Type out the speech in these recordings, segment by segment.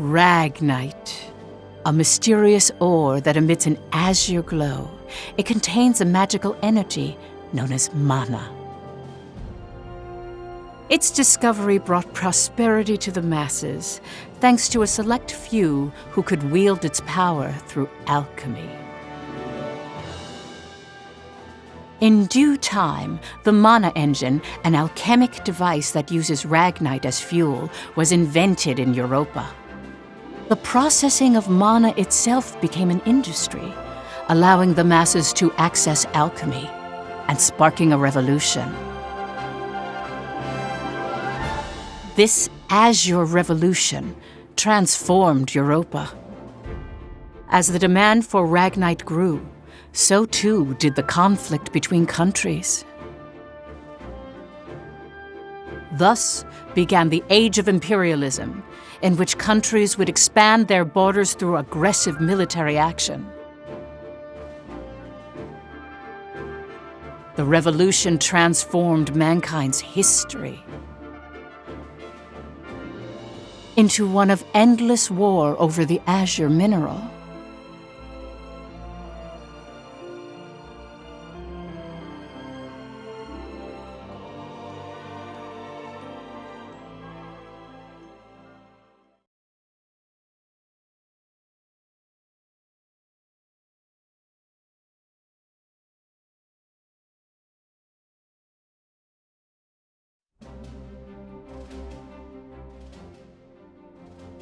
Ragnite, a mysterious ore that emits an azure glow. It contains a magical energy known as mana. Its discovery brought prosperity to the masses, thanks to a select few who could wield its power through alchemy. In due time, the mana engine, an alchemic device that uses ragnite as fuel, was invented in Europa. The processing of mana itself became an industry, allowing the masses to access alchemy and sparking a revolution. This Azure Revolution transformed Europa. As the demand for ragnite grew, so too did the conflict between countries. Thus began the Age of Imperialism, in which countries would expand their borders through aggressive military action. The revolution transformed mankind's history into one of endless war over the azure mineral.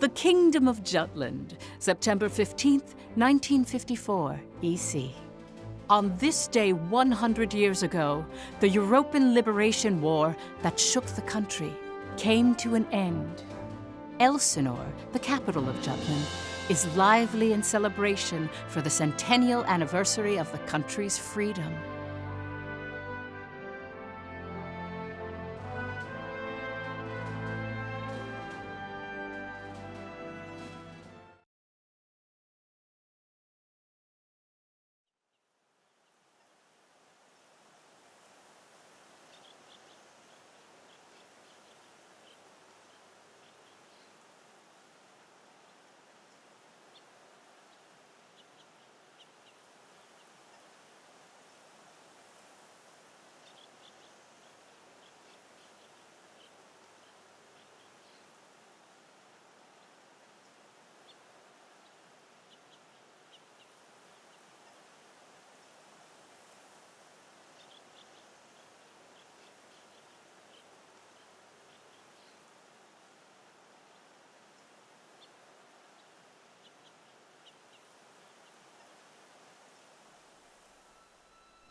The Kingdom of Jutland, September 15th, 1954, EC. On this day 100 years ago, the European Liberation War that shook the country came to an end. Elsinore, the capital of Jutland, is lively in celebration for the centennial anniversary of the country's freedom.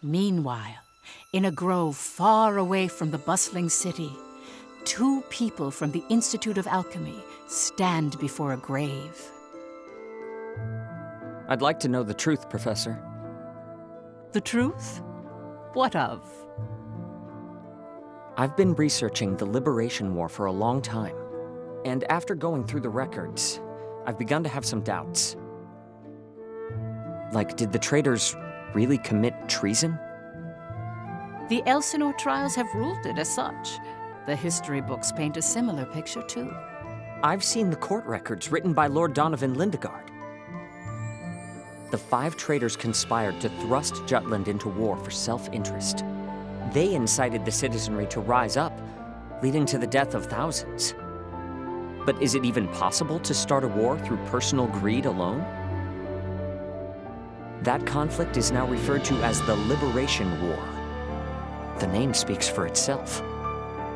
Meanwhile, in a grove far away from the bustling city, two people from the Institute of Alchemy stand before a grave. I'd like to know the truth, Professor. The truth? What of? I've been researching the Liberation War for a long time, and after going through the records, I've begun to have some doubts. Like, did the traitors really commit treason? The Elsinore trials have ruled it as such. The history books paint a similar picture, too. I've seen the court records written by Lord Donovan Lindegard. The 5 traitors conspired to thrust Jutland into war for self-interest. They incited the citizenry to rise up, leading to the death of thousands. But is it even possible to start a war through personal greed alone? That conflict is now referred to as the Liberation War. The name speaks for itself.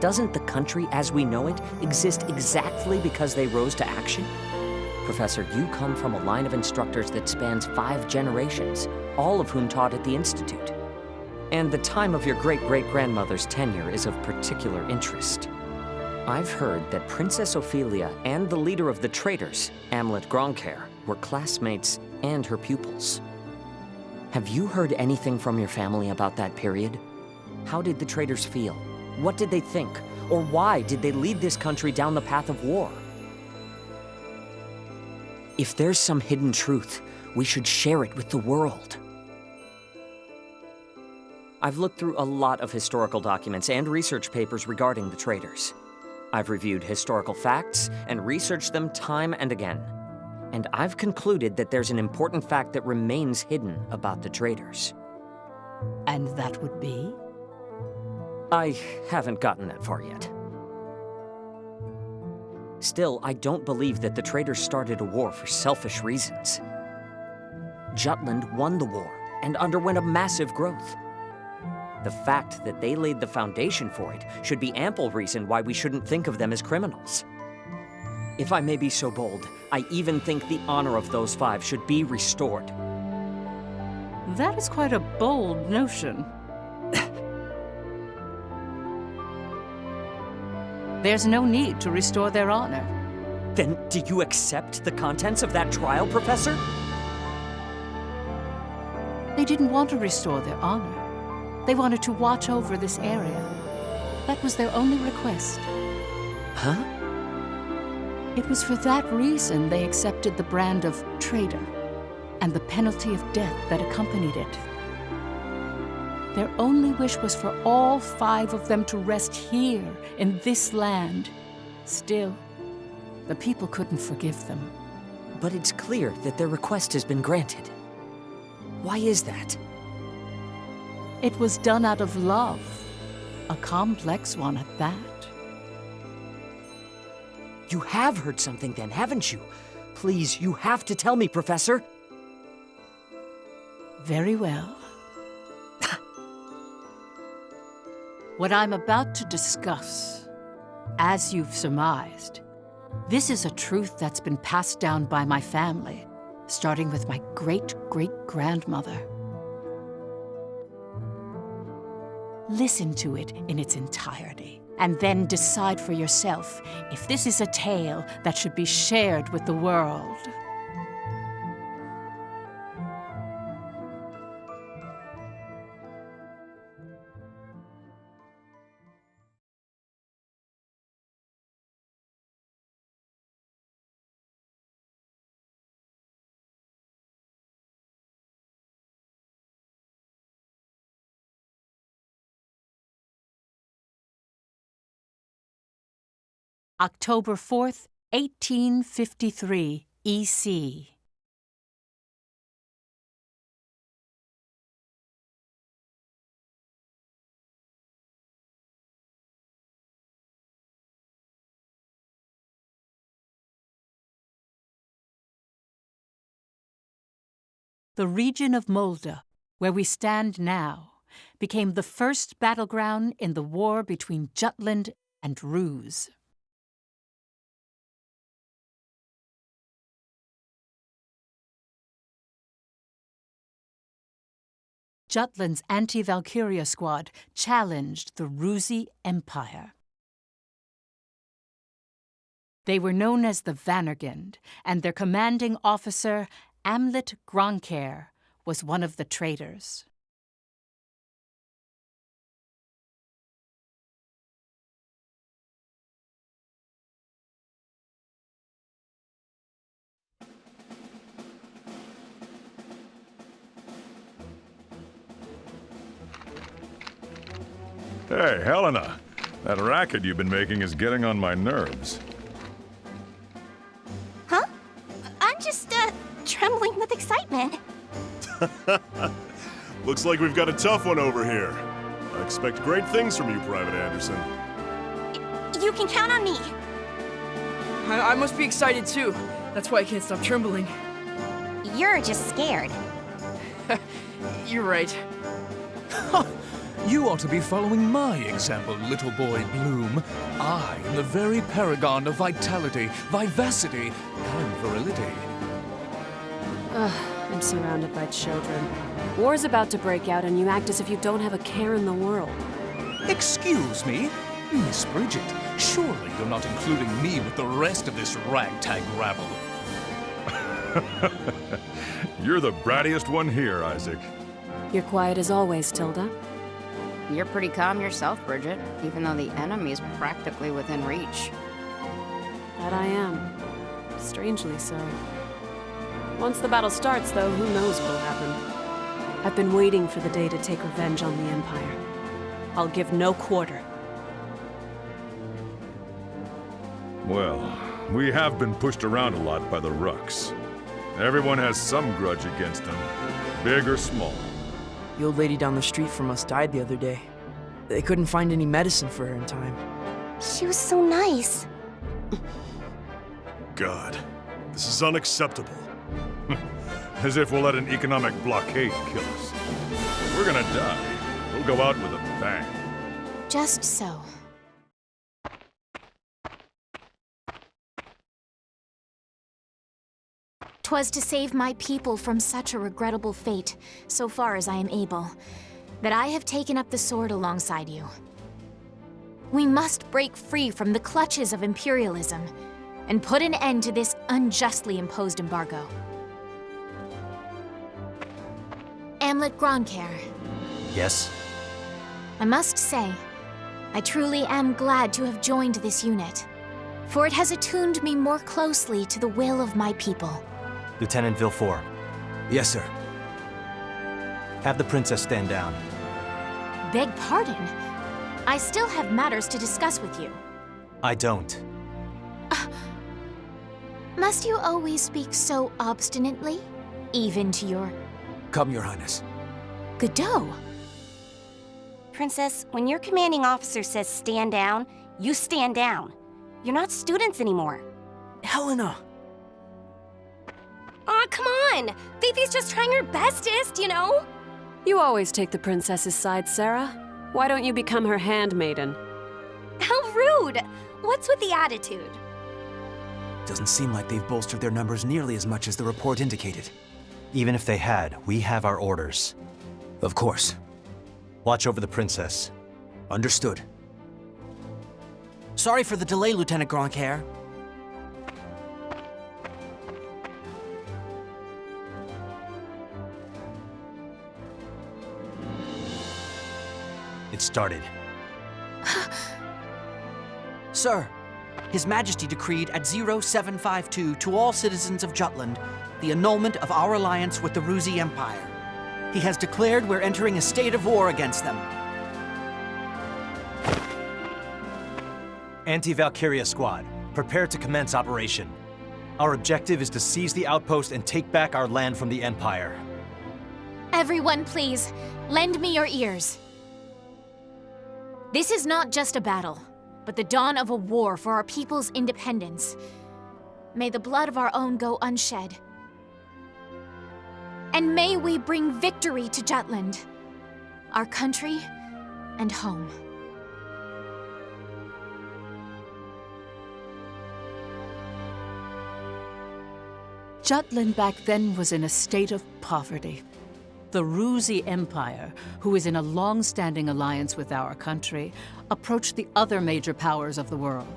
Doesn't the country as we know it exist exactly because they rose to action? Professor, you come from a line of instructors that spans 5 generations, all of whom taught at the Institute. And the time of your great-great-grandmother's tenure is of particular interest. I've heard that Princess Ophelia and the leader of the traitors, Amlet Gronkair, were classmates and her pupils. Have you heard anything from your family about that period? How did the traitors feel? What did they think? Or why did they lead this country down the path of war? If there's some hidden truth, we should share it with the world. I've looked through a lot of historical documents and research papers regarding the traitors. I've reviewed historical facts and researched them time and again. And I've concluded that there's an important fact that remains hidden about the traitors. And that would be? I haven't gotten that far yet. Still, I don't believe that the traitors started a war for selfish reasons. Jutland won the war and underwent a massive growth. The fact that they laid the foundation for it should be ample reason why we shouldn't think of them as criminals. If I may be so bold, I even think the honor of those 5 should be restored. That is quite a bold notion. There's no need to restore their honor. Then do you accept the contents of that trial, Professor? They didn't want to restore their honor. They wanted to watch over this area. That was their only request. Huh? It was for that reason they accepted the brand of traitor and the penalty of death that accompanied it. Their only wish was for all 5 of them to rest here in this land. Still, the people couldn't forgive them. But it's clear that their request has been granted. Why is that? It was done out of love, a complex one at that. You have heard something then, haven't you? Please, you have to tell me, Professor. Very well. What I'm about to discuss, as you've surmised, this is a truth that's been passed down by my family, starting with my great-great-grandmother. Listen to it in its entirety, and then decide for yourself if this is a tale that should be shared with the world. October 4th, 1853, EC. The region of Molde, where we stand now, became the first battleground in the war between Jutland and Ruse. Jutland's anti-Valkyria squad challenged the Rusi Empire. They were known as the Vannergund, and their commanding officer, Amlet Gronkair, was one of the traitors. Hey, Helena. That racket you've been making is getting on my nerves. Huh? I'm just, trembling with excitement. Looks like we've got a tough one over here. I expect great things from you, Private Anderson. You can count on me. I must be excited too. That's why I can't stop trembling. You're just scared. You're right. You ought to be following my example, little boy Bloom. I am the very paragon of vitality, vivacity, and virility. I'm surrounded by children. War's about to break out and you act as if you don't have a care in the world. Excuse me? Miss Bridget, surely you're not including me with the rest of this ragtag rabble. You're the brattiest one here, Isaac. You're quiet as always, Tilda. You're pretty calm yourself, Bridget, even though the enemy's practically within reach. That I am. Strangely so. Once the battle starts, though, who knows what'll happen. I've been waiting for the day to take revenge on the Empire. I'll give no quarter. Well, we have been pushed around a lot by the Rucks. Everyone has some grudge against them, big or small. The old lady down the street from us died the other day. They couldn't find any medicine for her in time. She was so nice. God, this is unacceptable. As if we'll let an economic blockade kill us. We're gonna die. We'll go out with a bang. Just so. 'Twas to save my people from such a regrettable fate, so far as I am able, that I have taken up the sword alongside you. We must break free from the clutches of imperialism and put an end to this unjustly imposed embargo. Amlet Gronkair. Yes? I must say, I truly am glad to have joined this unit, for it has attuned me more closely to the will of my people. Lieutenant Villefort. Yes, sir. Have the princess stand down. Beg pardon? I still have matters to discuss with you. I don't. Must you always speak so obstinately? Even to your... Come, Your Highness. Godot? Princess, when your commanding officer says stand down, you stand down. You're not students anymore. Helena! Aw, come on! Fifi's just trying her bestest, you know? You always take the princess's side, Sarah. Why don't you become her handmaiden? How rude! What's with the attitude? Doesn't seem like they've bolstered their numbers nearly as much as the report indicated. Even if they had, we have our orders. Of course. Watch over the princess. Understood. Sorry for the delay, Lieutenant Gronkair. It started. Sir, His Majesty decreed at 0752 to all citizens of Jutland the annulment of our alliance with the Ruzi Empire. He has declared we're entering a state of war against them. Anti-Valkyria squad, prepare to commence operation. Our objective is to seize the outpost and take back our land from the Empire. Everyone, please, lend me your ears. This is not just a battle, but the dawn of a war for our people's independence. May the blood of our own go unshed. And may we bring victory to Jutland, our country and home. Jutland back then was in a state of poverty. The Ruzi Empire, who is in a long-standing alliance with our country, approached the other major powers of the world.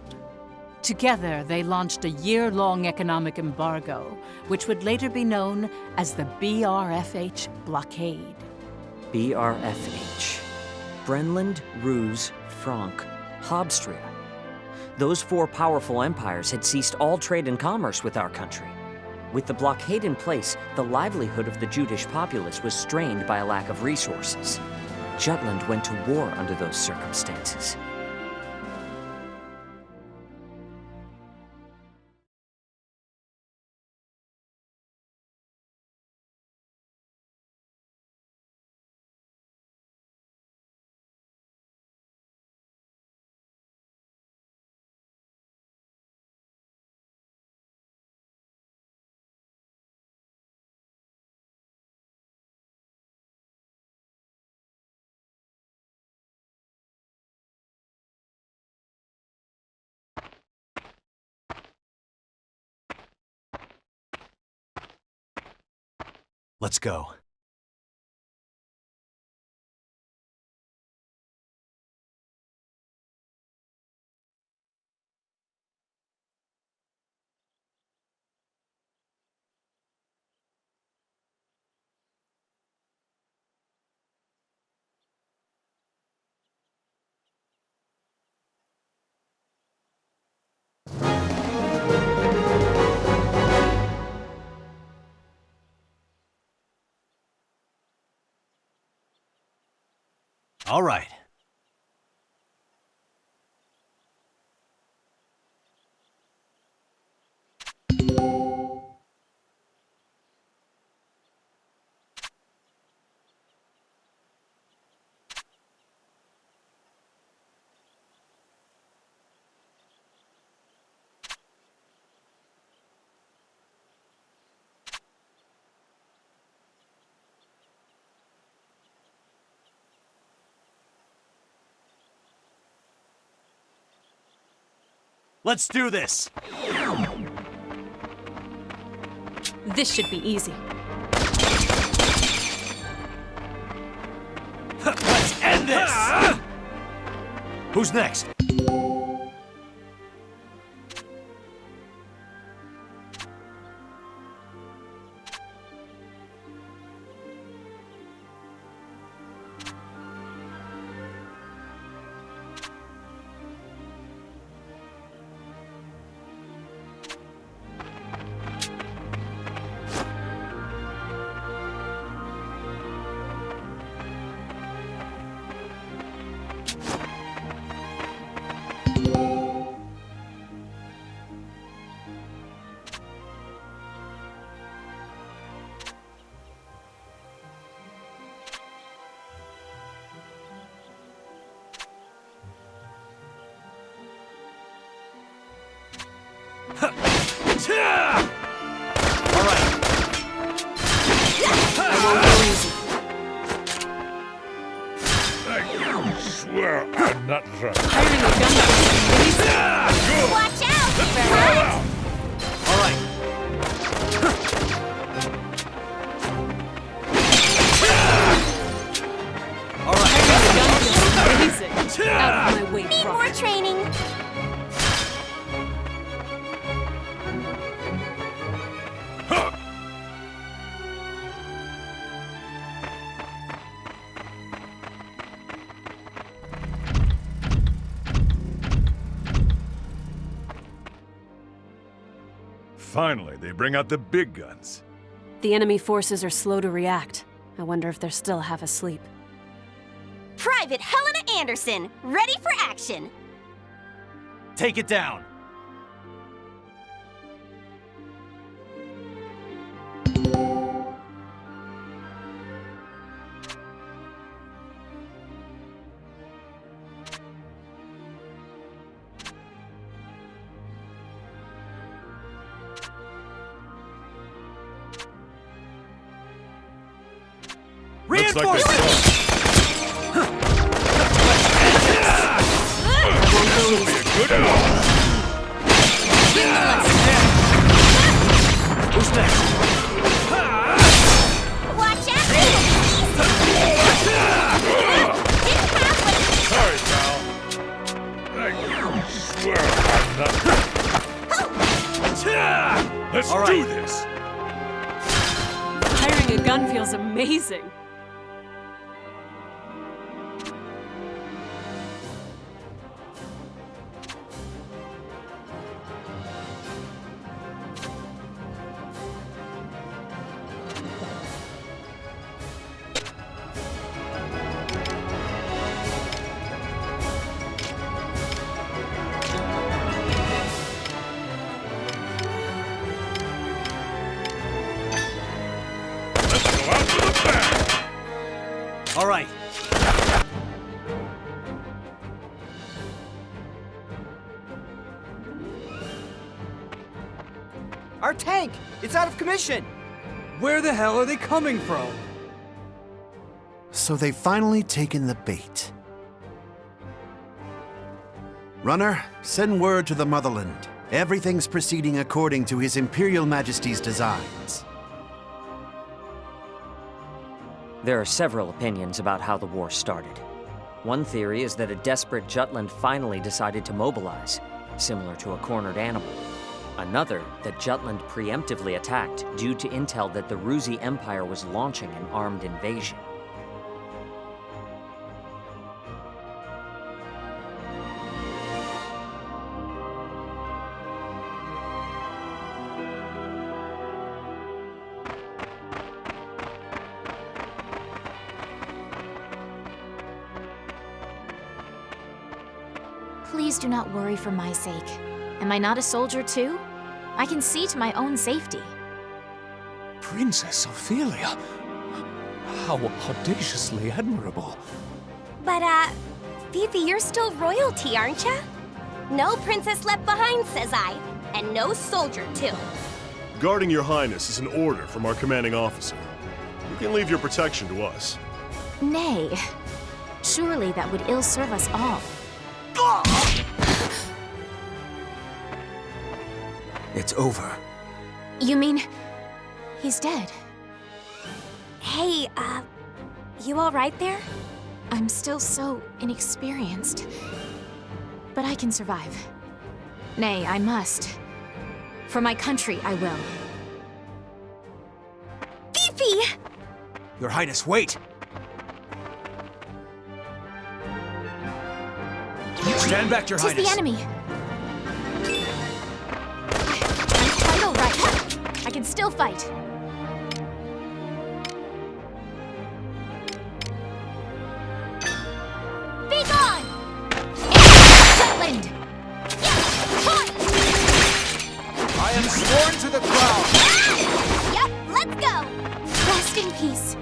Together, they launched a year-long economic embargo, which would later be known as the BRFH blockade. BRFH. Brenland, Ruse, Frank, Habstria. Those four powerful empires had ceased all trade and commerce with our country. With the blockade in place, the livelihood of the Judish populace was strained by a lack of resources. Jutland went to war under those circumstances. Let's go. All right. Let's do this! This should be easy. Let's end this! Who's next? I'm not drunk. Watch out! All right. All right. Out of my way, Need more training. Finally, they bring out the big guns. The enemy forces are slow to react. I wonder if they're still half asleep. Private Helena Anderson, ready for action. Take it down. Looks like they This will be a good one. Who's next? Watch out! Sorry, pal. I swear I'm not. Let's All right. do this. Hiring a gun feels amazing. All right. Our tank! It's out of commission! Where the hell are they coming from? So they've finally taken the bait. Runner, send word to the motherland. Everything's proceeding according to His Imperial Majesty's designs. There are several opinions about how the war started. One theory is that a desperate Jutland finally decided to mobilize, similar to a cornered animal. Another, that Jutland preemptively attacked due to intel that the Ruzi Empire was launching an armed invasion. Please do not worry for my sake. Am I not a soldier too? I can see to my own safety. Princess Ophelia. How audaciously admirable. But, Fifi, you're still royalty, aren't ya? No princess left behind, says I. And no soldier, too. Guarding your highness is an order from our commanding officer. You can leave your protection to us. Nay. Surely that would ill serve us all. It's over. You mean he's dead? Hey, you alright there? I'm still so inexperienced. But I can survive. Nay, I must. For my country, I will. Fifi! Your Highness, wait! Stand back, Your Tis Highness! the enemy! I'm quite alright. I can still fight. Be gone! Jutland! I am sworn to the crown! Yep, let's go! Rest in peace.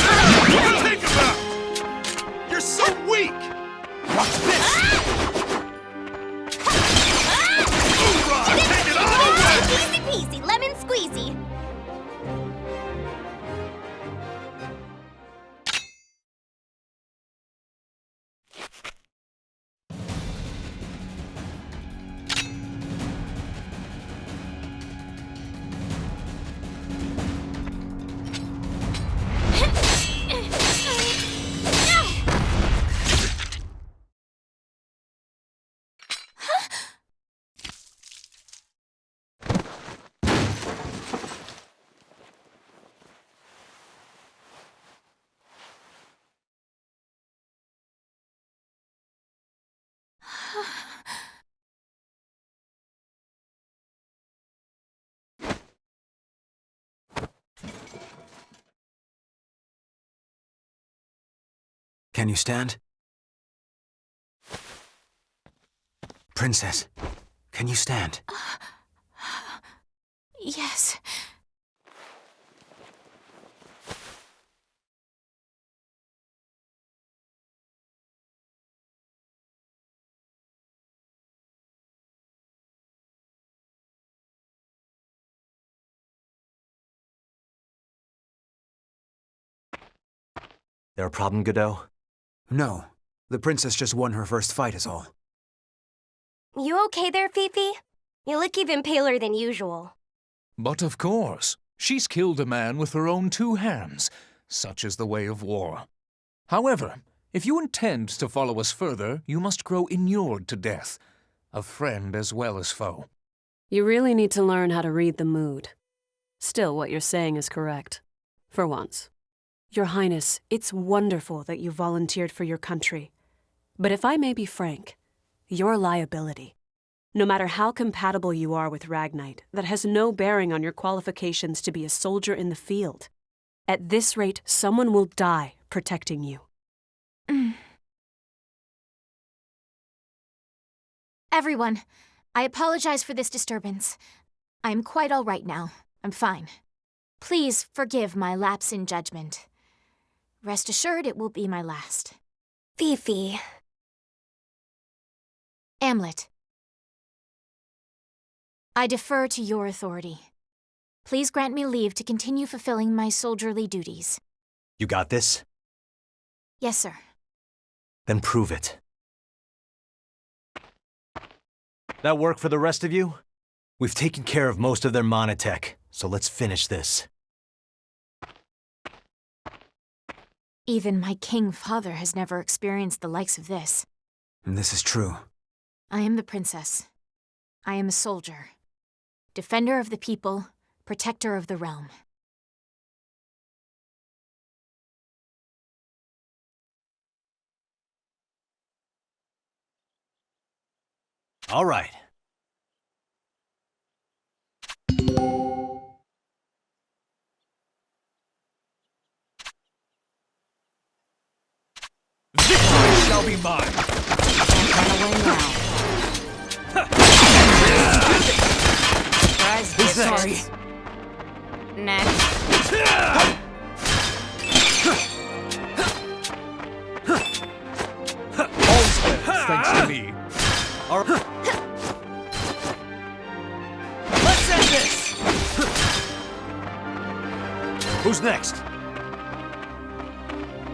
Think about it! You're so weak! Watch this! Hoorah! Take it all away! Easy peasy, lemon squeezy. Can you stand? Princess, can you stand? Yes. There a problem, Godot? No. The princess just won her first fight is all. You okay there, Fifi? You look even paler than usual. But of course, she's killed a man with her own two hands. Such is the way of war. However, if you intend to follow us further, you must grow inured to death, a friend as well as foe. You really need to learn how to read the mood. Still, what you're saying is correct. For once. Your Highness, it's wonderful that you volunteered for your country. But if I may be frank, you're a liability. No matter how compatible you are with Ragnite, that has no bearing on your qualifications to be a soldier in the field. At this rate, someone will die protecting you. Everyone, I apologize for this disturbance. I am quite all right now. I'm fine. Please forgive my lapse in judgment. Rest assured it will be my last. Fifi. Amlet. I defer to your authority. Please grant me leave to continue fulfilling my soldierly duties. You got this? Yes, sir. Then prove it. That work for the rest of you? We've taken care of most of their monotech, so let's finish this. Even my king father has never experienced the likes of this. This is true. I am the princess. I am a soldier. Defender of the people, protector of the realm. All right. Victory shall be mine! Run away now. Surprise, Sorry. Next. All stands thanks to me. Who's next?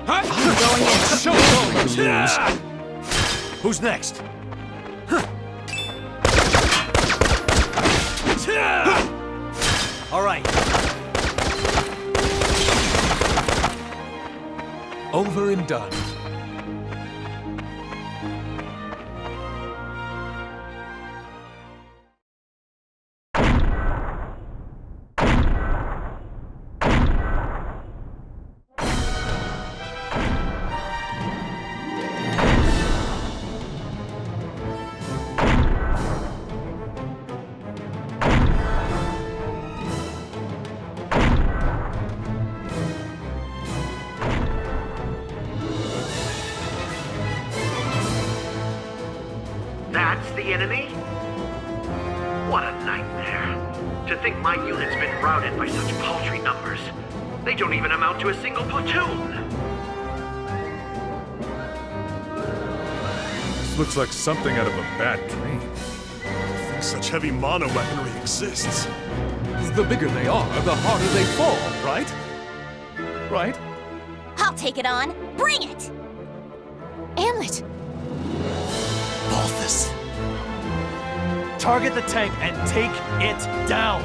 I'm going in. Show them your moves. Who's next? All right. Over and done. That's the enemy? What a nightmare. To think my unit's been routed by such paltry numbers. They don't even amount to a single platoon. This looks like something out of a bad dream. Such heavy mono weaponry exists. The bigger they are, the harder they fall, right? Right? I'll take it on. Bring it! Amlet! Balthus. Target the tank and take it down.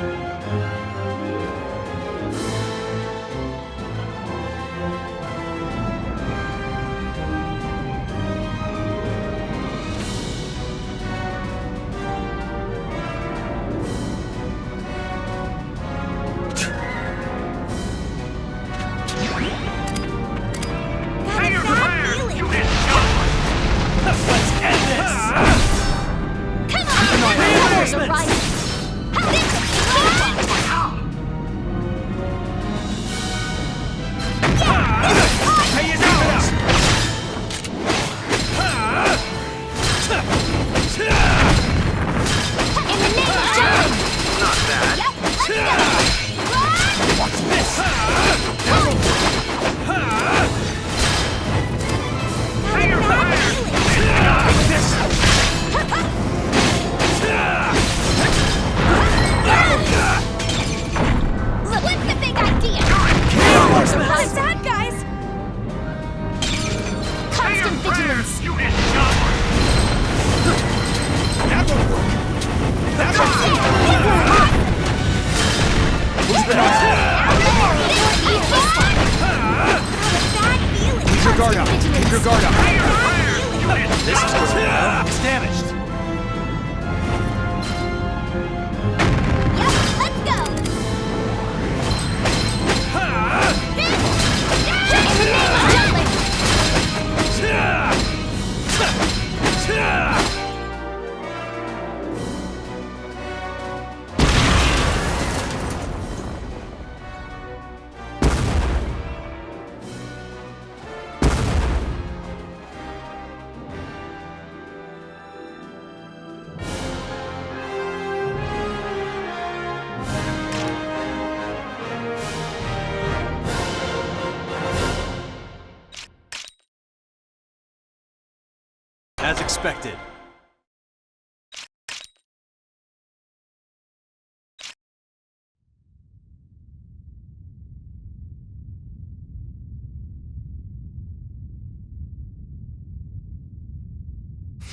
As expected.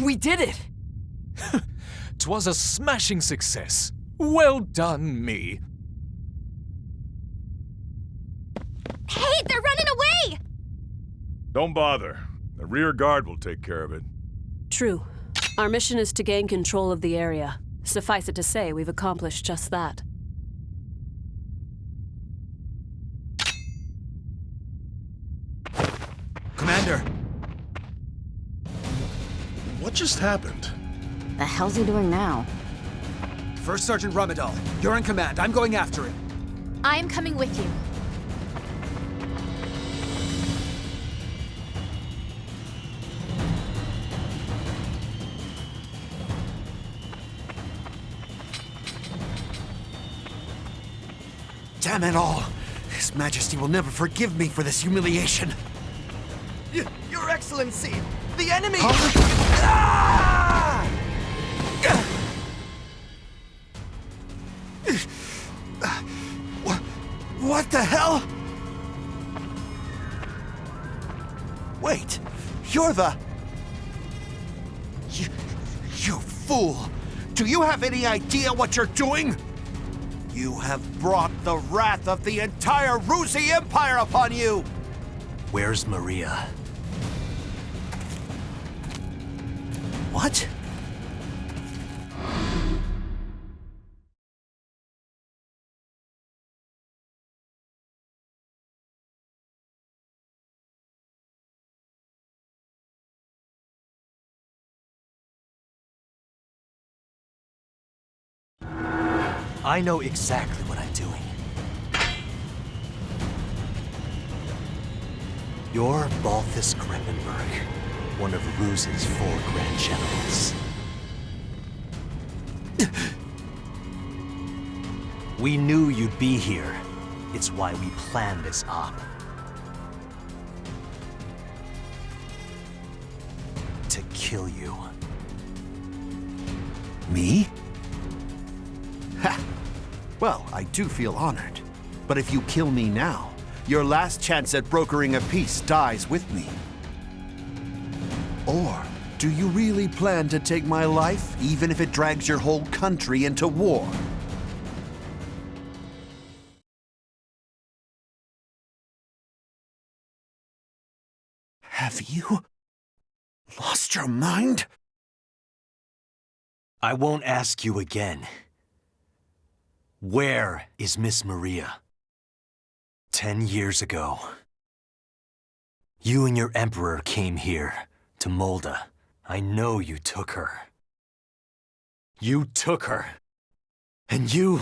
We did it! 'Twas a smashing success. Well done, me. Hey, they're running away! Don't bother. The rear guard will take care of it. True. Our mission is to gain control of the area. Suffice it to say, we've accomplished just that. Commander! What just happened? The hell's he doing now? First Sergeant Ramadal, you're in command. I'm going after him. I am coming with you. Damn it all! His Majesty will never forgive me for this humiliation. Your Excellency! The enemy! What the hell? Wait, you're the... You fool! Do you have any idea what you're doing? You have brought the wrath of the entire Ruzi Empire upon you! Where's Maria? What? I know exactly what I'm doing. You're Balthus Greppenberg, one of Ruzi's 4 Grand Generals. We knew you'd be here. It's why we planned this op. To kill you. Me? Ha! Well, I do feel honored. But if you kill me now, your last chance at brokering a peace dies with me. Or do you really plan to take my life, even if it drags your whole country into war? Have you lost your mind? I won't ask you again. Where is Miss Maria? 10 years ago, you and your Emperor came here, to Molda. I know you took her. You took her. And you...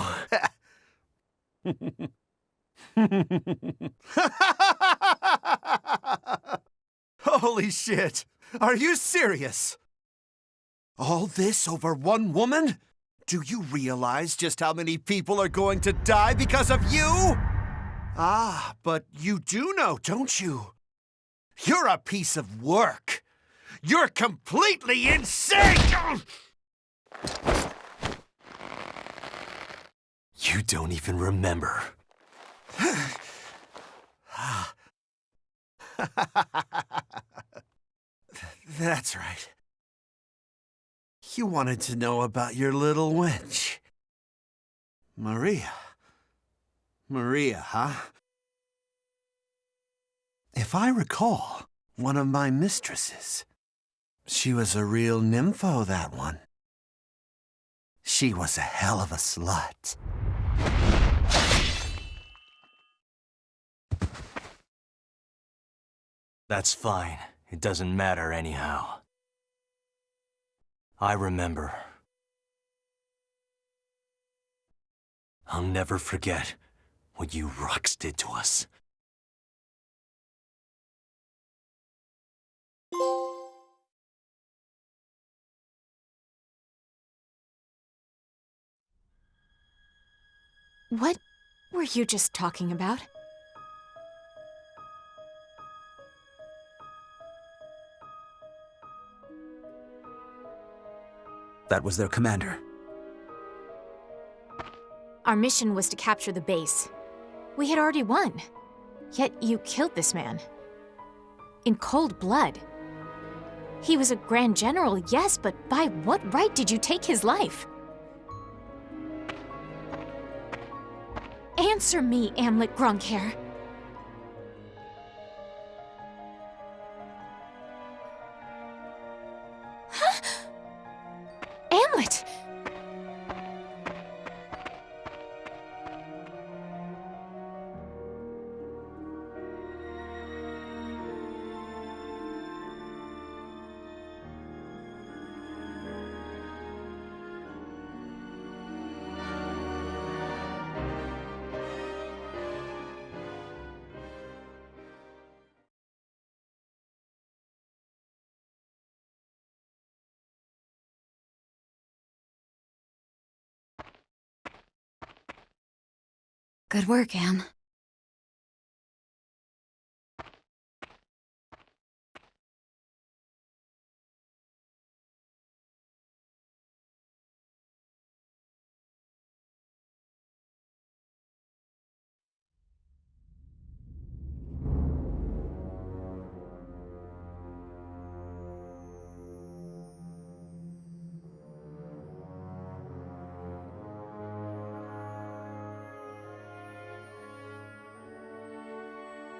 Holy shit! Are you serious? All this over one woman? Do you realize just how many people are going to die because of you? Ah, but you do know, don't you? You're a piece of work. You're completely insane! You don't even remember. That's right. You wanted to know about your little wench. Maria. Maria, huh? If I recall, one of my mistresses. She was a real nympho, that one. She was a hell of a slut. That's fine. It doesn't matter anyhow. I remember. I'll never forget what you Rux did to us. What were you just talking about? That was their commander. Our mission was to capture the base. We had already won. Yet you killed this man. In cold blood. He was a Grand General, yes, but by what right did you take his life? Answer me, Amlet Grunkhair. Huh? Amlet! Good work, Am.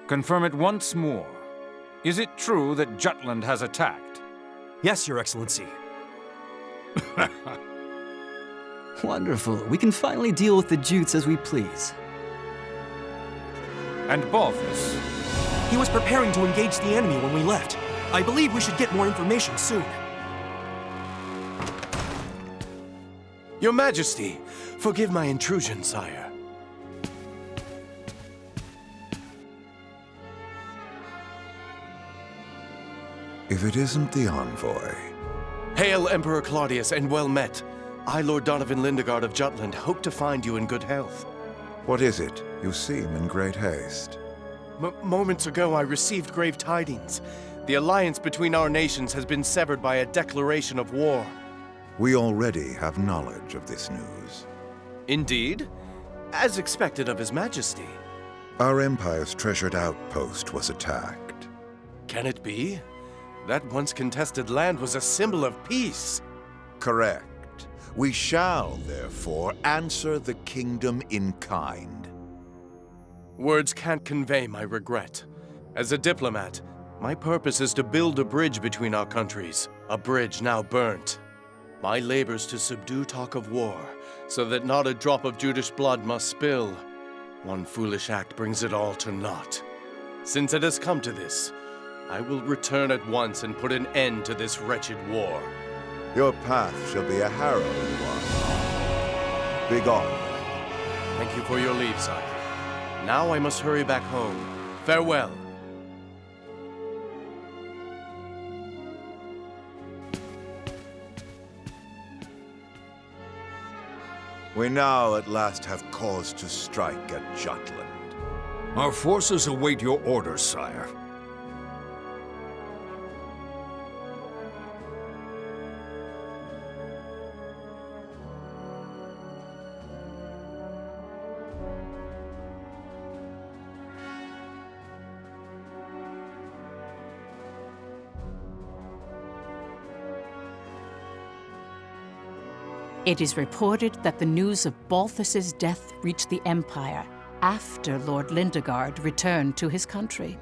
Confirm it once more. Is it true that Jutland has attacked? Yes, Your Excellency. Wonderful. We can finally deal with the Jutes as we please. And Balthus? He was preparing to engage the enemy when we left. I believe we should get more information soon. Your Majesty, forgive my intrusion, sire. If it isn't the envoy. Hail, Emperor Claudius, and well met. I, Lord Donovan Lindegard of Jutland, hope to find you in good health. What is it? You seem in great haste. Moments ago, I received grave tidings. The alliance between our nations has been severed by a declaration of war. We already have knowledge of this news. Indeed? As expected of His Majesty. Our Empire's treasured outpost was attacked. Can it be? That once contested land was a symbol of peace. Correct. We shall, therefore, answer the kingdom in kind. Words can't convey my regret. As a diplomat, my purpose is to build a bridge between our countries, a bridge now burnt. My labors to subdue talk of war, so that not a drop of Judish blood must spill. One foolish act brings it all to naught. Since it has come to this, I will return at once and put an end to this wretched war. Your path shall be a harrowing one. Begone. Thank you for your leave, sire. Now I must hurry back home. Farewell. We now at last have cause to strike at Jutland. Our forces await your orders, sire. It is reported that the news of Balthus's death reached the Empire after Lord Lindegard returned to his country.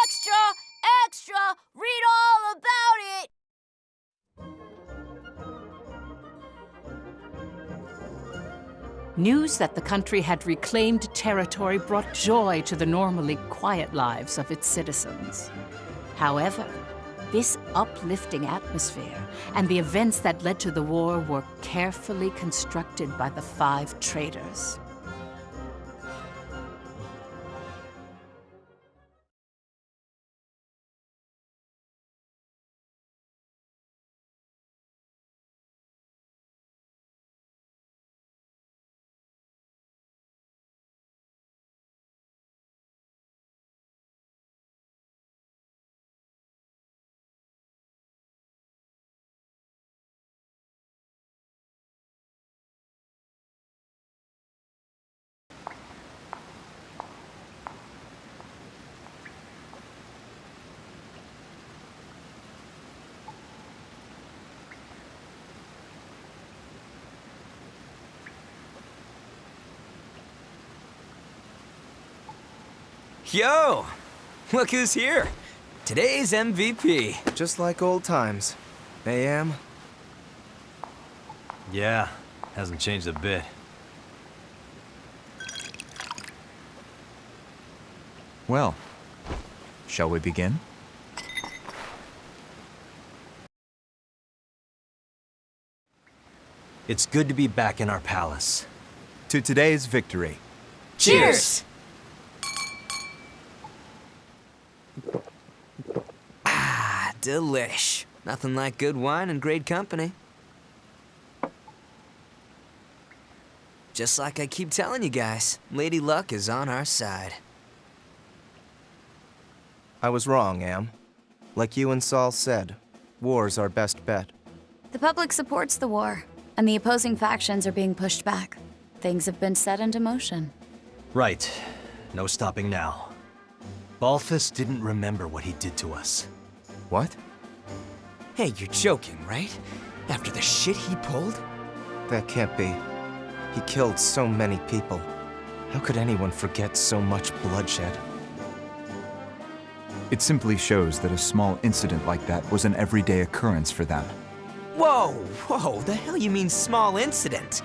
Extra! Extra! Read all about it! News that the country had reclaimed territory brought joy to the normally quiet lives of its citizens. However, this uplifting atmosphere and the events that led to the war were carefully constructed by the 5 traitors. Yo! Look who's here! Today's MVP. Just like old times. AM? Yeah, hasn't changed a bit. Well, shall we begin? It's good to be back in our palace. To today's victory. Cheers! Ah, delish. Nothing like good wine and great company. Just like I keep telling you guys, Lady Luck is on our side. I was wrong, Am. Like you and Saul said, war's our best bet. The public supports the war, and the opposing factions are being pushed back. Things have been set into motion. Right. No stopping now. Balthus didn't remember what he did to us. What? Hey, you're joking, right? After the shit he pulled? That can't be. He killed so many people. How could anyone forget so much bloodshed? It simply shows that a small incident like that was an everyday occurrence for them. Whoa, the hell you mean small incident?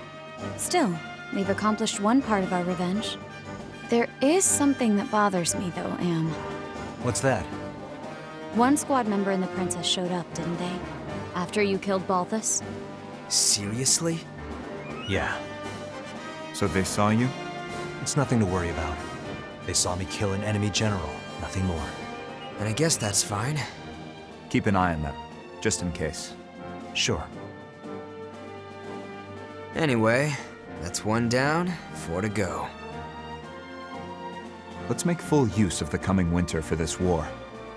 Still, we've accomplished one part of our revenge. There is something that bothers me, though, Am. What's that? One squad member and the princess showed up, didn't they? After you killed Balthus? Seriously? Yeah. So they saw you? It's nothing to worry about. They saw me kill an enemy general, nothing more. And I guess that's fine. Keep an eye on them, just in case. Sure. Anyway, that's one down, 4 to go. Let's make full use of the coming winter for this war.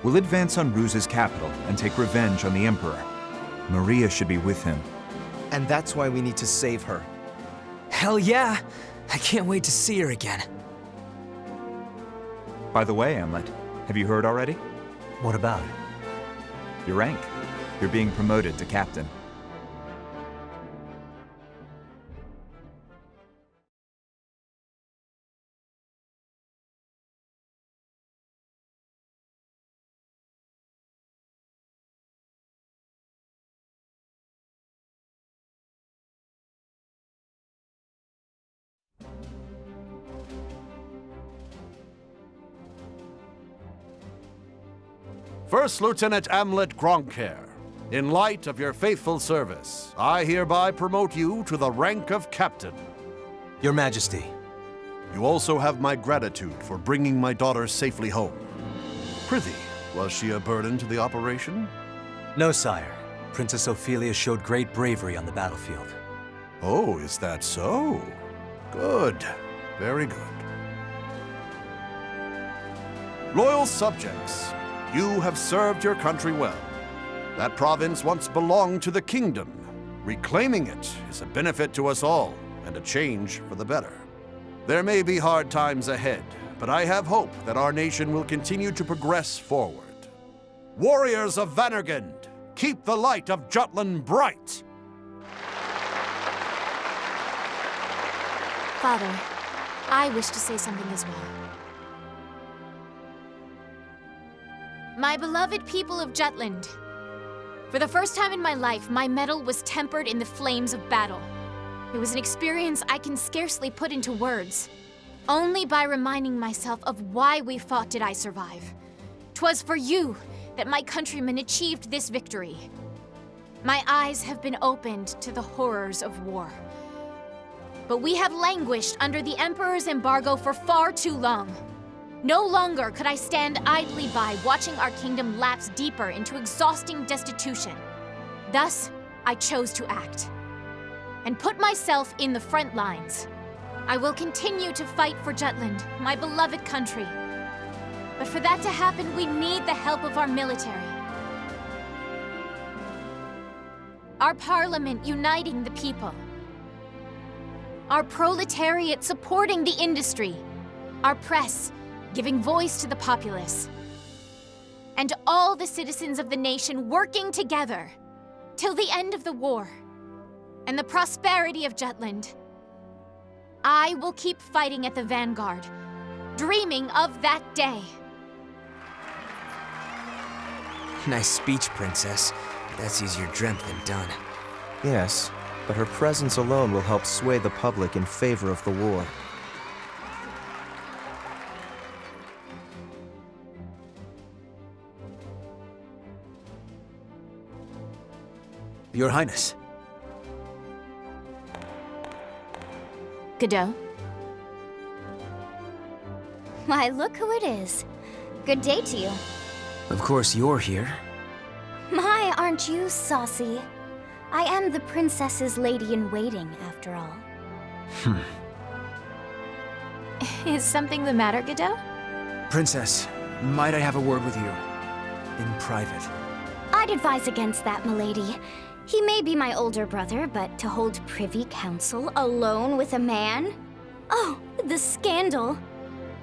We'll advance on Ruse's capital and take revenge on the Emperor. Maria should be with him. And that's why we need to save her. Hell yeah! I can't wait to see her again. By the way, Hamlet, have you heard already? What about? Your rank. You're being promoted to captain. First Lieutenant Amlet Gronkair, in light of your faithful service, I hereby promote you to the rank of Captain. Your Majesty. You also have my gratitude for bringing my daughter safely home. Prithee, was she a burden to the operation? No, sire. Princess Ophelia showed great bravery on the battlefield. Oh, is that so? Good. Very good. Loyal subjects, you have served your country well. That province once belonged to the kingdom. Reclaiming it is a benefit to us all, and a change for the better. There may be hard times ahead, but I have hope that our nation will continue to progress forward. Warriors of Vanergand, keep the light of Jutland bright! Father, I wish to say something as well. My beloved people of Jutland, for the first time in my life, my mettle was tempered in the flames of battle. It was an experience I can scarcely put into words. Only by reminding myself of why we fought did I survive. 'Twas for you that my countrymen achieved this victory. My eyes have been opened to the horrors of war. But we have languished under the Emperor's embargo for far too long. No longer could I stand idly by watching our kingdom lapse deeper into exhausting destitution. Thus, I chose to act and put myself in the front lines. I will continue to fight for Jutland, my beloved country. But for that to happen, we need the help of our military. Our parliament uniting the people. Our proletariat supporting the industry. Our press giving voice to the populace. And all the citizens of the nation working together till the end of the war and the prosperity of Jutland. I will keep fighting at the vanguard, dreaming of that day. Nice speech, Princess. That's easier dreamt than done. Yes, but her presence alone will help sway the public in favor of the war. Your Highness. Godot? Why, look who it is. Good day to you. Of course you're here. My, aren't you saucy? I am the princess's lady-in-waiting, after all. Is something the matter, Godot? Princess, might I have a word with you? in private. I'd advise against that, milady. He may be my older brother, but to hold privy council alone with a man? Oh, the scandal.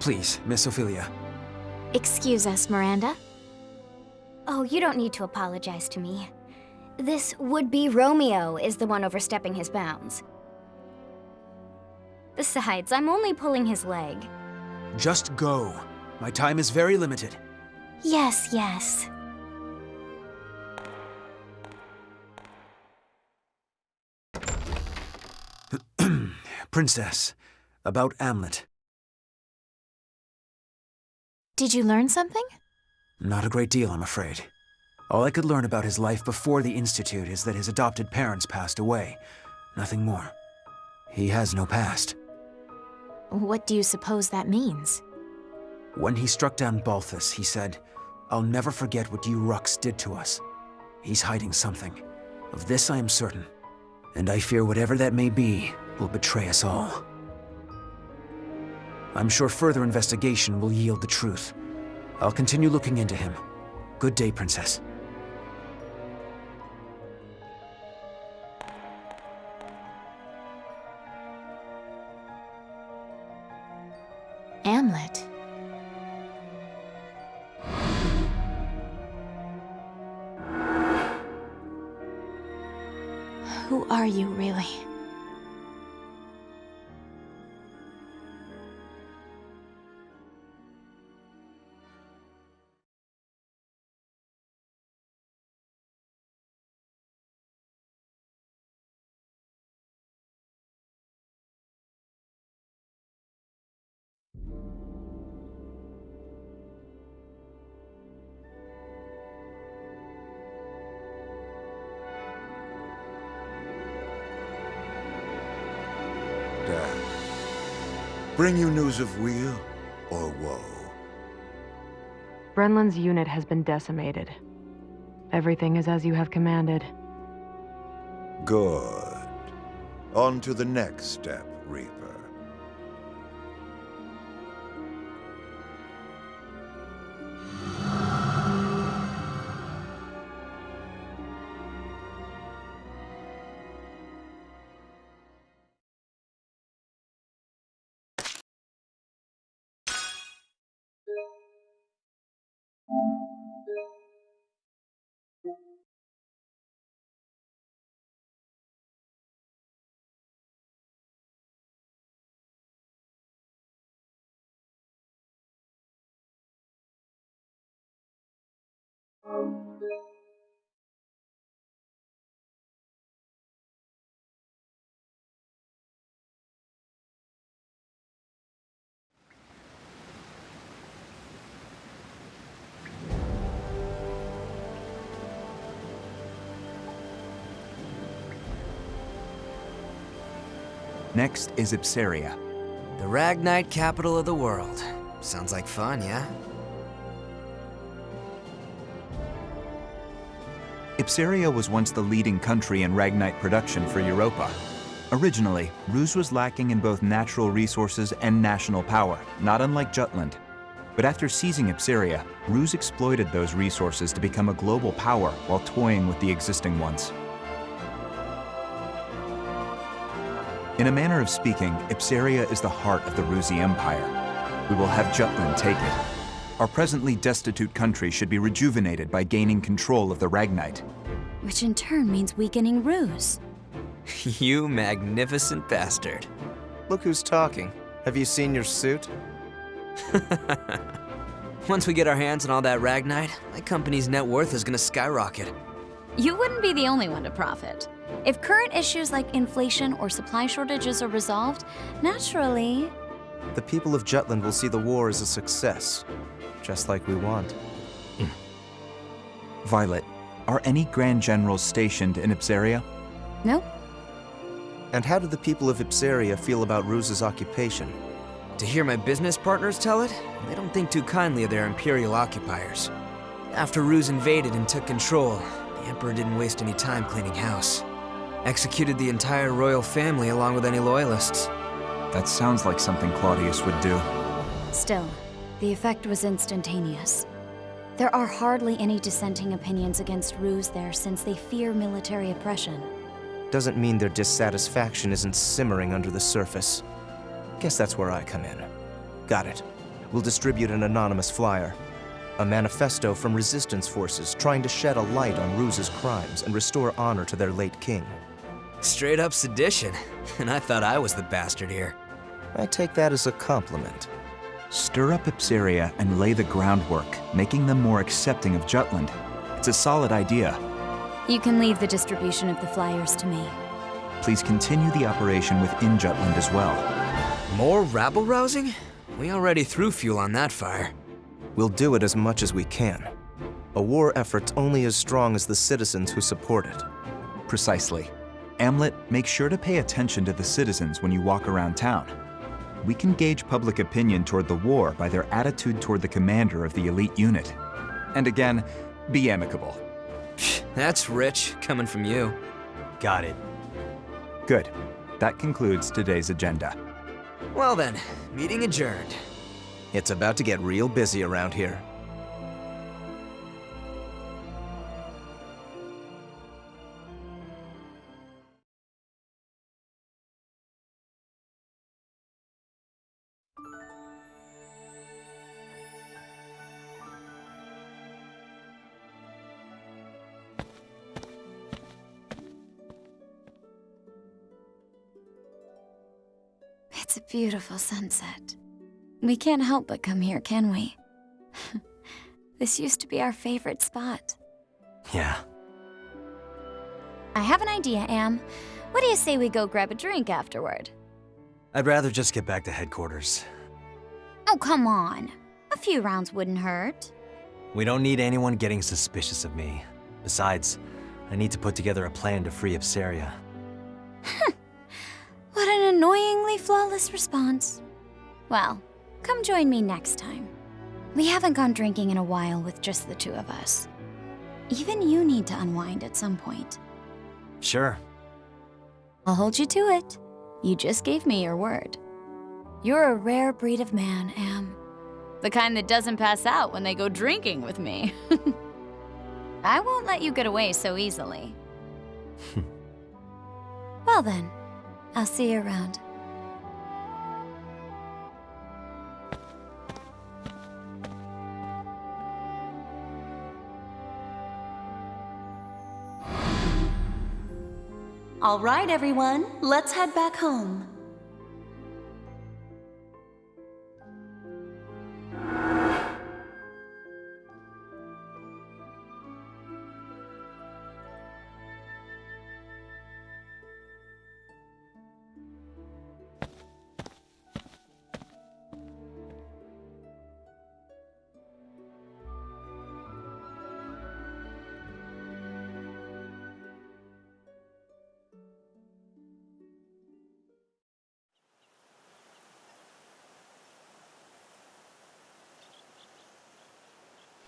Please, Miss Ophelia. Excuse us, Miranda. Oh, you don't need to apologize to me. This would-be Romeo is the one overstepping his bounds. Besides, I'm only pulling his leg. Just go. My time is very limited. Yes, yes. Princess, about Hamlet. Did you learn something? Not a great deal, I'm afraid. All I could learn about his life before the Institute is that his adopted parents passed away. Nothing more. He has no past. What do you suppose that means? When he struck down Balthus, he said, "I'll never forget what you Ruks did to us." He's hiding something. Of this I am certain. And I fear whatever that may be will betray us all. I'm sure further investigation will yield the truth. I'll continue looking into him. Good day, Princess. Hamlet. Who are you, really? Dad, bring you news of weal or woe? Brenlin's unit has been decimated. Everything is as you have commanded. Good. On to the next step, Reaper. Next is Ipseria. The Ragnite capital of the world. Sounds like fun, yeah? Ipseria was once the leading country in Ragnite production for Europa. Originally, Ruse was lacking in both natural resources and national power, not unlike Jutland. But after seizing Ipseria, Ruse exploited those resources to become a global power while toying with the existing ones. In a manner of speaking, Ipseria is the heart of the Rusi Empire. We will have Jutland take it. Our presently destitute country should be rejuvenated by gaining control of the Ragnite. Which in turn means weakening Ruse. You magnificent bastard. Look who's talking. Have you seen your suit? Once we get our hands on all that Ragnite, my company's net worth is gonna skyrocket. You wouldn't be the only one to profit. If current issues like inflation or supply shortages are resolved, naturally... The people of Jutland will see the war as a success, just like we want. Violet, are any Grand Generals stationed in Ipseria? Nope. And how do the people of Ipseria feel about Ruse's occupation? To hear my business partners tell it, they don't think too kindly of their imperial occupiers. After Ruse invaded and took control, the Emperor didn't waste any time cleaning house. Executed the entire royal family along with any loyalists. That sounds like something Claudius would do. Still, the effect was instantaneous. There are hardly any dissenting opinions against Ruse there since they fear military oppression. Doesn't mean their dissatisfaction isn't simmering under the surface. Guess that's where I come in. Got it. We'll distribute an anonymous flyer. A manifesto from resistance forces trying to shed a light on Ruse's crimes and restore honor to their late king. Straight up sedition. And I thought I was the bastard here. I take that as a compliment. Stir up Ipseria and lay the groundwork, making them more accepting of Jutland. It's a solid idea. You can leave the distribution of the flyers to me. Please continue the operation within Jutland as well. More rabble-rousing? We already threw fuel on that fire. We'll do it as much as we can. A war effort's only as strong as the citizens who support it. Precisely. Amlet, make sure to pay attention to the citizens when you walk around town. We can gauge public opinion toward the war by their attitude toward the commander of the elite unit. And again, be amicable. That's rich, coming from you. Got it. Good. That concludes today's agenda. Well then, meeting adjourned. It's about to get real busy around here. It's a beautiful sunset. We can't help but come here, can we? This used to be our favorite spot. Yeah. I have an idea, Am. What do you say we go grab a drink afterward? I'd rather just get back to headquarters. Oh, come on. A few rounds wouldn't hurt. We don't need anyone getting suspicious of me. Besides, I need to put together a plan to free Ipseria. What an annoyingly flawless response. Well, come join me next time. We haven't gone drinking in a while with just the two of us. Even you need to unwind at some point. Sure. I'll hold you to it. You just gave me your word. You're a rare breed of man, Am. The kind that doesn't pass out when they go drinking with me. I won't let you get away so easily. Well then, I'll see you around. All right, everyone, let's head back home.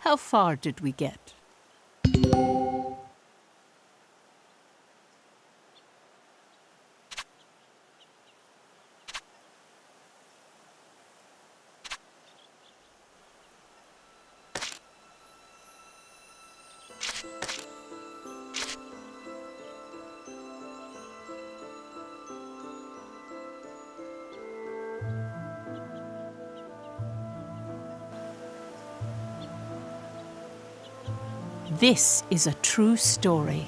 How far did we get? This is a true story.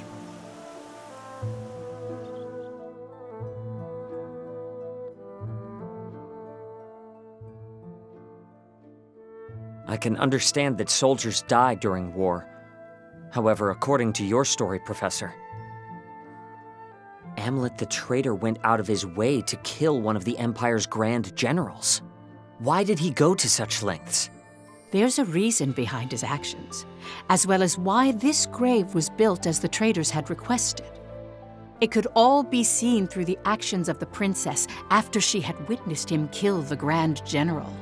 I can understand that soldiers die during war. However, according to your story, Professor, Amlet the traitor went out of his way to kill one of the Empire's grand generals. Why did he go to such lengths? There's a reason behind his actions, as well as why this grave was built as the traitors had requested. It could all be seen through the actions of the princess after she had witnessed him kill the Grand General.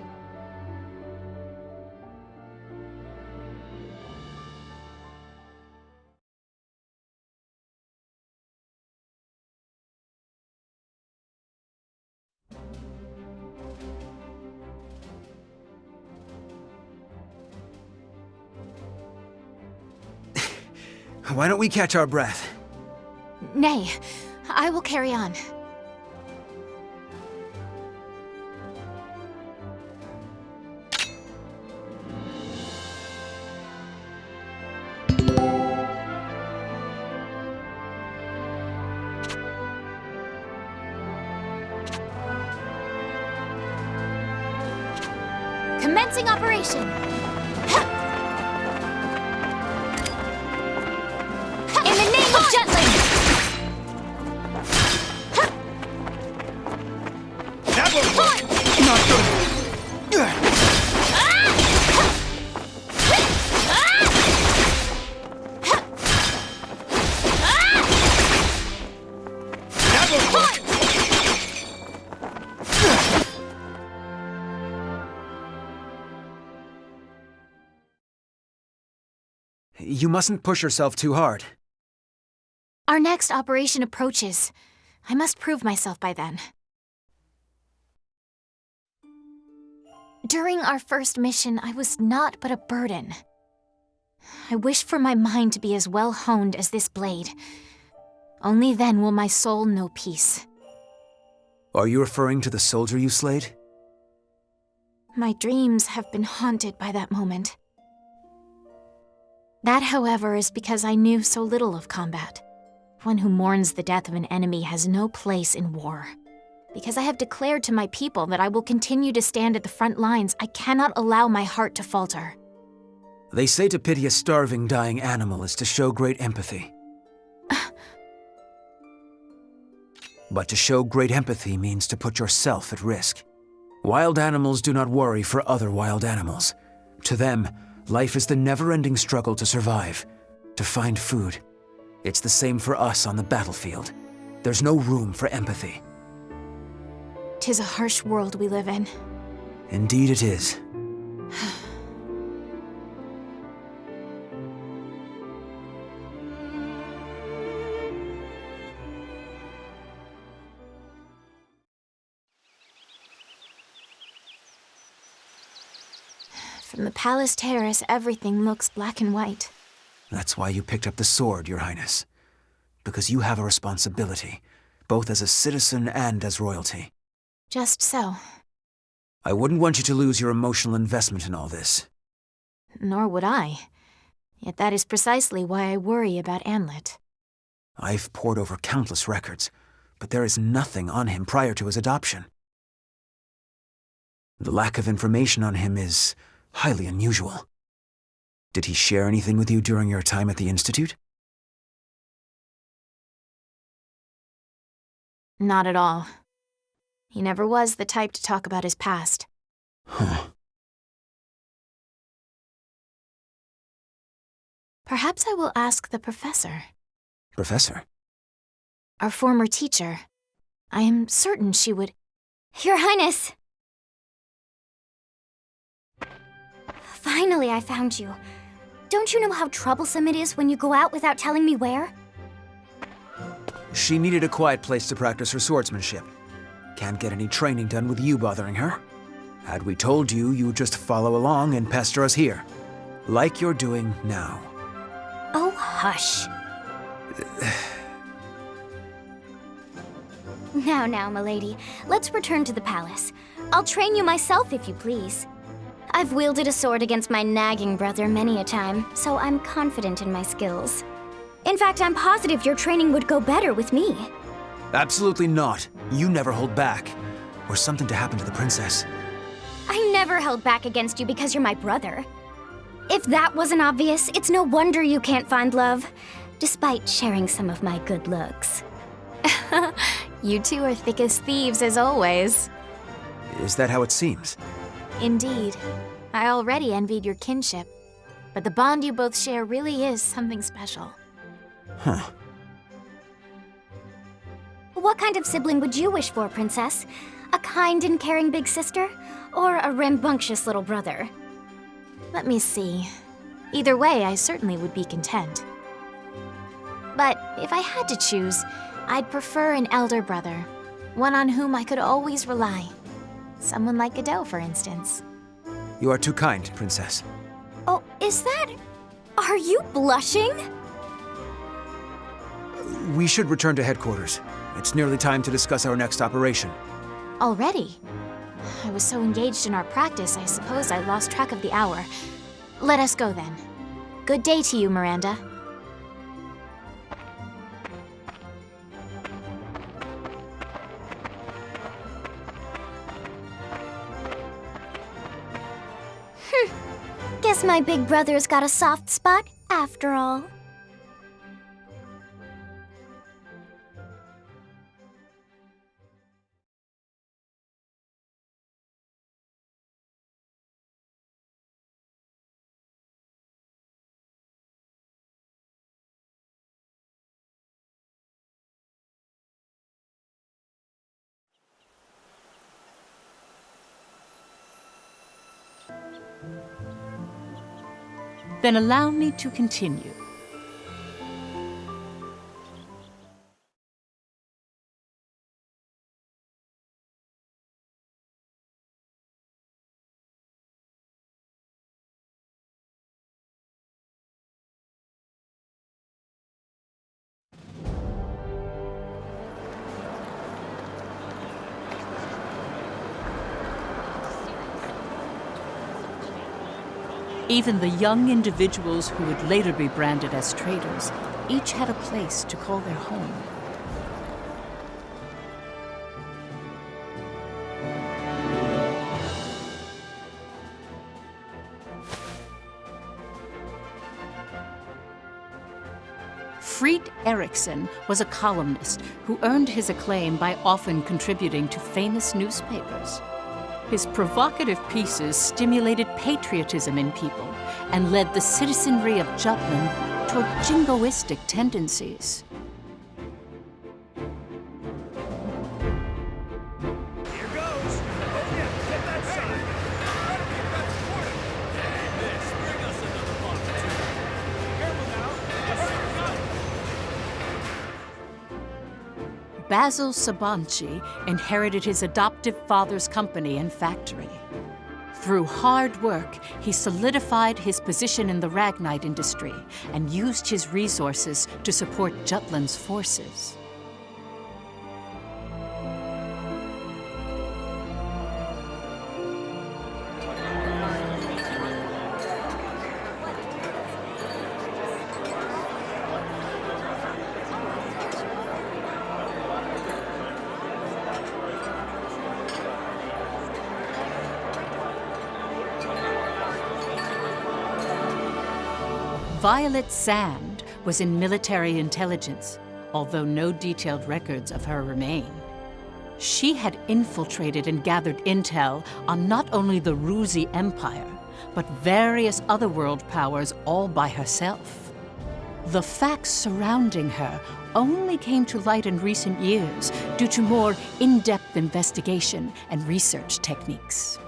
Why don't we catch our breath? Nay, I will carry on. Commencing operation! In the name of Jutland! That will work! Not good! That will work! You mustn't push yourself too hard. Our next operation approaches. I must prove myself by then. During our first mission, I was naught but a burden. I wish for my mind to be as well honed as this blade. Only then will my soul know peace. Are you referring to the soldier you slayed? My dreams have been haunted by that moment. That, however, is because I knew so little of combat. One who mourns the death of an enemy has no place in war. Because I have declared to my people that I will continue to stand at the front lines, I cannot allow my heart to falter. They say to pity a starving, dying animal is to show great empathy. But to show great empathy means to put yourself at risk. Wild animals do not worry for other wild animals. To them, life is the never-ending struggle to survive, to find food. It's the same for us on the battlefield. There's no room for empathy. 'Tis a harsh world we live in. Indeed it is. From the palace terrace, everything looks black and white. That's why you picked up the sword, Your Highness. Because you have a responsibility, both as a citizen and as royalty. Just so. I wouldn't want you to lose your emotional investment in all this. Nor would I. Yet that is precisely why I worry about Amlet. I've pored over countless records, but there is nothing on him prior to his adoption. The lack of information on him is highly unusual. Did he share anything with you during your time at the Institute? Not at all. He never was the type to talk about his past. Huh. Perhaps I will ask the professor. Professor? Our former teacher. I am certain she would... Your Highness! Finally, I found you. Don't you know how troublesome it is when you go out without telling me where? She needed a quiet place to practice her swordsmanship. Can't get any training done with you bothering her. Had we told you, you'd just follow along and pester us here. Like you're doing now. Oh, hush. Now, milady. Let's return to the palace. I'll train you myself if you please. I've wielded a sword against my nagging brother many a time, so I'm confident in my skills. In fact, I'm positive your training would go better with me. Absolutely not. You never hold back. Or something to happen to the princess. I never held back against you because you're my brother. If that wasn't obvious, it's no wonder you can't find love, despite sharing some of my good looks. You two are thick as thieves, as always. Is that how it seems? Indeed. I already envied your kinship, but the bond you both share really is something special. Huh. What kind of sibling would you wish for, Princess? A kind and caring big sister? Or a rambunctious little brother? Let me see. Either way, I certainly would be content. But if I had to choose, I'd prefer an elder brother. One on whom I could always rely. Someone like Adele, for instance. You are too kind, Princess. Oh, is that... Are you blushing? We should return to headquarters. It's nearly time to discuss our next operation. Already? I was so engaged in our practice, I suppose I lost track of the hour. Let us go then. Good day to you, Miranda. Guess my big brother's got a soft spot after all. Then allow me to continue. Even the young individuals who would later be branded as traitors each had a place to call their home. Fried Eriksson was a columnist who earned his acclaim by often contributing to famous newspapers. His provocative pieces stimulated patriotism in people and led the citizenry of Jutland toward jingoistic tendencies. Here goes! Oh yeah, get that side! Get that supported! This, bring us another box or two. Careful now! Basil Sabanci inherited his adoptive father's company and factory. Through hard work, he solidified his position in the Ragnite industry and used his resources to support Jutland's forces. Violet Sand was in military intelligence, although no detailed records of her remain. She had infiltrated and gathered intel on not only the Ruzi Empire, but various other world powers all by herself. The facts surrounding her only came to light in recent years due to more in-depth investigation and research techniques.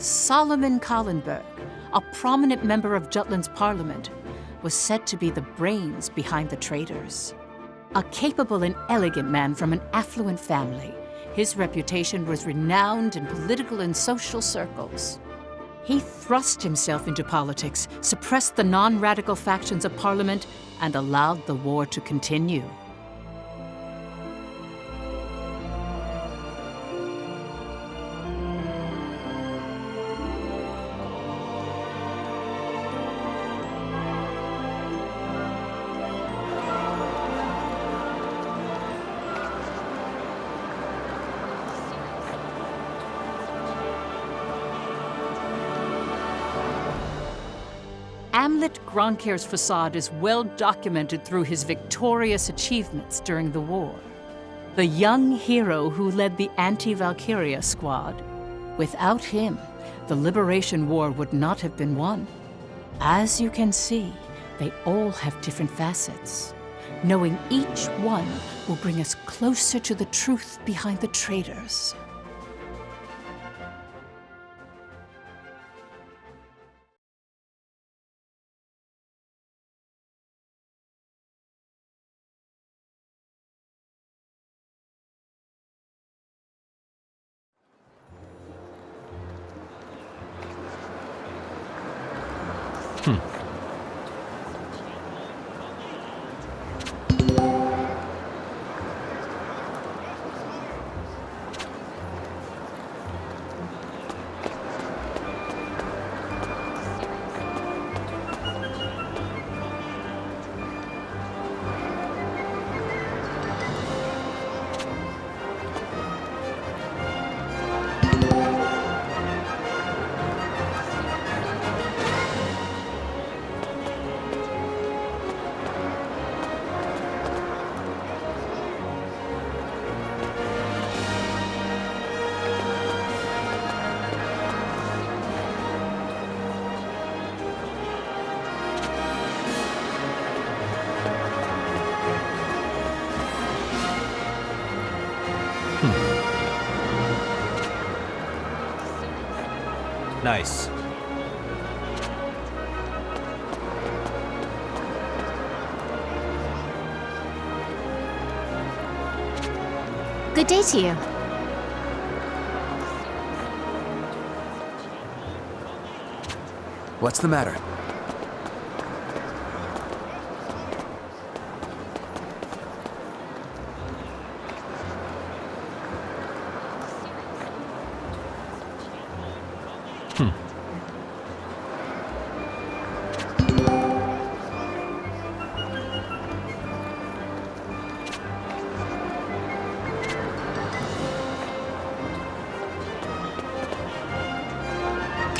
Solomon Kallenberg, a prominent member of Jutland's parliament, was said to be the brains behind the traitors. A capable and elegant man from an affluent family, his reputation was renowned in political and social circles. He thrust himself into politics, suppressed the non-radical factions of parliament, and allowed the war to continue. Amlet Gronkair's facade is well documented through his victorious achievements during the war. The young hero who led the anti-Valkyria squad. Without him, the Liberation War would not have been won. As you can see, they all have different facets. Knowing each one will bring us closer to the truth behind the traitors. Nice. Good day to you. What's the matter?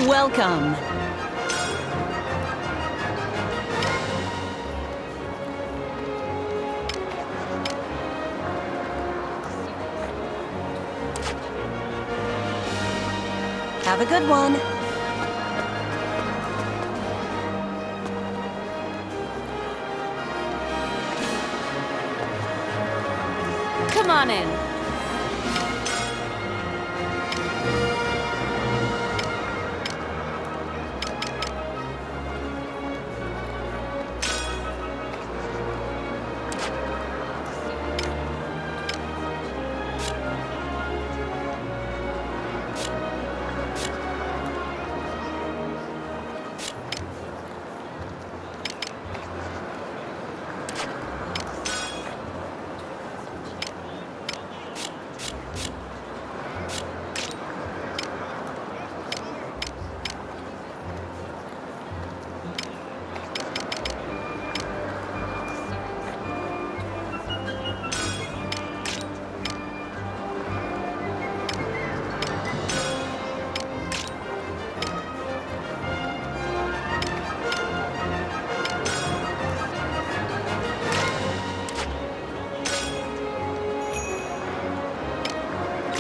Welcome. Have a good one. Come on in.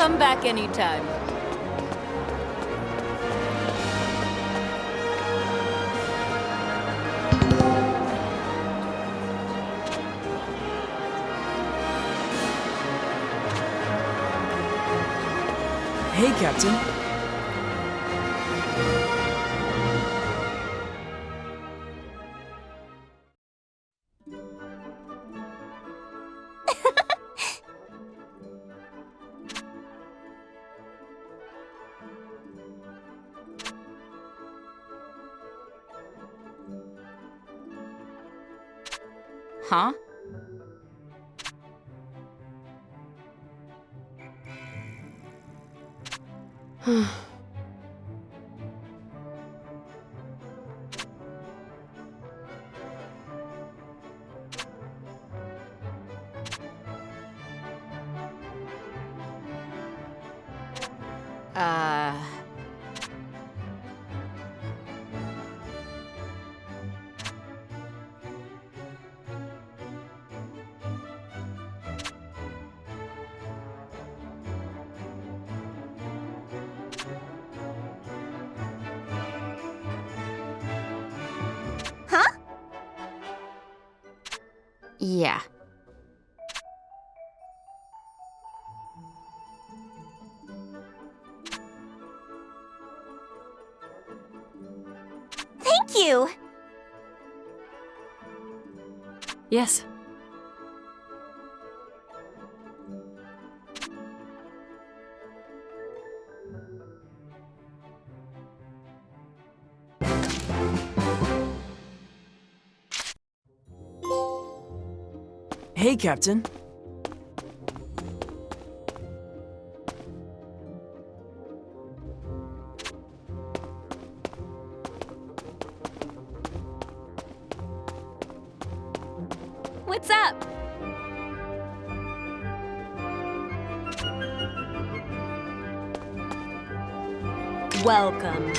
Come back anytime. Hey, Captain. Huh? Yeah. you! Yes. Hey, Captain. What's up? Welcome.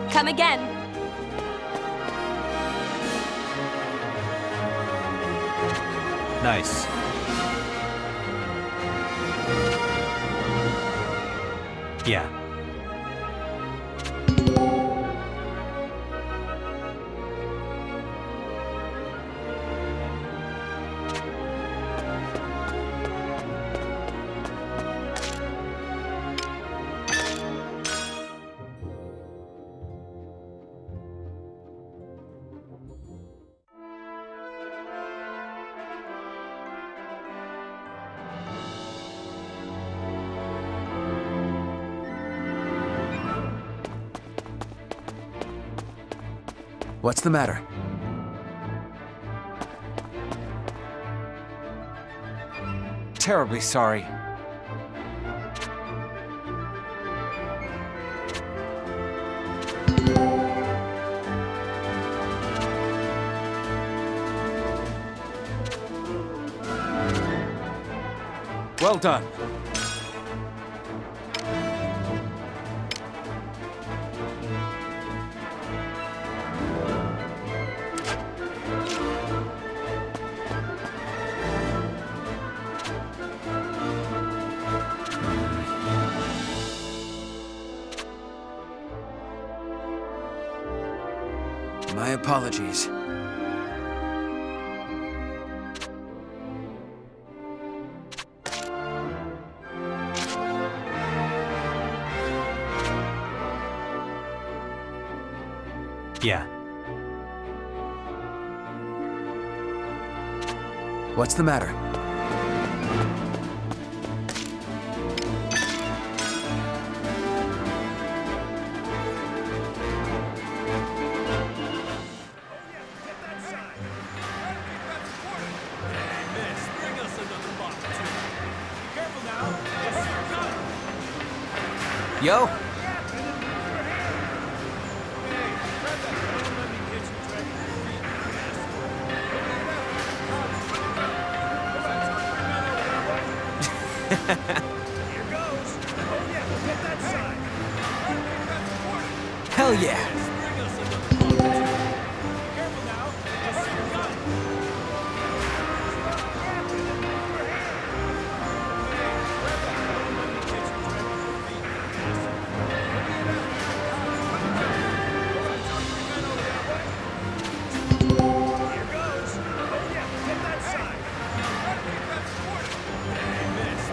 Come again. Nice. Yeah. What's the matter? Terribly sorry. Well done. My apologies. Yeah. What's the matter? Yo! Hell yeah!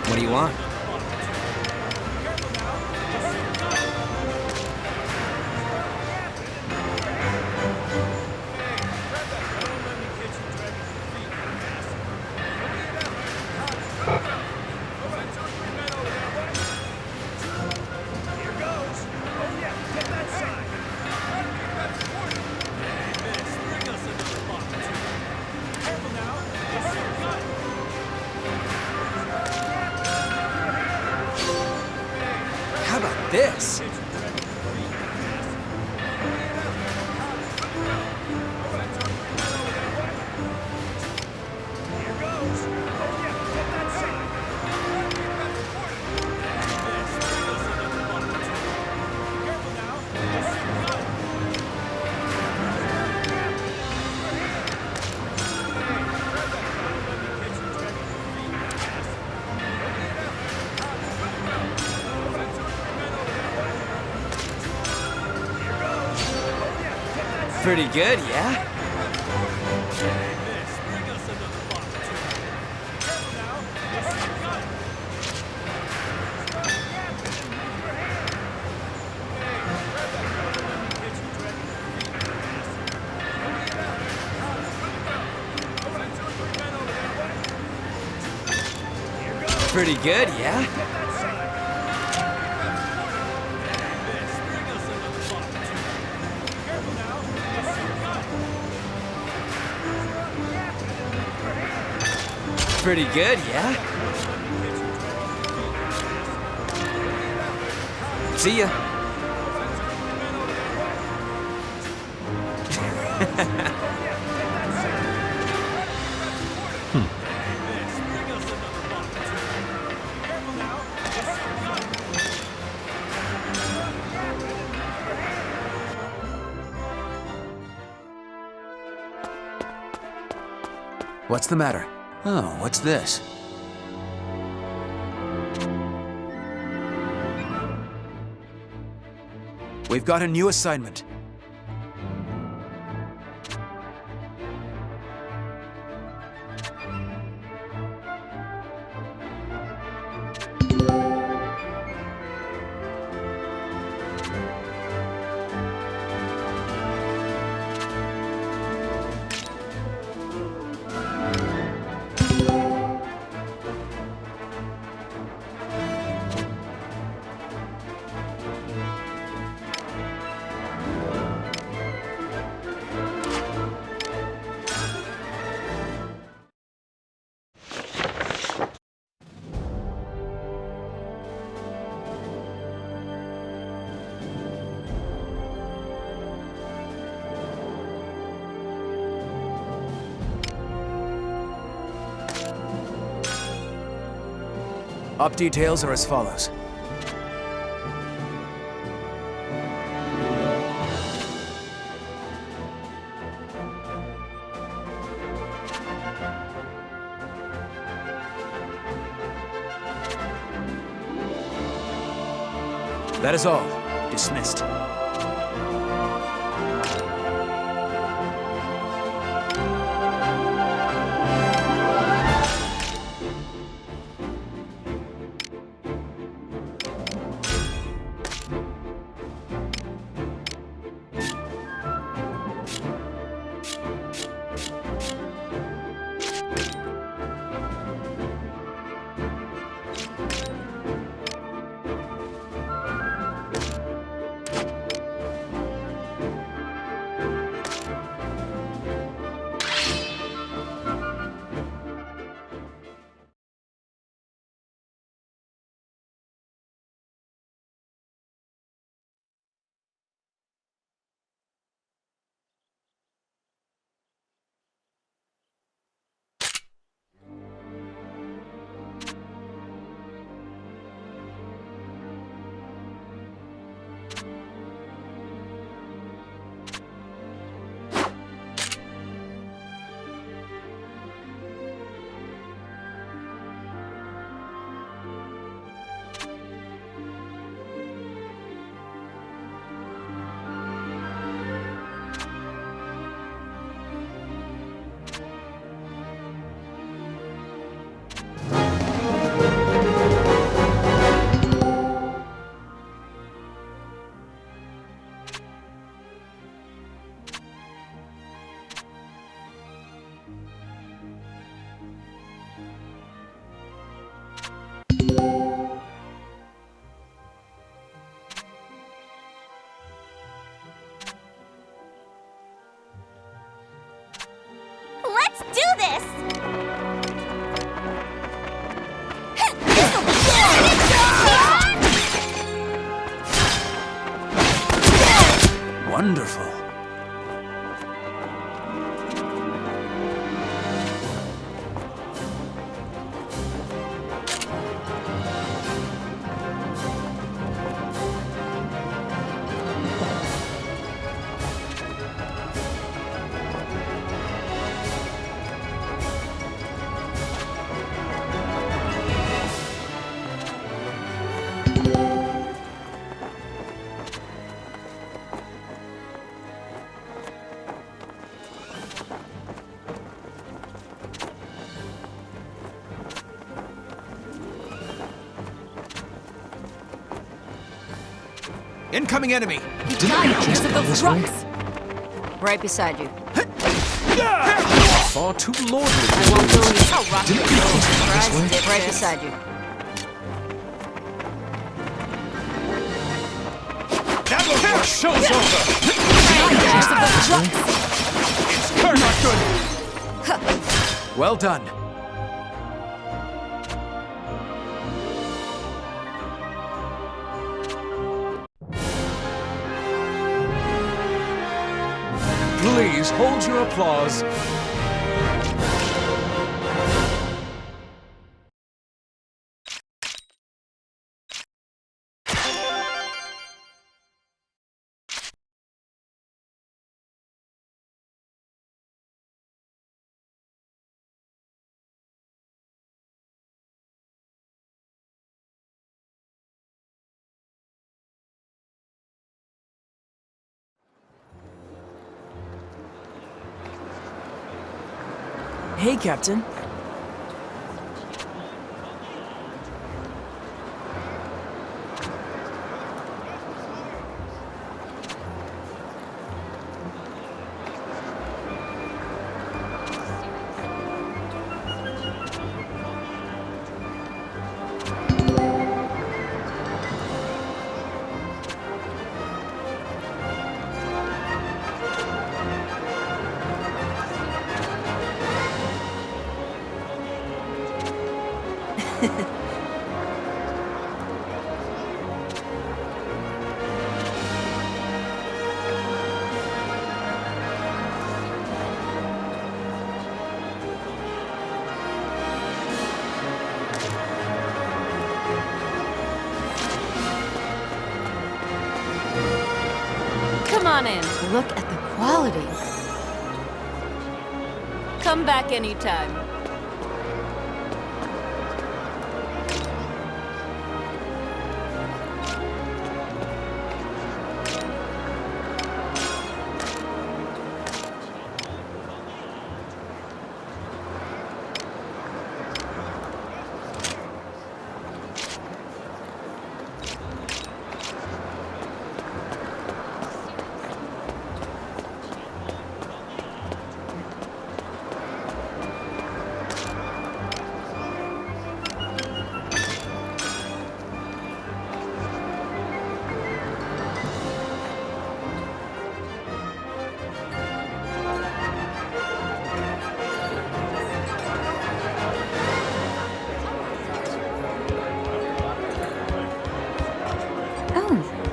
What do you want? How about this? Pretty good, yeah? Pretty good, yeah? Pretty good, yeah? See ya. What's the matter? Oh, what's this? We've got a new assignment. Op details are as follows. That is all. Dismissed. Let's do this! Wonderful. Incoming enemy! He died because of those rocks! Right beside you. Far too lordly. I won't go easy. Oh, rock. Didn't you think it this way? Right beside you. That little show's over! It's not good! Well done. Please hold your applause. Hey, Captain. Come on in. Look at the quality. Come back anytime.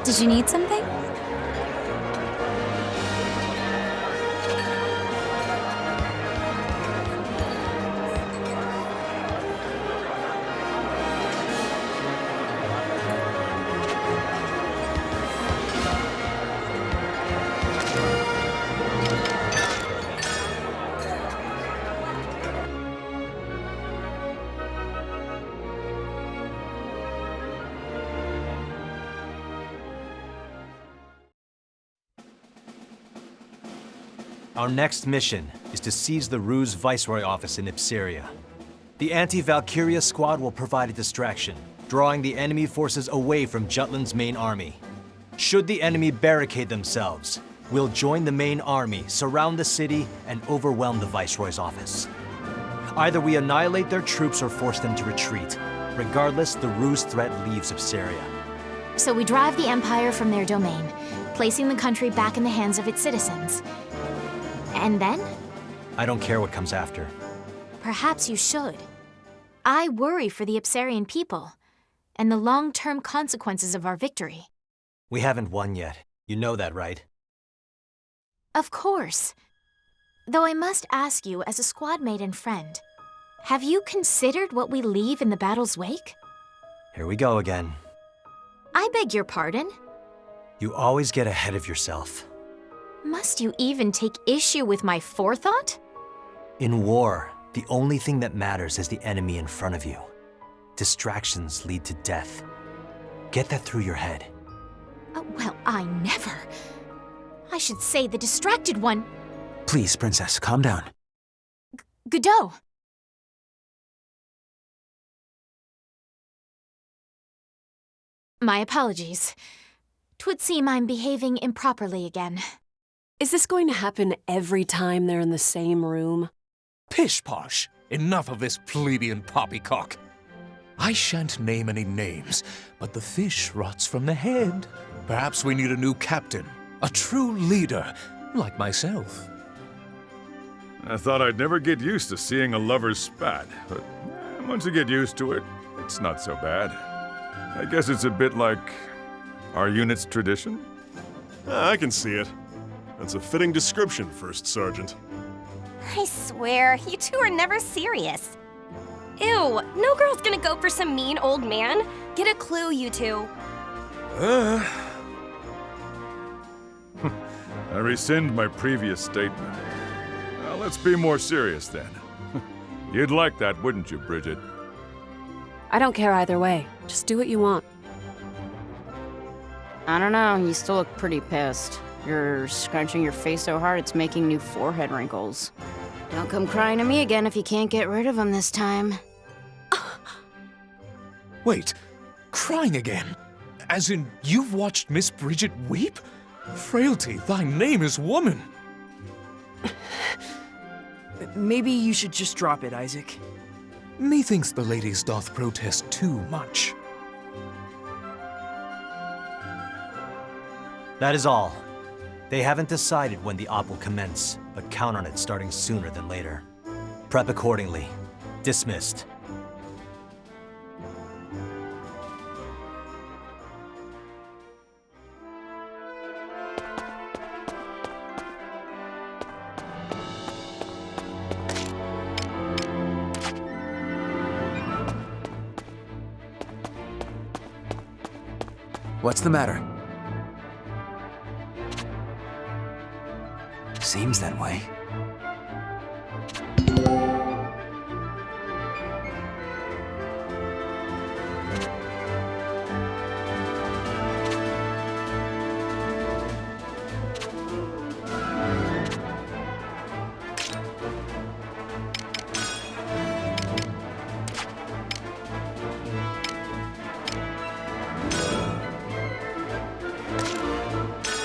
Did you need something? Our next mission is to seize the Ruse Viceroy office in Ipseria. The anti-Valkyria squad will provide a distraction, drawing the enemy forces away from Jutland's main army. Should the enemy barricade themselves, we'll join the main army, surround the city, and overwhelm the Viceroy's office. Either we annihilate their troops or force them to retreat. Regardless, the Ruse threat leaves Ipseria. So we drive the Empire from their domain, placing the country back in the hands of its citizens. And then? I don't care what comes after. Perhaps you should. I worry for the Ipserian people, and the long-term consequences of our victory. We haven't won yet. You know that, right? Of course. Though I must ask you, as a squad mate and friend, have you considered what we leave in the battle's wake? Here we go again. I beg your pardon? You always get ahead of yourself. Must you even take issue with my forethought? In war, the only thing that matters is the enemy in front of you. Distractions lead to death. Get that through your head. Well, I never. I should say the distracted one. Please, Princess, calm down. Godot! My apologies. 'Twould seem I'm behaving improperly again. Is this going to happen every time they're in the same room? Pish-posh! Enough of this plebeian poppycock. I shan't name any names, but the fish rots from the head. Perhaps we need a new captain, a true leader, like myself. I thought I'd never get used to seeing a lover spat, but once you get used to it, it's not so bad. I guess it's a bit like our unit's tradition. I can see it. That's a fitting description, First Sergeant. I swear, you two are never serious. Ew, no girl's gonna go for some mean old man. Get a clue, you two. I rescind my previous statement. Now, let's be more serious then. You'd like that, wouldn't you, Bridget? I don't care either way. Just do what you want. I don't know, you still look pretty pissed. You're scrunching your face so hard it's making new forehead wrinkles. Don't come crying to me again if you can't get rid of them this time. Wait, crying again? As in, you've watched Miss Bridget weep? Frailty, thy name is woman. Maybe you should just drop it, Isaac. Methinks the ladies doth protest too much. That is all. They haven't decided when the op will commence, but count on it starting sooner than later. Prep accordingly. Dismissed. What's the matter? Seems that way.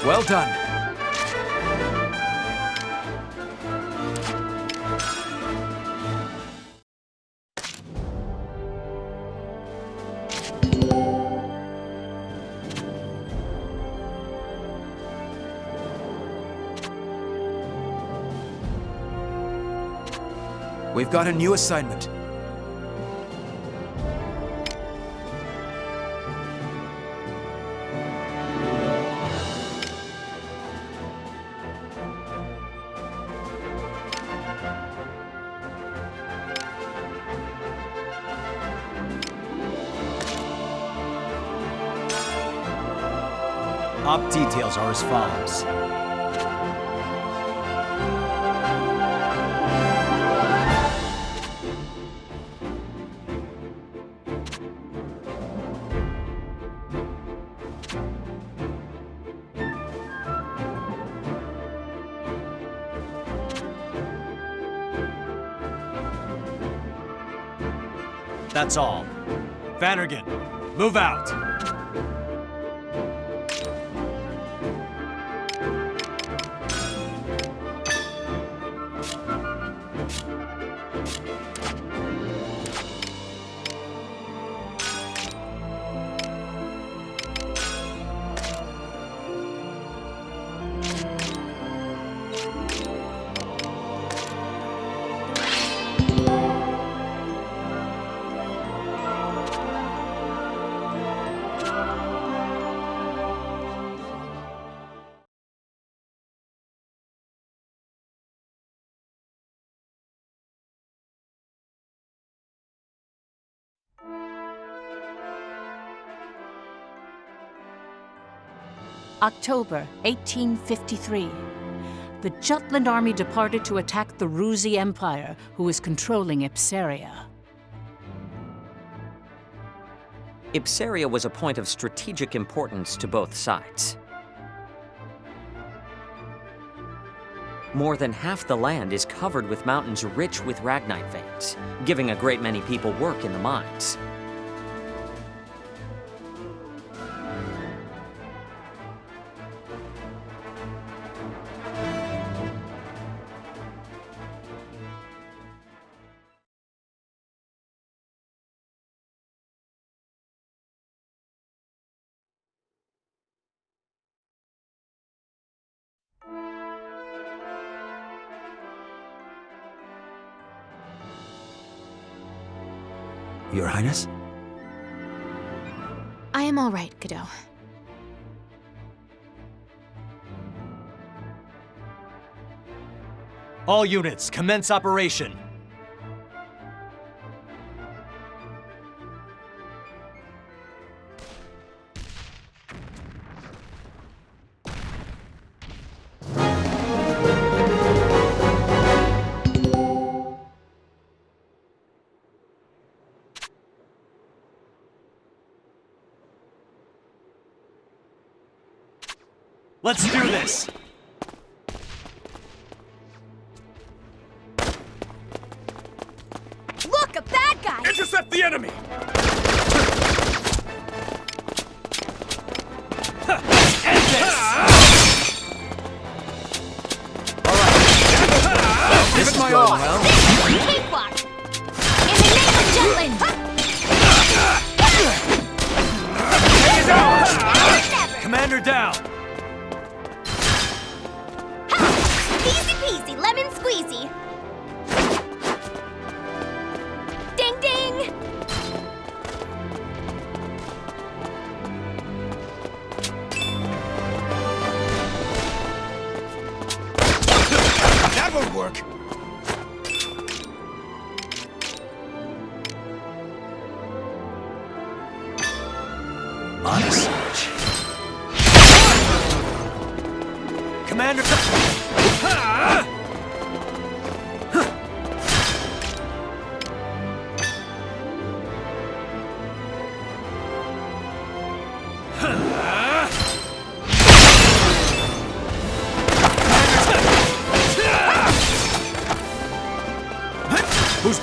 Well done. We've got a new assignment. Op details are as follows. That's all. Vannergan, move out! October 1853. The Jutland army departed to attack the Ruzi Empire, who was controlling Ipseria. Ipseria was a point of strategic importance to both sides. More than half the land is covered with mountains rich with ragnite veins, giving a great many people work in the mines. Your Highness? I am all right, Cadeau. All units, commence operation. Let's do this! Look, a bad guy! Intercept the enemy! End this! Alright. This is going well. Cakewalk! In the name of Jutland! Commander down! Easy peasy, lemon squeezy! Ding ding! That won't work! On a search. Commander... Who's...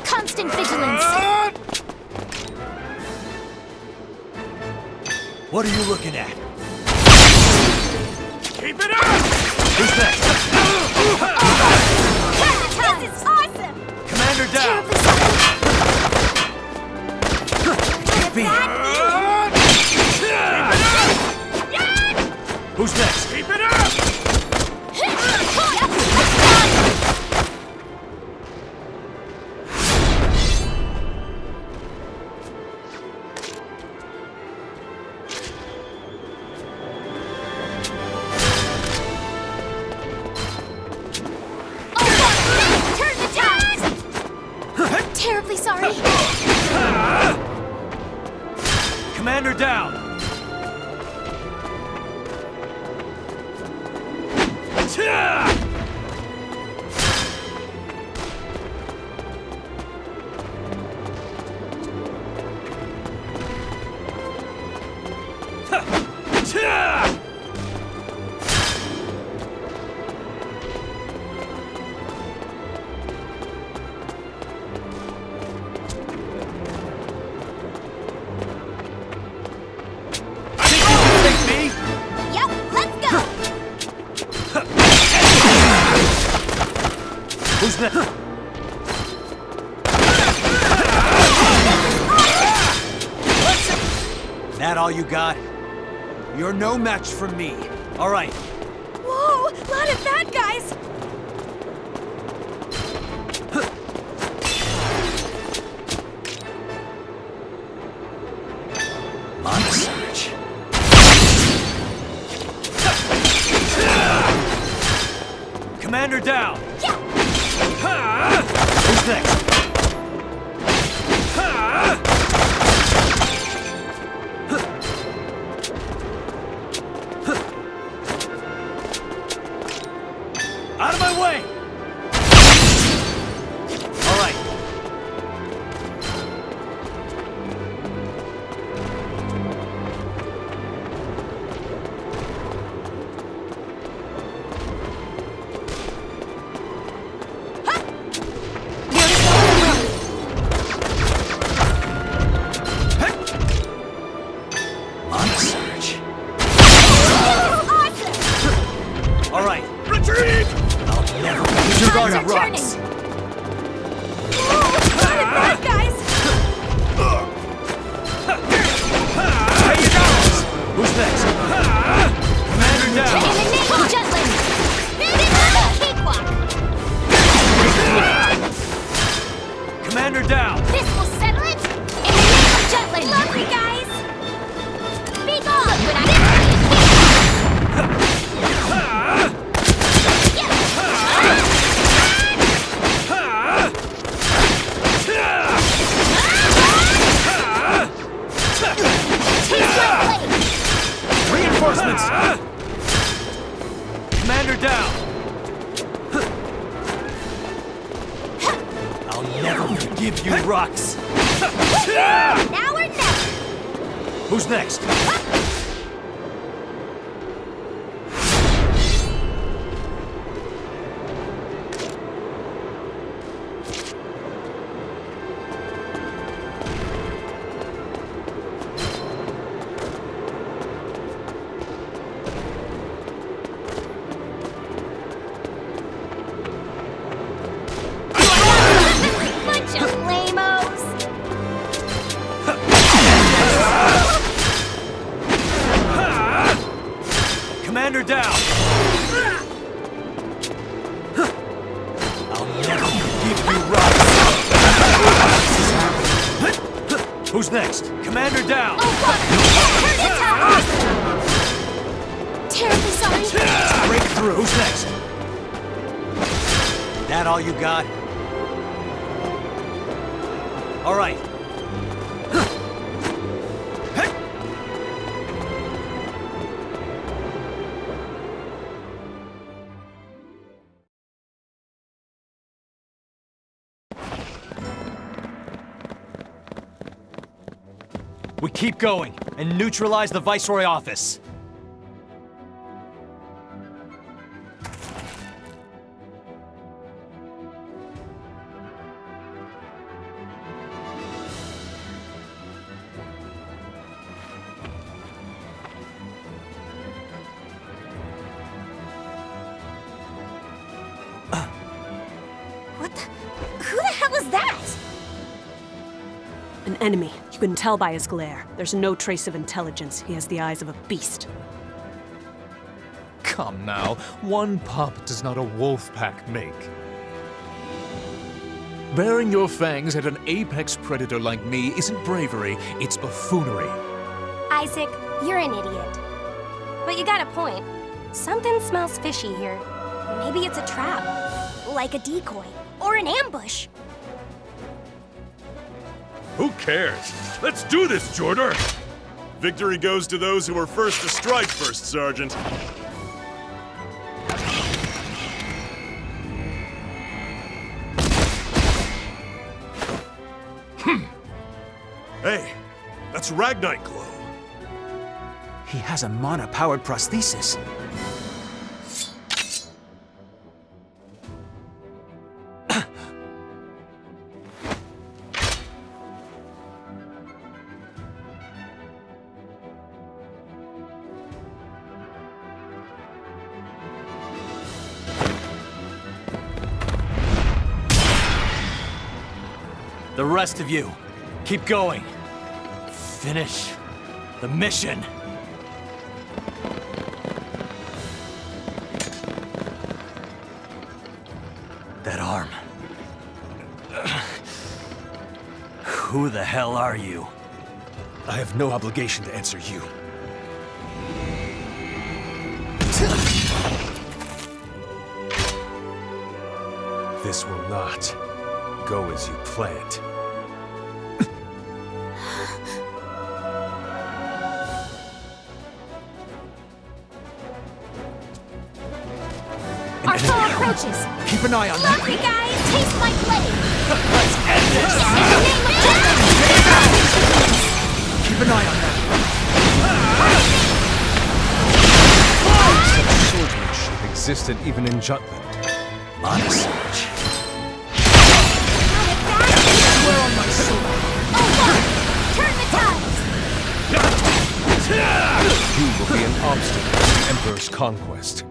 Constant vigilance! What are you looking at? Keep it up! Who's next? This is awesome! Commander down! Who's next? Keep it up! Terribly sorry. Commander down! Yep, let's go! Who's next? That all you got? You're no match for me. All right. Whoa, lot of bad guys! On the search. Commander down! Who's next? Out of my way! All right. tables are turning! Not at that, guys! Hey, you guys! Who's next? Commander down! In the name of Jutland! This is a cakewalk! Commander down! This will settle it! In the name of Jutland! Lovely, guys! Speak on! Look what I Reinforcements! Commander down! I'll never forgive you, Rux! Now or never! Who's next? Bunch of lamos! Commander down! I'll never forgive you, Rux! Who's next? Commander down! Terribly sorry. Break through! Who's next? That all you got? All right. We keep going and neutralize the Viceroy office. Who the hell is that? An enemy. You can tell by his glare. There's no trace of intelligence. He has the eyes of a beast. Come now, one pup does not a wolf pack make. Baring your fangs at an apex predator like me isn't bravery, it's buffoonery. Isaac, you're an idiot. But you got a point. Something smells fishy here. Maybe it's a trap. Like a decoy. Or an ambush. Who cares? Let's do this, Jordan! Victory goes to those who were first to strike, First Sergeant. Hey, that's Ragnite glow. He has a mana-powered prosthesis. The rest of you, keep going. Finish the mission. That arm. Who the hell are you? I have no obligation to answer you. This will not go as you planned. Our foe approaches. Keep an eye on that. Lovely guys, taste my blade. Let's end this! In the name of Jutland. Keep an eye on that. Such swordsmanship existed even in Jutland. Honest. Swear on my sword. Turn the tides. You will be an obstacle to the Emperor's conquest.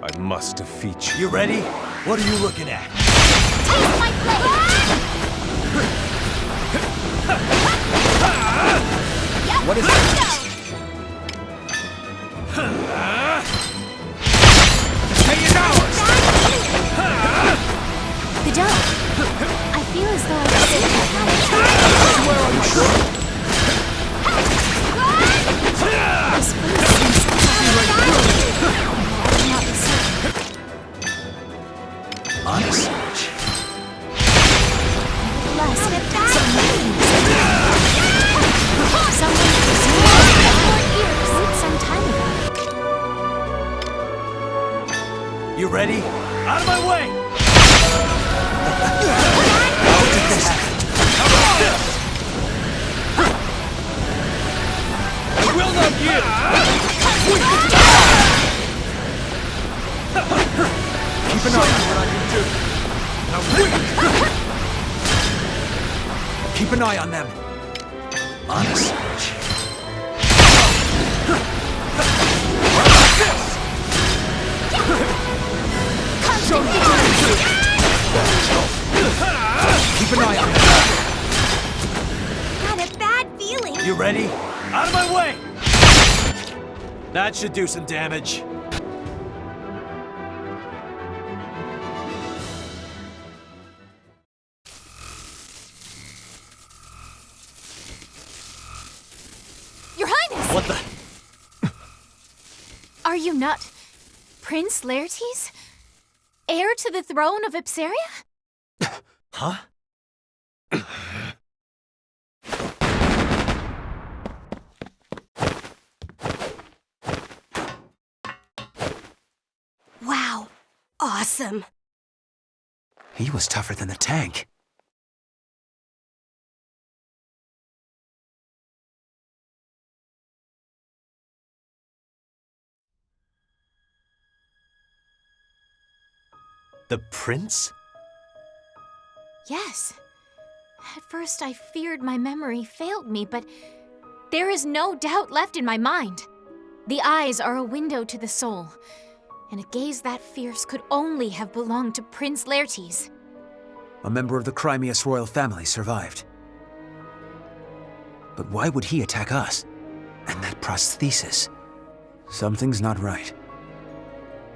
I must defeat you. You ready? What are you looking at? Taste my blade! What is that? The dough. I feel as though I've seen it. Where are you sure? This food seems not be certain. Honest. Nevertheless, someone ears some time ago. You ready? Out of my way! I will not yield! Keep an eye on what I can do. Keep an eye on them. Honest. Keep an eye on them. Got a bad feeling. You ready? Out of my way! That should do some damage. Your Highness! What the? Are you not Prince Laertes? Heir to the throne of Ipseria? Huh? Wow. Awesome. He was tougher than the tank. The prince? Yes. At first I feared my memory failed me, but there is no doubt left in my mind. The eyes are a window to the soul, and a gaze that fierce could only have belonged to Prince Laertes. A member of the Crimeus royal family survived. But why would he attack us? And that prosthesis? Something's not right.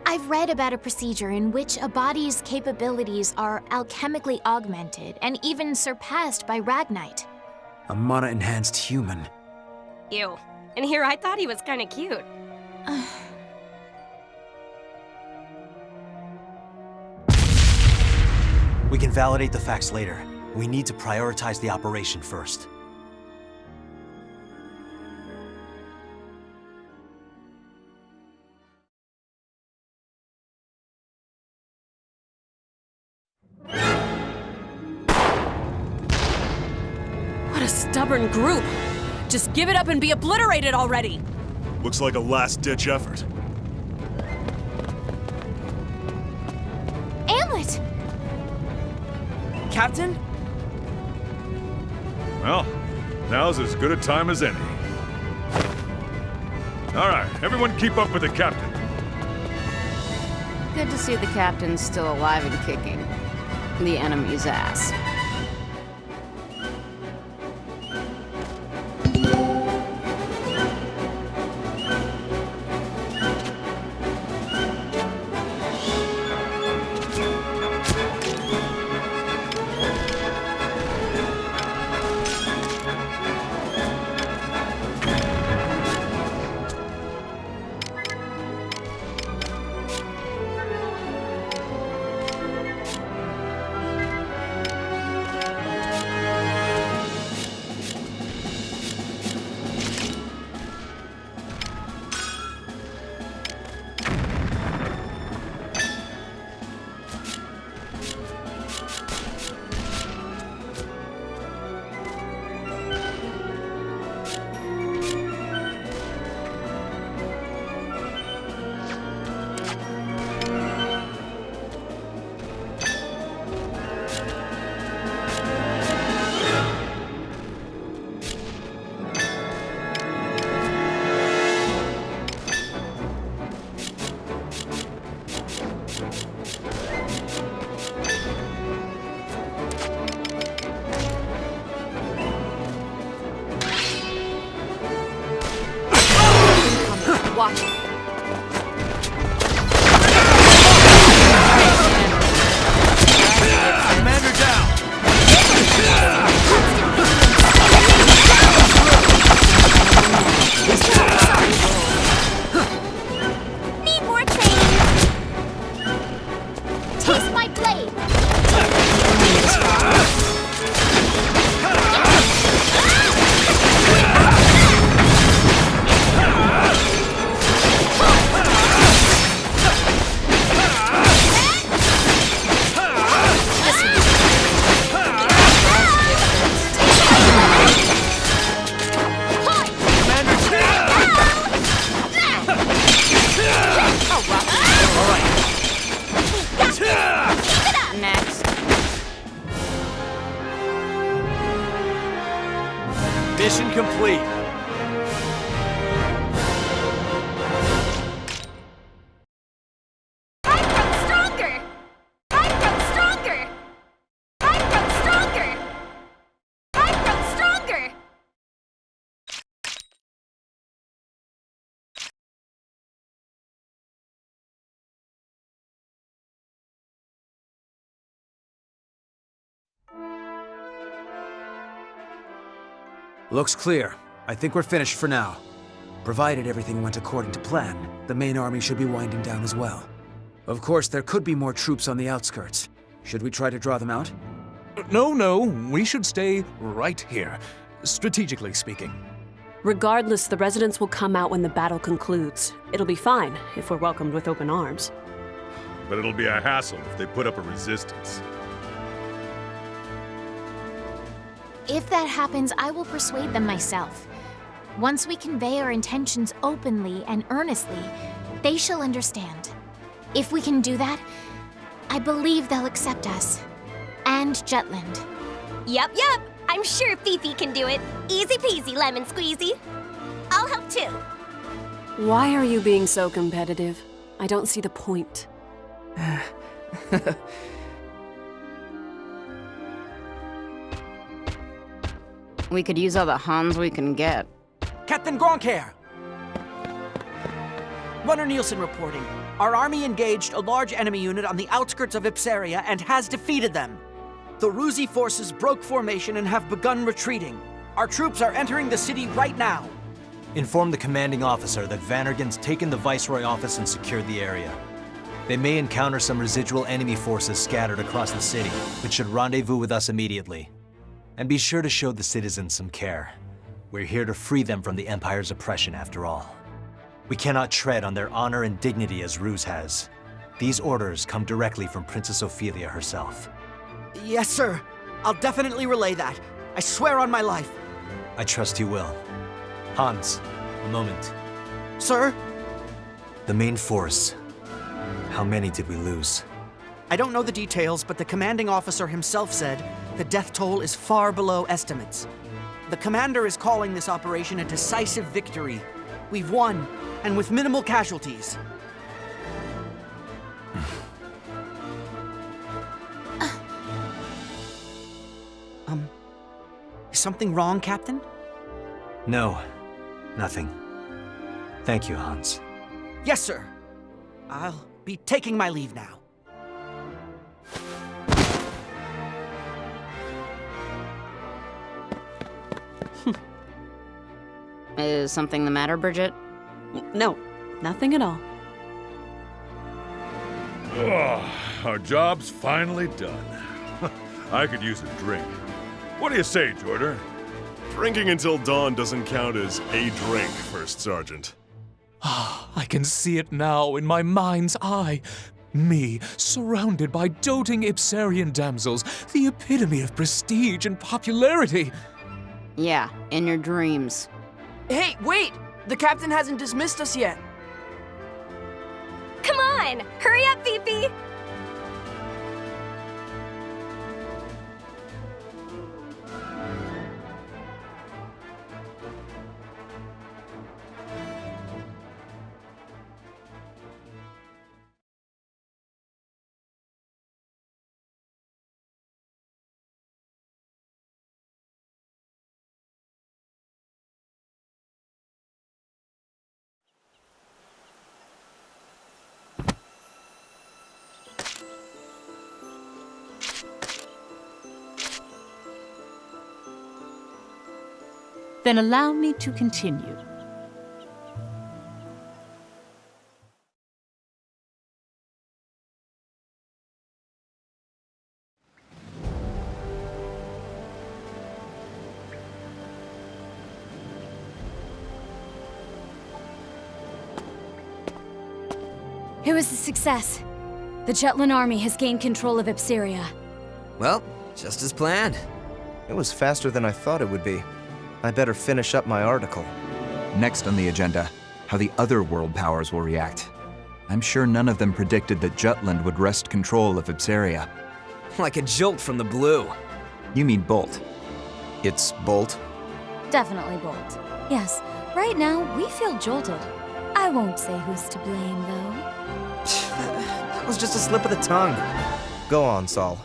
I've read about a procedure in which a body's capabilities are alchemically augmented and even surpassed by Ragnite. A mana-enhanced human. Ew. And here I thought he was kinda cute. We can validate the facts later. We need to prioritize the operation first. What a stubborn group! Just give it up and be obliterated already! Looks like a last-ditch effort. Amlet! Captain? Well, now's as good a time as any. All right, everyone keep up with the captain. Good to see the captain still alive and kicking the enemy's ass. Mission complete. Looks clear. I think we're finished for now. Provided everything went according to plan, the main army should be winding down as well. Of course, there could be more troops on the outskirts. Should we try to draw them out? No, we should stay right here, strategically speaking. Regardless, the residents will come out when the battle concludes. It'll be fine if we're welcomed with open arms. But it'll be a hassle if they put up a resistance. If that happens, I will persuade them myself. Once we convey our intentions openly and earnestly, they shall understand. If we can do that, I believe they'll accept us. And Jutland. Yep. I'm sure Fifi can do it. Easy peasy, lemon squeezy. I'll help too. Why are you being so competitive? I don't see the point. We could use all the Hans we can get. Captain Gronkair! Runner Nielsen reporting. Our army engaged a large enemy unit on the outskirts of Ipseria and has defeated them. The Ruzi forces broke formation and have begun retreating. Our troops are entering the city right now. Inform the commanding officer that Vannergan's taken the Viceroy office and secured the area. They may encounter some residual enemy forces scattered across the city, but should rendezvous with us immediately. And be sure to show the citizens some care. We're here to free them from the Empire's oppression, after all. We cannot tread on their honor and dignity as Ruse has. These orders come directly from Princess Ophelia herself. Yes, sir. I'll definitely relay that. I swear on my life. I trust you will. Hans, a moment. Sir? The main force. How many did we lose? I don't know the details, but the commanding officer himself said the death toll is far below estimates. The commander is calling this operation a decisive victory. We've won, and with minimal casualties. Is something wrong, Captain? No, nothing. Thank you, Hans. Yes, sir. I'll be taking my leave now. Is something the matter, Bridget? No, nothing at all. Our job's finally done. I could use a drink. What do you say, Jordan? Drinking until dawn doesn't count as a drink, First Sergeant. I can see it now in my mind's eye. Me, surrounded by doting Ipserian damsels, the epitome of prestige and popularity. Yeah, in your dreams. Hey, wait! The captain hasn't dismissed us yet. Come on! Hurry up, Fifi! Then allow me to continue. It was a success. The Jutland army has gained control of Ipseria. Well, just as planned. It was faster than I thought it would be. I better finish up my article. Next on the agenda, how the other world powers will react. I'm sure none of them predicted that Jutland would wrest control of Ipseria. Like a jolt from the blue. You mean bolt. It's bolt? Definitely bold. Yes, right now we feel jolted. I won't say who's to blame, though. That was just a slip of the tongue. Go on, Saul.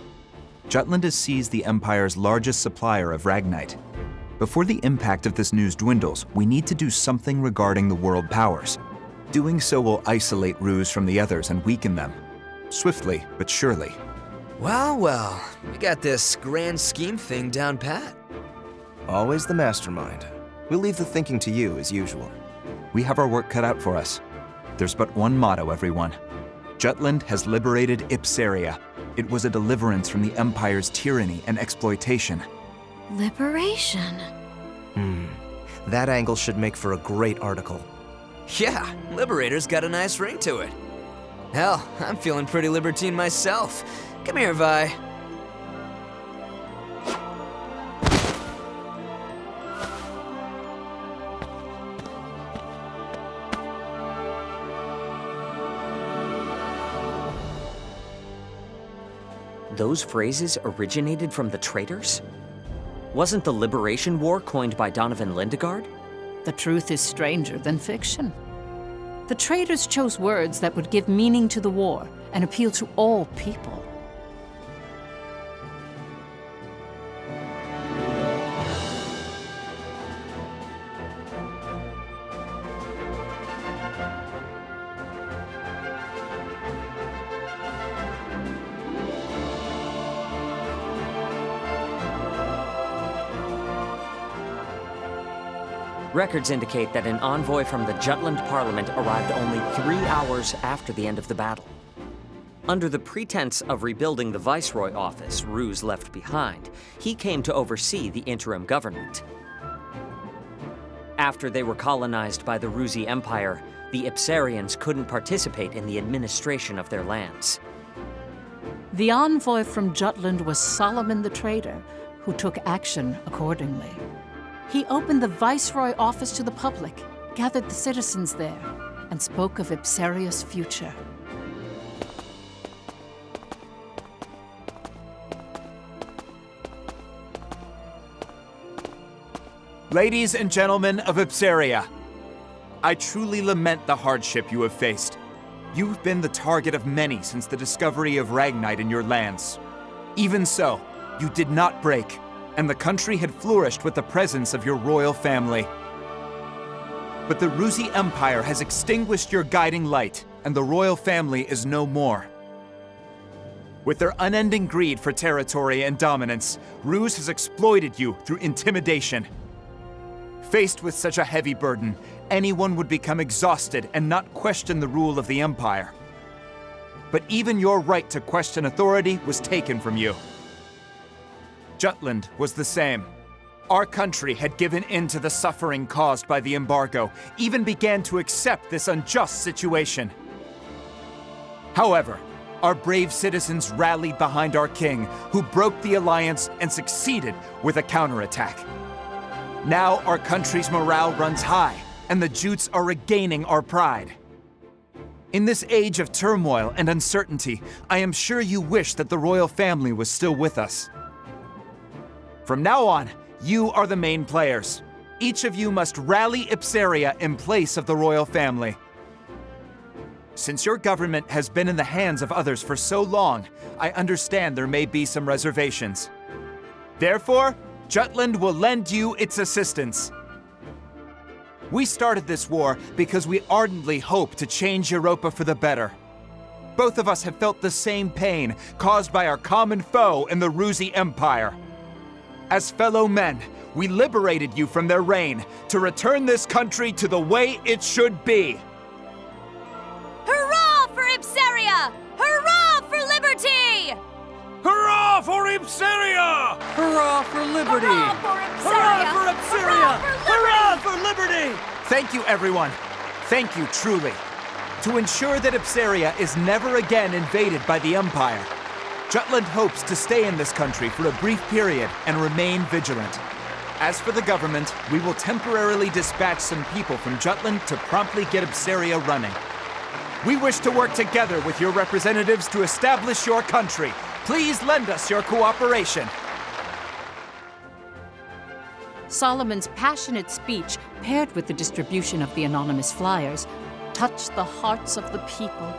Jutland has seized the Empire's largest supplier of Ragnite. Before the impact of this news dwindles, we need to do something regarding the world powers. Doing so will isolate Ruse from the others and weaken them. Swiftly, but surely. Well, well, we got this grand scheme thing down pat. Always the mastermind. We'll leave the thinking to you, as usual. We have our work cut out for us. There's but one motto, everyone. Jutland has liberated Ipseria. It was a deliverance from the Empire's tyranny and exploitation. Liberation. That angle should make for a great article. Yeah, Liberator's got a nice ring to it. Hell, I'm feeling pretty libertine myself. Come here, Vi. Those phrases originated from the traitors? Wasn't the Liberation War coined by Donovan Lindegard? The truth is stranger than fiction. The traitors chose words that would give meaning to the war and appeal to all people. Records indicate that an envoy from the Jutland Parliament arrived only 3 hours after the end of the battle. Under the pretense of rebuilding the Viceroy office Ruse left behind, he came to oversee the interim government. After they were colonized by the Rusi Empire, the Ipserians couldn't participate in the administration of their lands. The envoy from Jutland was Solomon the Traitor, who took action accordingly. He opened the Viceroy office to the public, gathered the citizens there, and spoke of Ipseria's future. Ladies and gentlemen of Ipseria, I truly lament the hardship you have faced. You've been the target of many since the discovery of Ragnite in your lands. Even so, you did not break, and the country had flourished with the presence of your royal family. But the Rusi Empire has extinguished your guiding light, and the royal family is no more. With their unending greed for territory and dominance, Ruse has exploited you through intimidation. Faced with such a heavy burden, anyone would become exhausted and not question the rule of the Empire. But even your right to question authority was taken from you. Jutland was the same. Our country had given in to the suffering caused by the embargo, even began to accept this unjust situation. However, our brave citizens rallied behind our king, who broke the alliance and succeeded with a counterattack. Now our country's morale runs high, and the Jutes are regaining our pride. In this age of turmoil and uncertainty, I am sure you wish that the royal family was still with us. From now on, you are the main players. Each of you must rally Ipseria in place of the royal family. Since your government has been in the hands of others for so long, I understand there may be some reservations. Therefore, Jutland will lend you its assistance. We started this war because we ardently hope to change Europa for the better. Both of us have felt the same pain caused by our common foe in the Rusi Empire. As fellow men, we liberated you from their reign to return this country to the way it should be. Hurrah for Ipseria! Hurrah for liberty! Hurrah for Ipseria! Hurrah for liberty! Hurrah for Ipseria! Hurrah for liberty! Thank you, everyone. Thank you, truly. To ensure that Ipseria is never again invaded by the Empire, Jutland hopes to stay in this country for a brief period and remain vigilant. As for the government, we will temporarily dispatch some people from Jutland to promptly get Ipseria running. We wish to work together with your representatives to establish your country. Please lend us your cooperation. Solomon's passionate speech, paired with the distribution of the anonymous flyers, touched the hearts of the people.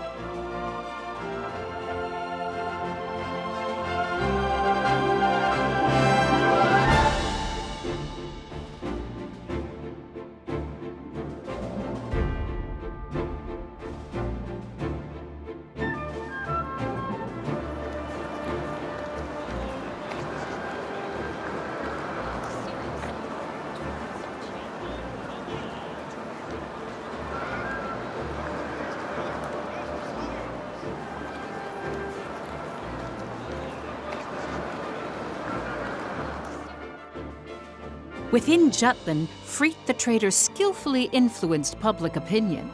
Within Jutland, Freit the traitor skillfully influenced public opinion,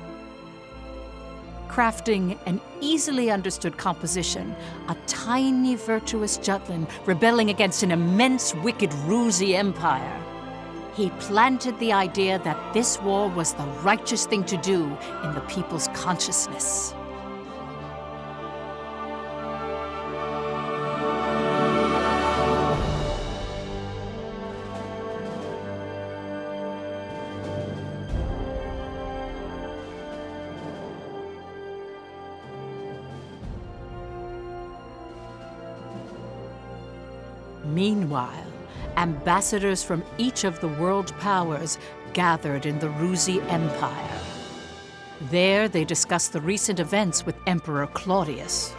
crafting an easily understood composition, a tiny virtuous Jutland rebelling against an immense wicked Ruzi empire. He planted the idea that this war was the righteous thing to do in the people's consciousness. Meanwhile, ambassadors from each of the world powers gathered in the Ruzi Empire. There, they discussed the recent events with Emperor Claudius.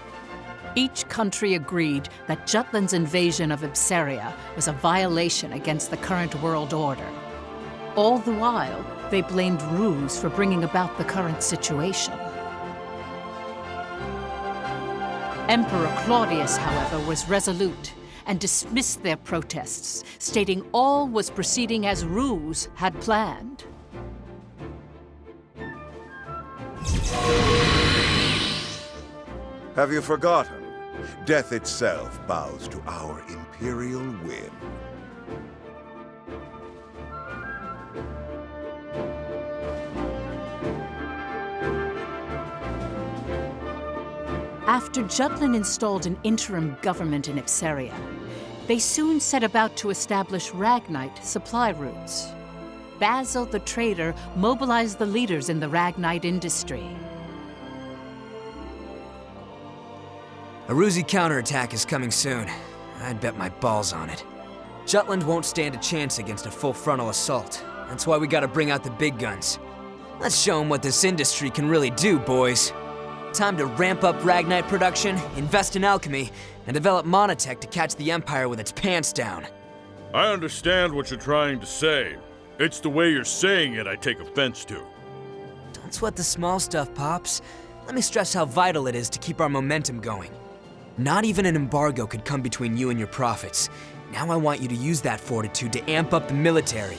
Each country agreed that Jutland's invasion of Ipseria was a violation against the current world order. All the while, they blamed Ruse for bringing about the current situation. Emperor Claudius, however, was resolute and dismissed their protests, stating all was proceeding as Ruse had planned. Have you forgotten? Death itself bows to our imperial whim. After Jutland installed an interim government in Ipseria, they soon set about to establish Ragnite supply routes. Basil the traitor mobilized the leaders in the Ragnite industry. A Ruzi counterattack is coming soon. I'd bet my balls on it. Jutland won't stand a chance against a full frontal assault. That's why we gotta bring out the big guns. Let's show them what this industry can really do, boys. Time to ramp up Ragnite production, invest in alchemy, and develop monotech to catch the Empire with its pants down. I understand what you're trying to say. It's the way you're saying it I take offense to. Don't sweat the small stuff, Pops. Let me stress how vital it is to keep our momentum going. Not even an embargo could come between you and your profits. Now I want you to use that fortitude to amp up the military.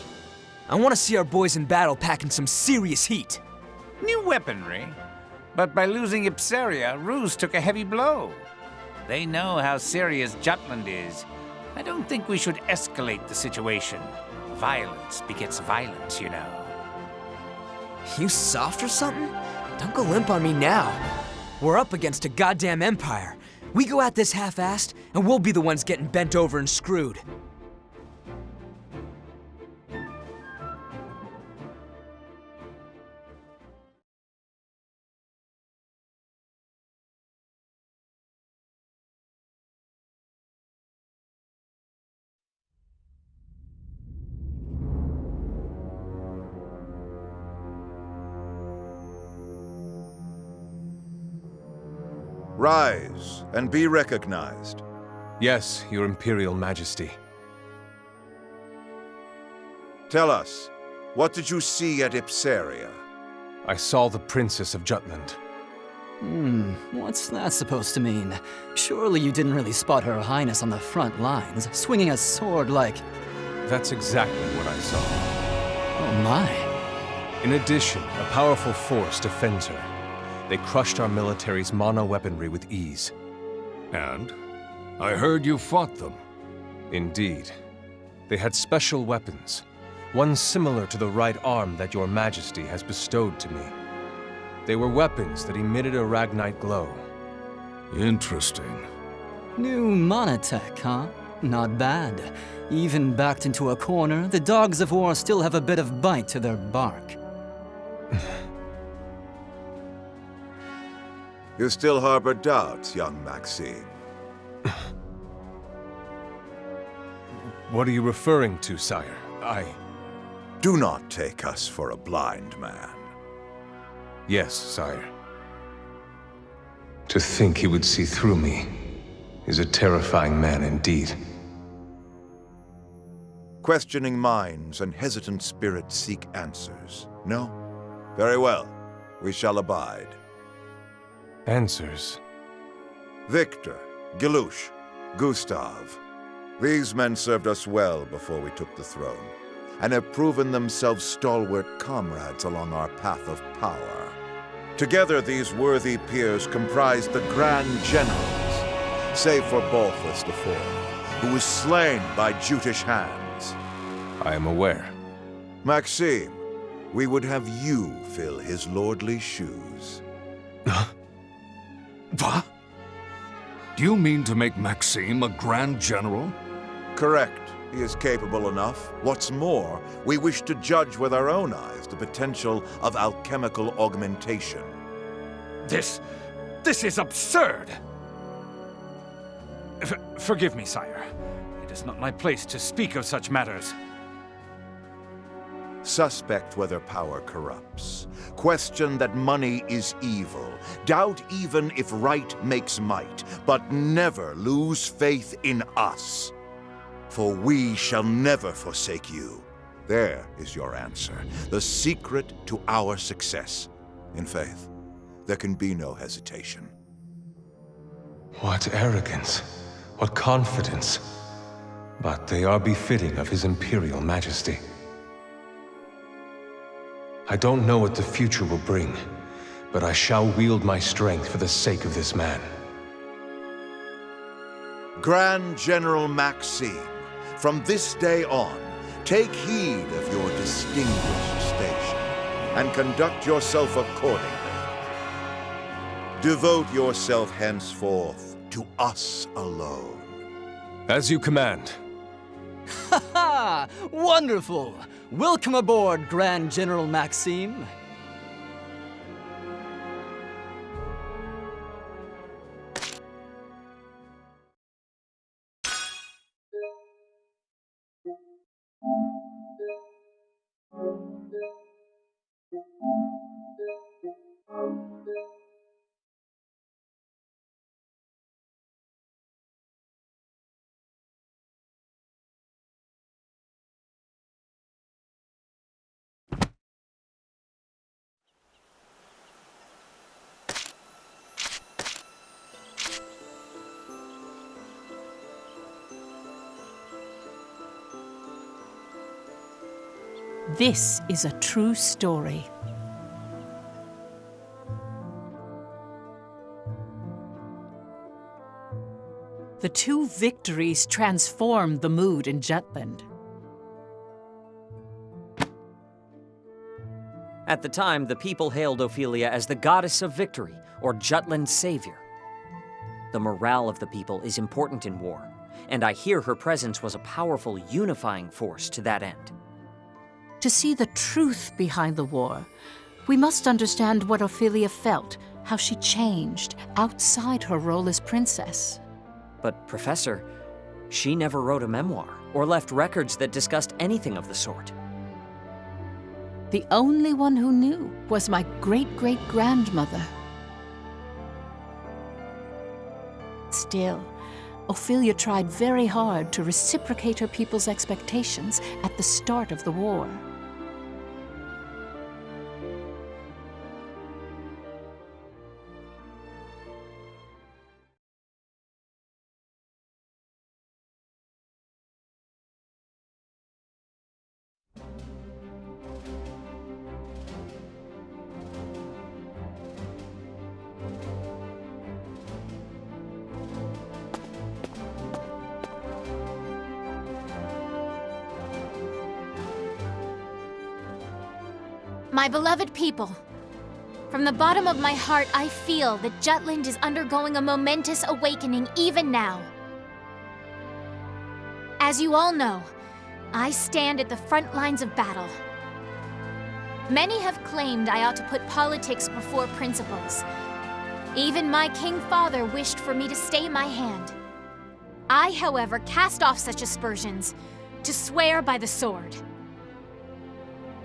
I want to see our boys in battle packing some serious heat. New weaponry? But by losing Ipseria, Ruse took a heavy blow. They know how serious Jutland is. I don't think we should escalate the situation. Violence begets violence, you know. You soft or something? Don't go limp on me now. We're up against a goddamn empire. We go at this half-assed, and we'll be the ones getting bent over and screwed. Rise and be recognized. Yes, Your Imperial Majesty. Tell us, what did you see at Ipseria? I saw the Princess of Jutland. What's that supposed to mean? Surely you didn't really spot Her Highness on the front lines, swinging a sword like... That's exactly what I saw. Oh my. In addition, a powerful force defends her. They crushed our military's mono-weaponry with ease. And? I heard you fought them. Indeed. They had special weapons, one similar to the right arm that Your Majesty has bestowed to me. They were weapons that emitted a Ragnite glow. Interesting. New monotech, huh? Not bad. Even backed into a corner, the dogs of war still have a bit of bite to their bark. You still harbor doubts, young Maxim. What are you referring to, sire? Do not take us for a blind man. Yes, sire. To think he would see through me is a terrifying man indeed. Questioning minds and hesitant spirits seek answers. No? Very well. We shall abide. Answers? Victor, Gelouche, Gustav. These men served us well before we took the throne, and have proven themselves stalwart comrades along our path of power. Together, these worthy peers comprise the Grand Generals, save for Balthus IV, who was slain by Jutish hands. I am aware. Maxim, we would have you fill his lordly shoes. What? Do you mean to make Maxim a Grand General? Correct. He is capable enough. What's more, we wish to judge with our own eyes the potential of alchemical augmentation. This is absurd! Forgive me, sire. It is not my place to speak of such matters. Suspect whether power corrupts. Question that money is evil. Doubt even if right makes might. But never lose faith in us. For we shall never forsake you. There is your answer. The secret to our success. In faith, there can be no hesitation. What arrogance, what confidence. But they are befitting of His Imperial Majesty. I don't know what the future will bring, but I shall wield my strength for the sake of this man. Grand General Maxim, from this day on, take heed of your distinguished station, and conduct yourself accordingly. Devote yourself henceforth to us alone. As you command. Ha ha! Wonderful! Welcome aboard, Grand General Maxim. This is a true story. The two victories transformed the mood in Jutland. At the time, the people hailed Ophelia as the goddess of victory, or Jutland's savior. The morale of the people is important in war, and I hear her presence was a powerful unifying force to that end. To see the truth behind the war, we must understand what Ophelia felt, how she changed outside her role as princess. But, Professor, she never wrote a memoir or left records that discussed anything of the sort. The only one who knew was my great-great-grandmother. Still, Ophelia tried very hard to reciprocate her people's expectations at the start of the war. My beloved people, from the bottom of my heart, I feel that Jutland is undergoing a momentous awakening even now. As you all know, I stand at the front lines of battle. Many have claimed I ought to put politics before principles. Even my king father wished for me to stay my hand. I, however, cast off such aspersions to swear by the sword.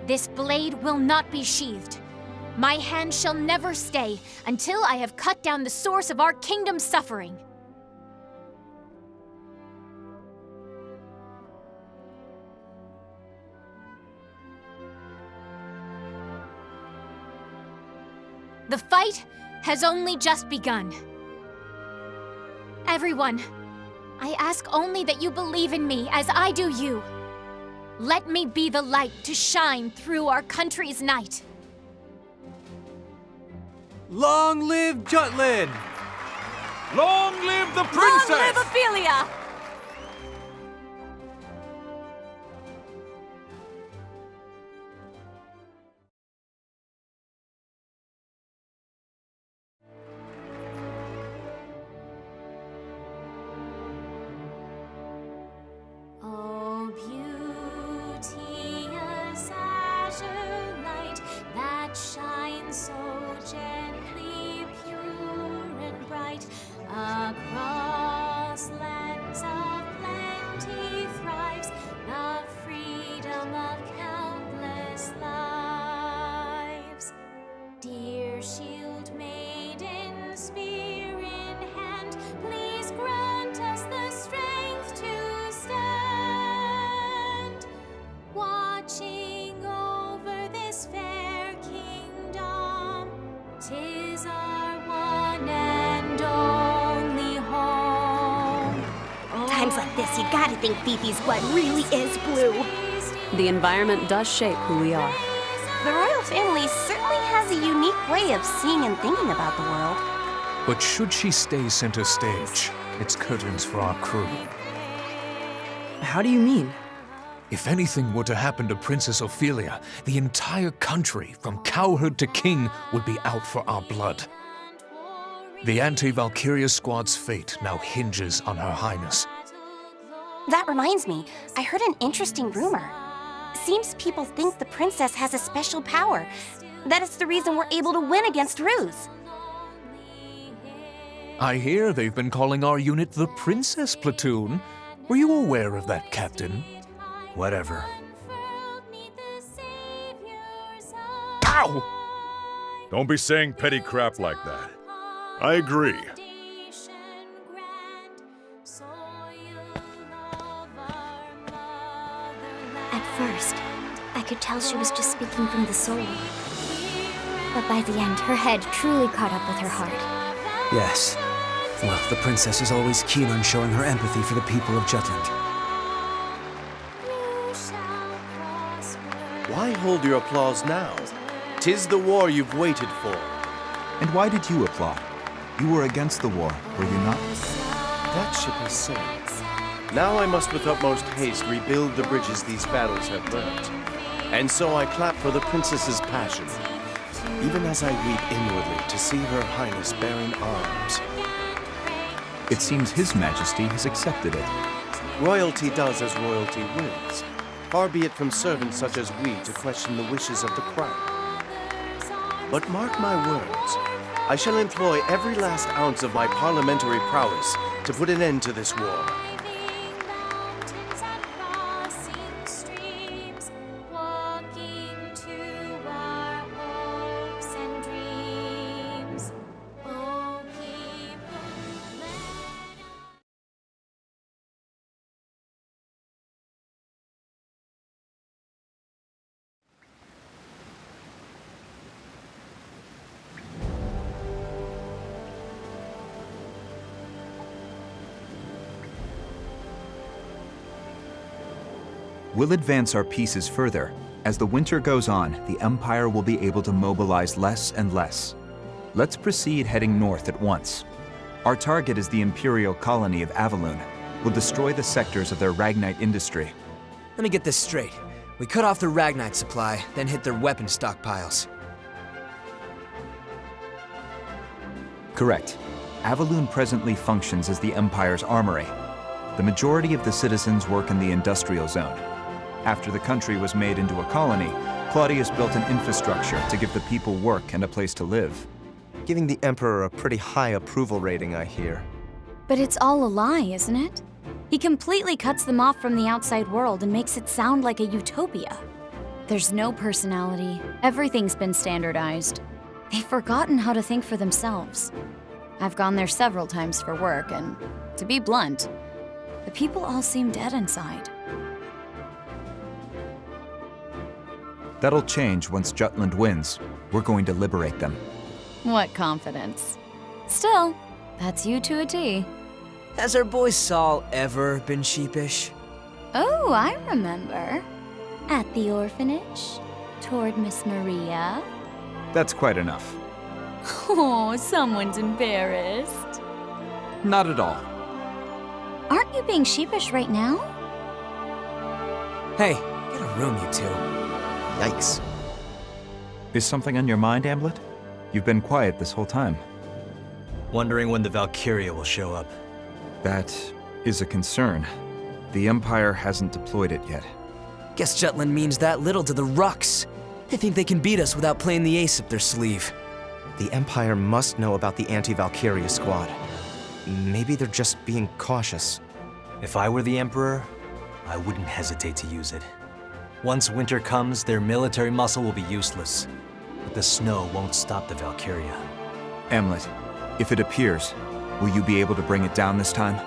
This blade will not be sheathed. My hand shall never stay until I have cut down the source of our kingdom's suffering. The fight has only just begun. Everyone, I ask only that you believe in me as I do you. Let me be the light to shine through our country's night. Long live Jutland! Long live the princess! Long live Ophelia! Oh, beauteous azure light that shines so gently, pure and bright, across lands of plenty thrives the freedom of countless lives. Dear shield maiden, spear in hand, please grant us the strength to stand, watching over this fair kingdom. 'Tis our one and only home. Times like this, you gotta think Fifi's blood really is blue. The environment does shape who we are. The royal family certainly has a unique way of seeing and thinking about the world. But should she stay center stage, it's curtains for our crew. How do you mean? If anything were to happen to Princess Ophelia, the entire country, from cowherd to king, would be out for our blood. The anti-Valkyria squad's fate now hinges on Her Highness. That reminds me, I heard an interesting rumor. Seems people think the princess has a special power. That is the reason we're able to win against Ruse. I hear they've been calling our unit the Princess Platoon. Were you aware of that, Captain? Whatever. Ow! Don't be saying petty crap like that. I agree. At first, I could tell she was just speaking from the soul. But by the end, her head truly caught up with her heart. Yes. Well, the princess is always keen on showing her empathy for the people of Jutland. Why hold your applause now? 'Tis the war you've waited for. And why did you applaud? You were against the war, were you not? That ship has sailed. Now I must with utmost haste rebuild the bridges these battles have burnt. And so I clap for the princess's passion, even as I weep inwardly to see Her Highness bearing arms. It seems His Majesty has accepted it. Royalty does as royalty wills. Far be it from servants such as we to question the wishes of the crown. But mark my words, I shall employ every last ounce of my parliamentary prowess to put an end to this war. We'll advance our pieces further. As the winter goes on, the Empire will be able to mobilize less and less. Let's proceed heading north at once. Our target is the Imperial colony of Avaloon. We'll destroy the sectors of their Ragnite industry. Let me get this straight. We cut off their Ragnite supply, then hit their weapon stockpiles. Correct. Avaloon presently functions as the Empire's armory. The majority of the citizens work in the industrial zone. After the country was made into a colony, Claudius built an infrastructure to give the people work and a place to live. Giving the Emperor a pretty high approval rating, I hear. But it's all a lie, isn't it? He completely cuts them off from the outside world and makes it sound like a utopia. There's no personality. Everything's been standardized. They've forgotten how to think for themselves. I've gone there several times for work, and to be blunt, the people all seem dead inside. That'll change once Jutland wins. We're going to liberate them. What confidence. Still, that's you to a T. Has our boy Saul ever been sheepish? Oh, I remember. At the orphanage, toward Miss Maria. That's quite enough. Oh, someone's embarrassed. Not at all. Aren't you being sheepish right now? Hey, get a room, you two. Yikes. Is something on your mind, Amblet? You've been quiet this whole time. Wondering when the Valkyria will show up. That is a concern. The Empire hasn't deployed it yet. Guess Jutland means that little to the Rucks. They think they can beat us without playing the ace up their sleeve. The Empire must know about the anti-Valkyria squad. Maybe they're just being cautious. If I were the Emperor, I wouldn't hesitate to use it. Once winter comes, their military muscle will be useless. But the snow won't stop the Valkyria. Amlet, if it appears, will you be able to bring it down this time?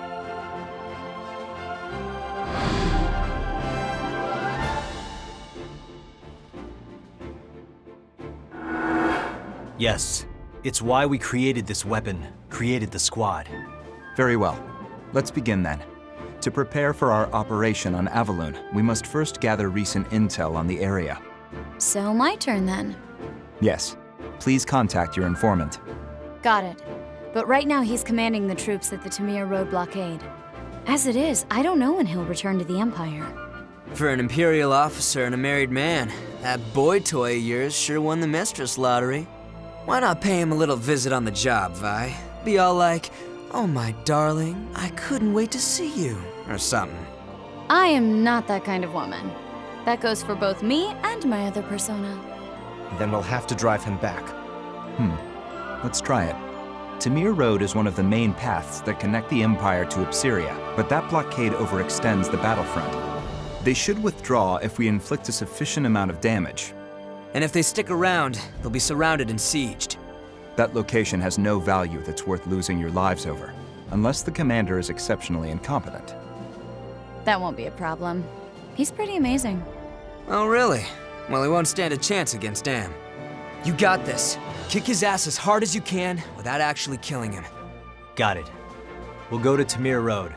Yes. It's why we created this weapon, created the squad. Very well. Let's begin then. To prepare for our operation on Avaloon, we must first gather recent intel on the area. So my turn then. Yes. Please contact your informant. Got it. But right now he's commanding the troops at the Tamir Road blockade. As it is, I don't know when he'll return to the Empire. For an Imperial officer and a married man, that boy toy of yours sure won the mistress lottery. Why not pay him a little visit on the job, Vi? Be all like, "Oh my darling, I couldn't wait to see you," or something. I am not that kind of woman. That goes for both me and my other persona. Then we'll have to drive him back. Let's try it. Tamir Road is one of the main paths that connect the Empire to Ipseria, but that blockade overextends the battlefront. They should withdraw if we inflict a sufficient amount of damage. And if they stick around, they'll be surrounded and sieged. That location has no value that's worth losing your lives over, unless the commander is exceptionally incompetent. That won't be a problem. He's pretty amazing. Oh, really? Well, he won't stand a chance against Am. You got this. Kick his ass as hard as you can without actually killing him. Got it. We'll go to Tamir Road.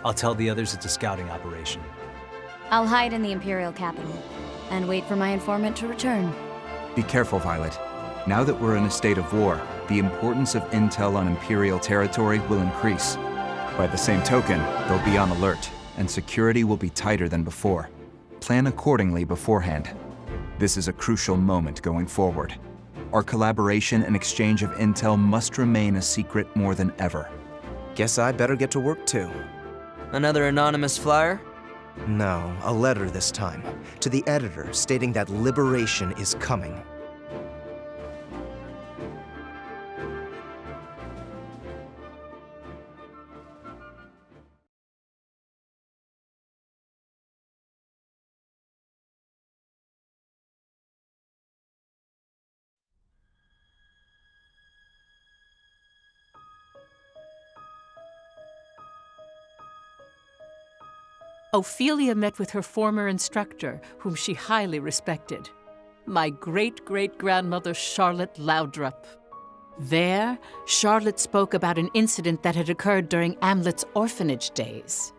I'll tell the others it's a scouting operation. I'll hide in the Imperial capital and wait for my informant to return. Be careful, Violet. Now that we're in a state of war, the importance of intel on Imperial territory will increase. By the same token, they'll be on alert, and security will be tighter than before. Plan accordingly beforehand. This is a crucial moment going forward. Our collaboration and exchange of intel must remain a secret more than ever. Guess I better get to work too. Another anonymous flyer? No, a letter this time, to the editor stating that liberation is coming. Ophelia met with her former instructor, whom she highly respected, my great-great-grandmother Charlotte Laudrup. There, Charlotte spoke about an incident that had occurred during Amlet's orphanage days.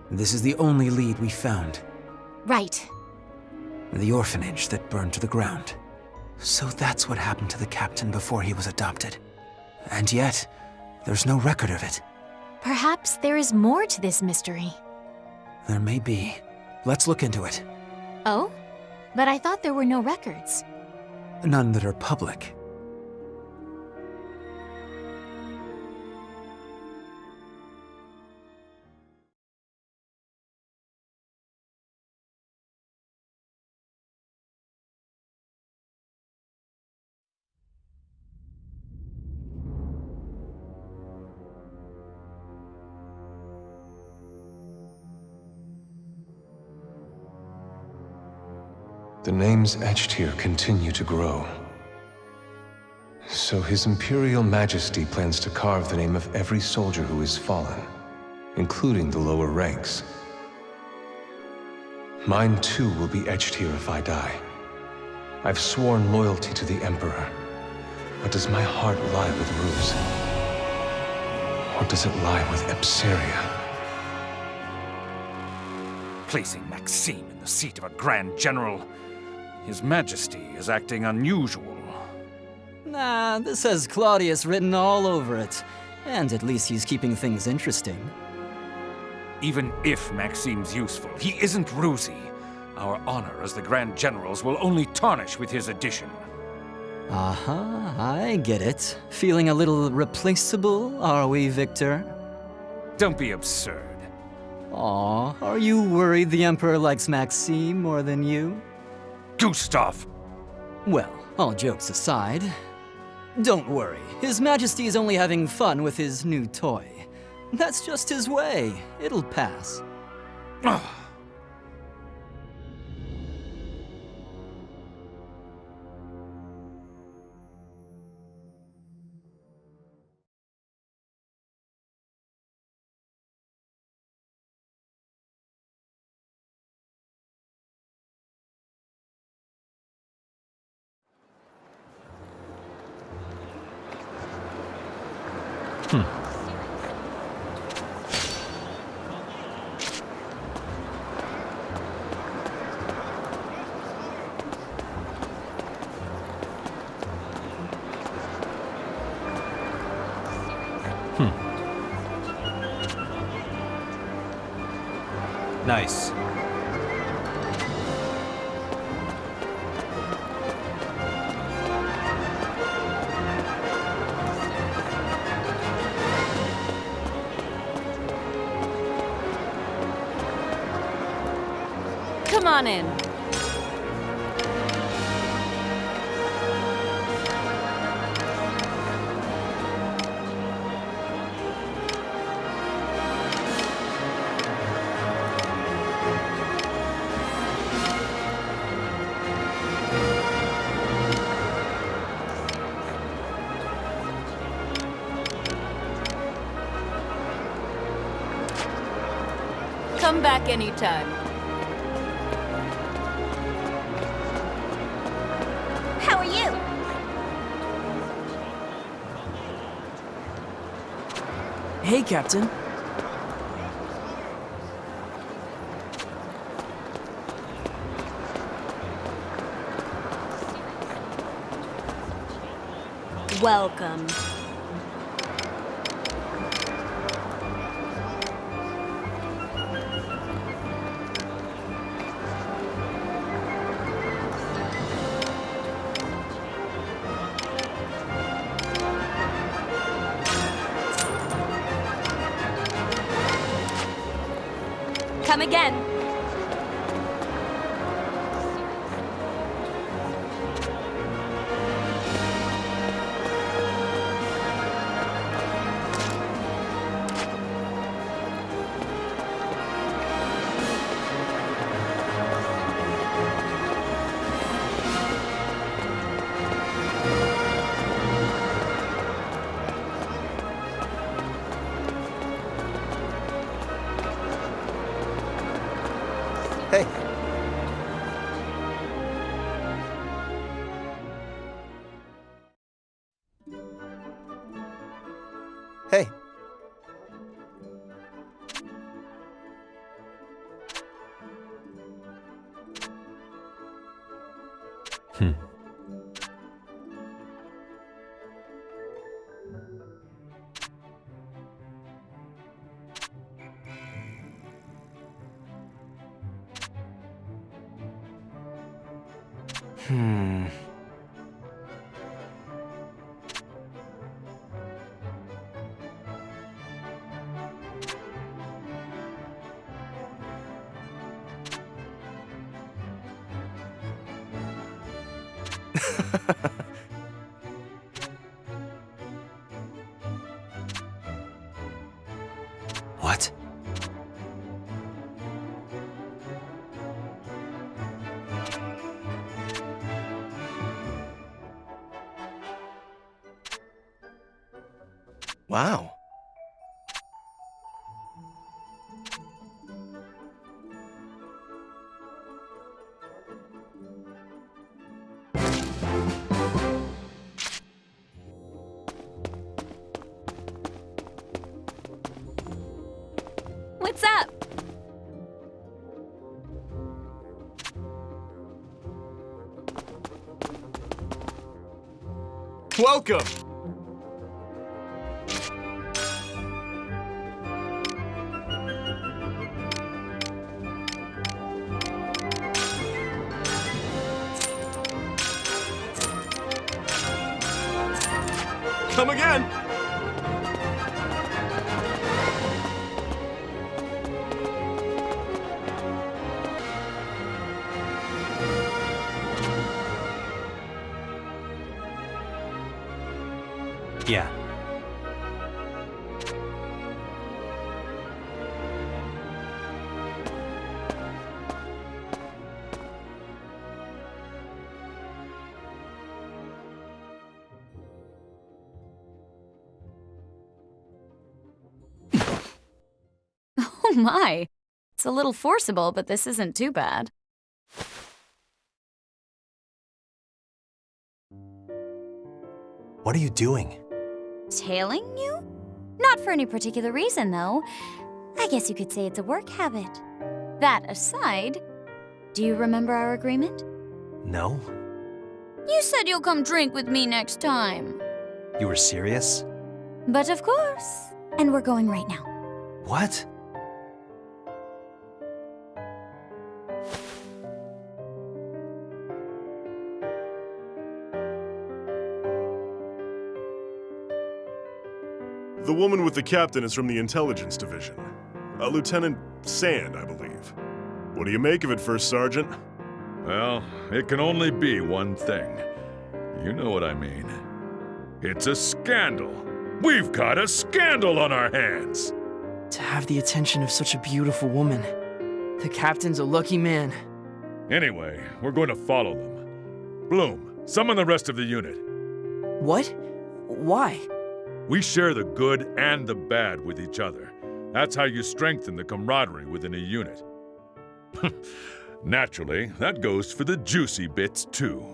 This is the only lead we found. Right. The orphanage that burned to the ground. So that's what happened to the captain before he was adopted. And yet, there's no record of it. Perhaps there is more to this mystery. There may be. Let's look into it. Oh? But I thought there were no records. None that are public. The names etched here continue to grow. So His Imperial Majesty plans to carve the name of every soldier who has fallen, including the lower ranks. Mine too will be etched here if I die. I've sworn loyalty to the Emperor, but does my heart lie with Ruse? Or does it lie with Ipseria? Placing Maxim in the seat of a Grand General, His Majesty is acting unusual. Nah, this has Claudius written all over it. And at least he's keeping things interesting. Even if Maxim's useful, he isn't Rusey. Our honor as the Grand Generals will only tarnish with his addition. Aha, I get it. Feeling a little replaceable, are we, Victor? Don't be absurd. Aw, are you worried the Emperor likes Maxim more than you? Gustav! Well, all jokes aside, don't worry. His Majesty is only having fun with his new toy. That's just his way. It'll pass. Nice. Come on in. Come back anytime. How are you? Hey, Captain. Welcome. Come again. Hey. Hey. What? Wow. What's up? Welcome! Come again! Yeah. Oh my. It's a little forcible, but this isn't too bad. What are you doing? Tailing you? Not for any particular reason, though. I guess you could say it's a work habit. That aside, do you remember our agreement? No? You said you'll come drink with me next time. You were serious? But of course. And we're going right now. What? The woman with the captain is from the intelligence division. Lieutenant Sand, I believe. What do you make of it, First Sergeant? Well, it can only be one thing. You know what I mean. It's a scandal. We've got a scandal on our hands. To have the attention of such a beautiful woman. The captain's a lucky man. Anyway, we're going to follow them. Bloom, summon the rest of the unit. What? Why? We share the good and the bad with each other. That's how you strengthen the camaraderie within a unit. Naturally, that goes for the juicy bits, too.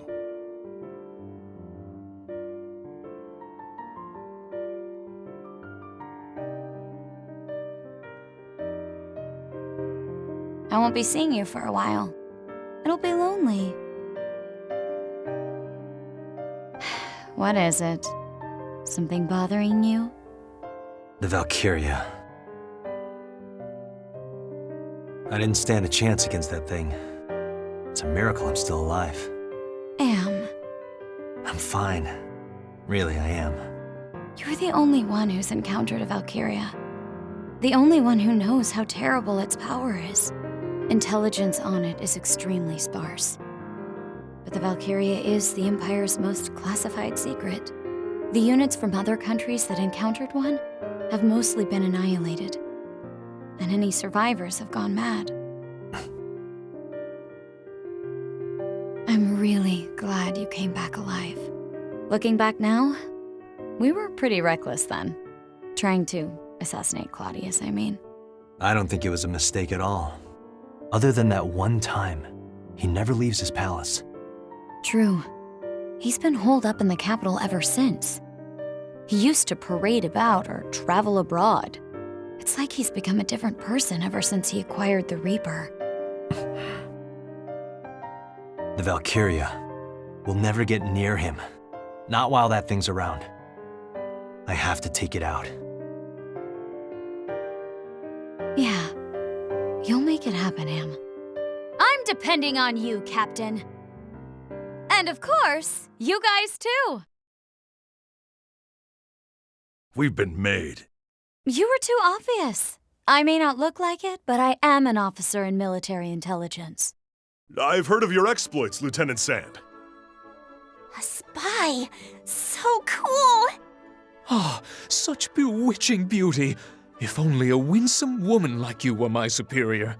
I won't be seeing you for a while. It'll be lonely. What is it? Something bothering you? The Valkyria. I didn't stand a chance against that thing. It's a miracle I'm still alive. Am. I'm fine. Really, I am. You're the only one who's encountered a Valkyria. The only one who knows how terrible its power is. Intelligence on it is extremely sparse. But the Valkyria is the Empire's most classified secret. The units from other countries that encountered one have mostly been annihilated. And any survivors have gone mad. I'm really glad you came back alive. Looking back now, we were pretty reckless then. Trying to assassinate Claudius, I mean. I don't think it was a mistake at all. Other than that one time, he never leaves his palace. True. He's been holed up in the capital ever since. He used to parade about or travel abroad. It's like he's become a different person ever since he acquired the Reaper. The Valkyria will never get near him. Not while that thing's around. I have to take it out. Yeah, you'll make it happen, Am. I'm depending on you, Captain. And of course, you guys too. We've been made. You were too obvious. I may not look like it, but I am an officer in military intelligence. I've heard of your exploits, Lieutenant Sand. A spy! So cool! Ah, such bewitching beauty. If only a winsome woman like you were my superior.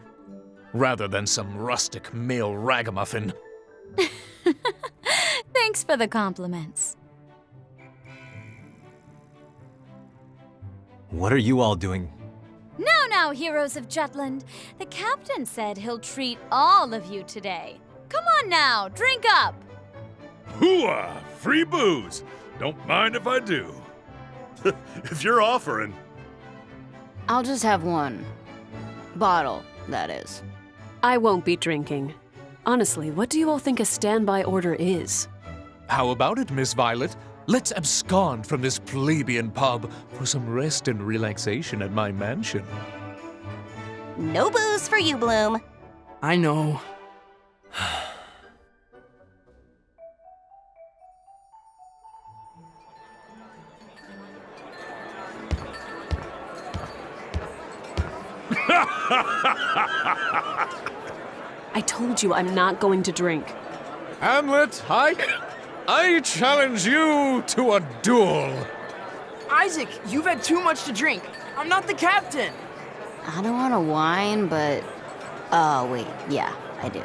Rather than some rustic male ragamuffin. Thanks for the compliments. What are you all doing? Now, heroes of Jutland. The captain said he'll treat all of you today. Come on now, drink up! Hooah! Free booze! Don't mind if I do. If you're offering. I'll just have one. Bottle, that is. I won't be drinking. Honestly, what do you all think a standby order is? How about it, Miss Violet? Let's abscond from this plebeian pub for some rest and relaxation at my mansion. No booze for you, Bloom. I know. I told you I'm not going to drink. Hamlet, I challenge you to a duel. Isaac, you've had too much to drink. I'm not the captain. I don't want to whine, but... Oh, wait, yeah, I do.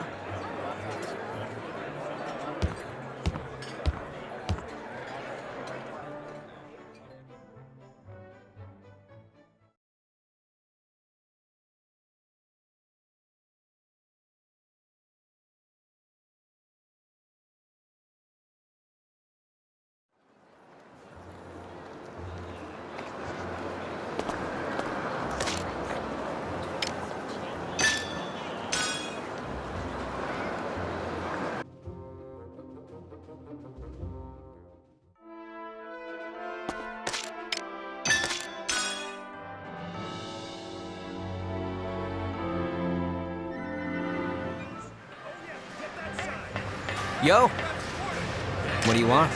Yo! What do you want?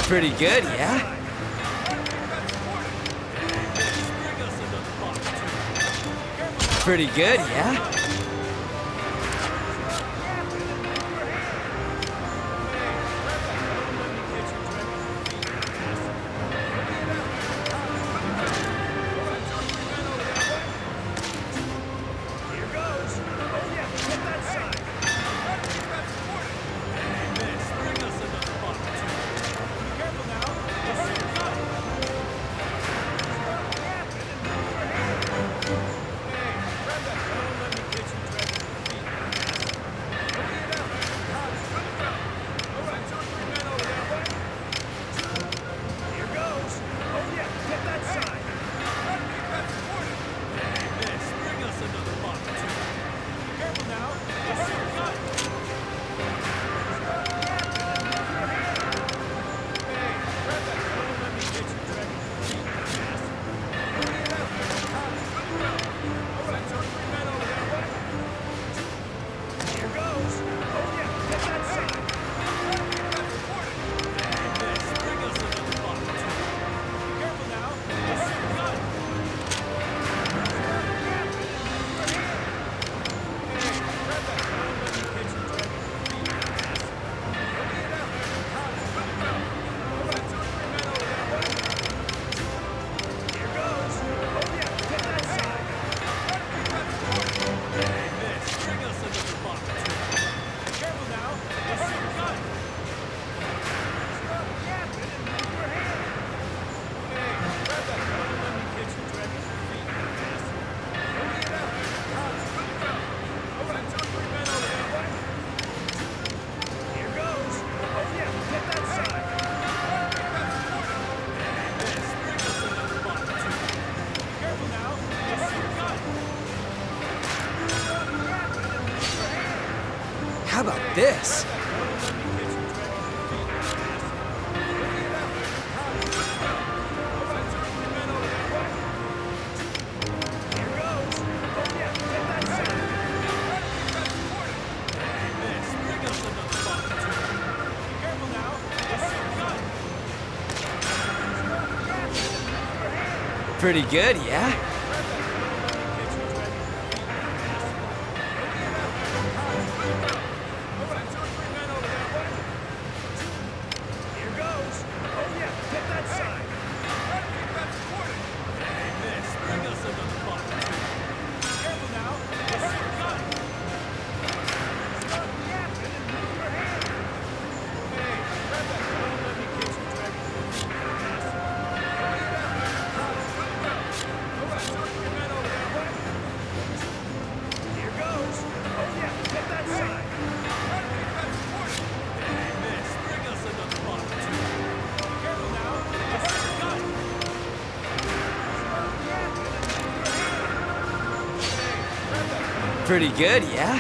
Pretty good, yeah? Pretty good, yeah? How about this? Pretty good, yeah? Pretty good, yeah?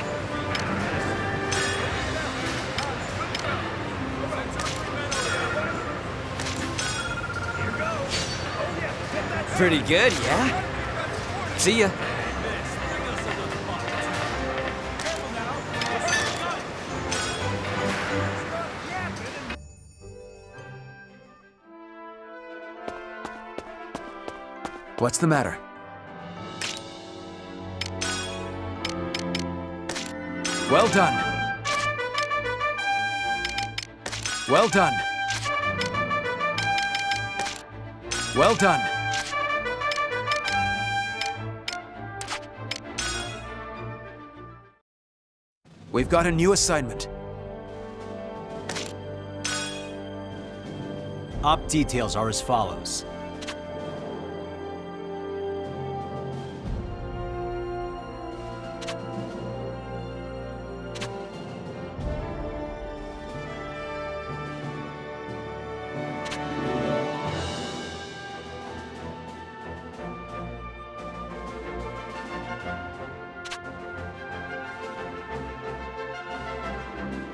Pretty good, yeah? See ya. What's the matter? Well done. Well done. Well done. We've got a new assignment. Op details are as follows.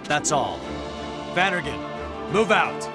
That's all. Vannergan, move out!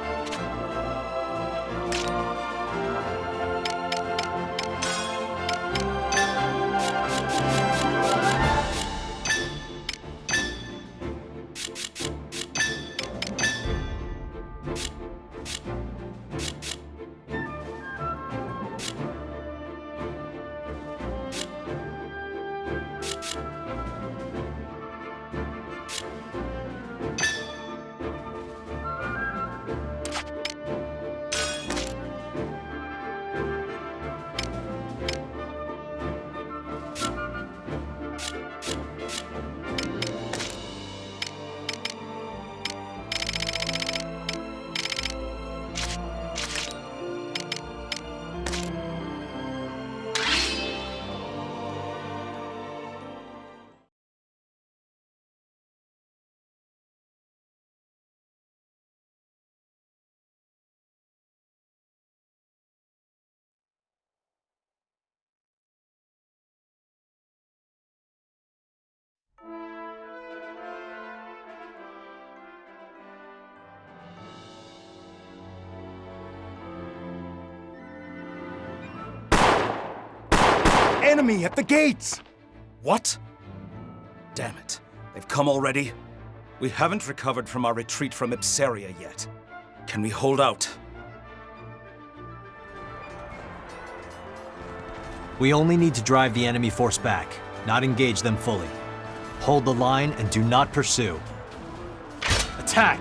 Enemy at the gates! What? Damn it. They've come already? We haven't recovered from our retreat from Ipseria yet. Can we hold out? We only need to drive the enemy force back, not engage them fully. Hold the line and do not pursue. Attack!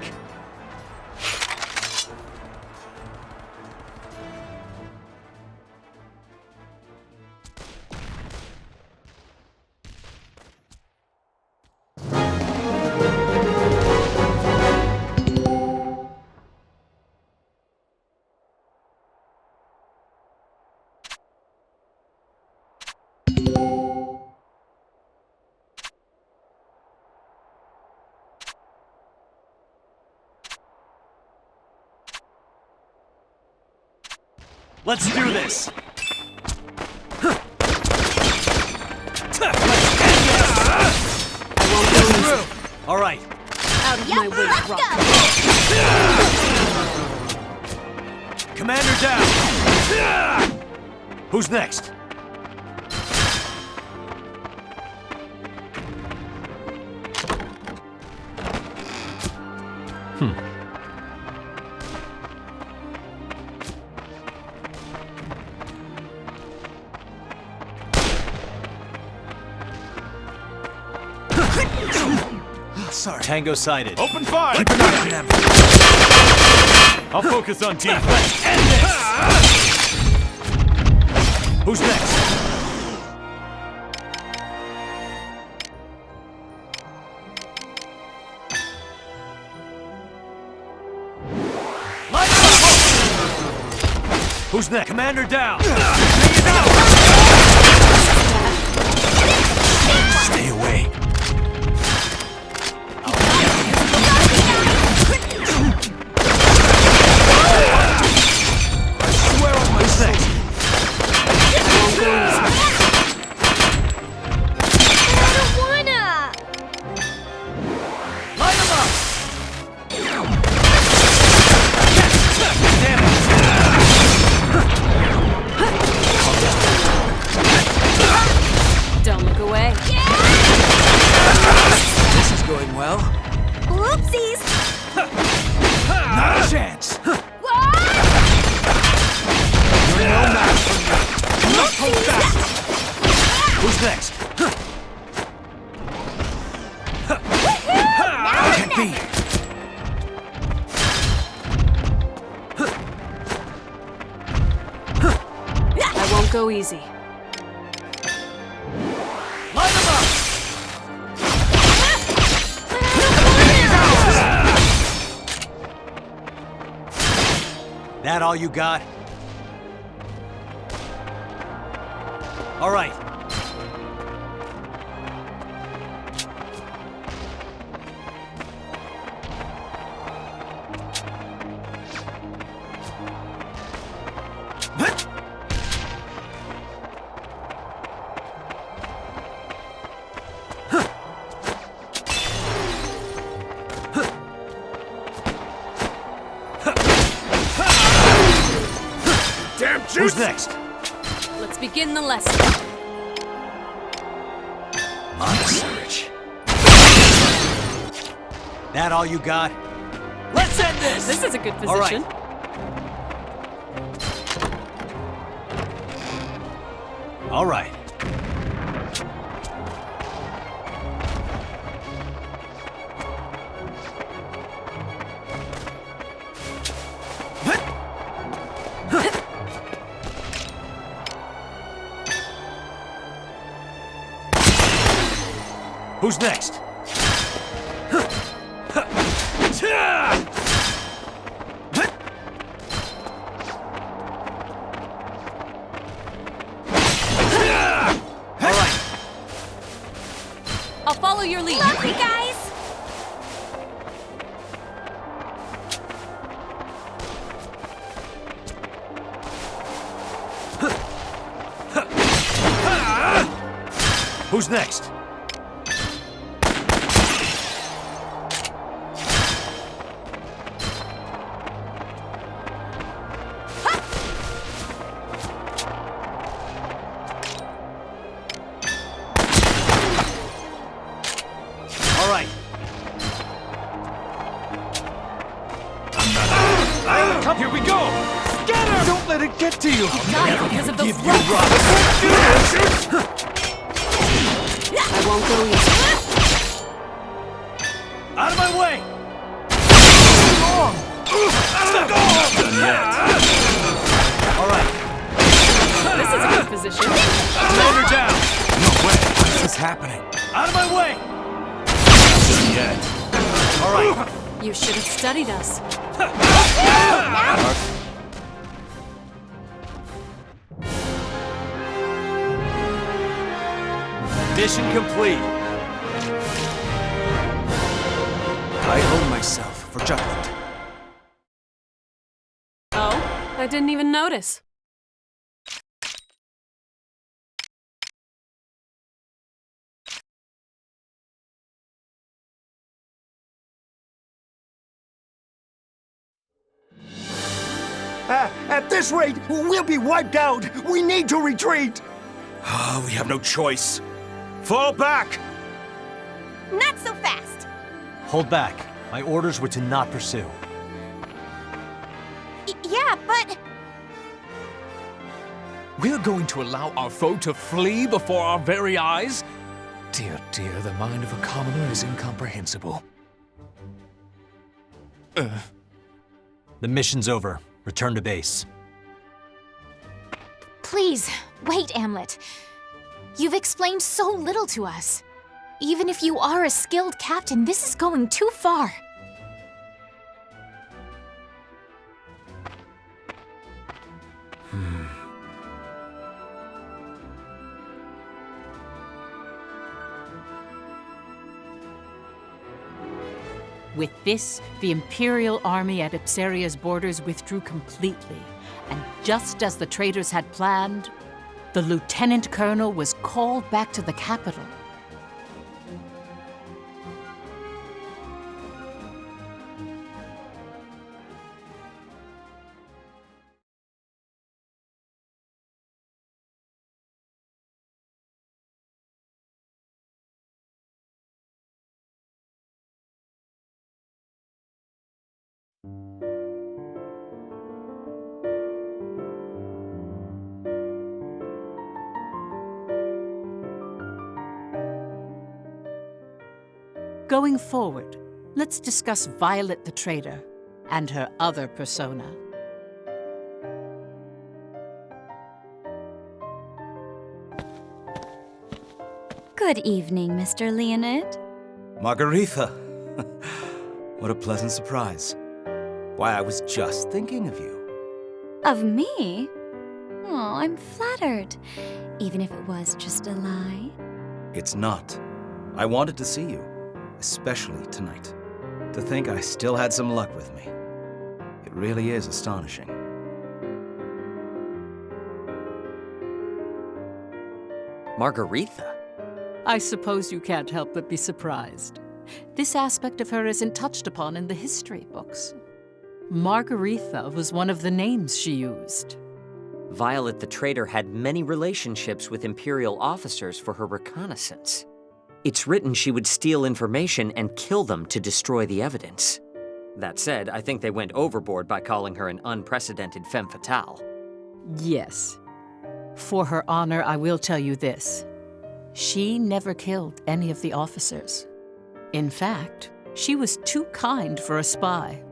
Let's do this! All right. Out of my way, Rock. Commander down! Who's next? Sorry. Tango sighted. Open fire! Keep an eye on them. I'll focus on team. Let's end this! Who's next? Light up! Who's next? Commander down! Stay away. Whoopsies! Not a chance! You're no match for me! Not hold fast! Who's next? Can't be! I won't go easy. Line them up! That all you got? All right. Damn juice! Who's next? Let's begin the lesson. Monster. That all you got? Let's end this! This is a good position. All right. All right. Who's next? All right. I'll follow your lead. Lovely, guys! Who's next? All right. Here we go! Scatter! Don't let it get to you! Die because of those Give you ropes. rocks! I won't go easy. Out of my way! Not done yet. All right. This is a good position. Load her down! No way! This is happening. Out of my way! Not done yet. All right. You should have studied us. Mission complete. I owe myself for Jutland. Oh, I didn't even notice. At this rate, we'll be wiped out! We need to retreat! We have no choice. Fall back! Not so fast! Hold back. My orders were to not pursue. Yeah, but... We're going to allow our foe to flee before our very eyes? Dear, dear, the mind of a commoner is incomprehensible. The mission's over. Return to base. Please, wait, Amlet. You've explained so little to us. Even if you are a skilled captain, this is going too far. With this, the Imperial army at Ipseria's borders withdrew completely, and just as the traitors had planned, the lieutenant colonel was called back to the capital. Going forward, let's discuss Violet the Traitor and her other persona. Good evening, Mr. Leonid. Margaretha! What a pleasant surprise. Why, I was just thinking of you. Of me? Oh, I'm flattered. Even if it was just a lie. It's not. I wanted to see you, especially tonight. To think I still had some luck with me. It really is astonishing. Margaretha? I suppose you can't help but be surprised. This aspect of her isn't touched upon in the history books. Margaretha was one of the names she used. Violet the Traitor had many relationships with Imperial officers for her reconnaissance. It's written she would steal information and kill them to destroy the evidence. That said, I think they went overboard by calling her an unprecedented femme fatale. Yes. For her honor, I will tell you this. She never killed any of the officers. In fact, she was too kind for a spy.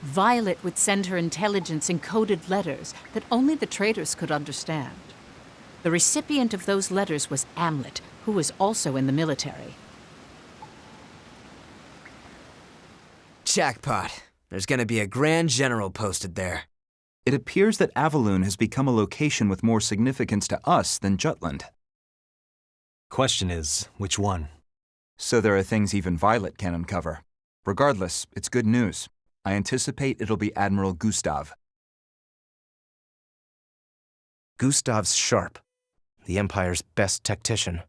Violet would send her intelligence in coded letters that only the traitors could understand. The recipient of those letters was Amlet, who was also in the military. Jackpot. There's gonna be a Grand General posted there. It appears that Avaloon has become a location with more significance to us than Jutland. Question is, which one? So there are things even Violet can uncover. Regardless, it's good news. I anticipate it'll be Admiral Gustav. Gustav's sharp, the Empire's best tactician.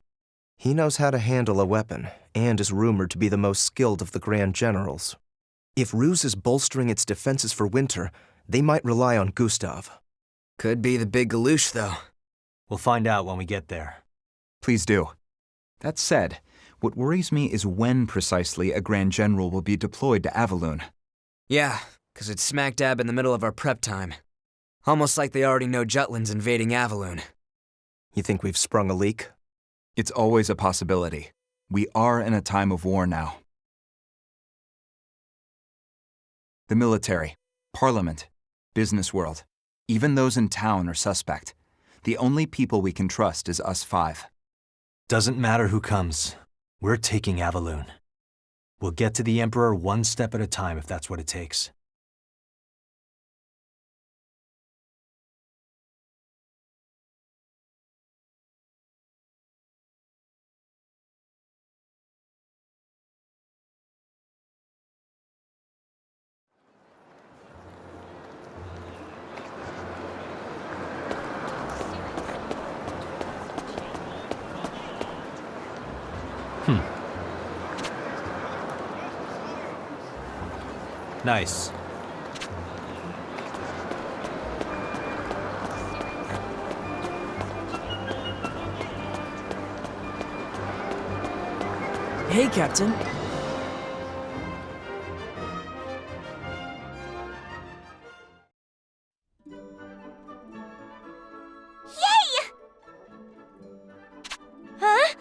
He knows how to handle a weapon, and is rumored to be the most skilled of the Grand Generals. If Ruse is bolstering its defenses for winter, they might rely on Gustav. Could be the big galoosh, though. We'll find out when we get there. Please do. That said, what worries me is when precisely a Grand General will be deployed to Avaloon. Yeah, 'cause it's smack dab in the middle of our prep time. Almost like they already know Jutland's invading Avaloon. You think we've sprung a leak? It's always a possibility. We are in a time of war now. The military, parliament, business world, even those in town are suspect. The only people we can trust is us five. Doesn't matter who comes. We're taking Avaloon. We'll get to the Emperor one step at a time if that's what it takes. Nice. Hey, Captain. Yay! Huh?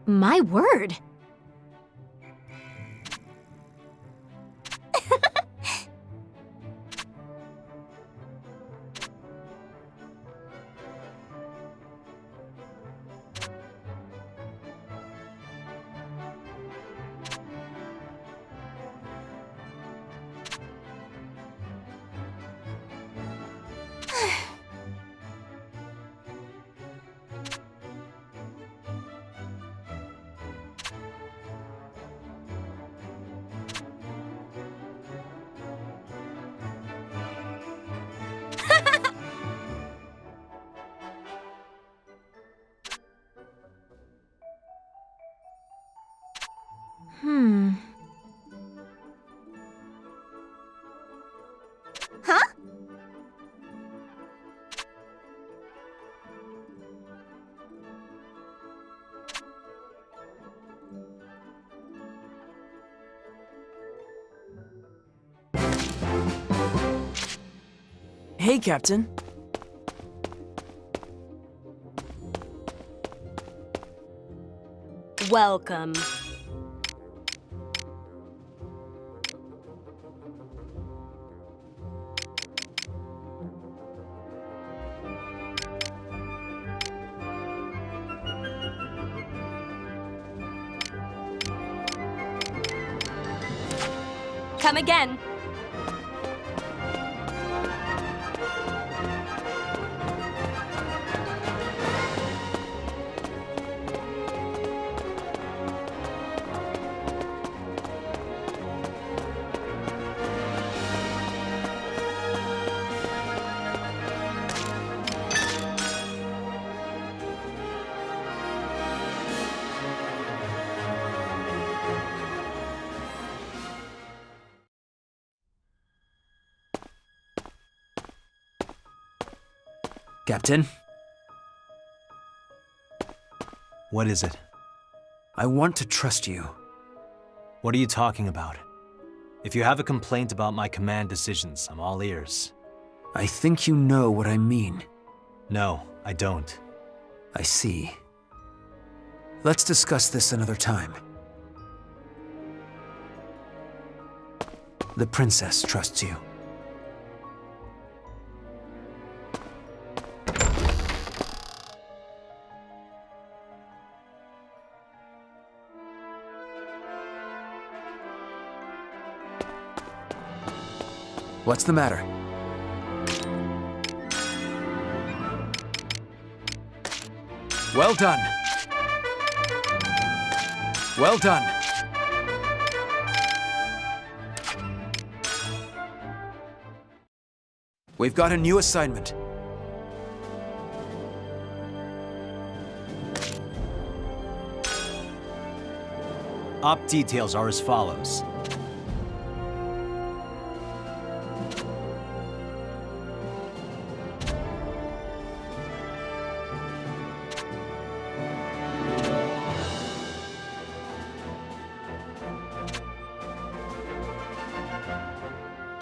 My word! Hey, Captain. Welcome. Come again. Captain? What is it? I want to trust you. What are you talking about? If you have a complaint about my command decisions, I'm all ears. I think you know what I mean. No, I don't. I see. Let's discuss this another time. The princess trusts you. What's the matter? Well done. Well done. We've got a new assignment. Op details are as follows.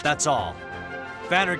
That's all. Vanner...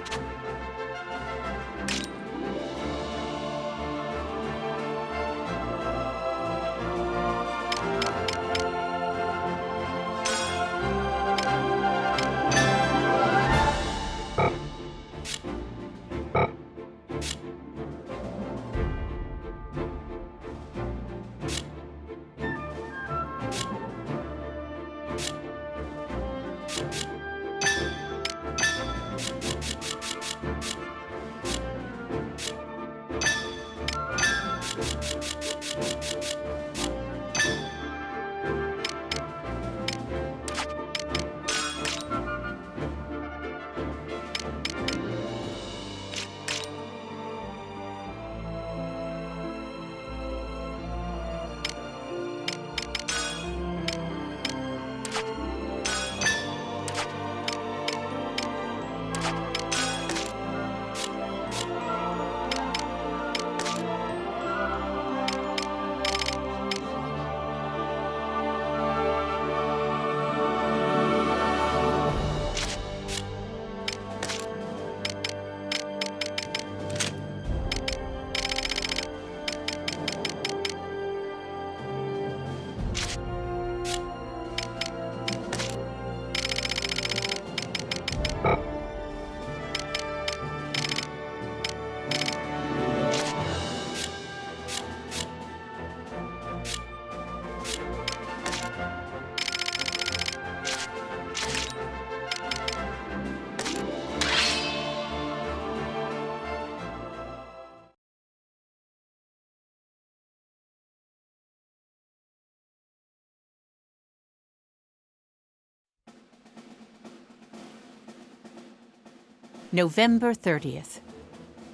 November 30th.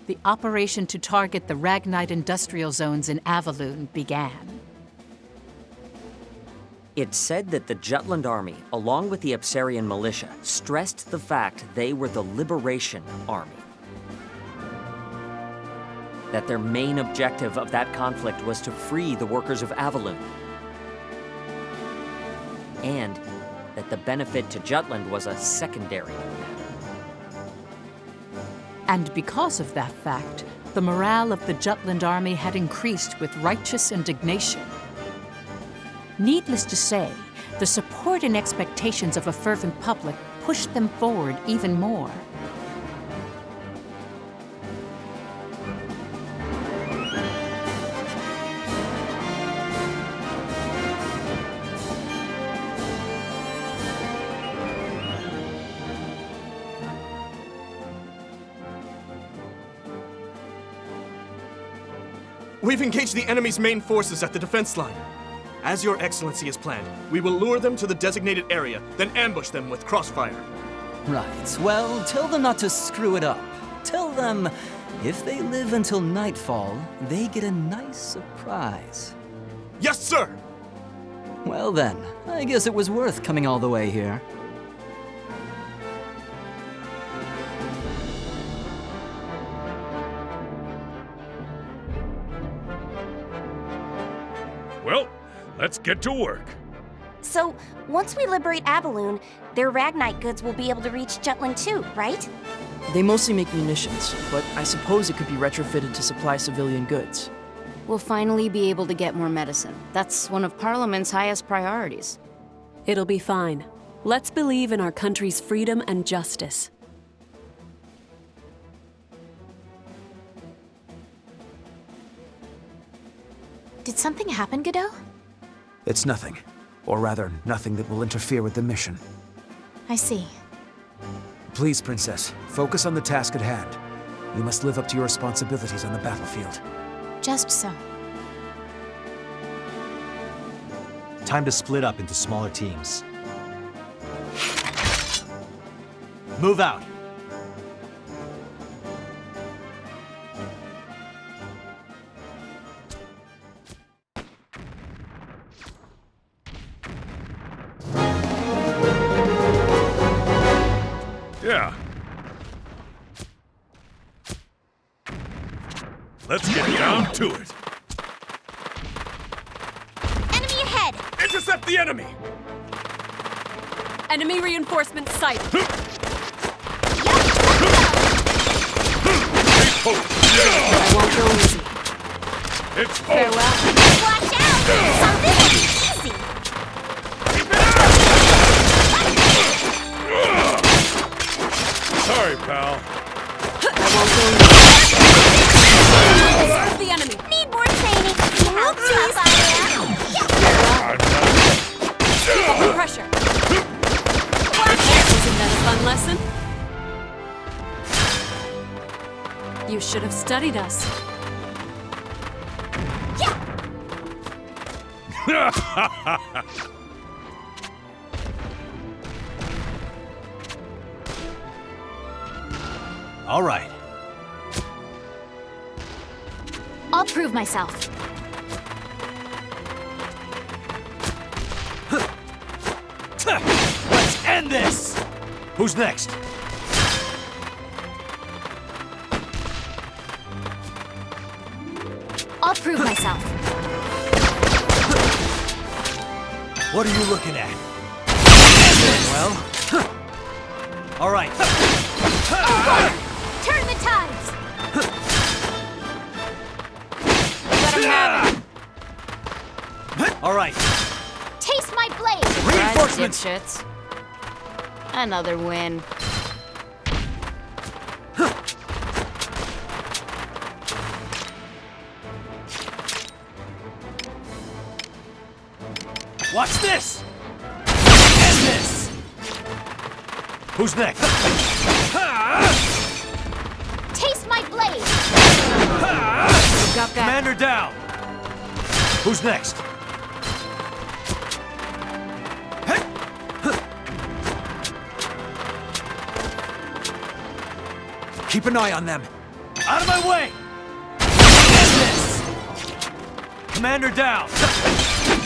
The operation to target the Ragnite industrial zones in Avaloon began. It's said that the Jutland army, along with the Ipserian militia, stressed the fact they were the Liberation Army. That their main objective of that conflict was to free the workers of Avaloon. And that the benefit to Jutland was a secondary matter. And because of that fact, the morale of the Jutland army had increased with righteous indignation. Needless to say, the support and expectations of a fervent public pushed them forward even more. We've engaged the enemy's main forces at the defense line. As your excellency has planned, we will lure them to the designated area, then ambush them with crossfire. Right. Well, tell them not to screw it up. Tell them if they live until nightfall, they get a nice surprise. Yes, sir! Well then, I guess it was worth coming all the way here. Well, let's get to work. So, once we liberate Avaloon, their Ragnite goods will be able to reach Jutland too, right? They mostly make munitions, but I suppose it could be retrofitted to supply civilian goods. We'll finally be able to get more medicine. That's one of Parliament's highest priorities. It'll be fine. Let's believe in our country's freedom and justice. Did something happen, Godot? It's nothing. Or rather, nothing that will interfere with the mission. I see. Please, Princess, focus on the task at hand. You must live up to your responsibilities on the battlefield. Just so. Time to split up into smaller teams. Move out. Yeah. Let's get down to it. Enemy ahead! Intercept the enemy! Enemy reinforcements sighted. I won't go easy. It's farewell. Watch out! Something will be easy! Sorry, pal. I won't go easy. Serve the enemy. Need more training. Oopsies! Open pressure. Wasn't that a fun lesson? You should have studied us. All right. I'll prove myself. Let's end this! Who's next? I'll prove myself. What are you looking at? Well, all right. Turn the tides! Let him have it. All right. Taste my blade! Reinforcements! Dipshits. Another win. Watch this! End this! Who's next? Taste my blade! Got that. Commander down! Who's next? Keep an eye on them. Out of my way! End this! Commander down!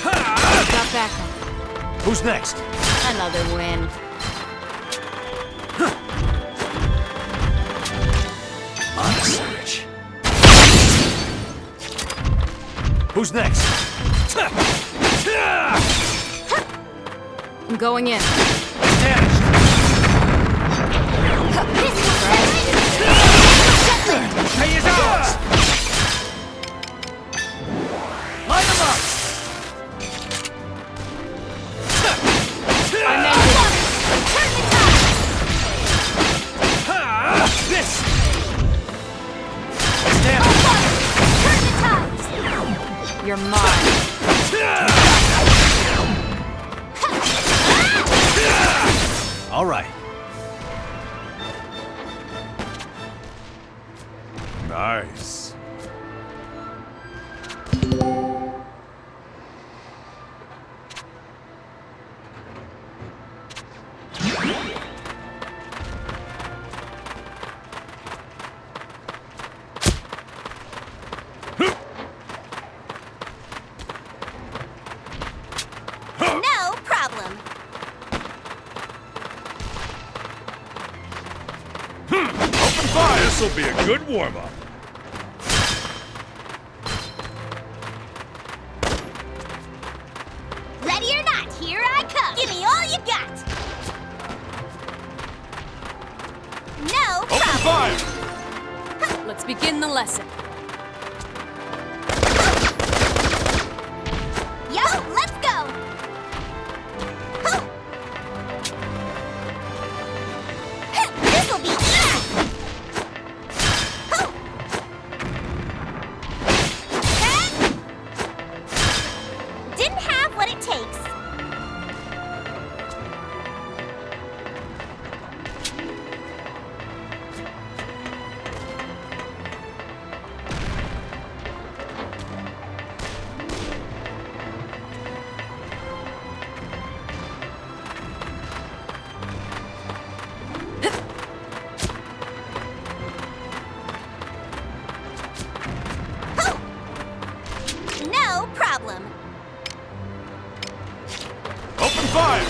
Got back. Who's next? Another win. On the search. Who's next? I'm going in. Vanished. All right. Nice. No problem. Open fire! This'll be a good warm-up. Ready or not, here I come. Give me all you got. No Open problem. fire! Let's begin the lesson. Yo, let's go. This'll be easy. Didn't have what it takes. No problem. Open fire!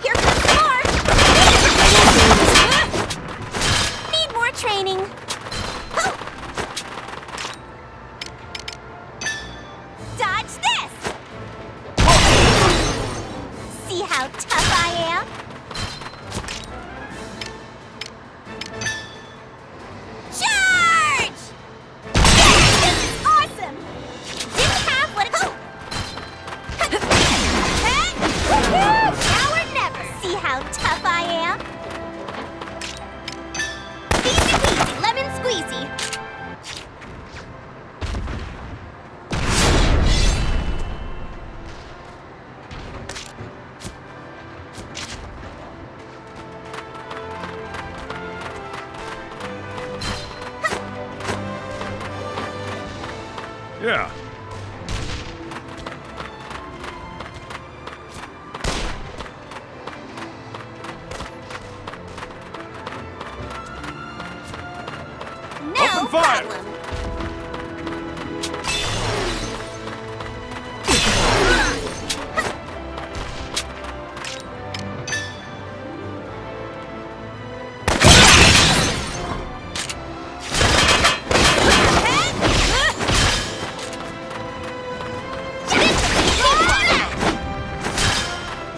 Here comes more. Need more training. Dodge this. See how tough I am? Charge! Yes, this is awesome. Didn't have what it. Now or never. See how tough I am? Easy peasy, lemon squeezy. Yeah. No Open fire! problem.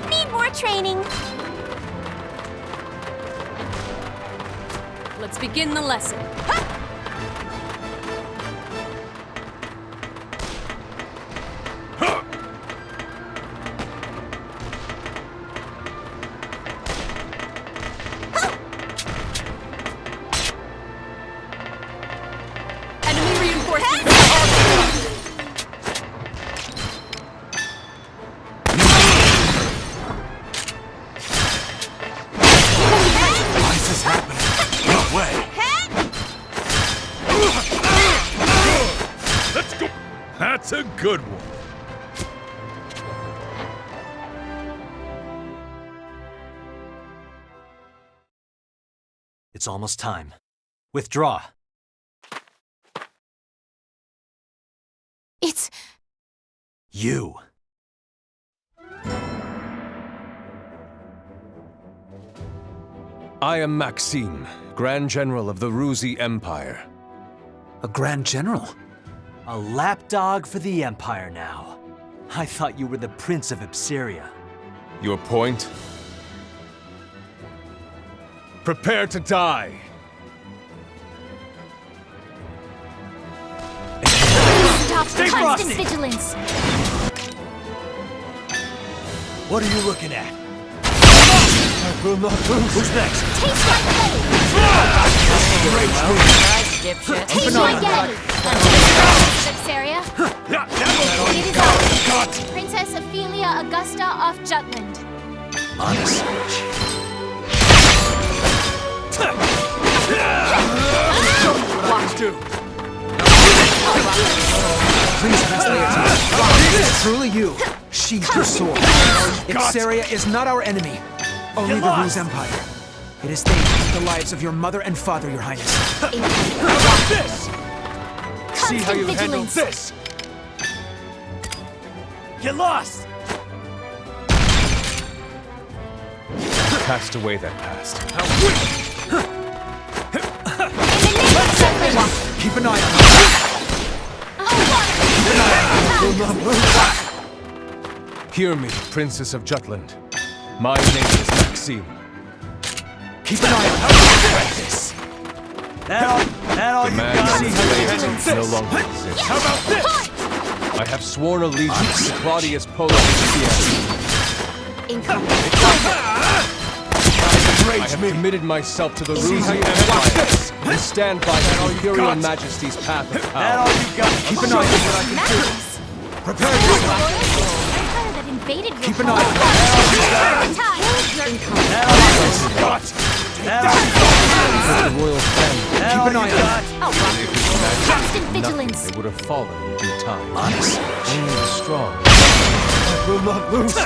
Need more training. Let's begin the lesson. Enemy reinforcements. Why is this happening? No way! Let's go! That's a good one. It's almost time. Withdraw. It's... You. I am Maxim, Grand General of the Ruzi Empire. A Grand General? A lapdog for the Empire now. I thought you were the Prince of Ipseria. Your point? Prepare to die! Stop Stay constant frosty. vigilance. What are you looking at? I will not lose. Who's next? Taste like Yeti. Nice, dipshit. Taste like Yeti. Ipseria. off Jutland. Honest. Watch do. Please, Miss Laertes. If it's truly you, sheath your sword. Ipseria is not our enemy. Only the Ruse Empire. It is they who took the lives of your mother and father, Your Highness. How about this? See how you handle vigilance. this! Get lost! Cast away that past. Keep an eye on her. Hear me, Princess of Jutland. My name is Maxim. Keep an eye on this! That all The you man got? named Laertes no longer exists. How about this? I have sworn allegiance to Claudius Pollux. I have committed myself to the Ruse Empire and stand by His Imperial Majesty's path of power. That all you got? Keep an eye on what I can do. Prepare yourself. Empire that invaded your Keep an home. eye on The royal family. Keep an eye on Constant vigilance. They would have fallen in due time. Honest. Only the strong. I will not lose.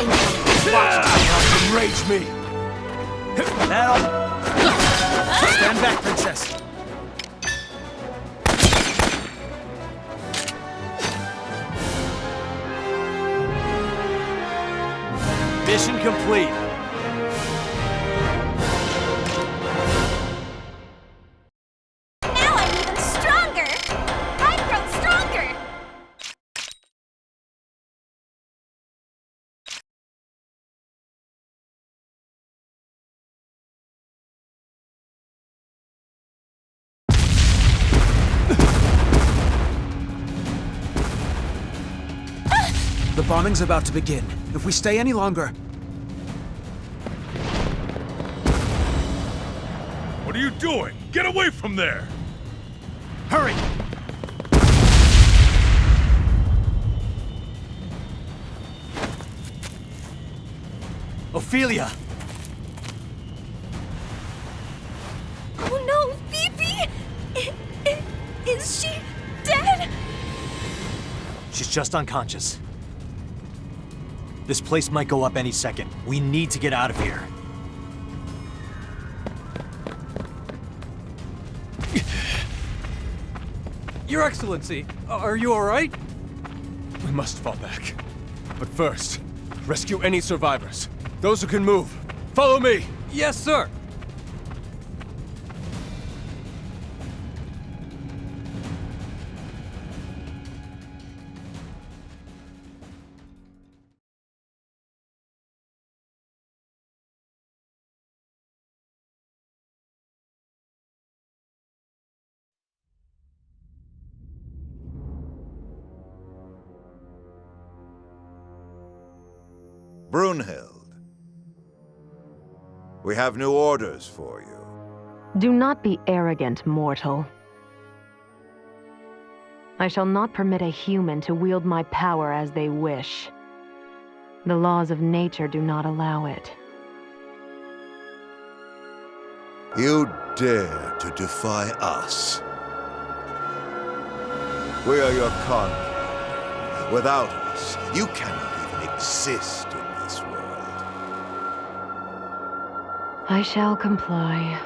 Enrage me. Stand back, Princess. Mission complete. Now I'm even stronger! I've grown stronger! The bombing's about to begin. If we stay any longer... What are you doing? Get away from there! Hurry! Ophelia! Oh no, Phoebe! Is she dead? She's just unconscious. This place might go up any second. We need to get out of here. Your Excellency, are you all right? We must fall back. But first, rescue any survivors. Those who can move. Follow me! Yes, sir! Brunhild, we have new orders for you. Do not be arrogant, mortal. I shall not permit a human to wield my power as they wish. The laws of nature do not allow it. You dare to defy us. We are your convoy. Without us, you cannot even exist in this world. I shall comply.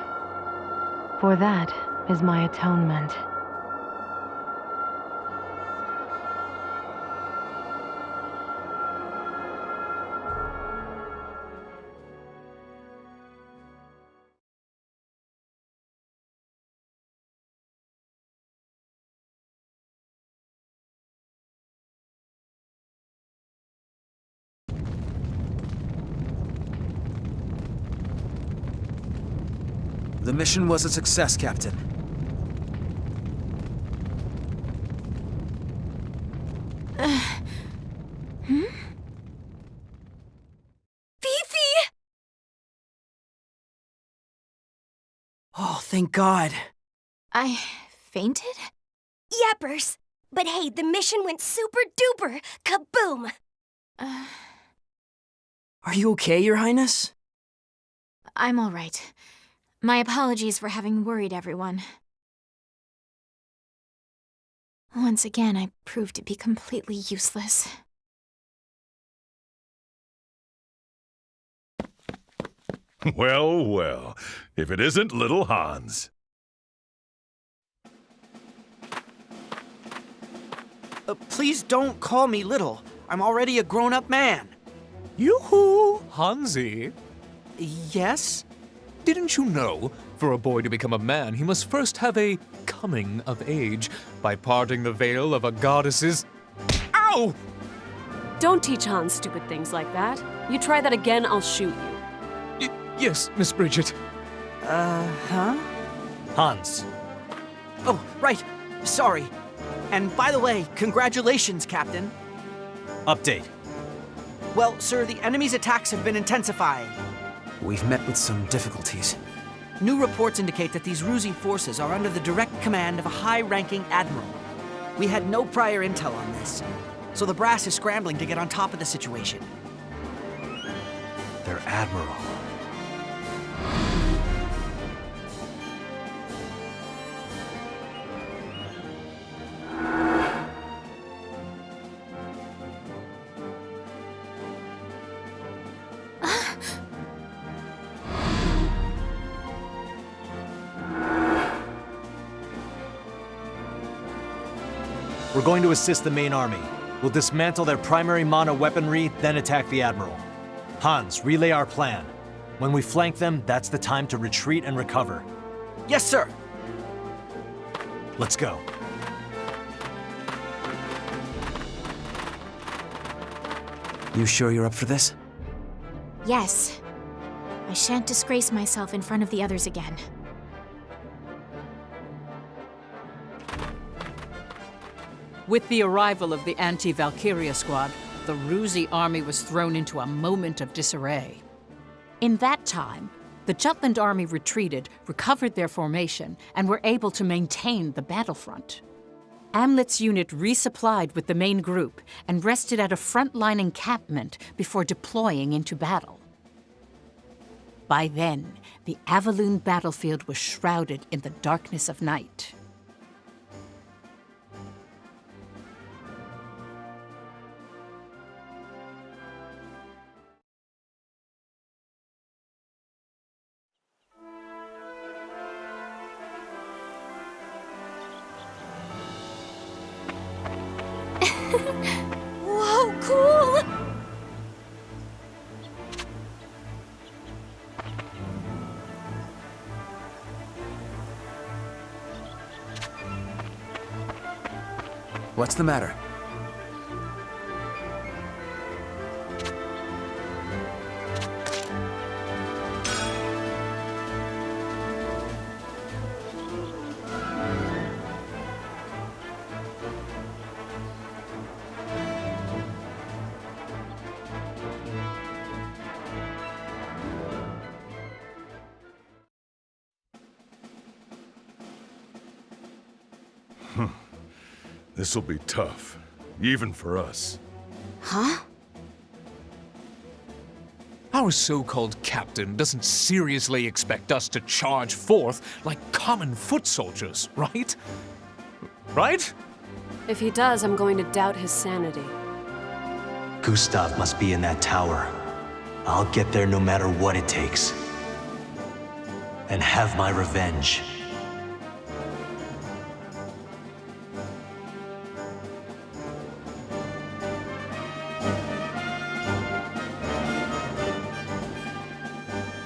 For that is my atonement. The mission was a success, Captain. Fifi! Oh, thank God. I fainted? Yappers! But hey, the mission went super duper! Kaboom! Are you okay, Your Highness? I'm all right. My apologies for having worried everyone. Once again, I proved to be completely useless. Well, well, if it isn't little Hans. Please don't call me little. I'm already a grown-up man. Yoo-hoo! Hansi? Yes? Didn't you know, for a boy to become a man, he must first have a coming of age by parting the veil of a goddess's... Ow! Don't teach Hans stupid things like that. You try that again, I'll shoot you. Yes, Miss Bridget. Huh? Hans. Oh, right. Sorry. And by the way, congratulations, Captain. Update. Well, sir, the enemy's attacks have been intensifying. We've met with some difficulties. New reports indicate that these Ruzi forces are under the direct command of a high-ranking admiral. We had no prior intel on this, so the brass is scrambling to get on top of the situation. Their admiral. We're going to assist the main army. We'll dismantle their primary mana weaponry, then attack the Admiral. Hans, relay our plan. When we flank them, that's the time to retreat and recover. Yes, sir! Let's go. You sure you're up for this? Yes. I shan't disgrace myself in front of the others again. With the arrival of the anti-Valkyria squad, the Ruzi army was thrown into a moment of disarray. In that time, the Jutland army retreated, recovered their formation, and were able to maintain the battlefront. Amlet's unit resupplied with the main group and rested at a frontline encampment before deploying into battle. By then, the Avaloon battlefield was shrouded in the darkness of night. Whoa, cool! What's the matter? This'll be tough, even for us. Huh? Our so-called captain doesn't seriously expect us to charge forth like common foot soldiers, right? Right? If he does, I'm going to doubt his sanity. Gustav must be in that tower. I'll get there no matter what it takes. And have my revenge.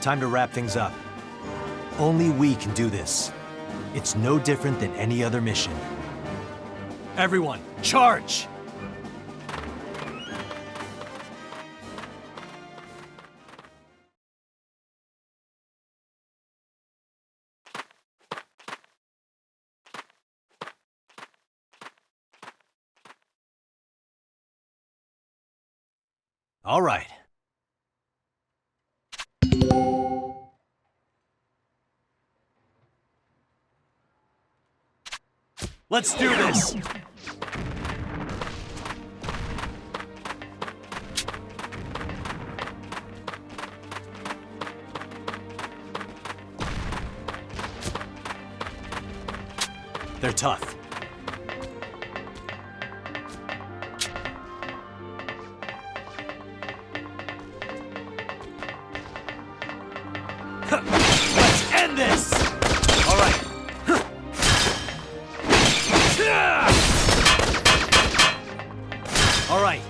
Time to wrap things up. Only we can do this. It's no different than any other mission. Everyone, charge! All right. Let's do this! They're tough. Let's end this! All right. All right.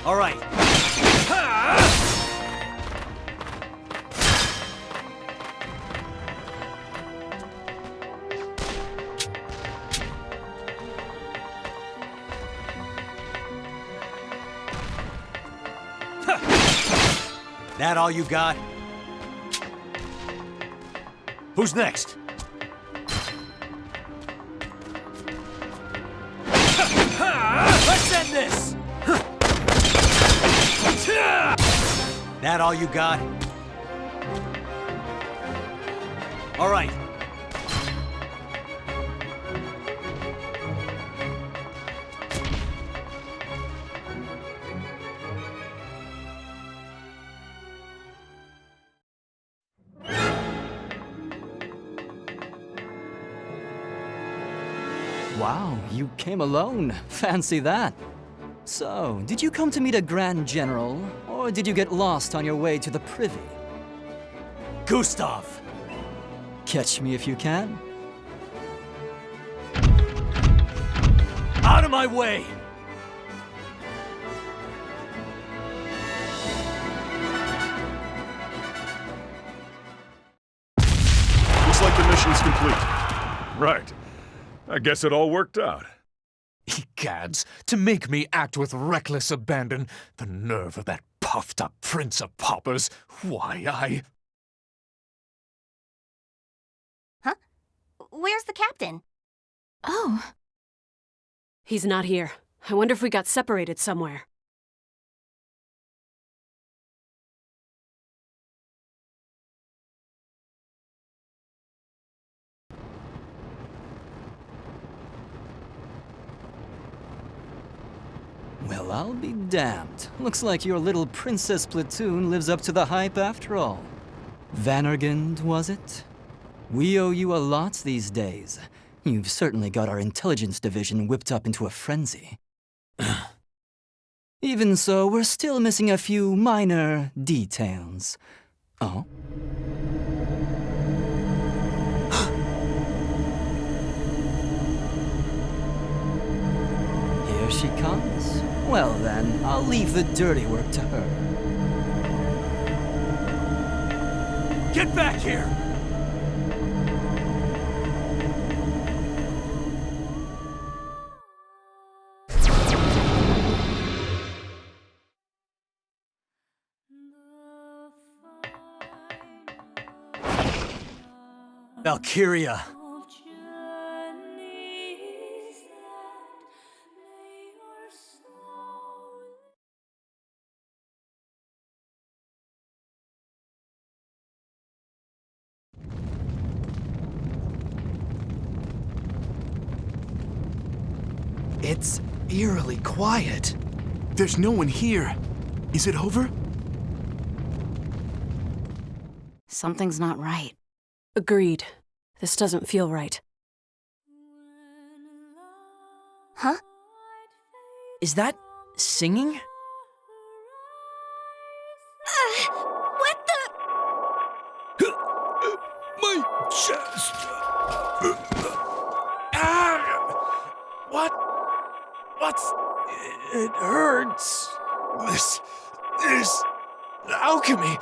All right. That all you got? Who's next? Let's end this! That all you got? All right. Wow, you came alone. Fancy that. So, did you come to meet a Grand General, or did you get lost on your way to the Privy? Gustav! Catch me if you can. Out of my way! Looks like the mission's complete. Right. I guess it all worked out. Egads, to make me act with reckless abandon, the nerve of that puffed-up Prince of Paupers. Why, Huh? Where's the captain? Oh. He's not here. I wonder if we got separated somewhere. Well, I'll be damned. Looks like your little princess platoon lives up to the hype after all. Vannergand, was it? We owe you a lot these days. You've certainly got our intelligence division whipped up into a frenzy. Even so, we're still missing a few minor details. Oh? Here she comes. Well then, I'll leave the dirty work to her. Get back here! Valkyria! It's eerily quiet. There's no one here. Is it over? Something's not right. Agreed. This doesn't feel right. Huh? Is that singing? What the? My chest. Ah! What? What's... It hurts. This is alchemy.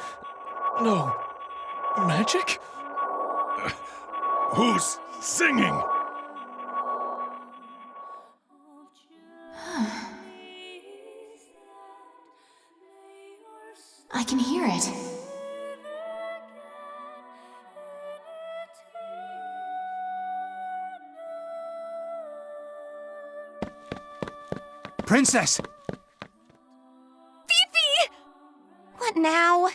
No. Magic? Who's singing? I can hear it. Princess! Fifi! What now?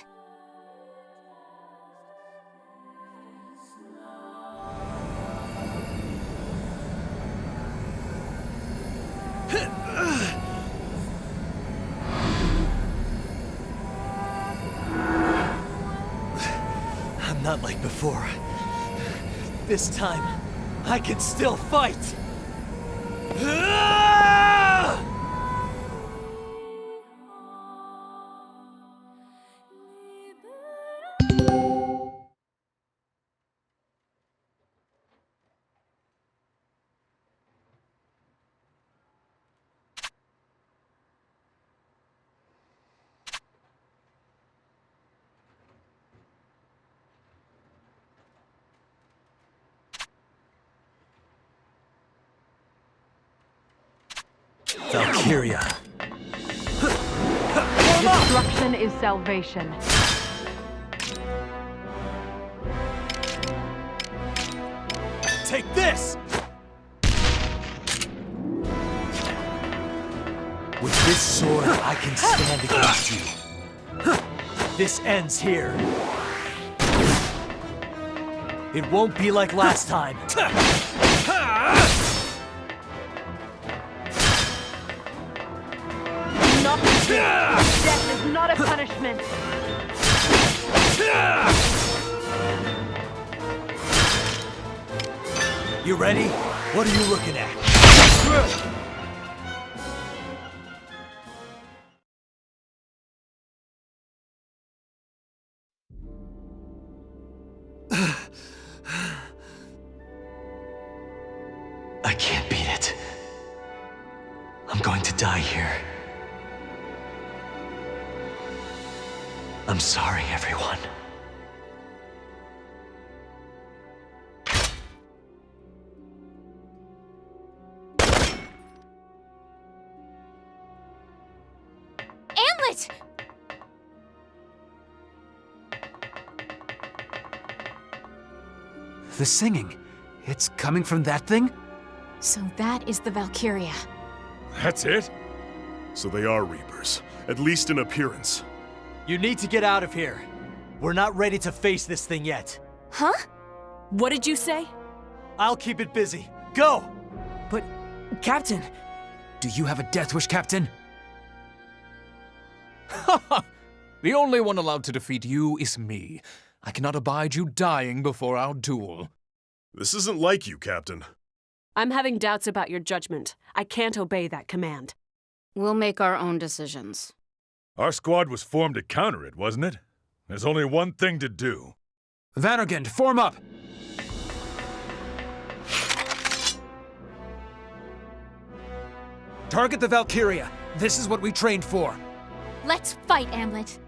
Not like before. This time, I can still fight! Valkyria. Destruction is salvation. Take this! With this sword, I can stand against you. This ends here. It won't be like last time. Death is not a punishment. You ready? What are you looking at? I can't beat it. I'm going to die here. I'm sorry, everyone. Amlet! The singing. It's coming from that thing? So that is the Valkyria. That's it? So they are Reapers, at least in appearance. You need to get out of here. We're not ready to face this thing yet. Huh? What did you say? I'll keep it busy. Go! But, Captain, do you have a death wish, Captain? The only one allowed to defeat you is me. I cannot abide you dying before our duel. This isn't like you, Captain. I'm having doubts about your judgment. I can't obey that command. We'll make our own decisions. Our squad was formed to counter it, wasn't it? There's only one thing to do. Vannergand, form up! Target the Valkyria. This is what we trained for. Let's fight, Amlet.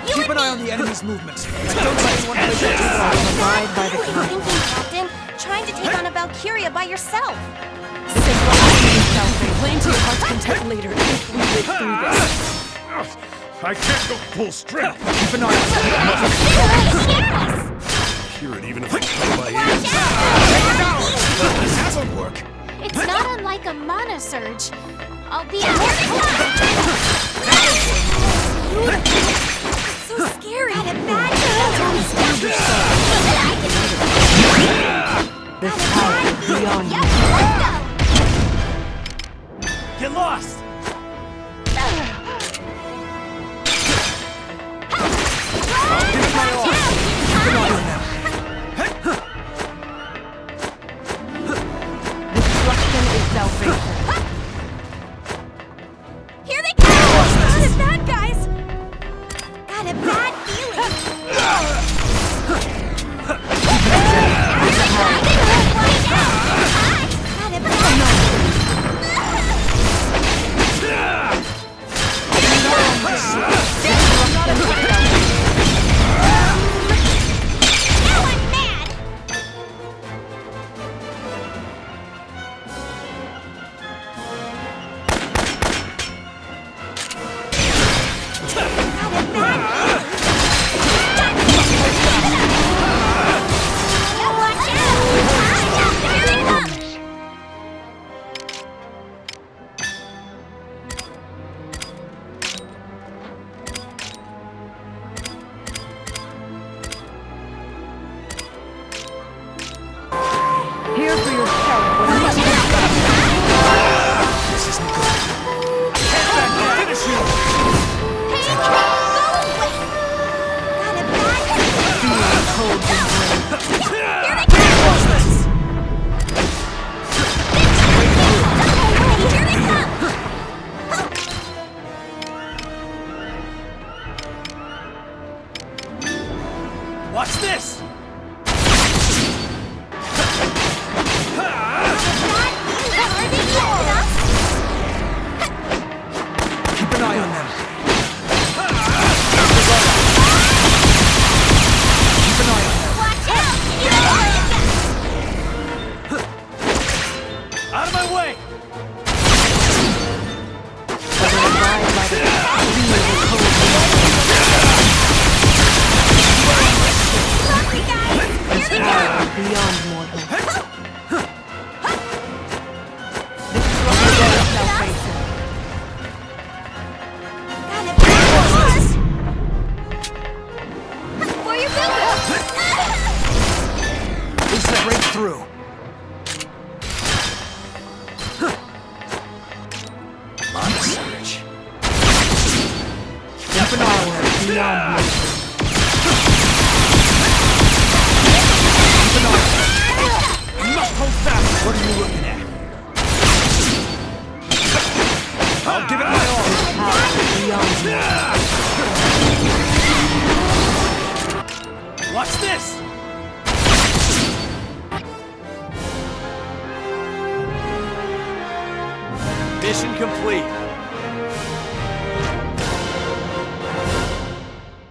Keep an eye on the enemy's movements. And don't let anyone play too far. Abide by the command. Captain, trying to take on a Valkyria by yourself. Claim to your heart's content later if we live through this. I can't go full strength. Keep an eye on it. Hear it even if I play by ear. This will work. It's not unlike a mana surge. Albeit So scary. This power is beyond you. Get lost! Destruction is salvation. Here they come! Not as bad, guys! Got a bad feeling. Here for your help. This isn't good. I'll finish you! Feeling cold and Watch this! keep an eye on them. Keep an eye on them. Out of my way! Beyond mortal. For your build-up! Please let right through. Monster. Keep an eye on them. Beyond mortal. Keep an eye on them. You must hold fast. What are you looking at? I'll give it my all. Watch this! Mission complete.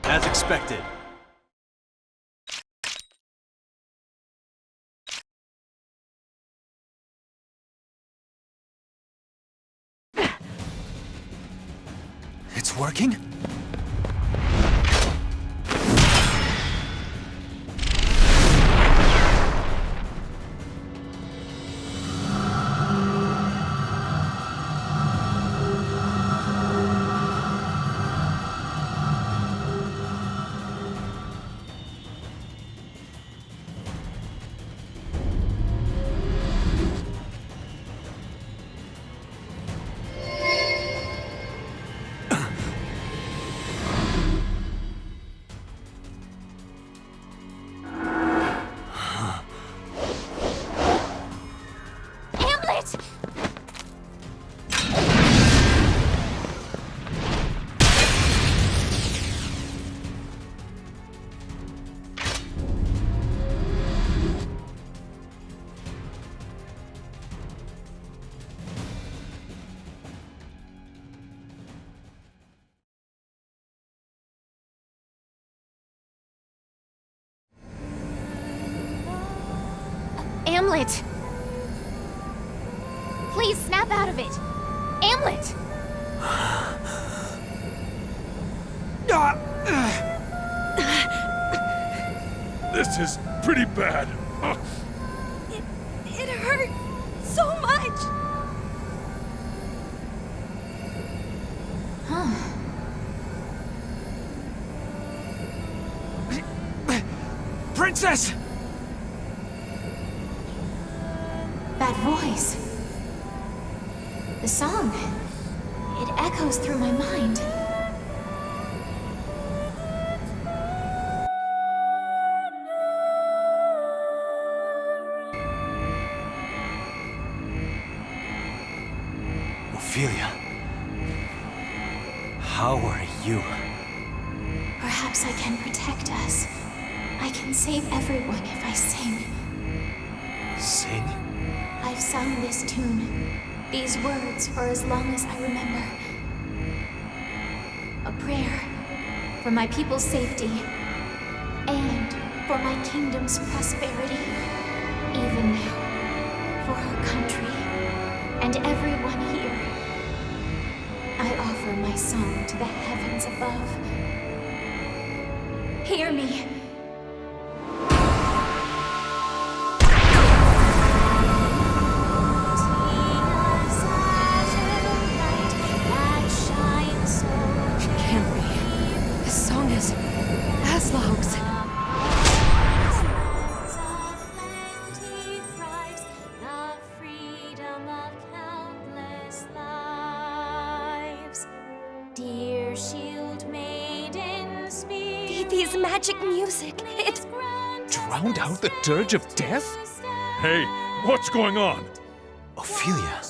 As expected. It's working? Amlet! Please snap out of it! Amlet! This is pretty bad. It hurt so much! Princess! That voice. The song. It echoes through my mind. Ophelia. How are you? Perhaps I can protect us. I can save everyone if I sing. Sing? I've sung this tune, these words for as long as I remember. A prayer for my people's safety and for my kingdom's prosperity. Even now, for our country and everyone here, I offer my song to the heavens above. Hear me. Can't be. This song is Aslog's. Phoebe's magic music, it... Drowned out the dirge of death? Hey, what's going on? Ophelia.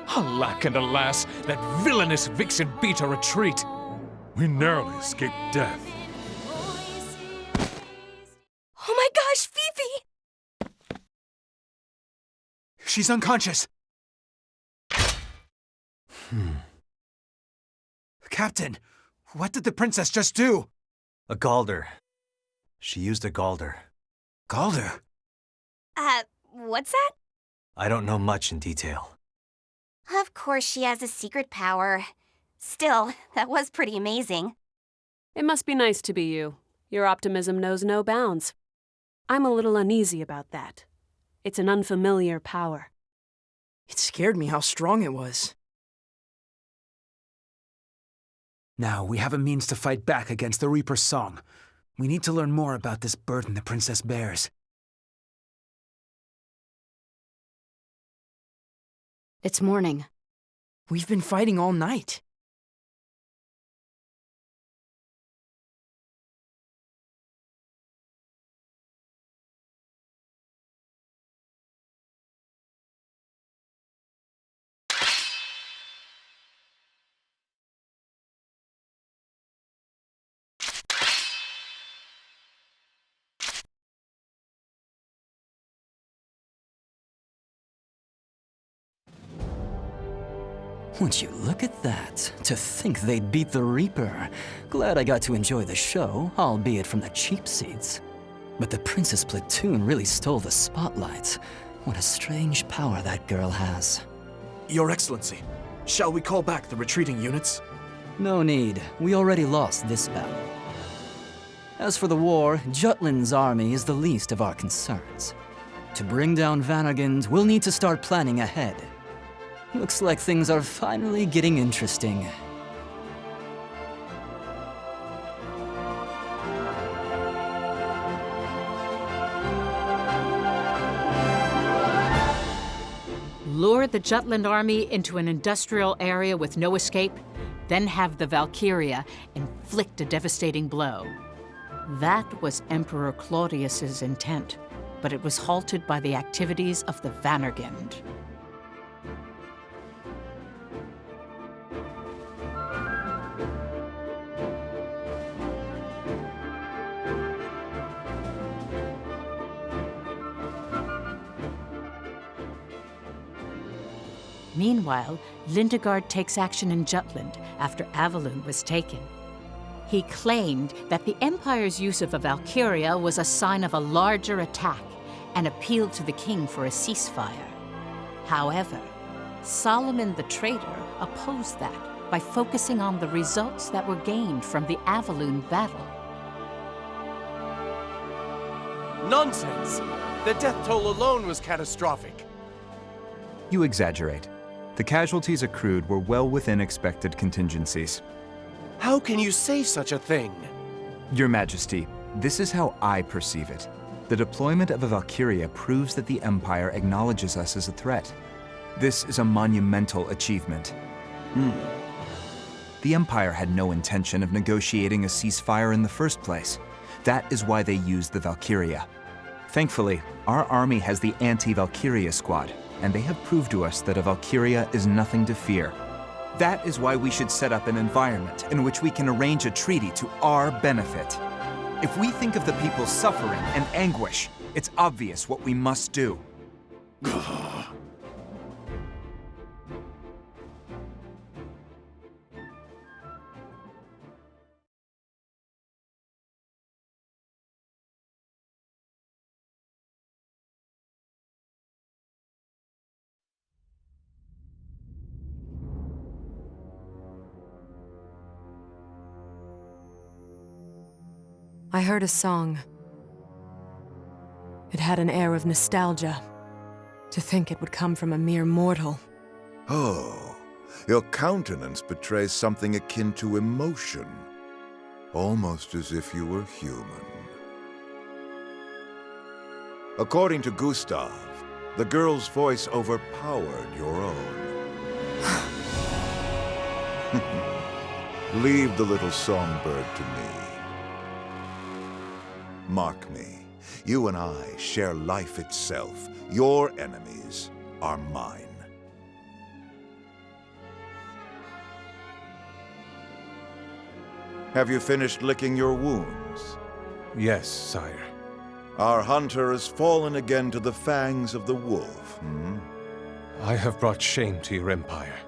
Alack and alas, that villainous vixen beat a retreat. We narrowly escaped death. Oh my gosh, Phoebe! She's unconscious. Captain, what did the princess just do? A Galder. She used a Galder. Galder? What's that? I don't know much in detail. Of course she has a secret power. Still, that was pretty amazing. It must be nice to be you. Your optimism knows no bounds. I'm a little uneasy about that. It's an unfamiliar power. It scared me how strong it was. Now, we have a means to fight back against the Reaper's song. We need to learn more about this burden the princess bears. It's morning. We've been fighting all night. Would you look at that? To think they'd beat the Reaper. Glad I got to enjoy the show, albeit from the cheap seats. But the Princess Platoon really stole the spotlight. What a strange power that girl has. Your Excellency, shall we call back the retreating units? No need. We already lost this battle. As for the war, Jutland's army is the least of our concerns. To bring down Vanargand, we'll need to start planning ahead. Looks like things are finally getting interesting. Lure the Jutland army into an industrial area with no escape, then have the Valkyria inflict a devastating blow. That was Emperor Claudius's intent, but it was halted by the activities of the Vanargand. Meanwhile, Lindegard takes action in Jutland after Avaloon was taken. He claimed that the Empire's use of a Valkyria was a sign of a larger attack and appealed to the king for a ceasefire. However, Solomon the traitor opposed that by focusing on the results that were gained from the Avaloon battle. Nonsense! The death toll alone was catastrophic. You exaggerate. The casualties accrued were well within expected contingencies. How can you say such a thing? Your Majesty, this is how I perceive it. The deployment of a Valkyria proves that the Empire acknowledges us as a threat. This is a monumental achievement. The Empire had no intention of negotiating a ceasefire in the first place. That is why they used the Valkyria. Thankfully, our army has the anti-Valkyria squad, and they have proved to us that a Valkyria is nothing to fear. That is why we should set up an environment in which we can arrange a treaty to our benefit. If we think of the people's suffering and anguish, it's obvious what we must do. I heard a song. It had an air of nostalgia. To think it would come from a mere mortal. Oh, your countenance betrays something akin to emotion. Almost as if you were human. According to Gustav, the girl's voice overpowered your own. Leave the little songbird to me. Mark me, you and I share life itself. Your enemies are mine. Have you finished licking your wounds? Yes, sire. Our hunter has fallen again to the fangs of the wolf, I have brought shame to your empire.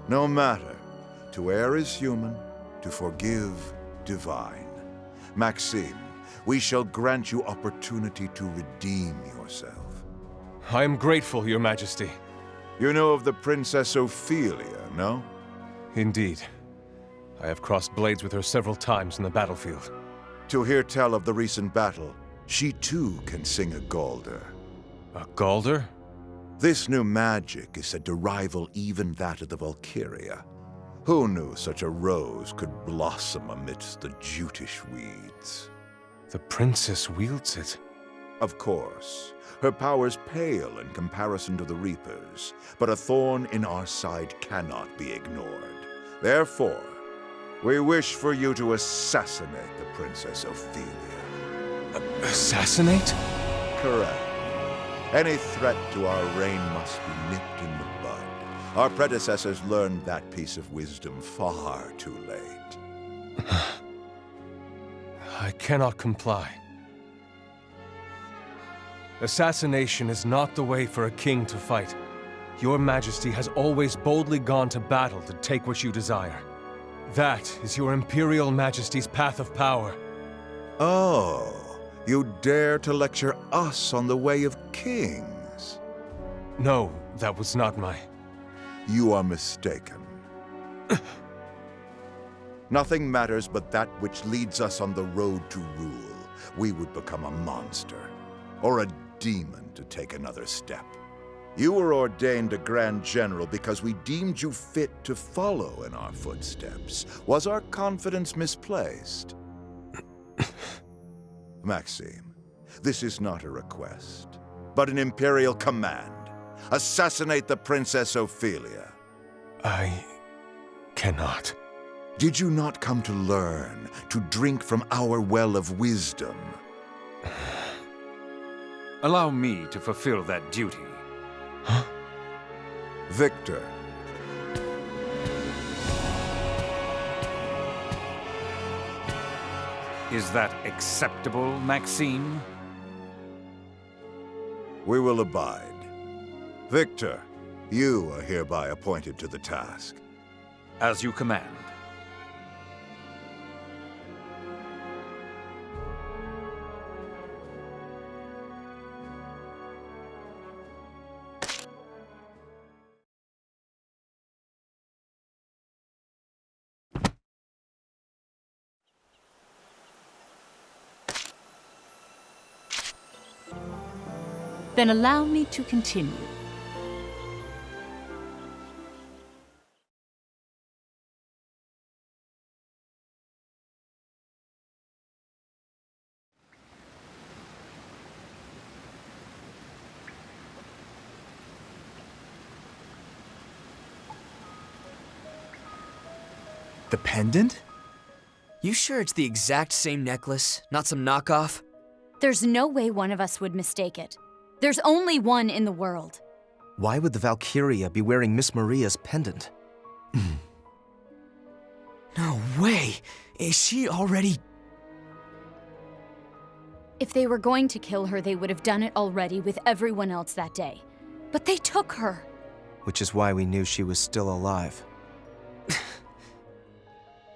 No matter. To err is human, to forgive divine. Maxim, we shall grant you opportunity to redeem yourself. I am grateful, Your Majesty. You know of the Princess Ophelia, no? Indeed. I have crossed blades with her several times in the battlefield. To hear tell of the recent battle, she too can sing a Galder. A Galder? This new magic is said to rival even that of the Valkyria. Who knew such a rose could blossom amidst the jutish weeds? The princess wields it. Of course. Her powers pale in comparison to the Reapers, but a thorn in our side cannot be ignored. Therefore, we wish for you to assassinate the Princess Ophelia. Assassinate? Correct. Any threat to our reign must be nipped in the bud. Our predecessors learned that piece of wisdom far too late. I cannot comply. Assassination is not the way for a king to fight. Your Majesty has always boldly gone to battle to take what you desire. That is your Imperial Majesty's path of power. Oh, you dare to lecture us on the way of kings? No, that was not my... You are mistaken. Nothing matters but that which leads us on the road to rule. We would become a monster, or a demon to take another step. You were ordained a Grand General because we deemed you fit to follow in our footsteps. Was our confidence misplaced? Maxim, this is not a request, but an Imperial command. Assassinate the Princess Ophelia. I cannot. Did you not come to learn, to drink from our well of wisdom? Allow me to fulfill that duty. Huh? Victor. Is that acceptable, Maxim? We will abide. Victor, you are hereby appointed to the task. As you command. Then allow me to continue. The pendant? You sure it's the exact same necklace, not some knockoff? There's no way one of us would mistake it. There's only one in the world. Why would the Valkyria be wearing Miss Maria's pendant? No way! Is she already... If they were going to kill her, they would have done it already with everyone else that day. But they took her. Which is why we knew she was still alive.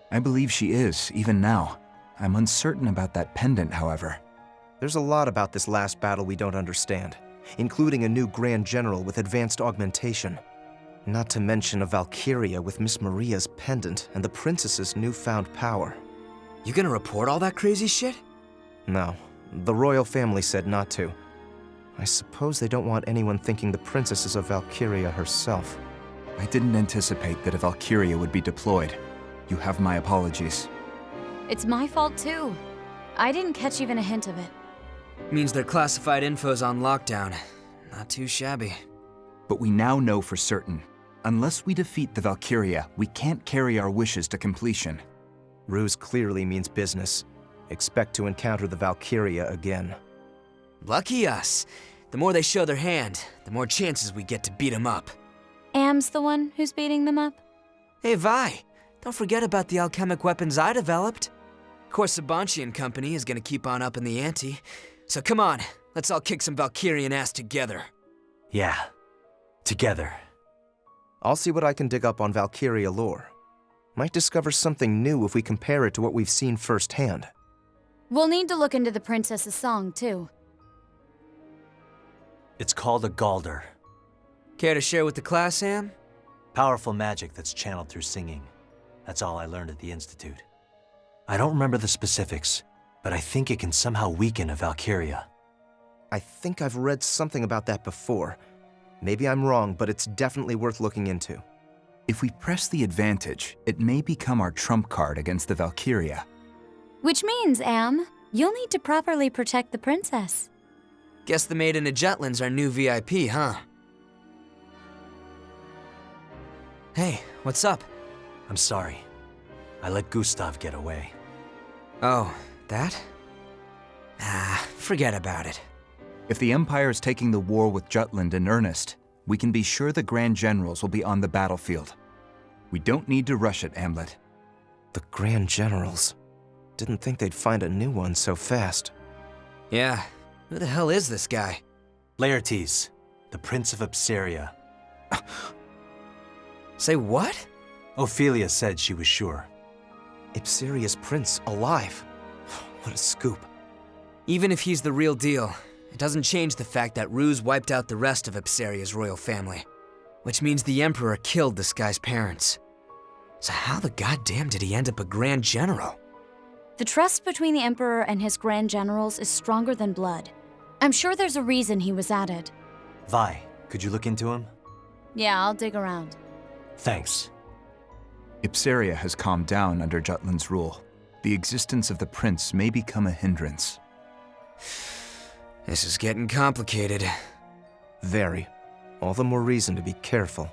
I believe she is, even now. I'm uncertain about that pendant, however. There's a lot about this last battle we don't understand, including a new Grand General with advanced augmentation. Not to mention a Valkyria with Miss Maria's pendant and the princess's newfound power. You gonna report all that crazy shit? No, the royal family said not to. I suppose they don't want anyone thinking the princess is a Valkyria herself. I didn't anticipate that a Valkyria would be deployed. You have my apologies. It's my fault too. I didn't catch even a hint of it. Means their classified info's on lockdown. Not too shabby. But we now know for certain. Unless we defeat the Valkyria, we can't carry our wishes to completion. Ruse clearly means business. Expect to encounter the Valkyria again. Lucky us. The more they show their hand, the more chances we get to beat them up. Am's the one who's beating them up? Hey, Vi. Don't forget about the alchemic weapons I developed. Of course, Sabanchi and company is gonna keep on upping the ante. So come on, let's all kick some Valkyrian ass together. Yeah. Together. I'll see what I can dig up on Valkyria lore. Might discover something new if we compare it to what we've seen firsthand. We'll need to look into the princess's song, too. It's called a Galder. Care to share with the class, Sam? Powerful magic that's channeled through singing. That's all I learned at the Institute. I don't remember the specifics, but I think it can somehow weaken a Valkyria. I think I've read something about that before. Maybe I'm wrong, but it's definitely worth looking into. If we press the advantage, it may become our trump card against the Valkyria. Which means, Am, you'll need to properly protect the princess. Guess the Maiden of Jutland's our new VIP, huh? Hey, what's up? I'm sorry. I let Gustav get away. Oh, that? Forget about it. If the Empire's taking the war with Jutland in earnest, we can be sure the Grand Generals will be on the battlefield. We don't need to rush it, Hamlet. The Grand Generals? Didn't think they'd find a new one so fast. Yeah, who the hell is this guy? Laertes, the Prince of Ipseria. Say what? Ophelia said she was sure. Ipseria's prince alive. What a scoop. Even if he's the real deal, it doesn't change the fact that Ruse wiped out the rest of Ipseria's royal family. Which means the Emperor killed this guy's parents. So how the goddamn did he end up a Grand General? The trust between the Emperor and his Grand Generals is stronger than blood. I'm sure there's a reason he was added. Vi, could you look into him? Yeah, I'll dig around. Thanks. Ipseria has calmed down under Jutland's rule. The existence of the prince may become a hindrance. This is getting complicated. Very. All the more reason to be careful.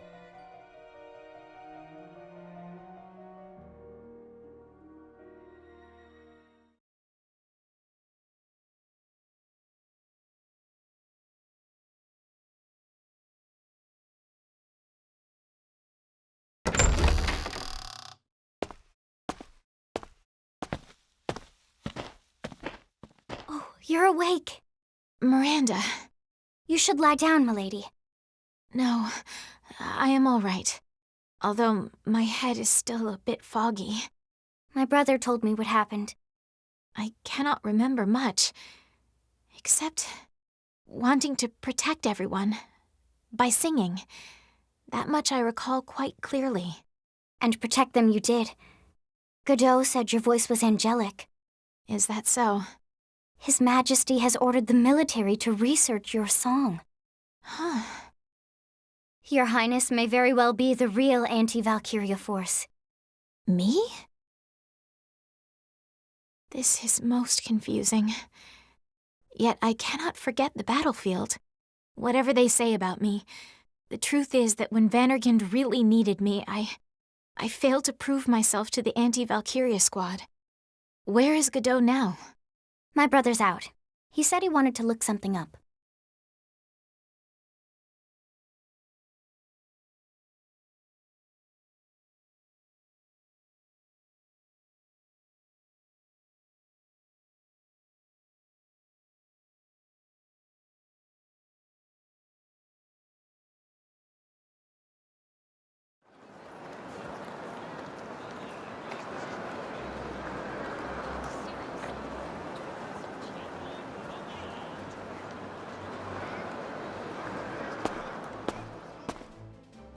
You're awake. Miranda. You should lie down, milady. No, I am all right. Although my head is still a bit foggy. My brother told me what happened. I cannot remember much, except wanting to protect everyone by singing. That much I recall quite clearly. And protect them you did. Godot said your voice was angelic. Is that so? His Majesty has ordered the military to research your song. Huh. Your Highness may very well be the real anti-Valkyria force. Me? This is most confusing. Yet I cannot forget the battlefield. Whatever they say about me, the truth is that when Vandergind really needed me, I failed to prove myself to the anti-Valkyria squad. Where is Godot now? My brother's out. He said he wanted to look something up.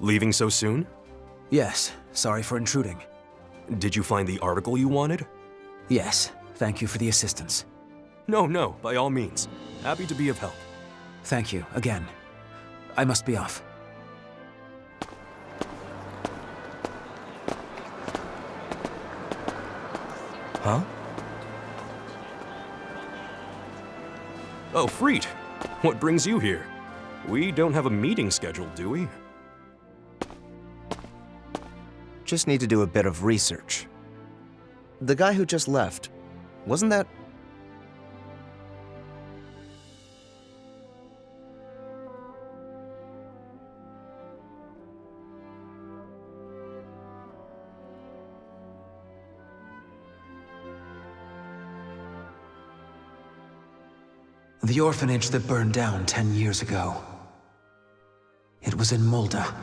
Leaving so soon? Yes, sorry for intruding. Did you find the article you wanted? Yes, thank you for the assistance. No, by all means. Happy to be of help. Thank you, again. I must be off. Huh? Oh, Freet. What brings you here? We don't have a meeting scheduled, do we? Just need to do a bit of research. The guy who just left, wasn't that... The orphanage that burned down 10 years ago. It was in Molda.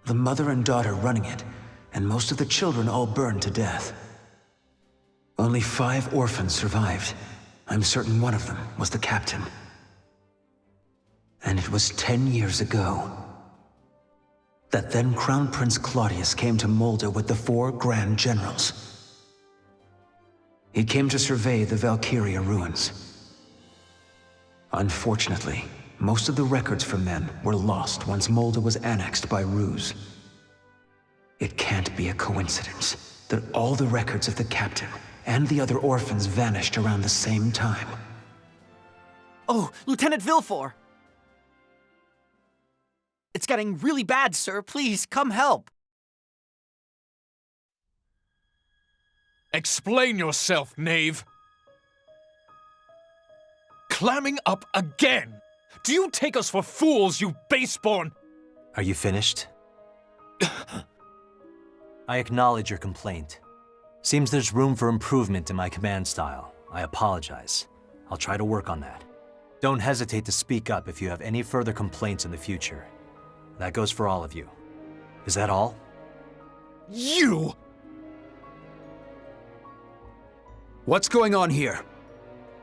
The mother and daughter running it, and most of the children all burned to death. Only 5 orphans survived. I'm certain one of them was the captain. And it was 10 years ago that then Crown Prince Claudius came to Molda with the 4 Grand Generals. He came to survey the Valkyria ruins. Unfortunately, most of the records from then were lost once Molda was annexed by Ruse. It can't be a coincidence that all the records of the captain and the other orphans vanished around the same time. Oh, Lieutenant Villefort! It's getting really bad, sir. Please, come help. Explain yourself, knave. Clamming up again! Do you take us for fools, you baseborn? Are you finished? I acknowledge your complaint. Seems there's room for improvement in my command style. I apologize. I'll try to work on that. Don't hesitate to speak up if you have any further complaints in the future. That goes for all of you. Is that all? You! What's going on here?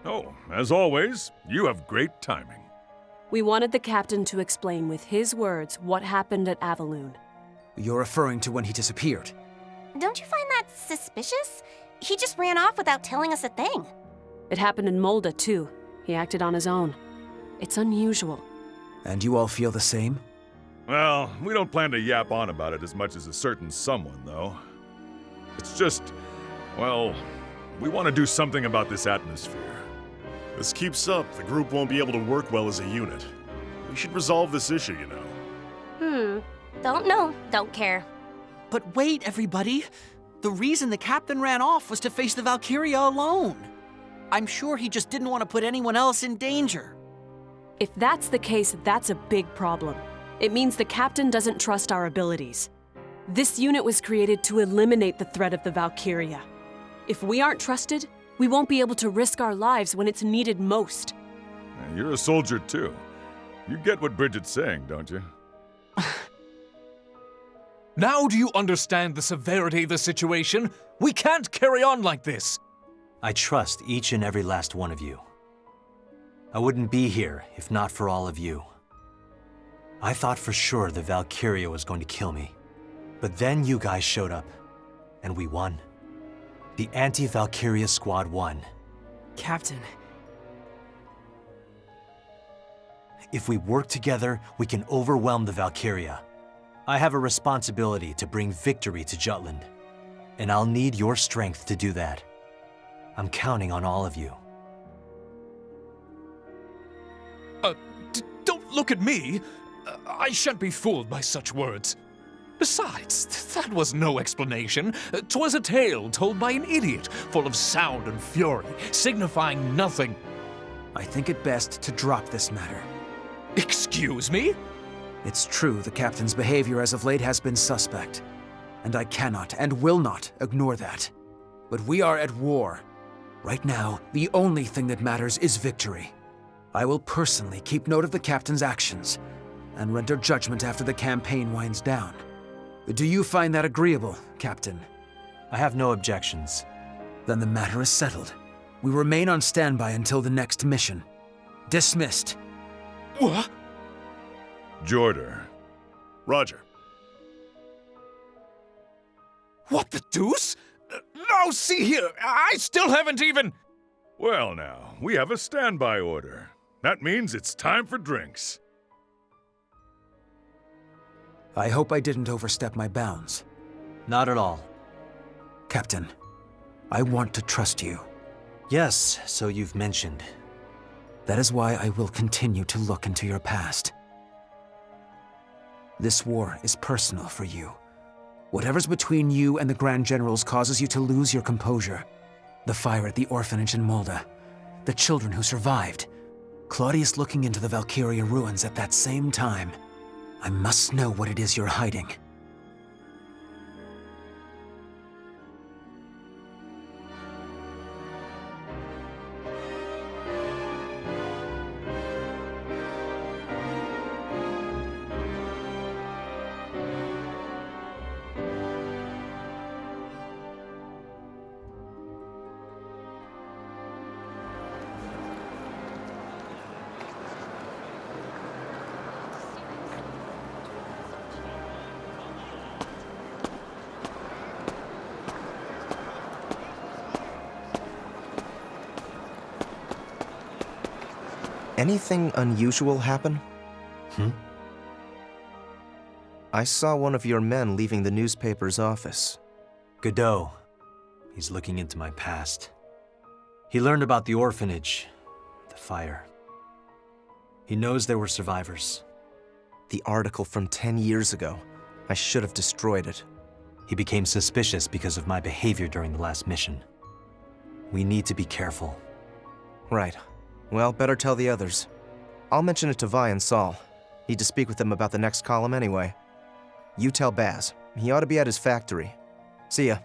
Oh, as always, you have great timing. We wanted the captain to explain with his words what happened at Avaloon. You're referring to when he disappeared. Don't you find that suspicious? He just ran off without telling us a thing. It happened in Molda, too. He acted on his own. It's unusual. And you all feel the same? Well, we don't plan to yap on about it as much as a certain someone, though. It's just, well, we want to do something about this atmosphere. This keeps up, the group won't be able to work well as a unit. We should resolve this issue, you know. Don't know, don't care. But wait, everybody. The reason the captain ran off was to face the Valkyria alone. I'm sure he just didn't want to put anyone else in danger. If that's the case, that's a big problem. It means the captain doesn't trust our abilities. This unit was created to eliminate the threat of the Valkyria. If we aren't trusted, we won't be able to risk our lives when it's needed most. You're a soldier, too. You get what Bridget's saying, don't you? Now do you understand the severity of the situation? We can't carry on like this. I trust each and every last one of you. I wouldn't be here if not for all of you. I thought for sure the Valkyria was going to kill me. But then you guys showed up, and we won. The anti-Valkyria squad won. Captain. If we work together, we can overwhelm the Valkyria. I have a responsibility to bring victory to Jutland, and I'll need your strength to do that. I'm counting on all of you. Don't look at me. I shan't be fooled by such words. Besides, that was no explanation. 'Twas a tale told by an idiot, full of sound and fury, signifying nothing. I think it best to drop this matter. Excuse me? It's true the captain's behavior as of late has been suspect, and I cannot and will not ignore that. But we are at war. Right now, the only thing that matters is victory. I will personally keep note of the captain's actions and render judgment after the campaign winds down. Do you find that agreeable, Captain? I have no objections. Then the matter is settled. We remain on standby until the next mission. Dismissed. What? Jorder. Roger. What the deuce? Now see here, I still haven't even... Well now, we have a standby order. That means it's time for drinks. I hope I didn't overstep my bounds. Not at all. Captain, I want to trust you. Yes, so you've mentioned. That is why I will continue to look into your past. This war is personal for you. Whatever's between you and the Grand Generals causes you to lose your composure. The fire at the orphanage in Molda, the children who survived, Claudius looking into the Valkyria ruins at that same time. I must know what it is you're hiding. Anything unusual happen? I saw one of your men leaving the newspaper's office. Godot. He's looking into my past. He learned about the orphanage, the fire. He knows there were survivors. The article from 10 years ago. I should have destroyed it. He became suspicious because of my behavior during the last mission. We need to be careful. Right. Well, better tell the others. I'll mention it to Vi and Saul. Need to speak with them about the next column anyway. You tell Baz. He ought to be at his factory. See ya.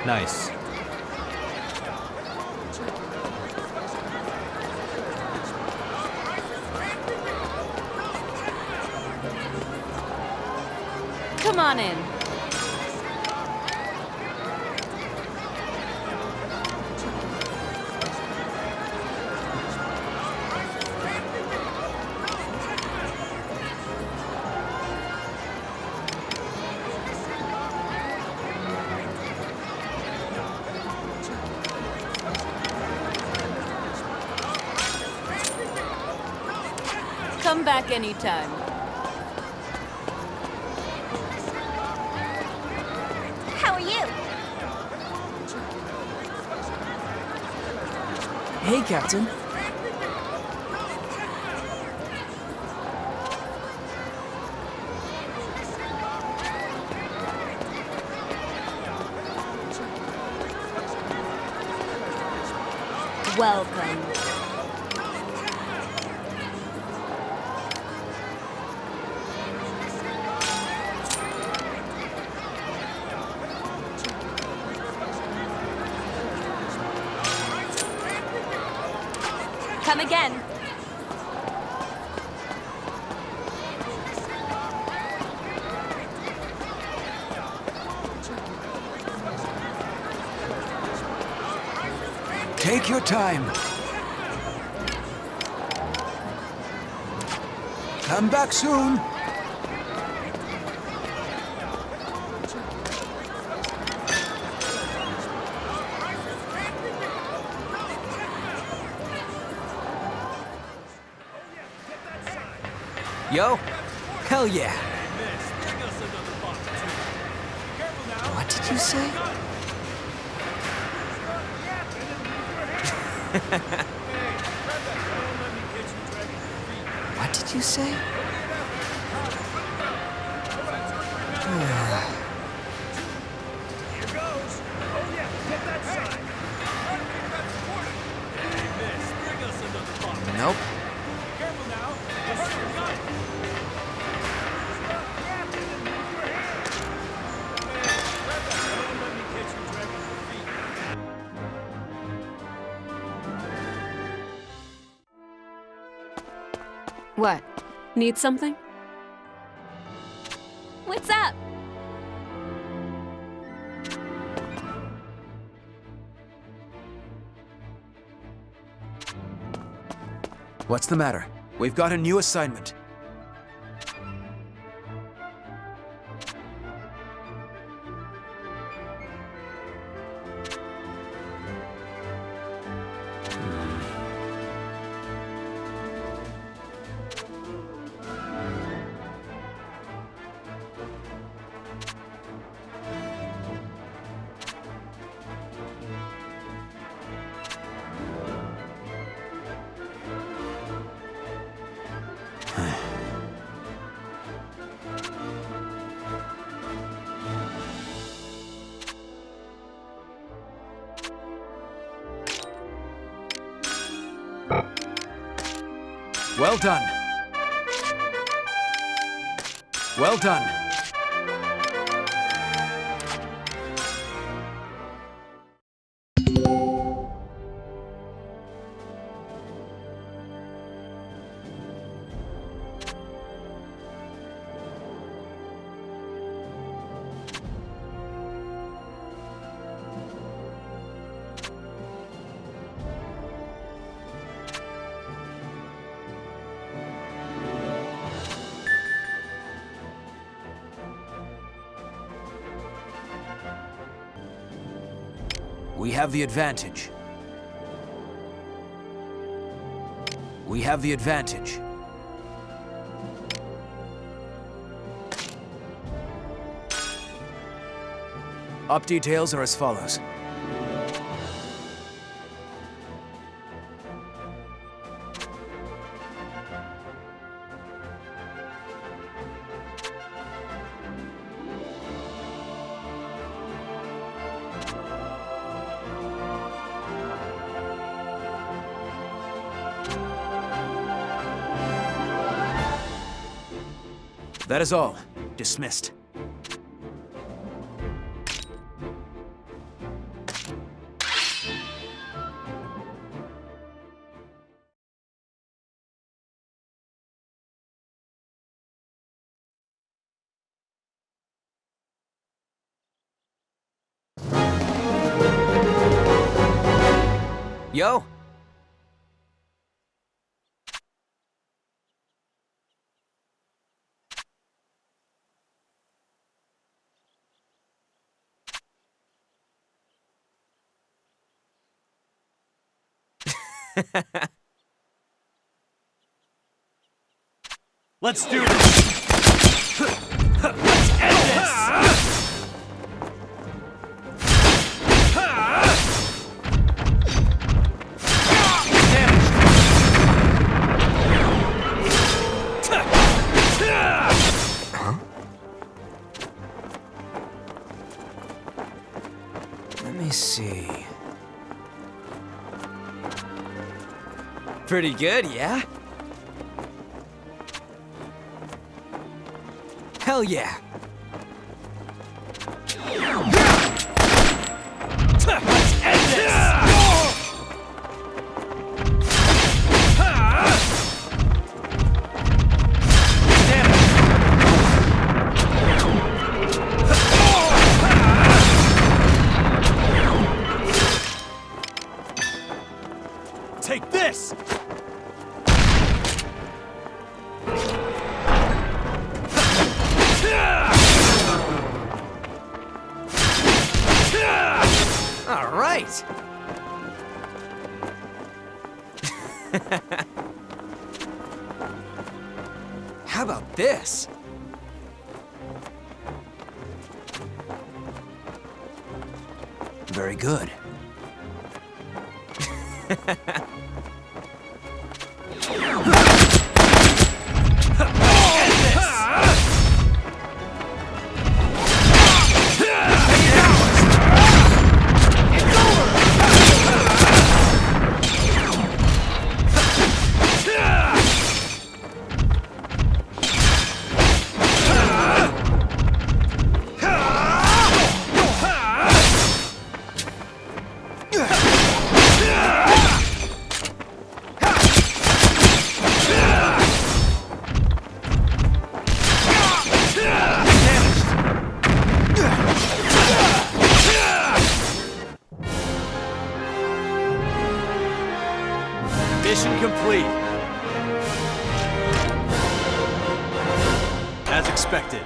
Nice. Come on in. Come back anytime. How are you? Hey, Captain. Welcome. Come again. Take your time. Come back soon. Yo, hell yeah. What did you say? What did you say? Nope. What? Need something? What's up? What's the matter? We've got a new assignment. Well done. Well done. We have the advantage. We have the advantage. Up details are as follows. That is all. Dismissed. Yo! Let's do this! Let's end this! Let me see. Pretty good, yeah? Hell yeah! Let's end this! Take this! All right! How about this? Very good. complete. As expected.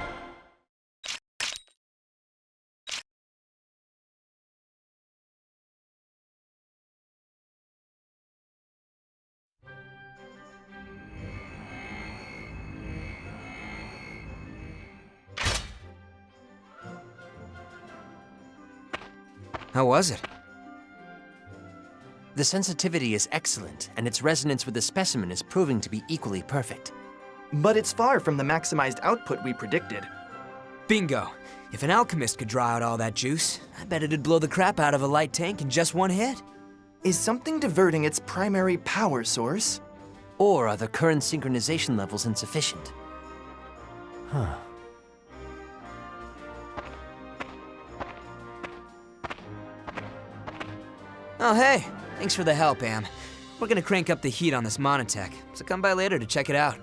How was it? The sensitivity is excellent, and its resonance with the specimen is proving to be equally perfect. But it's far from the maximized output we predicted. Bingo. If an alchemist could draw out all that juice, I bet it'd blow the crap out of a light tank in just one hit. Is something diverting its primary power source? Or are the current synchronization levels insufficient? Huh. Oh, hey. Thanks for the help, Am. We're gonna crank up the heat on this monotech, so come by later to check it out.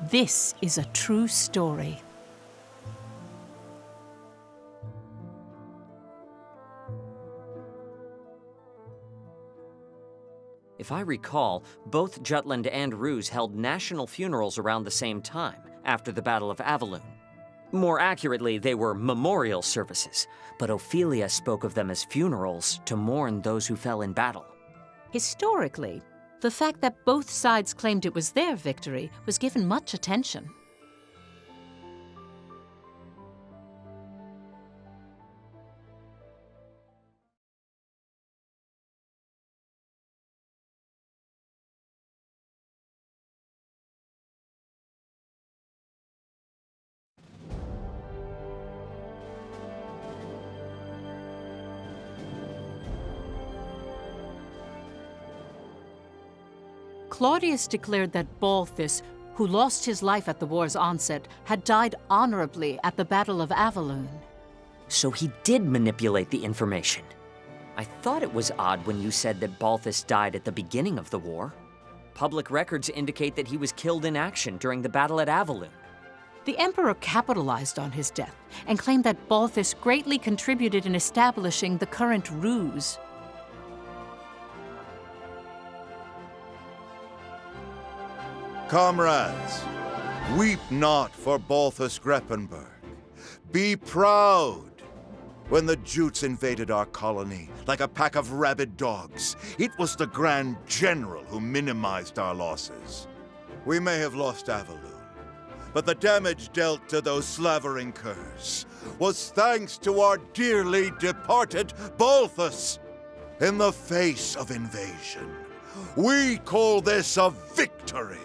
This is a true story. If I recall, both Jutland and Ruse held national funerals around the same time, after the Battle of Avaloon. More accurately, they were memorial services, but Ophelia spoke of them as funerals to mourn those who fell in battle. Historically, the fact that both sides claimed it was their victory was given much attention. Claudius declared that Balthus, who lost his life at the war's onset, had died honorably at the Battle of Avaloon. So he did manipulate the information. I thought it was odd when you said that Balthus died at the beginning of the war. Public records indicate that he was killed in action during the battle at Avaloon. The Emperor capitalized on his death and claimed that Balthus greatly contributed in establishing the current Ruse. Comrades, weep not for Balthus Greppenberg. Be proud. When the Jutes invaded our colony like a pack of rabid dogs, it was the Grand General who minimized our losses. We may have lost Avaloon, but the damage dealt to those slavering curs was thanks to our dearly departed Balthus. In the face of invasion, we call this a victory.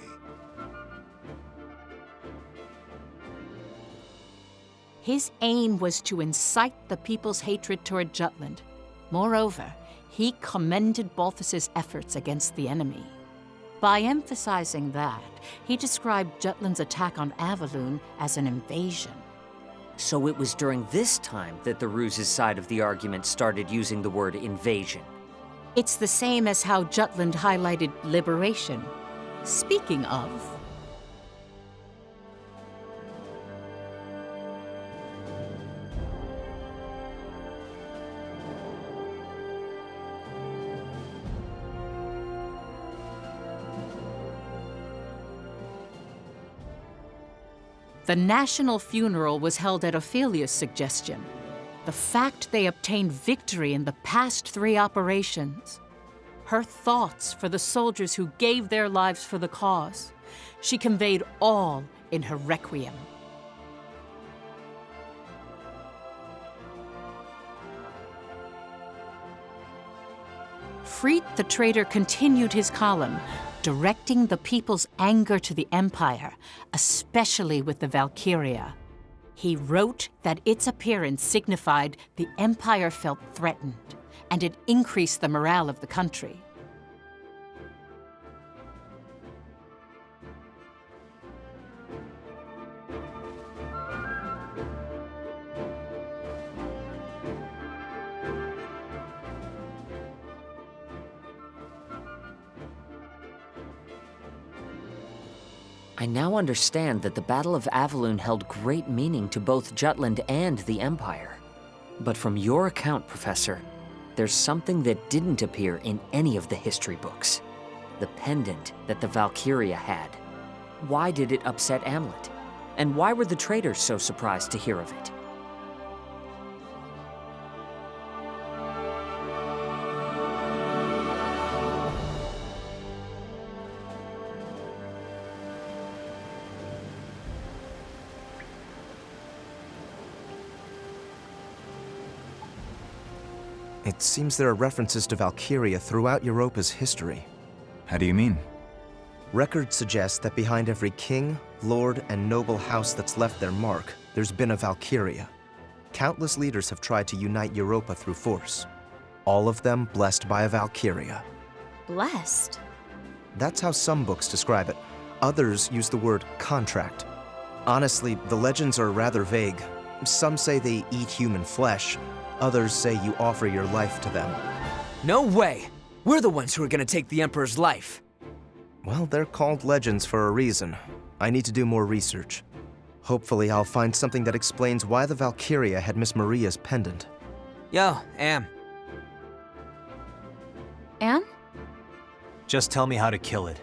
His aim was to incite the people's hatred toward Jutland. Moreover, he commended Balthus's efforts against the enemy. By emphasizing that, he described Jutland's attack on Avaloon as an invasion. So it was during this time that the Ruse's side of the argument started using the word invasion. It's the same as how Jutland highlighted liberation. Speaking of, the national funeral was held at Ophelia's suggestion. The fact they obtained victory in the past 3 operations. Her thoughts for the soldiers who gave their lives for the cause. She conveyed all in her requiem. Freit the traitor continued his column, directing the people's anger to the Empire, especially with the Valkyria. He wrote that its appearance signified the Empire felt threatened, and it increased the morale of the country. I now understand that the Battle of Avaloon held great meaning to both Jutland and the Empire. But from your account, Professor, there's something that didn't appear in any of the history books. The pendant that the Valkyria had. Why did it upset Amlet? And why were the traitors so surprised to hear of it? It seems there are references to Valkyria throughout Europa's history. How do you mean? Records suggest that behind every king, lord, and noble house that's left their mark, there's been a Valkyria. Countless leaders have tried to unite Europa through force. All of them blessed by a Valkyria. Blessed? That's how some books describe it. Others use the word contract. Honestly, the legends are rather vague. Some say they eat human flesh. Others say you offer your life to them. No way! We're the ones who are gonna take the Emperor's life. Well, they're called legends for a reason. I need to do more research. Hopefully I'll find something that explains why the Valkyria had Miss Maria's pendant. Yo, Am. Am? Just tell me how to kill it.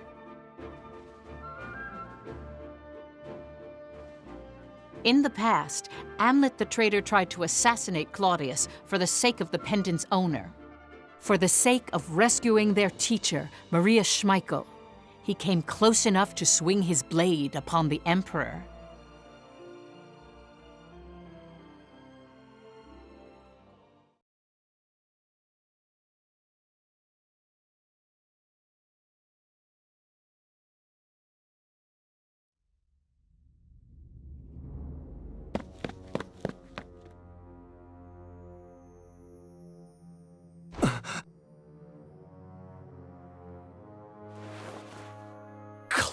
In the past, Amlet the traitor tried to assassinate Claudius for the sake of the pendant's owner. For the sake of rescuing their teacher, Maria Schmeichel, he came close enough to swing his blade upon the Emperor.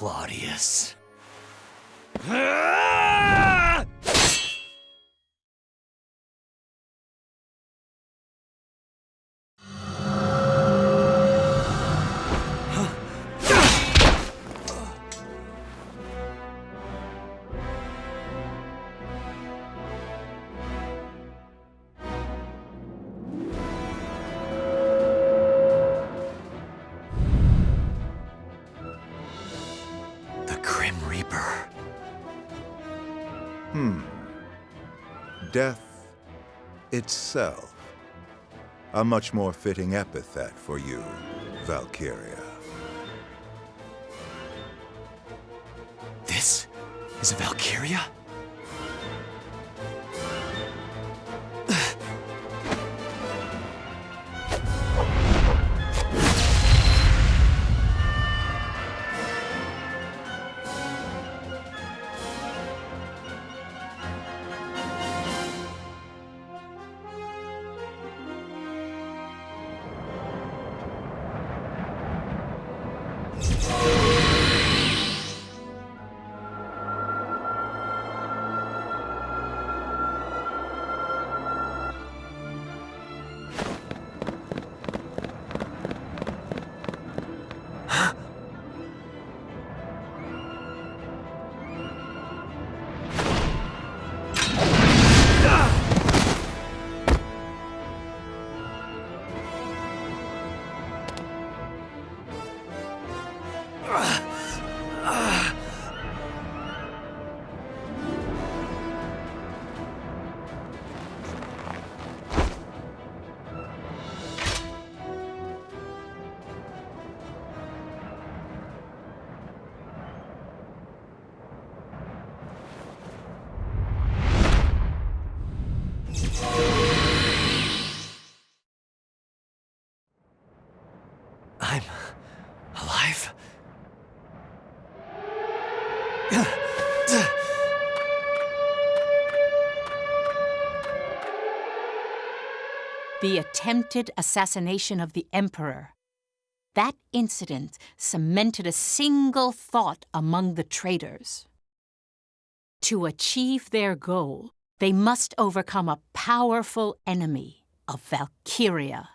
Claudius. Death itself. A much more fitting epithet for you, Valkyria. This is a Valkyria? I'm alive? The attempted assassination of the Emperor. That incident cemented a single thought among the traitors. To achieve their goal, they must overcome a powerful enemy of Valkyria.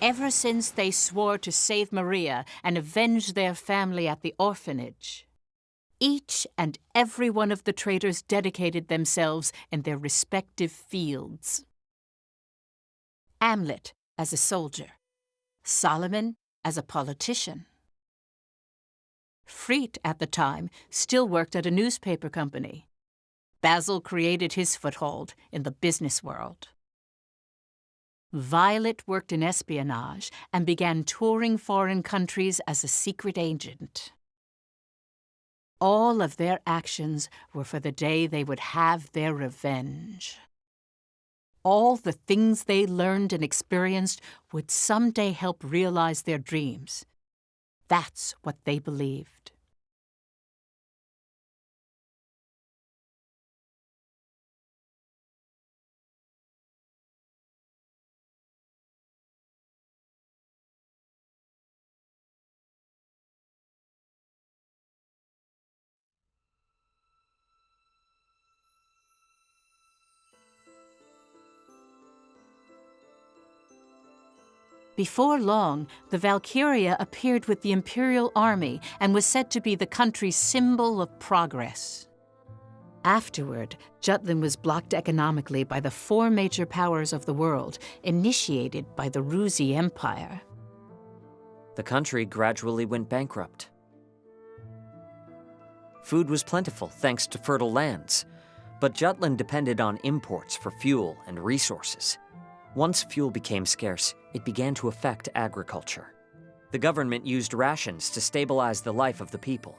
ever since they swore to save Maria and avenge their family at the orphanage. Each and every one of the traitors dedicated themselves in their respective fields. Amlet as a soldier, Solomon as a politician. Freit, at the time, still worked at a newspaper company. Basil created his foothold in the business world. Violet worked in espionage and began touring foreign countries as a secret agent. All of their actions were for the day they would have their revenge. All the things they learned and experienced would someday help realize their dreams. That's what they believed. Before long, the Valkyria appeared with the Imperial Army and was said to be the country's symbol of progress. Afterward, Jutland was blocked economically by the 4 major powers of the world, initiated by the Ruzi Empire. The country gradually went bankrupt. Food was plentiful thanks to fertile lands, but Jutland depended on imports for fuel and resources. Once fuel became scarce, it began to affect agriculture. The government used rations to stabilize the life of the people,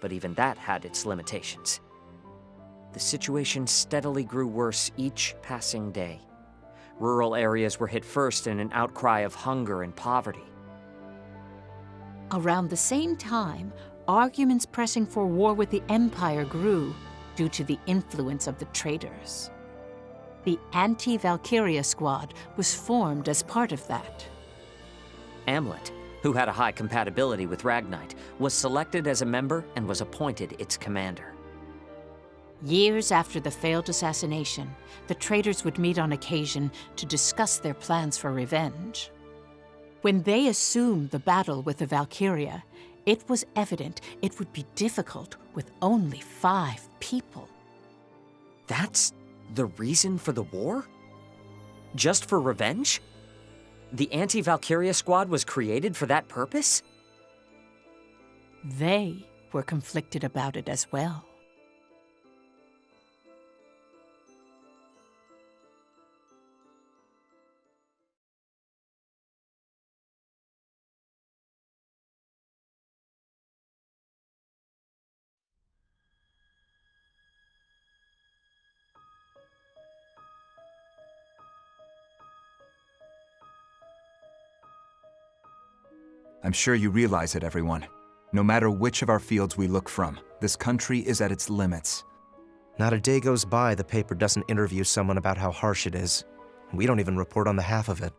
but even that had its limitations. The situation steadily grew worse each passing day. Rural areas were hit first in an outcry of hunger and poverty. Around the same time, arguments pressing for war with the Empire grew due to the influence of the traitors. The anti-Valkyria squad was formed as part of that. Amlet, who had a high compatibility with Ragnite, was selected as a member and was appointed its commander. Years after the failed assassination, the traitors would meet on occasion to discuss their plans for revenge. When they assumed the battle with the Valkyria, it was evident it would be difficult with only 5 people. That's the reason for the war? Just for revenge? The anti-Valkyria squad was created for that purpose? They were conflicted about it as well. I'm sure you realize it, everyone. No matter which of our fields we look from, this country is at its limits. Not a day goes by the paper doesn't interview someone about how harsh it is. We don't even report on the half of it.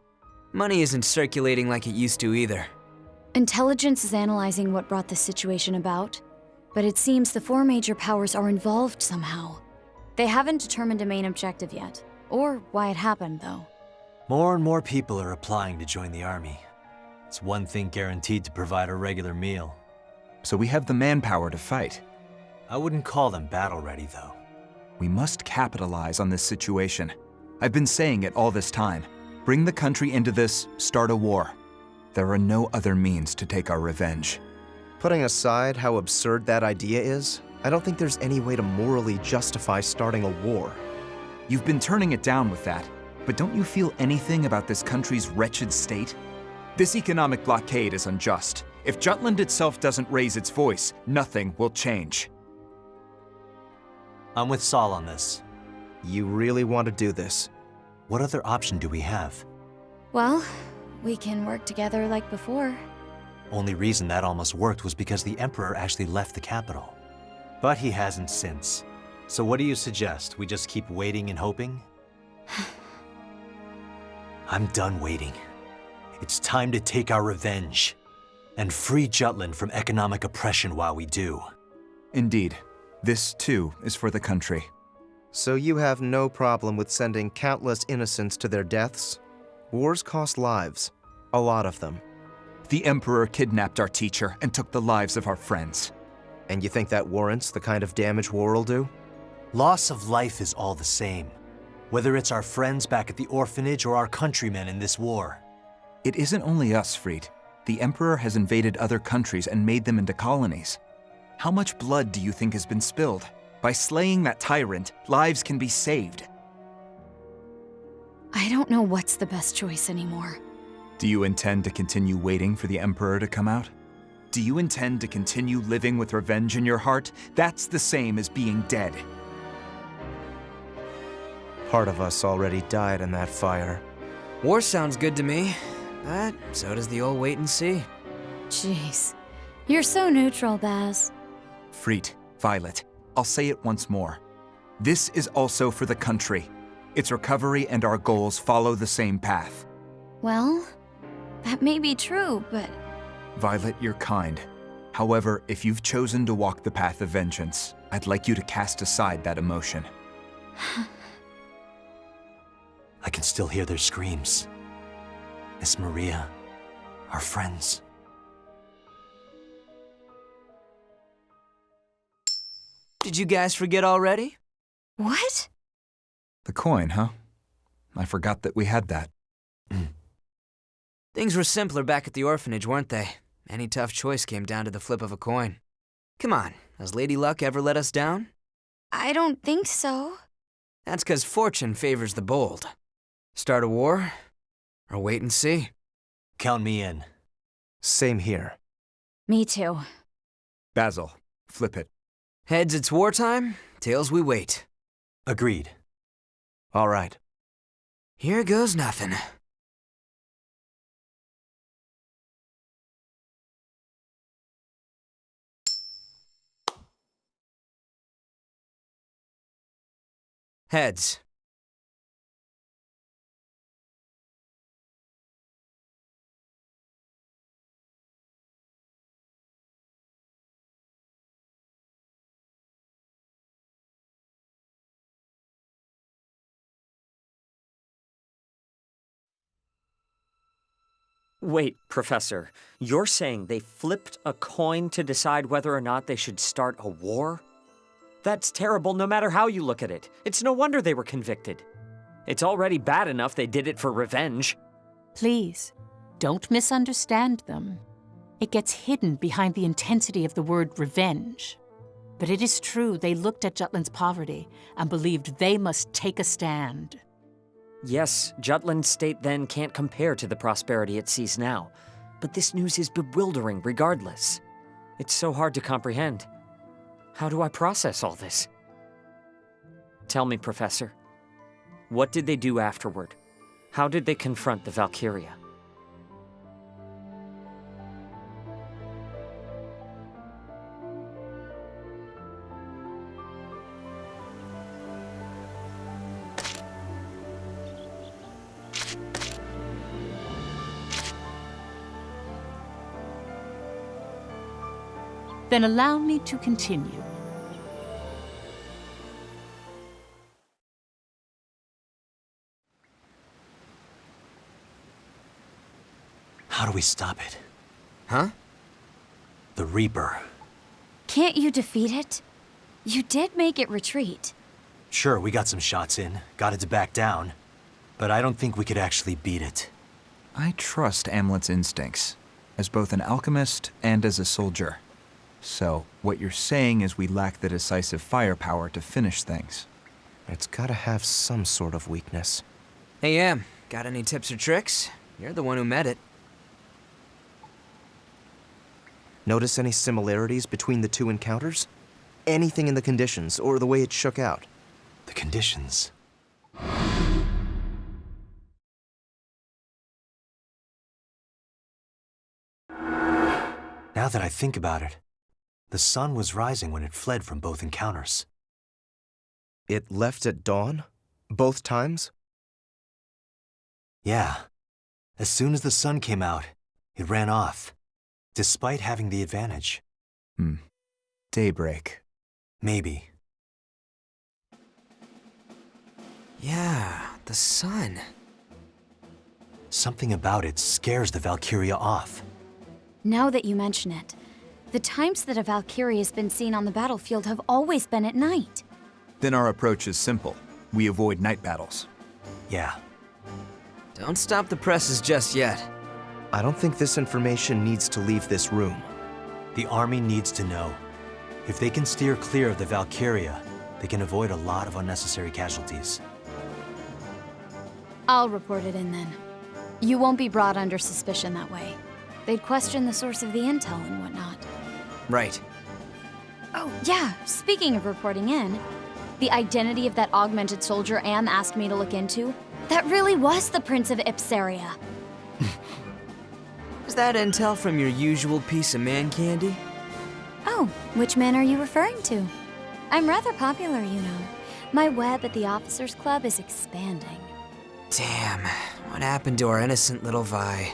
Money isn't circulating like it used to either. Intelligence is analyzing what brought this situation about, but it seems the 4 major powers are involved somehow. They haven't determined a main objective yet, or why it happened, though. More and more people are applying to join the army. It's one thing guaranteed to provide a regular meal. So we have the manpower to fight. I wouldn't call them battle-ready, though. We must capitalize on this situation. I've been saying it all this time. Bring the country into this, start a war. There are no other means to take our revenge. Putting aside how absurd that idea is, I don't think there's any way to morally justify starting a war. You've been turning it down with that, but don't you feel anything about this country's wretched state? This economic blockade is unjust. If Jutland itself doesn't raise its voice, nothing will change. I'm with Saul on this. You really want to do this? What other option do we have? Well, we can work together like before. Only reason that almost worked was because the Emperor actually left the capital. But he hasn't since. So what do you suggest? We just keep waiting and hoping? I'm done waiting. It's time to take our revenge and free Jutland from economic oppression while we do. Indeed. This, too, is for the country. So you have no problem with sending countless innocents to their deaths? Wars cost lives. A lot of them. The Emperor kidnapped our teacher and took the lives of our friends. And you think that warrants the kind of damage war will do? Loss of life is all the same, whether it's our friends back at the orphanage or our countrymen in this war. It isn't only us, Fried. The Emperor has invaded other countries and made them into colonies. How much blood do you think has been spilled? By slaying that tyrant, lives can be saved. I don't know what's the best choice anymore. Do you intend to continue waiting for the Emperor to come out? Do you intend to continue living with revenge in your heart? That's the same as being dead. Part of us already died in that fire. War sounds good to me, but so does the old wait and see. Jeez. You're so neutral, Baz. Fried, Violet, I'll say it once more. This is also for the country. Its recovery and our goals follow the same path. Well, that may be true, but... Violet, you're kind. However, if you've chosen to walk the path of vengeance, I'd like you to cast aside that emotion. I can still hear their screams. Miss Maria, our friends. Did you guys forget already? What? The coin, huh? I forgot that we had that. Things were simpler back at the orphanage, weren't they? Any tough choice came down to the flip of a coin. Come on, has Lady Luck ever let us down? I don't think so. That's 'cause fortune favors the bold. Start a war, or wait and see. Count me in. Same here. Me too. Basil, flip it. Heads, it's wartime. Tails, we wait. Agreed. All right. Here goes nothing. Heads. Wait, Professor, you're saying they flipped a coin to decide whether or not they should start a war? That's terrible no matter how you look at it. It's no wonder they were convicted. It's already bad enough they did it for revenge. Please, don't misunderstand them. It gets hidden behind the intensity of the word revenge. But it is true they looked at Jutland's poverty and believed they must take a stand. Yes, Jutland's state then can't compare to the prosperity it sees now. But this news is bewildering regardless. It's so hard to comprehend. How do I process all this? Tell me, Professor. What did they do afterward? How did they confront the Valkyria? Then allow me to continue. How do we stop it? Huh? The Reaper. Can't you defeat it? You did make it retreat. Sure, we got some shots in, got it to back down, but I don't think we could actually beat it. I trust Amlet's instincts, as both an alchemist and as a soldier. So, what you're saying is we lack the decisive firepower to finish things. It's gotta have some sort of weakness. Hey, Am, got any tips or tricks? You're the one who met it. Notice any similarities between the two encounters? Anything in the conditions, or the way it shook out? The conditions? Now that I think about it, the sun was rising when it fled from both encounters. It left at dawn? Both times? Yeah. As soon as the sun came out, it ran off, despite having the advantage. Daybreak. Maybe. Yeah, the sun. Something about it scares the Valkyria off. Now that you mention it, the times that a Valkyria has been seen on the battlefield have always been at night. Then our approach is simple. We avoid night battles. Yeah. Don't stop the presses just yet. I don't think this information needs to leave this room. The army needs to know. If they can steer clear of the Valkyria, they can avoid a lot of unnecessary casualties. I'll report it in then. You won't be brought under suspicion that way. They'd question the source of the intel and whatnot. Right. Oh, yeah, speaking of reporting in, the identity of that augmented soldier Am asked me to look into, that really was the Prince of Ipseria. Is that intel from your usual piece of man candy? Oh, which man are you referring to? I'm rather popular, you know. My web at the Officers Club is expanding. Damn, what happened to our innocent little Vi?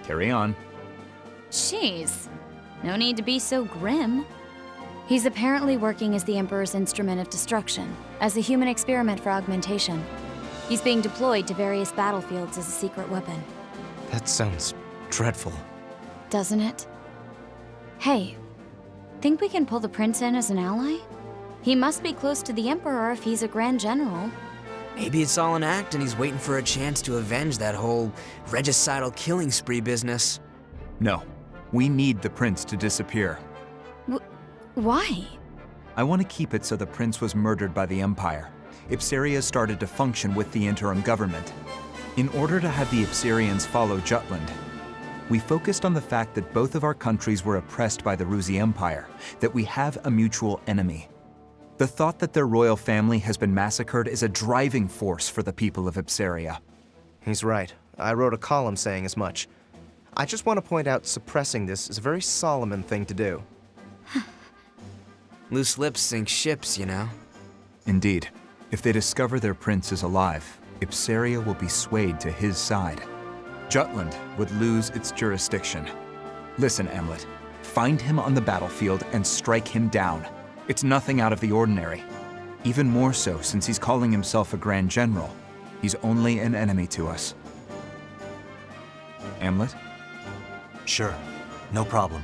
Carry on. Jeez, no need to be so grim. He's apparently working as the Emperor's instrument of destruction, as a human experiment for augmentation. He's being deployed to various battlefields as a secret weapon. That sounds dreadful. Doesn't it? Hey, think we can pull the Prince in as an ally? He must be close to the Emperor if he's a Grand General. Maybe it's all an act and he's waiting for a chance to avenge that whole regicidal killing spree business. No. We need the prince to disappear. Why? I want to keep it so the prince was murdered by the Empire. Ipseria started to function with the interim government. In order to have the Ipserians follow Jutland, we focused on the fact that both of our countries were oppressed by the Ruzi Empire, that we have a mutual enemy. The thought that their royal family has been massacred is a driving force for the people of Ipseria. He's right. I wrote a column saying as much. I just want to point out suppressing this is a very Solomon thing to do. Loose lips sink ships, you know. Indeed. If they discover their prince is alive, Ipseria will be swayed to his side. Jutland would lose its jurisdiction. Listen, Emlet. Find him on the battlefield and strike him down. It's nothing out of the ordinary. Even more so since he's calling himself a Grand General. He's only an enemy to us. Emlet? Sure. No problem.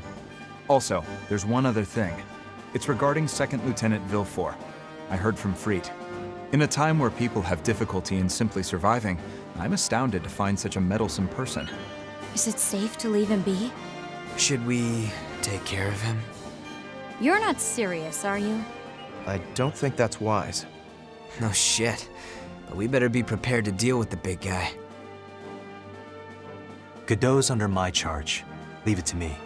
Also, there's one other thing. It's regarding 2nd Lieutenant Villefort. I heard from Freet. In a time where people have difficulty in simply surviving, I'm astounded to find such a meddlesome person. Is it safe to leave him be? Should we take care of him? You're not serious, are you? I don't think that's wise. No shit. But we better be prepared to deal with the big guy. Godot's under my charge. Leave it to me.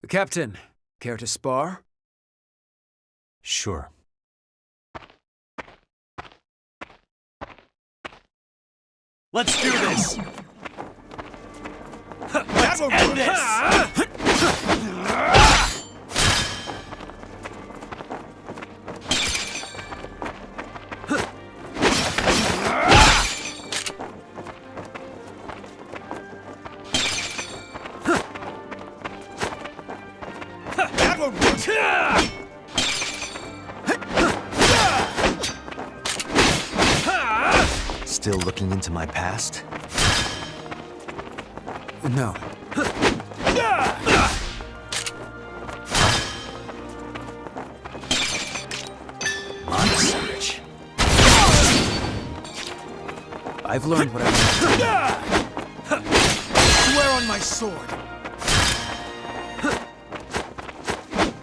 Captain, care to spar? Sure. Let's do this! Let's end this! Still looking into my past? No. Research. I've learned what I want. Swear on my sword.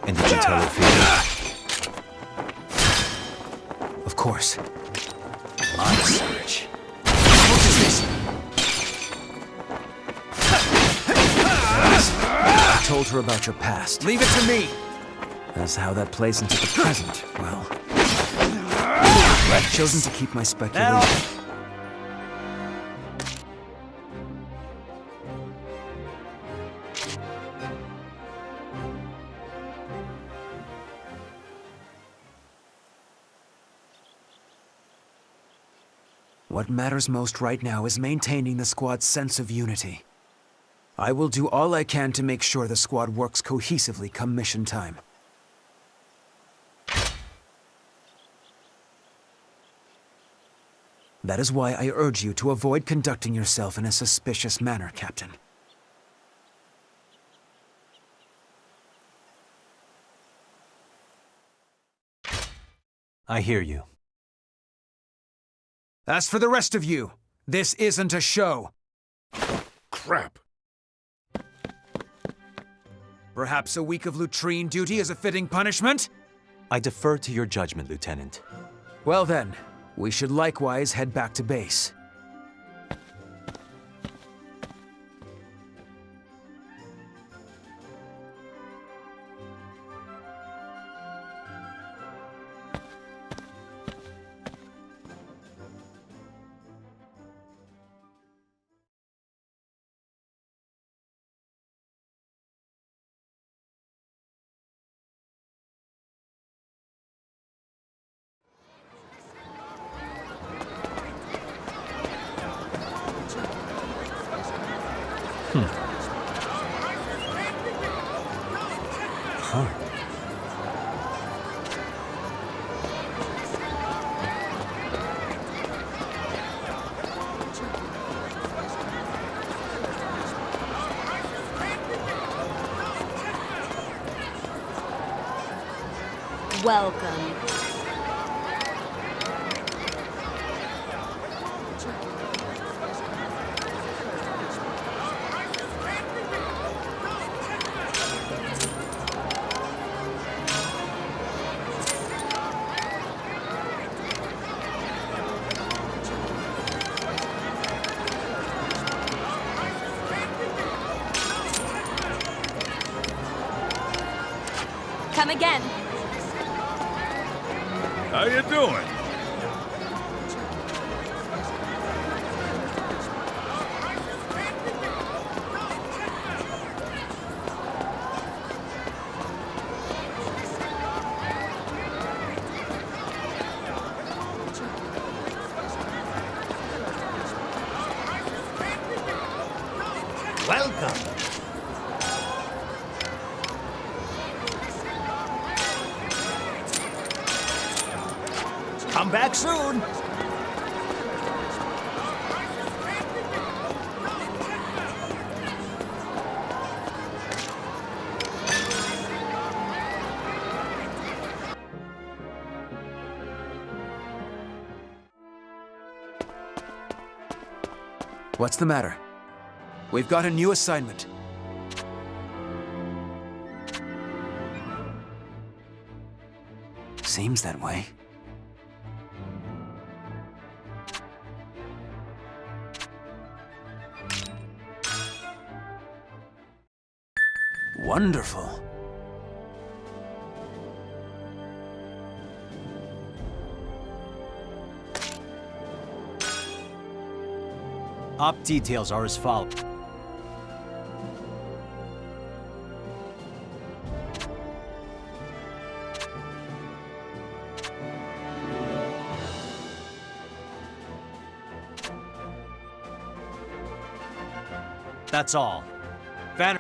And did you tell Ophelia? Of course. My search. What is this? I told her about your past. Leave it to me. As how that plays into the present, well... I've chosen to keep my speculation. What matters most right now is maintaining the squad's sense of unity. I will do all I can to make sure the squad works cohesively come mission time. That is why I urge you to avoid conducting yourself in a suspicious manner, Captain. I hear you. As for the rest of you, this isn't a show. Crap. Perhaps a week of latrine duty is a fitting punishment? I defer to your judgment, Lieutenant. Well then, we should likewise head back to base. Welcome. Come again. How you doing? Welcome. Come back soon. What's the matter? We've got a new assignment. Seems that way. Wonderful. Op details are as follows. That's all. Van.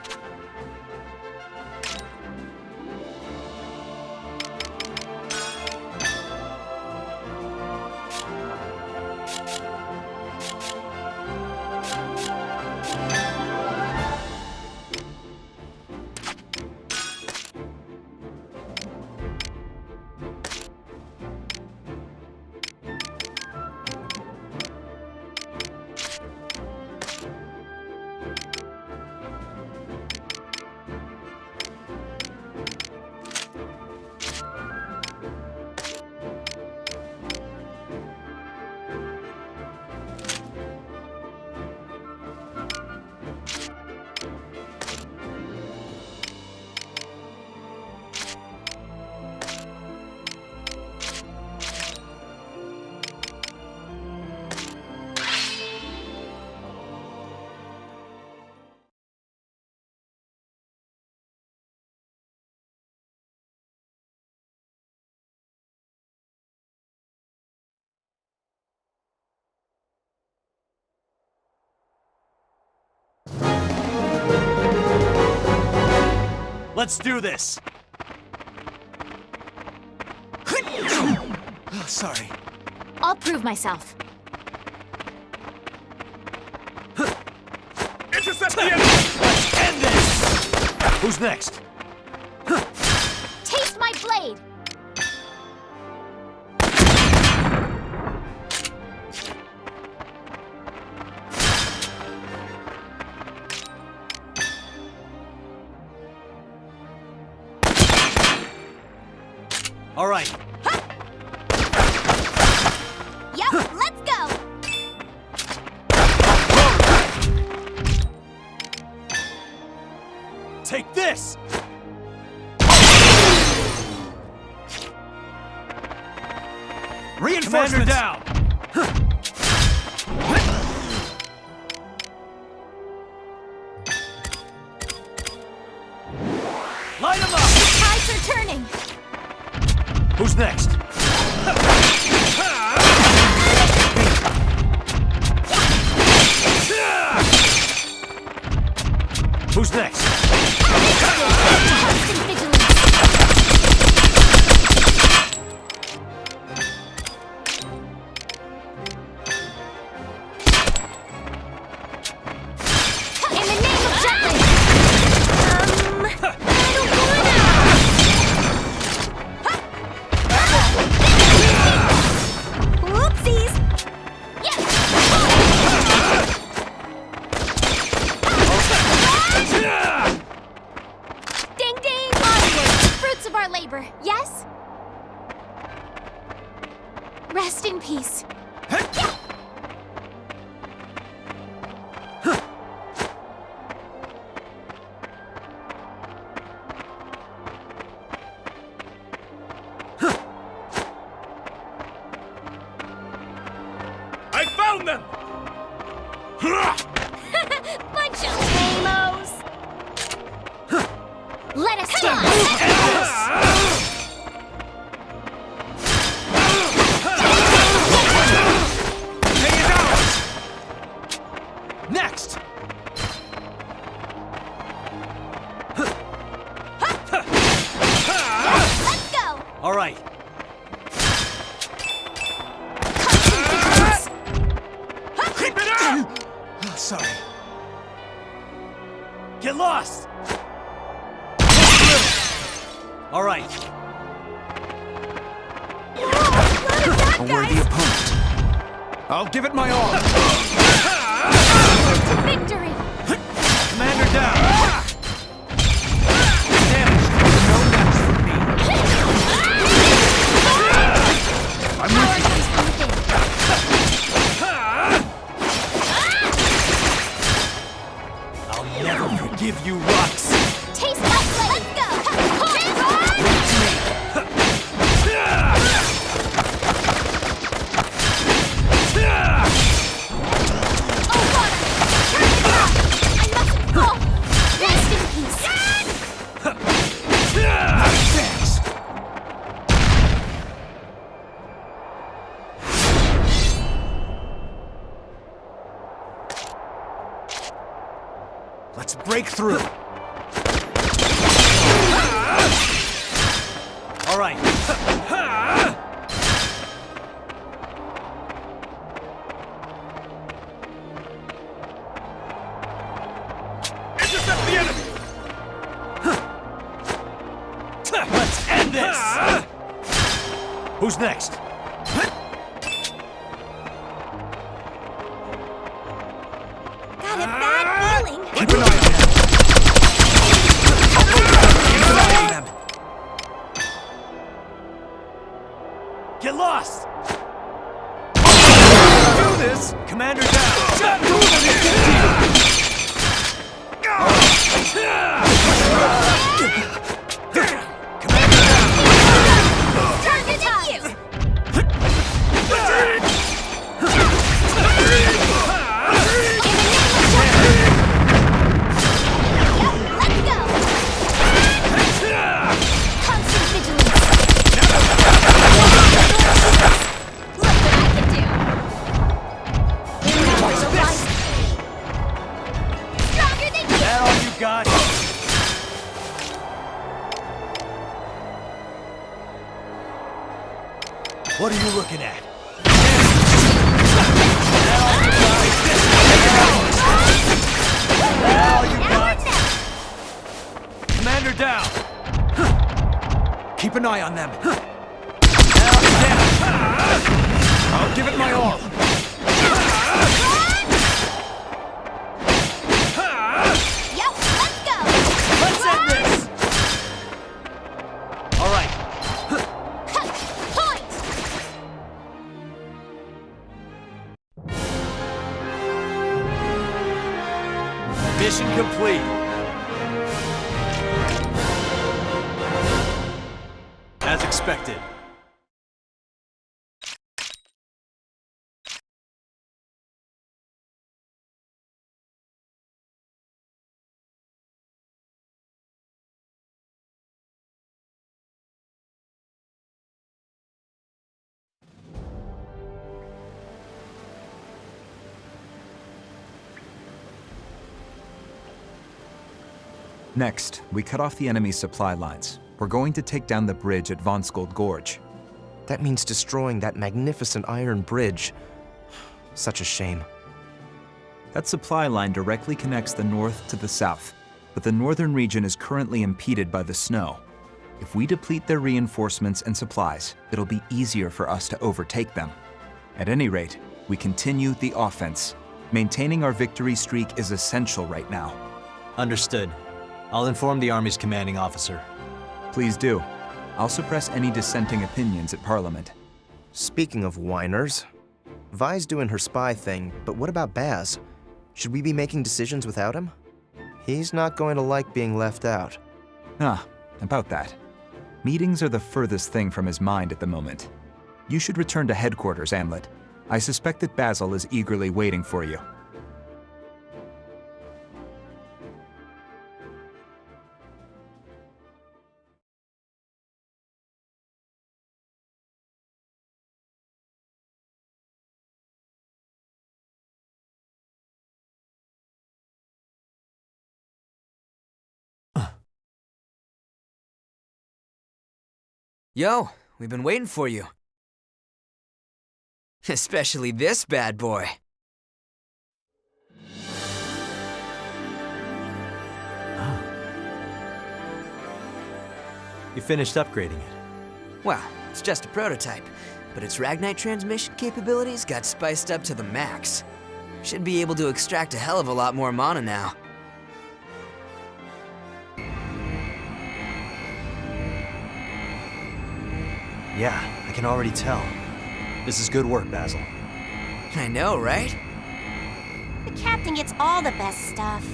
Let's do this! Sorry. I'll prove myself. Intercept the enemy! End this! Who's next? Taste my blade! All right. Yep, let's go! Take this! Reinforcements! Commander down! Light him up! The tides are turning! Who's next? Who's next? Constant vigilance! In the name of Jutland! I don't wanna! Whoopsies! Ding ding! Onward! Fruits of our labor, yes? Rest in peace. I found them! Bunch of lamos! Let us die! Next! Let's go! All right. Keep it up! Sorry. Get lost! All right. A worthy opponent. I'll give it my all. Victory! Commander down! Damage! No match for me. Power comes from within. I'll never forgive you, rocks! Taste my blade! Let's go! Oh, water! Turn it up! I mustn't fall! Rest in peace! Thanks. Let's break through. All right. Intercept the enemy! Let's end this! Who's next? Got a bad feeling. Keep an eye on them. Keep an eye on them. Get lost! Do this! Commander down! Target you! Let's go! Constant vigilance! Look what I can do! Numbers are rising! Stronger than you! That all you got? What are you looking at? All you got! Commander down! Keep an eye on them. I'll give it my all. Yep, let's go! Let's end this! All right. Point! Mission complete. As expected. Next, we cut off the enemy's supply lines. We're going to take down the bridge at Vonskold Gorge. That means destroying that magnificent iron bridge. Such a shame. That supply line directly connects the north to the south, but the northern region is currently impeded by the snow. If we deplete their reinforcements and supplies, it'll be easier for us to overtake them. At any rate, we continue the offense. Maintaining our victory streak is essential right now. Understood. I'll inform the Army's commanding officer. Please do. I'll suppress any dissenting opinions at Parliament. Speaking of whiners, Vi's doing her spy thing, but what about Baz? Should we be making decisions without him? He's not going to like being left out. About that. Meetings are the furthest thing from his mind at the moment. You should return to headquarters, Amlet. I suspect that Basil is eagerly waiting for you. Yo, we've been waiting for you. Especially this bad boy. You finished upgrading it. Well, it's just a prototype, but its Ragnite transmission capabilities got spiced up to the max. Should be able to extract a hell of a lot more mana now. Yeah, I can already tell. This is good work, Basil. I know, right? The captain gets all the best stuff.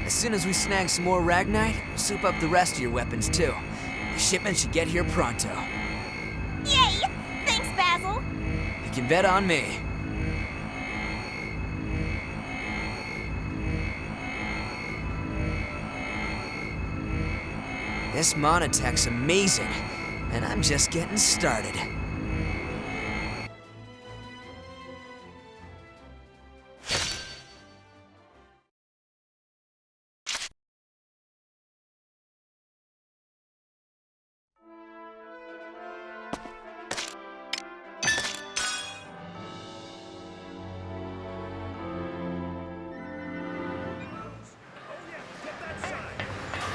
As soon as we snag some more Ragnite, we'll soup up the rest of your weapons too. The shipment should get here pronto. Yay! Thanks, Basil. You can bet on me. This mana tech's amazing, and I'm just getting started.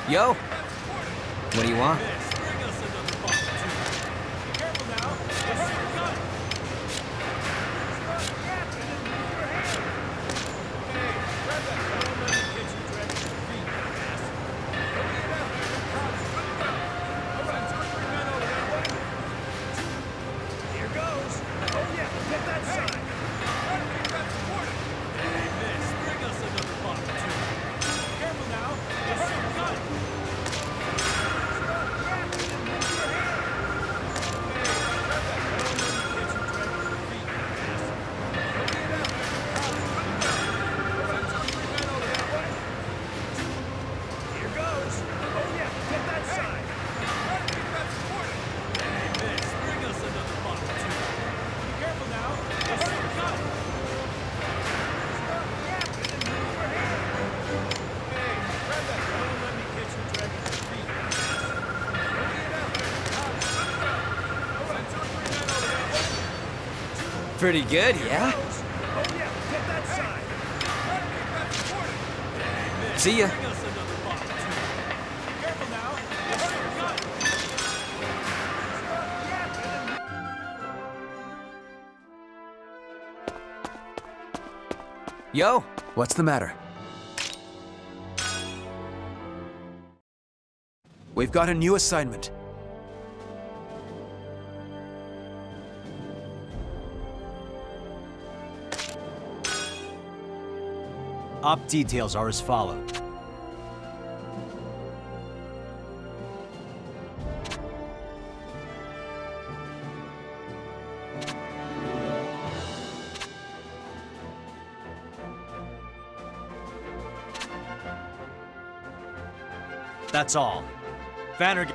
Yo! What do you want? Pretty good, yeah? See ya. Yo, what's the matter? We've got a new assignment. Op details are as follows. That's all. Vanner.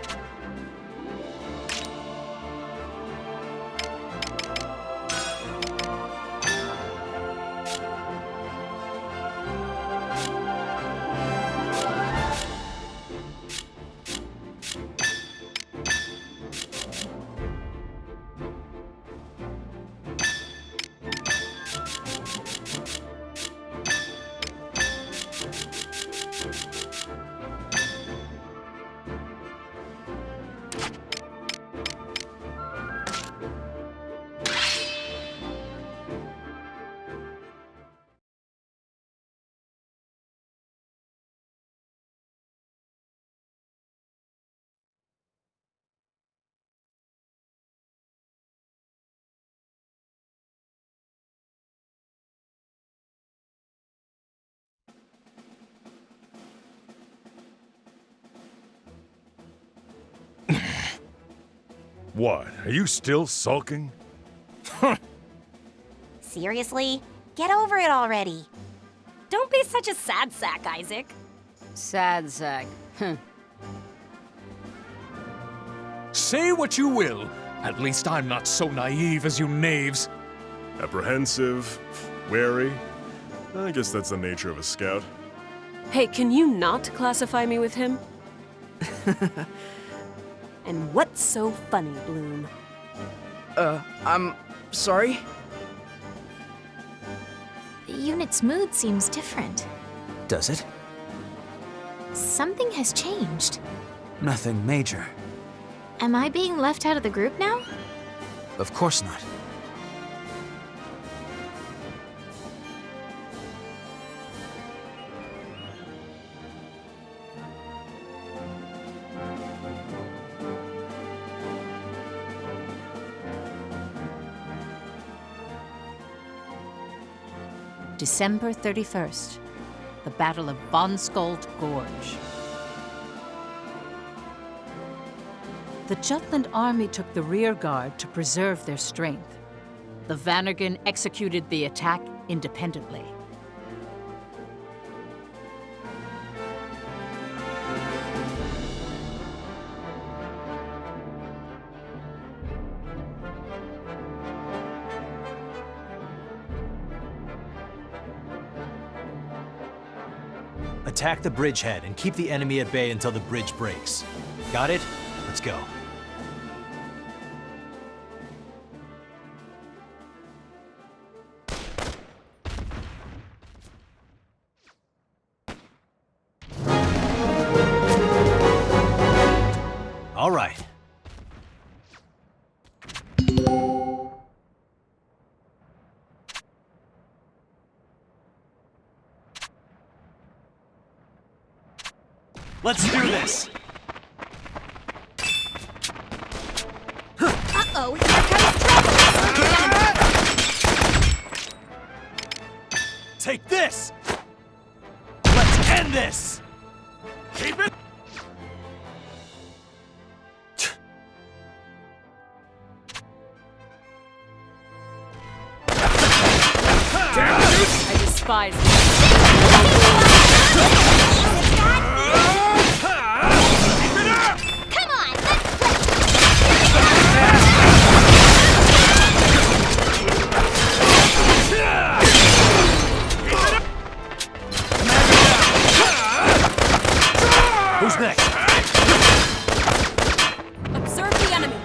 What? Are you still sulking? Seriously? Get over it already. Don't be such a sad sack, Isaac. Sad sack. Say what you will. At least I'm not so naive as you knaves. Apprehensive, wary. I guess that's the nature of a scout. Hey, can you not classify me with him? And what's so funny, Bloom? I'm sorry? The unit's mood seems different. Does it? Something has changed. Nothing major. Am I being left out of the group now? Of course not. December 31st, the Battle of Von Skold Gorge. The Jutland army took the rear guard to preserve their strength. The Vannergan executed the attack independently. Attack the bridgehead and keep the enemy at bay until the bridge breaks. Got it? Let's go. All right. Let's do this! Uh-oh, here comes trouble! Take this! Let's end this! Keep it! I despise this. Who's next? Observe the enemy.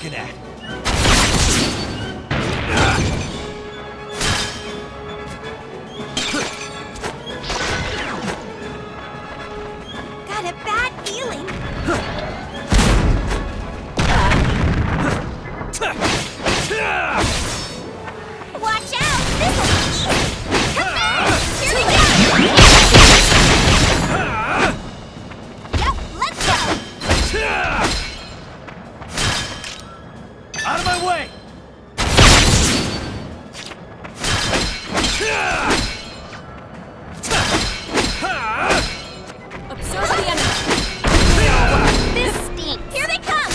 looking at? Got a bad feeling. Watch out! This'll be easy! Come on! Here we go! Yep, let's go! Out of my way! Observe the enemy! This stinks! Here they come!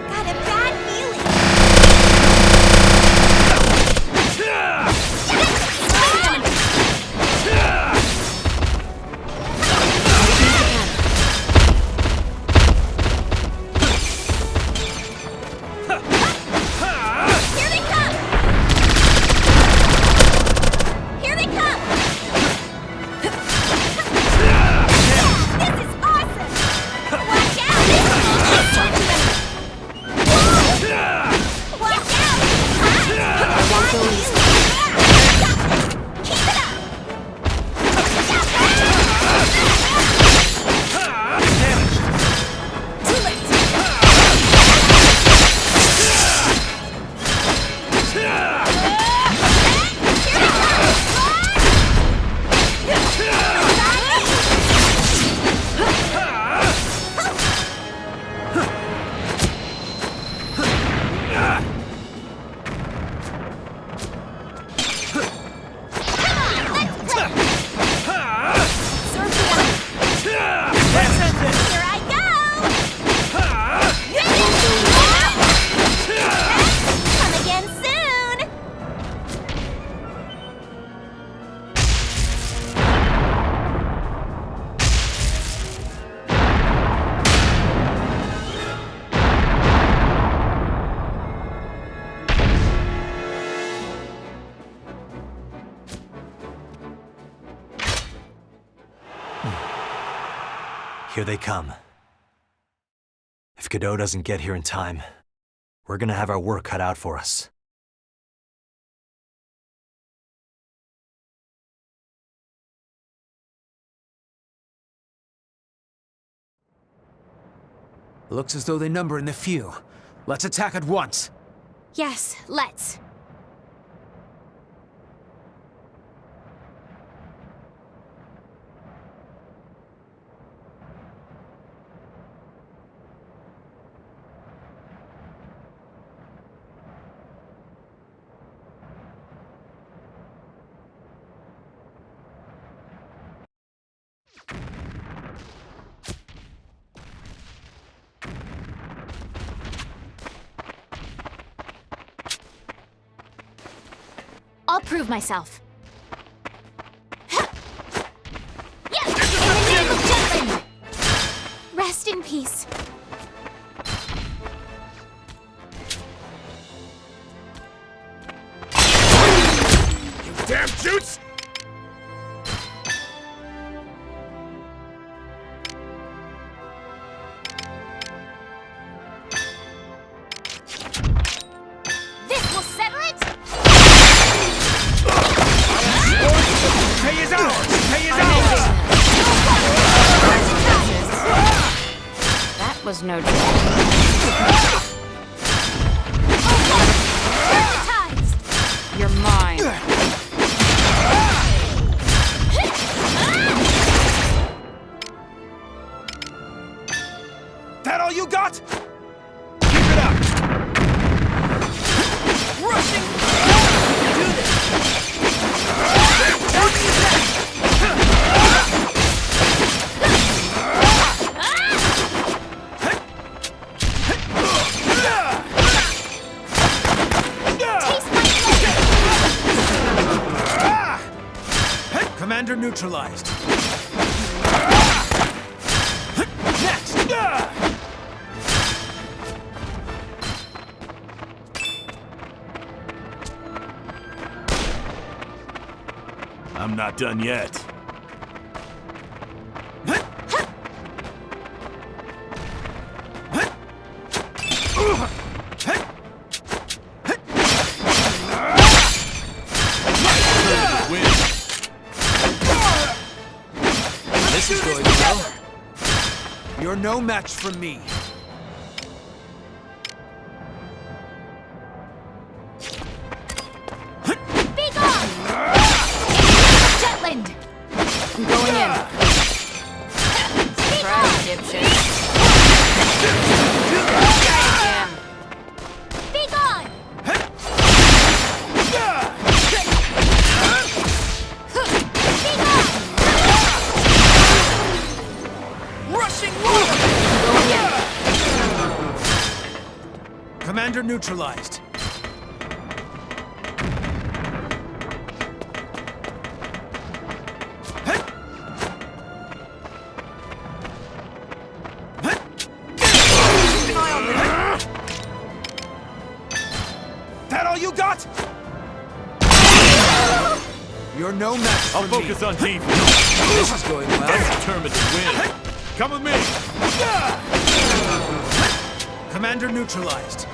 Got a bad feeling. Here they come! Here they come! This is awesome! Watch out! Watch out! Keep it up! Too late! Here I go! Come again soon! Here they come. If Godot doesn't get here in time, we're gonna have our work cut out for us. Looks as though they number in the few. Let's attack at once. Yes, let's. I'll prove myself. Yes! In the name of Jutland! Rest in peace. You damn jutes! This will settle it! Pay is ours! Pay is ours! That was no joke. You're mine. That all you got? Keep it up! Rushing! Do this! Commander neutralized. Next! I'm not done yet. This is going well. You're no match for me. Be gone! Jutland! I'm going in. Surprise, dipshit. Be gone! Rushing water! Commander neutralized. That all you got? You're no match for I'll focus on defense. This is going well. I'm determined to win. Come with me. Commander neutralized.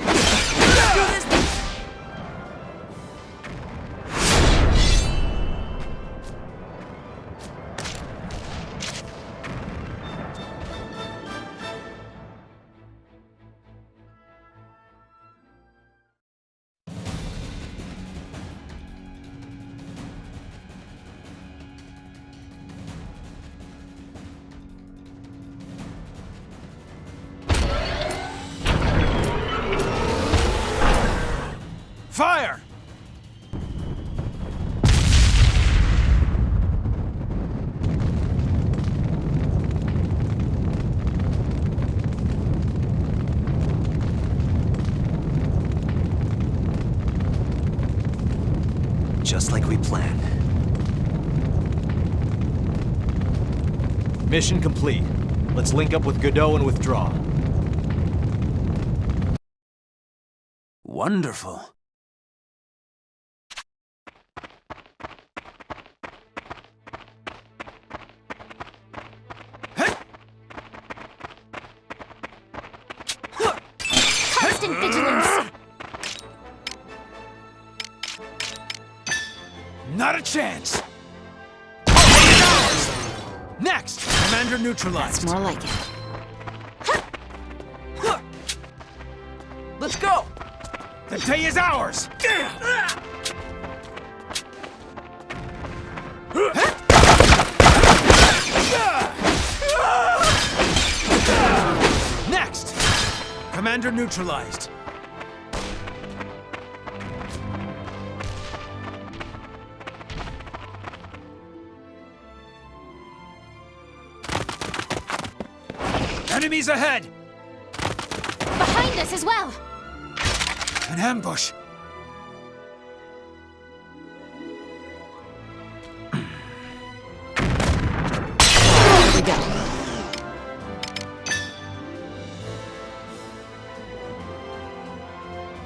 Fire! Just like we planned. Mission complete. Let's link up with Godot and withdraw. Wonderful. Constant vigilance! Not a chance! Next! Commander neutralized. That's more like it. Let's go! The day is ours! Next! Commander neutralized. Enemies ahead! Behind us as well! An ambush! Here we go.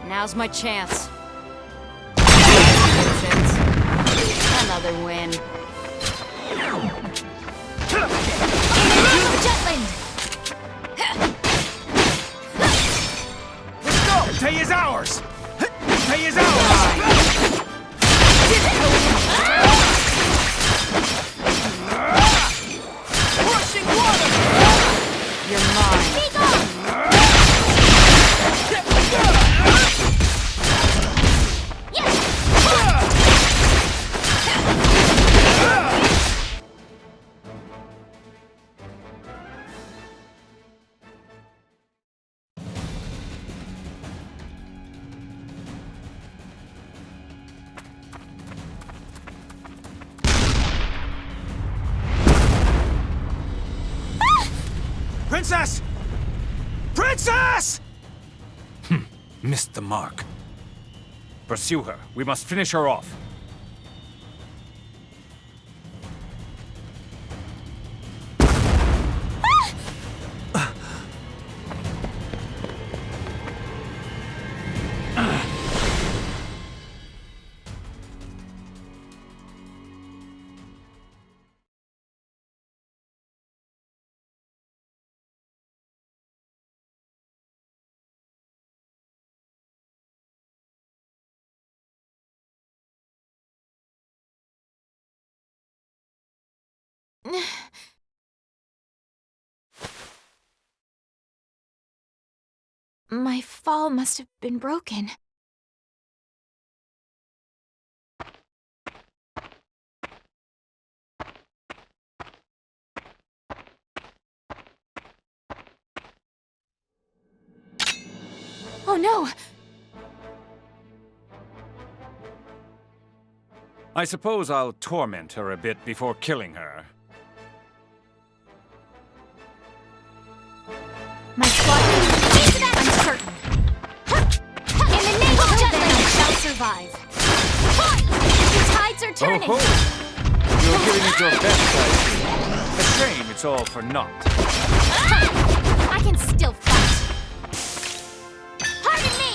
Now's my chance. Another win. Jutland! Let's go! The day is ours! The day is ours! Rushing water! You're mine. Be gone! Princess! Princess! Missed the mark. Pursue her. We must finish her off. My fall must have been broken. Oh no! I suppose I'll torment her a bit before killing her. My squad is I'm certain. In the name of Jutland, I shall survive. The tides are turning. Oh-ho. You're giving it your best, I see. A shame it's all for naught. I can still fight. Pardon me!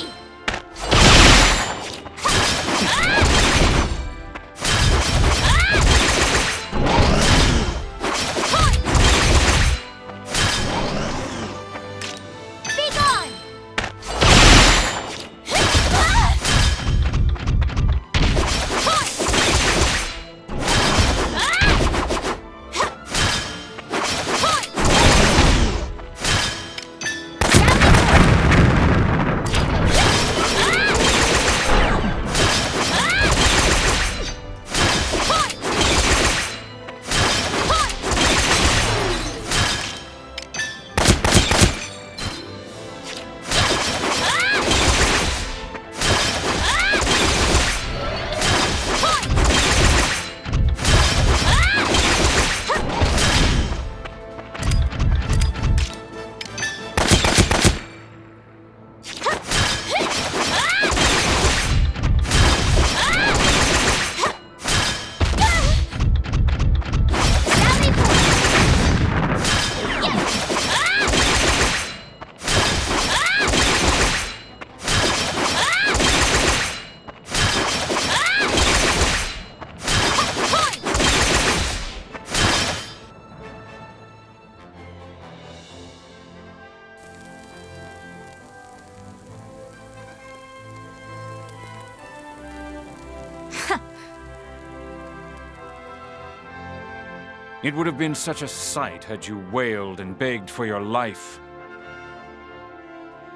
It would have been such a sight had you wailed and begged for your life.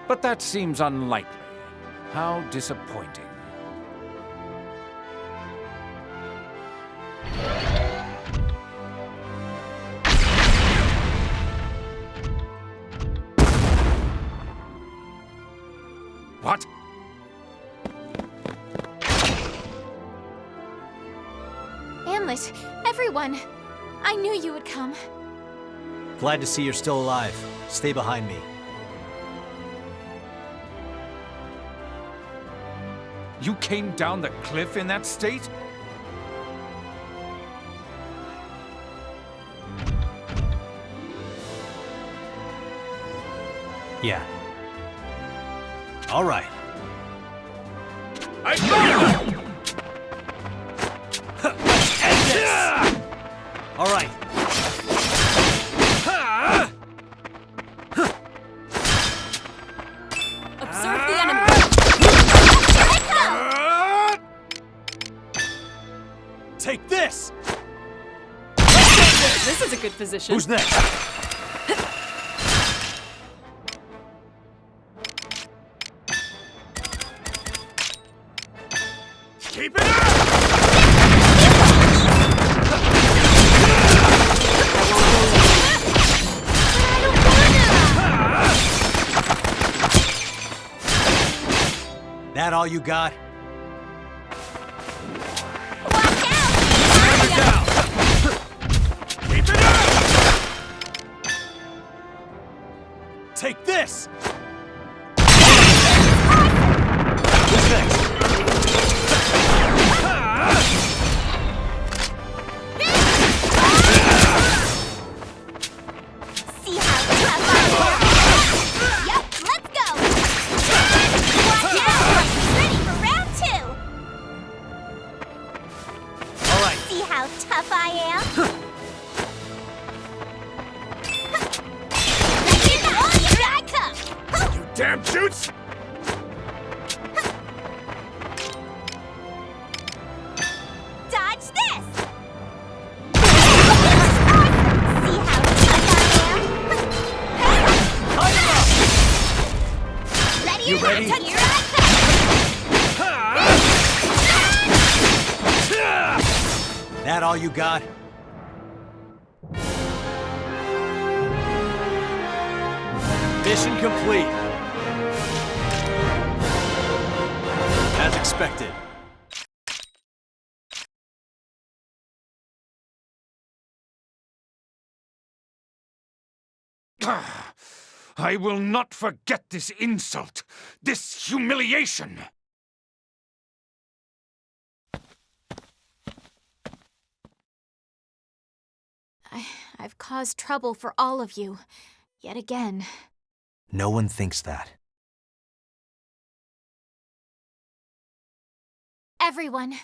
But that seems unlikely. How disappointing. What? Amlet, everyone! I knew you would come. Glad to see you're still alive. Stay behind me. You came down the cliff in that state? Yeah. All right. All right. Observe the enemy. Take this! This is a good position. Who's next? Keep it up! That all you got? Keep it up! Take this! Who's next? See how tough I am? Yep, let's go! Watch out! Ready for round 2! All right. See how tough I am? Here I come! You damn shoots! Dodge this! ready? That all you got? Mission complete. As expected. I will not forget this insult, this humiliation! I've caused trouble for all of you, yet again. No one thinks that. Everyone.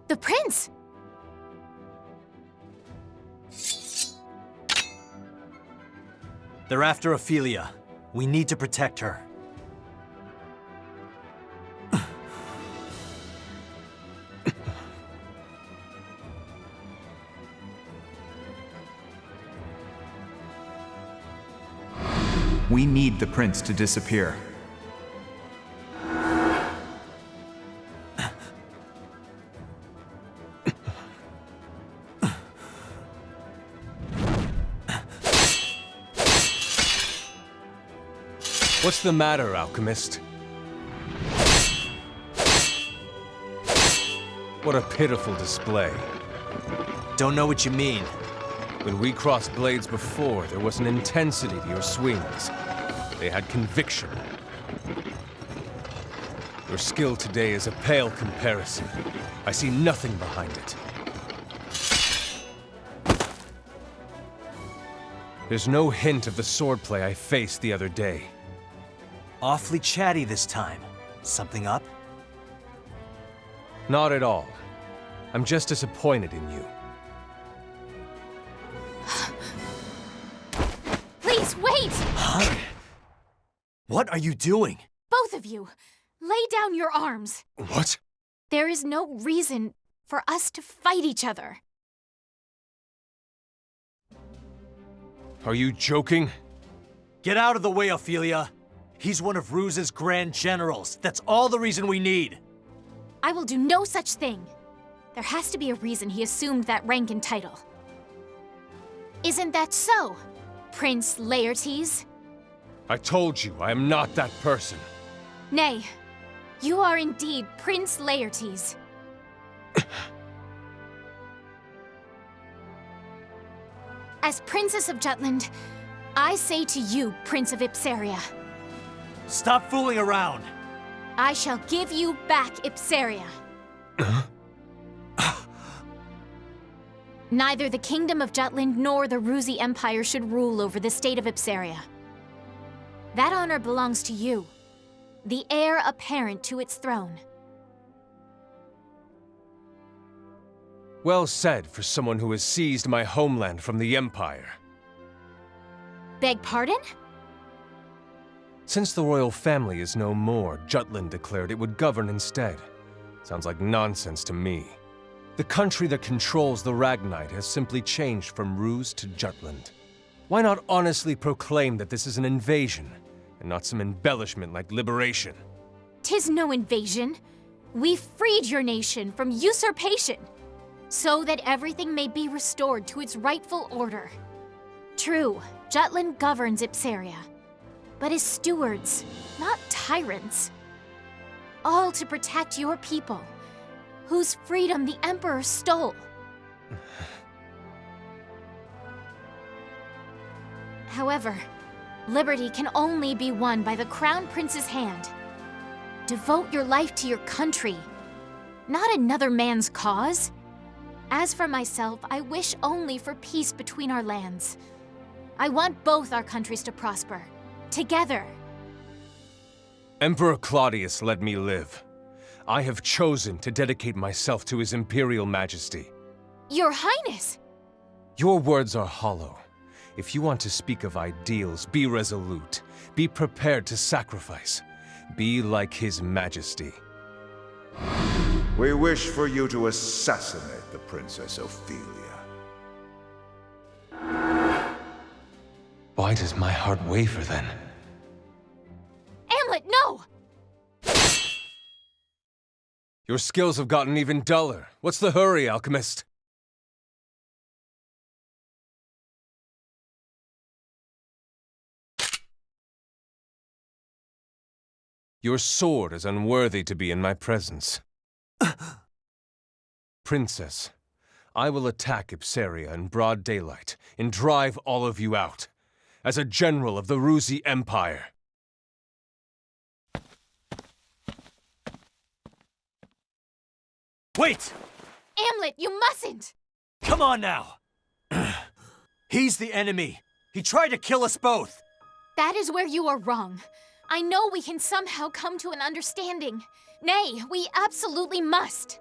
The prince! They're after Ophelia. We need to protect her. We need the prince to disappear. What's the matter, alchemist? What a pitiful display. Don't know what you mean. When we crossed blades before, there was an intensity to your swings. They had conviction. Your skill today is a pale comparison. I see nothing behind it. There's no hint of the swordplay I faced the other day. Awfully chatty this time. Something up? Not at all. I'm just disappointed in you. Please, wait! Huh? What are you doing? Both of you, lay down your arms. What? There is no reason for us to fight each other. Are you joking? Get out of the way, Ophelia. He's one of Ruse's grand generals. That's all the reason we need. I will do no such thing. There has to be a reason he assumed that rank and title. Isn't that so, Prince Laertes? I told you, I am not that person. Nay, you are indeed Prince Laertes. As Princess of Jutland, I say to you, Prince of Ipseria. Stop fooling around! I shall give you back Ipseria. Neither the Kingdom of Jutland nor the Ruzi Empire should rule over the state of Ipseria. That honor belongs to you, the heir apparent to its throne. Well said for someone who has seized my homeland from the Empire. Beg pardon? Since the royal family is no more, Jutland declared it would govern instead. Sounds like nonsense to me. The country that controls the Ragnite has simply changed from Ruse to Jutland. Why not honestly proclaim that this is an invasion, and not some embellishment like liberation? 'Tis no invasion. We freed your nation from usurpation, so that everything may be restored to its rightful order. True, Jutland governs Ipseria, but as stewards, not tyrants. All to protect your people, whose freedom the Emperor stole. However, liberty can only be won by the Crown Prince's hand. Devote your life to your country, not another man's cause. As for myself, I wish only for peace between our lands. I want both our countries to prosper, together. Emperor Claudius let me live. I have chosen to dedicate myself to His Imperial Majesty. Your Highness! Your words are hollow. If you want to speak of ideals, be resolute. Be prepared to sacrifice. Be like His Majesty. We wish for you to assassinate the Princess Ophelia. Why does my heart waver then? Hamlet, no! Your skills have gotten even duller. What's the hurry, alchemist? Your sword is unworthy to be in my presence. Princess, I will attack Ipseria in broad daylight and drive all of you out, as a general of the Ruzi Empire. Wait! Hamlet, you mustn't! Come on now! He's the enemy. He tried to kill us both. That is where you are wrong. I know we can somehow come to an understanding. Nay, we absolutely must.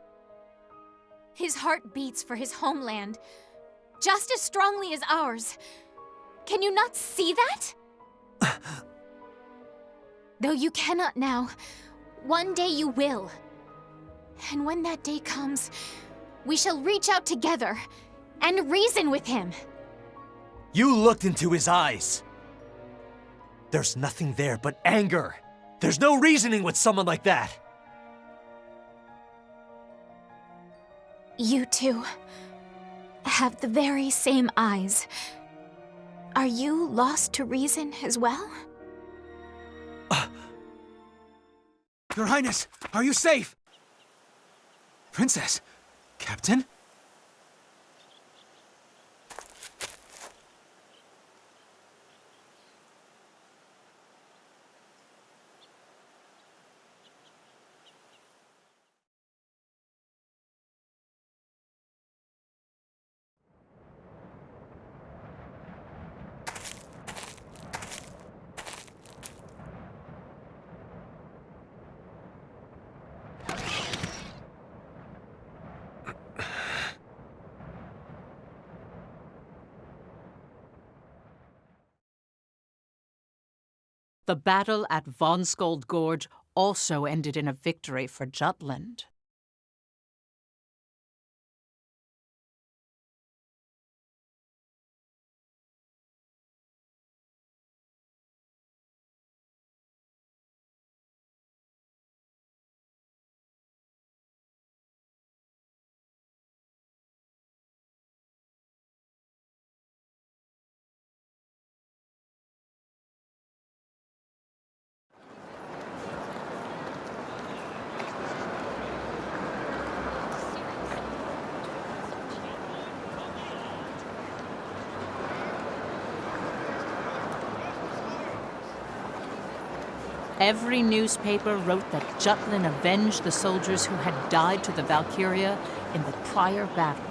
His heart beats for his homeland, just as strongly as ours. Can you not see that? Though you cannot now, one day you will. And when that day comes, we shall reach out together and reason with him. You looked into his eyes. There's nothing there but anger. There's no reasoning with someone like that. You two have the very same eyes. Are you lost to reason as well? Your Highness, are you safe? Princess? Captain? The battle at Von Skold Gorge also ended in a victory for Jutland. Every newspaper wrote that Jutland avenged the soldiers who had died to the Valkyria in the prior battle.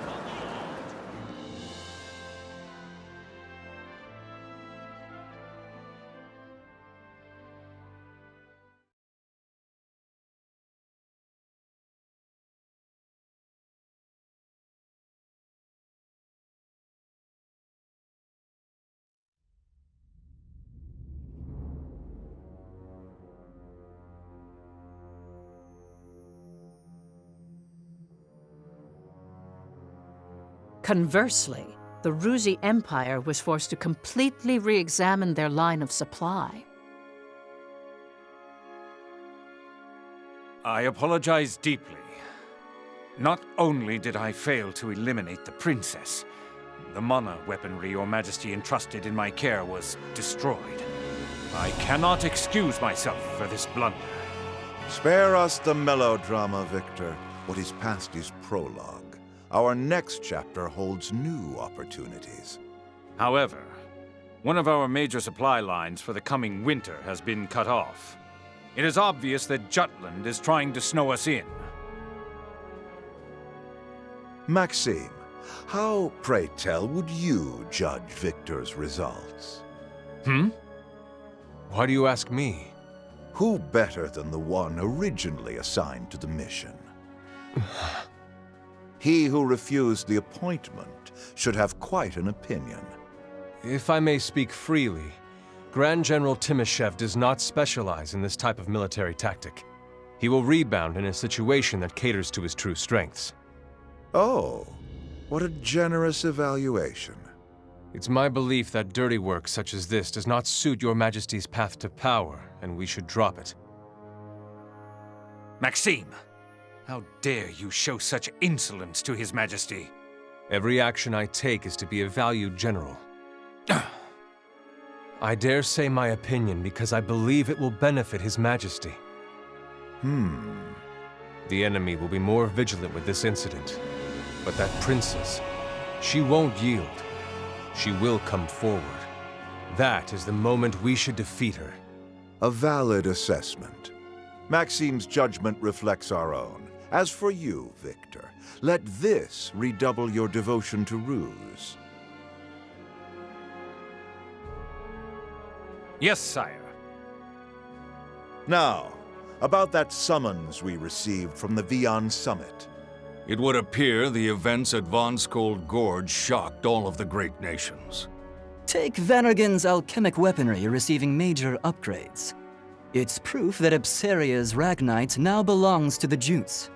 Conversely, the Ruzi Empire was forced to completely re-examine their line of supply. I apologize deeply. Not only did I fail to eliminate the princess, the mana weaponry Your Majesty entrusted in my care was destroyed. I cannot excuse myself for this blunder. Spare us the melodrama, Victor. What is past is prologue. Our next chapter holds new opportunities. However, one of our major supply lines for the coming winter has been cut off. It is obvious that Jutland is trying to snow us in. Maxim, how, pray tell, would you judge Victor's results? Why do you ask me? Who better than the one originally assigned to the mission? He who refused the appointment should have quite an opinion. If I may speak freely, Grand General Timoshev does not specialize in this type of military tactic. He will rebound in a situation that caters to his true strengths. Oh, what a generous evaluation. It's my belief that dirty work such as this does not suit your Majesty's path to power, and we should drop it. Maxim! How dare you show such insolence to His Majesty? Every action I take is to be a valued general. I dare say my opinion because I believe it will benefit His Majesty. The enemy will be more vigilant with this incident. But that princess, she won't yield. She will come forward. That is the moment we should defeat her. A valid assessment. Maxim's judgment reflects our own. As for you, Victor, let this redouble your devotion to Ruse. Yes, sire. Now, about that summons we received from the Vion Summit. It would appear the events at Von Skold Gorge shocked all of the great nations. Take Vanergan's alchemic weaponry receiving major upgrades. It's proof that Ipseria's Ragnite now belongs to the Jutes.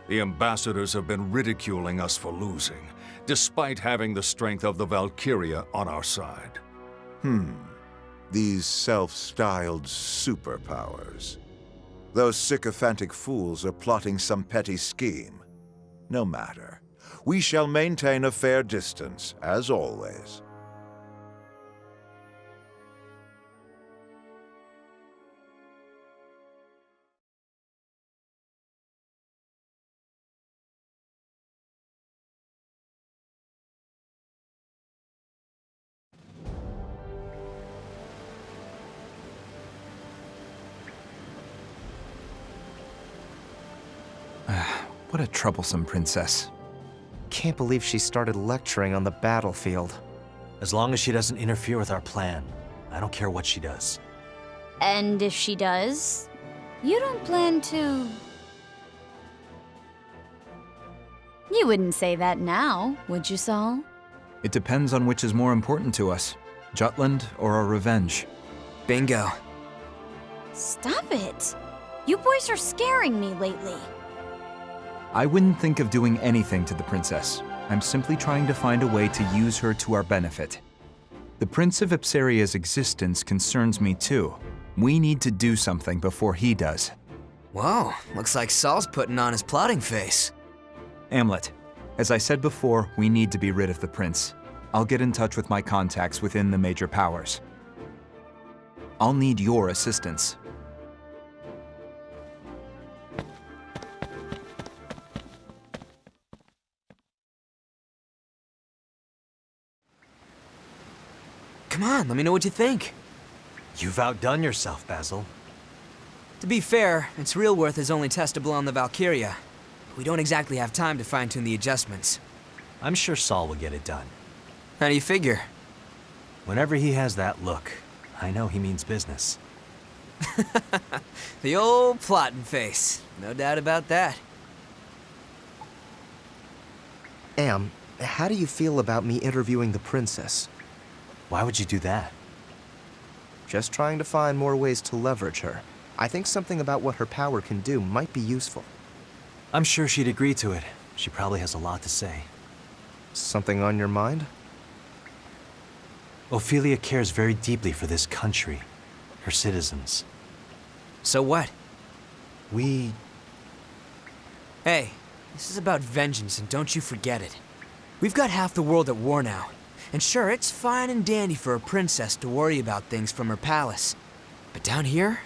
The ambassadors have been ridiculing us for losing, despite having the strength of the Valkyria on our side. These self-styled superpowers. Those sycophantic fools are plotting some petty scheme. No matter. We shall maintain a fair distance, as always. What a troublesome princess. Can't believe she started lecturing on the battlefield. As long as she doesn't interfere with our plan, I don't care what she does. And if she does, you don't plan to... You wouldn't say that now, would you, Saul? It depends on which is more important to us, Jutland or our revenge. Bingo. Stop it! You boys are scaring me lately. I wouldn't think of doing anything to the princess. I'm simply trying to find a way to use her to our benefit. The Prince of Ipseria's existence concerns me too. We need to do something before he does. Whoa, looks like Saul's putting on his plotting face. Amlet, as I said before, we need to be rid of the prince. I'll get in touch with my contacts within the major powers. I'll need your assistance. Come on, let me know what you think. You've outdone yourself, Basil. To be fair, its real worth is only testable on the Valkyria. We don't exactly have time to fine-tune the adjustments. I'm sure Saul will get it done. How do you figure? Whenever he has that look, I know he means business. The old plotting face. No doubt about that. Am, how do you feel about me interviewing the princess? Why would you do that? Just trying to find more ways to leverage her. I think something about what her power can do might be useful. I'm sure she'd agree to it. She probably has a lot to say. Something on your mind? Ophelia cares very deeply for this country, her citizens. So what? We... Hey, this is about vengeance, and don't you forget it. We've got half the world at war now. And sure, it's fine and dandy for a princess to worry about things from her palace. But down here,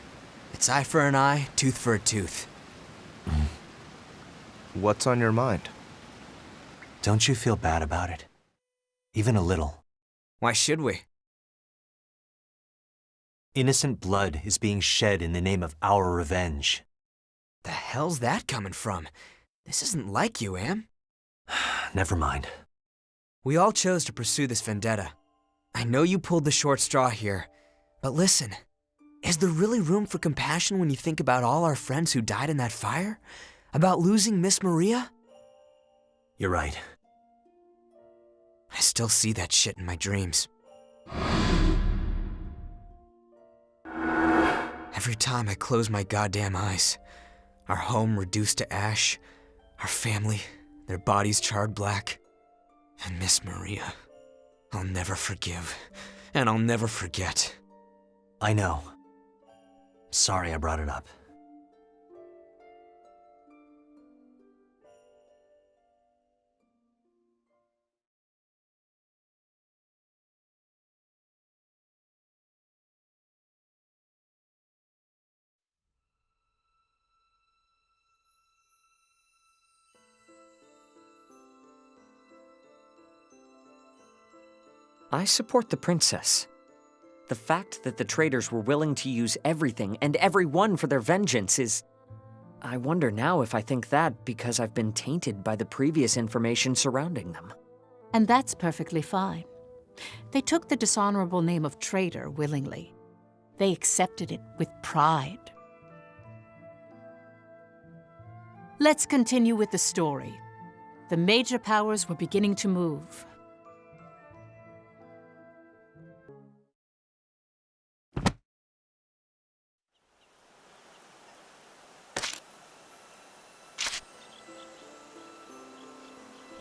it's eye for an eye, tooth for a tooth. What's on your mind? Don't you feel bad about it? Even a little. Why should we? Innocent blood is being shed in the name of our revenge. The hell's that coming from? This isn't like you, Am. Never mind. We all chose to pursue this vendetta. I know you pulled the short straw here, but listen, is there really room for compassion when you think about all our friends who died in that fire? About losing Miss Maria? You're right. I still see that shit in my dreams. Every time I close my goddamn eyes, Our home reduced to ash. Our family, their bodies charred black. And Miss Maria. I'll never forgive. And I'll never forget. I know. Sorry I brought it up. I support the princess. The fact that the traitors were willing to use everything and everyone for their vengeance is... I wonder now if I think that because I've been tainted by the previous information surrounding them. And that's perfectly fine. They took the dishonorable name of traitor willingly. They accepted it with pride. Let's continue with the story. The major powers were beginning to move.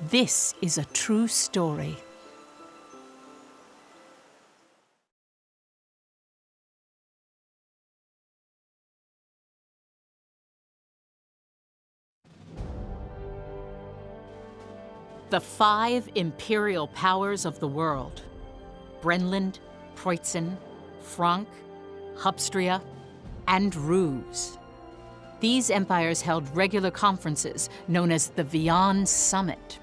This is a true story. The 5 imperial powers of the world: Brenland, Preußen, Frank, Hubstria, and Ruse. These empires held regular conferences known as the Vian Summit.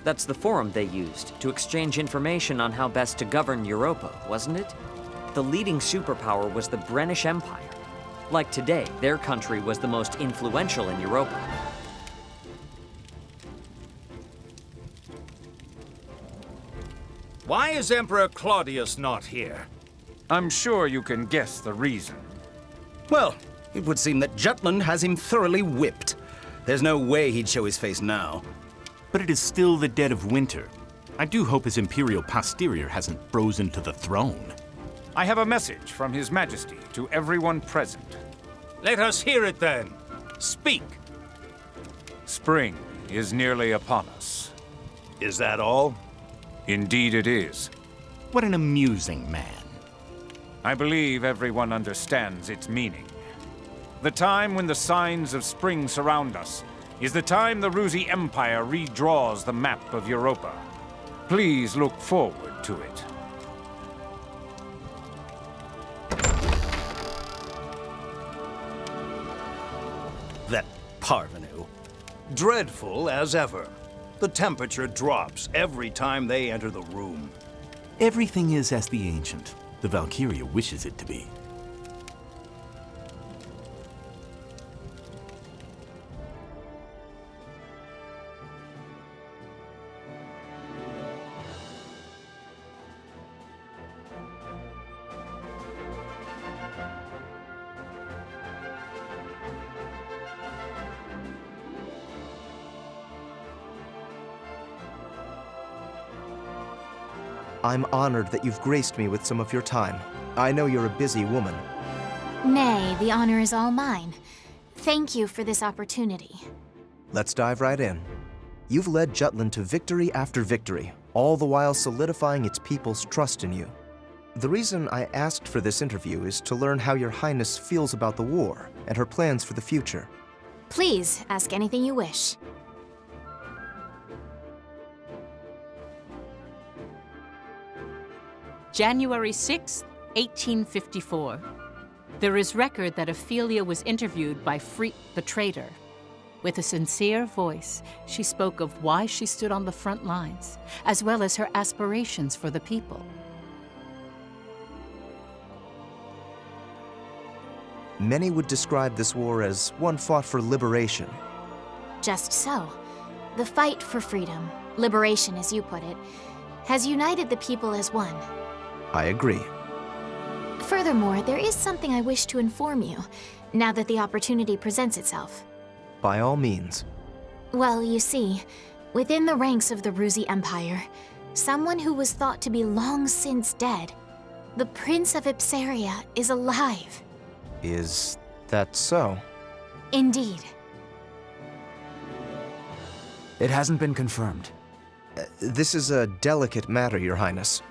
That's the forum they used to exchange information on how best to govern Europa, wasn't it? The leading superpower was the British Empire. Like today, their country was the most influential in Europa. Why is Emperor Claudius not here? I'm sure you can guess the reason. Well, it would seem that Jutland has him thoroughly whipped. There's no way he'd show his face now. But it is still the dead of winter. I do hope his imperial posterior hasn't frozen to the throne. I have a message from His Majesty to everyone present. Let us hear it then. Speak. Spring is nearly upon us. Is that all? Indeed it is. What an amusing man. I believe everyone understands its meaning. The time when the signs of spring surround us is the time the Rusi Empire redraws the map of Europa. Please look forward to it. That parvenu. Dreadful as ever. The temperature drops every time they enter the room. Everything is as the ancient. The Valkyria wishes it to be. I'm honored that you've graced me with some of your time. I know you're a busy woman. Nay, the honor is all mine. Thank you for this opportunity. Let's dive right in. You've led Jutland to victory after victory, all the while solidifying its people's trust in you. The reason I asked for this interview is to learn how Your Highness feels about the war and her plans for the future. Please, ask anything you wish. January 6, 1854. There is record that Ophelia was interviewed by Freke the traitor. With a sincere voice, she spoke of why she stood on the front lines, as well as her aspirations for the people. Many would describe this war as one fought for liberation. Just so. The fight for freedom, liberation as you put it, has united the people as one. I agree. Furthermore, there is something I wish to inform you, now that the opportunity presents itself. By all means. Well, you see, within the ranks of the Ruzi Empire, someone who was thought to be long since dead, the Prince of Ipseria, is alive. Is that so? Indeed. It hasn't been confirmed. This is a delicate matter, Your Highness.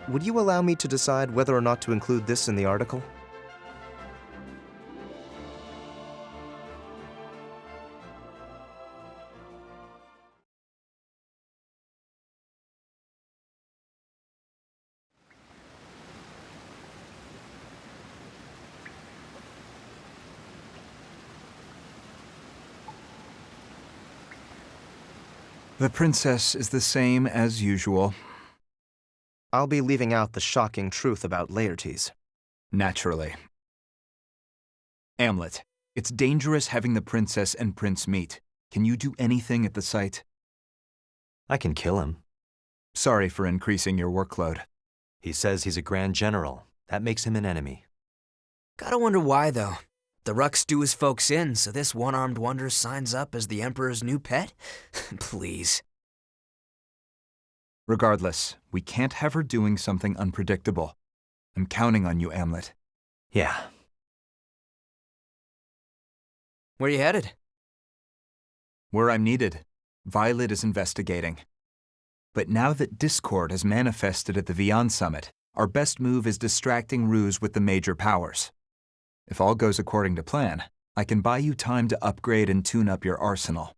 Would you allow me to decide whether or not to include this in the article? The princess is the same as usual. I'll be leaving out the shocking truth about Laertes. Naturally. Amlet, it's dangerous having the princess and prince meet. Can you do anything at the site? I can kill him. Sorry for increasing your workload. He says he's a grand general. That makes him an enemy. Gotta wonder why, though. The Rux do his folks in, so this one-armed wonder signs up as the Emperor's new pet? Please. Regardless, we can't have her doing something unpredictable. I'm counting on you, Amlet. Yeah. Where you headed? Where I'm needed. Violet is investigating. But now that discord has manifested at the Vian Summit, our best move is distracting Ruse with the major powers. If all goes according to plan, I can buy you time to upgrade and tune up your arsenal.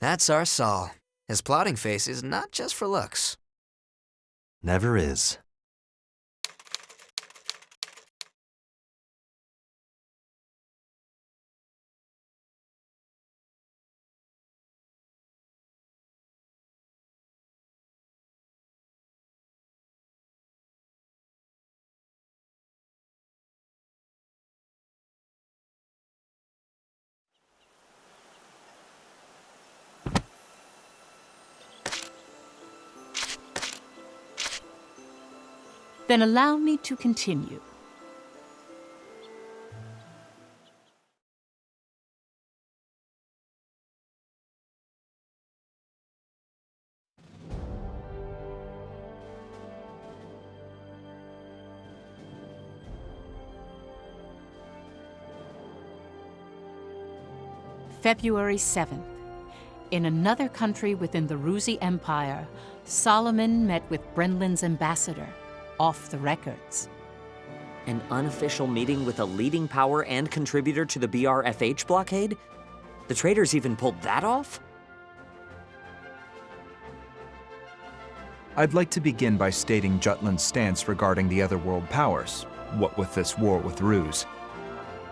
That's our Saul. His plotting face is not just for looks. Never is. Then allow me to continue. February 7th. In another country within the Ruzi Empire, Solomon met with Brenlin's ambassador. Off the records. An unofficial meeting with a leading power and contributor to the BRFH blockade? The traitors even pulled that off? I'd like to begin by stating Jutland's stance regarding the other world powers, what with this war with Ruse.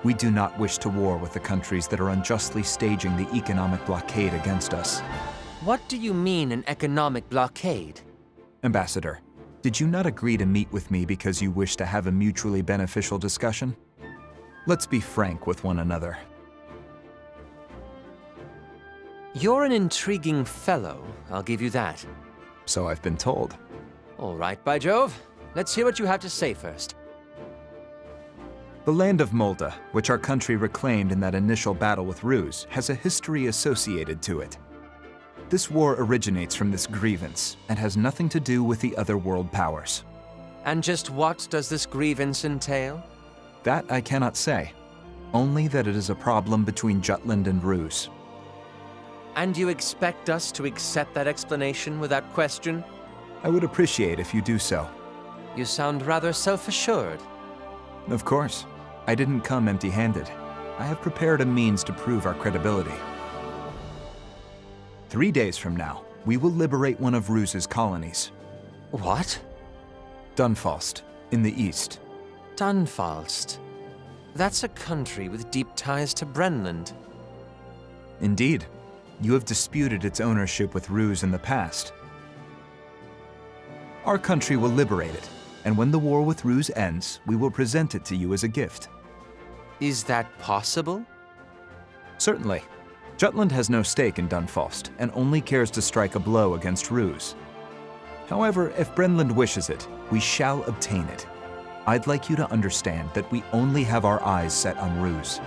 We do not wish to war with the countries that are unjustly staging the economic blockade against us. What do you mean, an economic blockade? Ambassador, did you not agree to meet with me because you wish to have a mutually beneficial discussion? Let's be frank with one another. You're an intriguing fellow, I'll give you that. So I've been told. All right, by Jove. Let's hear what you have to say first. The land of Molda, which our country reclaimed in that initial battle with Ruse, has a history associated to it. This war originates from this grievance and has nothing to do with the other world powers. And just what does this grievance entail? That I cannot say. Only that it is a problem between Jutland and Ruse. And you expect us to accept that explanation without question? I would appreciate if you do so. You sound rather self-assured. Of course. I didn't come empty-handed. I have prepared a means to prove our credibility. 3 days from now, we will liberate one of Ruse's colonies. What? Dunfalst, in the east. Dunfalst? That's a country with deep ties to Brenland. Indeed. You have disputed its ownership with Ruse in the past. Our country will liberate it, and when the war with Ruse ends, we will present it to you as a gift. Is that possible? Certainly. Jutland has no stake in Dunfalst, and only cares to strike a blow against Ruse. However, if Brenland wishes it, we shall obtain it. I'd like you to understand that we only have our eyes set on Ruse.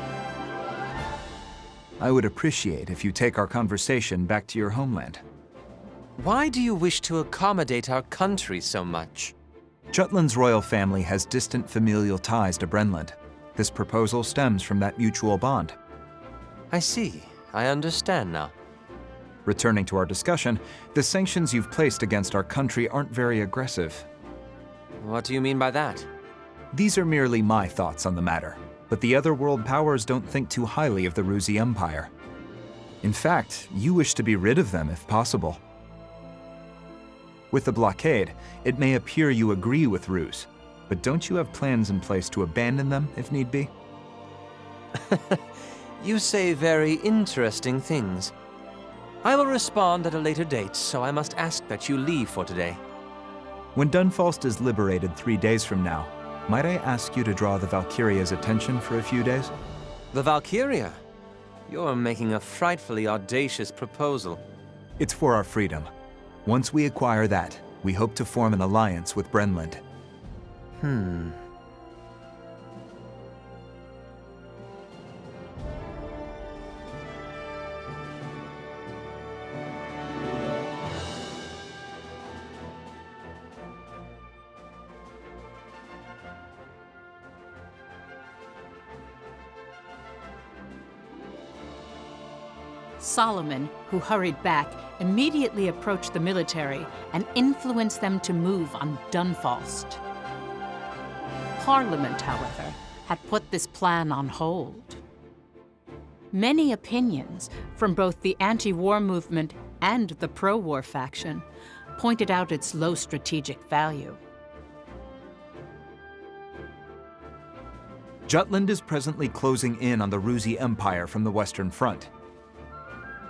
I would appreciate if you take our conversation back to your homeland. Why do you wish to accommodate our country so much? Jutland's royal family has distant familial ties to Brenland. This proposal stems from that mutual bond. I see. I understand now. Returning to our discussion, the sanctions you've placed against our country aren't very aggressive. What do you mean by that? These are merely my thoughts on the matter, but the other world powers don't think too highly of the Rusi Empire. In fact, you wish to be rid of them if possible. With the blockade, it may appear you agree with Ruse, but don't you have plans in place to abandon them if need be? You say very interesting things. I will respond at a later date, so I must ask that you leave for today. When Dunfalst is liberated 3 days from now, might I ask you to draw the Valkyria's attention for a few days? The Valkyria? You're making a frightfully audacious proposal. It's for our freedom. Once we acquire that, we hope to form an alliance with Brenland. Solomon, who hurried back, immediately approached the military and influenced them to move on Dunfalst. Parliament, however, had put this plan on hold. Many opinions from both the anti-war movement and the pro-war faction pointed out its low strategic value. Jutland is presently closing in on the Rusi Empire from the Western Front.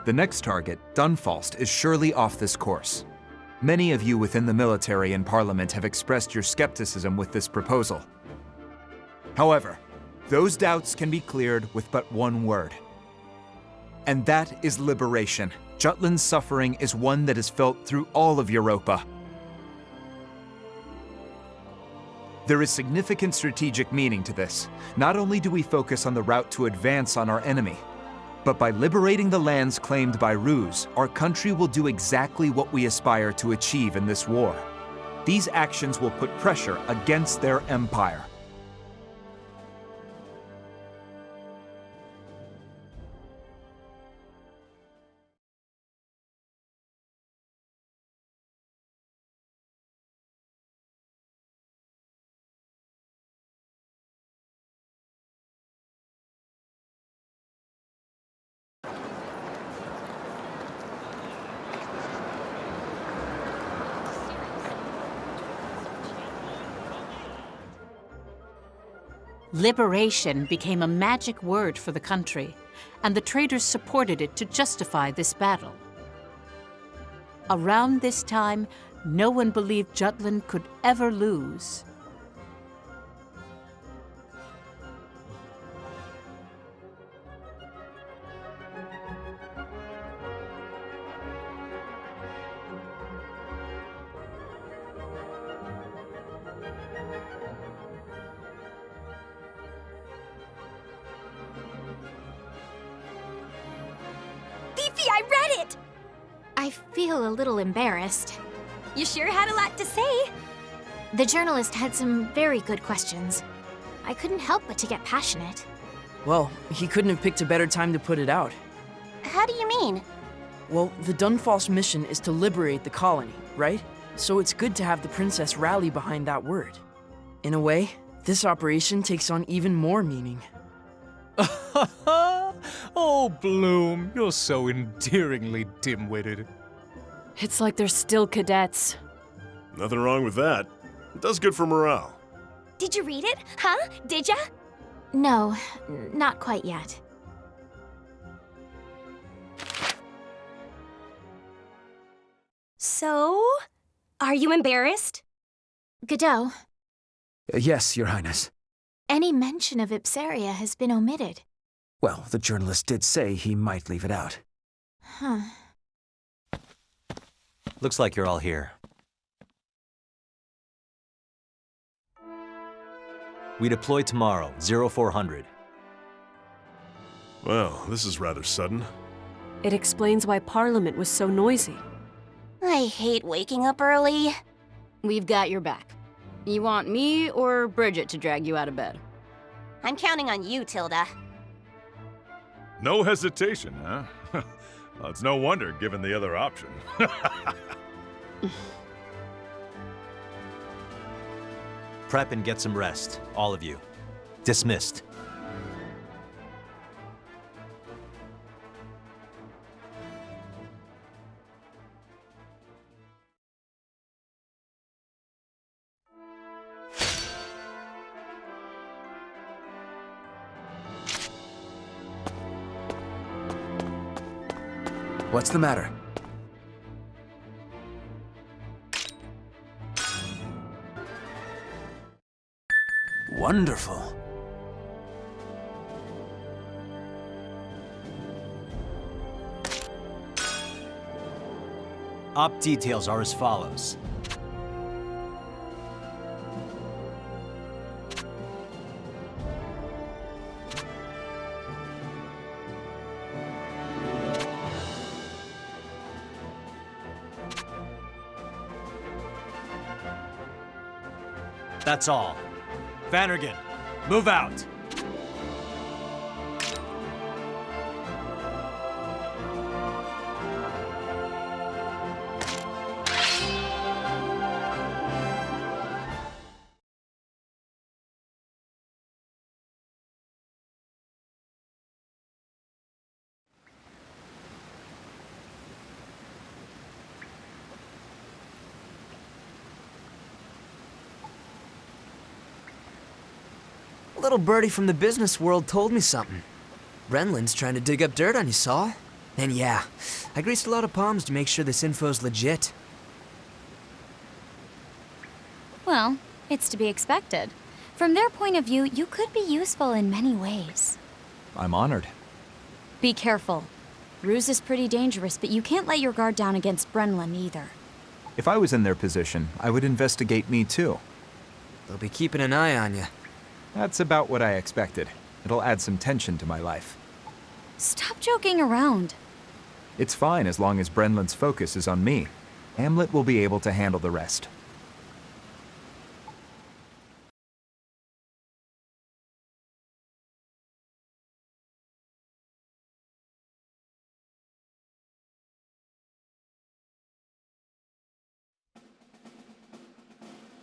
The next target, Dunfalst, is surely off this course. Many of you within the military and Parliament have expressed your skepticism with this proposal. However, those doubts can be cleared with but one word. And that is liberation. Jutland's suffering is one that is felt through all of Europa. There is significant strategic meaning to this. Not only do we focus on the route to advance on our enemy, but by liberating the lands claimed by Ruse, our country will do exactly what we aspire to achieve in this war. These actions will put pressure against their empire. Liberation became a magic word for the country, and the traitors supported it to justify this battle. Around this time, no one believed Jutland could ever lose. I read it! I feel a little embarrassed. You sure had a lot to say. The journalist had some very good questions. I couldn't help but to get passionate. Well, he couldn't have picked a better time to put it out. How do you mean? Well, the Dunfalst mission is to liberate the colony, right? So it's good to have the princess rally behind that word. In a way, this operation takes on even more meaning. Oh, Bloom, you're so endearingly dim-witted. It's like they're still cadets. Nothing wrong with that. It does good for morale. Did you read it? Huh? Did ya? No, not quite yet. So, are you embarrassed? Godot, Yes, Your Highness. any mention of Ipseria has been omitted. Well, the journalist did say he might leave it out. Huh. Looks like you're all here. We deploy tomorrow, 0400. Well, this is rather sudden. It explains why Parliament was so noisy. I hate waking up early. We've got your back. You want me or Bridget to drag you out of bed? I'm counting on you, Tilda. No hesitation, huh? Well, it's no wonder, given the other option. Prep and get some rest, all of you. Dismissed. What's the matter? Wonderful. Op details are as follows. That's all. Vannergan, move out! A little birdie from the business world told me something. Brenlin's trying to dig up dirt on you, Saul. And yeah, I greased a lot of palms to make sure this info's legit. Well, it's to be expected. From their point of view, you could be useful in many ways. I'm honored. Be careful. Ruse is pretty dangerous, but you can't let your guard down against Brenlin either. If I was in their position, I would investigate me too. They'll be keeping an eye on you. That's about what I expected. It'll add some tension to my life. Stop joking around. It's fine as long as Brenlin's focus is on me. Hamlet will be able to handle the rest.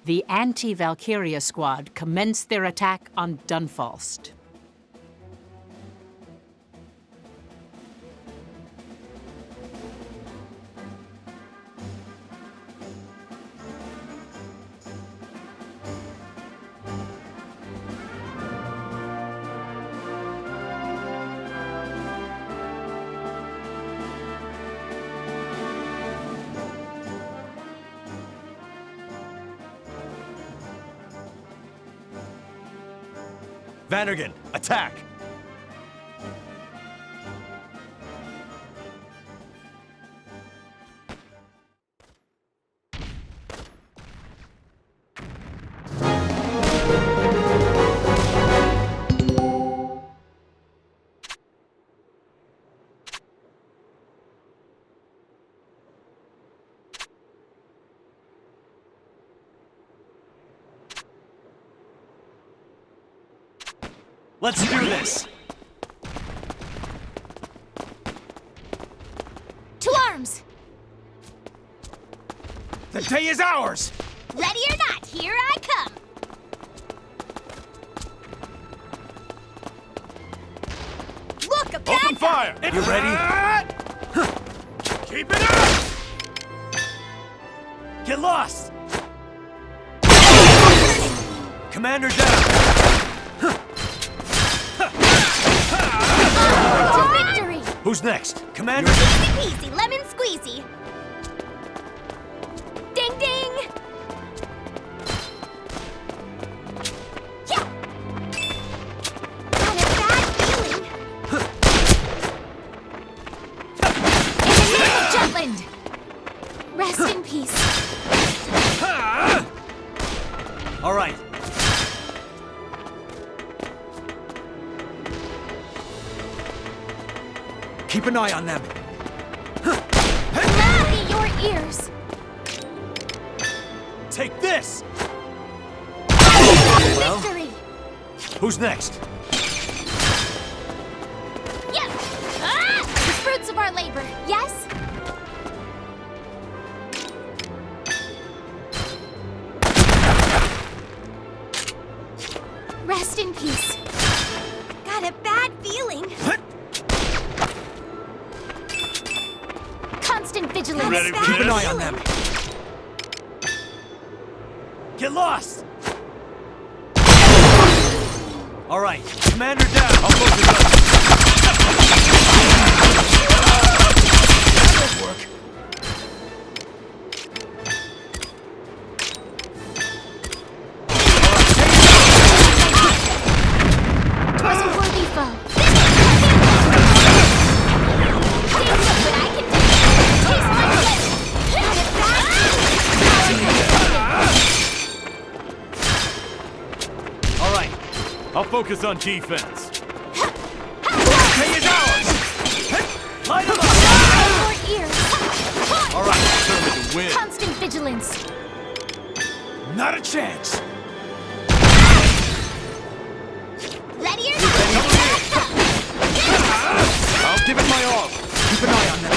The anti-Valkyria squad commenced their attack on Dunfalst. Vannergan, attack! Let's do this! To arms! The day is ours! Ready or not, here I come! Look, a bad Open fire! You ready? Keep it up! Get lost! Commander down! Victory! Who's next? Commander? Easy peasy, lemon squeezy. Ding ding! Yeah! Got a bad feeling. Enemy of Jutland! Rest in peace. All right. Keep an eye on them. Let me your ears. Take this! Victory! Who's next? Yeah! Ah! The fruits of our labor, yes? Rest in peace. Got a bad feeling. Constant vigilance. Ready for Keep an this? eye on them. Get lost! All right, commander down. I'll focus on. That'll work. Was a worthy foe. Taste of what I can do. Taste my blade. All right, I'll focus on defense. Pay is ours! Light him up! Your ears. All right, determined to win. Constant vigilance. Not a chance. Ready or I'll give it my all. Keep an eye on them.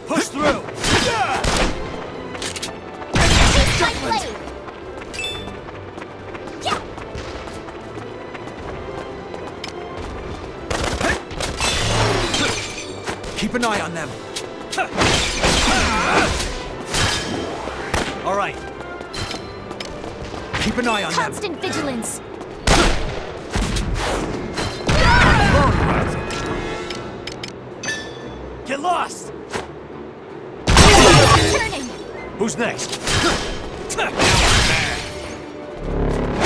Push through. Taste my blade. Yeah. Keep an eye on them. All right. Keep an eye on them. Constant vigilance. Get lost. Turning. Who's next?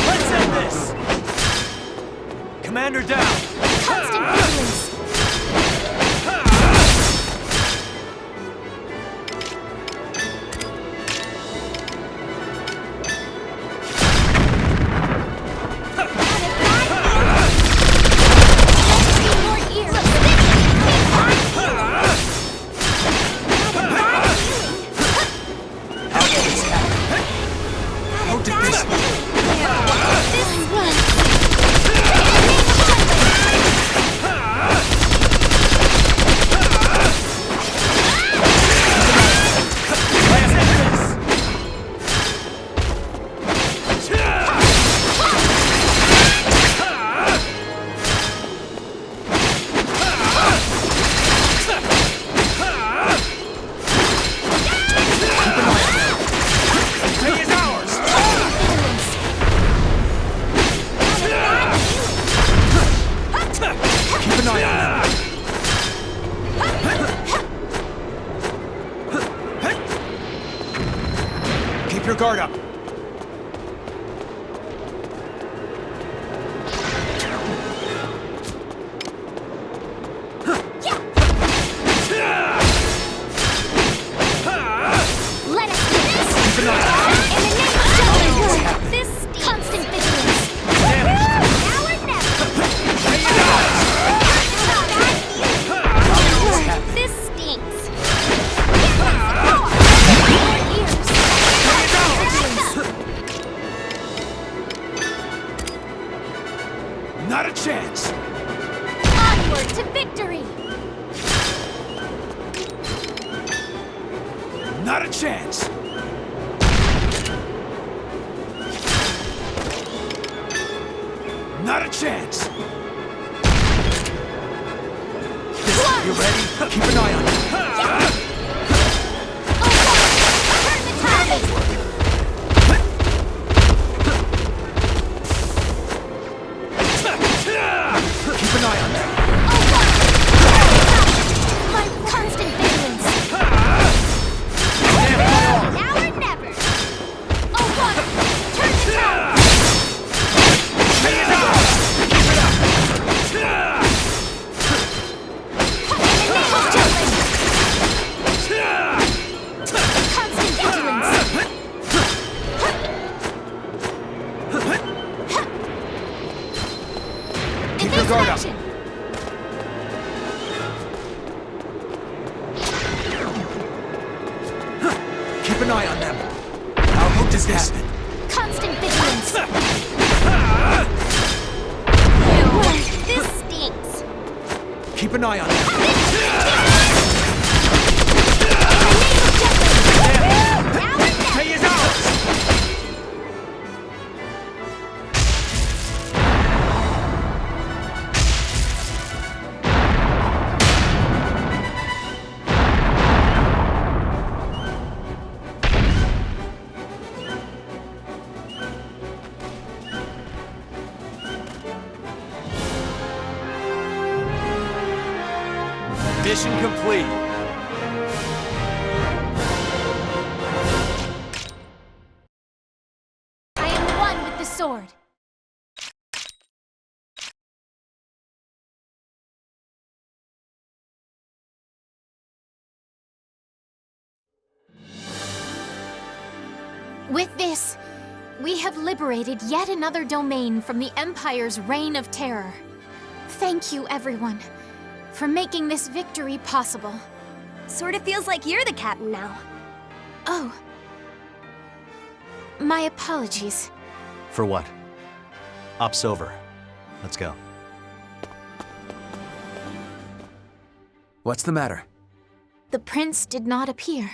Let's end this. Commander down. Constant vigilance. Keep your guard up. Let us do this! In the name of Jupiter! This constant vigilance! Now or never! This stinks! Not a chance. Onward to victory! Not a chance. Not a chance. You ready? Keep an eye on them. Turn the tide! Keep an eye on them. My constant vigilance! Now or never! Oh, water! Turn the tide! In the name of Jupiter! this? Constant vigilance. Ew, this stinks. Keep an eye on it. Pay is ours! Mission complete. I am one with the sword. With this, we have liberated yet another domain from the Empire's reign of terror. Thank you, everyone, for making this victory possible. Sort of feels like you're the captain now. Oh. My apologies. For what? Op's over. Let's go. What's the matter? The prince did not appear.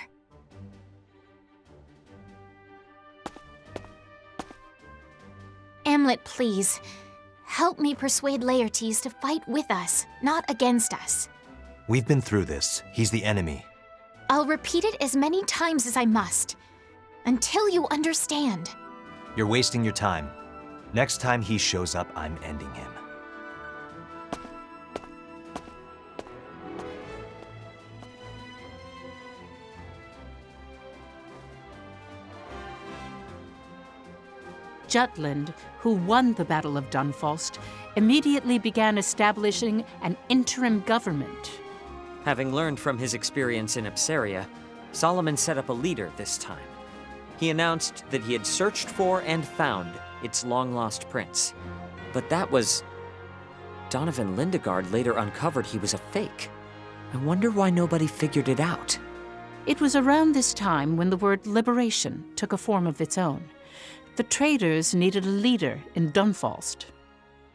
Amlet, please. Help me persuade Laertes to fight with us, not against us. We've been through this. He's the enemy. I'll repeat it as many times as I must, until you understand. You're wasting your time. Next time he shows up, I'm ending him. Jutland, who won the Battle of Dunfalst, immediately began establishing an interim government. Having learned from his experience in Ipseria, Solomon set up a leader this time. He announced that he had searched for and found its long-lost prince. But that was... Donovan Lindegard later uncovered he was a fake. I wonder why nobody figured it out. It was around this time when the word liberation took a form of its own. The traitors needed a leader in Dunfalst.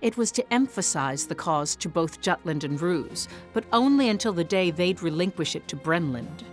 It was to emphasize the cause to both Jutland and Ruse, but only until the day they'd relinquish it to Brenland.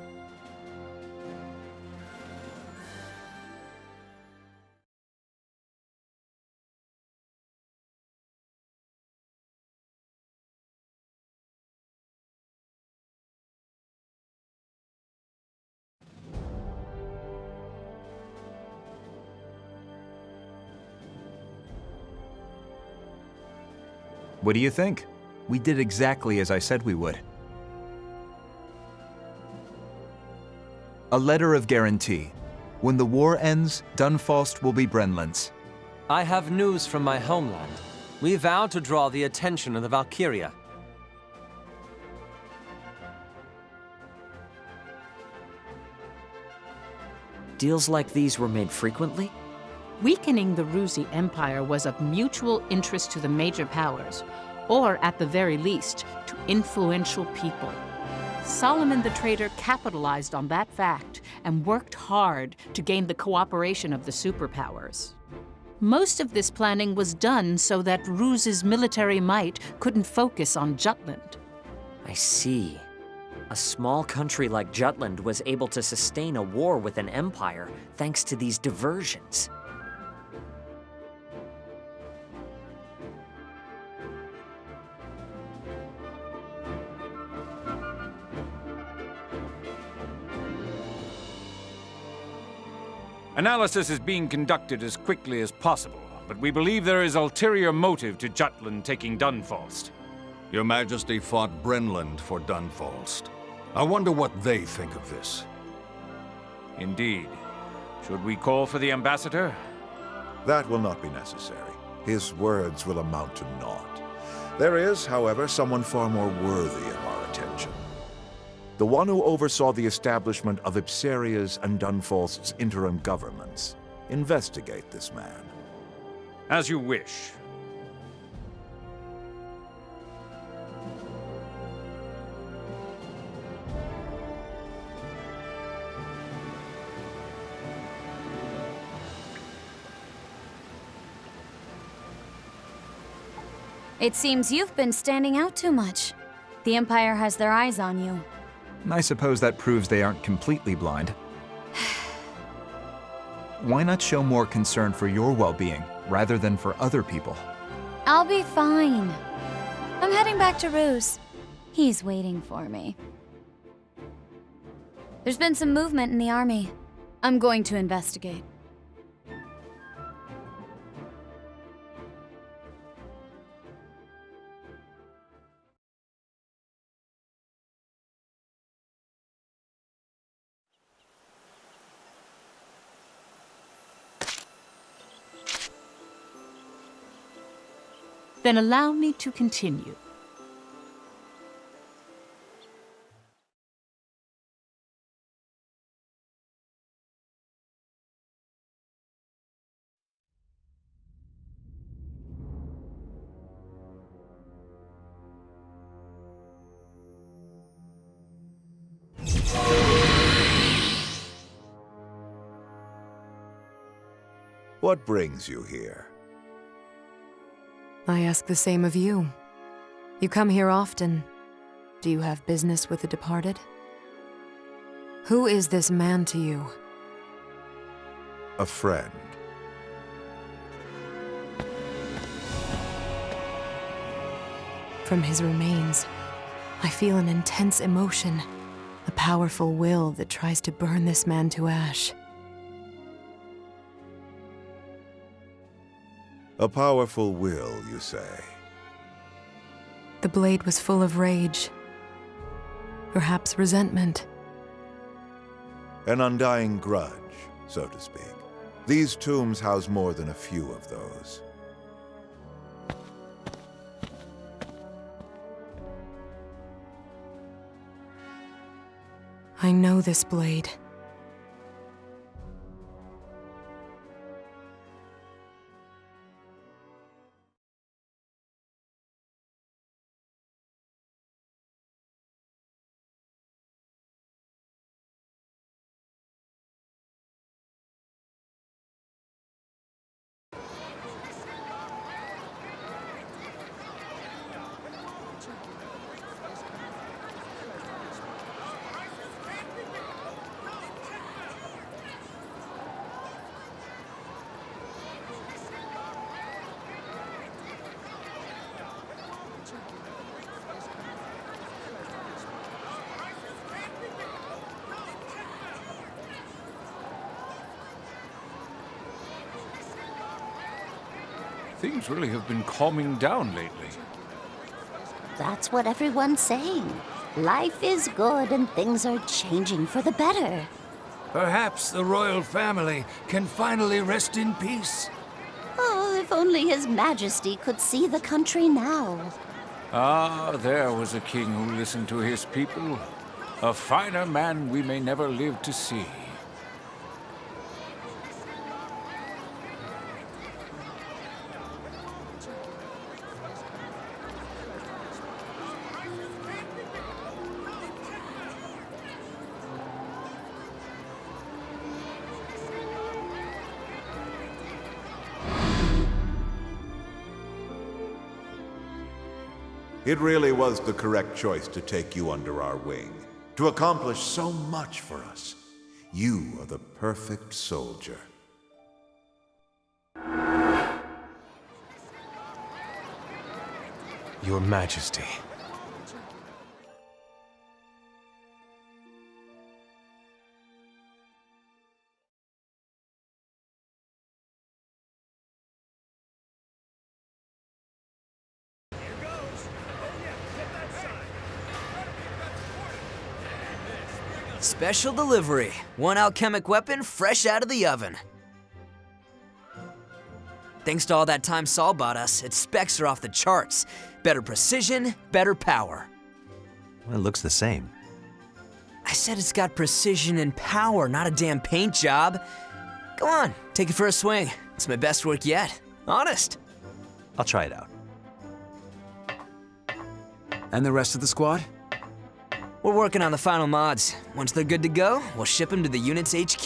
What do you think? We did exactly as I said we would. A letter of guarantee. When the war ends, Dunfalst will be Brenland's. I have news from my homeland. We vow to draw the attention of the Valkyria. Deals like these were made frequently? Weakening the Rusi Empire was of mutual interest to the major powers, or at the very least, to influential people. Solomon the traitor capitalized on that fact and worked hard to gain the cooperation of the superpowers. Most of this planning was done so that Ruse's military might couldn't focus on Jutland. I see. A small country like Jutland was able to sustain a war with an empire thanks to these diversions. Analysis is being conducted as quickly as possible, but we believe there is ulterior motive to Jutland taking Dunfalst. Your Majesty fought Brenland for Dunfalst. I wonder what they think of this. Indeed. Should we call for the ambassador? That will not be necessary. His words will amount to naught. There is, however, someone far more worthy of our attention. The one who oversaw the establishment of Ipseria's and Dunfalst's interim governments. Investigate this man. As you wish. It seems you've been standing out too much. The Empire has their eyes on you. I suppose that proves they aren't completely blind. Why not show more concern for your well-being, rather than for other people? I'll be fine. I'm heading back to Ruse. He's waiting for me. There's been some movement in the army. I'm going to investigate. Then allow me to continue. What brings you here? I ask the same of you. You come here often. Do you have business with the departed? Who is this man to you? A friend. From his remains, I feel an intense emotion, a powerful will that tries to burn this man to ash. A powerful will, you say? The blade was full of rage. Perhaps resentment. An undying grudge, so to speak. These tombs house more than a few of those. I know this blade. Things really have been calming down lately. That's what everyone's saying. Life is good and things are changing for the better. Perhaps the royal family can finally rest in peace. Oh, if only His Majesty could see the country now. Ah, there was a king who listened to his people. A finer man we may never live to see. It really was the correct choice to take you under our wing, to accomplish so much for us. You are the perfect soldier. Your Majesty. Special delivery. One alchemic weapon fresh out of the oven. Thanks to all that time Saul bought us, its specs are off the charts. Better precision, better power. Well, it looks the same. I said it's got precision and power, not a damn paint job. Go on, take it for a swing. It's my best work yet. Honest. I'll try it out. And the rest of the squad? We're working on the final mods. Once they're good to go, we'll ship them to the unit's HQ.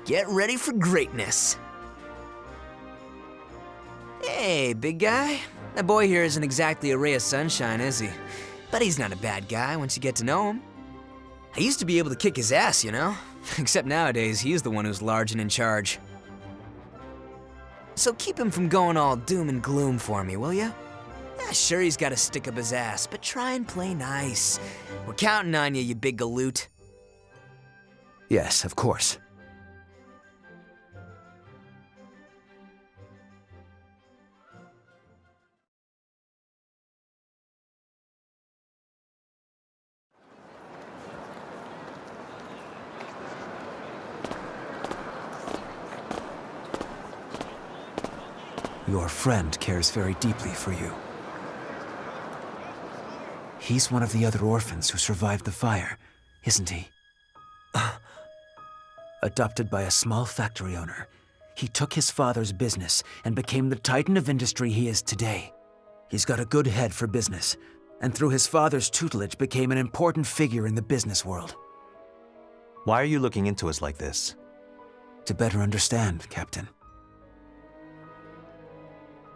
Get ready for greatness. Hey, big guy. That boy here isn't exactly a ray of sunshine, is he? But he's not a bad guy once you get to know him. I used to be able to kick his ass, you know? Except nowadays, he's the one who's large and in charge. So keep him from going all doom and gloom for me, will ya? Yeah, sure he's got to stick up his ass, but try and play nice. We're counting on you, you big galoot. Yes, of course. Your friend cares very deeply for you. He's one of the other orphans who survived the fire, isn't he? Adopted by a small factory owner, he took his father's business and became the titan of industry he is today. He's got a good head for business, and through his father's tutelage became an important figure in the business world. Why are you looking into us like this? To better understand, Captain.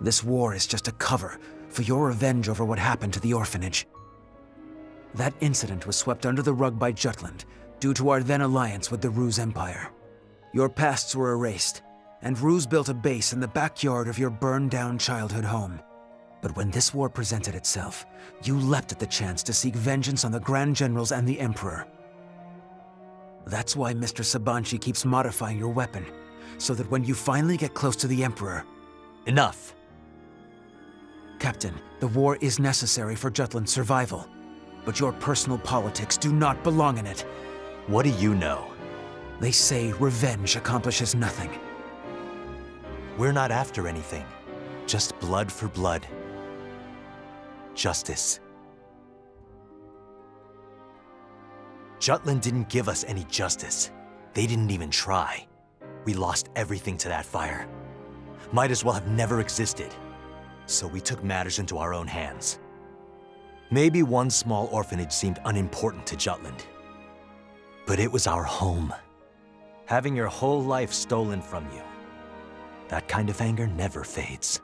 This war is just a cover for your revenge over what happened to the orphanage. That incident was swept under the rug by Jutland due to our then alliance with the Ruse Empire. Your pasts were erased, and Ruse built a base in the backyard of your burned-down childhood home. But when this war presented itself, you leapt at the chance to seek vengeance on the Grand Generals and the Emperor. That's why Mr. Sabanchi keeps modifying your weapon, so that when you finally get close to the Emperor... Enough! Captain, the war is necessary for Jutland's survival, but your personal politics do not belong in it. What do you know? They say revenge accomplishes nothing. We're not after anything. Just blood for blood. Justice. Jutland didn't give us any justice. They didn't even try. We lost everything to that fire. Might as well have never existed. So we took matters into our own hands. Maybe one small orphanage seemed unimportant to Jutland. But it was our home. Having your whole life stolen from you. That kind of anger never fades.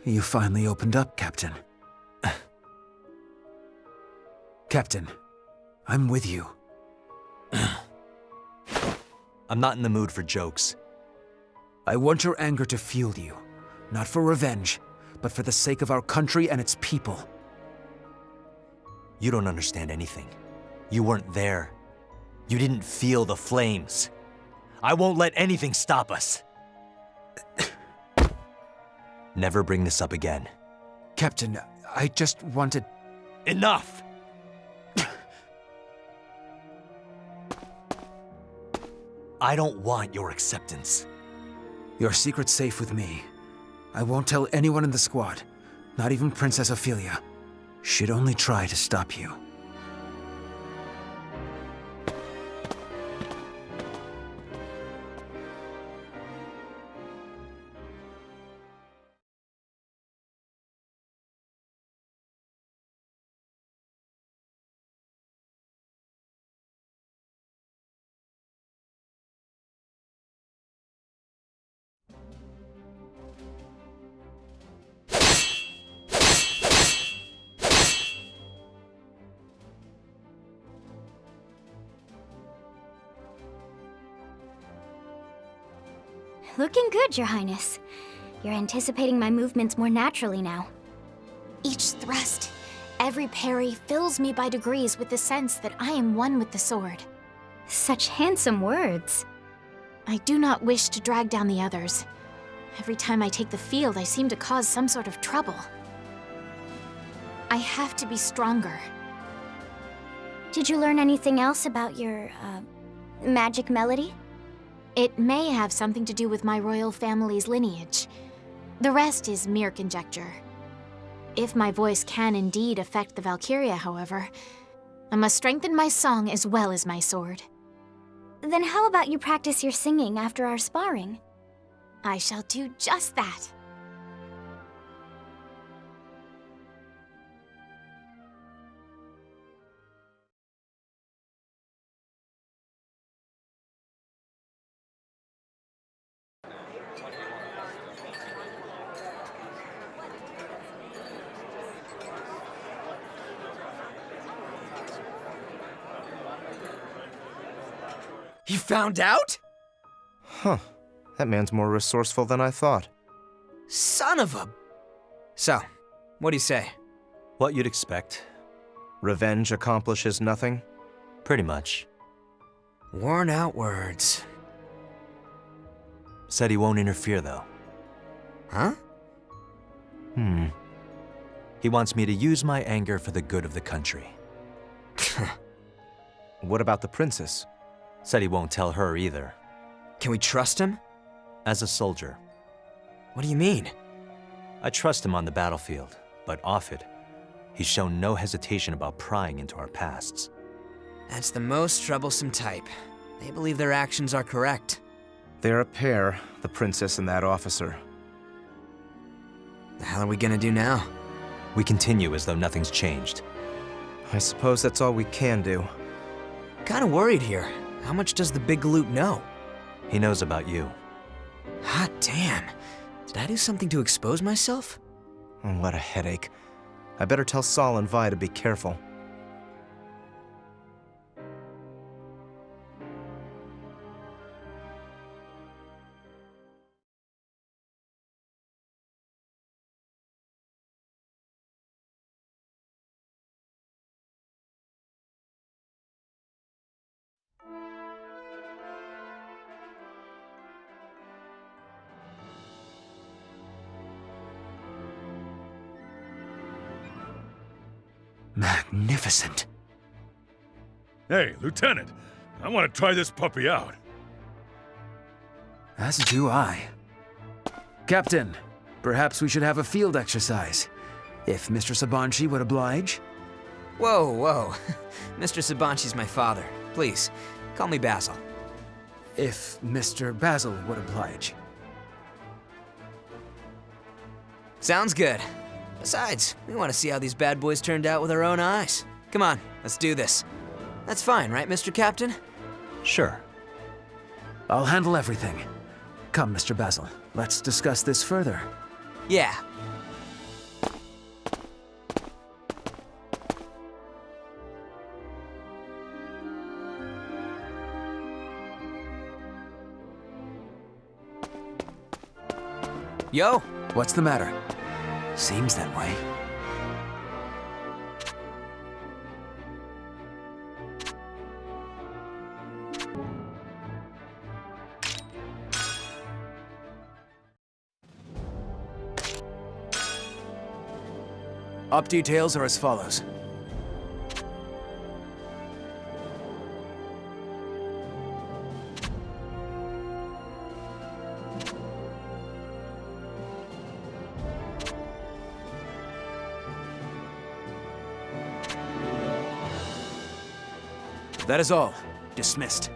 You finally opened up, Captain. Captain, I'm with you. I'm not in the mood for jokes. I want your anger to fuel you. Not for revenge, but for the sake of our country and its people. You don't understand anything. You weren't there. You didn't feel the flames. I won't let anything stop us. Never bring this up again. Captain, I just wanted... Enough! I don't want your acceptance. Your secret's safe with me. I won't tell anyone in the squad, not even Princess Ophelia. She'd only try to stop you. Looking good, Your Highness. You're anticipating my movements more naturally now. Each thrust, every parry fills me by degrees with the sense that I am one with the sword. Such handsome words. I do not wish to drag down the others. Every time I take the field, I seem to cause some sort of trouble. I have to be stronger. Did you learn anything else about your, magic melody? It may have something to do with my royal family's lineage. The rest is mere conjecture. If my voice can indeed affect the Valkyria, however, I must strengthen my song as well as my sword. Then how about you practice your singing after our sparring? I shall do just that. You found out? Huh. That man's more resourceful than I thought. Son of a... So, what do you say? What you'd expect. Revenge accomplishes nothing? Pretty much. Worn out words. Said he won't interfere, though. Huh? He wants me to use my anger for the good of the country. What about the princess? Said he won't tell her either. Can we trust him? As a soldier. What do you mean? I trust him on the battlefield, but off it, he's shown no hesitation about prying into our pasts. That's the most troublesome type. They believe their actions are correct. They're a pair, the princess and that officer. The hell are we gonna do now? We continue as though nothing's changed. I suppose that's all we can do. Kinda worried here. How much does the big galoot know? He knows about you. Hot damn. Did I do something to expose myself? Oh, what a headache. I better tell Saul and Vi to be careful. Magnificent. Hey, Lieutenant, I want to try this puppy out. As do I. Captain, perhaps we should have a field exercise. If Mr. Sabanchi would oblige. Whoa. Mr. Sabanchi's my father. Please, call me Basil. If Mr. Basil would oblige. Sounds good. Besides, we want to see how these bad boys turned out with our own eyes. Come on, let's do this. That's fine, right, Mr. Captain? Sure. I'll handle everything. Come, Mr. Basil, let's discuss this further. Yeah. Yo! What's the matter? Seems that way. Op details are as follows. That is all. Dismissed.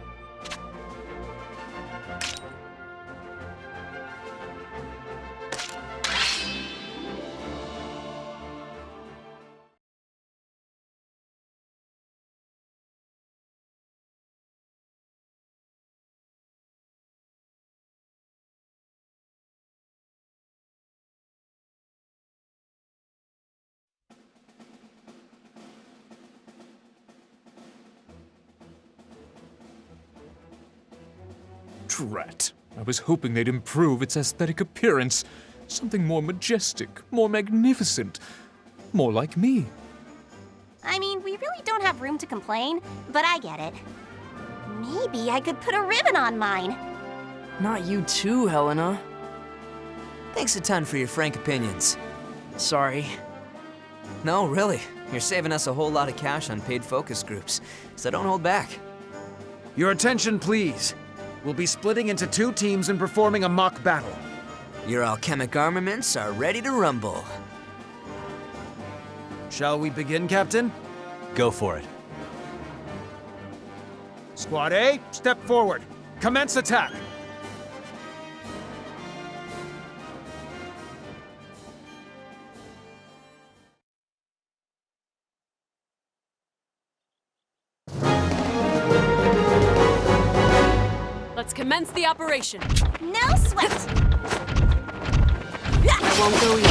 Drat. I was hoping they'd improve its aesthetic appearance. Something more majestic, more magnificent, more like me. I mean, we really don't have room to complain, but I get it. Maybe I could put a ribbon on mine. Not you too, Helena. Thanks a ton for your frank opinions. Sorry. No, really. You're saving us a whole lot of cash on paid focus groups, so don't hold back. Your attention, please. We'll be splitting into 2 teams and performing a mock battle. Your alchemic armaments are ready to rumble. Shall we begin, Captain? Go for it. Squad A, step forward. Commence attack. Let's commence the operation. No sweat. I won't go easy.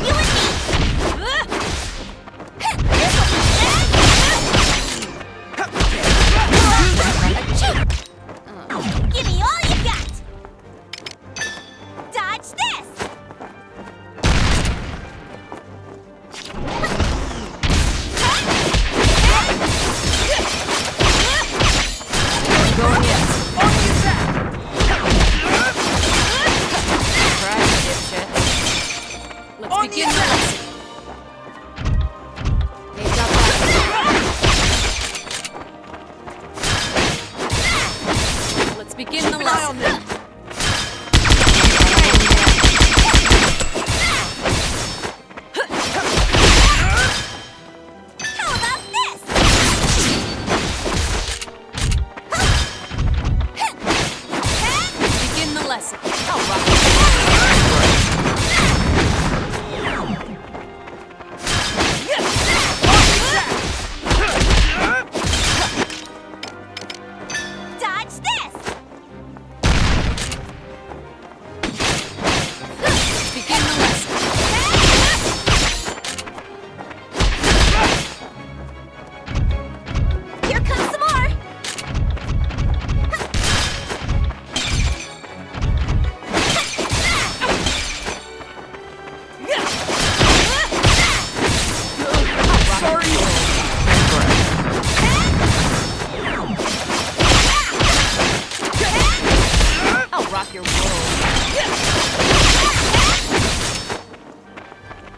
You and me.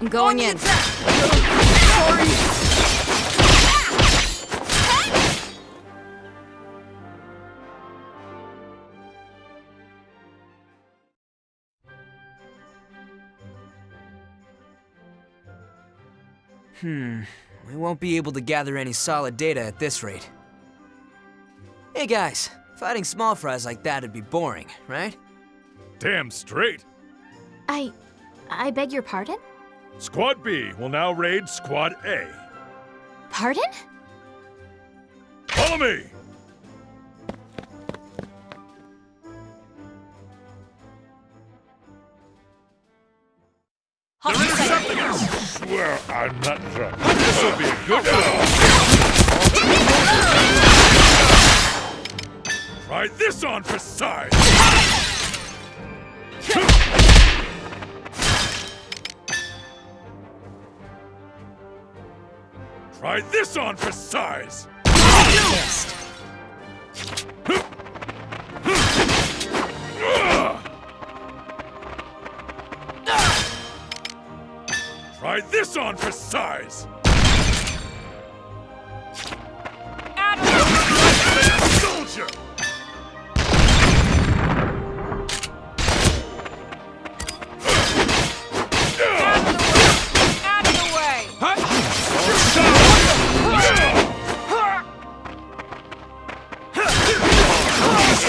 I'm going in. We won't be able to gather any solid data at this rate. Hey guys, fighting small fries like that'd be boring, right? Damn straight. I beg your pardon? Squad B will now raid Squad A. Pardon? Follow me! They're intercepting us! Swear I'm not drunk. This will be a good Try this on for size! Try this on for size! Try this on for size! Soldier!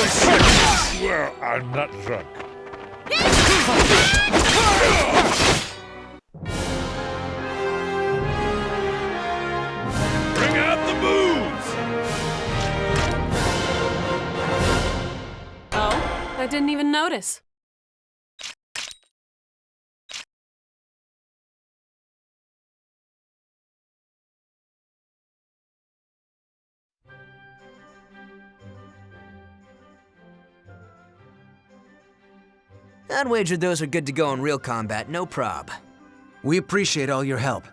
I swear I'm not drunk. Bring out the booze! Oh, I didn't even notice. I'd wager those are good to go in real combat, no prob. We appreciate all your help.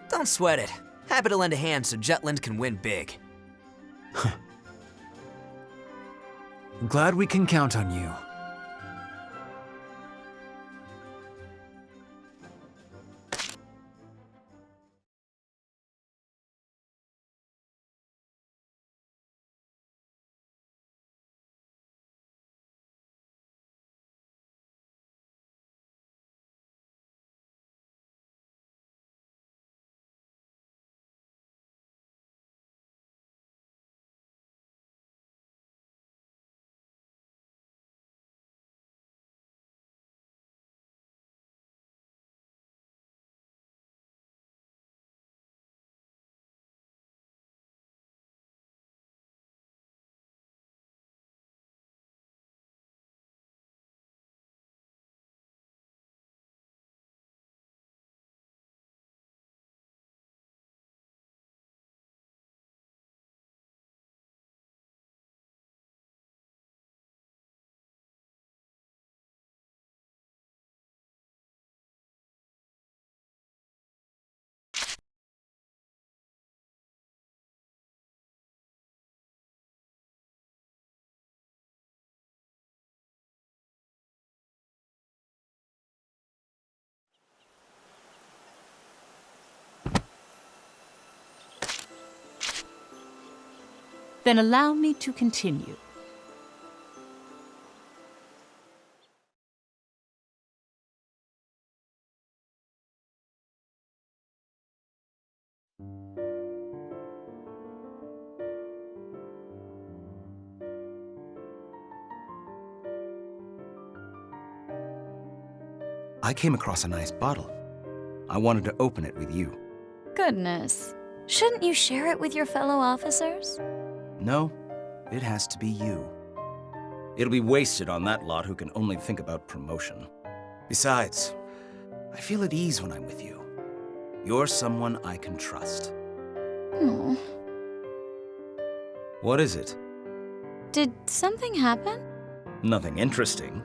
Don't sweat it. Happy to lend a hand so Jutland can win big. I'm glad we can count on you. Then allow me to continue. I came across a nice bottle. I wanted to open it with you. Goodness. Shouldn't you share it with your fellow officers? No, it has to be you. It'll be wasted on that lot who can only think about promotion. Besides, I feel at ease when I'm with you. You're someone I can trust. Oh. What is it? Did something happen? Nothing interesting.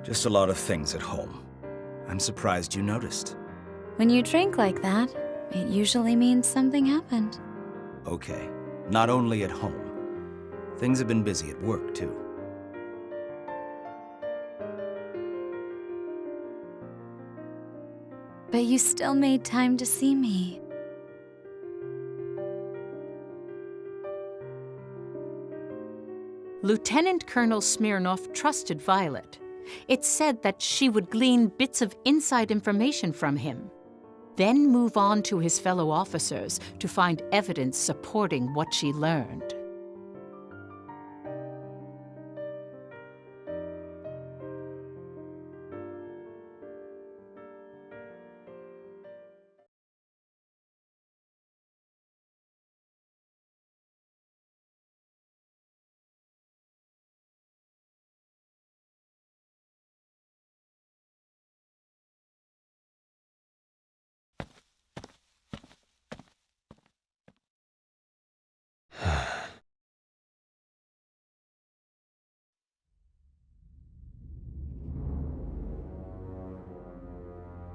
Just a lot of things at home. I'm surprised you noticed. When you drink like that, it usually means something happened. Okay, not only at home. Things have been busy at work, too. But you still made time to see me. Lieutenant Colonel Smirnov trusted Violet. It said that she would glean bits of inside information from him, then move on to his fellow officers to find evidence supporting what she learned.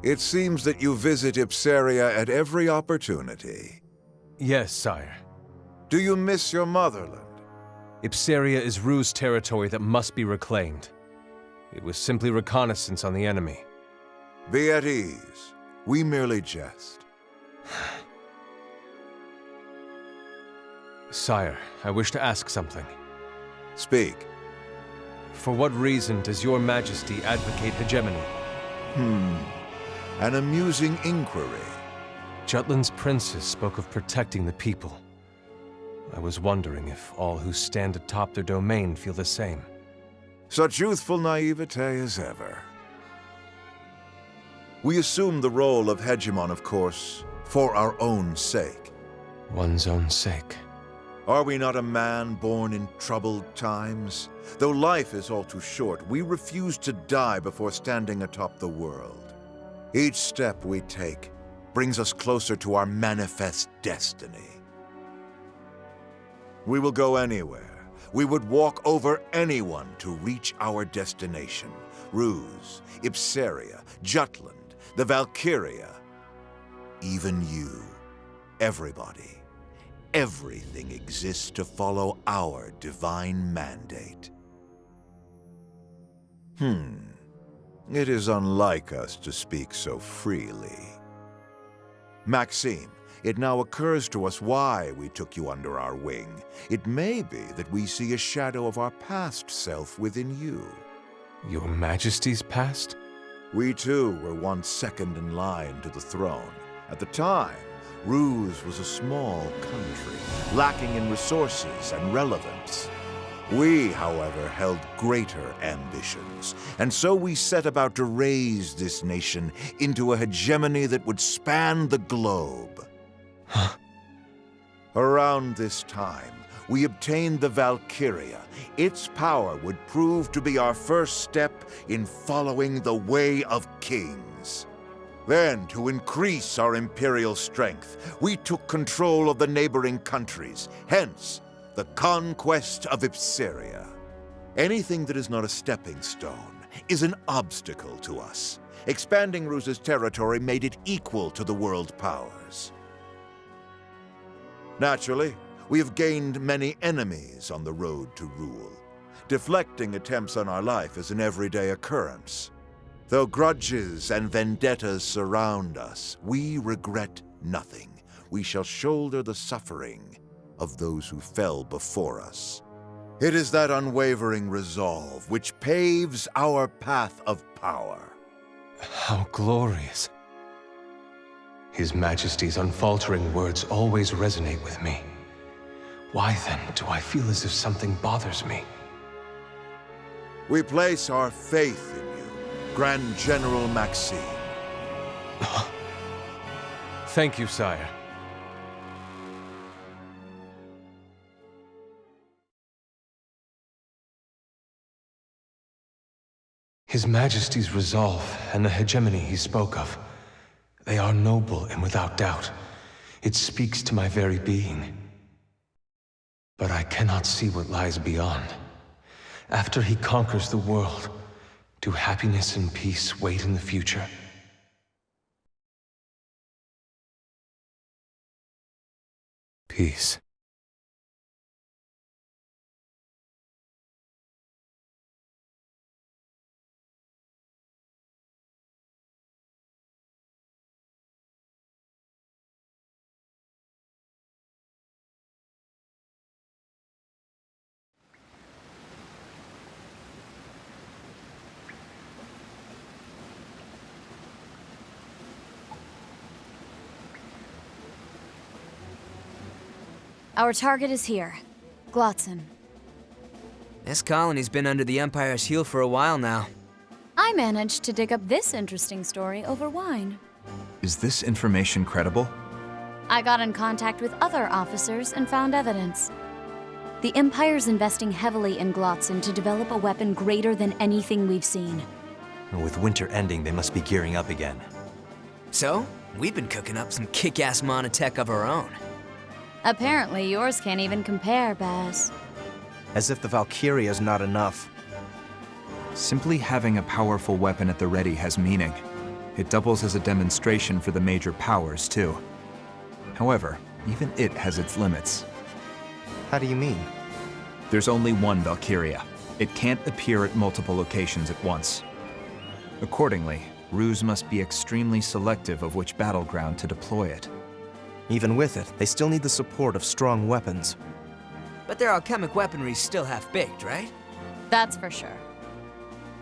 It seems that you visit Ipseria at every opportunity. Yes, sire. Do you miss your motherland? Ipseria is Ruse territory that must be reclaimed. It was simply reconnaissance on the enemy. Be at ease. We merely jest. Sire, I wish to ask something. Speak. For what reason does your majesty advocate hegemony? An amusing inquiry. Jutland's princes spoke of protecting the people. I was wondering if all who stand atop their domain feel the same. Such youthful naivete as ever. We assume the role of hegemon, of course, for our own sake. One's own sake. Are we not a man born in troubled times? Though life is all too short, we refuse to die before standing atop the world. Each step we take brings us closer to our manifest destiny. We will go anywhere. We would walk over anyone to reach our destination. Ruse, Ipseria, Jutland, the Valkyria. Even you. Everybody. Everything exists to follow our divine mandate. It is unlike us to speak so freely. Maxim, it now occurs to us why we took you under our wing. It may be that we see a shadow of our past self within you. Your Majesty's past? We too were once second in line to the throne. At the time, Ruse was a small country, lacking in resources and relevance. We, however, held greater ambitions, and so we set about to raise this nation into a hegemony that would span the globe. Around this time, we obtained the Valkyria. Its power would prove to be our first step in following the way of kings. Then, to increase our imperial strength, we took control of the neighboring countries, hence the conquest of Ipseria. Anything that is not a stepping stone is an obstacle to us. Expanding Ruse's territory made it equal to the world powers. Naturally, we have gained many enemies on the road to rule. Deflecting attempts on our life is an everyday occurrence. Though grudges and vendettas surround us, we regret nothing. We shall shoulder the suffering of those who fell before us. It is that unwavering resolve which paves our path of power. How glorious. His Majesty's unfaltering words always resonate with me. Why then do I feel as if something bothers me? We place our faith in you, Grand General Maxim. Thank you, sire. His Majesty's resolve and the hegemony he spoke of, they are noble and without doubt. It speaks to my very being. But I cannot see what lies beyond. After he conquers the world, do happiness and peace wait in the future? Peace. Our target is here. Glotzen. This colony's been under the Empire's heel for a while now. I managed to dig up this interesting story over wine. Is this information credible? I got in contact with other officers and found evidence. The Empire's investing heavily in Glotzen to develop a weapon greater than anything we've seen. With winter ending, they must be gearing up again. So, we've been cooking up some kick-ass monotech of our own. Apparently yours can't even compare, Baz. As if the Valkyria is not enough. Simply having a powerful weapon at the ready has meaning. It doubles as a demonstration for the major powers, too. However, even it has its limits. How do you mean? There's only one Valkyria. It can't appear at multiple locations at once. Accordingly, Ruse must be extremely selective of which battleground to deploy it. Even with it, they still need the support of strong weapons. But their alchemic weaponry's still half-baked, right? That's for sure.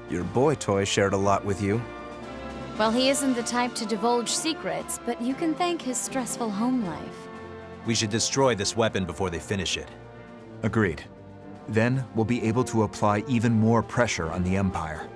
Your boy toy shared a lot with you. Well, he isn't the type to divulge secrets, but you can thank his stressful home life. We should destroy this weapon before they finish it. Agreed. Then we'll be able to apply even more pressure on the Empire.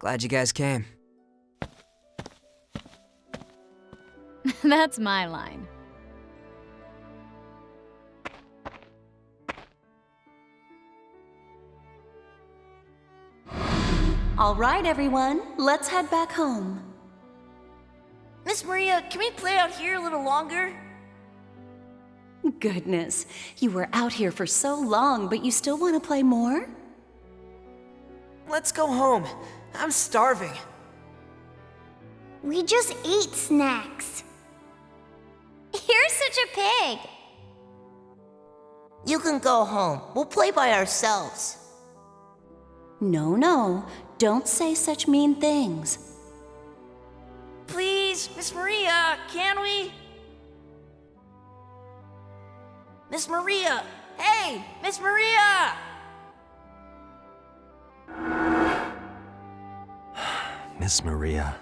Glad you guys came. That's my line. All right, everyone, let's head back home. Miss Maria, can we play out here a little longer? Goodness, you were out here for so long, but you still want to play more? Let's go home. I'm starving. We just ate snacks. You're such a pig. You can go home. We'll play by ourselves. No, don't say such mean things. Please, Miss Maria, can we? Miss Maria! Hey, Miss Maria! Miss Maria.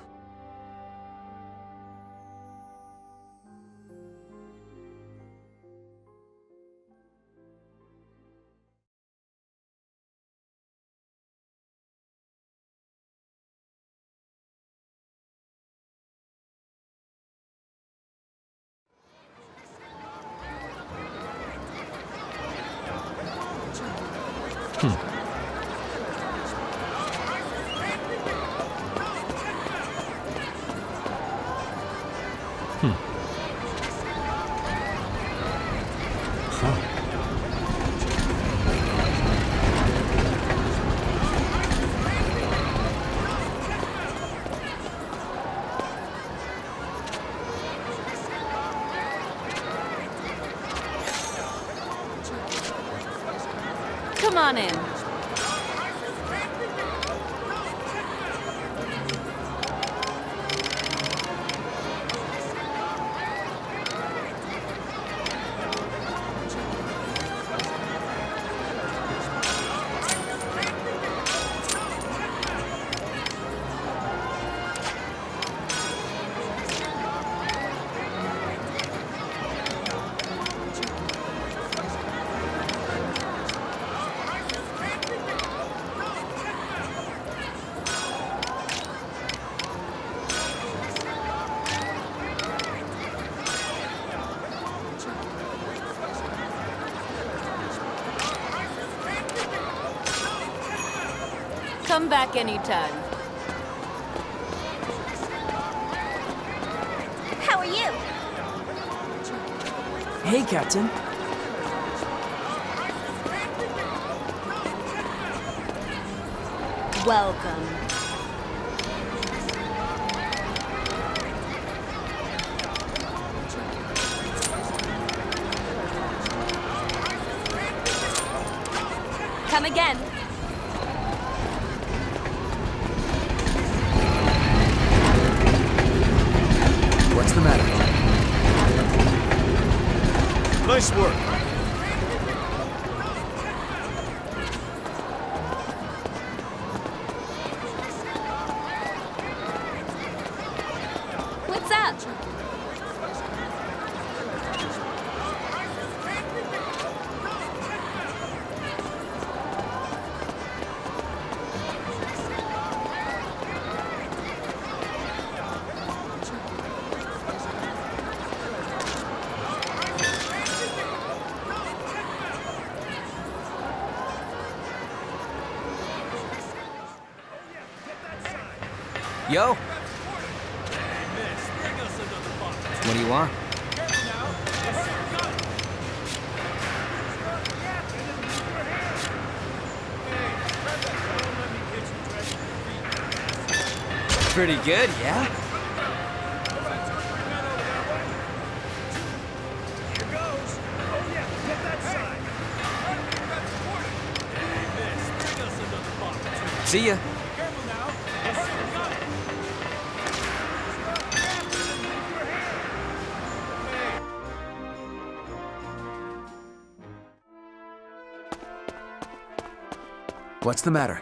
Come on in. Come back anytime. How are you? Hey, Captain. Welcome. come again. What's the matter? Nice work. What's up? Yo! What do you want? Pretty good, yeah? See ya. What's the matter?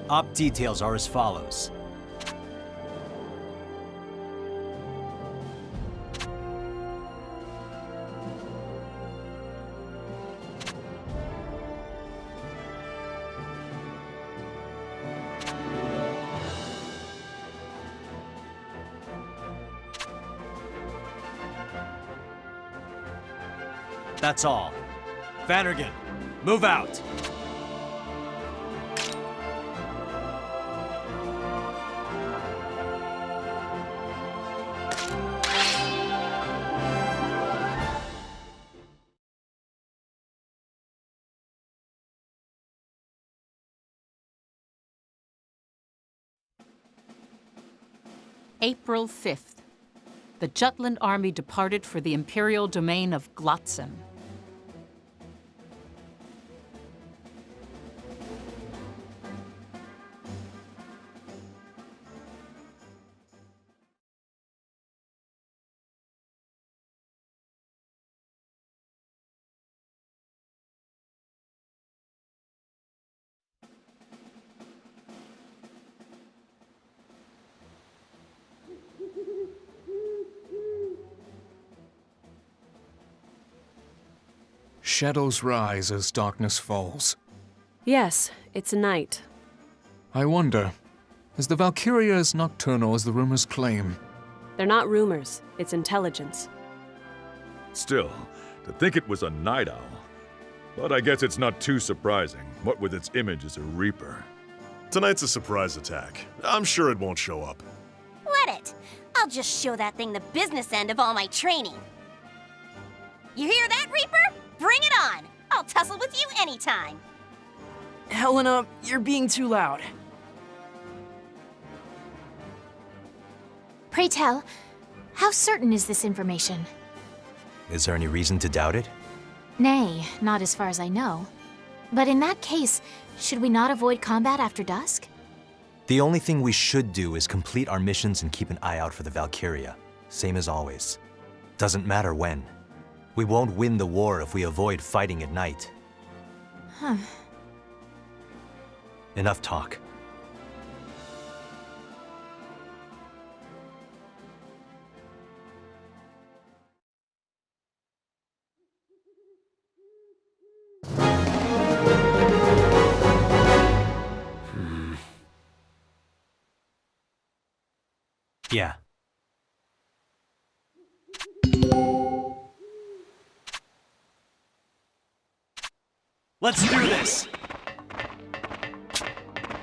Op details are as follows. That's all. Vannergan, move out! April 5th. The Jutland army departed for the imperial domain of Glotzen. Shadows rise as darkness falls. Yes, it's night. I wonder, is the Valkyria as nocturnal as the rumors claim? They're not rumors, it's intelligence. Still, to think it was a night owl. But I guess it's not too surprising, what with its image as a reaper. Tonight's a surprise attack. I'm sure it won't show up. Let it. I'll just show that thing the business end of all my training. You hear that, Reaper? Bring it on! I'll tussle with you anytime. Helena, you're being too loud. Pray tell, how certain is this information? Is there any reason to doubt it? Nay, not as far as I know. But in that case, should we not avoid combat after dusk? The only thing we should do is complete our missions and keep an eye out for the Valkyria. Same as always. Doesn't matter when. We won't win the war if we avoid fighting at night. Huh. Enough talk. Yeah. Let's do this!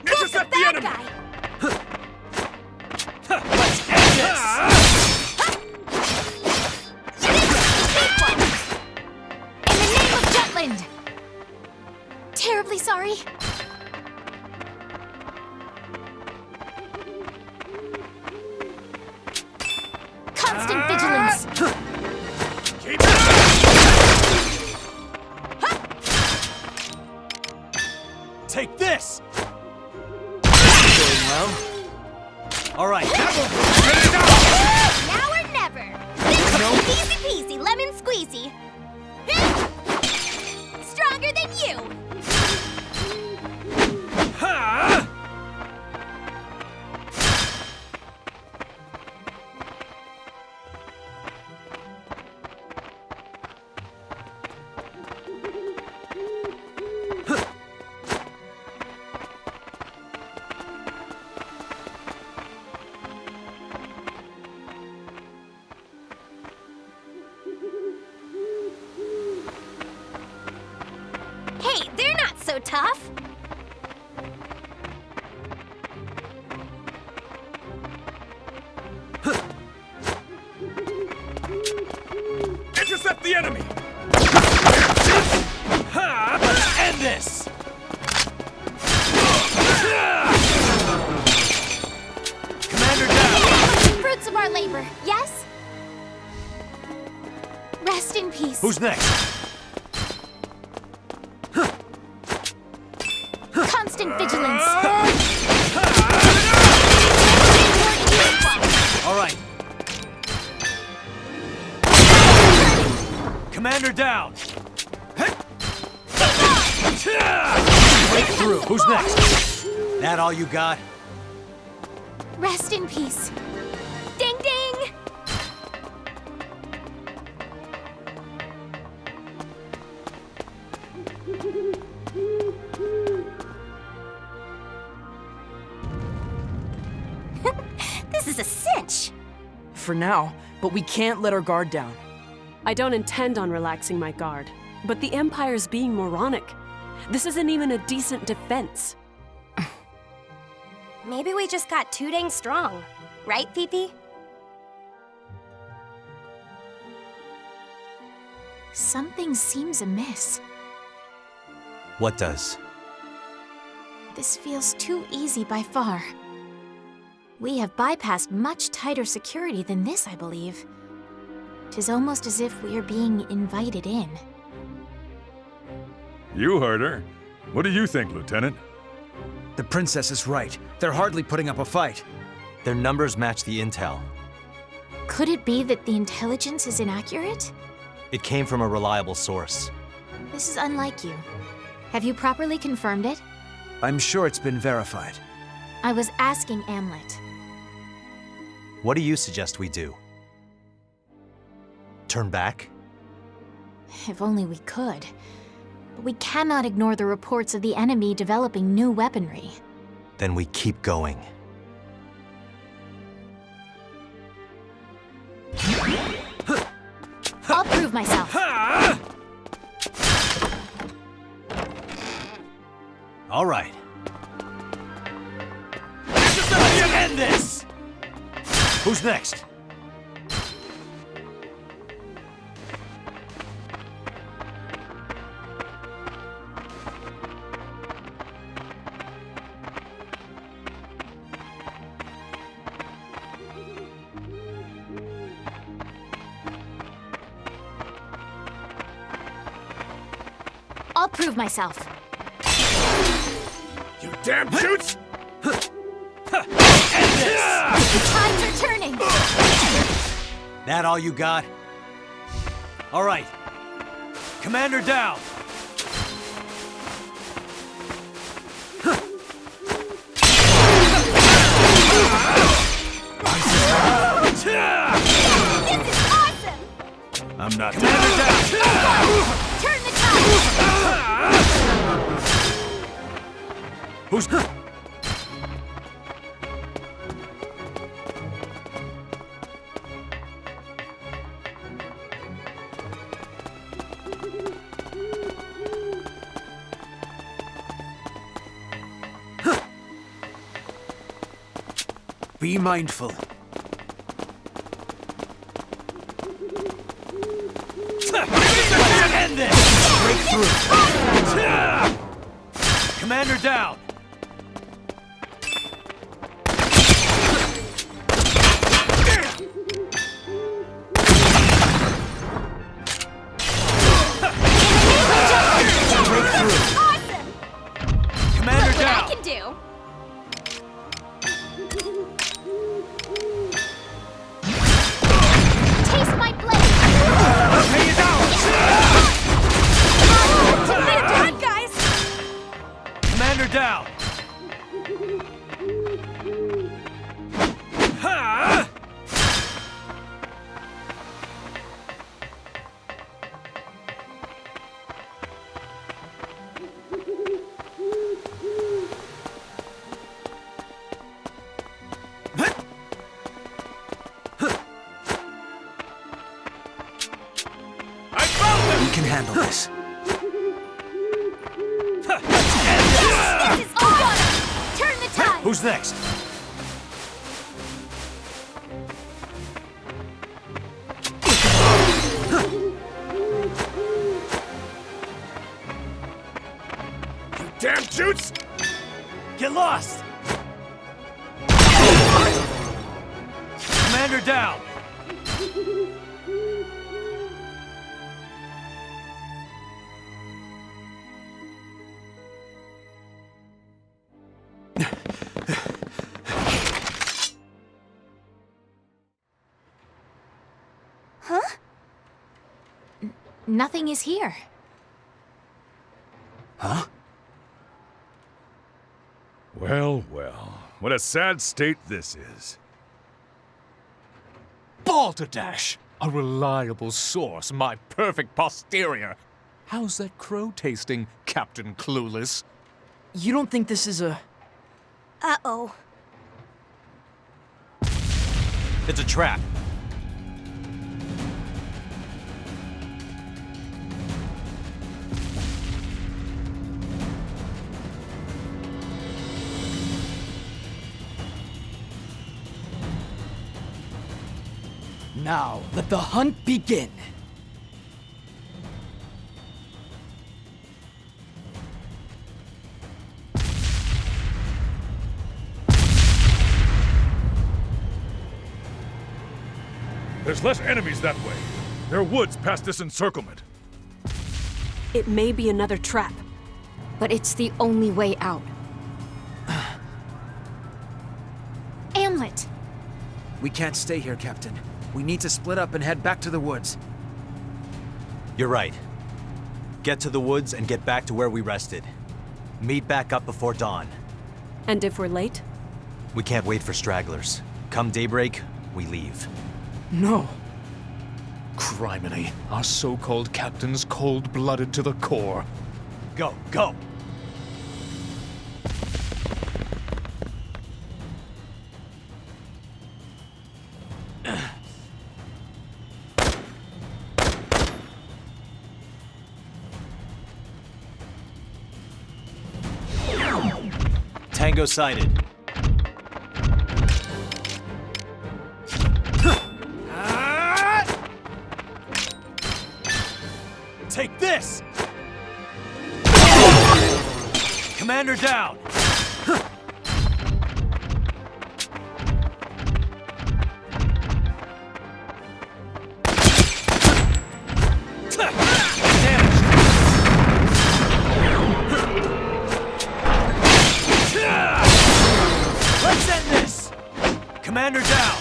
Intercept the enemy! Let's end this! In the name of Jutland! Terribly sorry. Take this! Going well? All right. Now or never. Easy peasy, lemon squeezy. Stronger than you. Ha! Hey, they're not so tough. Intercept the enemy! Ha! Let's end this! Commander down! Fruits of our labor, yes? Rest in peace. Who's next? Constant vigilance. All right. Commander down! Break through! Who's next? That all you got? Rest in peace. Ding ding! This is a cinch. For now, but we can't let our guard down. I don't intend on relaxing my guard, but the Empire's being moronic. This isn't even a decent defense. Maybe we just got too dang strong. Right, Fifi? Something seems amiss. What does? This feels too easy by far. We have bypassed much tighter security than this, I believe. 'Tis almost as if we are being invited in. You heard her. What do you think, Lieutenant? The princess is right. They're hardly putting up a fight. Their numbers match the intel. Could it be that the intelligence is inaccurate? It came from a reliable source. This is unlike you. Have you properly confirmed it? I'm sure it's been verified. I was asking Amlet. What do you suggest we do? Turn back? If only we could. But we cannot ignore the reports of the enemy developing new weaponry. Then we keep going. I'll prove myself. All right. Let's end this! Who's next? I'll prove myself. You damn shoots! End this! The tides are turning! That all you got? All right. Commander down! This is awesome! I'm not. Commander down! Turn the tide! Who's... Be mindful. End this! Break through! Commander down! Commander down! Ha! We can handle this. Turn the tide! Who's next? You damn jutes! Get lost! Commander down! Huh? Nothing is here. Huh? Well, well. What a sad state this is. Balderdash! A reliable source, my perfect posterior. How's that crow tasting, Captain Clueless? You don't think this is a... Uh-oh. It's a trap. Now, let the hunt begin. There's less enemies that way. There are woods past this encirclement. It may be another trap. But it's the only way out. Amlet! We can't stay here, Captain. We need to split up and head back to the woods. You're right. Get to the woods and get back to where we rested. Meet back up before dawn. And if we're late? We can't wait for stragglers. Come daybreak, we leave. No. Criminy, our so-called captain's cold-blooded to the core. Go, go! Tango sighted. Take this! Commander down! Let's end this! Commander down!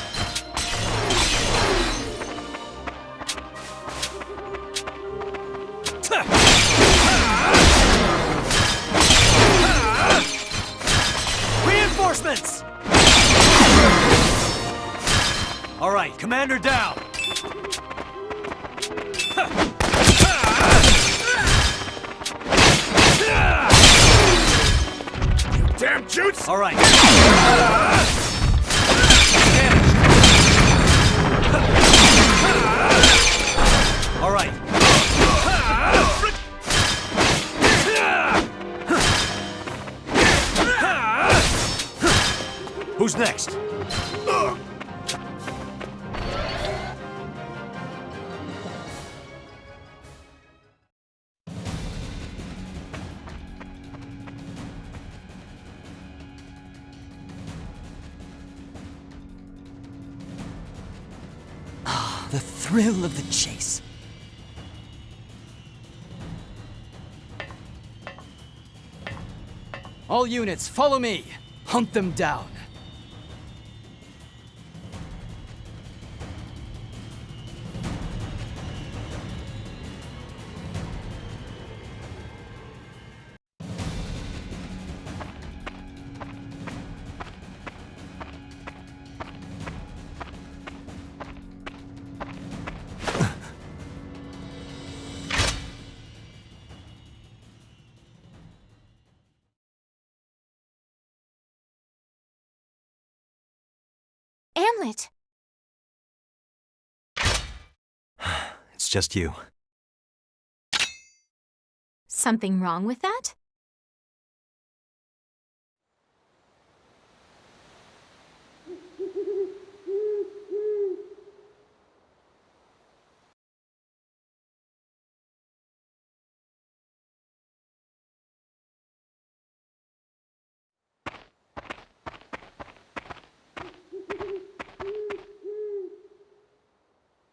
Reinforcements! All right, Commander down! You damn jutes! All right. All right. Who's next? The thrill of the chase. All units, follow me. Hunt them down. Amlet! It's just you. Something wrong with that?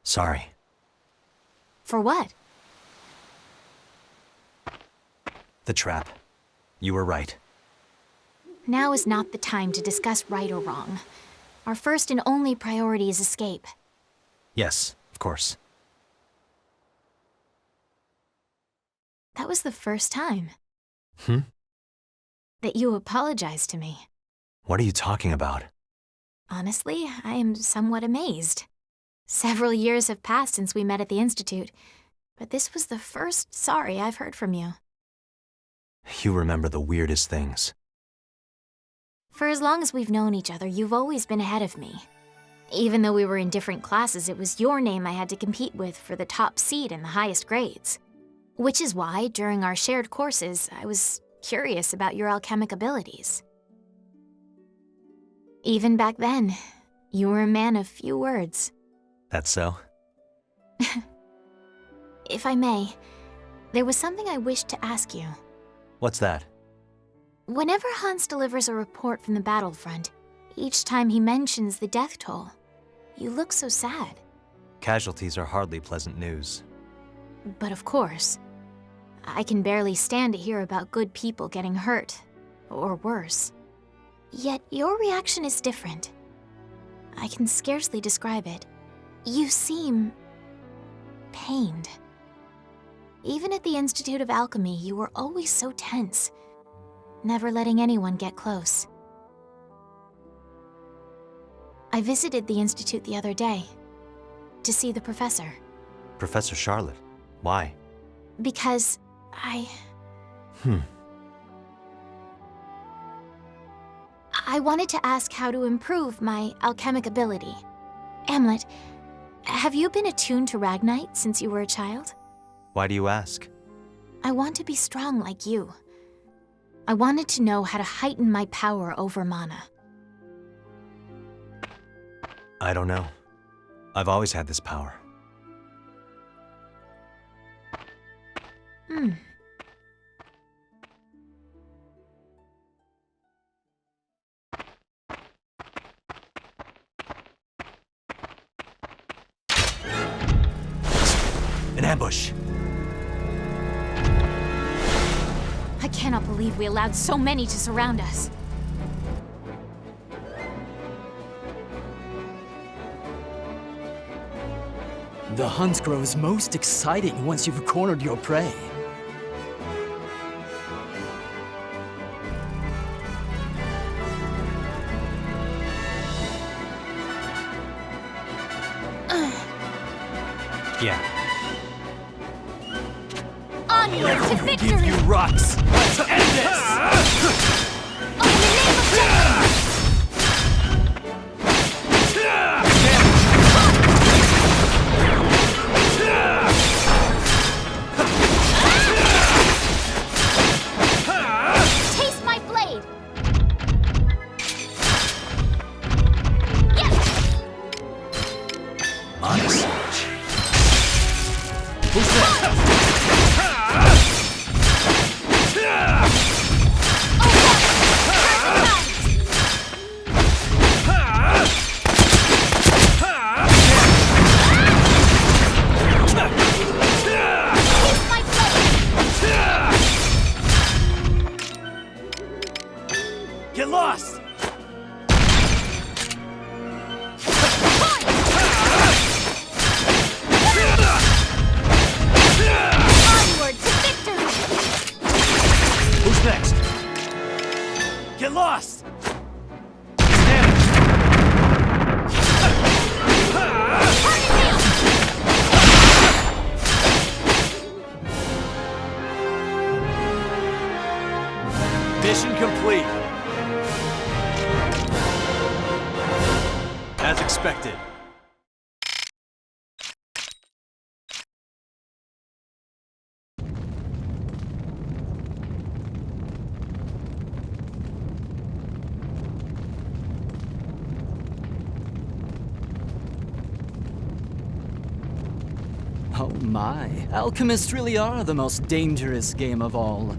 Sorry. For what? The trap. You were right. Now is not the time to discuss right or wrong. Our first and only priority is escape. Yes, of course. That was the first time Hmm? that you apologized to me. What are you talking about? Honestly, I am somewhat amazed. Several years have passed since we met at the Institute, but this was the first sorry I've heard from you. You remember the weirdest things. For as long as we've known each other, you've always been ahead of me. Even though we were in different classes, it was your name I had to compete with for the top seed and the highest grades. Which is why, during our shared courses, I was curious about your alchemic abilities. Even back then, you were a man of few words. That's so? If I may, there was something I wished to ask you. What's that? Whenever Hans delivers a report from the battlefront, each time he mentions the death toll, you look so sad. Casualties are hardly pleasant news. But of course, I can barely stand to hear about good people getting hurt, or worse. Yet your reaction is different. I can scarcely describe it. You seem pained. Even at the Institute of Alchemy, you were always so tense, never letting anyone get close. I visited the Institute the other day to see the professor. Professor Charlotte? Why? Because I wanted to ask how to improve my alchemic ability. Amlet, have you been attuned to Ragnite since you were a child? Why do you ask? I want to be strong like you. I wanted to know how to heighten my power over mana. I don't know. I've always had this power. An ambush! I cannot believe we allowed so many to surround us. The hunt grows most exciting once you've cornered your prey. Yeah. Onward to victory! Give you rocks! Let's end this! Taste my blade! Honest. Who's next? Get lost! Onward to victory! Who's next? Get lost! Mission complete. As expected. Oh my, alchemists really are the most dangerous game of all.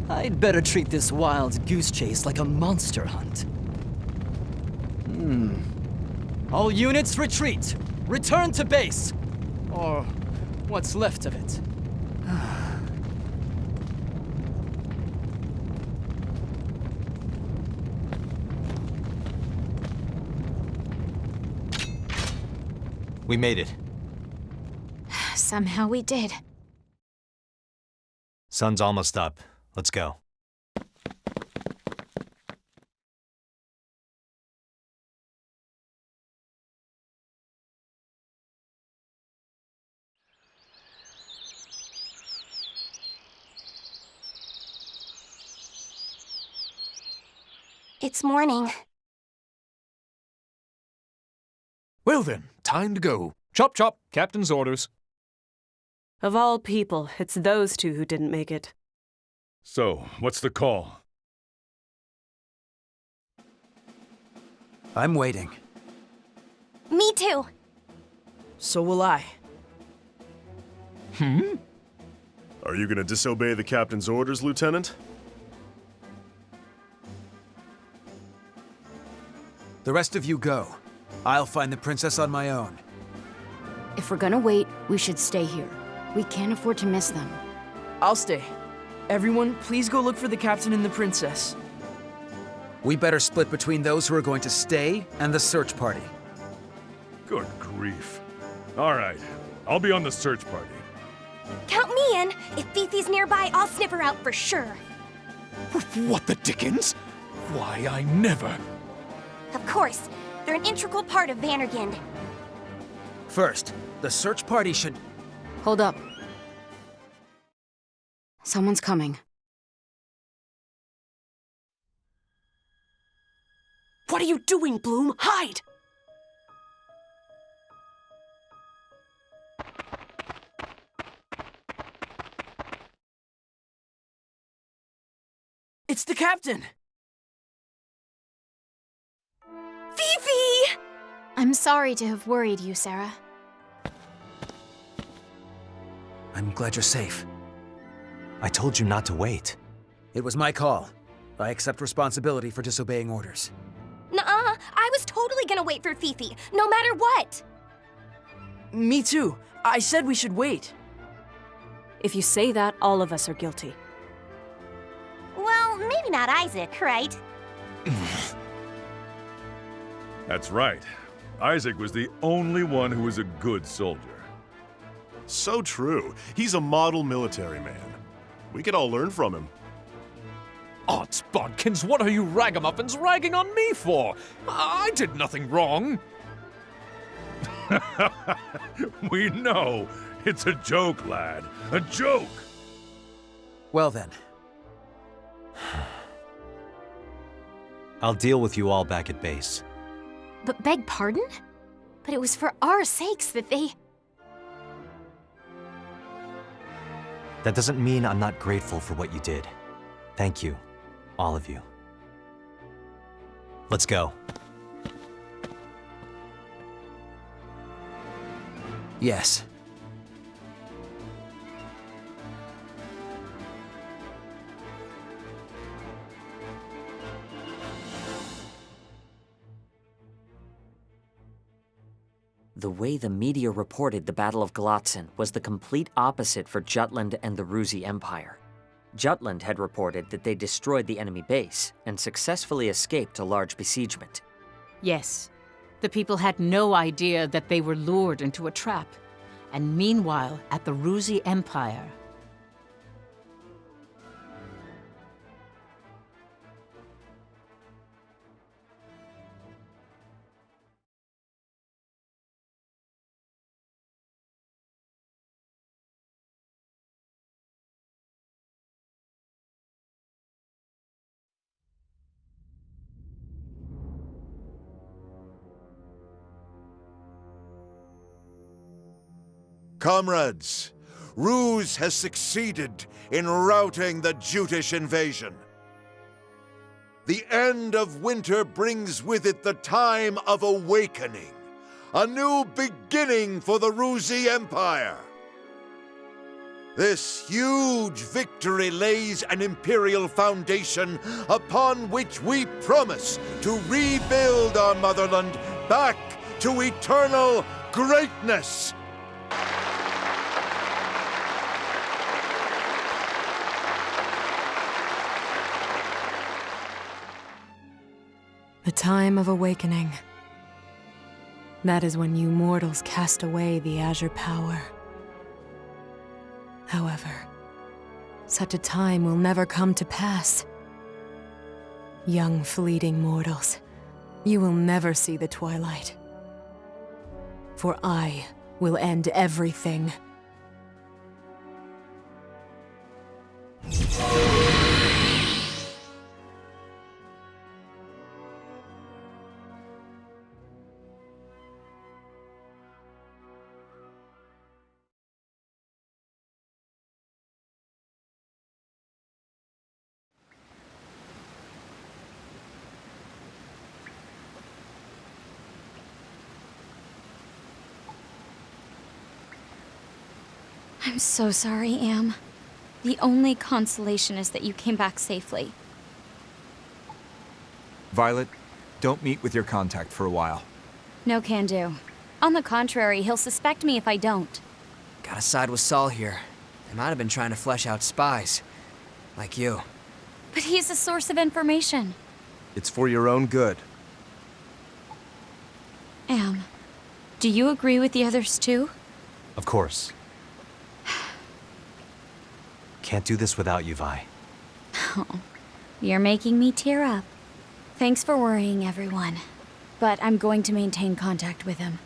I'd better treat this wild goose chase like a monster hunt. All units retreat! Return to base! Or what's left of it. We made it. Somehow we did. Sun's almost up. Let's go. It's morning. Well then, time to go. Chop chop, captain's orders. Of all people, it's those two who didn't make it. So, what's the call? I'm waiting. Me too. So will I. Are you gonna disobey the captain's orders, Lieutenant? The rest of you go. I'll find the princess on my own. If we're gonna wait, we should stay here. We can't afford to miss them. I'll stay. Everyone, please go look for the captain and the princess. We better split between those who are going to stay and the search party. Good grief. All right, I'll be on the search party. Count me in. If Fifi's nearby, I'll sniff her out for sure. What the dickens? Why, I never... Of course. They're an integral part of Vandergind. First, the search party should... Hold up. Someone's coming. What are you doing, Bloom? Hide! It's the captain! Fifi! I'm sorry to have worried you, Sarah. I'm glad you're safe. I told you not to wait. It was my call. I accept responsibility for disobeying orders. Nuh-uh, I was totally gonna wait for Fifi, no matter what! Me too. I said we should wait. If you say that, all of us are guilty. Well, maybe not Isaac, right? That's right. Isaac was the only one who was a good soldier. So true. He's a model military man. We could all learn from him. Odds bodkins, what are you ragamuffins ragging on me for? I did nothing wrong. We know. It's a joke, lad. A joke! Well then. I'll deal with you all back at base. But beg pardon? But it was for our sakes that they... That doesn't mean I'm not grateful for what you did. Thank you, all of you. Let's go. Yes. The way the media reported the Battle of Glotzen was the complete opposite for Jutland and the Ruzi Empire. Jutland had reported that they destroyed the enemy base and successfully escaped a large besiegement. Yes, the people had no idea that they were lured into a trap. And meanwhile, at the Ruzi Empire, Comrades, Ruse has succeeded in routing the Jutish invasion. The end of winter brings with it the time of awakening, a new beginning for the Ruzi Empire. This huge victory lays an imperial foundation upon which we promise to rebuild our motherland back to eternal greatness. The time of awakening. That is when you mortals cast away the azure power. However, such a time will never come to pass. Young, fleeting mortals, you will never see the twilight. For I will end everything. I'm so sorry, Am. The only consolation is that you came back safely. Violet, don't meet with your contact for a while. No can do. On the contrary, he'll suspect me if I don't. Gotta side with Saul here. They might have been trying to flesh out spies. Like you. But he's a source of information. It's for your own good. Am, do you agree with the others too? Of course. Can't do this without you, Vi. Oh, you're making me tear up. Thanks for worrying, everyone. But I'm going to maintain contact with him.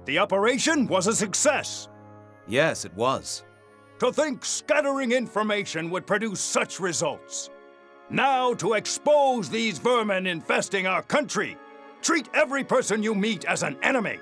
The operation was a success. Yes, it was. To think scattering information would produce such results. Now to expose these vermin infesting our country. Treat every person you meet as an enemy.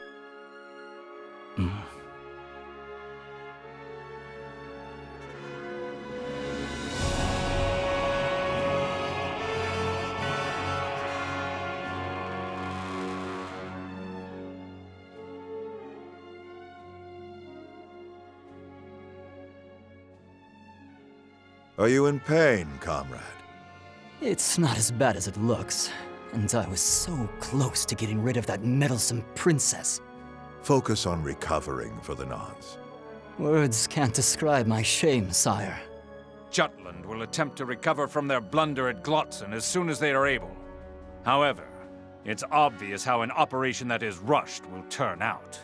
Are you in pain, comrade? It's not as bad as it looks. And I was so close to getting rid of that meddlesome princess. Focus on recovering for the nonce. Words can't describe my shame, sire. Jutland will attempt to recover from their blunder at Glotzen as soon as they are able. However, it's obvious how an operation that is rushed will turn out.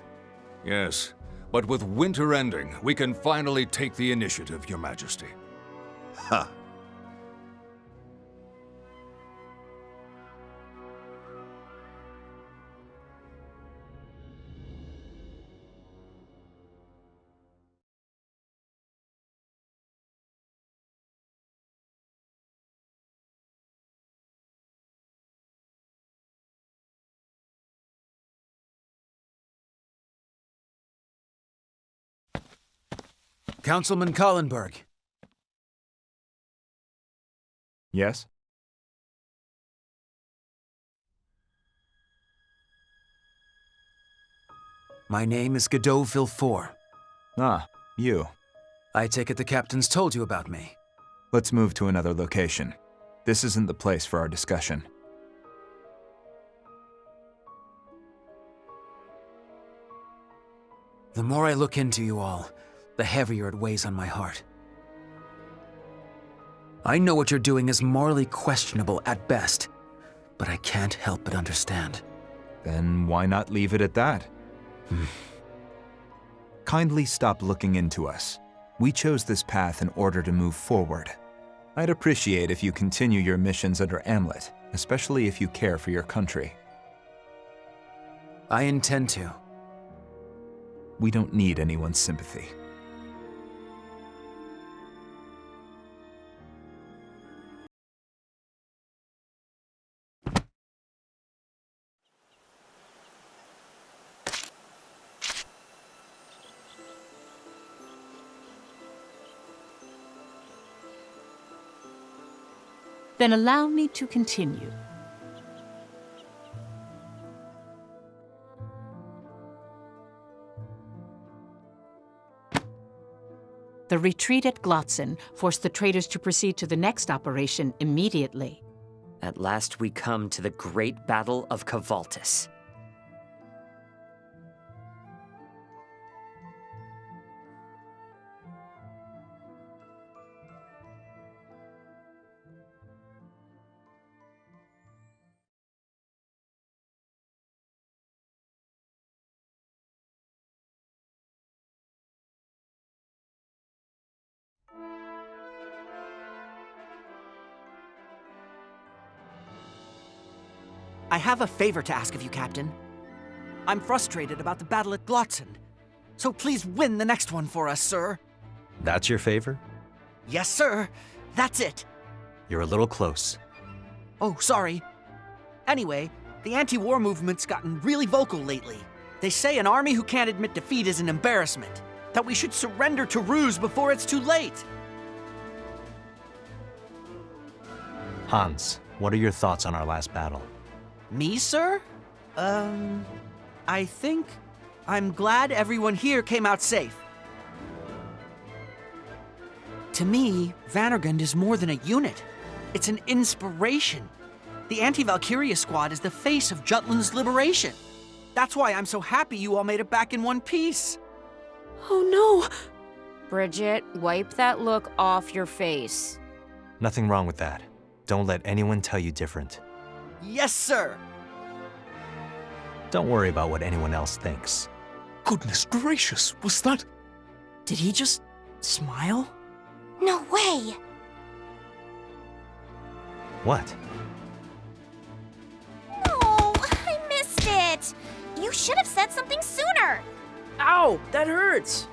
Yes, but with winter ending, we can finally take the initiative, Your Majesty. Ha! Councilman Collenberg. Yes? My name is Godot Villefort. Ah, you. I take it the captain's told you about me. Let's move to another location. This isn't the place for our discussion. The more I look into you all, the heavier it weighs on my heart. I know what you're doing is morally questionable at best, but I can't help but understand. Then why not leave it at that? Kindly stop looking into us. We chose this path in order to move forward. I'd appreciate if you continue your missions under Amlet, especially if you care for your country. I intend to. We don't need anyone's sympathy. Then allow me to continue. The retreat at Glotzen forced the traitors to proceed to the next operation immediately. At last we come to the great battle of Cavaltus. I have a favor to ask of you, Captain. I'm frustrated about the battle at Glotzen, so please win the next one for us, sir. That's your favor? Yes, sir. That's it. You're a little close. Oh, sorry. Anyway, the anti-war movement's gotten really vocal lately. They say an army who can't admit defeat is an embarrassment, that we should surrender to Ruse before it's too late. Hans, what are your thoughts on our last battle? Me, sir? I think I'm glad everyone here came out safe. To me, Vannergund is more than a unit. It's an inspiration. The anti-Valkyria squad is the face of Jutland's liberation. That's why I'm so happy you all made it back in one piece. Oh no! Bridget, wipe that look off your face. Nothing wrong with that. Don't let anyone tell you different. Yes, sir! Don't worry about what anyone else thinks. Goodness gracious, was that... Did he just smile? No way! What? Oh, I missed it! You should have said something sooner! Ow, that hurts!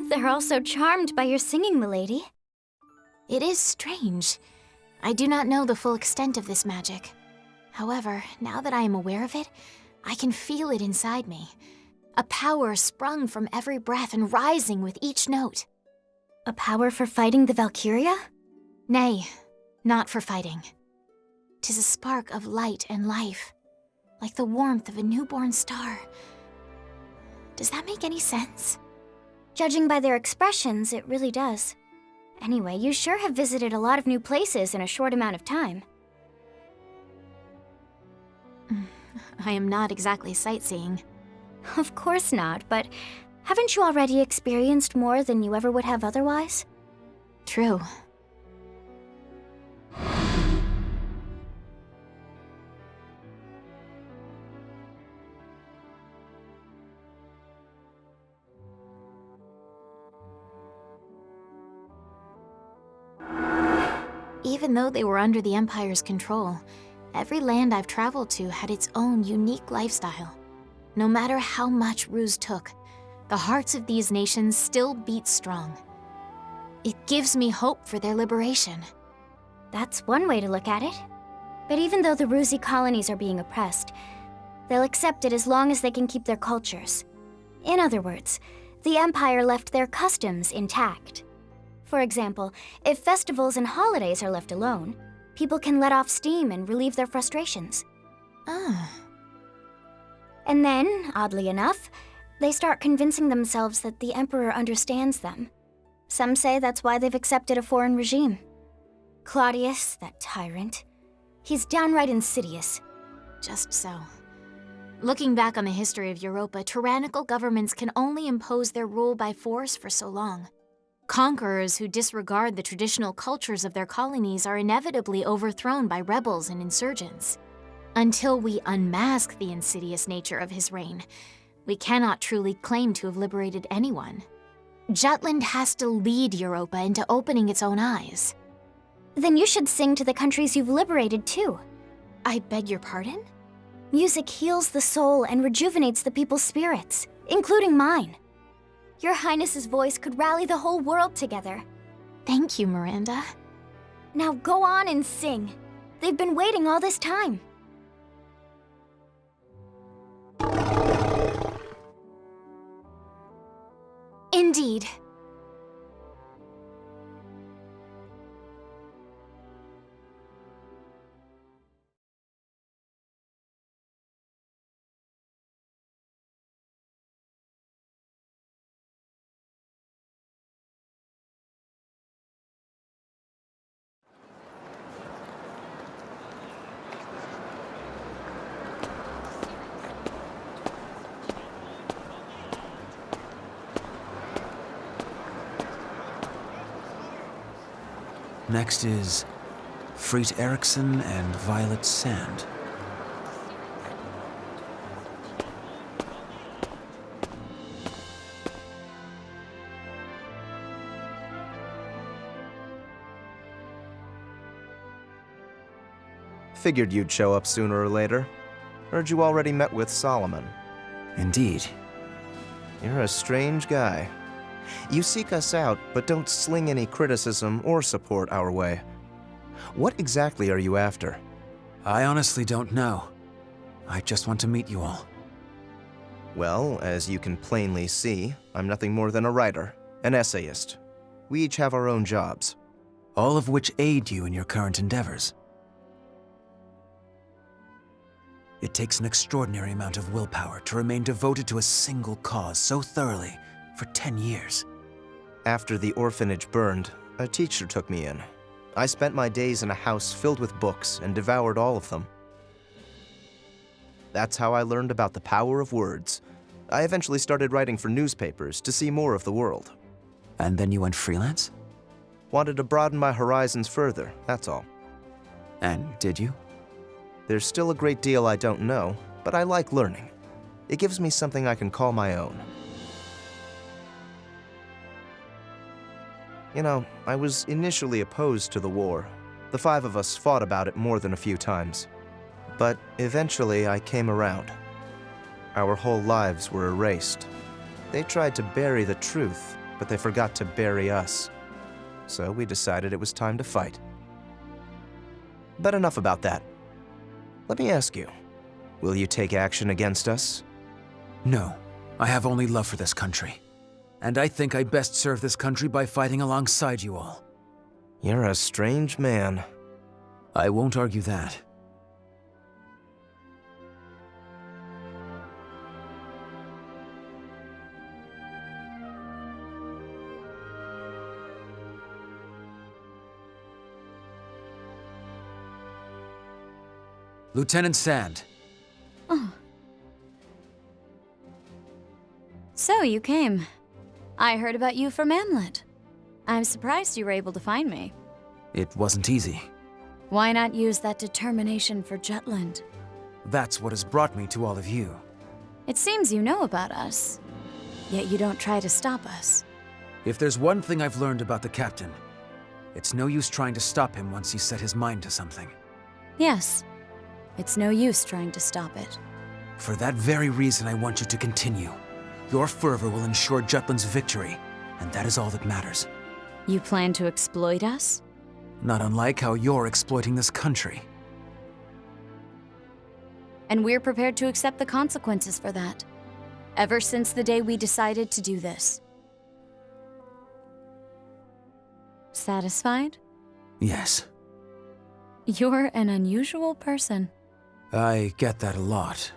They're all so charmed by your singing, milady. It is strange. I do not know the full extent of this magic. However, now that I am aware of it, I can feel it inside me. A power sprung from every breath and rising with each note. A power for fighting the Valkyria? Nay, not for fighting. 'Tis a spark of light and life, like the warmth of a newborn star. Does that make any sense? Judging by their expressions, it really does. Anyway, you sure have visited a lot of new places in a short amount of time. I am not exactly sightseeing. Of course not, but haven't you already experienced more than you ever would have otherwise? True. Even though they were under the Empire's control, every land I've traveled to had its own unique lifestyle. No matter how much Ruse took, the hearts of these nations still beat strong. It gives me hope for their liberation. That's one way to look at it. But even though the Rusy colonies are being oppressed, they'll accept it as long as they can keep their cultures. In other words, the Empire left their customs intact. For example, if festivals and holidays are left alone, people can let off steam and relieve their frustrations. And then, oddly enough, they start convincing themselves that the Emperor understands them. Some say that's why they've accepted a foreign regime. Claudius, that tyrant, he's downright insidious. Just so. Looking back on the history of Europa, tyrannical governments can only impose their rule by force for so long. Conquerors who disregard the traditional cultures of their colonies are inevitably overthrown by rebels and insurgents. Until we unmask the insidious nature of his reign, we cannot truly claim to have liberated anyone. Jutland has to lead Europa into opening its own eyes. Then you should sing to the countries you've liberated too. I beg your pardon? Music heals the soul and rejuvenates the people's spirits, including mine. Your Highness's voice could rally the whole world together. Thank you, Miranda. Now go on and sing. They've been waiting all this time. Indeed. Next is Freet Eriksson and Violet Sand. Figured you'd show up sooner or later. Heard you already met with Solomon. Indeed. You're a strange guy. You seek us out, but don't sling any criticism or support our way. What exactly are you after? I honestly don't know. I just want to meet you all. Well, as you can plainly see, I'm nothing more than a writer, an essayist. We each have our own jobs. All of which aid you in your current endeavors. It takes an extraordinary amount of willpower to remain devoted to a single cause so thoroughly for 10 years. After the orphanage burned, a teacher took me in. I spent my days in a house filled with books and devoured all of them. That's how I learned about the power of words. I eventually started writing for newspapers to see more of the world. And then you went freelance? Wanted to broaden my horizons further, that's all. And did you? There's still a great deal I don't know, but I like learning. It gives me something I can call my own. You know, I was initially opposed to the war. The 5 of us fought about it more than a few times. But eventually I came around. Our whole lives were erased. They tried to bury the truth, but they forgot to bury us. So we decided it was time to fight. But enough about that. Let me ask you, will you take action against us? No, I have only love for this country. And I think I best serve this country by fighting alongside you all. You're a strange man. I won't argue that. Lieutenant Sand. Oh. So you came. I heard about you from Amlet. I'm surprised you were able to find me. It wasn't easy. Why not use that determination for Jutland? That's what has brought me to all of you. It seems you know about us, yet you don't try to stop us. If there's one thing I've learned about the captain, it's no use trying to stop him once he's set his mind to something. Yes, it's no use trying to stop it. For that very reason, I want you to continue. Your fervor will ensure Jutland's victory, and that is all that matters. You plan to exploit us? Not unlike how you're exploiting this country. And we're prepared to accept the consequences for that. Ever since the day we decided to do this. Satisfied? Yes. You're an unusual person. I get that a lot.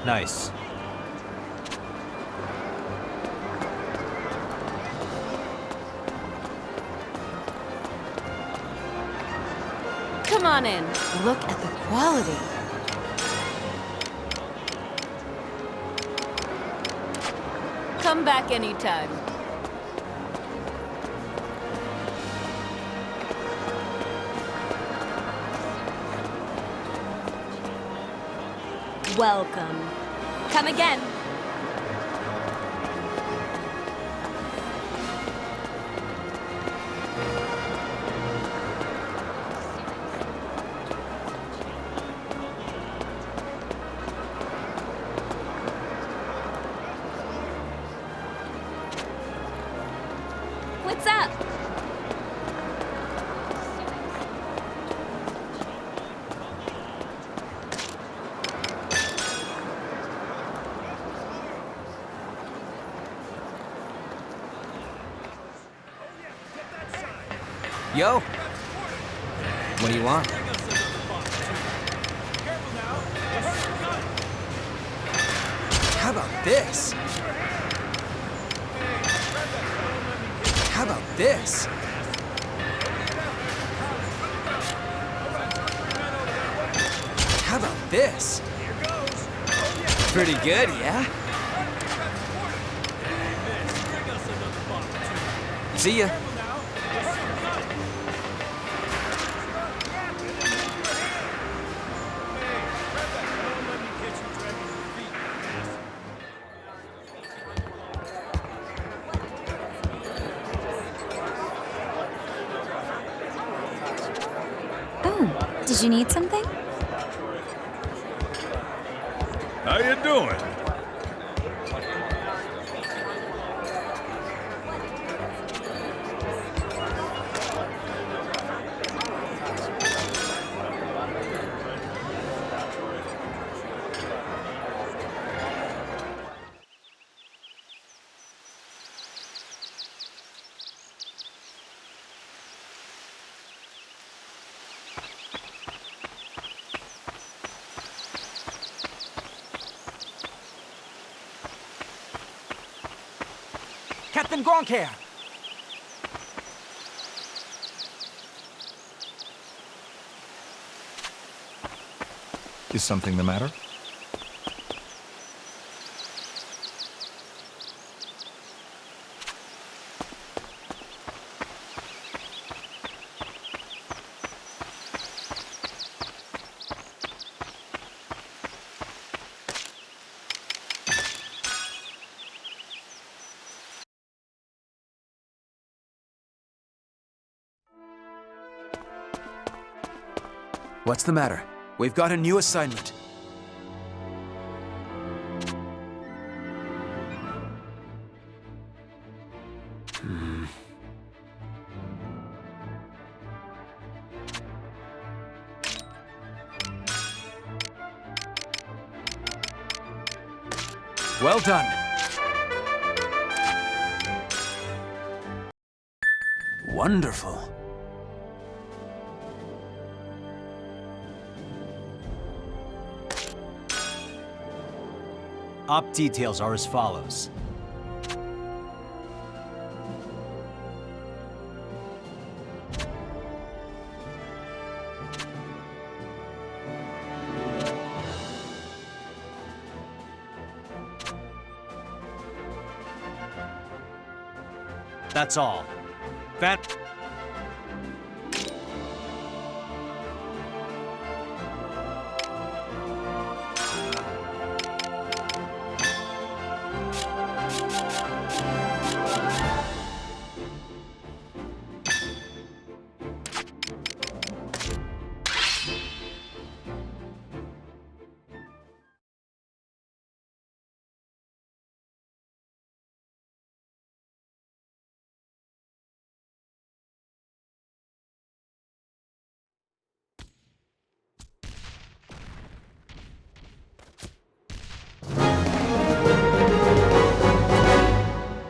Nice. Come on in. Look at the quality. Come back anytime. Welcome. Come again. What's up? Yo! What do you want? How about this? How about this? How about this? Pretty good, yeah? See ya. Did you need something? How you doing? Captain Gronkair! Is something the matter? What's the matter? We've got a new assignment. Well done. Wonderful. Op details are as follows. That's all.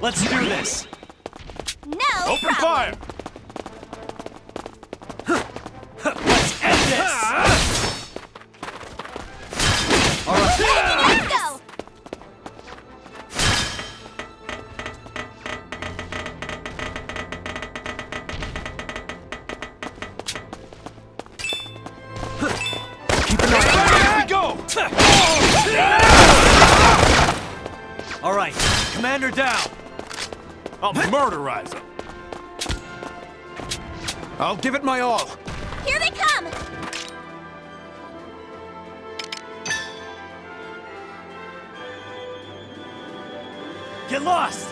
Let's do this! No Open problem. fire! Let's end this! All right. Let's go! Commander down! I'll murderize him! I'll give it my all! Here they come! Get lost!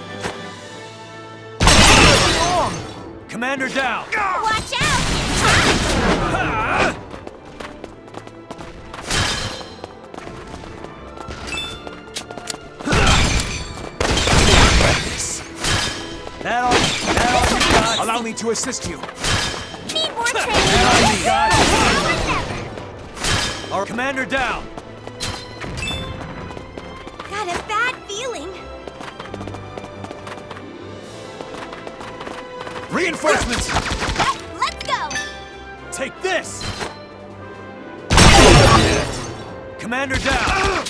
Commander down! Watch out! That all you got? Allow me to assist you. Need more training! That all you got? Our commander down! Got a bad feeling. Reinforcements! Let's go! Take this! Commander down!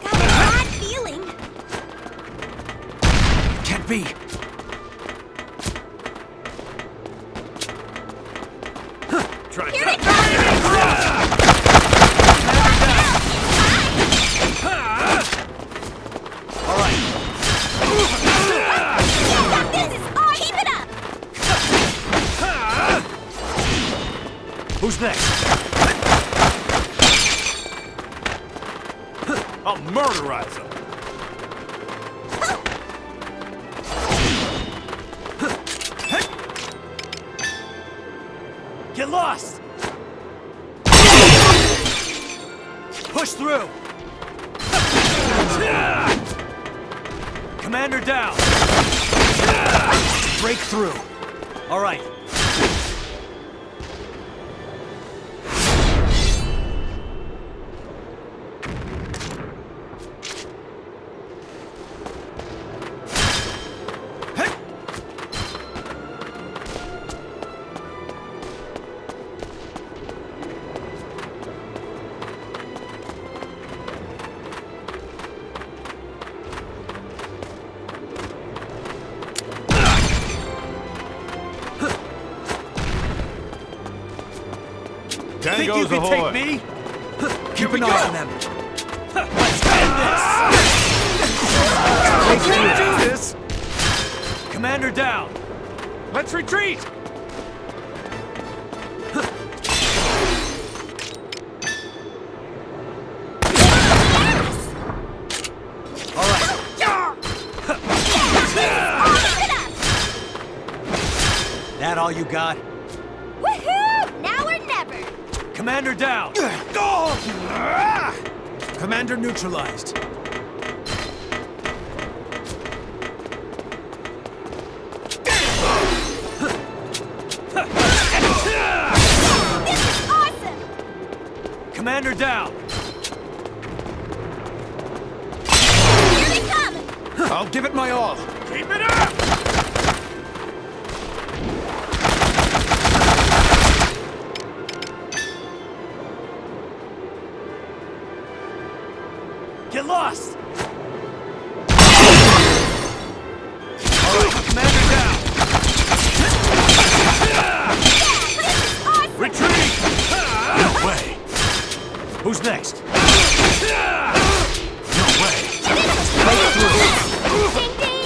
Got a bad feeling. Can't be. Try Here that. they come! All right. This is all. Keep it up! Who's next? I'll murderize him! Get lost! Push through! Commander down! Break through. All right. Think you can take me? Keep an eye on them. Let's end this! Do this. Commander down! Let's retreat! All right. That all you got? Woohoo! Now or never! Commander down! Commander neutralized. This is awesome! Commander down! Here they come! I'll give it my all. Keep it up! Get lost! All right, Commander down! Retreat! No way! Who's next? No way! Ding ding!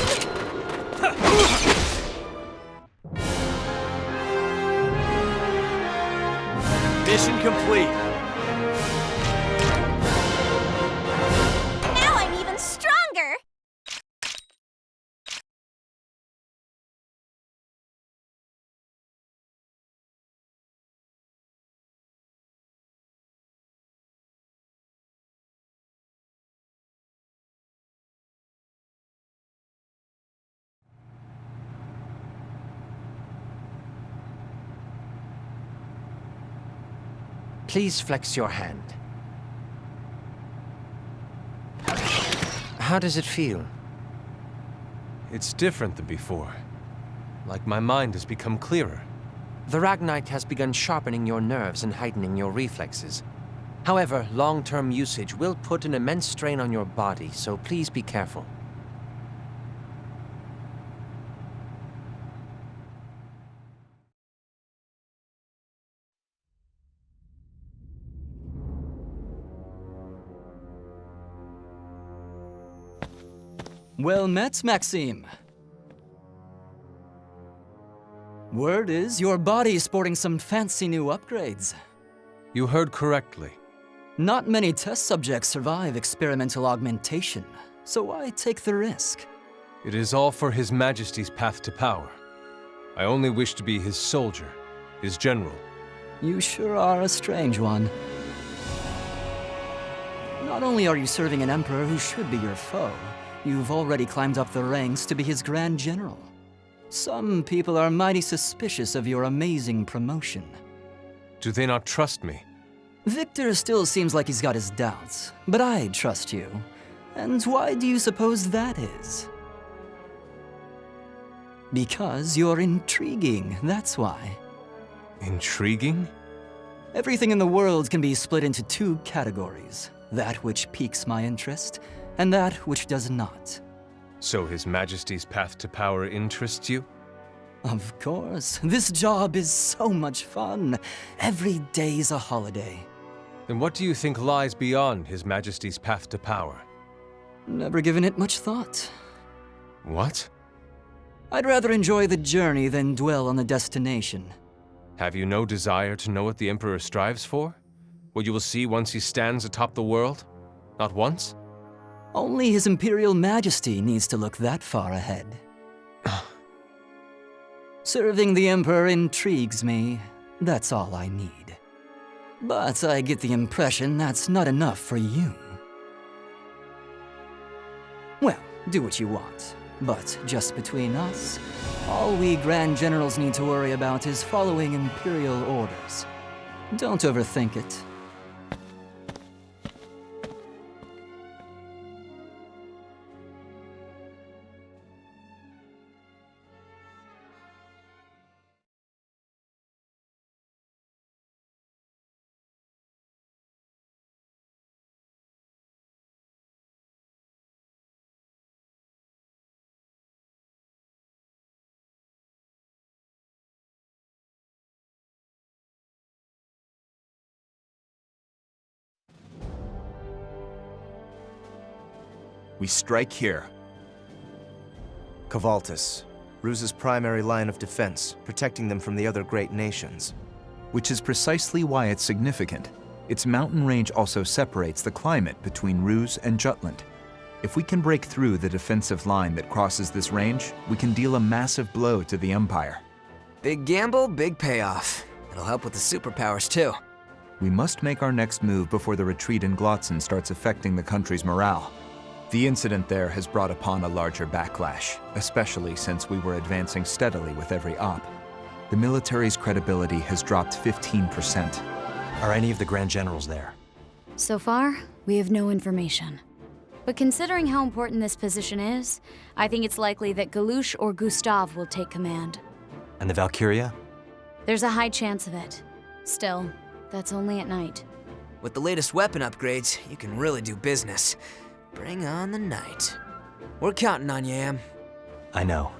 Mission complete! Now I'm even stronger! Please flex your hand. How does it feel? It's different than before. Like my mind has become clearer. The Ragnite has begun sharpening your nerves and heightening your reflexes. However, long-term usage will put an immense strain on your body, so please be careful. Well met, Maxim. Word is your body's sporting some fancy new upgrades. You heard correctly. Not many test subjects survive experimental augmentation, so why take the risk? It is all for His Majesty's path to power. I only wish to be his soldier, his general. You sure are a strange one. Not only are you serving an emperor who should be your foe, you've already climbed up the ranks to be his grand general. Some people are mighty suspicious of your amazing promotion. Do they not trust me? Victor still seems like he's got his doubts, but I trust you. And why do you suppose that is? Because you're intriguing, that's why. Intriguing? Everything in the world can be split into two categories. That which piques my interest, and that which does not. So His Majesty's path to power interests you? Of course. This job is so much fun. Every day's a holiday. Then what do you think lies beyond His Majesty's path to power? Never given it much thought. What? I'd rather enjoy the journey than dwell on the destination. Have you no desire to know what the Emperor strives for? What you will see once he stands atop the world? Not once? Only His Imperial Majesty needs to look that far ahead. Serving the Emperor intrigues me. That's all I need. But I get the impression that's not enough for you. Well, do what you want. But just between us, all we Grand Generals need to worry about is following Imperial orders. Don't overthink it. We strike here. Cavaltus, Ruse's primary line of defense, protecting them from the other great nations. Which is precisely why it's significant. Its mountain range also separates the climate between Ruse and Jutland. If we can break through the defensive line that crosses this range, we can deal a massive blow to the Empire. Big gamble, big payoff. It'll help with the superpowers too. We must make our next move before the retreat in Glotzen starts affecting the country's morale. The incident there has brought upon a larger backlash, especially since we were advancing steadily with every op. The military's credibility has dropped 15%. Are any of the Grand Generals there? So far, we have no information. But considering how important this position is, I think it's likely that Galush or Gustav will take command. And the Valkyria? There's a high chance of it. Still, that's only at night. With the latest weapon upgrades, you can really do business. Bring on the night. We're counting on you, Am. I know.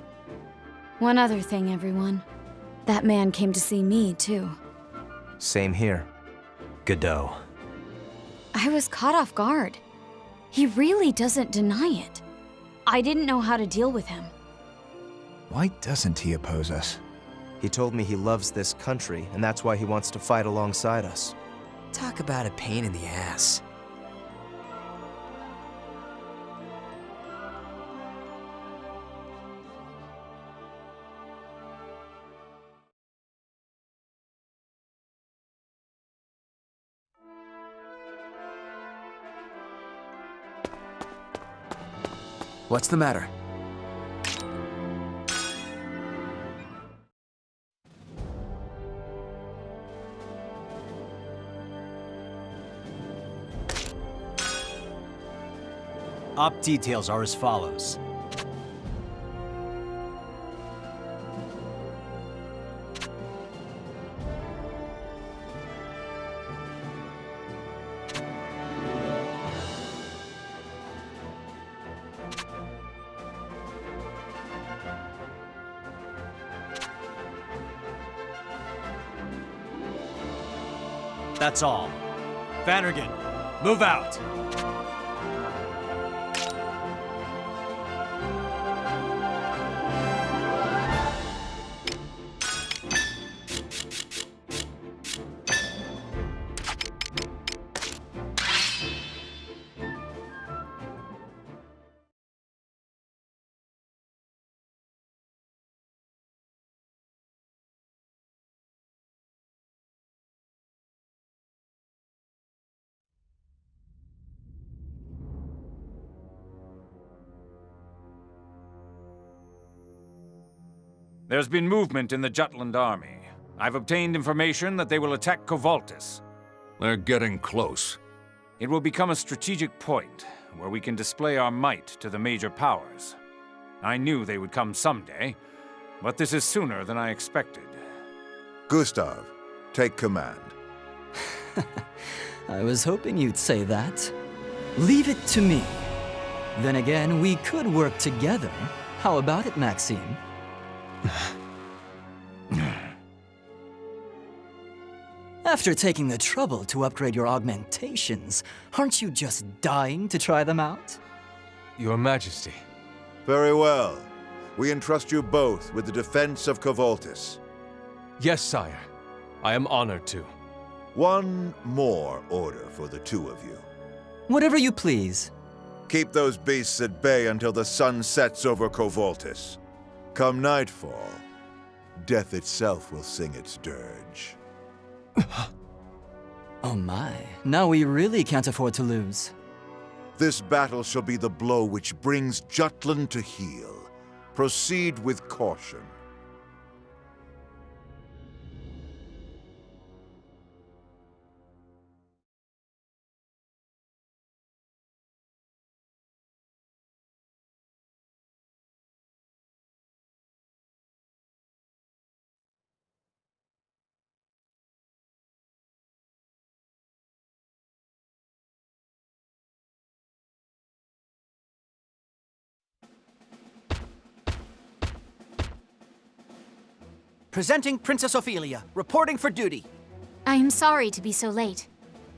One other thing, everyone. That man came to see me, too. Same here. Godot. I was caught off guard. He really doesn't deny it. I didn't know how to deal with him. Why doesn't he oppose us? He told me he loves this country, and that's why he wants to fight alongside us. Talk about a pain in the ass. What's the matter? Op details are as follows. That's all. Vannergan, move out! There's been movement in the Jutland army. I've obtained information that they will attack Kovaltis. They're getting close. It will become a strategic point where we can display our might to the major powers. I knew they would come someday, but this is sooner than I expected. Gustav, take command. I was hoping you'd say that. Leave it to me. Then again, we could work together. How about it, Maxim? After taking the trouble to upgrade your augmentations, aren't you just dying to try them out? Your Majesty. Very well. We entrust you both with the defense of Kovaltis. Yes, sire. I am honored to. One more order for the two of you. Whatever you please. Keep those beasts at bay until the sun sets over Kovaltis. Come nightfall, death itself will sing its dirge. Oh my, now we really can't afford to lose. This battle shall be the blow which brings Jutland to heel. Proceed with caution. Presenting Princess Ophelia, reporting for duty. I am sorry to be so late.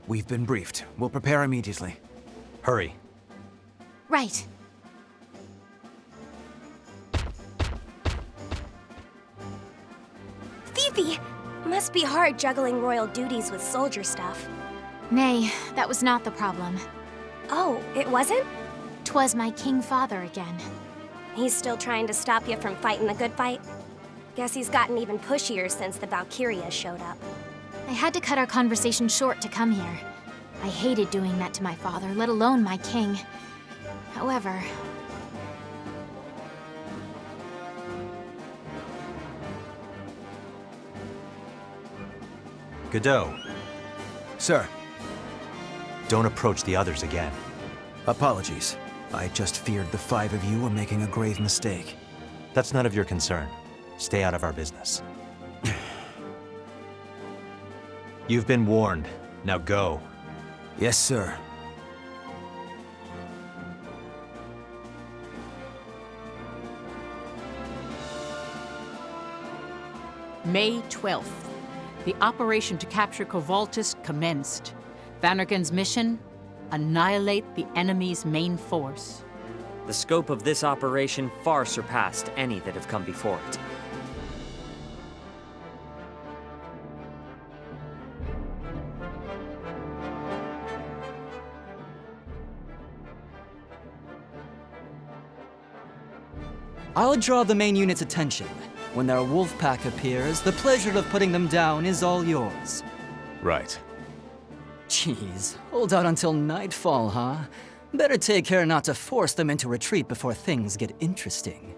We've been briefed. We'll prepare immediately. Hurry. Right. Fifi! Must be hard juggling royal duties with soldier stuff. Nay, that was not the problem. Oh, it wasn't? 'Twas my king father again. He's still trying to stop you from fighting the good fight? Guess he's gotten even pushier since the Valkyria showed up. I had to cut our conversation short to come here. I hated doing that to my father, let alone my king. However... Godot. Sir. Don't approach the others again. Apologies. I just feared the five of you were making a grave mistake. That's none of your concern. Stay out of our business. You've been warned. Now go. Yes, sir. May 12th. The operation to capture Kovaltis commenced. Vanergan's mission? Annihilate the enemy's main force. The scope of this operation far surpassed any that have come before it. I'll draw the main unit's attention. When their wolf pack appears, the pleasure of putting them down is all yours. Right. Jeez, hold out until nightfall, huh? Better take care not to force them into retreat before things get interesting.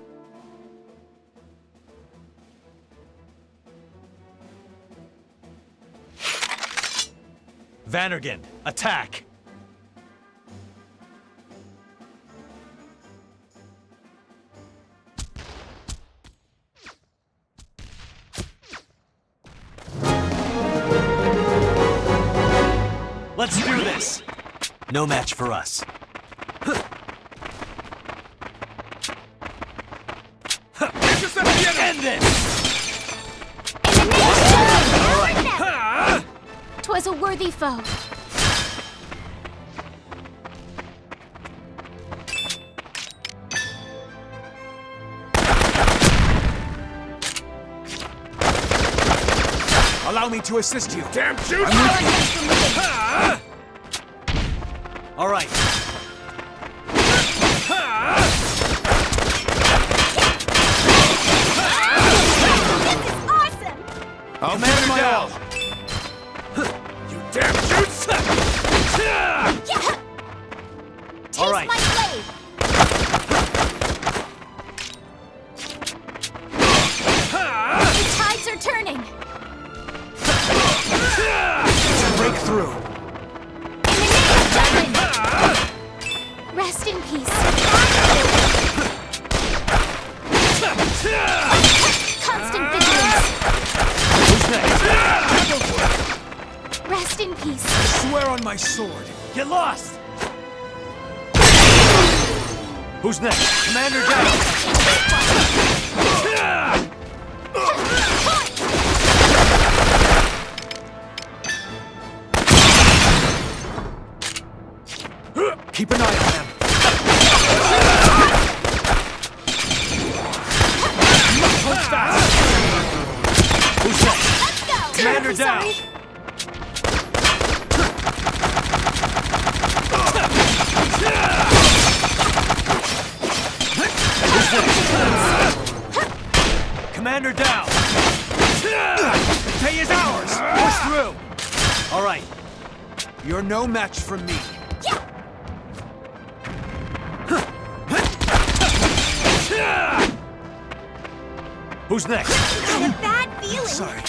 Vanergan, attack! Let's do this! No match for us. End this! 'Twas a worthy foe. Allow me to assist you. Damn juice! All right. Awesome! I'll man my all. You damn juice! All right. My blade! through. Rest in peace. Constant vigilance. Rest in peace. I swear on my sword. Get lost! Who's next? Commander down! Keep an eye on them. Hold fast! Who's next? Commander down! Commander down! The day is ours! Push through! All right. You're no match for me. Who's next? I had a bad feeling. Sorry.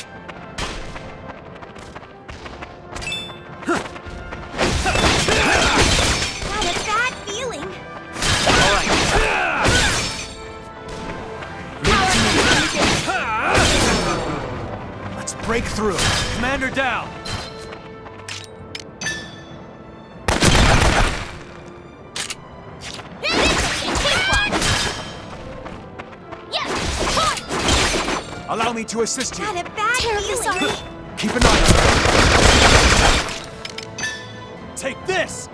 I had a bad feeling. Let's break through. Commander down! Allow me to assist you. I had a bad feeling. Sorry. Keep an eye on them. Take this!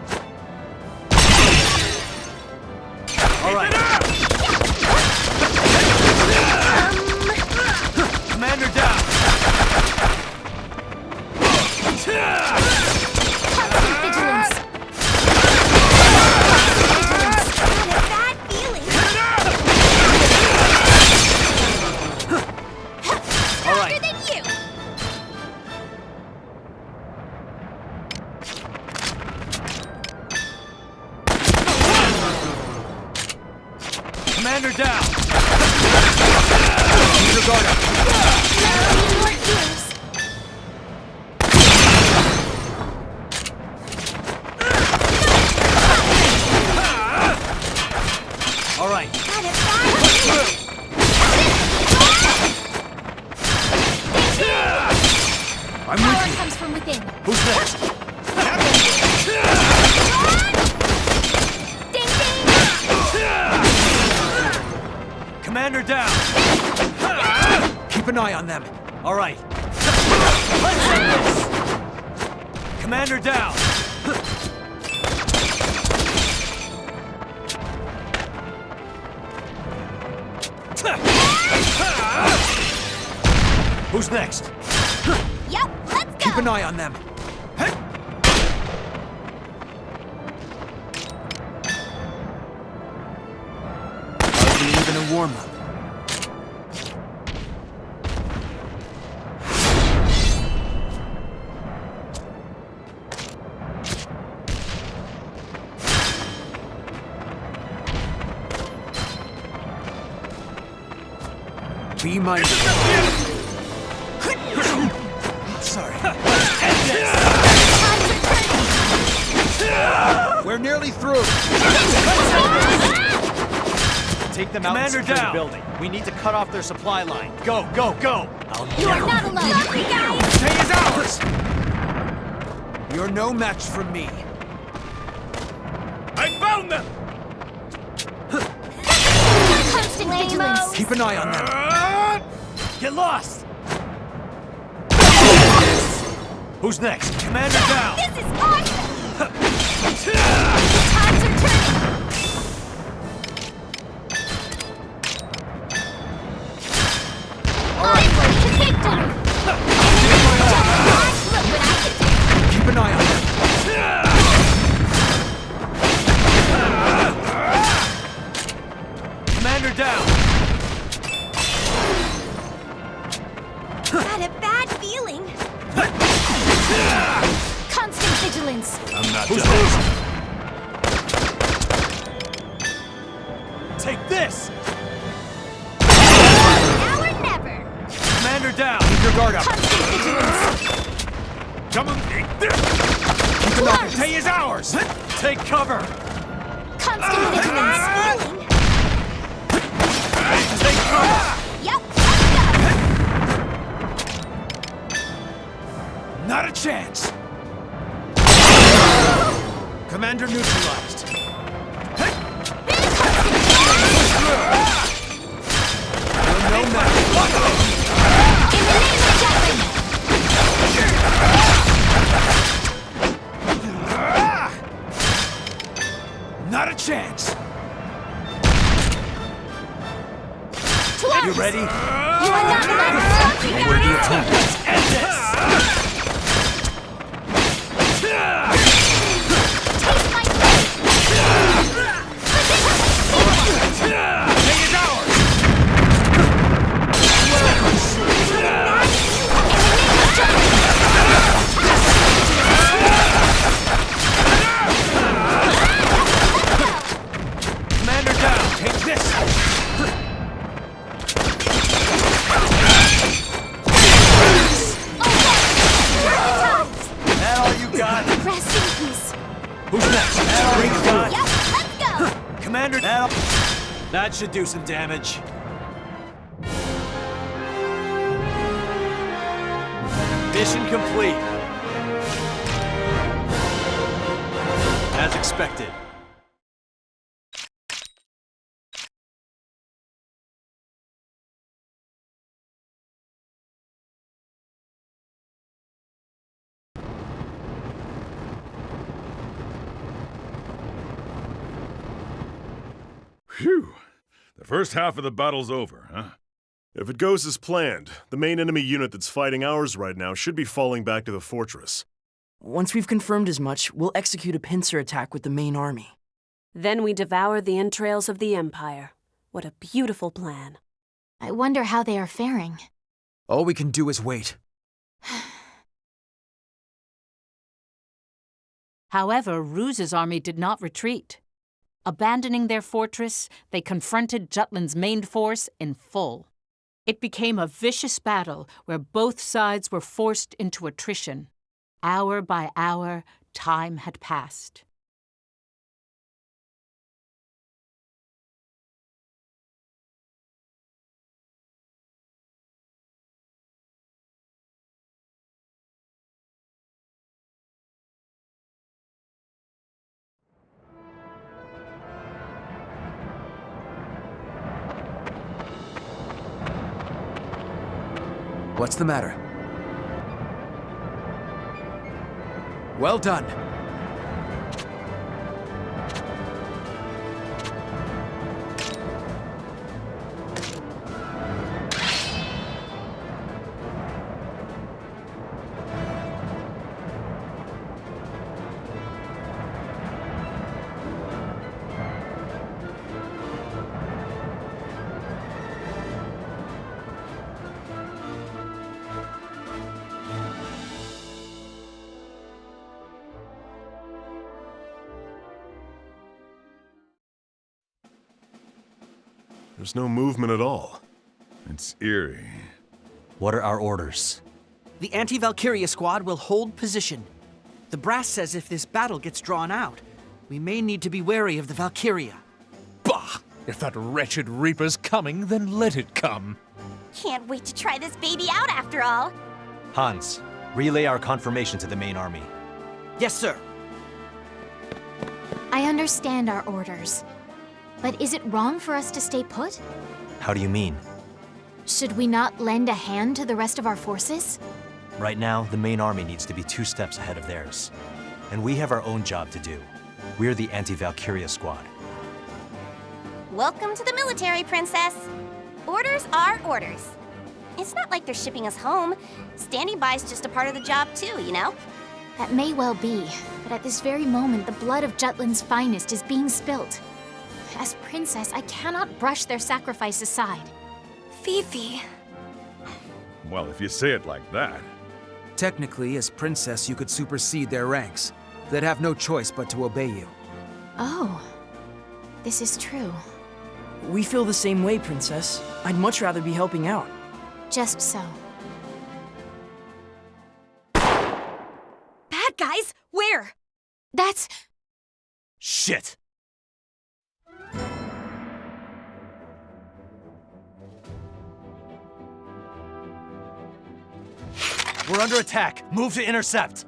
All right. Commander down! Constant vigilance. Commander down! Keep your guard up. All right. I'm Power with you. comes from within. Who's next? Ding ding! Commander down! Keep an eye on them. All right. Let's end this! Commander down! Who's next? Yep, let's go. Keep an eye on them. Hardly even a warm-up. Be mindful. Sorry. We're nearly through. Take them out and Commander secure the down. building. We need to cut off their supply line. Go, go, go! You are not alone. Lucky guys! Day is ours! You're no match for me. I found them! Constant vigilance. Keep an eye on them. Get lost! Who's next? Commander down! This is awesome. Tides are turning. Onward to victory. Look what I can do. Keep an eye on them. Commander down! I had a bad feeling. Constant vigilance. I'm not Who's done. Take this! Now or never. Commander down! Keep your guard up. Constant vigilance. Come on! day is ours! Take cover! Constant vigilance. Take cover! Yep, Not a chance! Commander neutralized. No match. Not a chance. You ready? You are not allowed to stop me, Where the attack? Let's end this! Commander down! Take this! That all you got? Rest in peace. Who's next? Bring it on. Yep, let's go. Commander, that should do some damage. Mission complete. As expected. Phew! The first half of the battle's over, huh? If it goes as planned, the main enemy unit that's fighting ours right now should be falling back to the fortress. Once we've confirmed as much, we'll execute a pincer attack with the main army. Then we devour the entrails of the Empire. What a beautiful plan. I wonder how they are faring. All we can do is wait. However, Ruse's army did not retreat. Abandoning their fortress, they confronted Jutland's main force in full. It became a vicious battle where both sides were forced into attrition. Hour by hour, time had passed. What's the matter? Well done. There's no movement at all. It's eerie. What are our orders? The anti-Valkyria squad will hold position. The brass says if this battle gets drawn out, we may need to be wary of the Valkyria. Bah! If that wretched Reaper's coming, then let it come. Can't wait to try this baby out after all. Hans, relay our confirmation to the main army. Yes, sir. I understand our orders. But is it wrong for us to stay put? How do you mean? Should we not lend a hand to the rest of our forces? Right now, the main army needs to be 2 steps ahead of theirs. And we have our own job to do. We're the anti-Valkyria squad. Welcome to the military, Princess. Orders are orders. It's not like they're shipping us home. Standing by is just a part of the job too, you know? That may well be, but at this very moment, the blood of Jutland's finest is being spilt. As princess, I cannot brush their sacrifice aside. Fifi. Well, if you say it like that. Technically, as princess, you could supersede their ranks. They'd have no choice but to obey you. Oh, this is true. We feel the same way, Princess. I'd much rather be helping out. Just so. Bad guys? Where? That's... Shit! We're under attack. Move to intercept.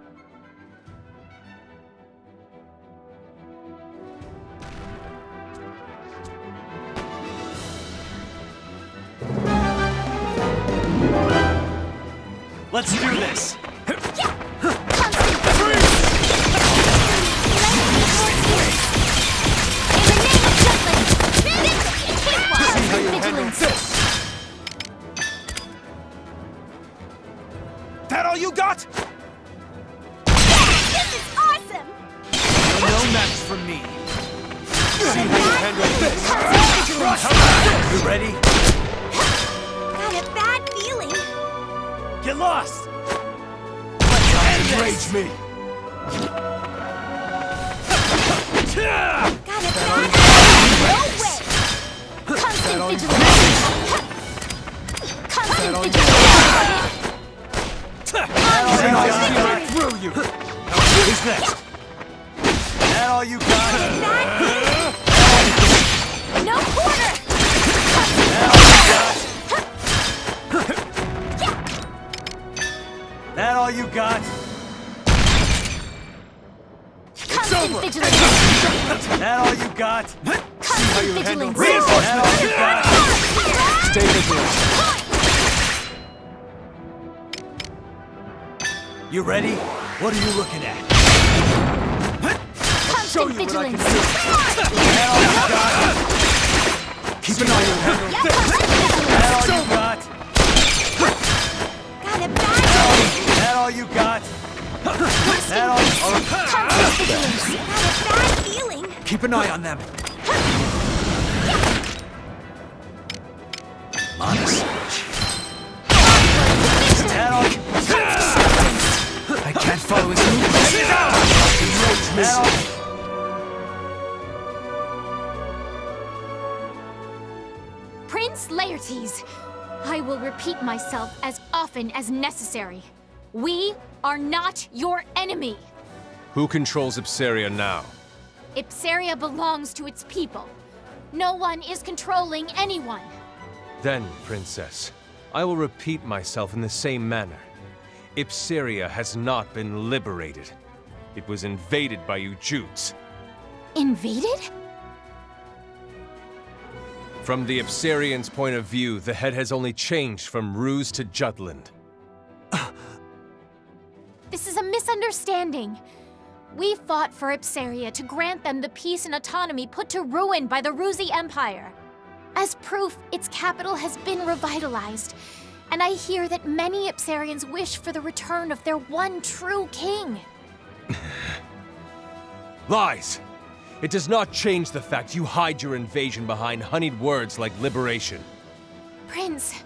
Let's do this. That all you got? This is awesome! No match for me. See how you handle this. You ready? Got a bad feeling. Get lost! Let's enrage me. Got a bad feeling. No way! Constant vigilance. Constant vigilance. Through you. Who's next? That all you got? No quarter. That all you got? It's over. Vigilance. That all you got? See how you handle reinforcement. That all you got? Stay vigilant. You ready? What are you looking at? I'll show you what I can do. That all you got? Keep an eye on him. That all you got? Got a bad That all you got? That all you got? Got a bad feeling. Keep an eye on them. Honest. That all you I can't follow his movements. Prince Laertes, I will repeat myself as often as necessary. We are not your enemy. Who controls Ipseria now? Ipseria belongs to its people. No one is controlling anyone. Then, Princess, I will repeat myself in the same manner. Ipseria has not been liberated. It was invaded by you Jutes. Invaded? From the Ipserians' point of view, the head has only changed from Ruse to Jutland. This is a misunderstanding. We fought for Ipseria to grant them the peace and autonomy put to ruin by the Ruzi Empire. As proof, its capital has been revitalized, and I hear that many Ipserians wish for the return of their one true king. Lies! It does not change the fact you hide your invasion behind honeyed words like liberation. Prince,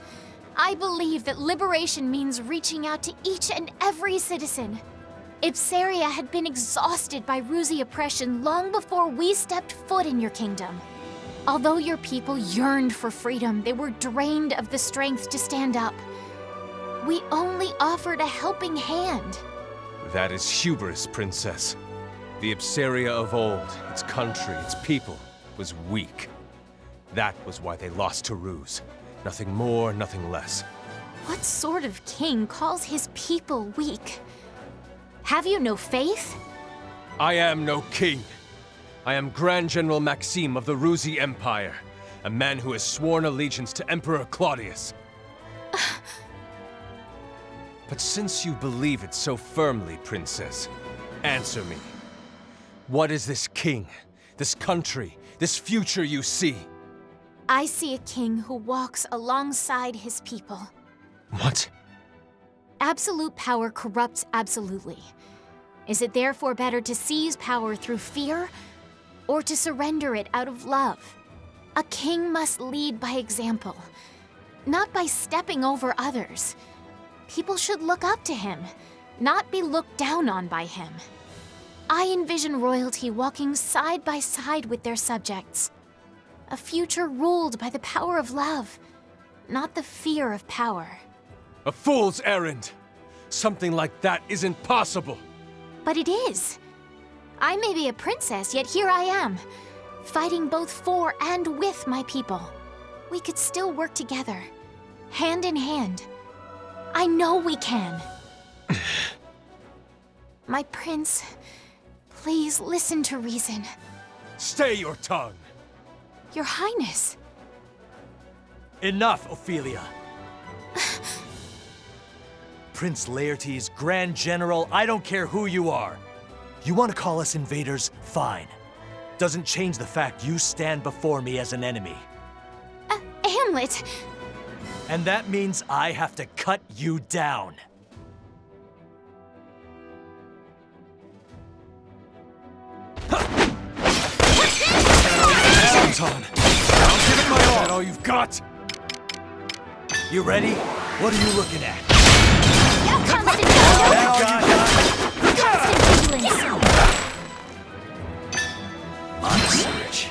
I believe that liberation means reaching out to each and every citizen. Ipseria had been exhausted by Ruzi oppression long before we stepped foot in your kingdom. Although your people yearned for freedom, they were drained of the strength to stand up. We only offered a helping hand. That is hubris, Princess. The Ipseria of old, its country, its people, was weak. That was why they lost to Ruse. Nothing more, nothing less. What sort of king calls his people weak? Have you no faith? I am no king. I am Grand General Maxim of the Ruzi Empire, a man who has sworn allegiance to Emperor Claudius. But since you believe it so firmly, Princess, answer me. What is this king, this country, this future you see? I see a king who walks alongside his people. What? Absolute power corrupts absolutely. Is it therefore better to seize power through fear, or to surrender it out of love? A king must lead by example, not by stepping over others. People should look up to him, not be looked down on by him. I envision royalty walking side by side with their subjects. A future ruled by the power of love, not the fear of power. A fool's errand! Something like that isn't possible! But it is. I may be a princess, yet here I am, fighting both for and with my people. We could still work together, hand in hand. I know we can. My prince, please listen to reason. Stay your tongue! Your Highness. Enough, Ophelia. Prince Laertes, Grand General, I don't care who you are. You want to call us invaders? Fine. Doesn't change the fact you stand before me as an enemy. Hamlet! And that means I have to cut you down. Sounds on. I'll give it my all. Is that all you've got? You ready? What are you looking at? Constant vigilance. Honestly, Rich.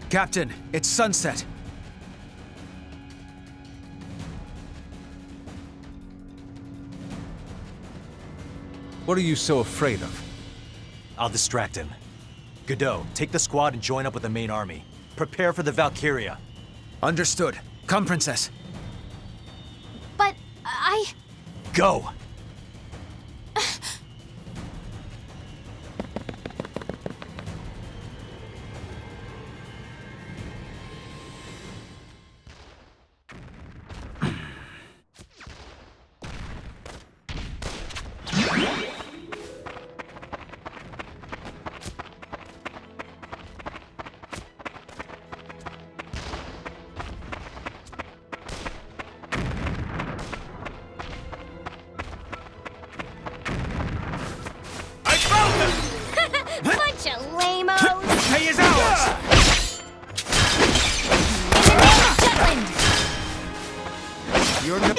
Captain, it's sunset. What are you so afraid of? I'll distract him. Godot, take the squad and join up with the main army. Prepare for the Valkyria. Understood. Come, Princess. But I... Go! Bunch of lame-os! Pay is ours! In the name of Jutland! You're no...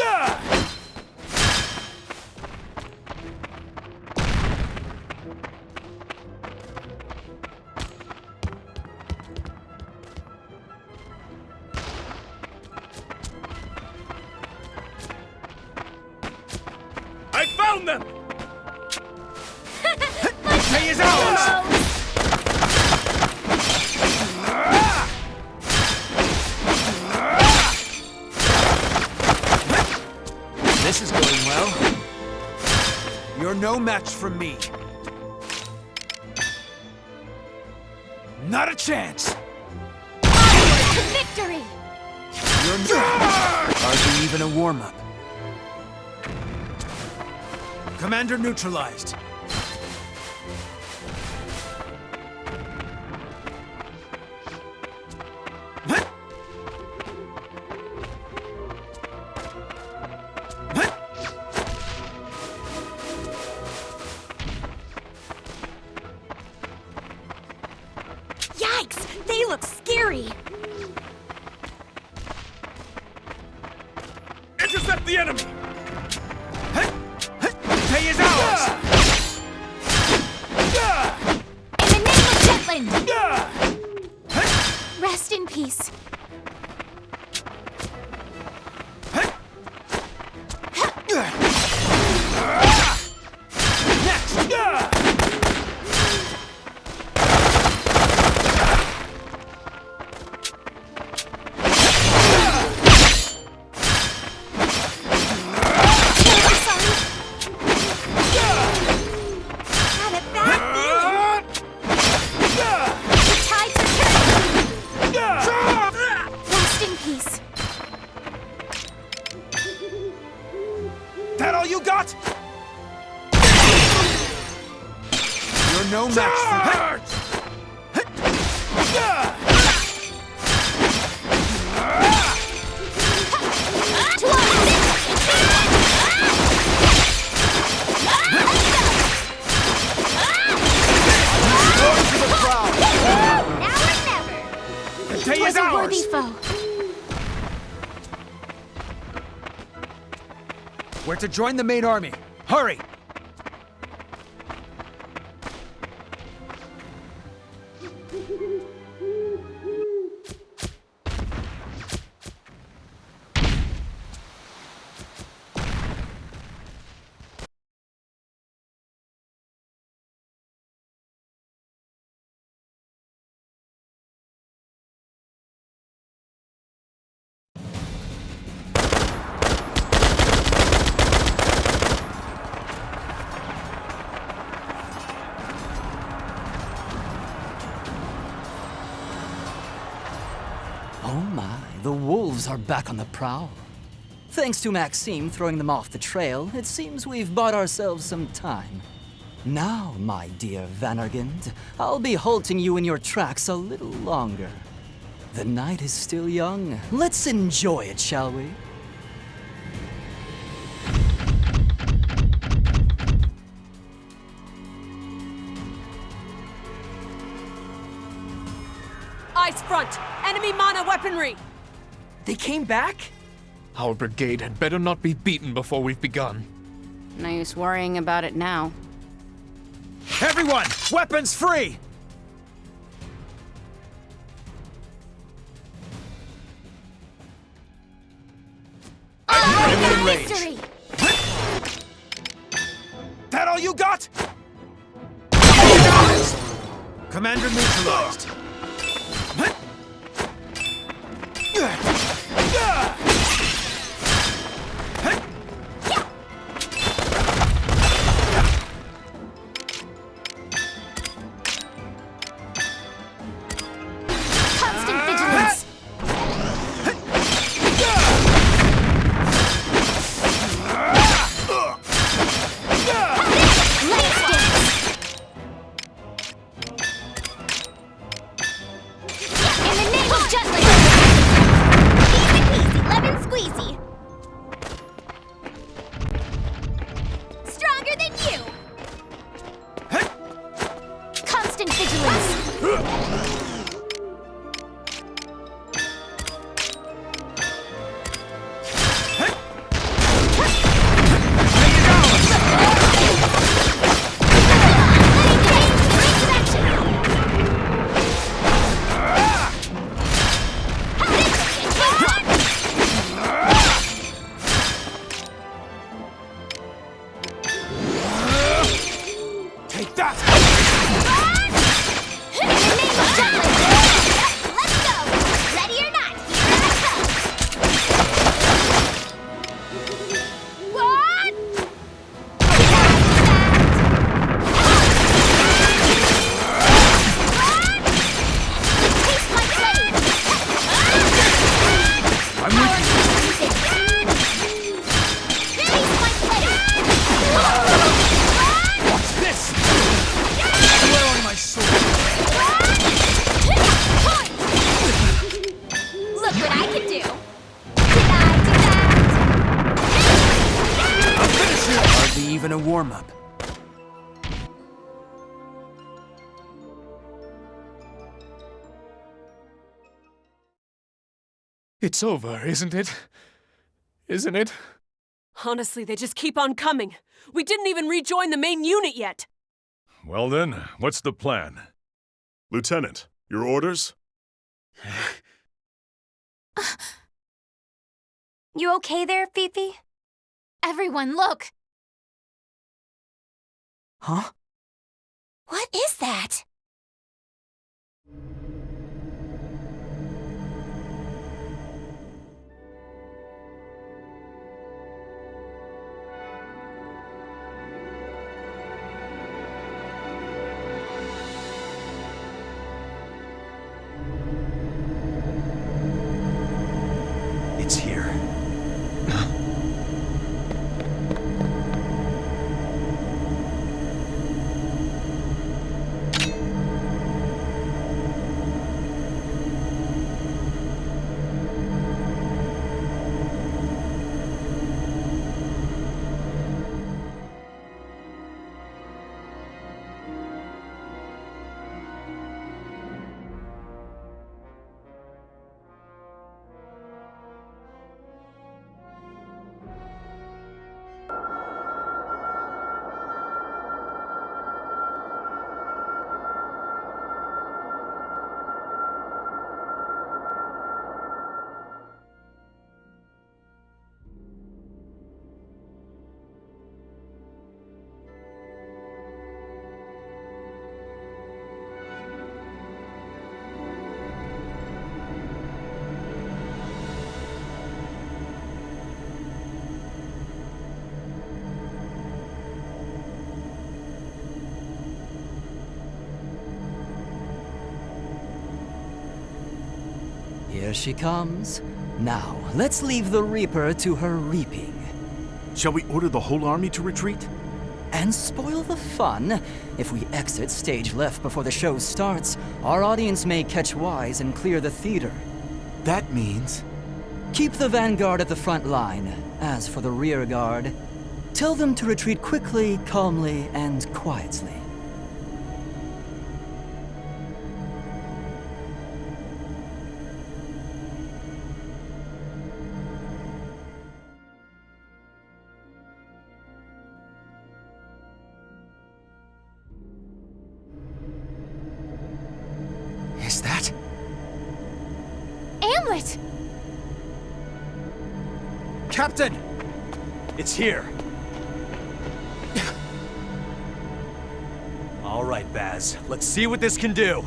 I found them! Pay is ours! This is going well. You're no match for me. Not a chance! To victory! You're hardly even a warm-up. Commander neutralized. Yikes! They look scary! Intercept the enemy! Pay is ours! In the name of Jutland! Rest in peace. That all you got? You're no match for... The day is ours! Worthy foe. We're to join the main army. Hurry! Oh my, the wolves are back on the prowl. Thanks to Maxim throwing them off the trail, it seems we've bought ourselves some time. Now, my dear Vanargand, I'll be halting you in your tracks a little longer. The night is still young. Let's enjoy it, shall we? Ice front! Enemy mana weaponry! They came back? Our brigade had better not be beaten before we've begun. No use worrying about it now. Everyone, weapons free! Oh, in range. history! That all you got? Commander neutralized. Constant vigilance! Lance dance! In the name of Jutland! Easy peasy, lemon squeezy! Stronger than you! Constant vigilance! Take that! In the name of Jutland! Let's go! Ready or not, here I come! What? Taste my blade! I'm with you. Taste my blade! Watch this! Where on my sword? Look what I can do! Did I do that? I'll finish you! Hardly even a warm-up. It's over, isn't it? Isn't it? Honestly, they just keep on coming. We didn't even rejoin the main unit yet. Well then, what's the plan? Lieutenant, your orders? You okay there, Fifi? Everyone, look! Huh? What is that? It's here. Here she comes. Now, let's leave the Reaper to her reaping. Shall we order the whole army to retreat? And spoil the fun. If we exit stage left before the show starts, our audience may catch wise and clear the theater. That means... Keep the vanguard at the front line. As for the rear guard, tell them to retreat quickly, calmly, and quietly. Is that? Amlet! Captain! It's here. All right, Baz. Let's see what this can do.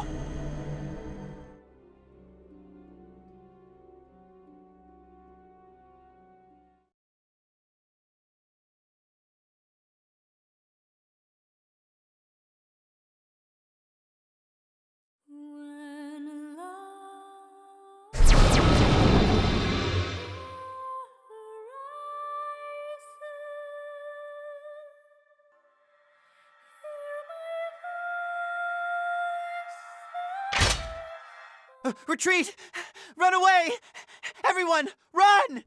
Retreat! Run away! Everyone, run!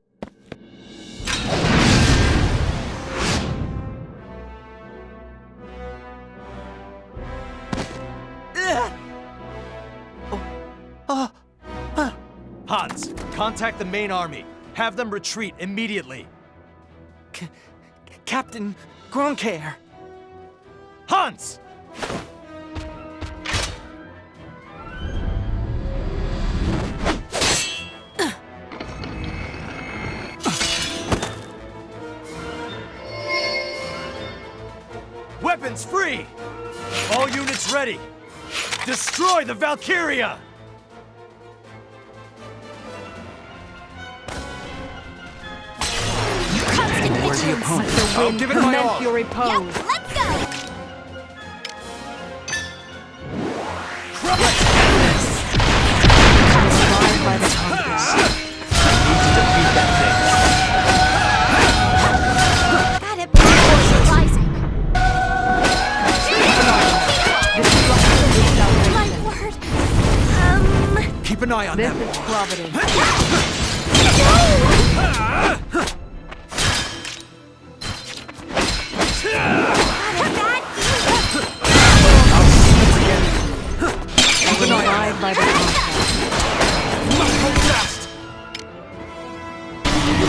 Hans, contact the main army. Have them retreat immediately. Captain Gronkair. Hans! Weapons free! All units ready! Destroy the Valkyria! Where's the opponent? I'll give it my all. Your repose. Yep, let's go! By the Congress. Got it. Rising. My word. Keep an eye on them. This is Providence. By the You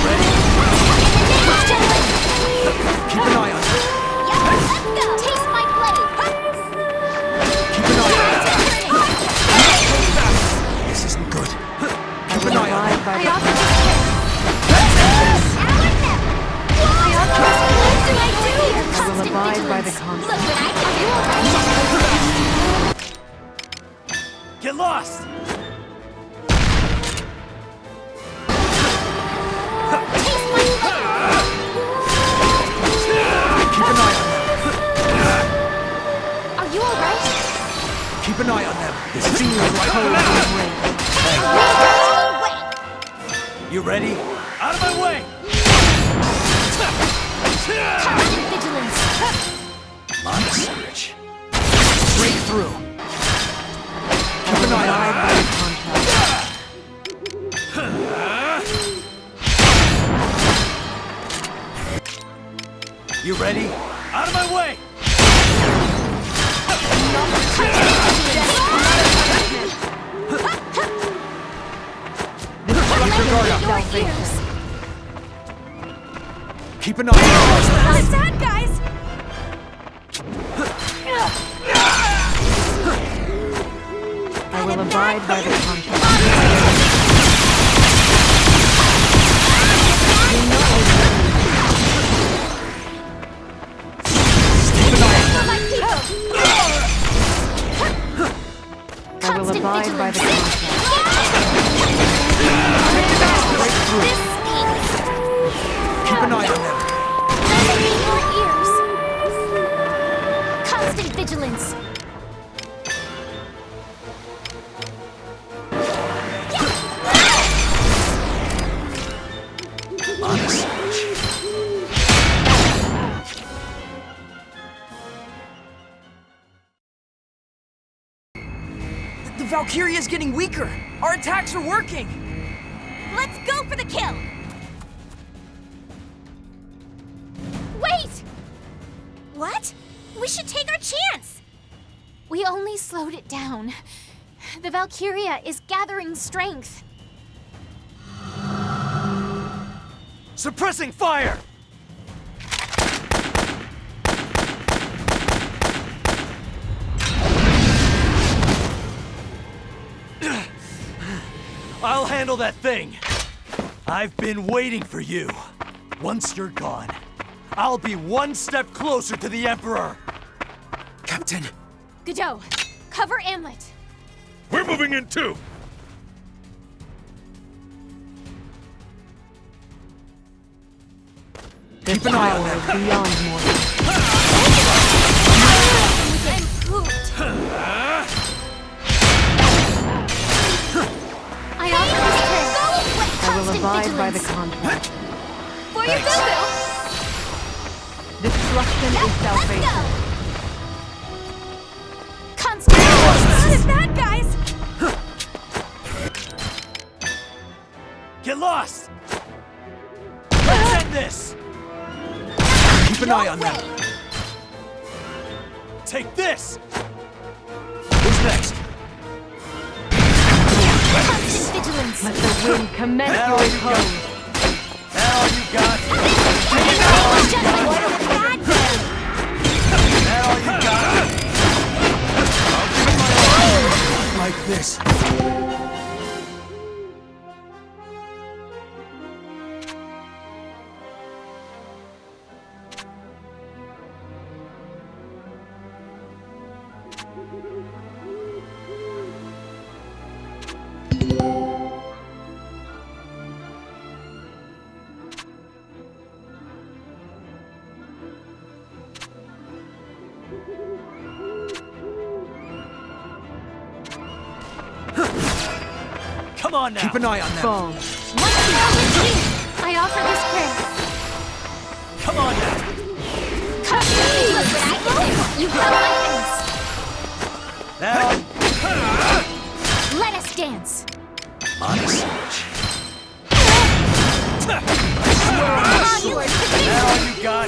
ready? Keep an eye on them. Yeah, let's go. Taste my blade. Keep an eye on them. This isn't good. Keep an eye on them. I offer to I will abide by the contract. Look what I can do. Get lost! Keep an eye on them. Are you alright? Keep an eye on them. This is You ready? Out of my way! Constant vigilance. On the surge. Break through. Keep an eye on them. You ready? Out of my way! Keep an eye on them. It's that, guys! I will abide by the contract. I will abide by the contract. Keep an eye on them. Your ears. Constant vigilance. Valkyria's getting weaker! Our attacks are working! Let's go for the kill! Wait! What? We should take our chance! We only slowed it down. The Valkyria is gathering strength. Suppressing fire! I'll handle that thing. I've been waiting for you. Once you're gone, I'll be one step closer to the Emperor. Captain. Godot, cover Amlet. We're moving in too! Keep an eye on her beyond mortal. I'm pooped. I offer this turn. I will abide by the contract. For your good. Destruction is salvation. Constant. Not as bad, guys. Get lost! Let's end this! Keep an eye on them. Take this! Who's next? Constant vigilance. Let the wind commence your repose. That all you got? That all you got? I'll give it my all. Like this. Come on now! Keep an eye on them. Fall. I offer this prayer. Come on now! You have my thanks. Now, Let us dance. honest. You That all you got?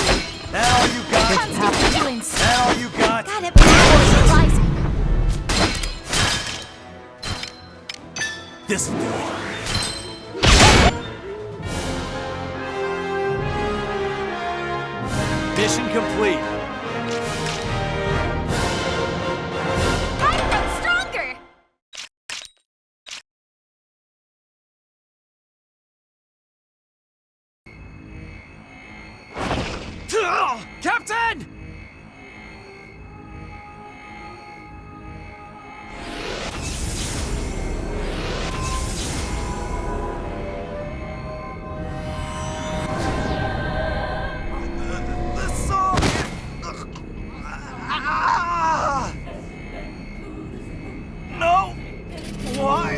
That all you got? constant vigilance. That all you got? Got it. Rising. This'll do it. Mission complete. I grow stronger! Captain! No! Why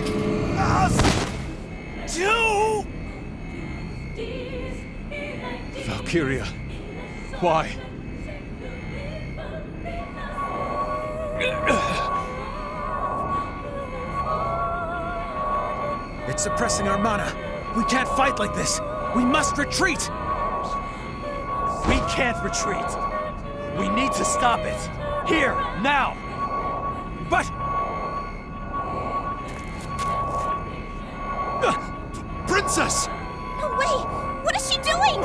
us two? Valkyria, why? It's suppressing our mana. We can't fight like this. We must retreat. We can't retreat. We need to stop it. Here, now. But... Princess! No way! What is she doing?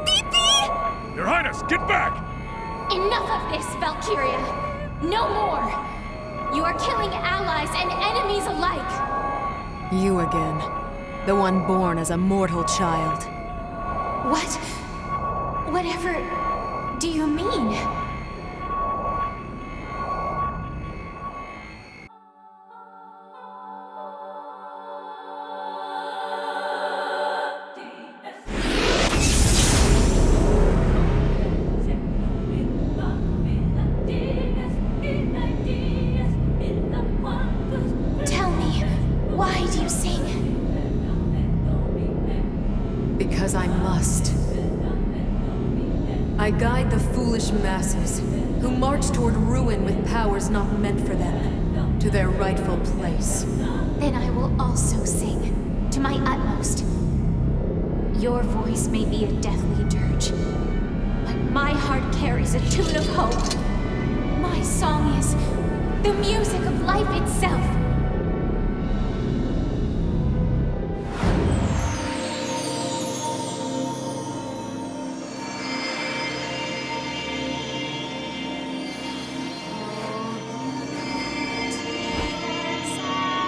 Beepy! Your Highness, get back! Enough of this, Valkyria. No more. You are killing allies and enemies alike. You again. The one born as a mortal child. What? Whatever do you mean? Tell me, why do you sing? Because I must. I guide the foolish masses, who march toward ruin with powers not meant for them. to their rightful place. Then I will also sing, to my utmost. Your voice may be a deathly dirge, but my heart carries a tune of hope. My song is the music of life itself.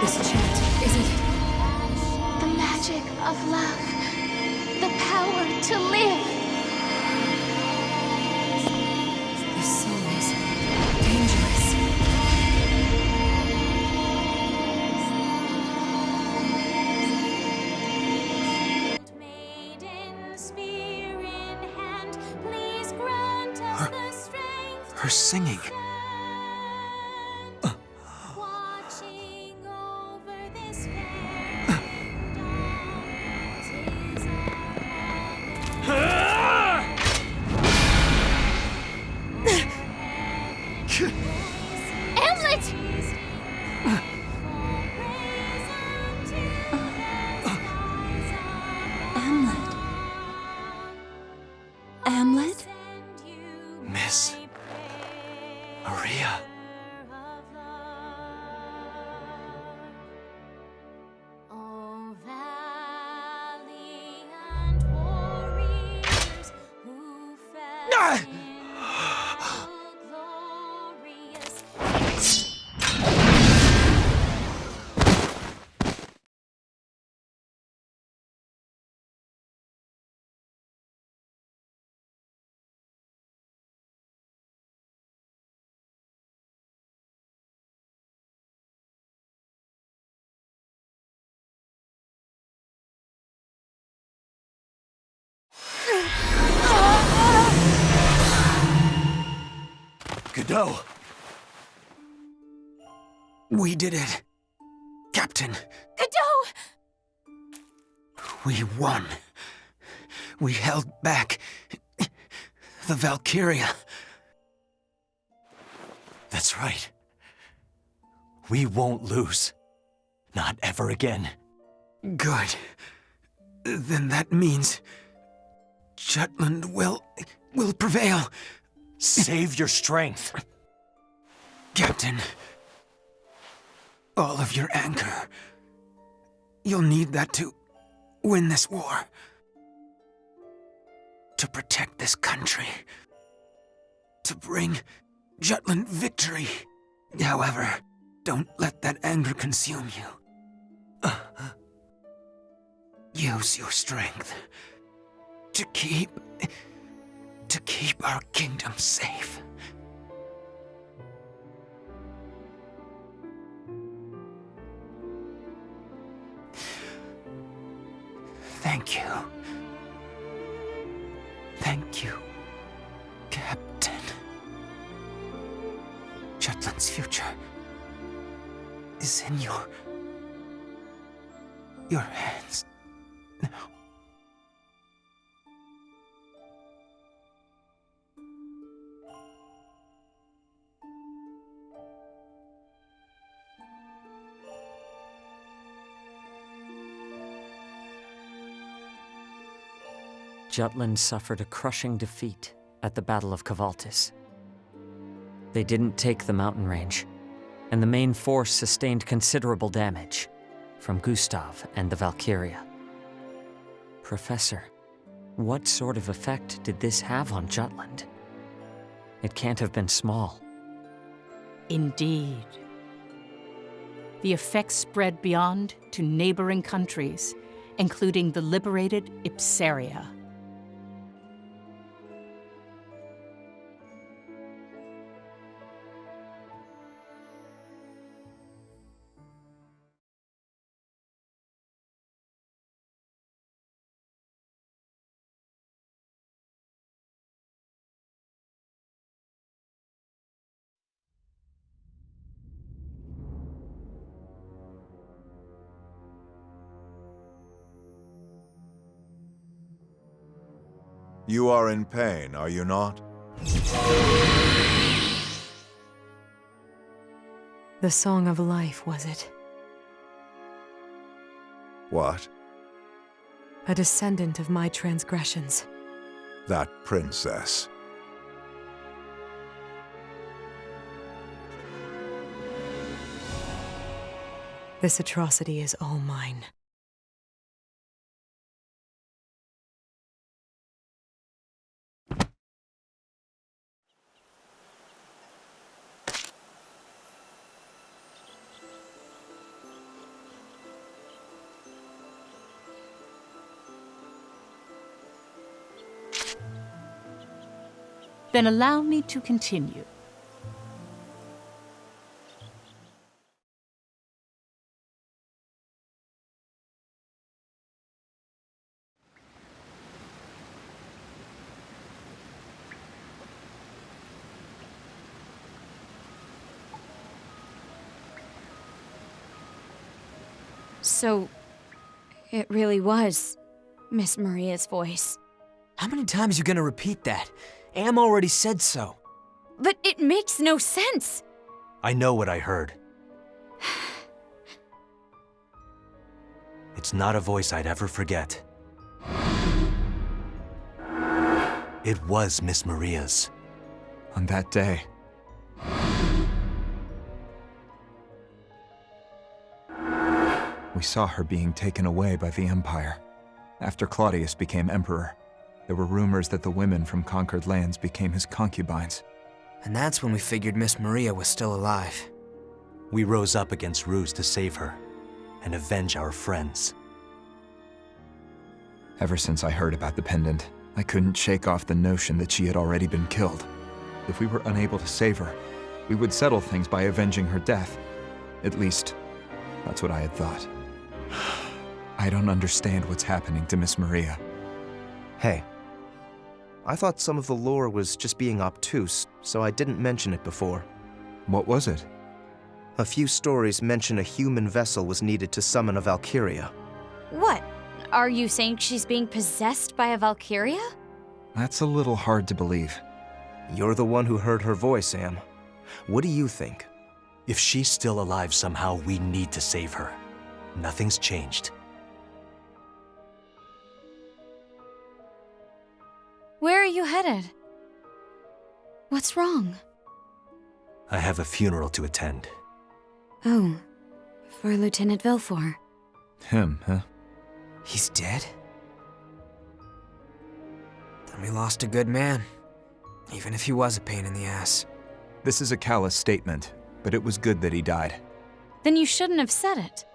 This chant, is it? The magic of love. The power to live. This song is dangerous. Her singing. Miss Maria. Godot! We did it, Captain. Godot! We won. We held back the Valkyria. That's right. We won't lose. Not ever again. Good. Then that means Jutland will prevail. Save your strength. Captain, all of your anger. You'll need that to win this war. To protect this country. To bring Jutland victory. However, don't let that anger consume you. Use your strength to keep our kingdom safe. Thank you. Thank you, Captain. Jutland's future is in your hands now. Jutland suffered a crushing defeat at the Battle of Balthus. They didn't take the mountain range, and the main force sustained considerable damage from Gustav and the Valkyria. Professor, what sort of effect did this have on Jutland? It can't have been small. Indeed. The effects spread beyond to neighboring countries, including the liberated Ipseria. You are in pain, are you not? The Song of Life, was it? What? A descendant of my transgressions. That princess. This atrocity is all mine. Then allow me to continue. So, it really was Miss Maria's voice. How many times you gonna repeat that? Am already said so. But it makes no sense! I know what I heard. It's not a voice I'd ever forget. It was Miss Maria's. On that day, we saw her being taken away by the Empire. After Claudius became emperor, there were rumors that the women from conquered lands became his concubines. And that's when we figured Miss Maria was still alive. We rose up against Ruse to save her and avenge our friends. Ever since I heard about the pendant, I couldn't shake off the notion that she had already been killed. If we were unable to save her, we would settle things by avenging her death. At least, that's what I had thought. I don't understand what's happening to Miss Maria. Hey, I thought some of the lore was just being obtuse, so I didn't mention it before. What was it? A few stories mention a human vessel was needed to summon a Valkyria. What? Are you saying she's being possessed by a Valkyria? That's a little hard to believe. You're the one who heard her voice, Sam. What do you think? If she's still alive somehow, we need to save her. Nothing's changed. Where are you headed? What's wrong? I have a funeral to attend. Oh, for Lieutenant Villefort. Him, huh? He's dead? Then we lost a good man. Even if he was a pain in the ass. This is a callous statement, but it was good that he died. Then you shouldn't have said it.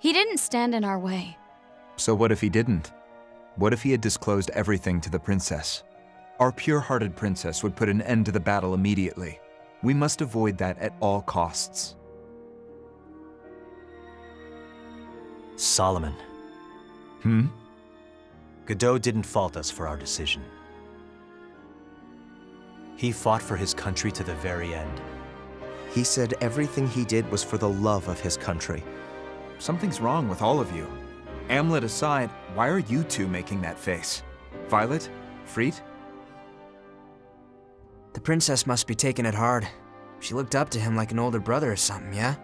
He didn't stand in our way. So what if he didn't? What if he had disclosed everything to the princess? Our pure-hearted princess would put an end to the battle immediately. We must avoid that at all costs. Solomon. Godot didn't fault us for our decision. He fought for his country to the very end. He said everything he did was for the love of his country. Something's wrong with all of you. Amlet aside, why are you two making that face? Violet? Freet? The princess must be taking it hard. She looked up to him like an older brother or something, yeah?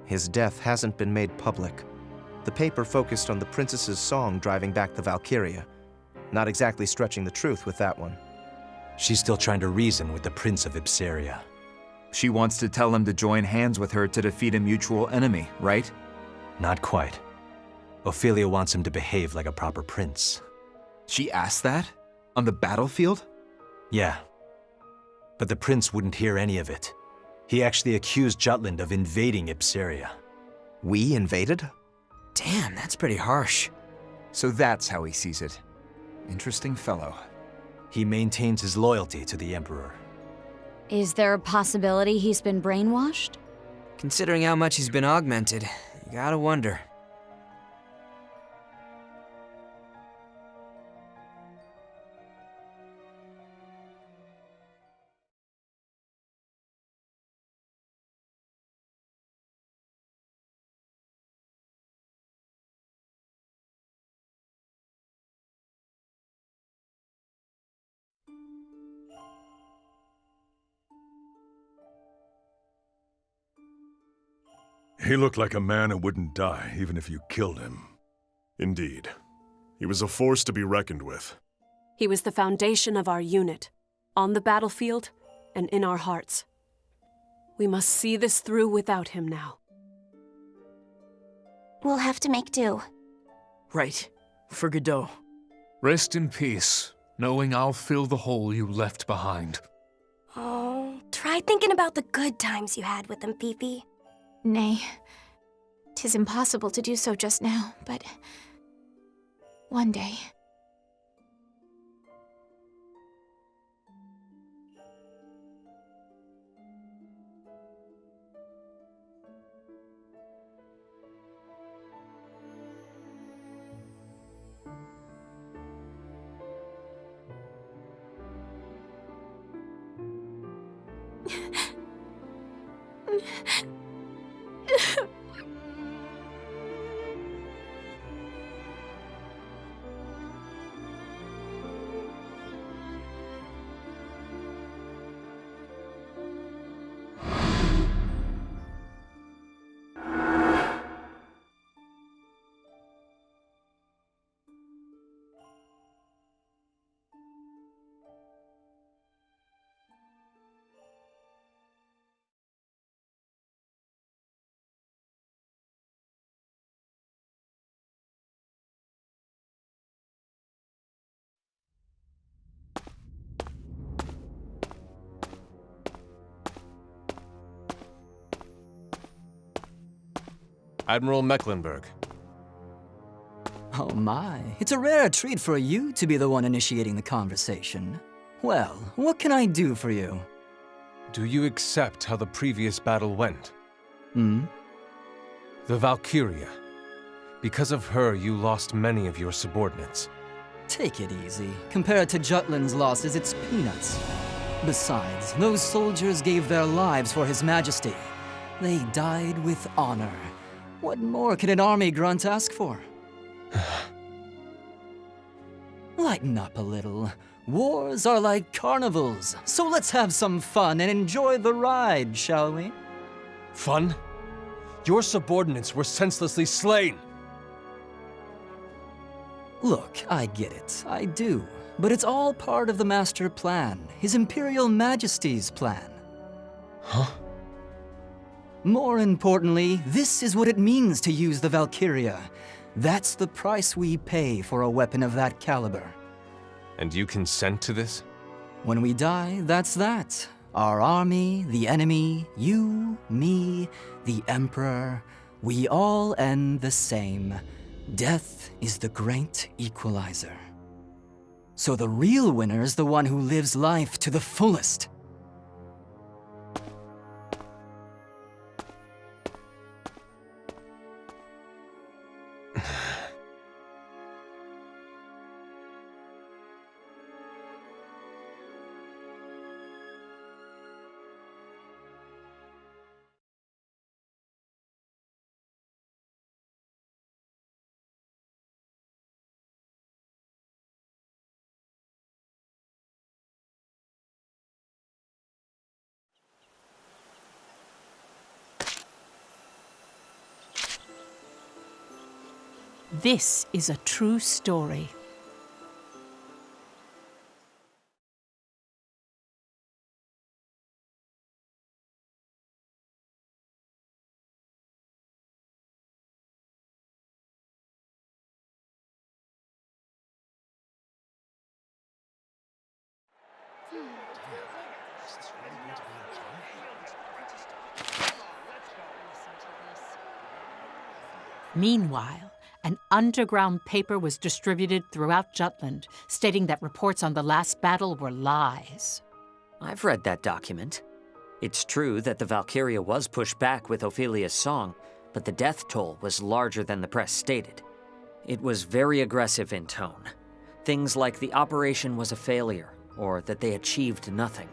His death hasn't been made public. The paper focused on the princess's song driving back the Valkyria. Not exactly stretching the truth with that one. She's still trying to reason with the Prince of Ipseria. She wants to tell him to join hands with her to defeat a mutual enemy, right? Not quite. Ophelia wants him to behave like a proper prince. She asked that? On the battlefield? Yeah. But the prince wouldn't hear any of it. He actually accused Jutland of invading Ipseria. We invaded? Damn, that's pretty harsh. So that's how he sees it. Interesting fellow. He maintains his loyalty to the Emperor. Is there a possibility he's been brainwashed? Considering how much he's been augmented, you gotta wonder. He looked like a man who wouldn't die, even if you killed him. Indeed. He was a force to be reckoned with. He was the foundation of our unit, on the battlefield and in our hearts. We must see this through without him now. We'll have to make do. Right. For Godot. Rest in peace, knowing I'll fill the hole you left behind. Oh, try thinking about the good times you had with him, Fifi. Nay, 'tis impossible to do so just now, but one day. Admiral Mecklenburg. Oh my, it's a rare treat for you to be the one initiating the conversation. Well, what can I do for you? Do you accept how the previous battle went? Hmm? The Valkyria. Because of her, you lost many of your subordinates. Take it easy. Compared to Jutland's losses, it's peanuts. Besides, those soldiers gave their lives for His Majesty. They died with honor. What more could an army grunt ask for? Lighten up a little. Wars are like carnivals, so let's have some fun and enjoy the ride, shall we? Fun? Your subordinates were senselessly slain! Look, I get it. I do. But it's all part of the master plan. His Imperial Majesty's plan. Huh? More importantly, this is what it means to use the Valkyria. That's the price we pay for a weapon of that caliber. And you consent to this? When we die, that's that. Our army, the enemy, you, me, the Emperor, we all end the same. Death is the great equalizer. So the real winner is the one who lives life to the fullest. This is a true story. Meanwhile, an underground paper was distributed throughout Jutland, stating that reports on the last battle were lies. I've read that document. It's true that the Valkyria was pushed back with Ophelia's song, but the death toll was larger than the press stated. It was very aggressive in tone. Things like the operation was a failure, or that they achieved nothing.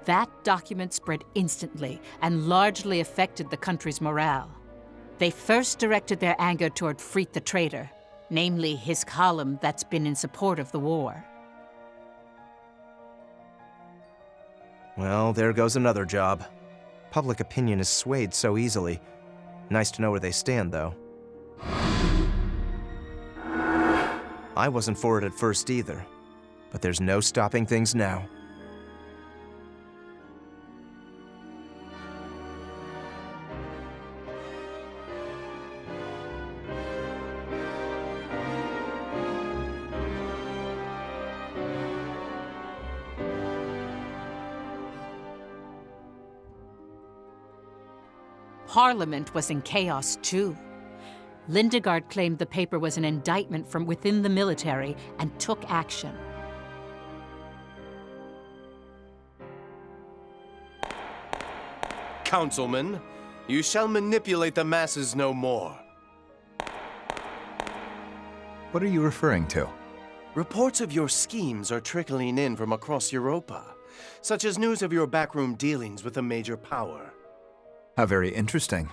That document spread instantly and largely affected the country's morale. They first directed their anger toward Freet the traitor, namely his column that's been in support of the war. Well, there goes another job. Public opinion is swayed so easily. Nice to know where they stand, though. I wasn't for it at first either, but there's no stopping things now. Parliament was in chaos too. Lindegard claimed the paper was an indictment from within the military and took action. Councilman, you shall manipulate the masses no more. What are you referring to? Reports of your schemes are trickling in from across Europa, such as news of your backroom dealings with a major power. How very interesting.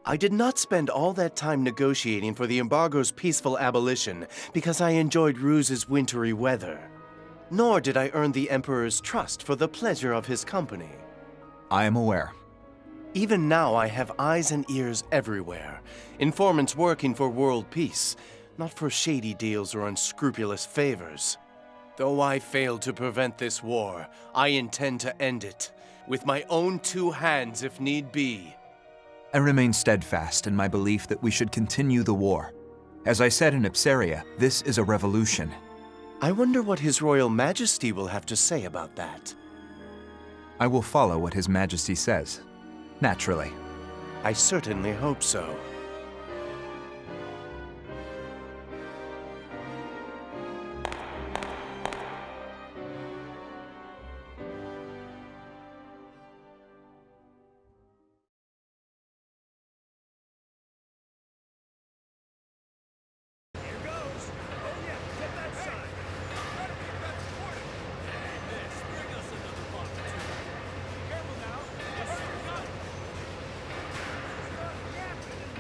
I did not spend all that time negotiating for the embargo's peaceful abolition because I enjoyed Ruse's wintry weather. Nor did I earn the Emperor's trust for the pleasure of his company. I am aware. Even now I have eyes and ears everywhere. Informants working for world peace, not for shady deals or unscrupulous favors. Though I failed to prevent this war, I intend to end it. With my own 2 hands if need be. I remain steadfast in my belief that we should continue the war. As I said in Ipseria, this is a revolution. I wonder what His Royal Majesty will have to say about that. I will follow what His Majesty says. Naturally. I certainly hope so.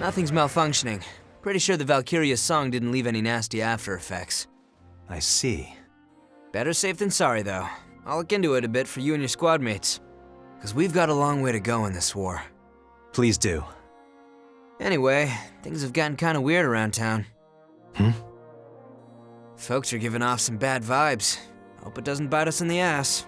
Nothing's malfunctioning. Pretty sure the Valkyria song didn't leave any nasty after effects. I see. Better safe than sorry, though. I'll look into it a bit for you and your squad mates. Because we've got a long way to go in this war. Please do. Anyway, things have gotten kind of weird around town. Folks are giving off some bad vibes. Hope it doesn't bite us in the ass.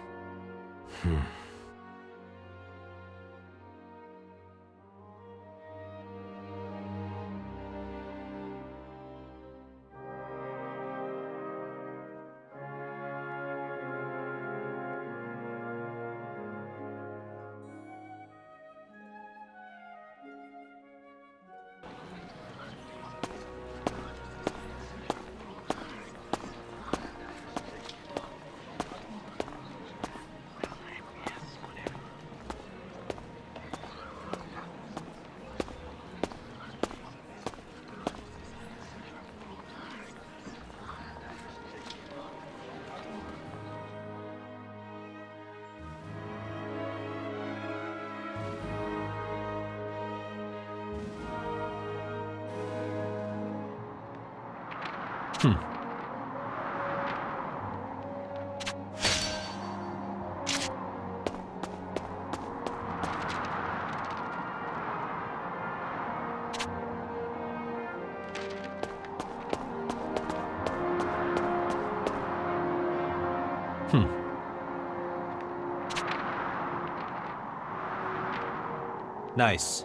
Nice.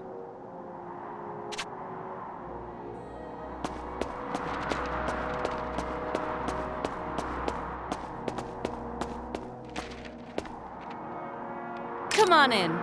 Come on in.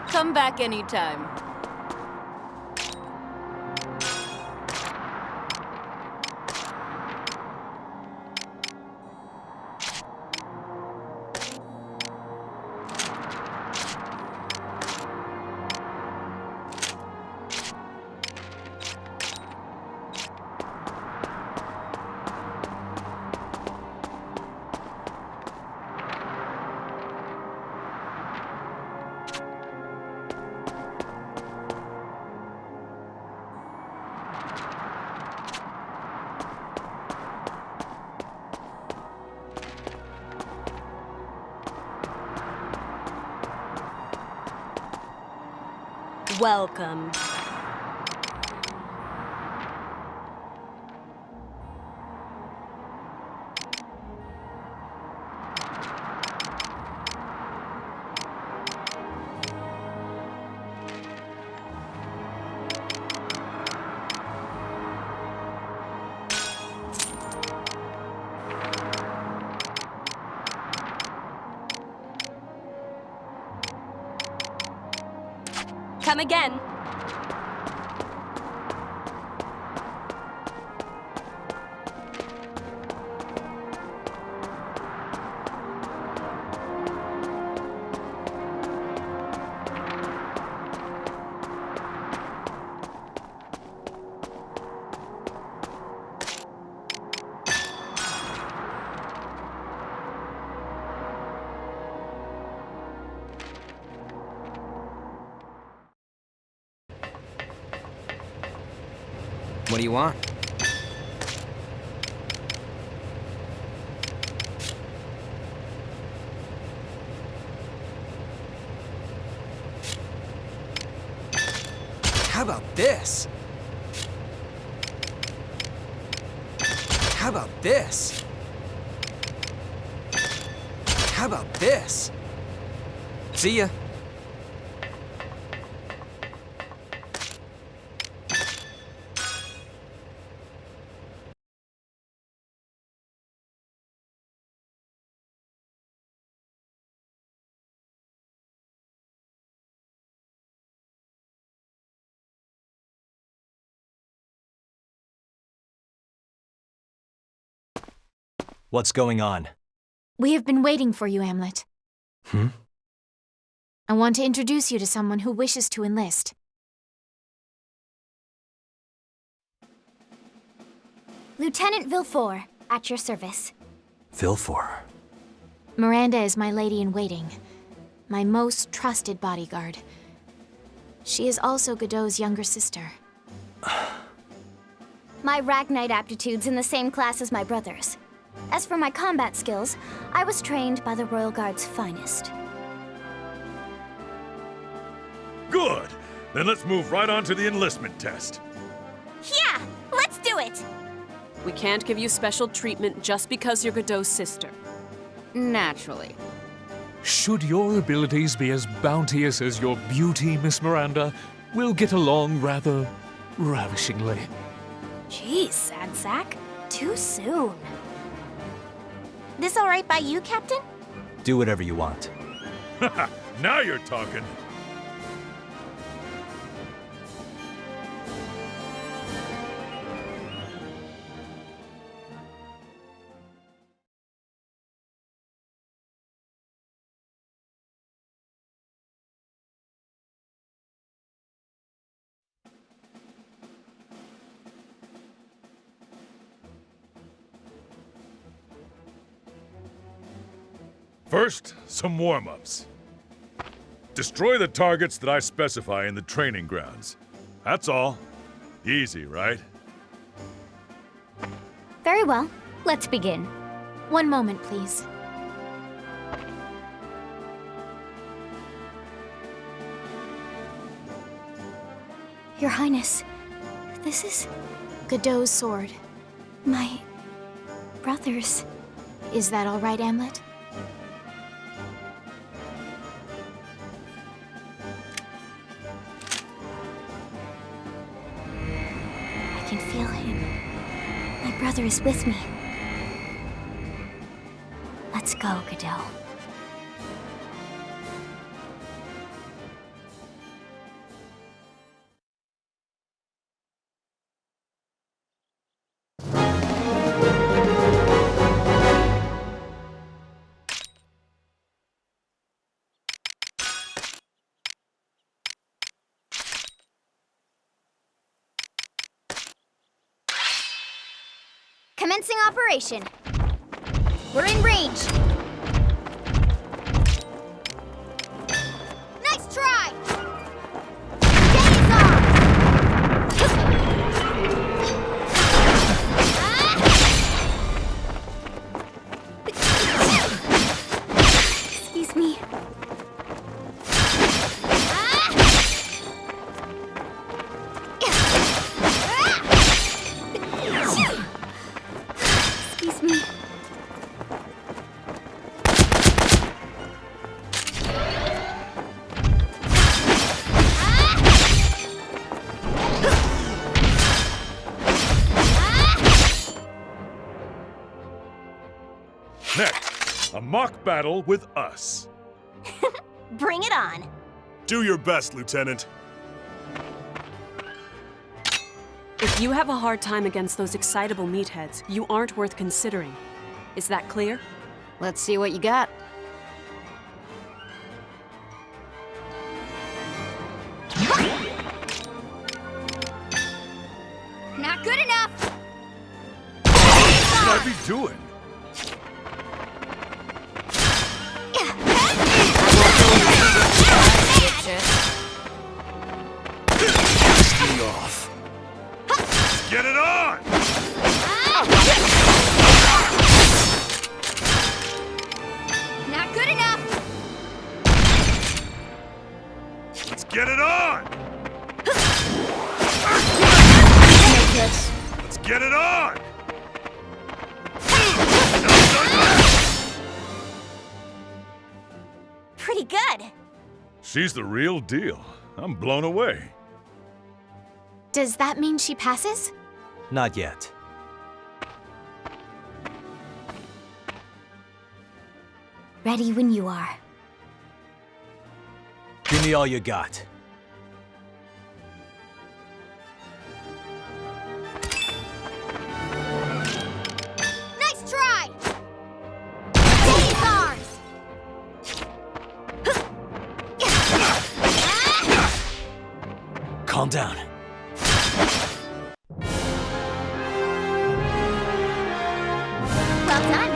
Come back anytime. Welcome. Come again. What do you want? How about this? How about this? How about this? See ya. What's going on? We have been waiting for you, Hamlet. I want to introduce you to someone who wishes to enlist. Lieutenant Villefort, at your service. Villefort. Miranda is my lady-in-waiting, my most trusted bodyguard. She is also Godot's younger sister. My Ragnite aptitude's in the same class as my brother's. As for my combat skills, I was trained by the Royal Guard's finest. Good! Then let's move right on to the enlistment test. Yeah, let's do it! We can't give you special treatment just because you're Godot's sister. Naturally. Should your abilities be as bounteous as your beauty, Miss Miranda, we'll get along rather ravishingly. Jeez, sad sack. Too soon. This all right by you, Captain? Do whatever you want. Now you're talking. First, some warm-ups. Destroy the targets that I specify in the training grounds. That's all. Easy, right? Very well. Let's begin. One moment, please. Your Highness, this is... Godot's sword. my... brother's. Is that all right, Hamlet? I can feel him. My brother is with me. Let's go, Godot. Commencing operation. We're in range. Nice try! Days off! Excuse me. mock battle with us. Bring it on. Do your best, Lieutenant. If you have a hard time against those excitable meatheads, you aren't worth considering. Is that clear? Let's see what you got. Not good enough! What should I be doing? Piss me off. Get it on! Not good enough! Let's get it on! Let's get it on! Pretty good. She's the real deal. I'm blown away. Does that mean she passes? Not yet. Ready when you are. Give me all you got. Nice try! He's ours! Calm down. Well done.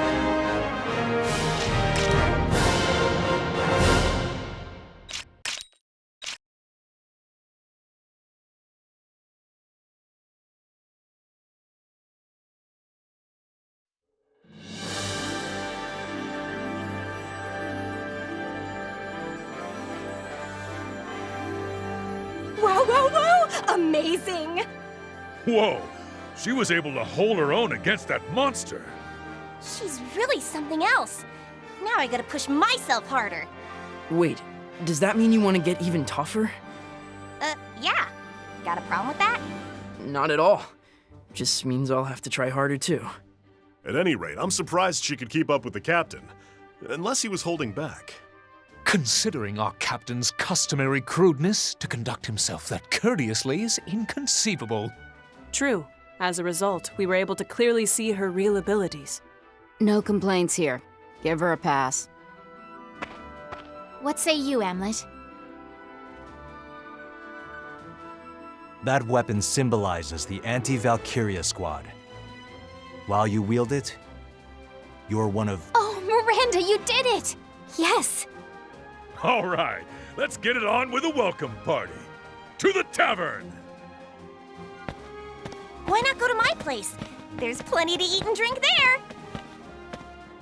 Whoa, whoa, whoa! Amazing! Whoa! She was able to hold her own against that monster. She's really something else. Now I gotta push myself harder. Wait, does that mean you want to get even tougher? Yeah. Got a problem with that? Not at all. Just means I'll have to try harder too. At any rate, I'm surprised she could keep up with the captain. Unless he was holding back. Considering our captain's customary crudeness, to conduct himself that courteously is inconceivable. True. As a result, we were able to clearly see her real abilities. No complaints here. Give her a pass. What say you, Amlet? That weapon symbolizes the anti-Valkyria squad. While you wield it, you're one of... Oh, Miranda, you did it! Yes! All right, let's get it on with a welcome party. To the tavern! Why not go to my place? There's plenty to eat and drink there.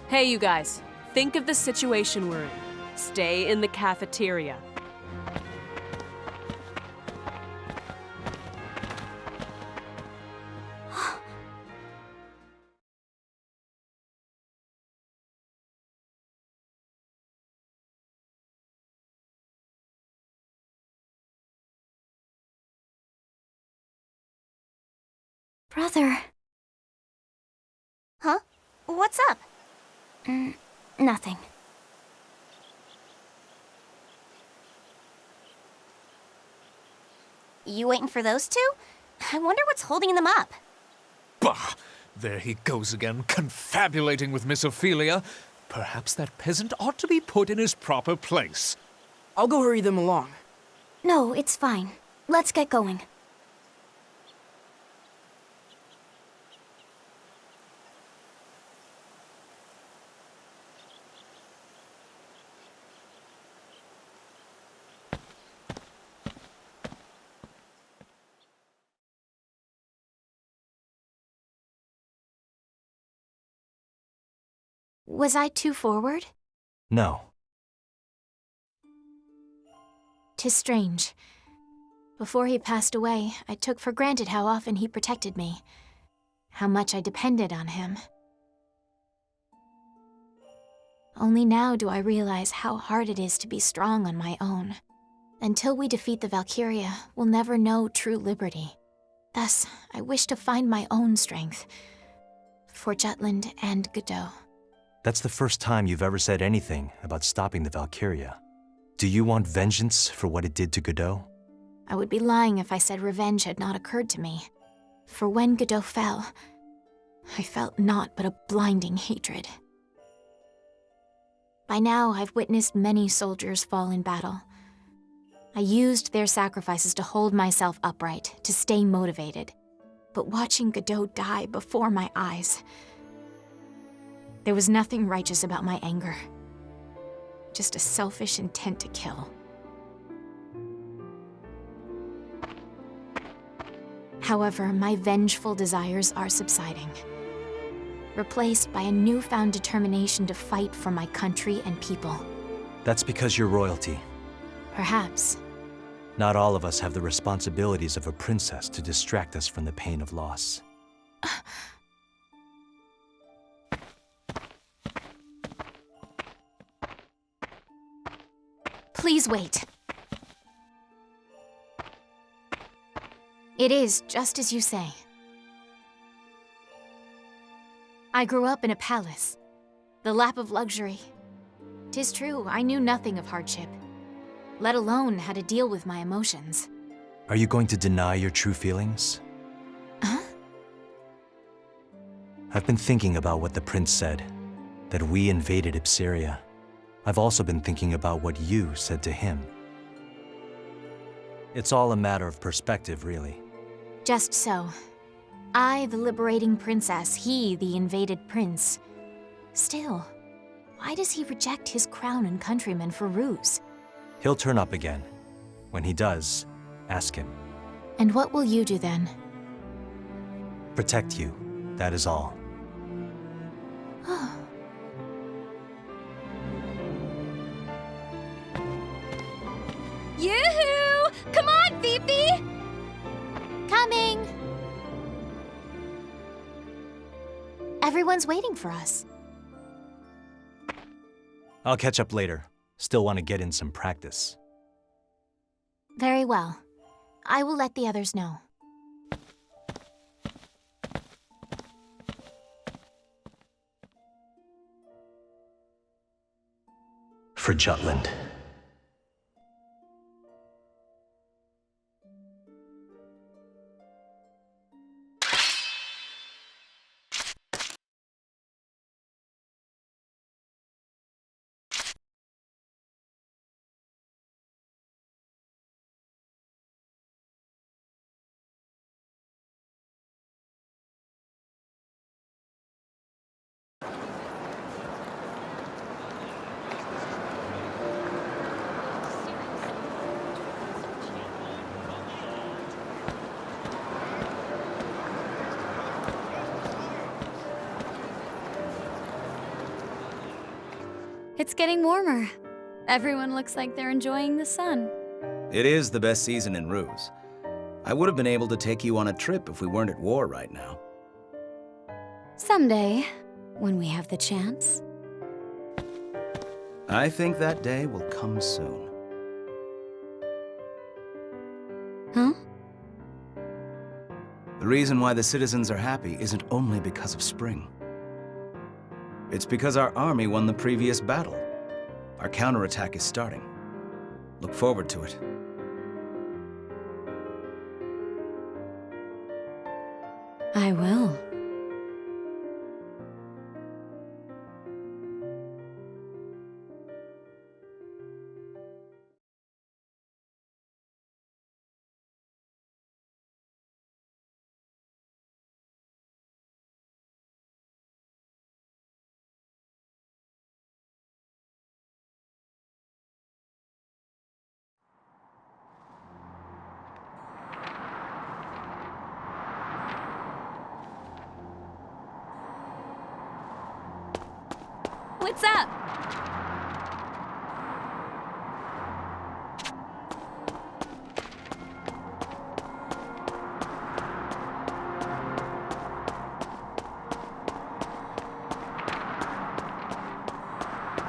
Hey, you guys. Think of the situation we're in. Stay in the cafeteria. Brother. Huh? What's up? Nothing. You waiting for those two? I wonder what's holding them up. Bah! There he goes again, confabulating with Miss Ophelia. Perhaps that peasant ought to be put in his proper place. I'll go hurry them along. No, it's fine. Let's get going. Was I too forward? No. 'Tis strange. Before he passed away, I took for granted how often he protected me, how much I depended on him. Only now do I realize how hard it is to be strong on my own. Until we defeat the Valkyria, we'll never know true liberty. Thus, I wish to find my own strength, for Jutland and Godot. That's the first time you've ever said anything about stopping the Valkyria. Do you want vengeance for what it did to Godot? I would be lying if I said revenge had not occurred to me. For when Godot fell, I felt naught but a blinding hatred. By now, I've witnessed many soldiers fall in battle. I used their sacrifices to hold myself upright, to stay motivated. But watching Godot die before my eyes, there was nothing righteous about my anger. Just a selfish intent to kill. However, my vengeful desires are subsiding, replaced by a newfound determination to fight for my country and people. That's because you're royalty. Perhaps. Not all of us have the responsibilities of a princess to distract us from the pain of loss. Please wait. It is just as you say. I grew up in a palace, the lap of luxury. 'Tis true, I knew nothing of hardship, let alone how to deal with my emotions. Are you going to deny your true feelings? Huh? I've been thinking about what the prince said, that we invaded Ipseria. I've also been thinking about what you said to him. It's all a matter of perspective, really. Just so. I, the liberating princess, he, the invaded prince. Still, why does he reject his crown and countrymen for ruse? He'll turn up again. When he does, ask him. And what will you do then? Protect you, that is all. Yoo-hoo! Come on, Fifi! Coming! Everyone's waiting for us. I'll catch up later. Still want to get in some practice. Very well. I will let the others know. For Jutland. It's getting warmer. Everyone looks like they're enjoying the sun. It is the best season in Ruse. I would have been able to take you on a trip if we weren't at war right now. Someday, when we have the chance. I think that day will come soon. Huh? The reason why the citizens are happy isn't only because of spring. It's because our army won the previous battle. Our counterattack is starting. Look forward to it. I will. What's up?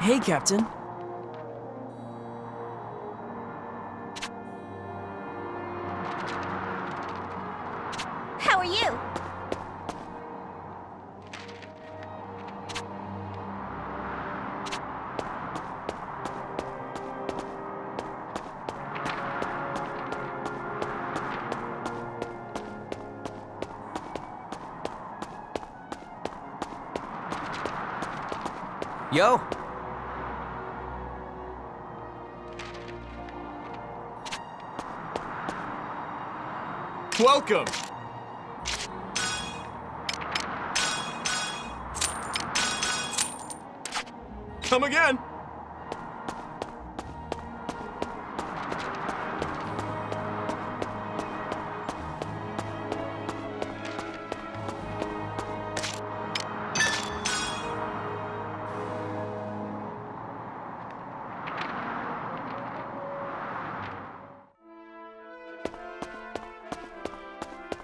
Hey, Captain. How are you? Yo! Welcome! Come again!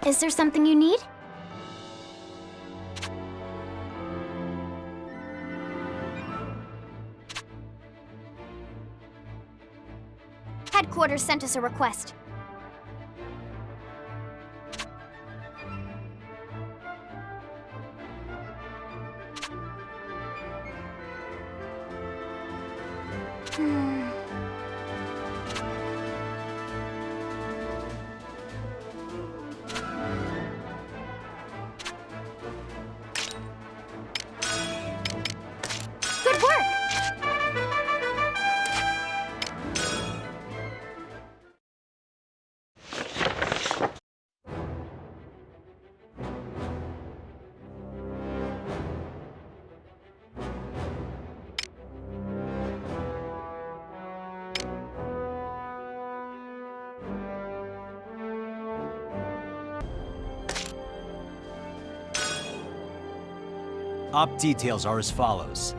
Is there something you need? Headquarters sent us a request. Good work! Op details are as follows.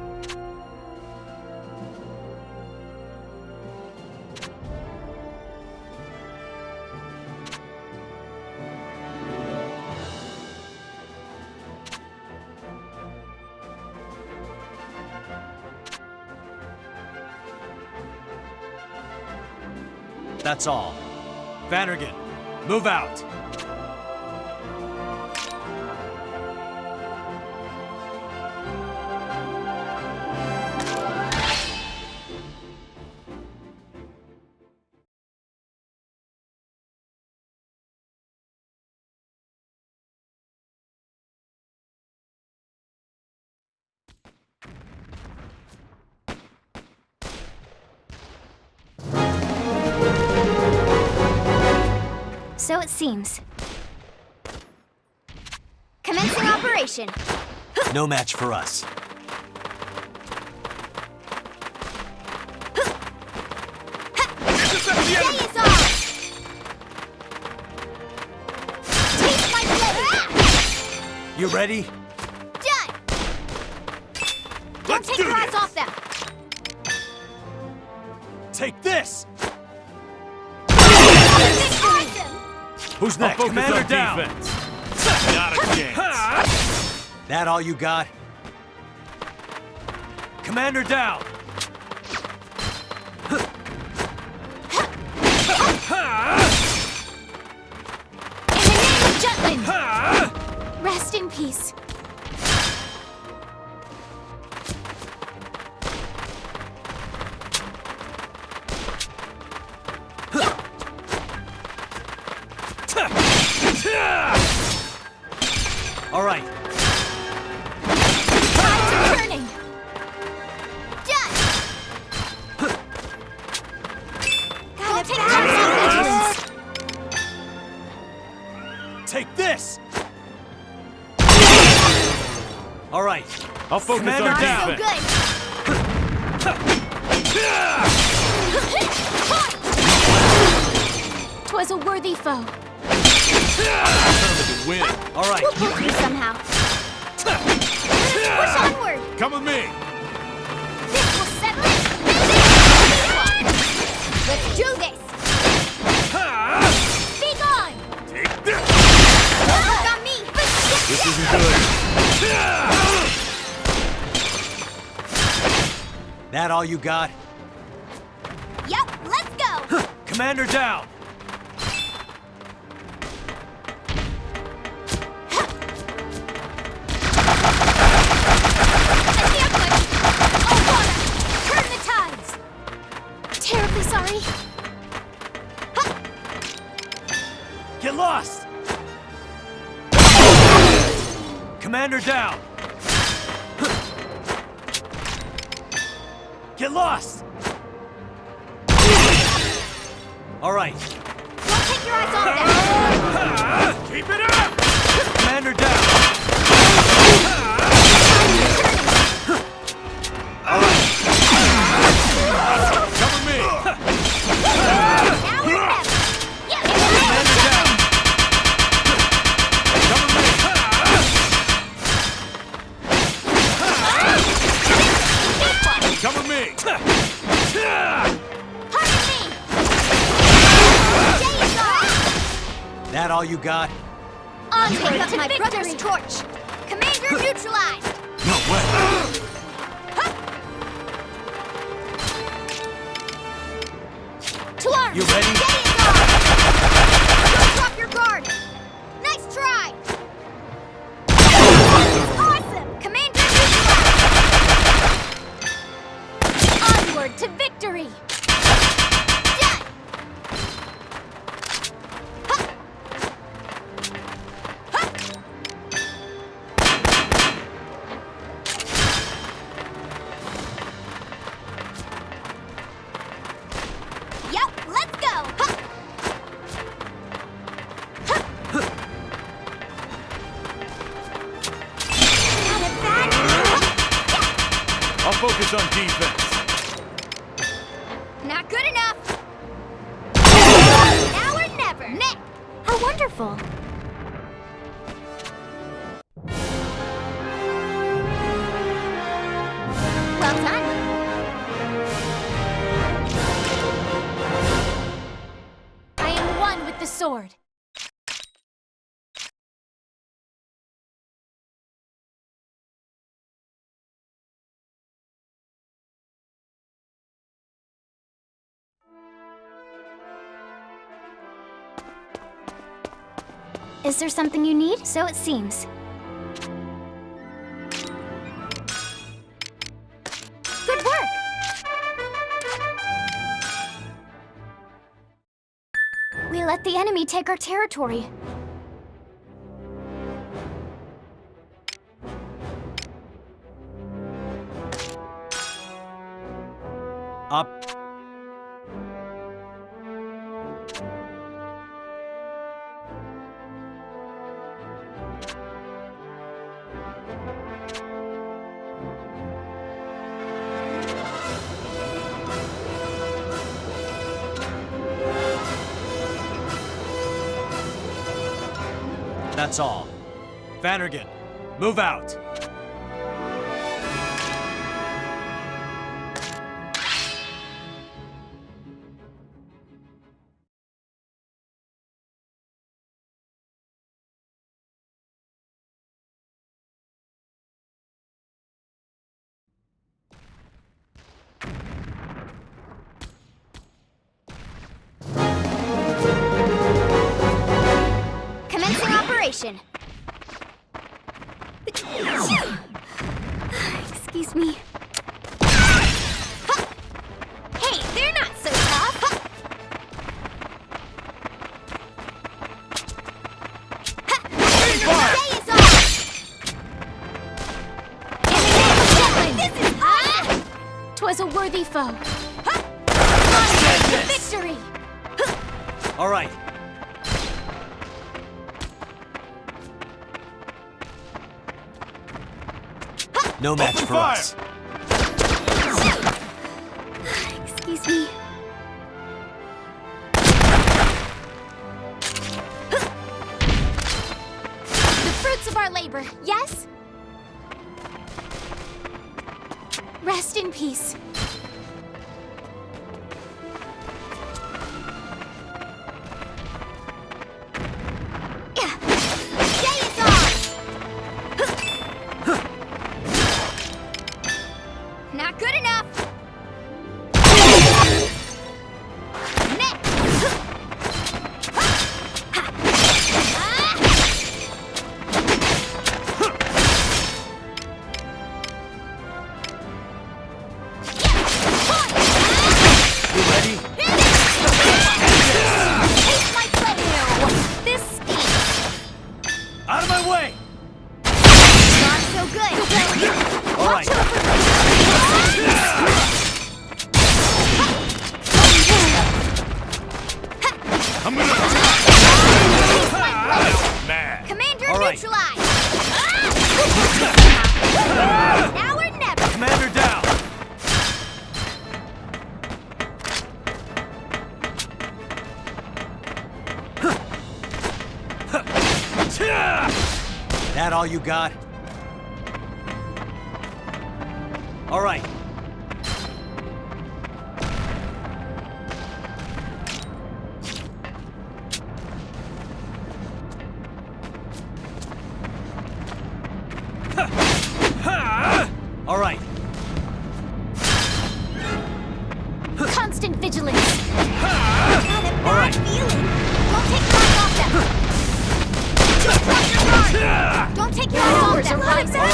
That's all. Vannergan, move out! So it seems. Commencing operation. No match for us. Day is off! Taste my blade! You ready? Done! Don't take your eyes off them! Take this! Awesome! Who's next? Commander down! Not a chance. That all you got? Commander down! In the name of Jutland! Rest in peace. All right. Tide's turning. Done! Gotta take that! Take this! All right. I'll focus Commander on down. So good! 'Twas a worthy foe. Determined to win. All right. We'll pull through somehow. Let's push onward! Come with me. This will settle it! Let's do this! Be gone! Take this. Don't look on me! This isn't good. That all you got? Yep, let's go! Commander down! Terribly sorry. Get lost! Commander down! Get lost! All right. Don't take your eyes off them! Keep it up! Commander down! All right. Cover me! Commander down! Cover me! Cover me! That all you got? Onward to my brother's torch! Commander neutralized! No way! To arms! You ready? Don't drop your guard! Nice try! Awesome! Commander neutralized! Onward to victory! Done! Yep, let's go! I'll focus on defense. Not good enough! Now or never! How wonderful. Well done! I am one with the sword. Is there something you need? So it seems. Good work! We let the enemy take our territory. Up. That's all. Vannergan, move out! Commencing operation. Excuse me. Hey, they're not so tough! Day is off! This is 'Twas a worthy foe. victory! All right. No match Open for fire. us. Excuse me. The fruits of our labor, yes? Rest in peace. Day is off! Not good enough! That all you got? All right. All right. Constant vigilance. All right. Don't take your eyes off them. Don't take your eyes off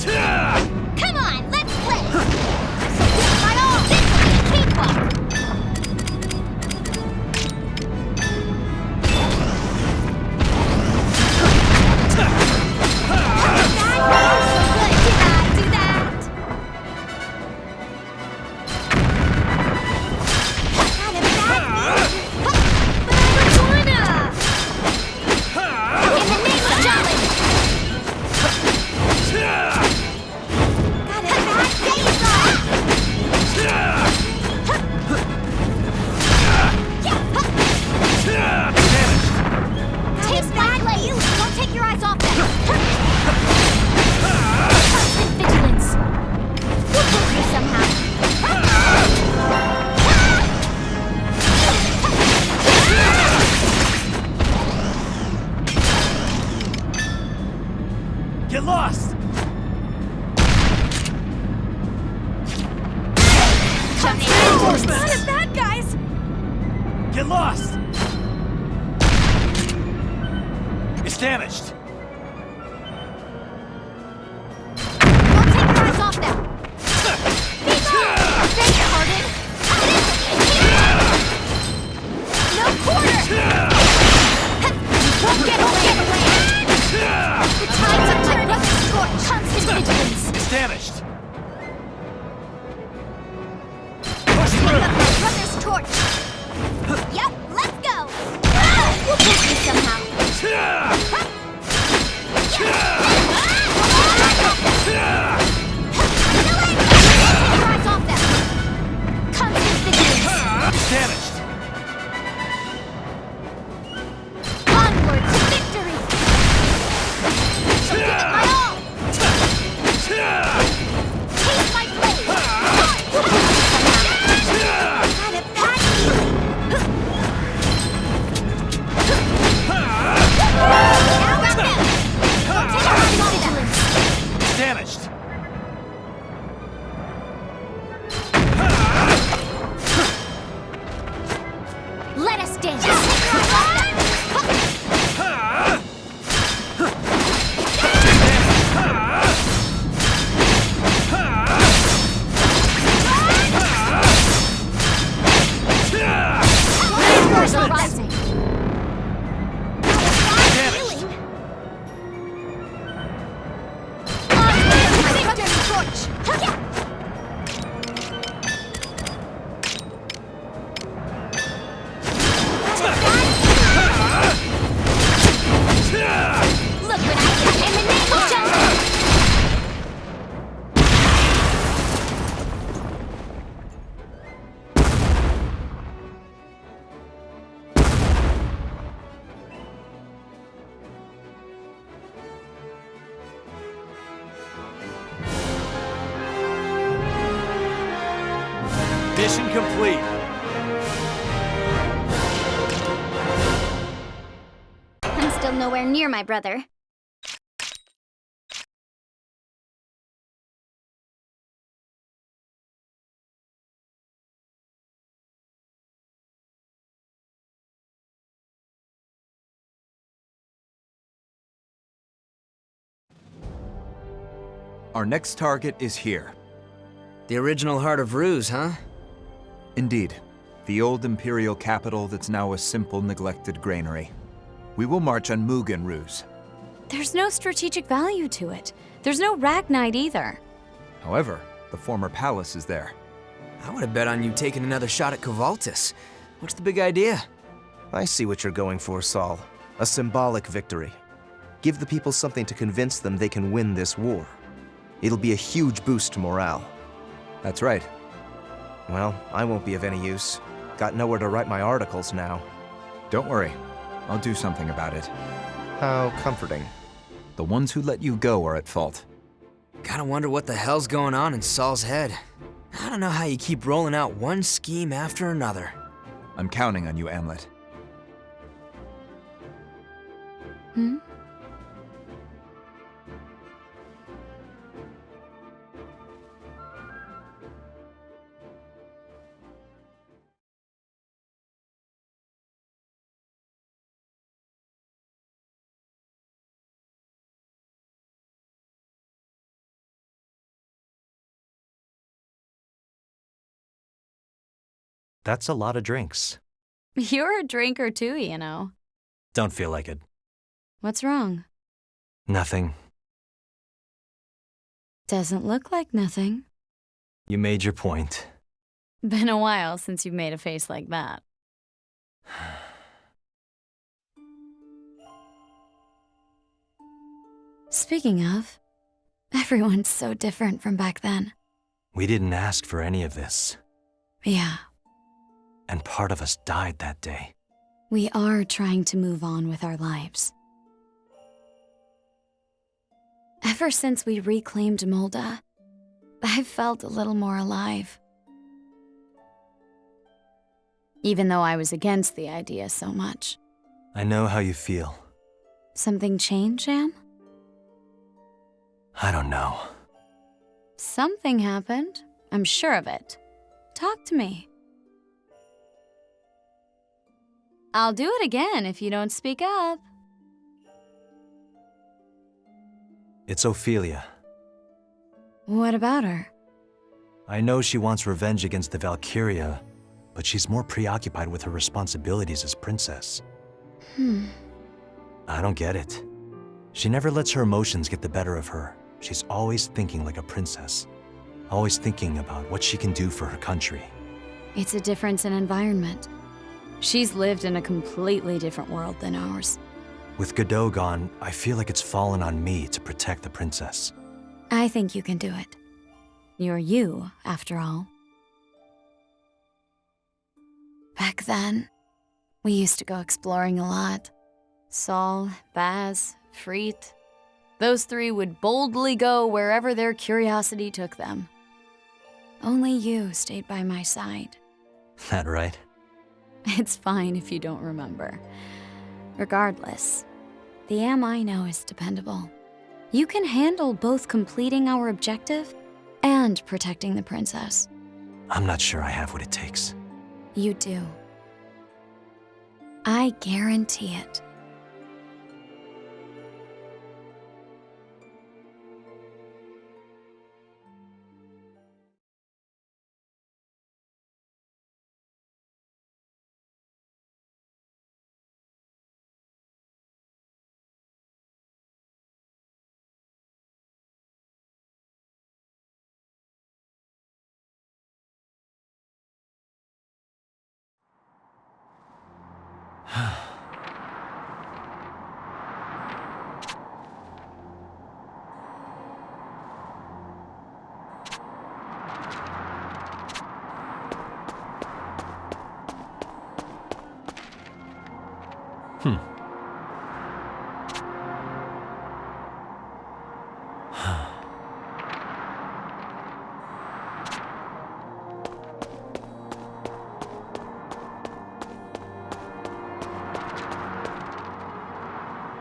them. Come on, let's play! My all. This will be a cakewalk! Get lost! Reinforcements! Not as bad, guys! Get lost! It's damaged! Don't take your eyes off them! Thanks, Harden! No quarter! Won't get away! The tides of my brother's torch! Constant vigilance! It's damaged! Push through! My brother's torch! Yep, let's go! We'll push you somehow! It's damaged! Onward to victory! Give it my all! Taste my blade! Got it back! Now grab him! Don't take our eyes off them! It's damaged! Let us dance. Rising. Look what I got in the name of justice! Mission complete. I'm still nowhere near my brother. Our next target is here. The original heart of Ruse, huh? Indeed. The old Imperial capital that's now a simple, neglected granary. We will march on Mugen Ruse. There's no strategic value to it. There's no Ragnite either. However, the former palace is there. I would have bet on you taking another shot at Kovaltis. What's the big idea? I see what you're going for, Saul. A symbolic victory. Give the people something to convince them they can win this war. It'll be a huge boost to morale. That's right. Well, I won't be of any use. Got nowhere to write my articles now. Don't worry. I'll do something about it. How comforting. The ones who let you go are at fault. Gotta wonder what the hell's going on in Saul's head. I don't know how you keep rolling out one scheme after another. I'm counting on you, Amlet. Hmm? That's a lot of drinks. You're a drinker too, you know. Don't feel like it. What's wrong? Nothing. Doesn't look like nothing. You made your point. Been a while since you've made a face like that. Speaking of, everyone's so different from back then. We didn't ask for any of this. Yeah, And part of us died that day. we are trying to move on with our lives. Ever since we reclaimed Molda, I've felt a little more alive. Even though I was against the idea so much. I know how you feel. Something changed, Am? I don't know. Something happened. I'm sure of it. Talk to me. I'll do it again if you don't speak up. It's Ophelia. What about her? I know she wants revenge against the Valkyria, but she's more preoccupied with her responsibilities as princess. I don't get it. She never lets her emotions get the better of her. She's always thinking like a princess. Always thinking about what she can do for her country. It's a difference in environment. She's lived in a completely different world than ours. With Godot gone, I feel like it's fallen on me to protect the princess. I think you can do it. You're you, after all. Back then, we used to go exploring a lot. Saul, Baz, Freet. Those three would boldly go wherever their curiosity took them. Only you stayed by my side. That right? It's fine if you don't remember. Regardless, the Am I know is dependable. You can handle both completing our objective and protecting the princess. I'm not sure I have what it takes. You do. I guarantee it.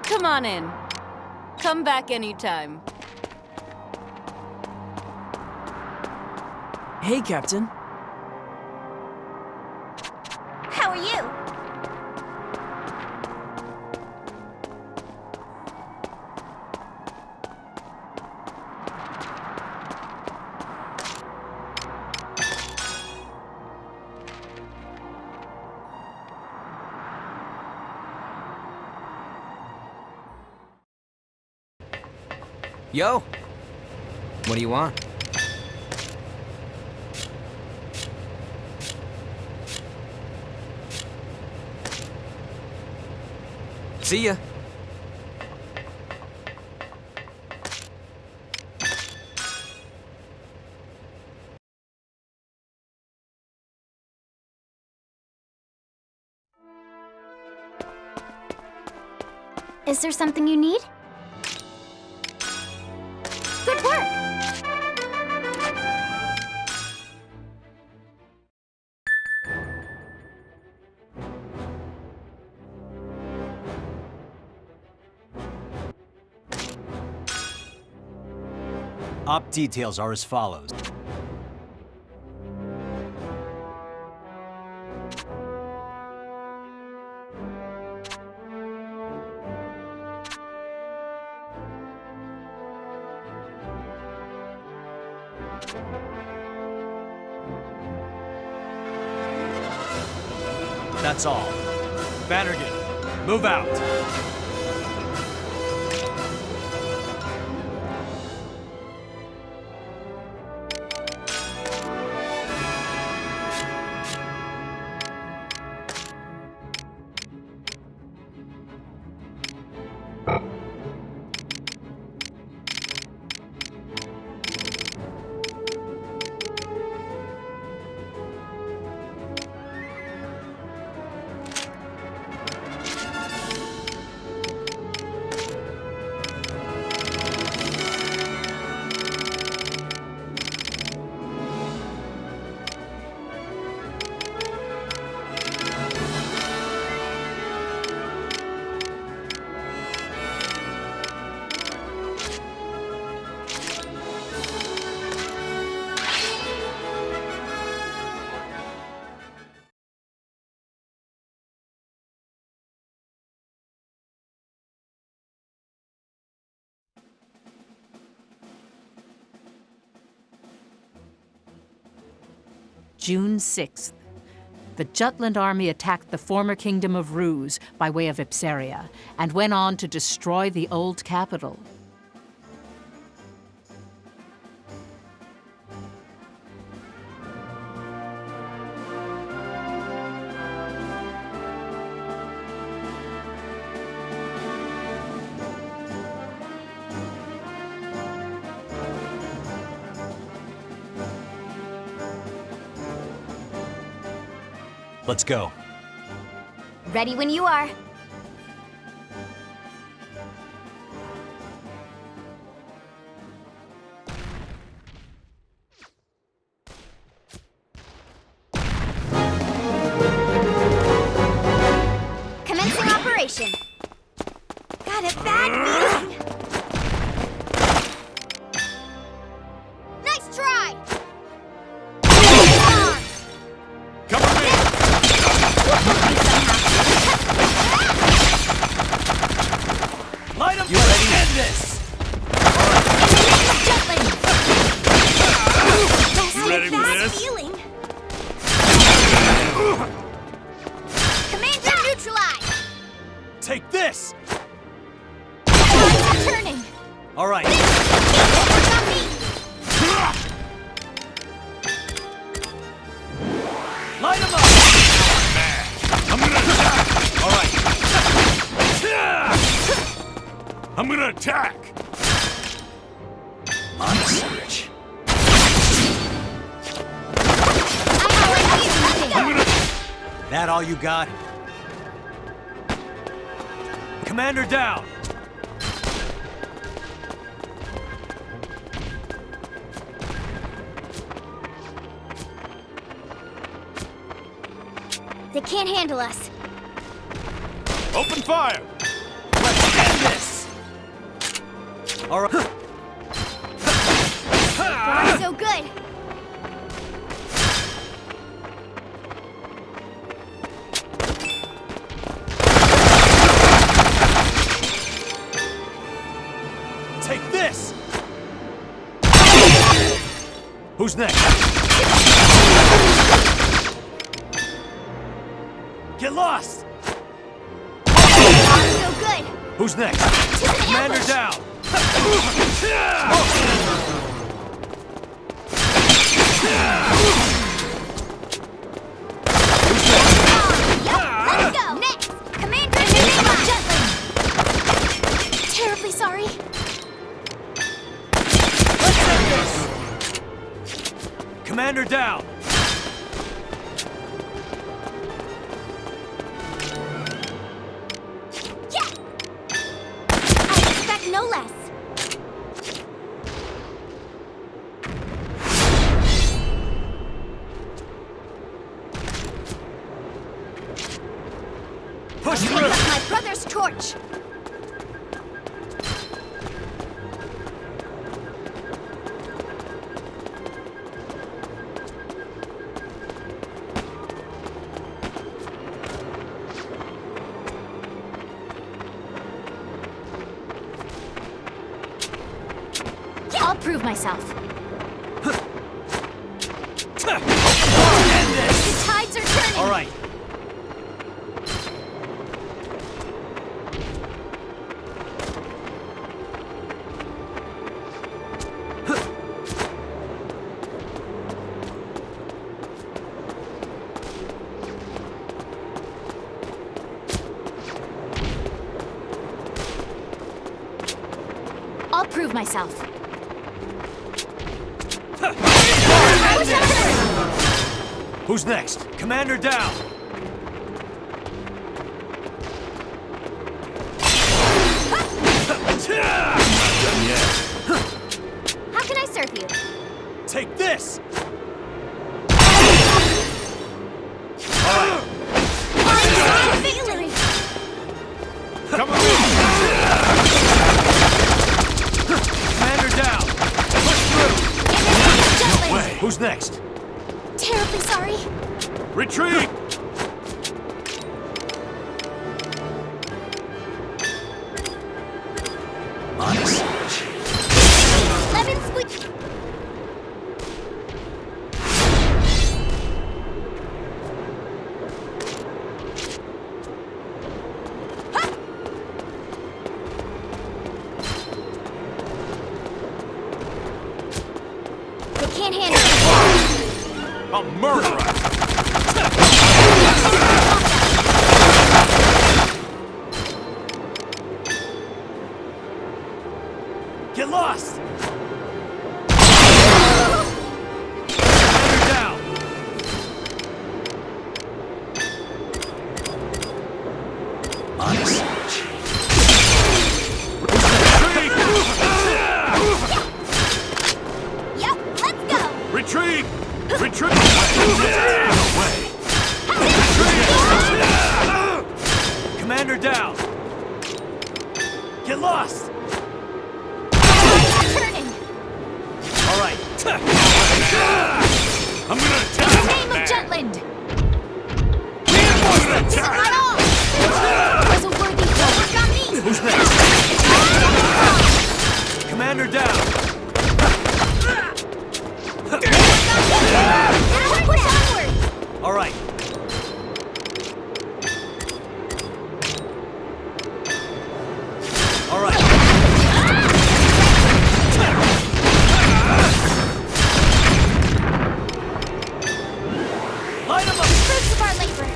Come on in. Come back anytime. Hey, Captain. How are you? Yo! What do you want? See ya! Is there something you need? Op details are as follows. That's all. Vannergan, move out. June 6th. The Jutland army attacked the former kingdom of Ruse by way of Ipseria and went on to destroy the old capital. Let's go. Ready when you are. Commencing operation. Got a bad feeling. Nice try. Light up! You ready? End this! You ready for this? Feeling. Commander neutralized! Take this! Turning! All right. Light him up! I'm gonna attack! All right. I'm gonna attack! On the switch. That all you got? Commander down! They can't handle us. Open fire! Let's end this! All right. Far so good. Take this! Who's next? Get lost! So good. Who's next? Commander down! Let's go. Next, Commander Jutland. Terribly sorry. Let's end this! Commander down! No less. Push through! My brother's torch. prove myself. End The tides are turning! All right. I'll prove myself. Who's next? Commander down! Not done yet. How can I serve you? Take this! Victory! Come on! Commander down! Push through! No way! Who's next? Terribly sorry. Retreat! Honest. Lemon squeak. They can't handle it. A murderer! Get lost! Commander down! Honest. Yep, let's go. Retreat! Retreat! No way! Commander down! Get lost! Turning. All right. I'm gonna In attack! the name of Jutland! Attack! Right on! Was a worthy foe. Work on me! Who's next? Commander down! Push onward! All right. All right. Light 'em up! Fruits of our labor.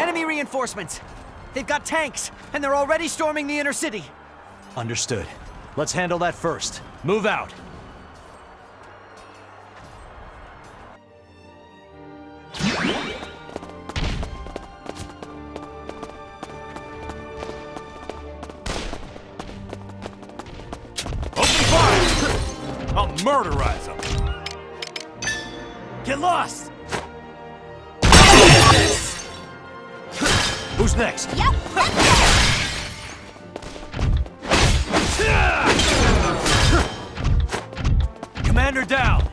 Enemy reinforcements! They've got tanks, and they're already storming the inner city! Understood. Let's handle that first. Move out. Open fire! I'll murderize them! Get lost! Who's next? Yep, let's go! Commander down!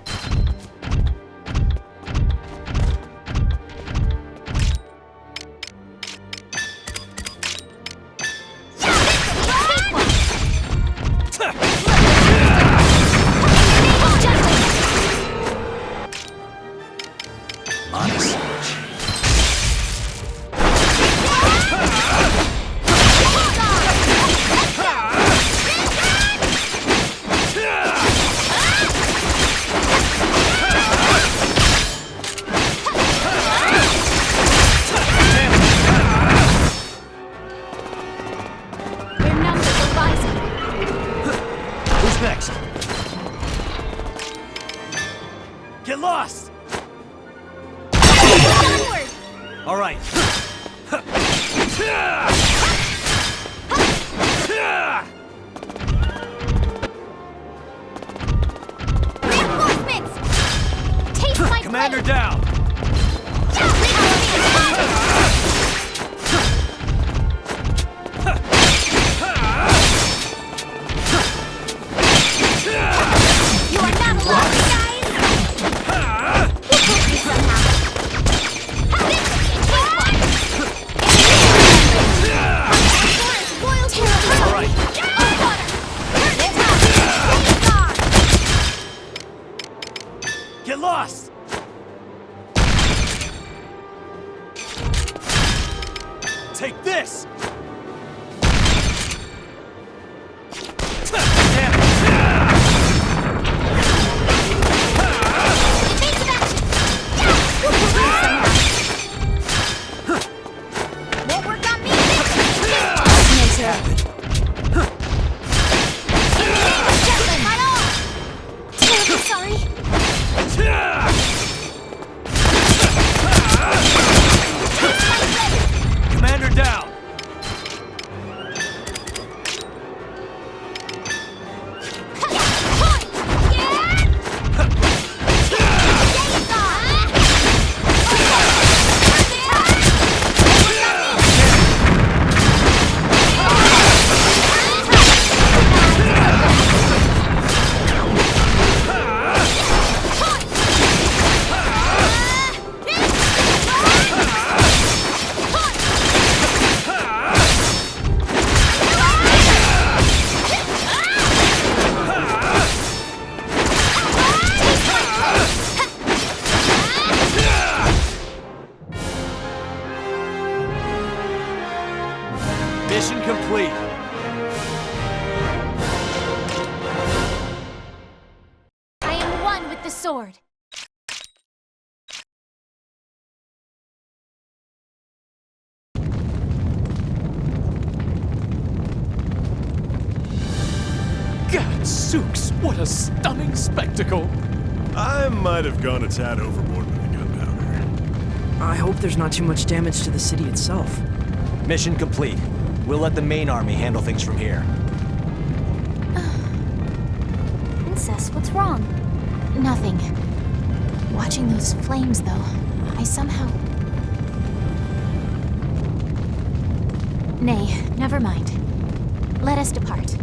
Honest. Their numbers are rising. Who's next? Get lost! Push onward! All right. Reinforcements! Taste my Commander blade! down! You are not alone, guys! All right. Get lost! Take this! Commander down! Mission complete. I am one with the sword. Gadzooks, what a stunning spectacle! I might have gone a tad overboard with the gunpowder. I hope there's not too much damage to the city itself. Mission complete. We'll let the main army handle things from here. Princess, what's wrong? Nothing. Watching those flames, though, I somehow... Nay, never mind. Let us depart.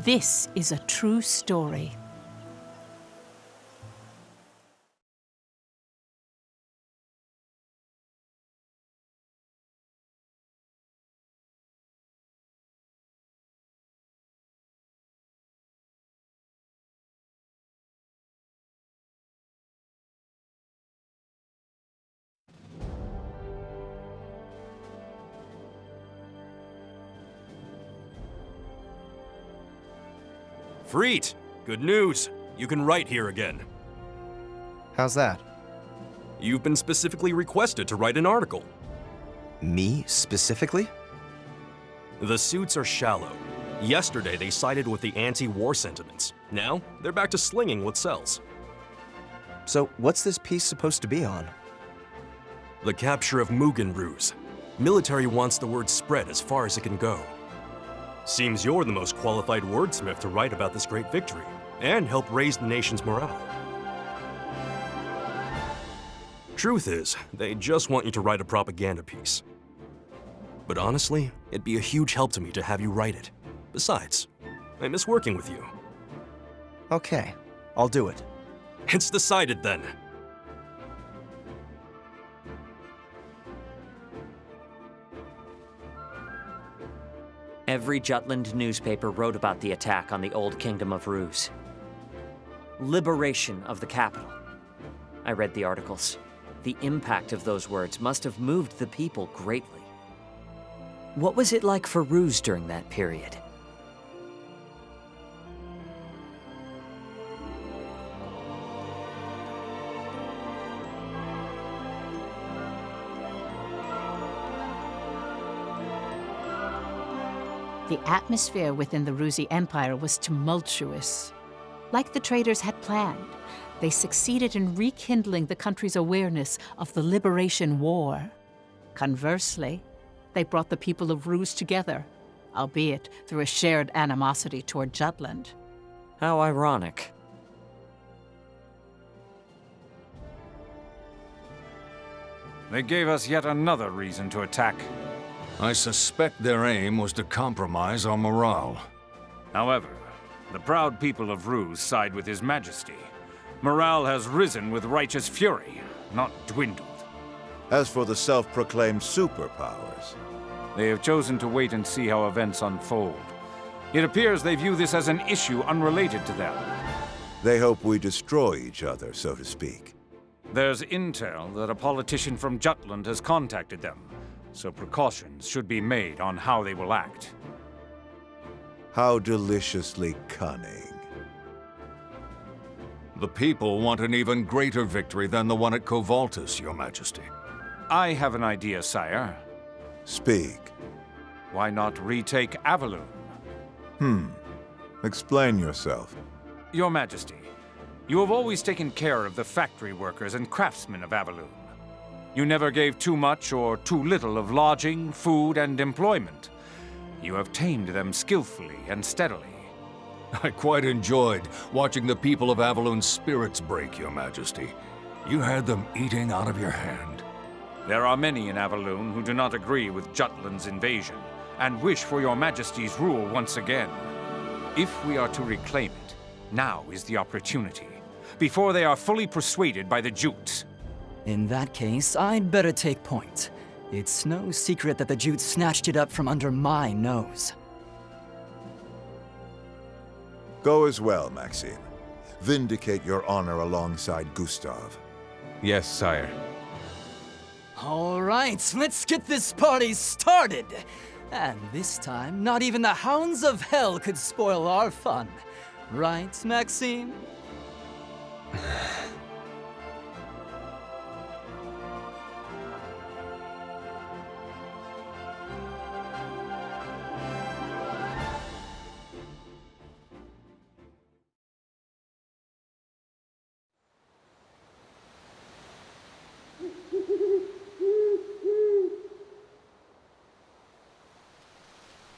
This is a true story. Freet! Good news! You can write here again. How's that? You've been specifically requested to write an article. Me, specifically? The suits are shallow. Yesterday they sided with the anti-war sentiments. Now, they're back to slinging what sells. So, what's this piece supposed to be on? The capture of Mugen Ruse. Military wants the word spread as far as it can go. Seems you're the most qualified wordsmith to write about this great victory, and help raise the nation's morale. Truth is, they just want you to write a propaganda piece. But honestly, it'd be a huge help to me to have you write it. Besides, I miss working with you. Okay, I'll do it. It's decided then. Every Jutland newspaper wrote about the attack on the Old Kingdom of Ruse. Liberation of the capital. I read the articles. The impact of those words must have moved the people greatly. What was it like for Ruse during that period? The atmosphere within the Rusi Empire was tumultuous. Like the traitors had planned, they succeeded in rekindling the country's awareness of the Liberation War. Conversely, they brought the people of Ruse together, albeit through a shared animosity toward Jutland. How ironic. They gave us yet another reason to attack. I suspect their aim was to compromise our morale. However, the proud people of Ruse side with His Majesty. Morale has risen with righteous fury, not dwindled. As for the self-proclaimed superpowers, they have chosen to wait and see how events unfold. It appears they view this as an issue unrelated to them. They hope we destroy each other, so to speak. There's intel that a politician from Jutland has contacted them, so precautions should be made on how they will act. How deliciously cunning. The people want an even greater victory than the one at Covaltus, Your Majesty. I have an idea, sire. Speak. Why not retake Avaloon? Explain yourself. Your Majesty, you have always taken care of the factory workers and craftsmen of Avaloon. You never gave too much or too little of lodging, food, and employment. You have tamed them skillfully and steadily. I quite enjoyed watching the people of Avaloon's spirits break, Your Majesty. You had them eating out of your hand. There are many in Avaloon who do not agree with Jutland's invasion, and wish for Your Majesty's rule once again. If we are to reclaim it, now is the opportunity, before they are fully persuaded by the Jutes. In that case, I'd better take point. It's no secret that the Jutes snatched it up from under my nose. Go as well, Maxim. Vindicate your honor alongside Gustav. Yes, sire. All right, let's get this party started. And this time, not even the hounds of hell could spoil our fun. Right, Maxim?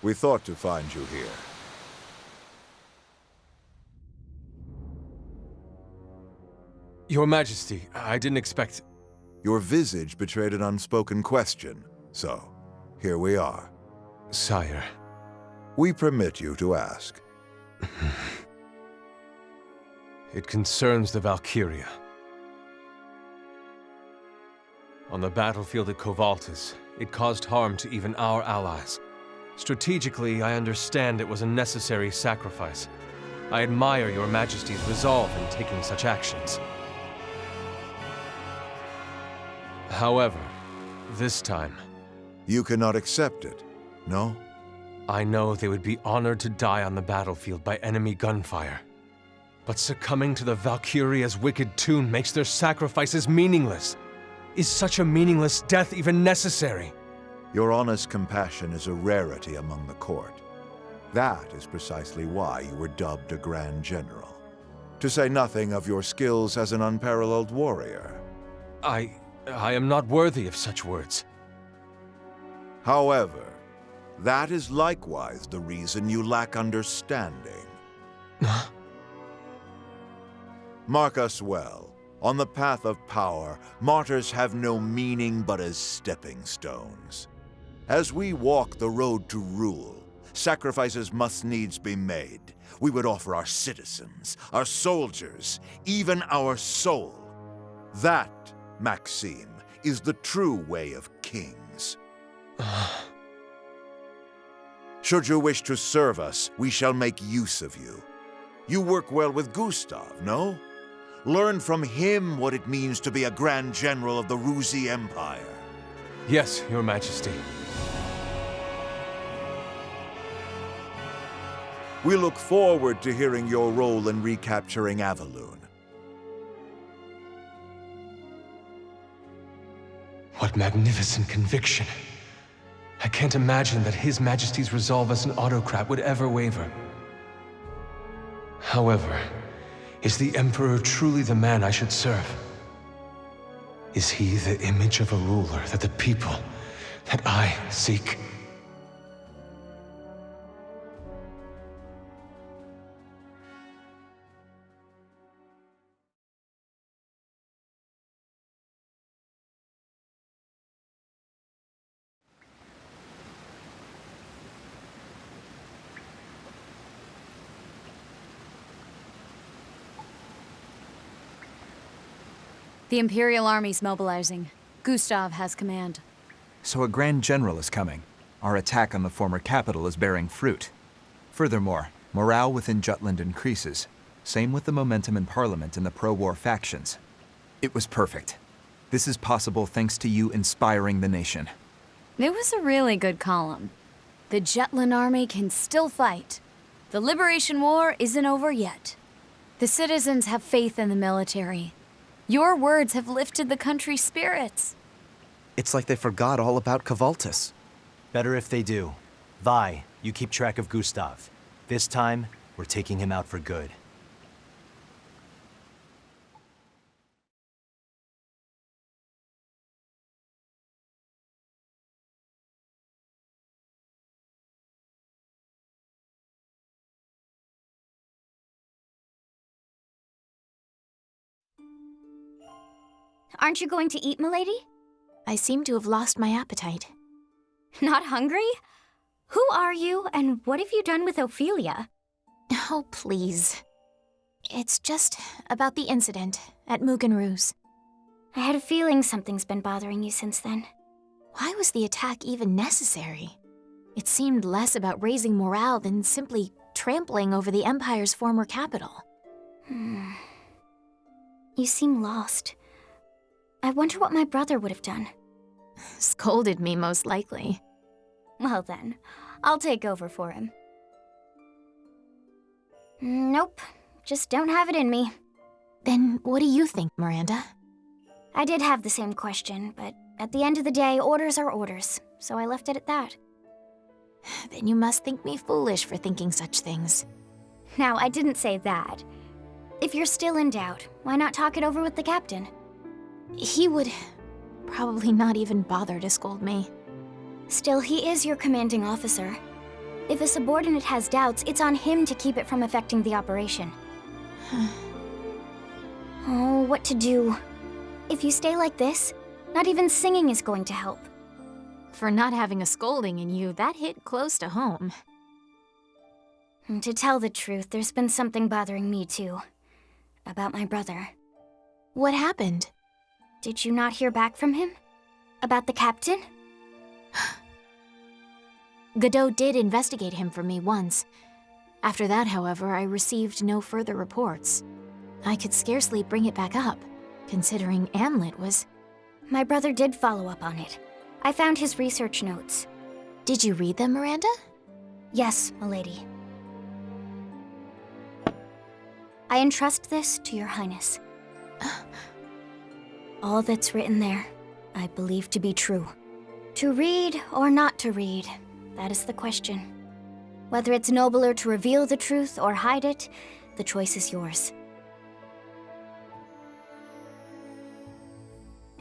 We thought to find you here. Your Majesty, I didn't expect... Your visage betrayed an unspoken question, so here we are. Sire. We permit you to ask. It concerns the Valkyria. On the battlefield at Covaltus, it caused harm to even our allies. Strategically, I understand it was a necessary sacrifice. I admire Your Majesty's resolve in taking such actions. However, this time... You cannot accept it, no? I know they would be honored to die on the battlefield by enemy gunfire. But succumbing to the Valkyria's wicked tune makes their sacrifices meaningless. Is such a meaningless death even necessary? Your honest compassion is a rarity among the court. That is precisely why you were dubbed a Grand General. To say nothing of your skills as an unparalleled warrior. I am not worthy of such words. However, that is likewise the reason you lack understanding. Mark us well. On the path of power, martyrs have no meaning but as stepping stones. As we walk the road to rule, sacrifices must needs be made. We would offer our citizens, our soldiers, even our soul. That, Maxim, is the true way of kings. Should you wish to serve us, we shall make use of you. You work well with Gustav, no? Learn from him what it means to be a Grand General of the Rusi Empire. Yes, Your Majesty. We look forward to hearing your role in recapturing Avaloon. What magnificent conviction. I can't imagine that His Majesty's resolve as an autocrat would ever waver. However, Is the Emperor truly the man I should serve? Is he the image of a ruler that the people, that I seek? The Imperial Army's mobilizing. Gustav has command. So a Grand General is coming. Our attack on the former capital is bearing fruit. Furthermore, morale within Jutland increases. Same with the momentum in Parliament and the pro-war factions. It was perfect. This is possible thanks to you inspiring the nation. It was a really good column. The Jutland army can still fight. The Liberation War isn't over yet. The citizens have faith in the military. Your words have lifted the country's spirits. It's like they forgot all about Kvaltus. Better if they do. Vi, you keep track of Gustav. This time, we're taking him out for good. Aren't you going to eat, milady? I seem to have lost my appetite. Not hungry? Who are you, and what have you done with Ophelia? Oh, please. It's just about the incident at Mugenruz. I had a feeling something's been bothering you since then. Why was the attack even necessary? It seemed less about raising morale than simply trampling over the Empire's former capital. You seem lost. I wonder what my brother would have done. Scolded me, most likely. Well then, I'll take over for him. Nope, just don't have it in me. Then what do you think, Miranda? I did have the same question, but at the end of the day, orders are orders, so I left it at that. Then you must think me foolish for thinking such things. Now, I didn't say that. If you're still in doubt, why not talk it over with the captain? He would probably not even bother to scold me. Still, he is your commanding officer. If a subordinate has doubts, it's on him to keep it from affecting the operation. Oh, what to do? If you stay like this, not even singing is going to help. For not having a scolding in you, that hit close to home. And to tell the truth, there's been something bothering me too. About my brother. What happened? Did you not hear back from him? About the captain? Godot did investigate him for me once. After that, however, I received no further reports. I could scarcely bring it back up, considering Amlet was... My brother did follow up on it. I found his research notes. Did you read them, Miranda? Yes, milady. I entrust this to your highness. All that's written there, I believe to be true. To read or not to read, that is the question. Whether it's nobler to reveal the truth or hide it, the choice is yours.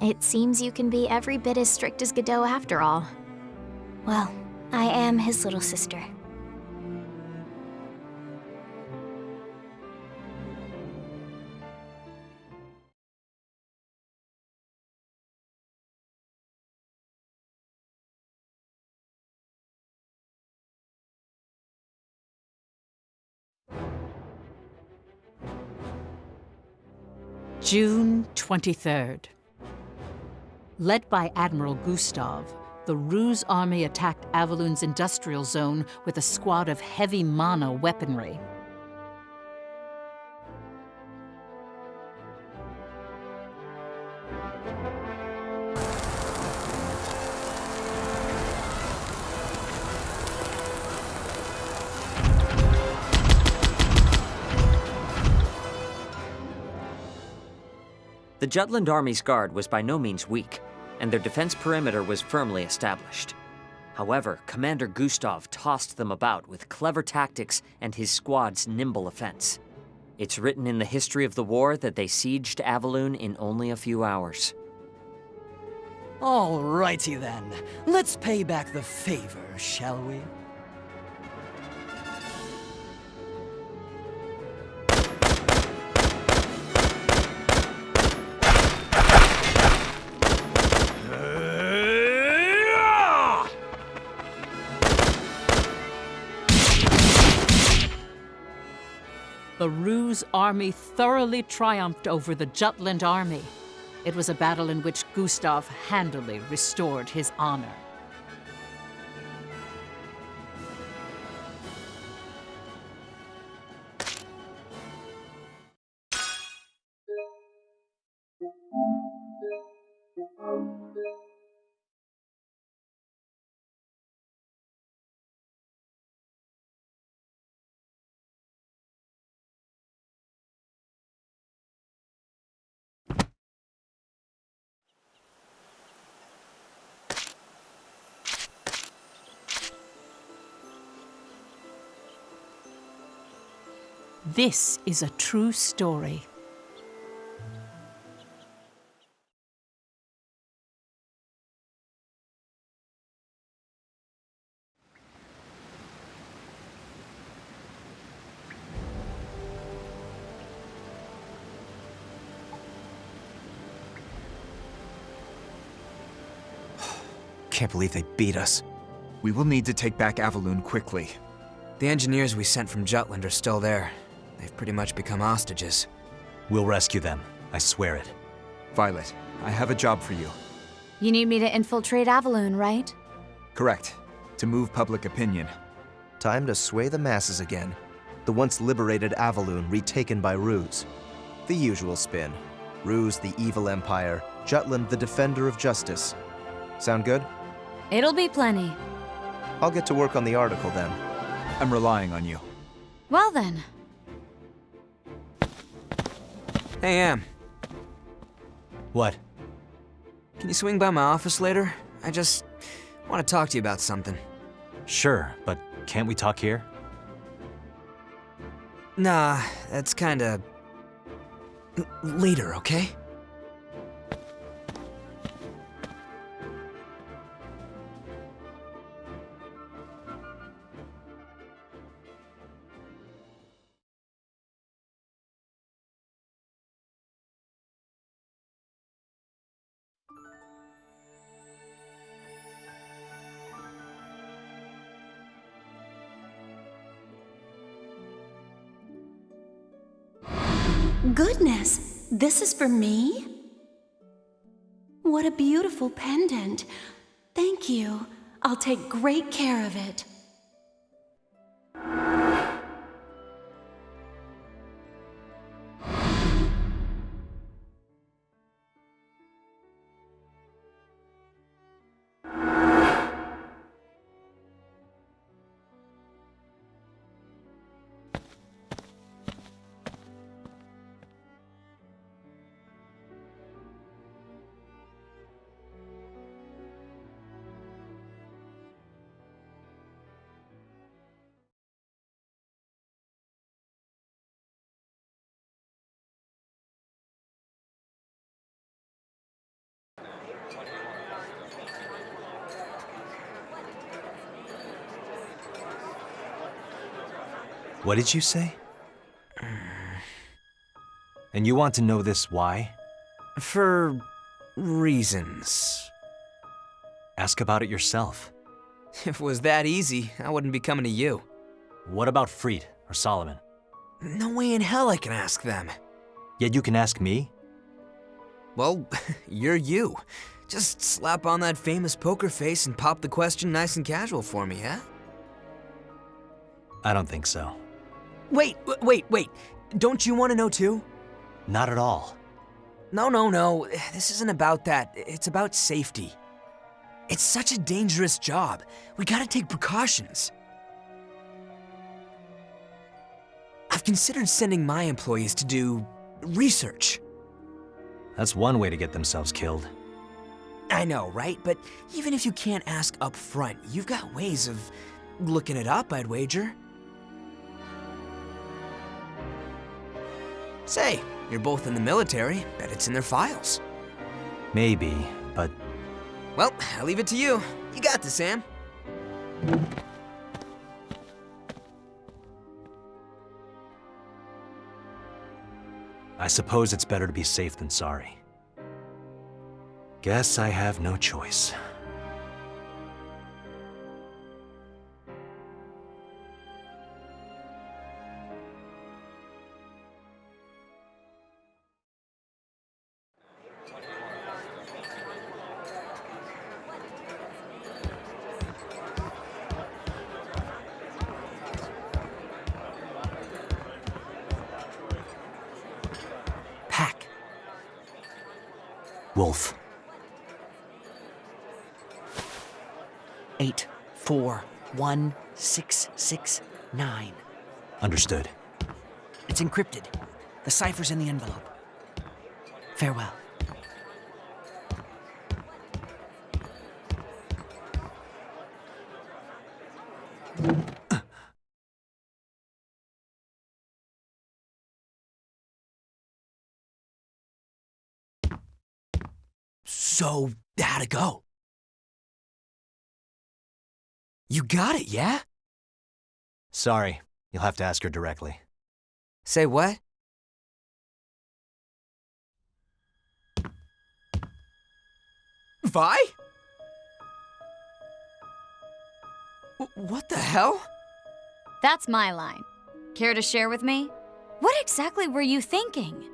It seems you can be every bit as strict as Godot after all. Well, I am his little sister. June 23rd. Led by Admiral Gustav, the Ruse army attacked Avaloon's industrial zone with a squad of heavy mana weaponry. The Jutland army's guard was by no means weak, and their defense perimeter was firmly established. However, Commander Gustav tossed them about with clever tactics and his squad's nimble offense. It's written in the history of the war that they sieged Avaloon in only a few hours. Alrighty then. Let's pay back the favor, shall we? The Ruse army thoroughly triumphed over the Jutland army. It was a battle in which Gustav handily restored his honor. This is a true story. Can't believe they beat us. We will need to take back Avaloon quickly. The engineers we sent from Jutland are still there. They've pretty much become hostages. We'll rescue them. I swear it. Violet, I have a job for you. You need me to infiltrate Avaloon, right? Correct. To move public opinion. Time to sway the masses again. The once liberated Avaloon retaken by Ruse. The usual spin. Ruse the evil empire, Jutland the defender of justice. Sound good? It'll be plenty. I'll get to work on the article then. I'm relying on you. Well then. Hey, Am. What? Can you swing by my office later? I just want to talk to you about something. Sure, but can't we talk here? Nah, that's kinda... later, okay? Goodness, this is for me? What a beautiful pendant. Thank you. I'll take great care of it. What did you say? And you want to know this why? For reasons. Ask about it yourself. If it was that easy, I wouldn't be coming to you. What about Fried or Solomon? No way in hell I can ask them. Yet you can ask me? Well, you're you. Just slap on that famous poker face and pop the question nice and casual for me, huh? I don't think so. Wait. Don't you want to know too? Not at all. No. This isn't about that. It's about safety. It's such a dangerous job. We gotta take precautions. I've considered sending my employees to do research. That's one way to get themselves killed. I know, right? But even if you can't ask up front, you've got ways of looking it up, I'd wager. Say, you're both in the military. Bet it's in their files. Maybe, but... Well, I'll leave it to you. You got this, Sam. I suppose it's better to be safe than sorry. Guess I have no choice. Wolf. 8, 4, 1, 6, 6, 9. Understood. It's encrypted. The cipher's in the envelope. Farewell. So, how'd it go? You got it, yeah? Sorry, you'll have to ask her directly. Say what? Vi? What the hell? That's my line. Care to share with me? What exactly were you thinking?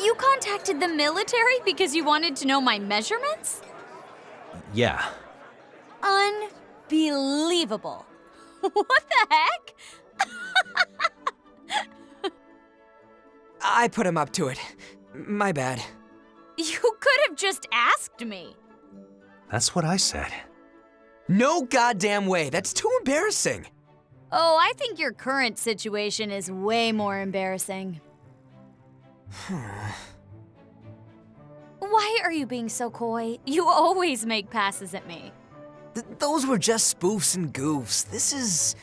You contacted the military because you wanted to know my measurements? Yeah. Unbelievable. What the heck? I put him up to it. My bad. You could have just asked me. That's what I said. No goddamn way. That's too embarrassing. Oh, I think your current situation is way more embarrassing. Why are you being so coy? You always make passes at me. Those were just spoofs and goofs. This is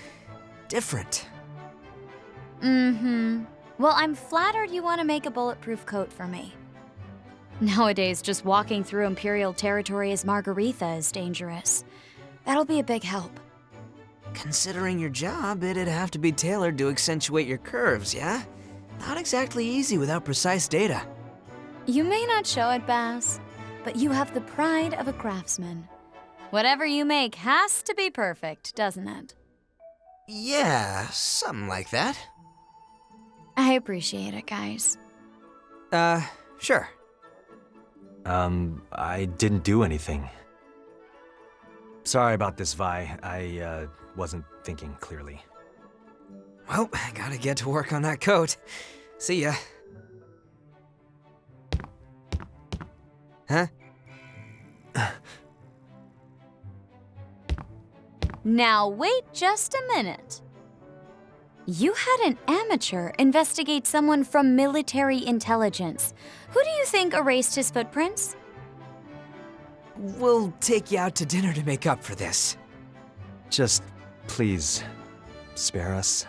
different. Mm-hmm. Well, I'm flattered you want to make a bulletproof coat for me. Nowadays, just walking through Imperial territory as Margaretha is dangerous. That'll be a big help. Considering your job, it'd have to be tailored to accentuate your curves, yeah? Not exactly easy without precise data. You may not show it, Bass, but you have the pride of a craftsman. Whatever you make has to be perfect, doesn't it? Yeah, something like that. I appreciate it, guys. Sure. I didn't do anything. Sorry about this, Vi. I wasn't thinking clearly. Well, I gotta get to work on that coat. See ya. Huh? Now wait just a minute. You had an amateur investigate someone from military intelligence. Who do you think erased his footprints? We'll take you out to dinner to make up for this. Just, please, spare us.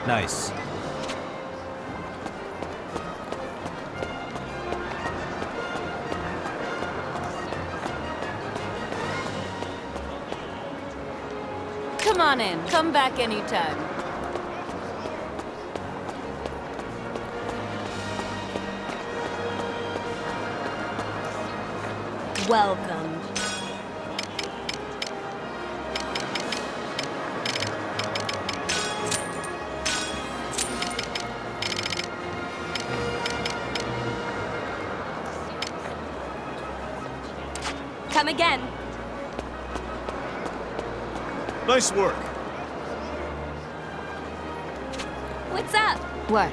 Nice. Come on in. Come back anytime. Welcome. Come again. Nice work. What's up? What?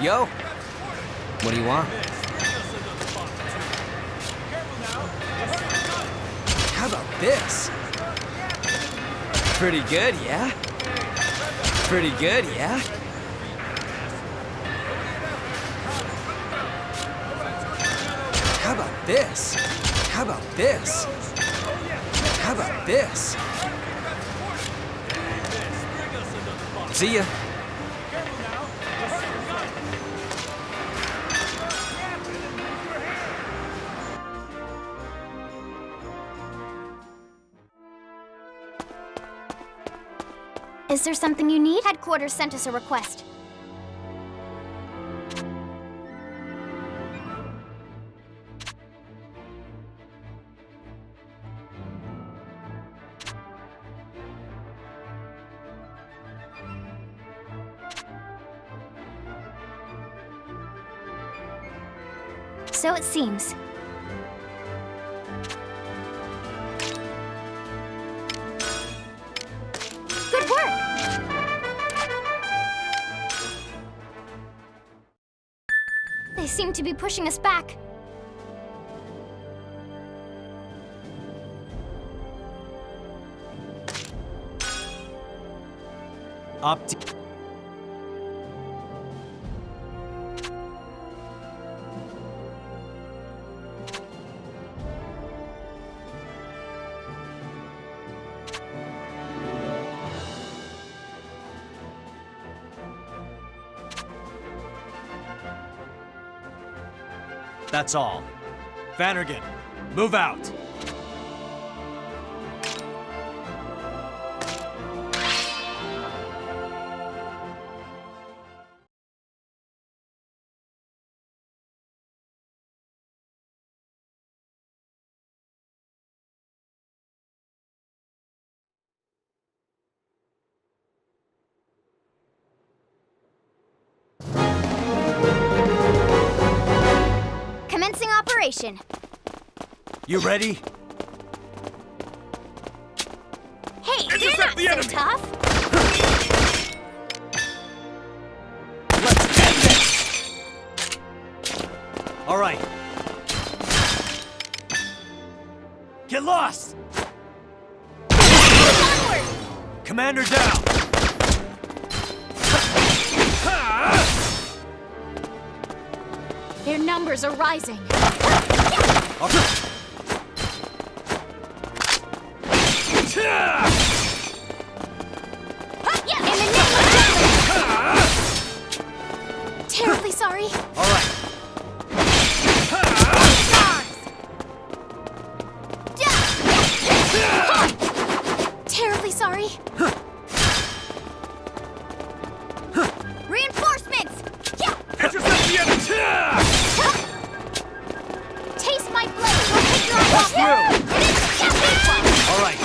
Yo, what do you want? How about this? Pretty good, yeah? Pretty good, yeah? How about this? How about this? How about this? See ya. Is there something you need? Headquarters sent us a request. So it seems. Good work! They seem to be pushing us back. That's all. Vannergan, move out! Commencing operation. You ready? Hey, you're not so tough. All right. Get lost! Commander down! Their numbers are rising. Terribly sorry. All right. Terribly sorry. Reinforcements! Intercept the enemy! Taste my blade! We'll take your off. All right.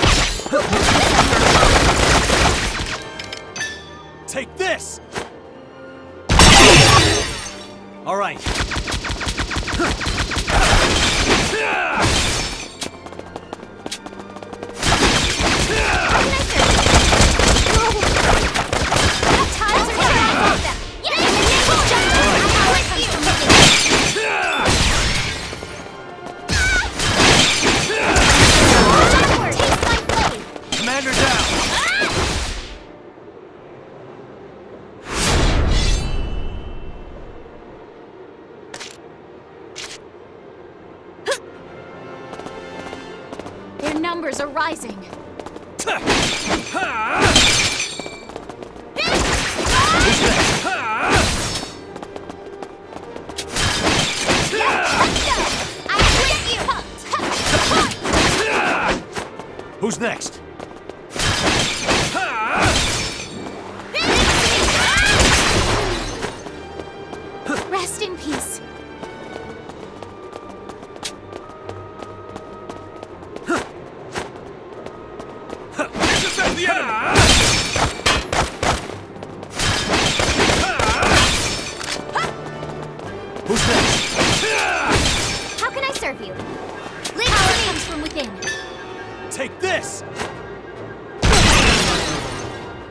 Take this! All right. Commander down! Their numbers are rising.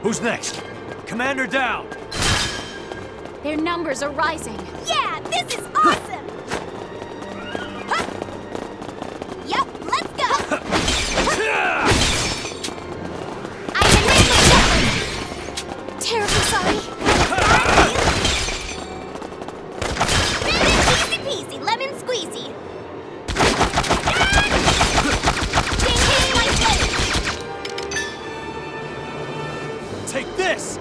Who's next? Commander down! Their numbers are rising. Yeah, this is awesome! Huh. Yep, let's go! I'm in range of Jutland! Terribly sorry. Easy peasy, lemon squeezy. Maintaining my place. Take this!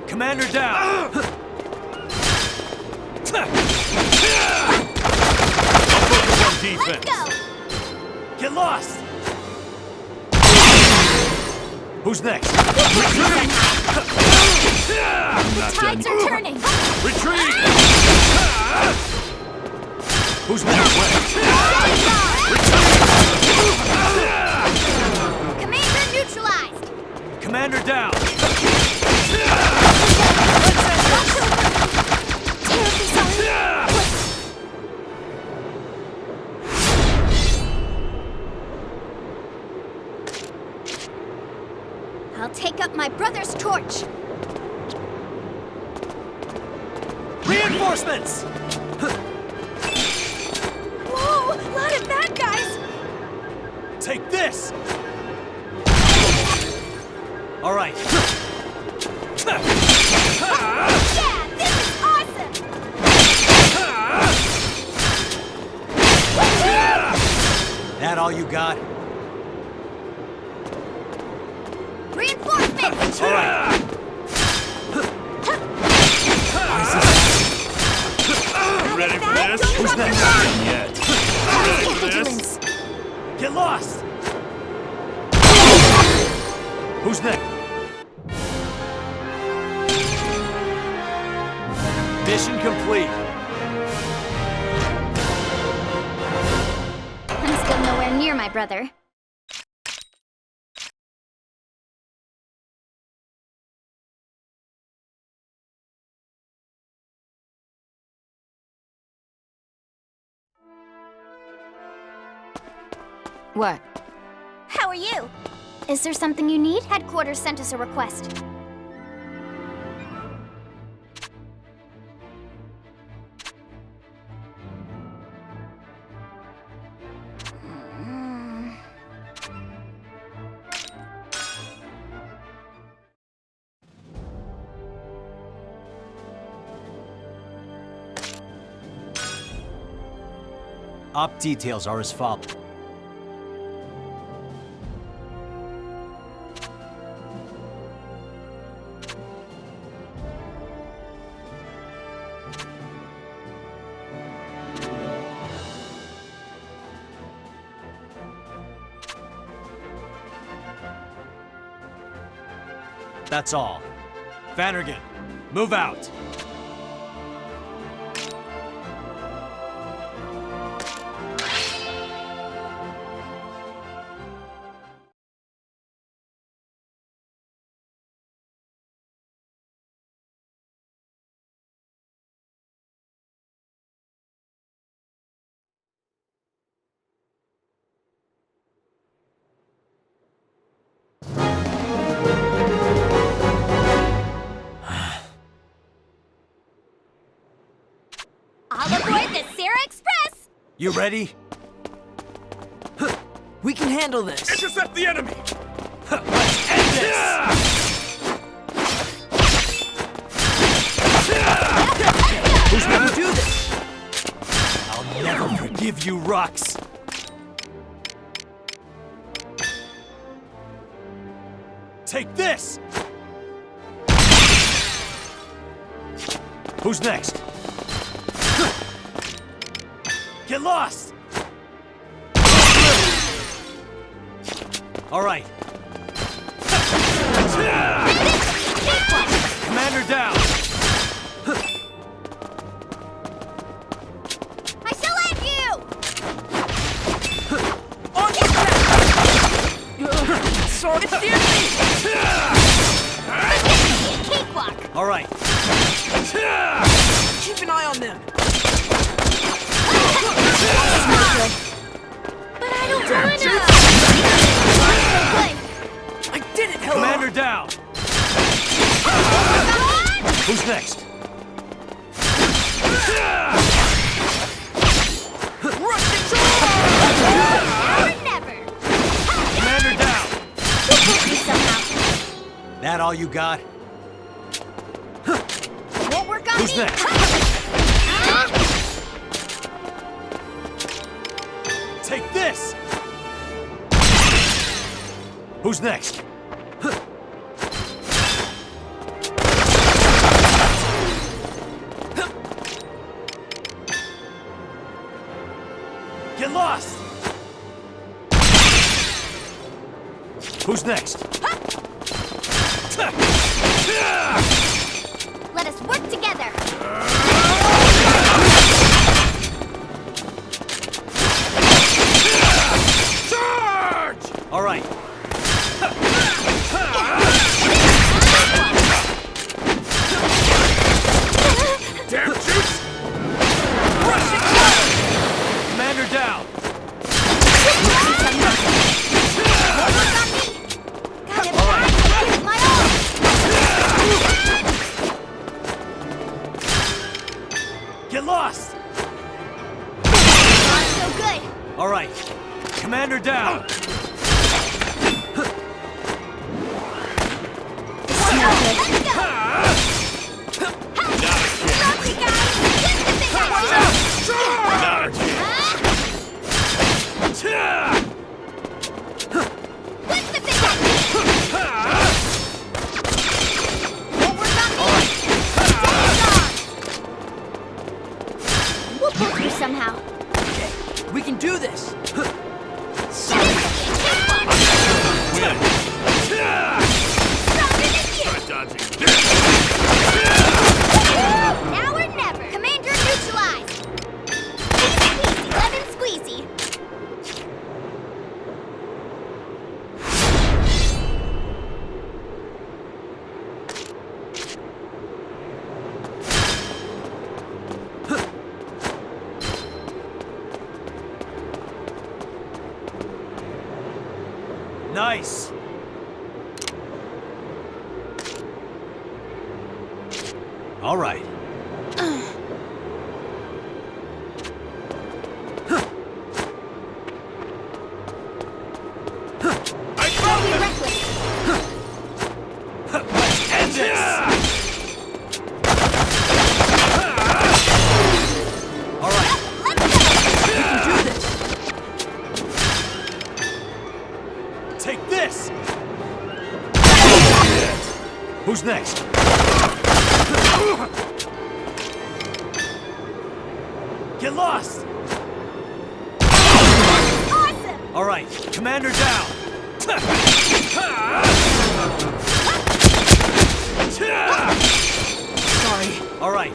Commander down! Focus on defense. Let's go! Get lost! Who's next? The tides are turning. Retreat! Who's next? Commander neutralized! Commander down! Terribly sorry. I'll take up my brother's torch. Reinforcements! Whoa, lot of bad guys! Take this! All right. Yeah, this is awesome! That all you got? Reinforcements! All right. Ready for this? Who's next? Yet. Ready for this? Get lost! Who's next? Mission complete. I'm still nowhere near my brother. What? How are you? Is there something you need? Headquarters sent us a request. Op details are as follows. That's all. Vannergan, move out! All aboard the Sarah Express! You ready? We can handle this. Intercept the enemy! Let's end this! Who's gonna do this? I'll never forgive you, Rux. Take this! Who's next? Get lost! All right. Commander down! I shall end you! On your back! Sorry, it's the enemy! Cakewalk! All right. Keep an eye on them. But I don't wanna! I Commander down! Who's next? Commander down! That all you got? Won't work on Who's me. next? Take this! Who's next? Get lost! Who's next? Let us work together. Charge! All right. Damn shoots! Commander down! Get lost! Not so good. All right. Commander down! We'll pull through somehow. Okay, we can do this. Now or never. Commander neutralized. Easy peasy, lemon squeezy. Nice! All right. End this! All right. We can do this. Take this! Who's next? Get lost! Awesome! All right, Commander down! Sorry. All right.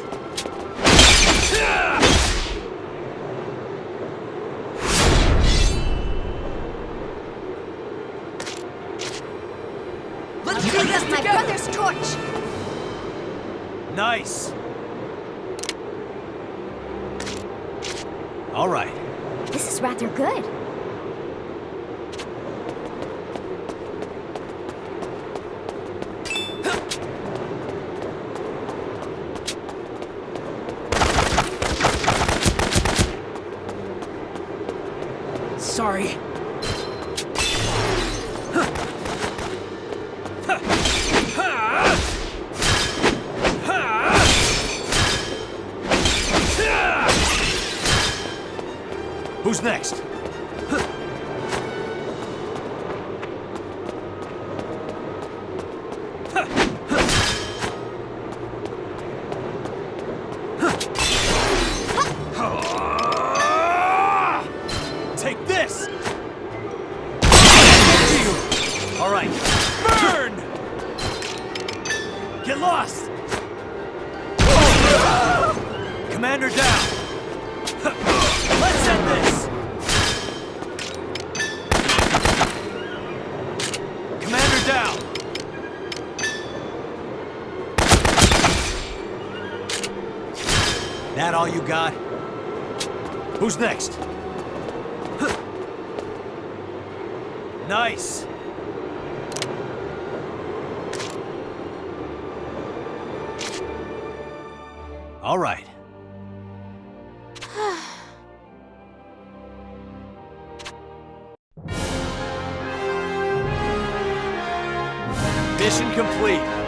Let's do Take this up my together. brother's torch. Nice! All right. This is rather good. Sorry. Who's next? Take this! All right. Burn! Get lost! Commander down! Let's end this! Commander down! That all you got? Who's next? Nice! All right. Mission complete.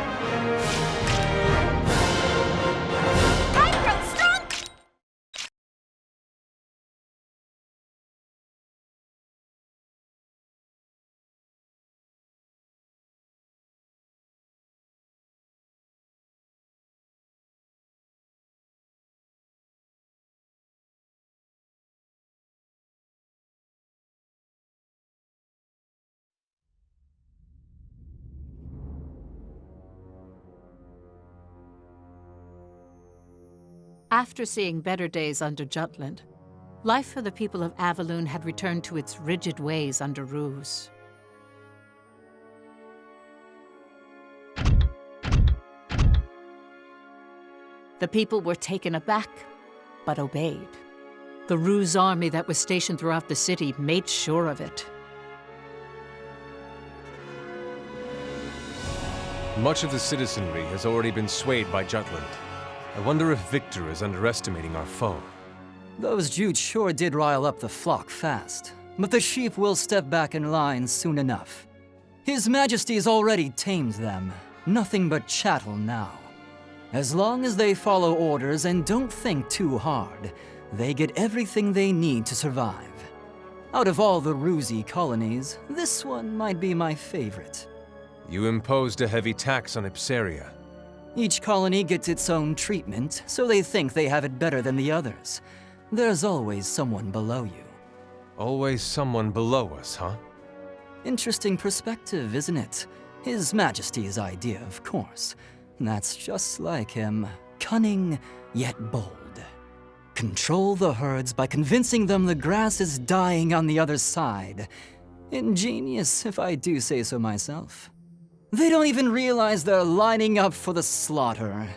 After seeing better days under Jutland, life for the people of Avaloon had returned to its rigid ways under Ruse. The people were taken aback, but obeyed. The Ruse army that was stationed throughout the city made sure of it. Much of the citizenry has already been swayed by Jutland. I wonder if Victor is underestimating our foe. Those Jutes sure did rile up the flock fast, but the sheep will step back in line soon enough. His Majesty's already tamed them. Nothing but chattel now. As long as they follow orders and don't think too hard, they get everything they need to survive. Out of all the Rusy colonies, this one might be my favorite. You imposed a heavy tax on Ipseria. Each colony gets its own treatment, so they think they have it better than the others. There's always someone below you. Always someone below us, huh? Interesting perspective, isn't it? His Majesty's idea, of course. That's just like him. Cunning, yet bold. Control the herds by convincing them the grass is dying on the other side. Ingenious, if I do say so myself. They don't even realize they're lining up for the slaughter.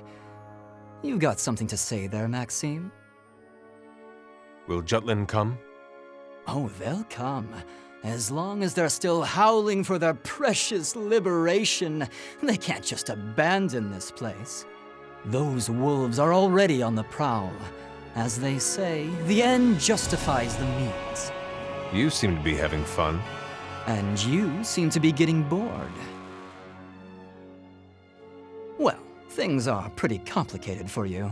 You got something to say there, Maxim? Will Jutland come? Oh, they'll come. As long as they're still howling for their precious liberation, they can't just abandon this place. Those wolves are already on the prowl. As they say, the end justifies the means. You seem to be having fun. And you seem to be getting bored. Well, things are pretty complicated for you.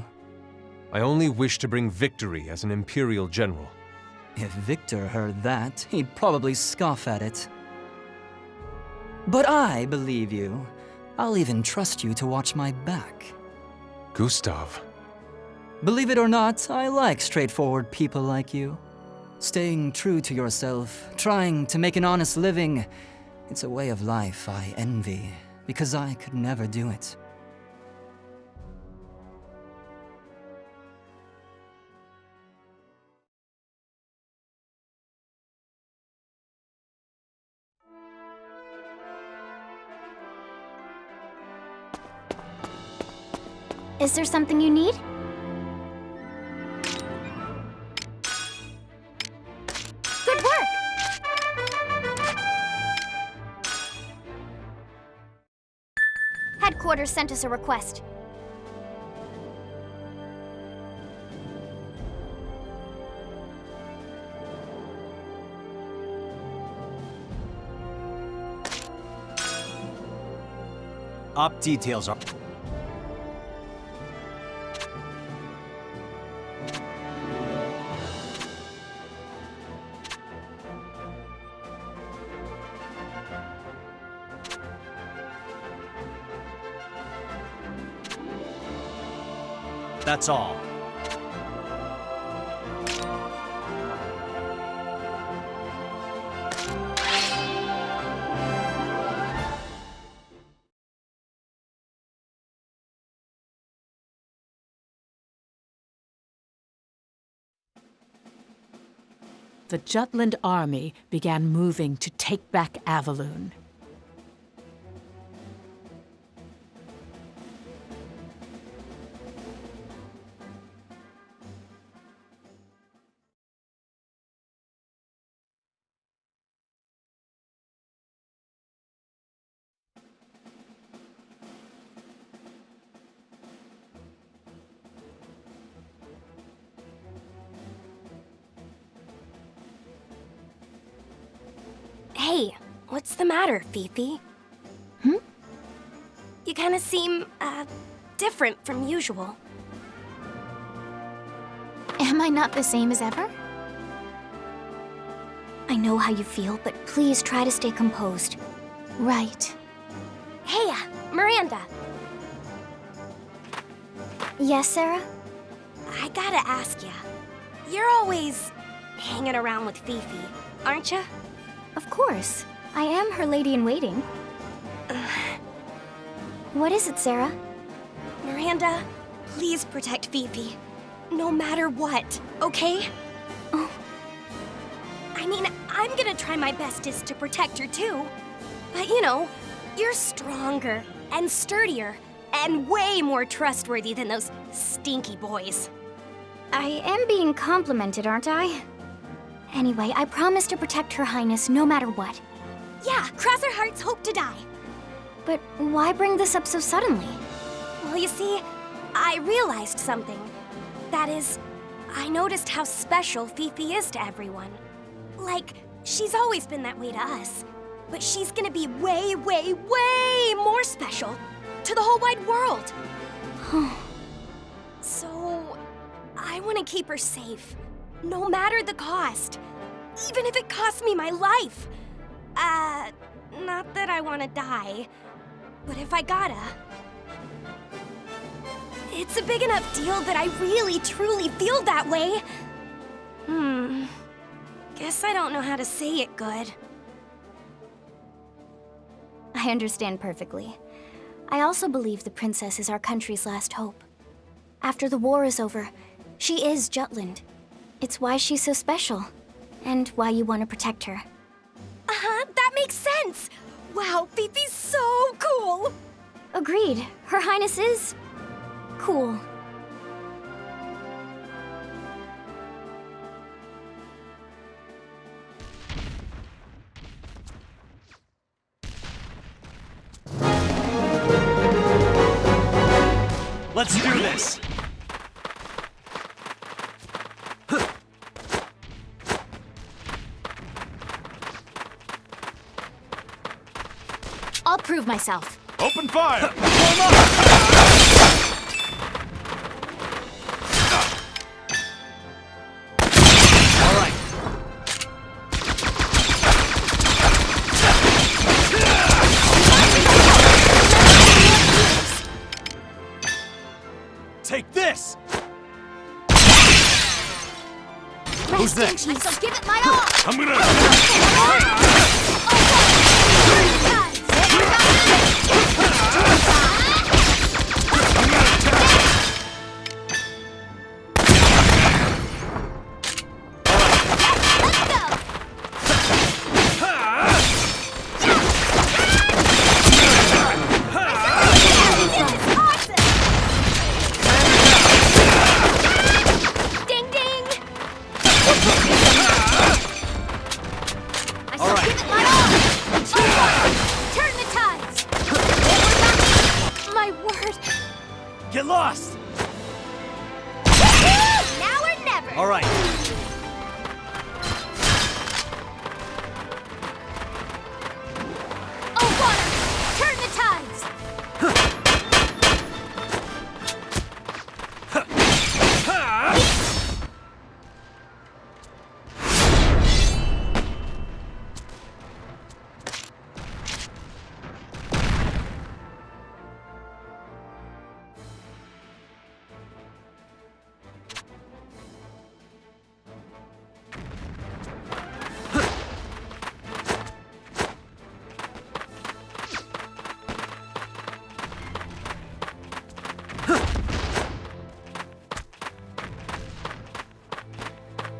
I only wish to bring victory as an Imperial general. If Victor heard that, he'd probably scoff at it. But I believe you. I'll even trust you to watch my back. Gustav. Believe it or not, I like straightforward people like you. Staying true to yourself, trying to make an honest living. It's a way of life I envy, because I could never do it. Is there something you need? Good work! Headquarters sent us a request. Op details are... That's all. The Jutland army began moving to take back Avaloon. What's the matter, Fifi? You kind of seem, different from usual. Am I not the same as ever? I know how you feel, but please try to stay composed. Right. Hey, Miranda. Yes, Sarah? I gotta ask ya. You're always hanging around with Fifi, aren't ya? Of course. I am her lady-in-waiting. What is it, Sarah? Miranda, please protect Fifi. No matter what, okay? Oh. I mean, I'm gonna try my bestest to protect her too. But you know, you're stronger and sturdier and way more trustworthy than those stinky boys. I am being complimented, aren't I? Anyway, I promise to protect Her Highness no matter what. Yeah, cross our hearts, hope to die. But why bring this up so suddenly? Well, you see, I realized something. That is, I noticed how special Fifi is to everyone. Like, she's always been that way to us. But she's gonna be way, way, way more special to the whole wide world. So, I want to keep her safe, no matter the cost. Even if it costs me my life. Not that I want to die, but if I gotta. It's a big enough deal that I really, truly feel that way. Guess I don't know how to say it good. I understand perfectly. I also believe the princess is our country's last hope. After the war is over, she is Jutland. It's why she's so special, and why you want to protect her. That makes sense! Wow, Fifi's so cool! Agreed. Her Highness is... cool. Let's do this! I'll prove myself. Open fire! Take this! Who's next? I shall give it my all! I'm gonna... Get lost! Now or never! All right. Oh, water! Turn the tides!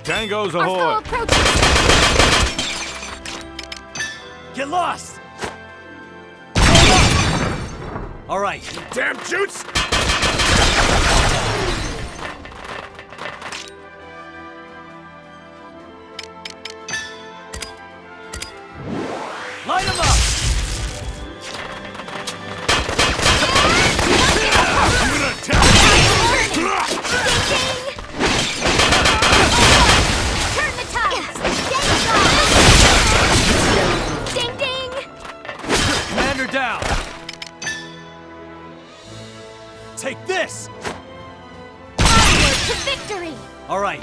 Tango's Our foe ahoy! approaches! Get lost! All right. Damn jutes! Light him up! I'm gonna attack! Turn the tides! Ding ding! Take this! Onward to victory! All right.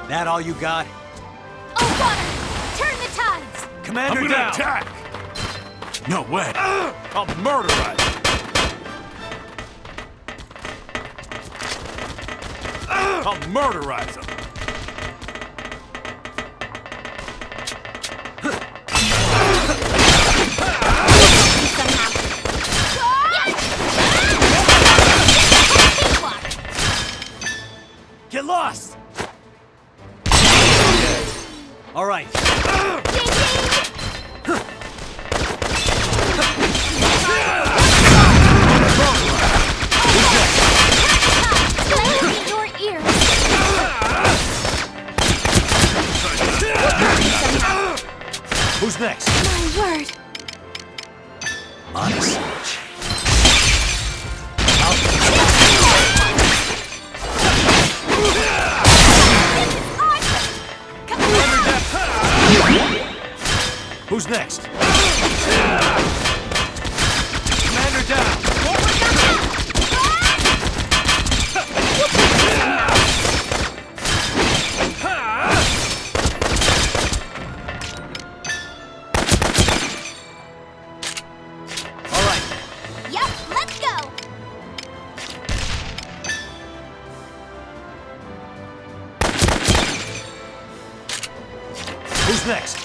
That all you got? Oh, water! Turn the tides! Commander, I'm gonna attack! No way! I'll murderize you! I'll murderize him! Get lost! All right. Your ears! Who's next? My word! On a siege. Who's next? Commander down! All right. Yep, let's go! Who's next?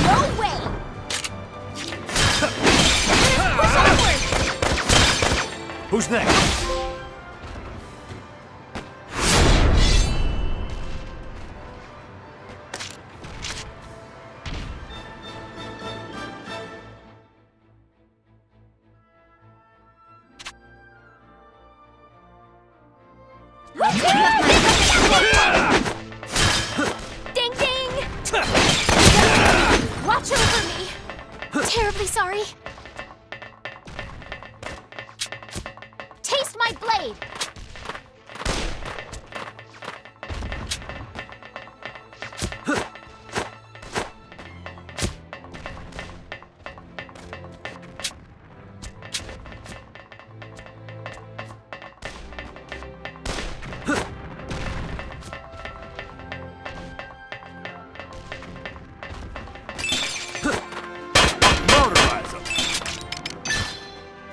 No way! Push onward! Who's next? Ding ding! Watch over me! Terribly sorry. Taste my blade!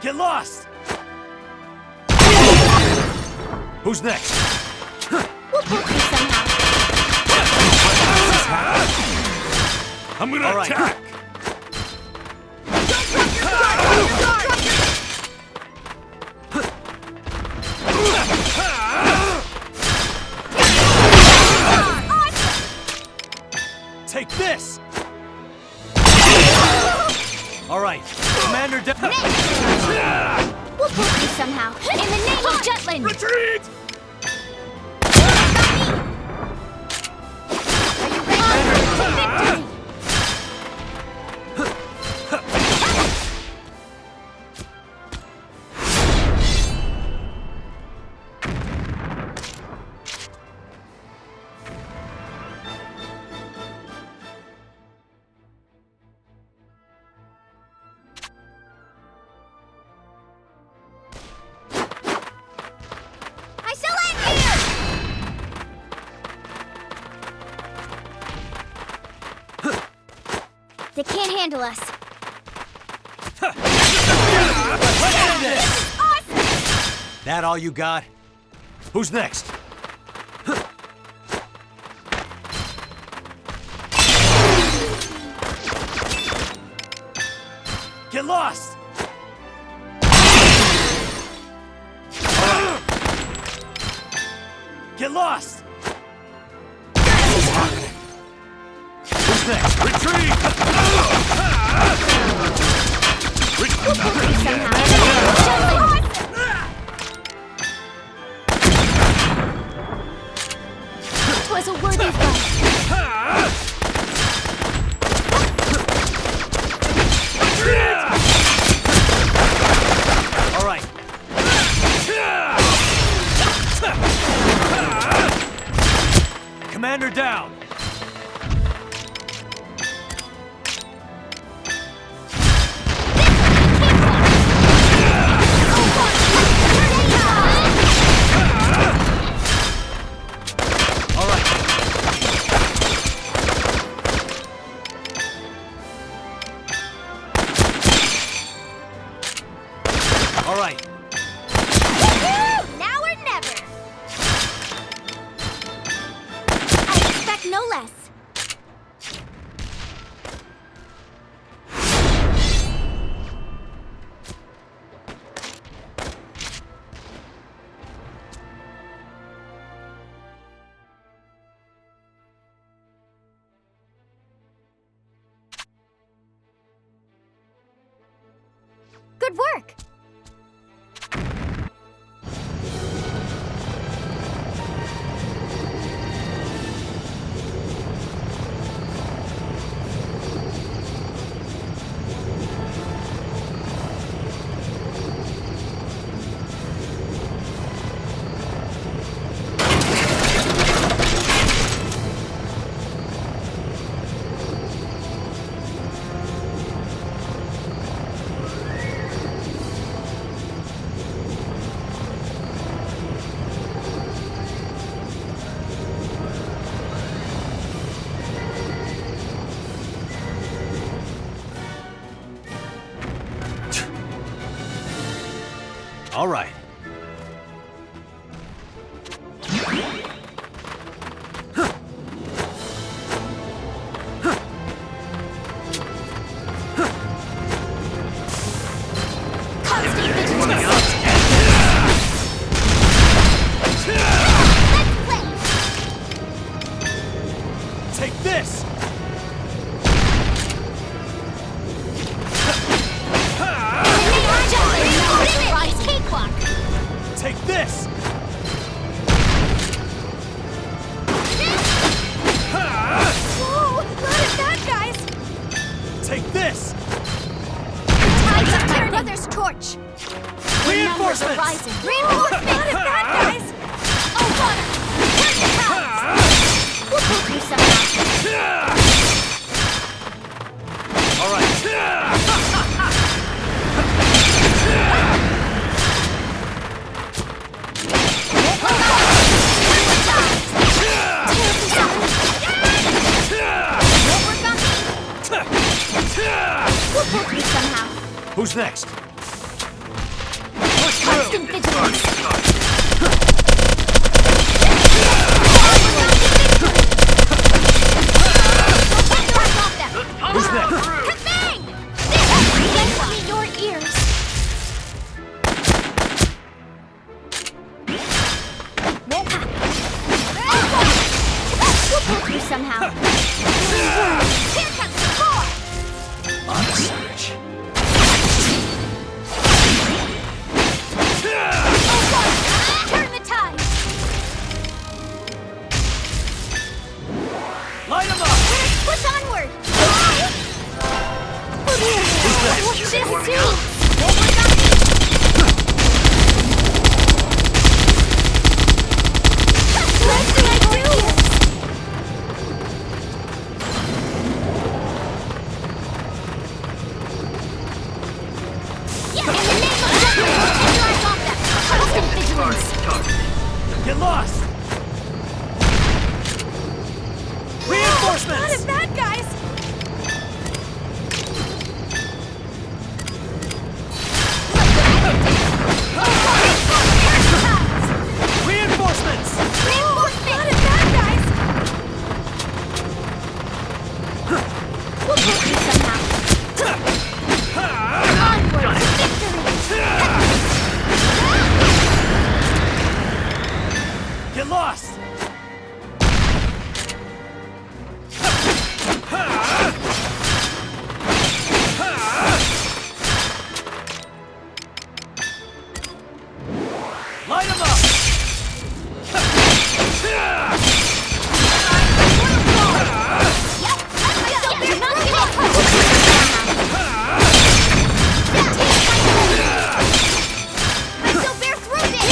Get lost! Who's next? We'll poke you somehow. I'm gonna attack! Take this! All right, Commander down. We'll poke you somehow. In the name of Jutland! Retreat! They can't handle us. That all you got? Who's next? Get lost! Get lost! Who's next? Retreat! It was a worthy fight. All right. Commander down! All right. Now or never! I expect no less. Good work! All right. Take this! Take this! Whoa! Not as bad, guys! Take this! Tides of my brother's torch! Reinforcements! Rising. Reinforcements! Not as bad, guys! Oh, water! Turn the tides! We'll prove you somehow! All right. We'll poke you somehow. Who's next? Constant vigilance. Who's next? Kabang! This will your ears. We'll poke you somehow. Here comes some more. On the search. Turn the tide. Light 'em up! Push onward. Who's This next? too. What do I do? In the name of justice, and light off them. Constant vigilance. Get lost! Reinforcements! Not as bad, guys. Reinforcements! Reinforcements! Not as bad, guys. We'll poke you somehow. Onward to victory! Get lost! Light 'em up! I shall bear through this!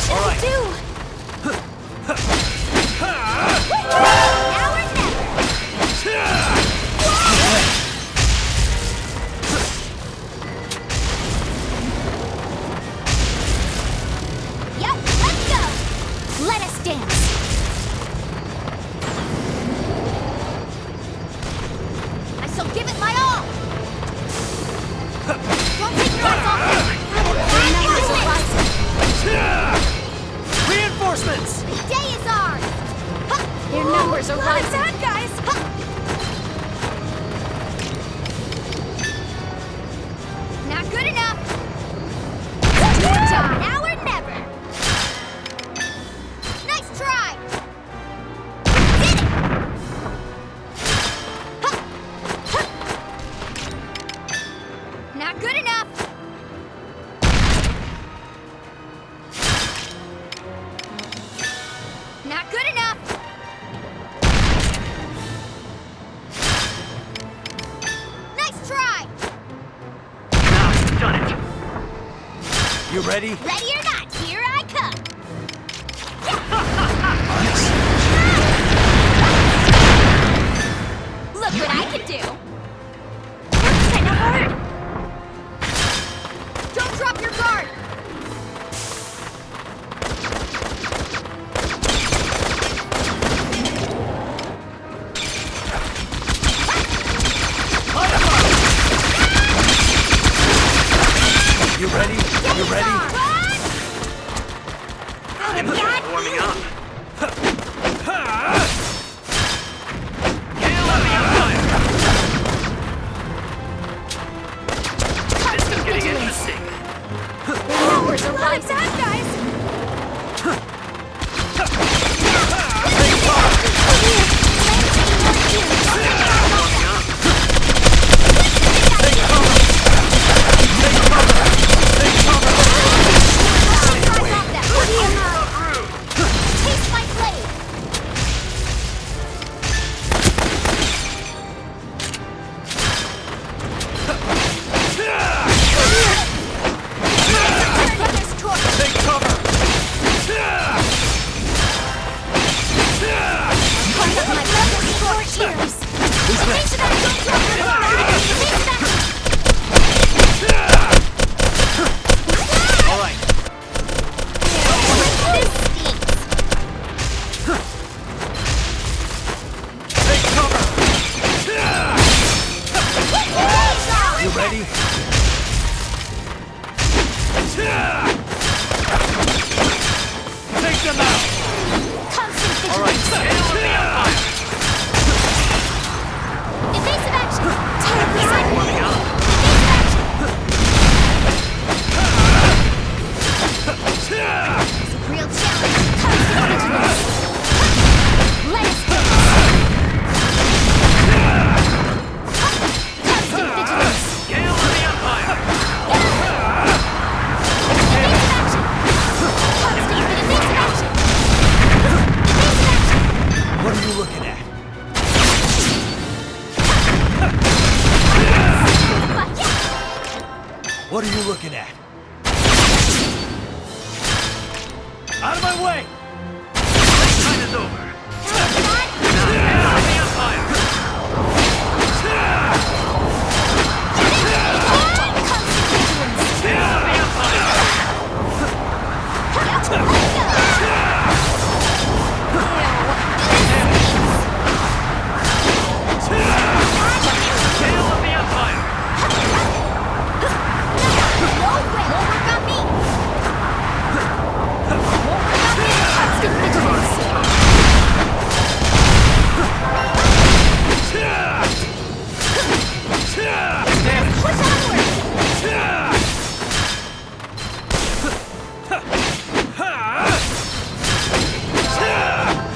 should I do? Now or never! Yep, let's go! Let us dance! I shall give it my all! Don't take your eyes off me! Reinforcements! The day is ours! Their numbers are rising. Bad guys! Not good enough! Now or never! Nice try! Did it! Not good enough! Not good enough! Nice try! Done it. You ready? Ready or not, here I come! Look what I can do! Works kinda hard! Don't drop your guard! You ready? You ready? I'm warming up. This is getting interesting. Their numbers are rising. Bad guys! Taste my blade! Take cover! All right. Take cover! You ready? Take them out! All right. Hail of the Empire! Evasive action! Terribly silent! Warming up. It's a real challenge! Constant vigilance! Let us go! Constant vigilance! Hail of the Empire! Evasive action! Constant evasive action! Evasive action! What are you looking at? What are you looking at? Out of my way! Time is over. Hail of the Empire! Hail of the Empire! Hail of the Empire! More work on me! Constant vigilance! Push onward!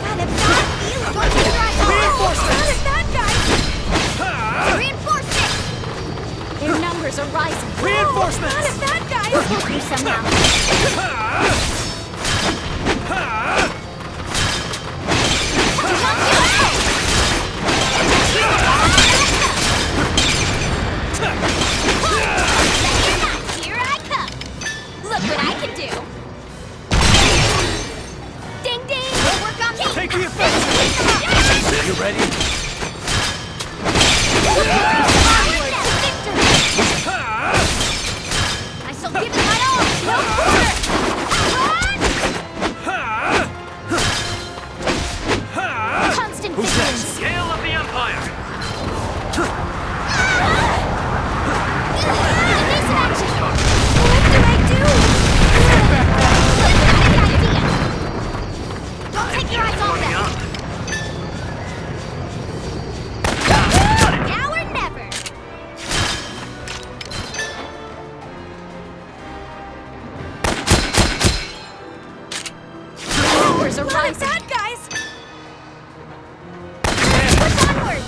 Got a bad feeling. Don't take your eyes off. Reinforcements! Bad guys! Reinforcements! Their numbers are rising. Reinforcements! Not a bad guys! We'll pull through somehow. Here I come! Look what I can do! numbers are rising. Bad guys! Push onward!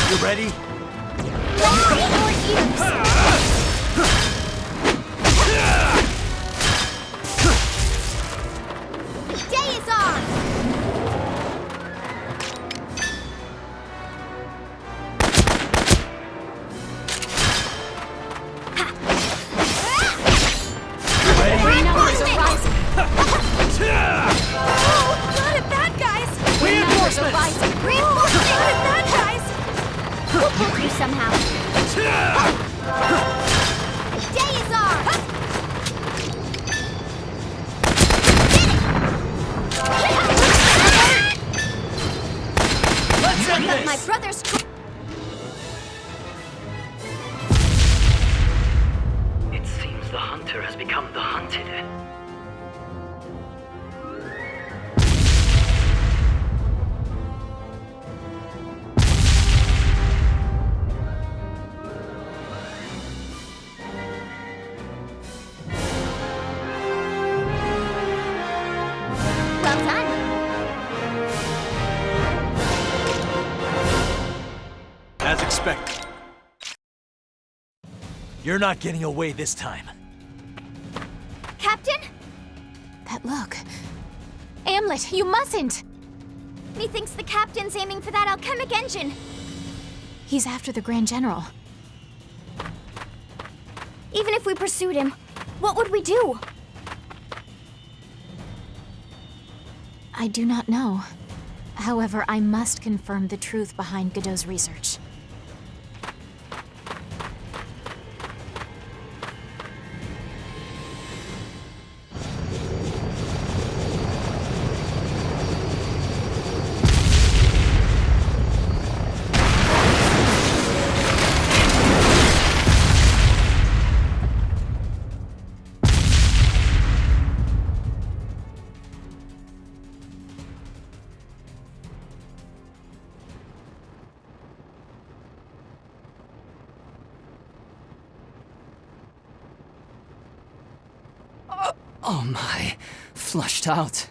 You ready? As expected. You're not getting away this time. Captain? That look. Amlet, you mustn't! Methinks the captain's aiming for that alchemic engine. He's after the Grand General. Even if we pursued him, what would we do? I do not know. However, I must confirm the truth behind Godot's research. Oh my, flushed out.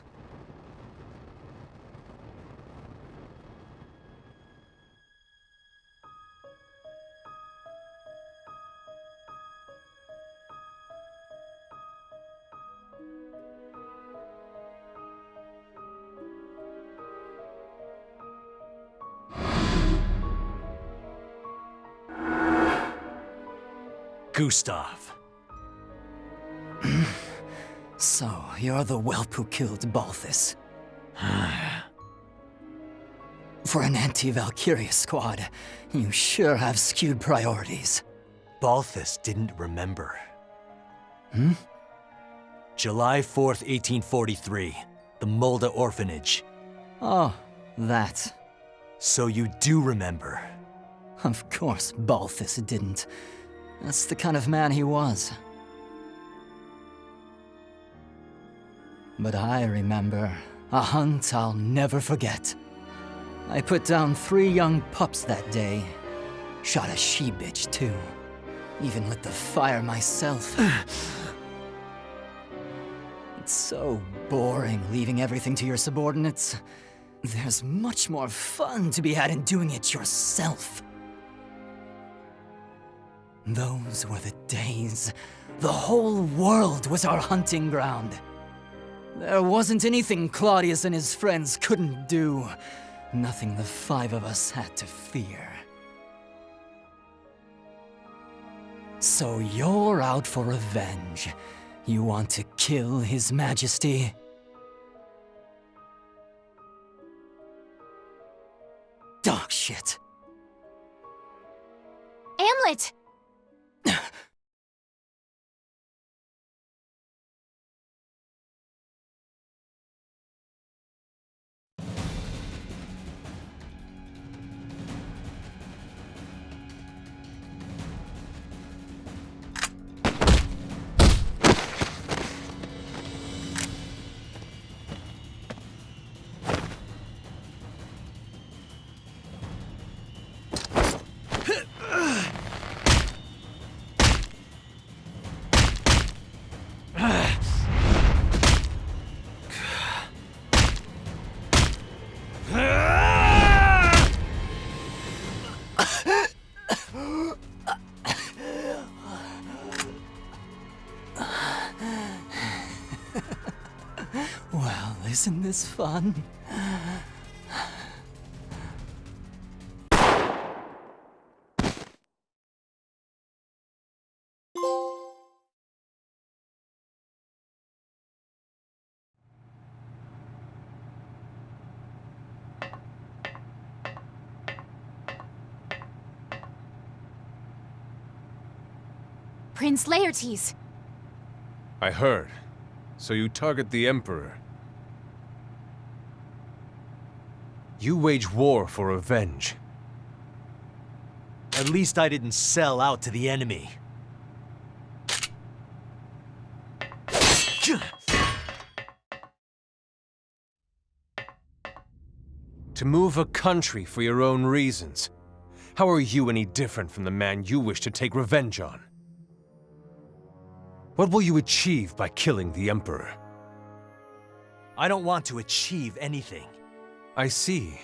Gustav. So, you're the whelp who killed Balthus. For an anti-Valkyria squad, you sure have skewed priorities. Balthus didn't remember. Hmm? July 4th, 1843. The Mulda Orphanage. Oh, that. So you do remember. Of course Balthus didn't. That's the kind of man he was. But I remember a hunt I'll never forget. I put down 3 young pups that day. Shot a she-bitch, too. Even lit the fire myself. It's so boring leaving everything to your subordinates. There's much more fun to be had in doing it yourself. Those were the days. The whole world was our hunting ground. There wasn't anything Claudius and his friends couldn't do. Nothing the 5 of us had to fear. So you're out for revenge. You want to kill His Majesty? Dog shit. Amlet! Well, isn't this fun? Prince Laertes! I heard. So you target the Emperor. You wage war for revenge. At least I didn't sell out to the enemy. To move a country for your own reasons. How are you any different from the man you wish to take revenge on? What will you achieve by killing the Emperor? I don't want to achieve anything. I see.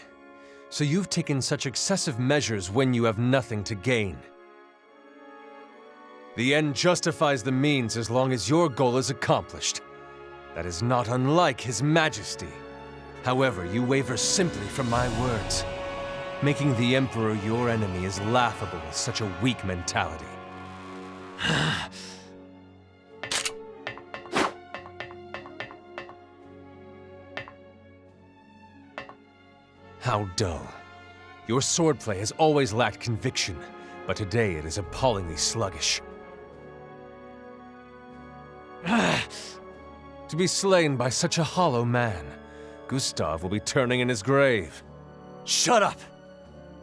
So you've taken such excessive measures when you have nothing to gain. The end justifies the means as long as your goal is accomplished. That is not unlike His Majesty. However, you waver simply from my words. Making the Emperor your enemy is laughable with such a weak mentality. How dull. Your swordplay has always lacked conviction, but today it is appallingly sluggish. To be slain by such a hollow man, Gustav will be turning in his grave. Shut up!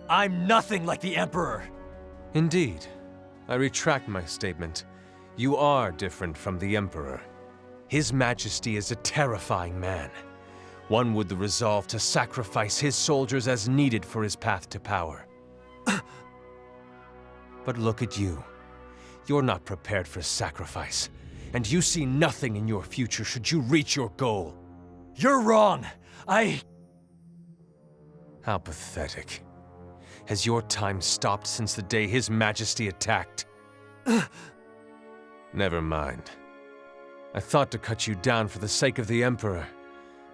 I'm nothing like the Emperor! Indeed. I retract my statement. You are different from the Emperor. His Majesty is a terrifying man. One with the resolve to sacrifice his soldiers as needed for his path to power. But look at you. You're not prepared for sacrifice, and you see nothing in your future should you reach your goal. You're wrong! How pathetic. Has your time stopped since the day His Majesty attacked? Never mind. I thought to cut you down for the sake of the Emperor.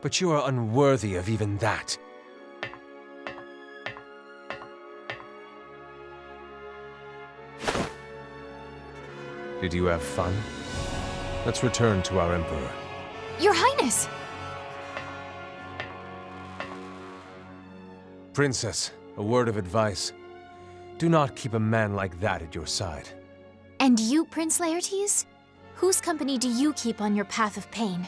But you are unworthy of even that. Did you have fun? Let's return to our Emperor. Your Highness! Princess, a word of advice. Do not keep a man like that at your side. And you, Prince Laertes? Whose company do you keep on your path of pain?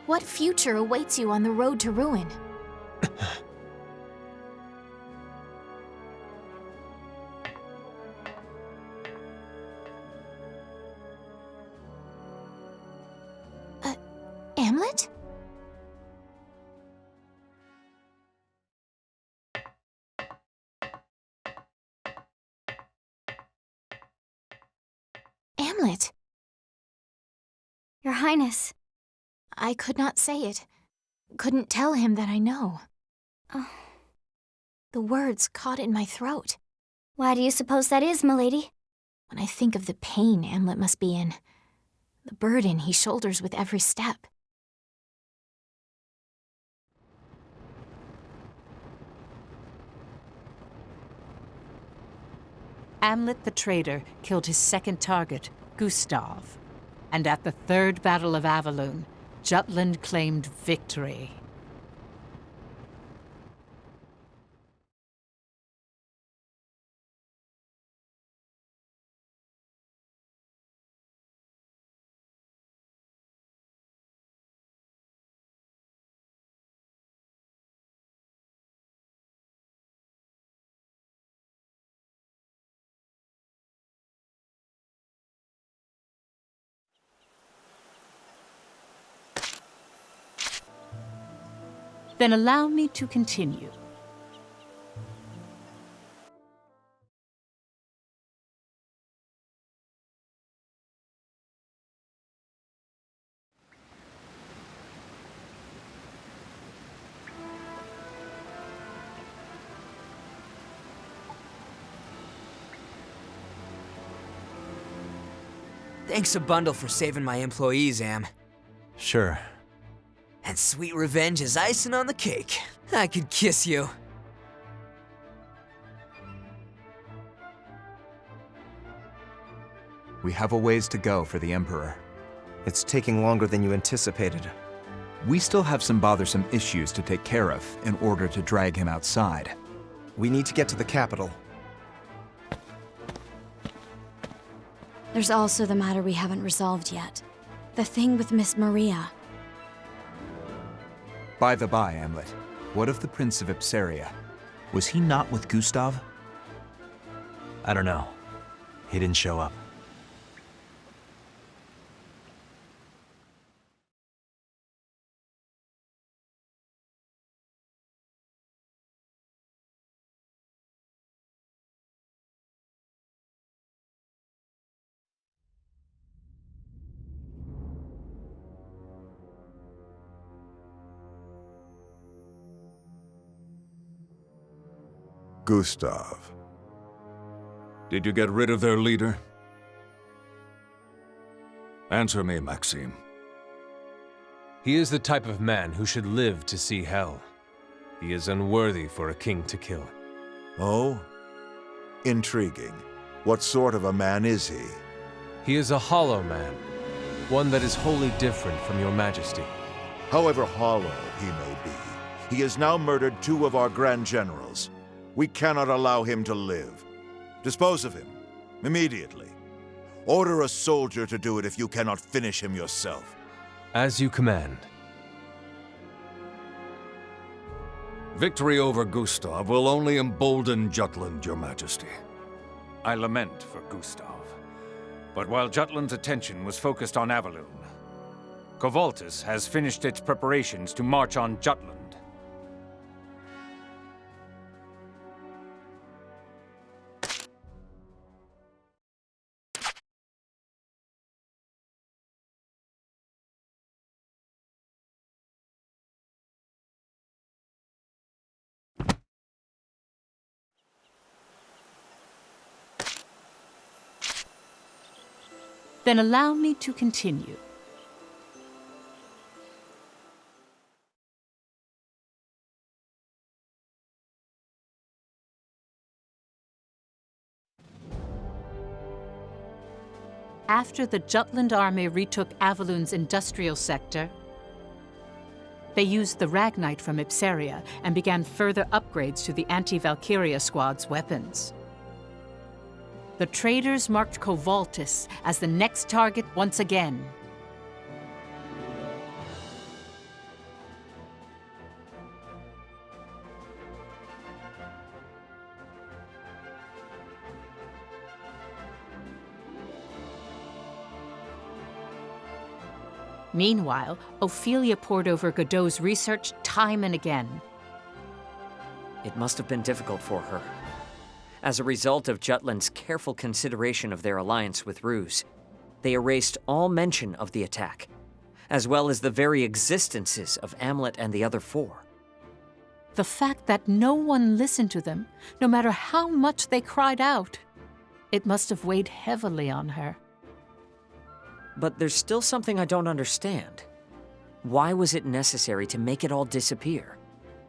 What future awaits you on the road to ruin? Amlet? Amlet? Your Highness. I could not say it. Couldn't tell him that I know. Oh. The words caught in my throat. Why do you suppose that is, milady? When I think of the pain Amlet must be in, the burden he shoulders with every step. Amlet the traitor killed his second target, Gustav. And at the Third Battle of Avaloon, Jutland claimed victory. Then allow me to continue. Thanks a bundle for saving my employees, Am. Sure. And sweet revenge is icing on the cake. I could kiss you. We have a ways to go for the Emperor. It's taking longer than you anticipated. We still have some bothersome issues to take care of in order to drag him outside. We need to get to the capital. There's also the matter we haven't resolved yet. The thing with Miss Maria. By the by, Amlet, what of the Prince of Ipseria? Was he not with Gustav? I don't know. He didn't show up. Gustav. Did you get rid of their leader? Answer me, Maxim. He is the type of man who should live to see hell. He is unworthy for a king to kill. Oh? Intriguing. What sort of a man is he? He is a hollow man, one that is wholly different from your majesty. However hollow he may be, he has now murdered 2 of our grand generals. We cannot allow him to live. Dispose of him, immediately. Order a soldier to do it if you cannot finish him yourself. As you command. Victory over Gustav will only embolden Jutland, your majesty. I lament for Gustav. But while Jutland's attention was focused on Avaloon, Covaltus has finished its preparations to march on Jutland. Then allow me to continue. After the Jutland army retook Avaloon's industrial sector, they used the Ragnite from Ipseria and began further upgrades to the anti-Valkyria squad's weapons. The traitors marked Covaltus as the next target once again. Meanwhile, Ophelia pored over Godot's research time and again. It must have been difficult for her. As a result of Jutland's careful consideration of their alliance with Ruse, they erased all mention of the attack, as well as the very existences of Amlet and the other 4. The fact that no one listened to them, no matter how much they cried out, it must have weighed heavily on her. But there's still something I don't understand. Why was it necessary to make it all disappear?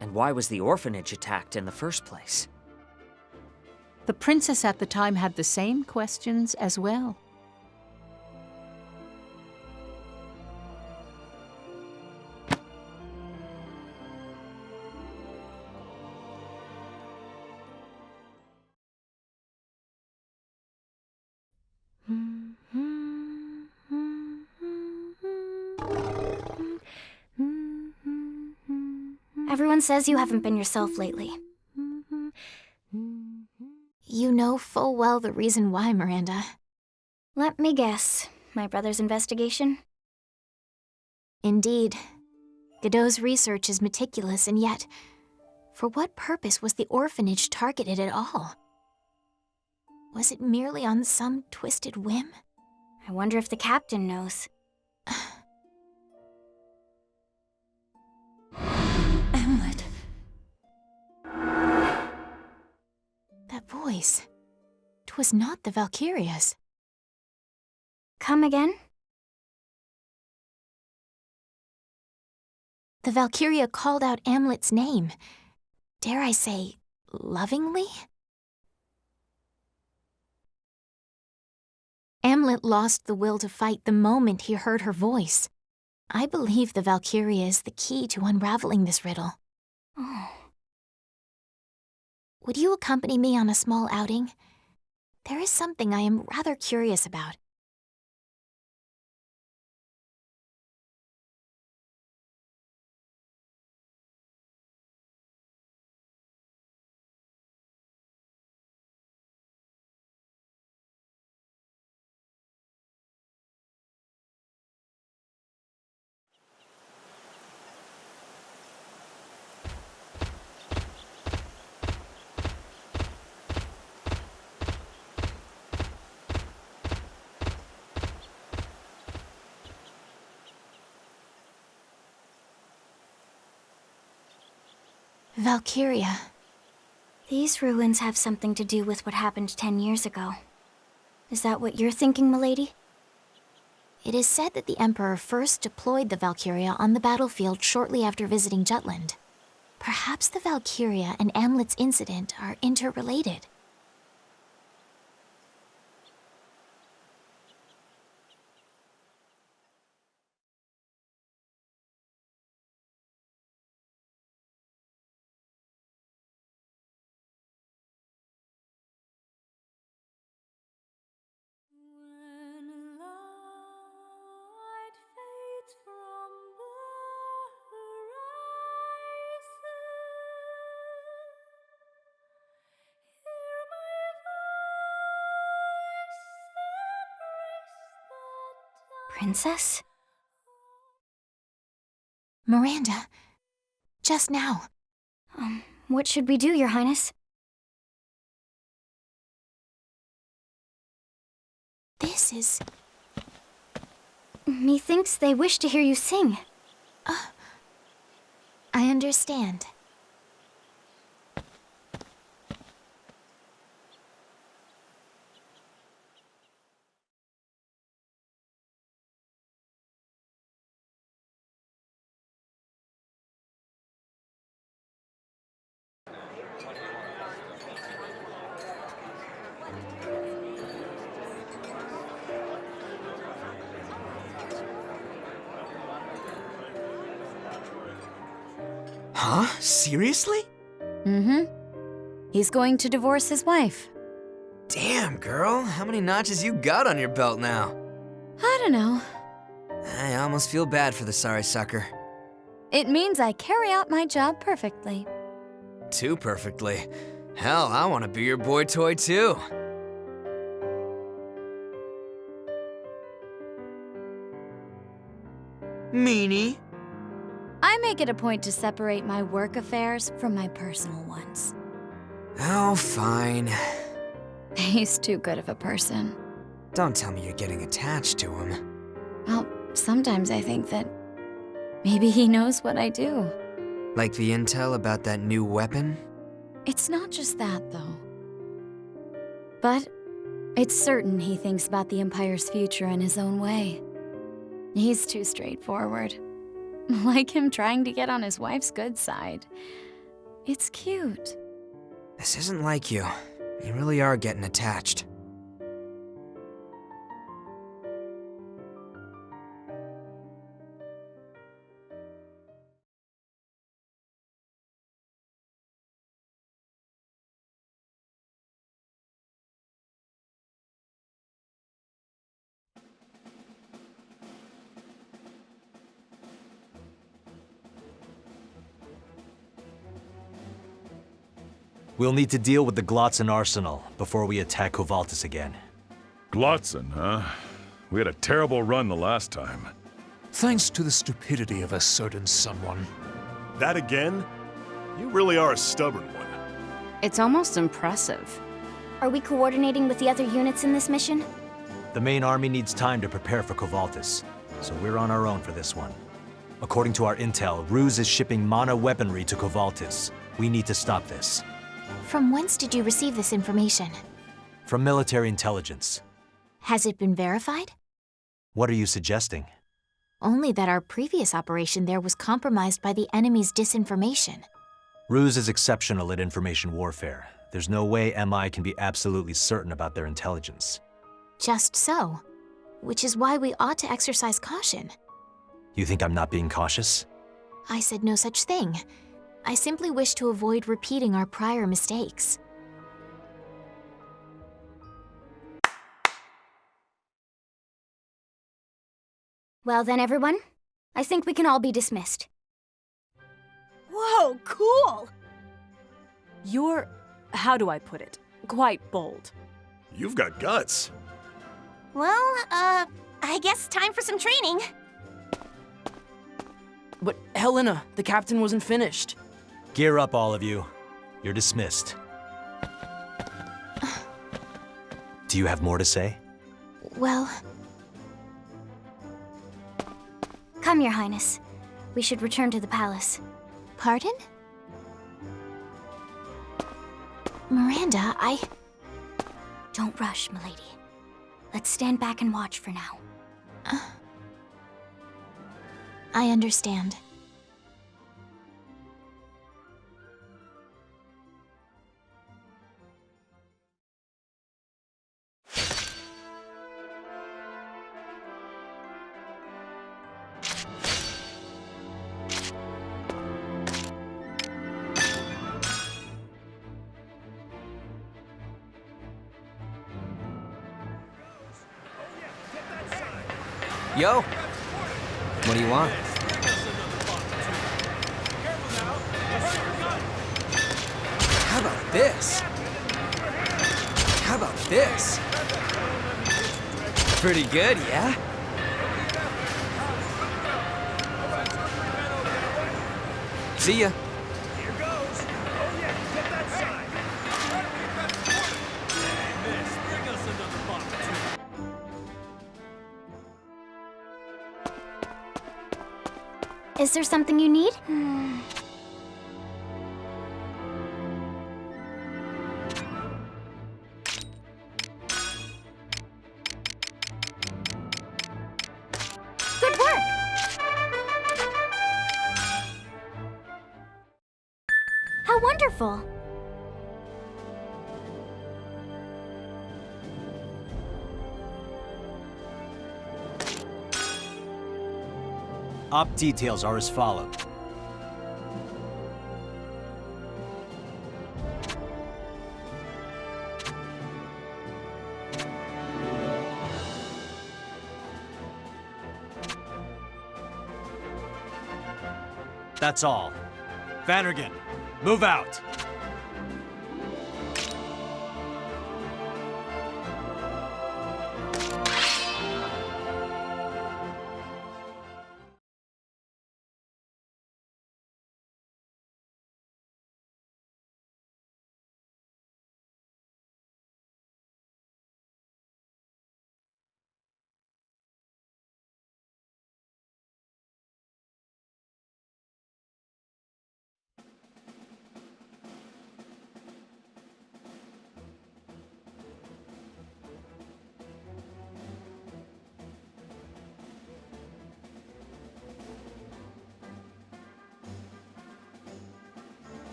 And why was the orphanage attacked in the first place? The princess at the time had the same questions as well. Everyone says you haven't been yourself lately. You know full well the reason why, Miranda. Let me guess. My brother's investigation? Indeed. Godot's research is meticulous, and yet, for what purpose was the orphanage targeted at all? Was it merely on some twisted whim? I wonder if the captain knows. Hamlet. That voice. 'Twas not the Valkyria's. Come again? The Valkyria called out Amlet's name. Dare I say, lovingly? Amlet lost the will to fight the moment he heard her voice. I believe the Valkyria is the key to unraveling this riddle. Oh. Would you accompany me on a small outing? There is something I am rather curious about. Valkyria. These ruins have something to do with what happened 10 years ago. Is that what you're thinking, milady? It is said that the Emperor first deployed the Valkyria on the battlefield shortly after visiting Jutland. Perhaps the Valkyria and Amlet's incident are interrelated. Princess? Miranda, just now. What should we do, Your Highness? This is... Methinks they wish to hear you sing. I understand. Huh? Seriously? Mm-hmm. He's going to divorce his wife. Damn, girl. How many notches you got on your belt now? I don't know. I almost feel bad for the sorry sucker. It means I carry out my job perfectly. Too perfectly. Hell, I want to be your boy toy too. Meanie. I make it a point to separate my work affairs from my personal ones. Oh, fine. He's too good of a person. Don't tell me you're getting attached to him. Well, sometimes I think that maybe he knows what I do. Like the intel about that new weapon? It's not just that, though. But it's certain he thinks about the Empire's future in his own way. He's too straightforward. Like him trying to get on his wife's good side. It's cute. This isn't like you. You really are getting attached. We'll need to deal with the Glotzen arsenal before we attack Kovaltis again. Glotzen, huh? We had a terrible run the last time. Thanks to the stupidity of a certain someone. That again? You really are a stubborn one. It's almost impressive. Are we coordinating with the other units in this mission? The main army needs time to prepare for Kovaltis, so we're on our own for this one. According to our intel, Ruse is shipping mana weaponry to Kovaltis. We need to stop this. From whence did you receive this information? From military intelligence. Has it been verified? What are you suggesting? Only that our previous operation there was compromised by the enemy's disinformation. Ruse is exceptional at information warfare. There's no way MI can be absolutely certain about their intelligence. Just so. Which is why we ought to exercise caution. You think I'm not being cautious? I said no such thing. I simply wish to avoid repeating our prior mistakes. Well then, everyone, I think we can all be dismissed. Whoa, cool! You're, how do I put it, quite bold. You've got guts. Well, I guess time for some training. But Helena, the captain wasn't finished. Gear up, all of you. You're dismissed. Do you have more to say? Well... Come, Your Highness. We should return to the palace. Pardon? Miranda, I... Don't rush, milady. Let's stand back and watch for now. I understand. Yo! What do you want? How about this? How about this? Pretty good, yeah? See ya. Is there something you need? Good work! How wonderful! Op details are as follows. That's all. Vannergan, move out!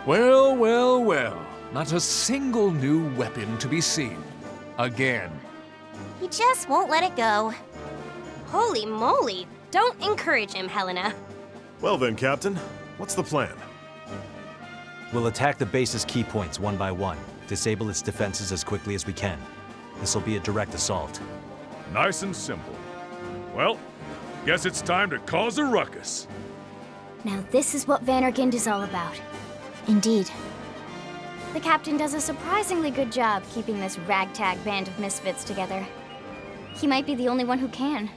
Well, well, well. Not a single new weapon to be seen. Again. He just won't let it go. Holy moly! Don't encourage him, Helena. Well then, Captain, what's the plan? We'll attack the base's key points one by one, disable its defenses as quickly as we can. This will be a direct assault. Nice and simple. Well, guess it's time to cause a ruckus. Now this is what Vandergind is all about. Indeed. The captain does a surprisingly good job keeping this ragtag band of misfits together. He might be the only one who can.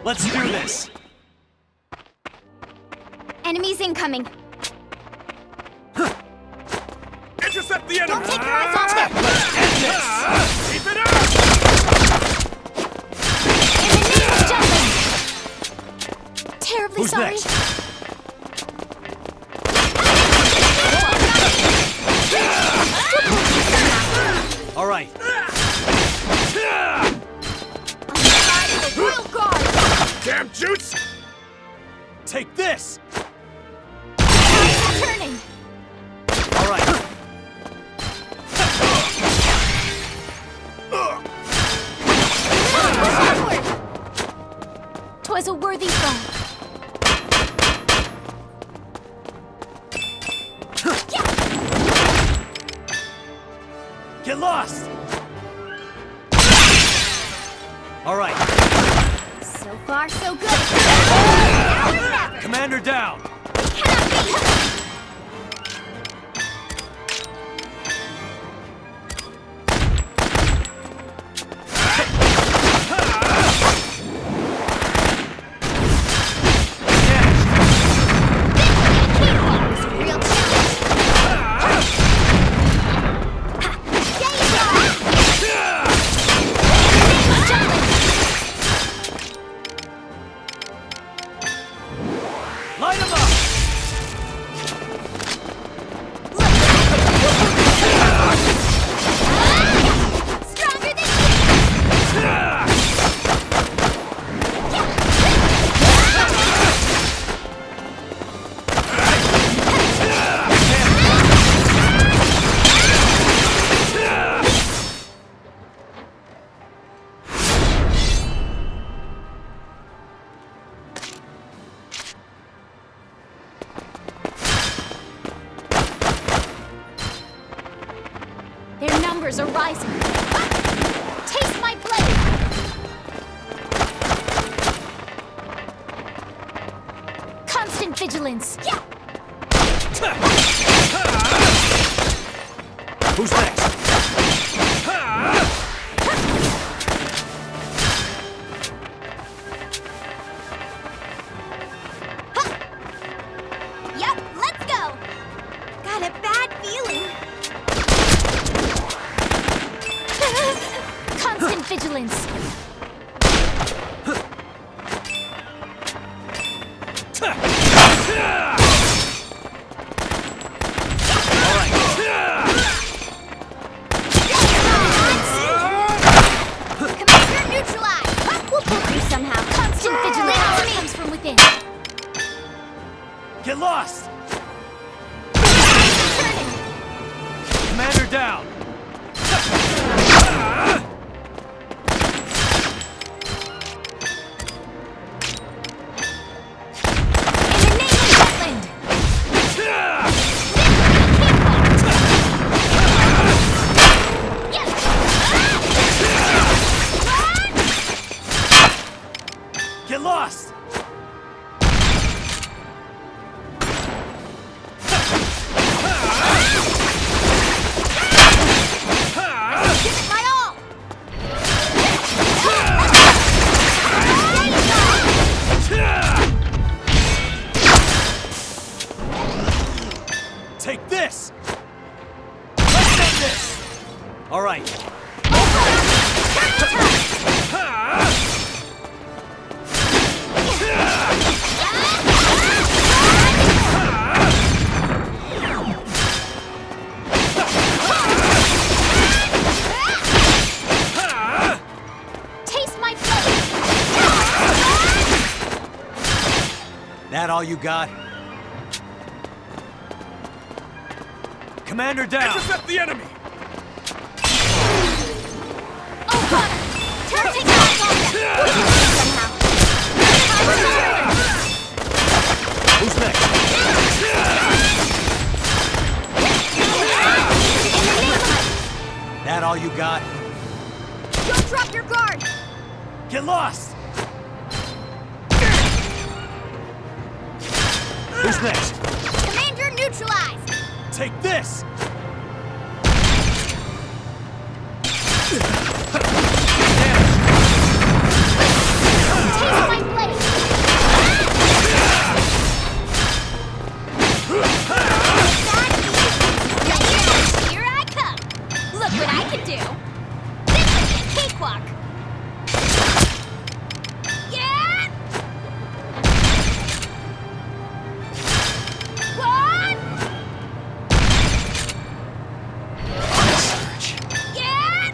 Let's do this! Enemies incoming! Intercept the enemy! Don't take your eyes off it! Keep it up! In the name of Jutland! Terribly Who's sorry. next? All right. Royal Guard! Damn jutes! Take this! Turning! All right. 'Twas a worthy foe. Get lost! All right. So far, so good. Commander down! Light him up! Stronger than Their numbers are rising. Taste my blade! Constant vigilance. Who's next? Yep, let's go! Got a bad feeling. Constant vigilance. Commander neutralized! We'll pull through somehow. Constant vigilance comes from within. Get lost! Commander down! In the name of Jutland! Get lost! Give it my all! Take this! Let's end this! All right. all you got? Commander down! Intercept the enemy! Oh, Connor! Turn takes eyes on them! Who's next? That all you got? Don't drop your guard! Get lost! Who's next? Commander neutralized! Take this! Taste my blade! Here I come! Look what I can do! This will be a cakewalk! Yeah! One! Yeah!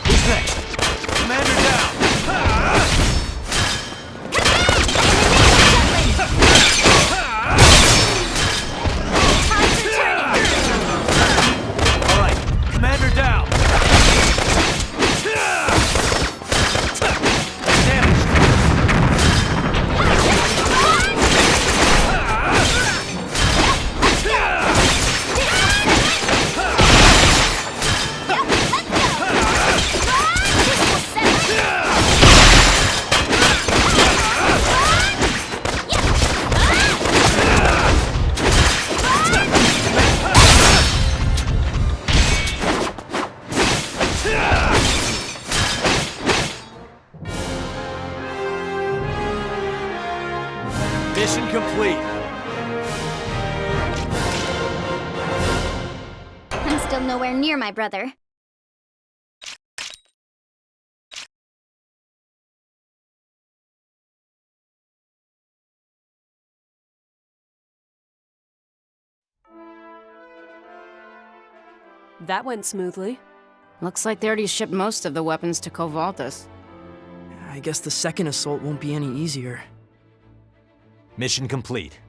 Who's next? Commander down! All right, Commander down! Damage! Mission complete. I'm still nowhere near my brother. That went smoothly. Looks like they already shipped most of the weapons to Balthus. I guess the second assault won't be any easier. Mission complete.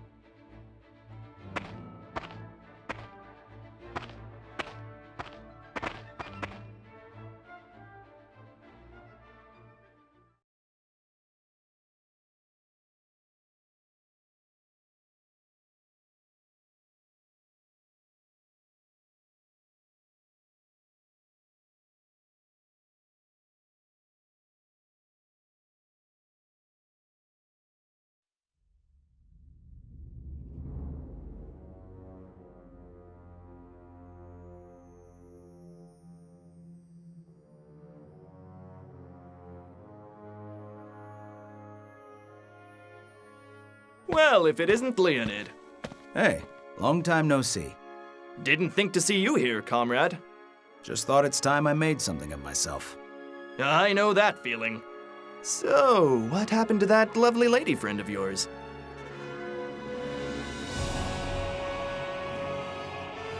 Well, if it isn't Leonid. Hey, long time no see. Didn't think to see you here, comrade. Just thought it's time I made something of myself. I know that feeling. So, what happened to that lovely lady friend of yours?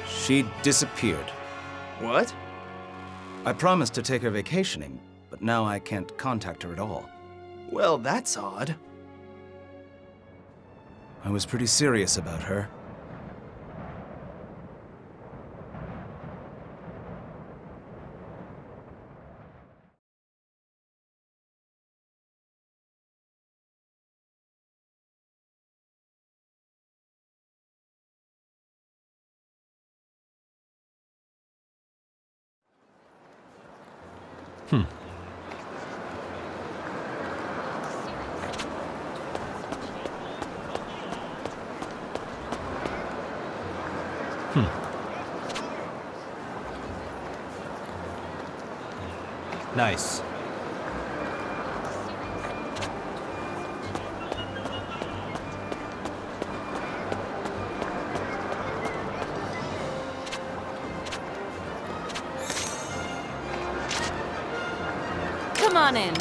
She disappeared. What? I promised to take her vacationing, but now I can't contact her at all. Well, that's odd. I was pretty serious about her. Nice. Come on in.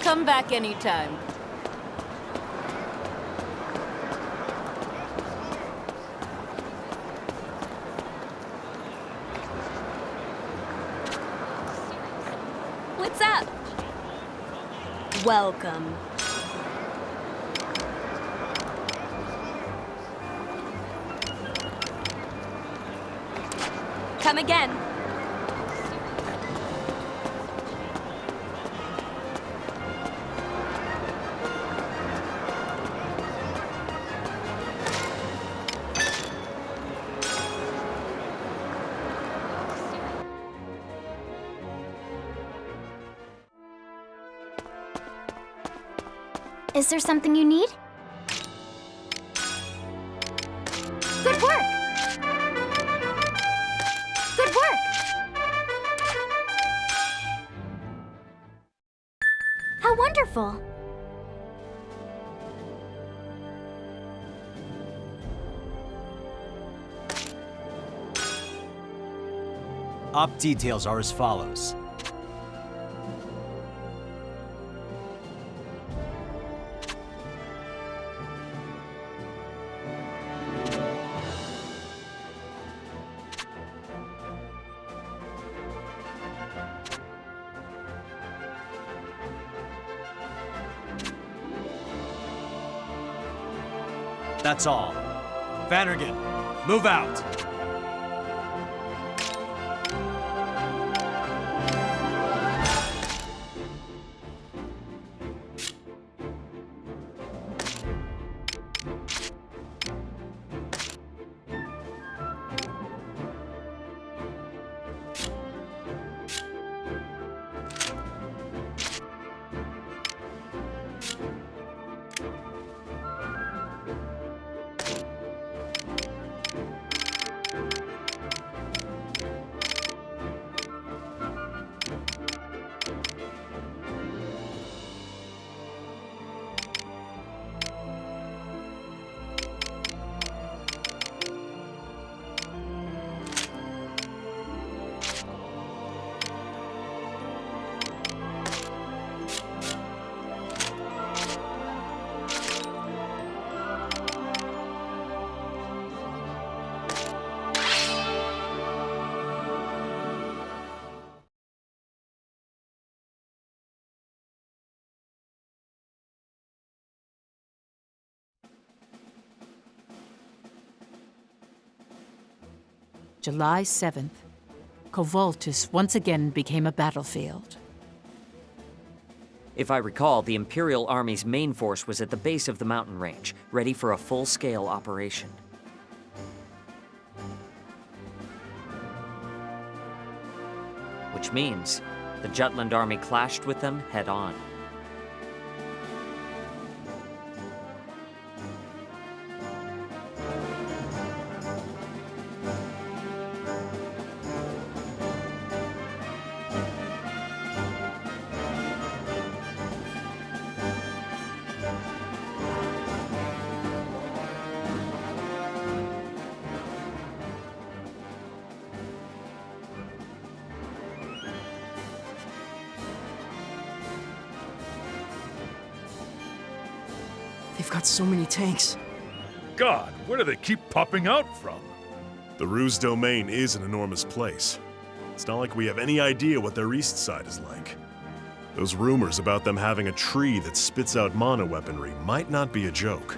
Come back anytime. What's up? Welcome. Come again. Is there something you need? Good work! Good work! How wonderful! Op details are as follows. That's all. Vannergan, move out! July 7th, Covaltus once again became a battlefield. If I recall, the Imperial Army's main force was at the base of the mountain range, ready for a full-scale operation. Which means the Jutland army clashed with them head-on. They've got so many tanks. God, where do they keep popping out from? The Ruse domain is an enormous place. It's not like we have any idea what their east side is like. Those rumors about them having a tree that spits out mana weaponry might not be a joke.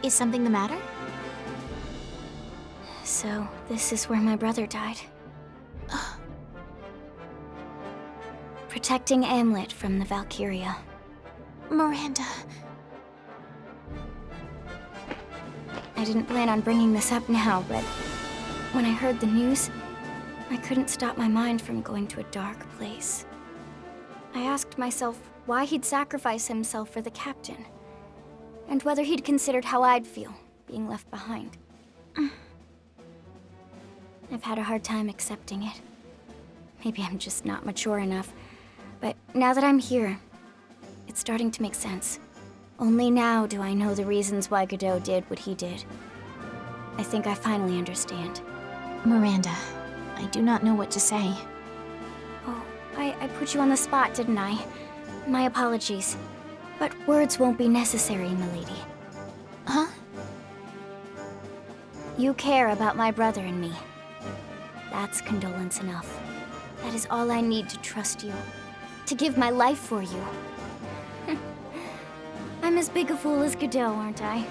Is something the matter? So, this is where my brother died. Protecting Amlet from the Valkyria. Miranda. I didn't plan on bringing this up now, but when I heard the news, I couldn't stop my mind from going to a dark place. I asked myself why he'd sacrifice himself for the captain, and whether he'd considered how I'd feel being left behind. I've had a hard time accepting it. Maybe I'm just not mature enough, But now that I'm here, it's starting to make sense. Only now do I know the reasons why Godot did what he did. I think I finally understand. Miranda, I do not know what to say. Oh, I put you on the spot, didn't I? My apologies. But words won't be necessary, milady. Huh? You care about my brother and me. That's condolence enough. That is all I need to trust you. To give my life for you. I'm as big a fool as Godot, aren't I?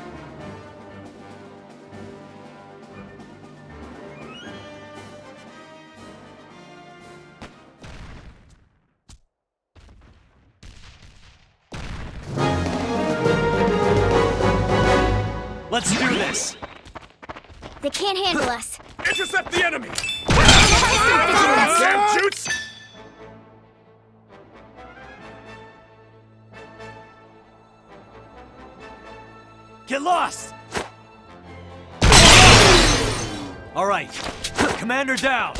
Let's do this! They can't handle us. Intercept the enemy! Vigilance. Damn jutes! Get lost! All right, Commander down!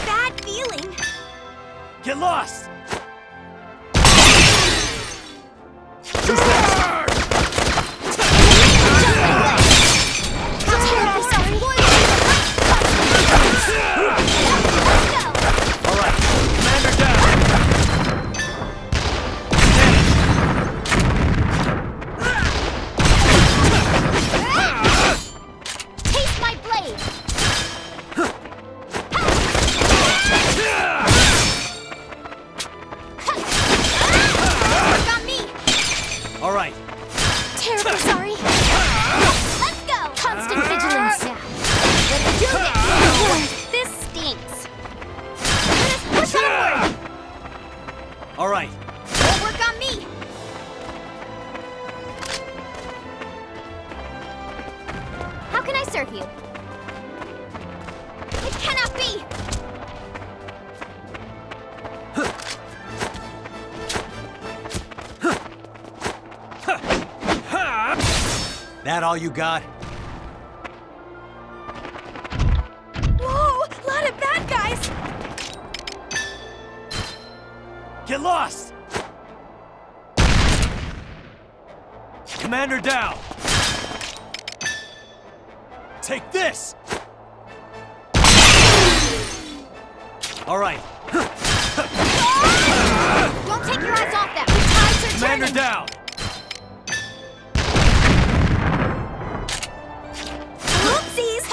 Bad feeling. Get lost! That all you got? Whoa! Lot of bad guys! Get lost! Commander down! Take this! All right. Don't take your eyes off them! The tides are Commander turning! down! Oopsies!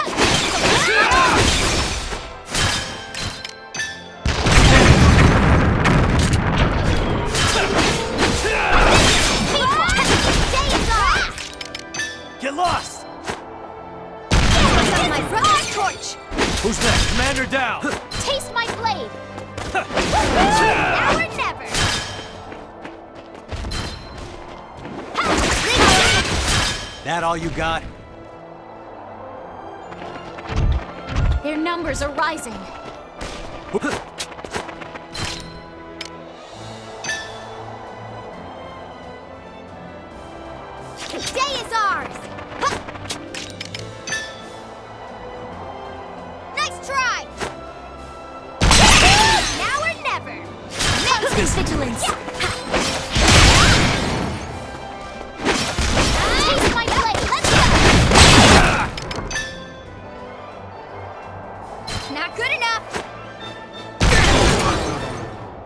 Get lost! My brother's torch! Who's next? Commander down! Taste my blade! Now or never! That all you got? Their numbers are rising. Today is ours! Nice try! Now or never! Constant vigilance! Taste my blade! Let's go! Not good enough!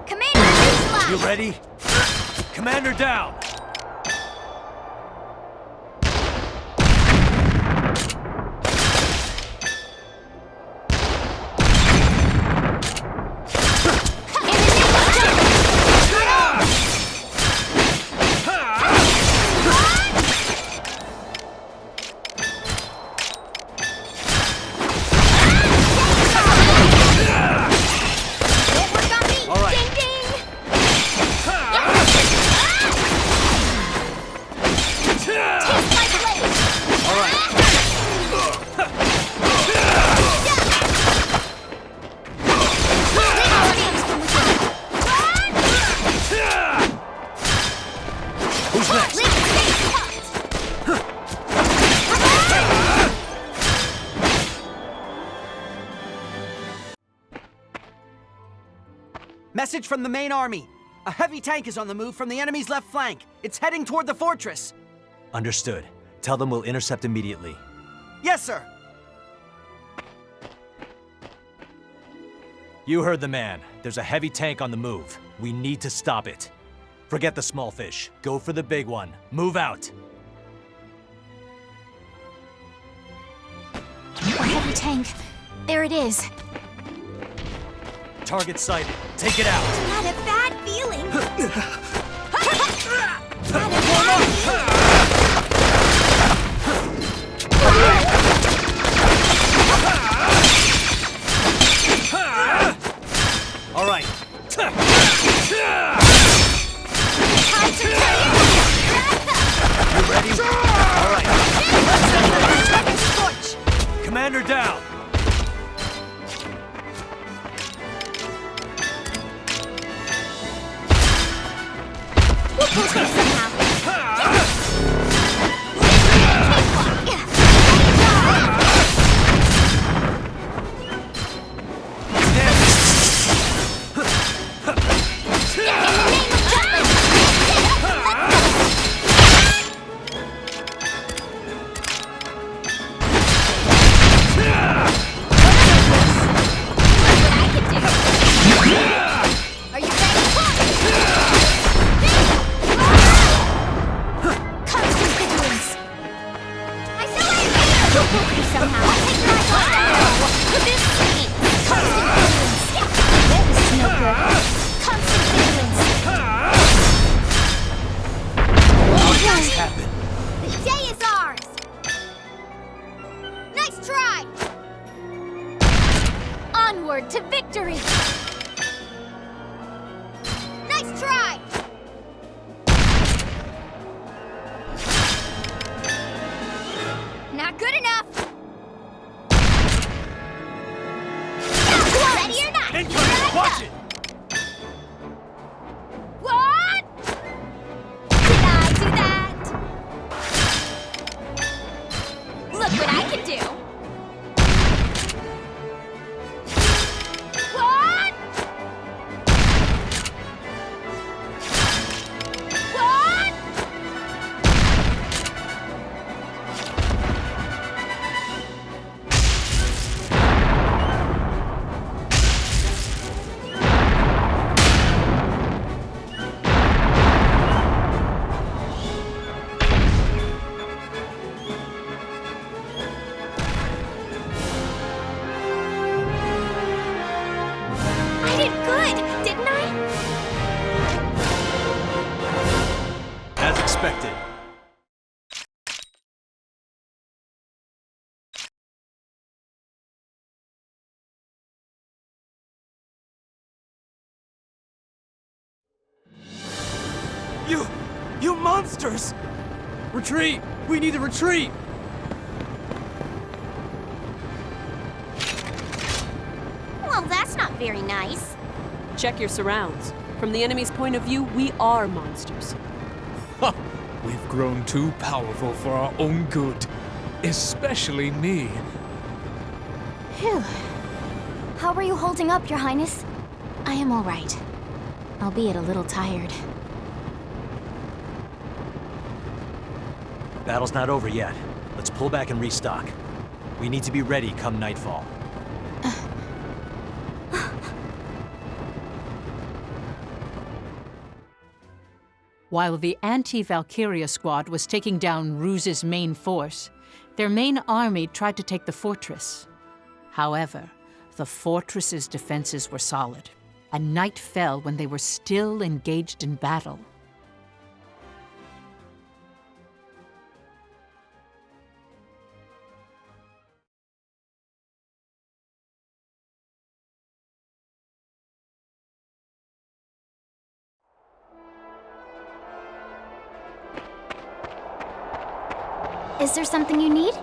Commander, fuselage! You ready? Commander down! Message from the main army. A heavy tank is on the move from the enemy's left flank. It's heading toward the fortress. Understood. Tell them we'll intercept immediately. Yes, sir. You heard the man. There's a heavy tank on the move. We need to stop it. Forget the small fish. Go for the big one. Move out. A heavy tank. There it is. Target sighted. Take it out. I had a bad feeling. All right. You ready? All right. Commander down. We'll push this somehow. Onward to victory! Nice try! Not good enough! Ready or not? Incoming! Watch it! What? Did I do that? Look what I can do! What? What? I did good, didn't I? As expected. You monsters! Retreat! We need to retreat! Well, that's not very nice. Check your surrounds. From the enemy's point of view, we are monsters. Ha! We've grown too powerful for our own good. Especially me. Phew. How are you holding up, Your Highness? I am all right. Albeit a little tired. Battle's not over yet. Let's pull back and restock. We need to be ready come nightfall. While the anti-Valkyria squad was taking down Ruse's main force, their main army tried to take the fortress. However, the fortress's defenses were solid, and night fell when they were still engaged in battle. Is there something you need?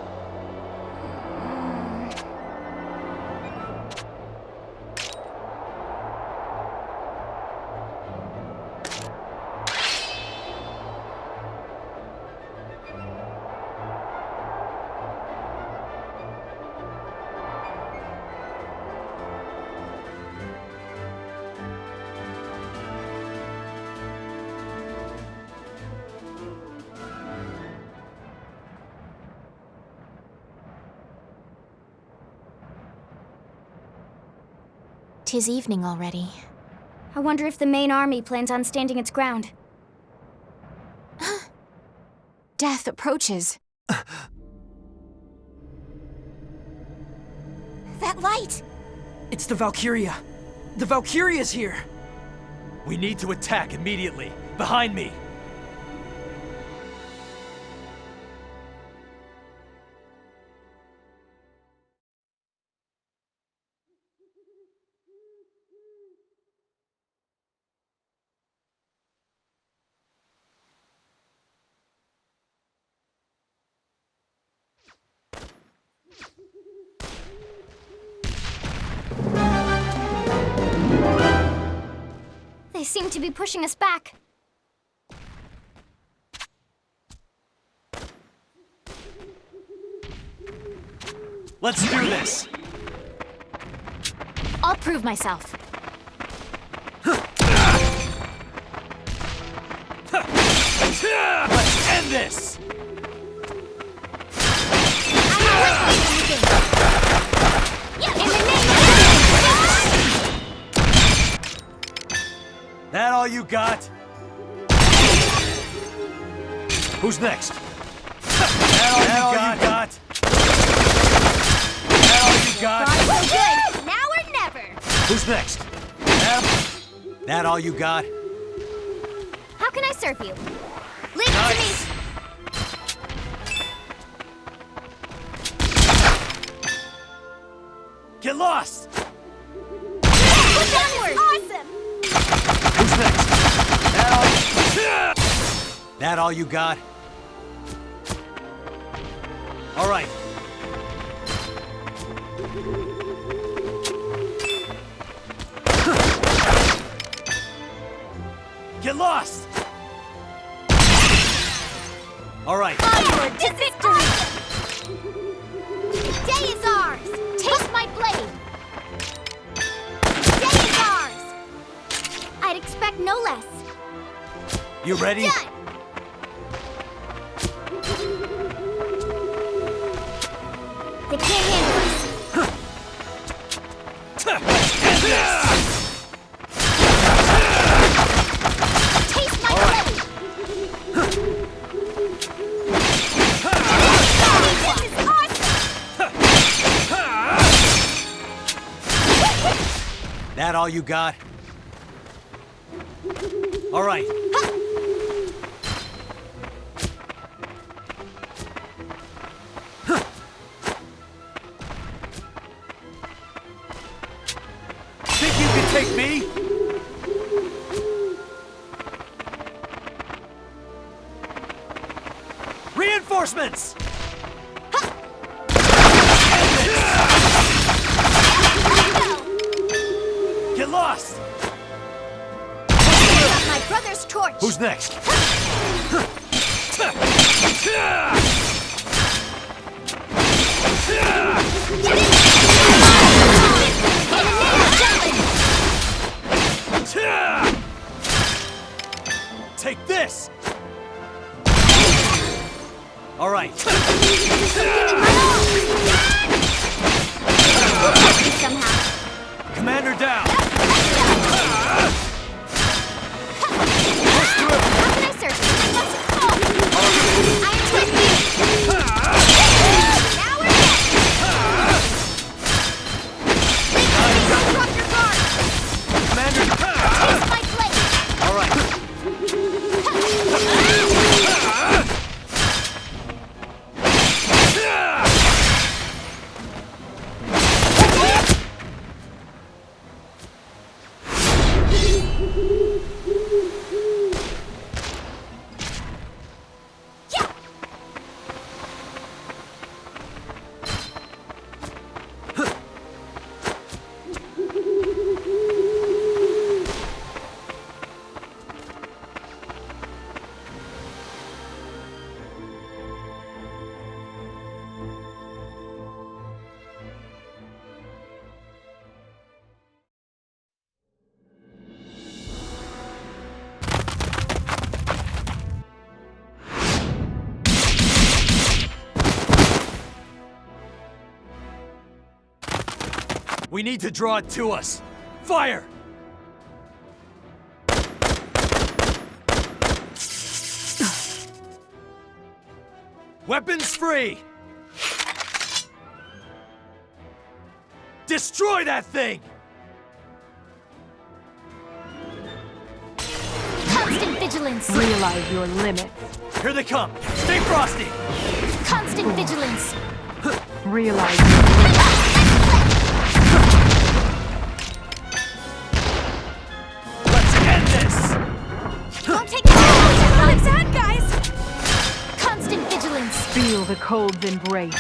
'Tis evening already. I wonder if the main army plans on standing its ground. Death approaches. That light! It's the Valkyria. The Valkyria's here! We need to attack immediately. Behind me! They seem to be pushing us back. Let's do this! I'll prove myself. Let's end this! That all you got? Who's next? That all you got? That all you got? Good! Now or never! Who's next? That all you got? How can I serve you? Leave it to me! Get lost! Push onward! Awesome! Who's next? That all you got? All right. Get lost! All right. Onward to victory! Day is ours! Taste my blade! Day is ours! I'd expect no less. You ready? Done! They can't handle us. Taste my blade! This is awesome! That all you got? All right. Think you can take me? Reinforcements! Get lost! My brother's torch! Who's next? Take this! All right. Commander down! We need to draw it to us. Fire! Weapons free! Destroy that thing! Constant vigilance! Realize your limits. Here they come! Stay frosty! Constant vigilance! Realize your limits. Let's end this! Don't take the bad guys! Constant vigilance! Feel the cold's embrace.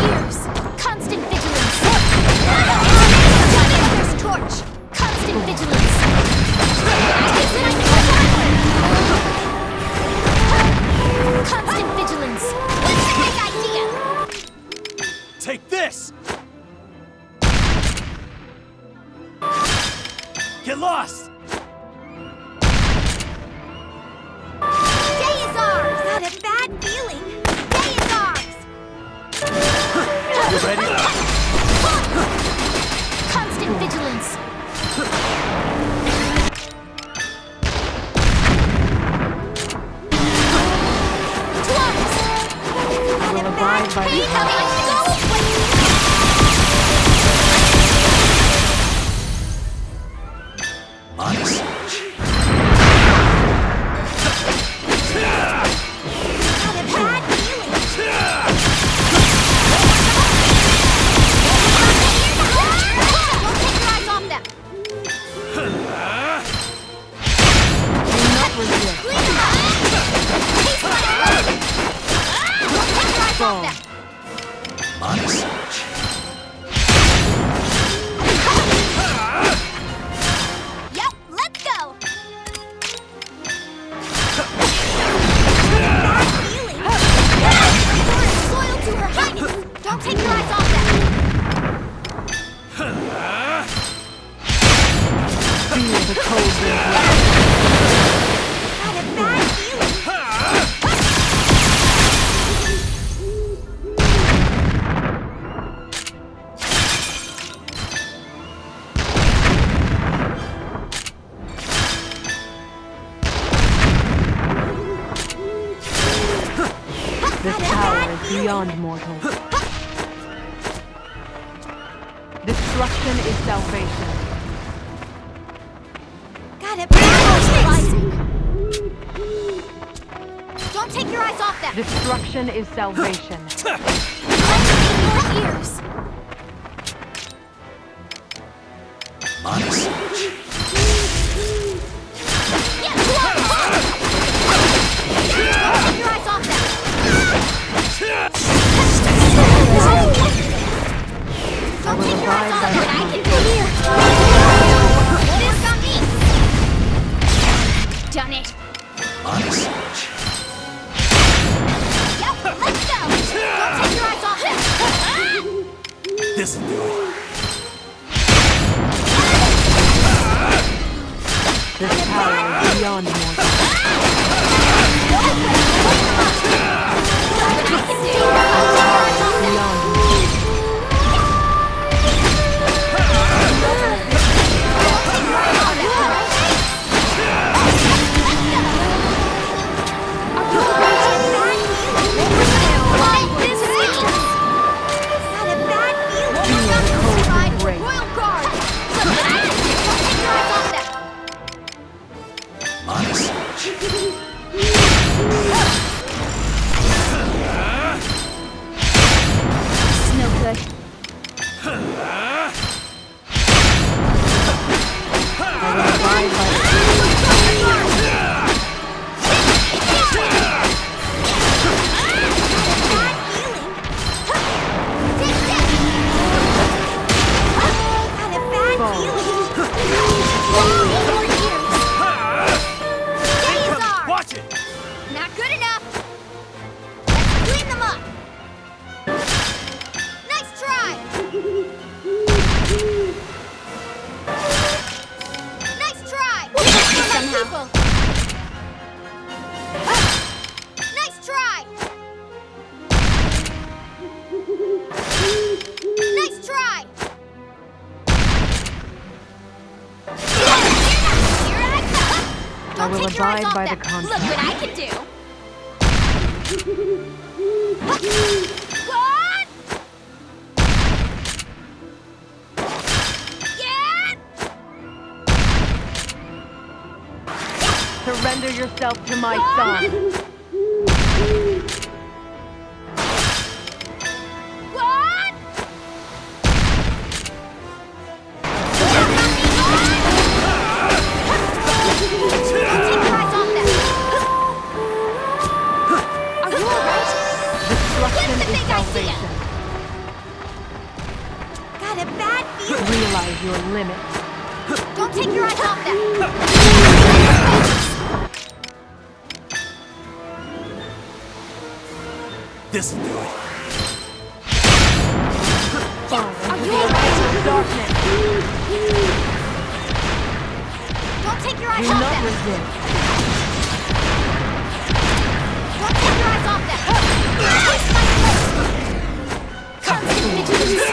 Ears! Constant vigilance! There's torch! Constant vigilance! Constant vigilance! What's the big idea? Take this! Get lost! Day is ours! Got a bad feeling! Day is ours! You ready? Constant vigilance! I will abide by the Yep, let's go! Loyal to her highness! Don't take your eyes off them! Feel the cold Got a bad feeling! This power is beyond mortal. Destruction is salvation. Got a bad feeling! Don't take your eyes off them! Destruction is salvation. Your ears! Don't take your eyes off them! Don't take your eyes off them! I can be here! What is on me? Done it! Yep, let's go! Don't take your eyes off them! This'll do it. This power is beyond mortal. I will abide by the contract. Look what I can do! Surrender yourself to my son. Got a bad feeling. Realize your limit. Don't take your eyes off them. This'll do it. Are you alright? Darkness. Don't take your eyes Do off not them. resist. Don't take your eyes off them. Twist my foot. Constant vigilance.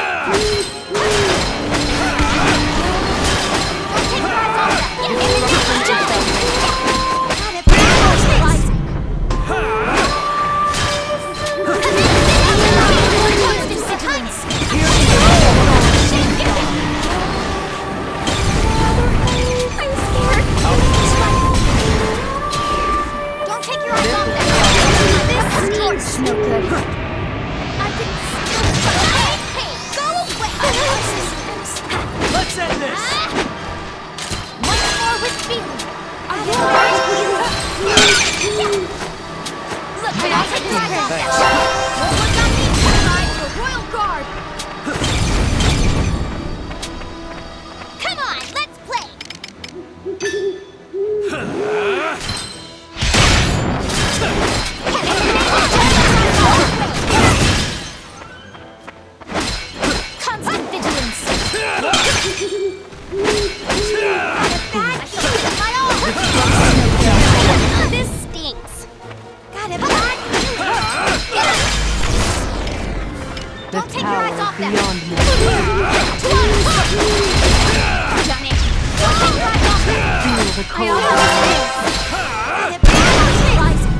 Don't take your eyes off them. In the name of justice. Got a bad rising. Constant vigilance. I'm scared. Don't take your eyes off them. This stinks. No good. I can still fight. Hey, go away. Let's end this. Once more with feeling. Are you alright? Look, but I'll take your eyes off them. Don't look on me. I'm your royal guard. Come on, let's play. Constant vigilance. This stinks. Got it, bad. Don't take your eyes off them. Beyond me. Done it. Don't take your eyes off them. Feel the I cold. almost missed. Got it, bad. Rising.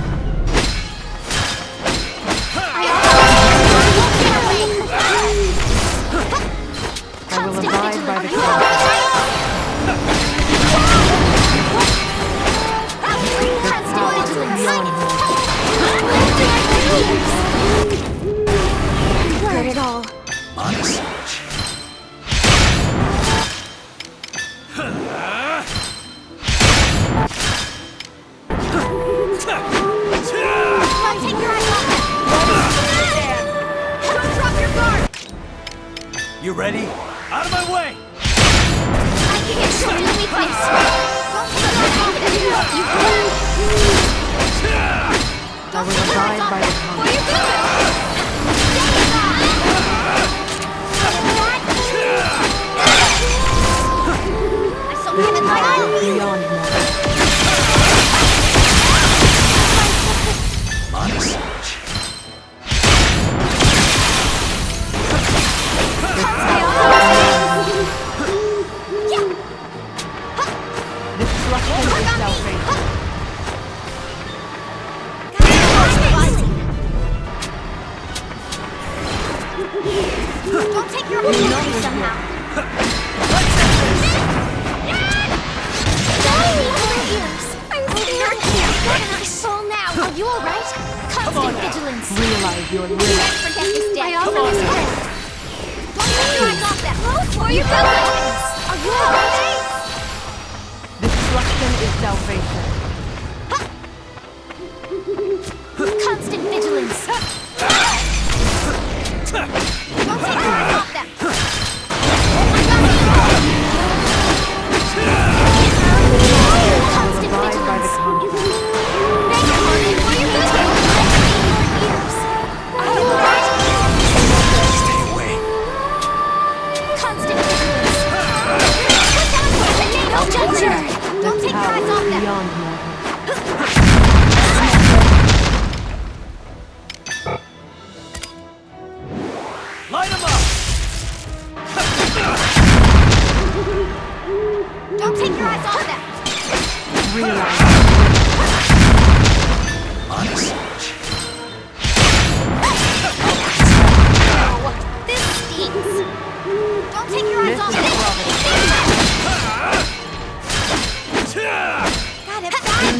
I will abide by the Got it all. Honest. Come on, take your eyes off them. Don't drop your guard. You ready? Out of my way! I can get you in any place. Don't take your eyes off them. You I will abide by the contract. Where you going? I still have it my eye. Beyond me. Honest. Destruction is salvation. Don't take your eyes off me somehow. I'm scared. You're my soul now. Are you alright? Constant vigilance. Realize your limit. Let's forget this day. I offer this gift. Don't take your eyes off them. Where you going? Are you alright? Destruction is salvation. Constant vigilance. Don't take your eyes off them. Constant vigilance. Beg your pardon. Where you going? Are you alright? Stay away. Constant vigilance. Put down your tornado judger. Don't take your eyes off them. Beyond me. Light 'em up! Don't take your eyes off them. Realize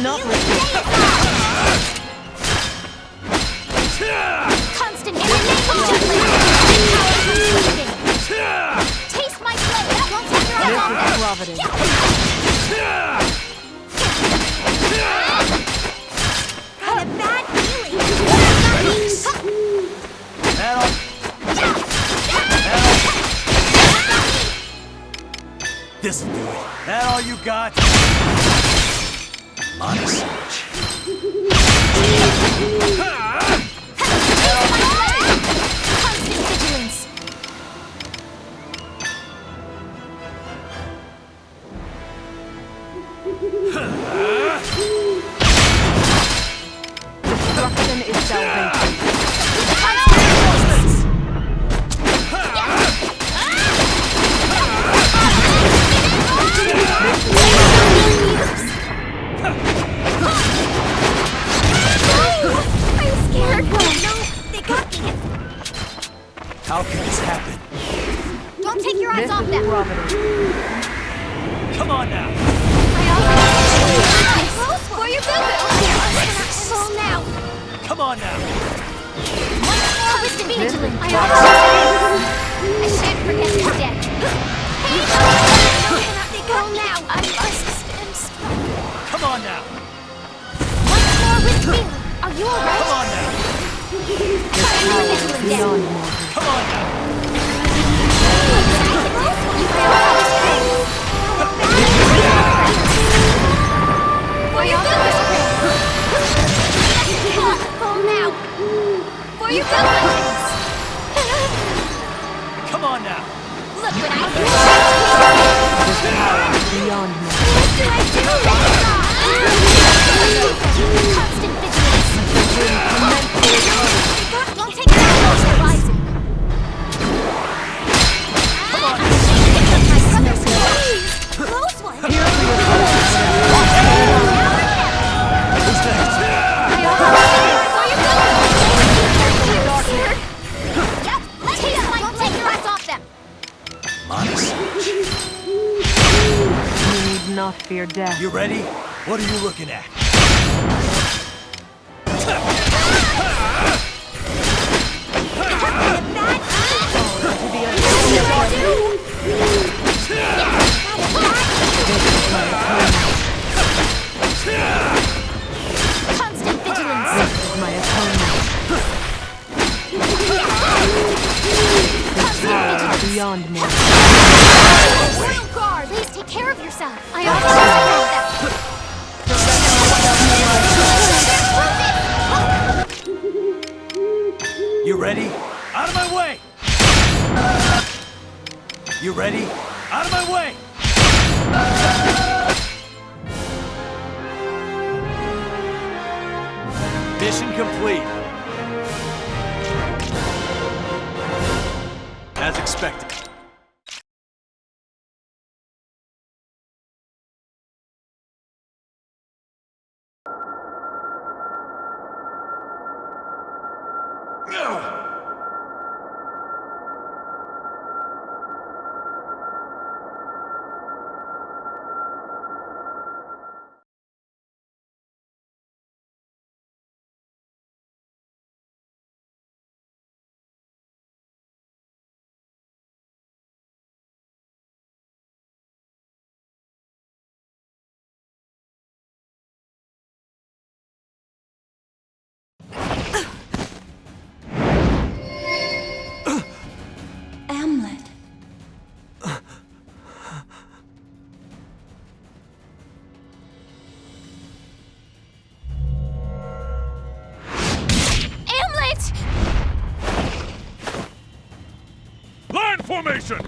not Constant emanation. Taste my blade. Don't take your eyes off them. Got a bad feeling. This'll do it. That all you got? Honest. Constant vigilance. Destruction is salvation. I'm scared. No, they got me. How can this happen? Don't take your eyes off them. Come on now. For your boo-boo. Fall now. Come on now. Constant vigilance. I shan't forget this day. Hey, they go now. I must stand strong. Come on now. Once more with me. Are you alright? Come on now. Come on now. For your fall now. For your vengeance. Come on now. Look what I do. Beyond me. What do I do? Constant vigilance. Don't take your eyes off the horizon. Come on. My brother's please. Close one. Who's next? Don't take your eyes off them. Honest. You need not fear death. You ready? What are you looking at? Constant vigilance. My atonement. Constant vigilance. Beyond me. Guard, please take care of yourself. I You ready? Out of my way! You ready? Out of my way! Mission complete. As expected. Formation!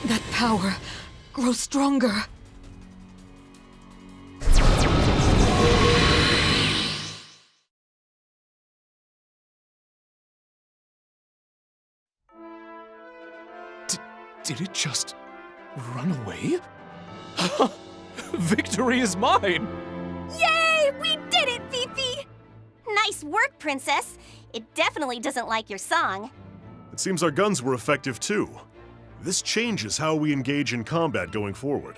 That power grows stronger. Did it just run away? Victory is mine! Yay! We did it, Fifi! Nice work, Princess. It definitely doesn't like your song. It seems our guns were effective too. This changes how we engage in combat going forward.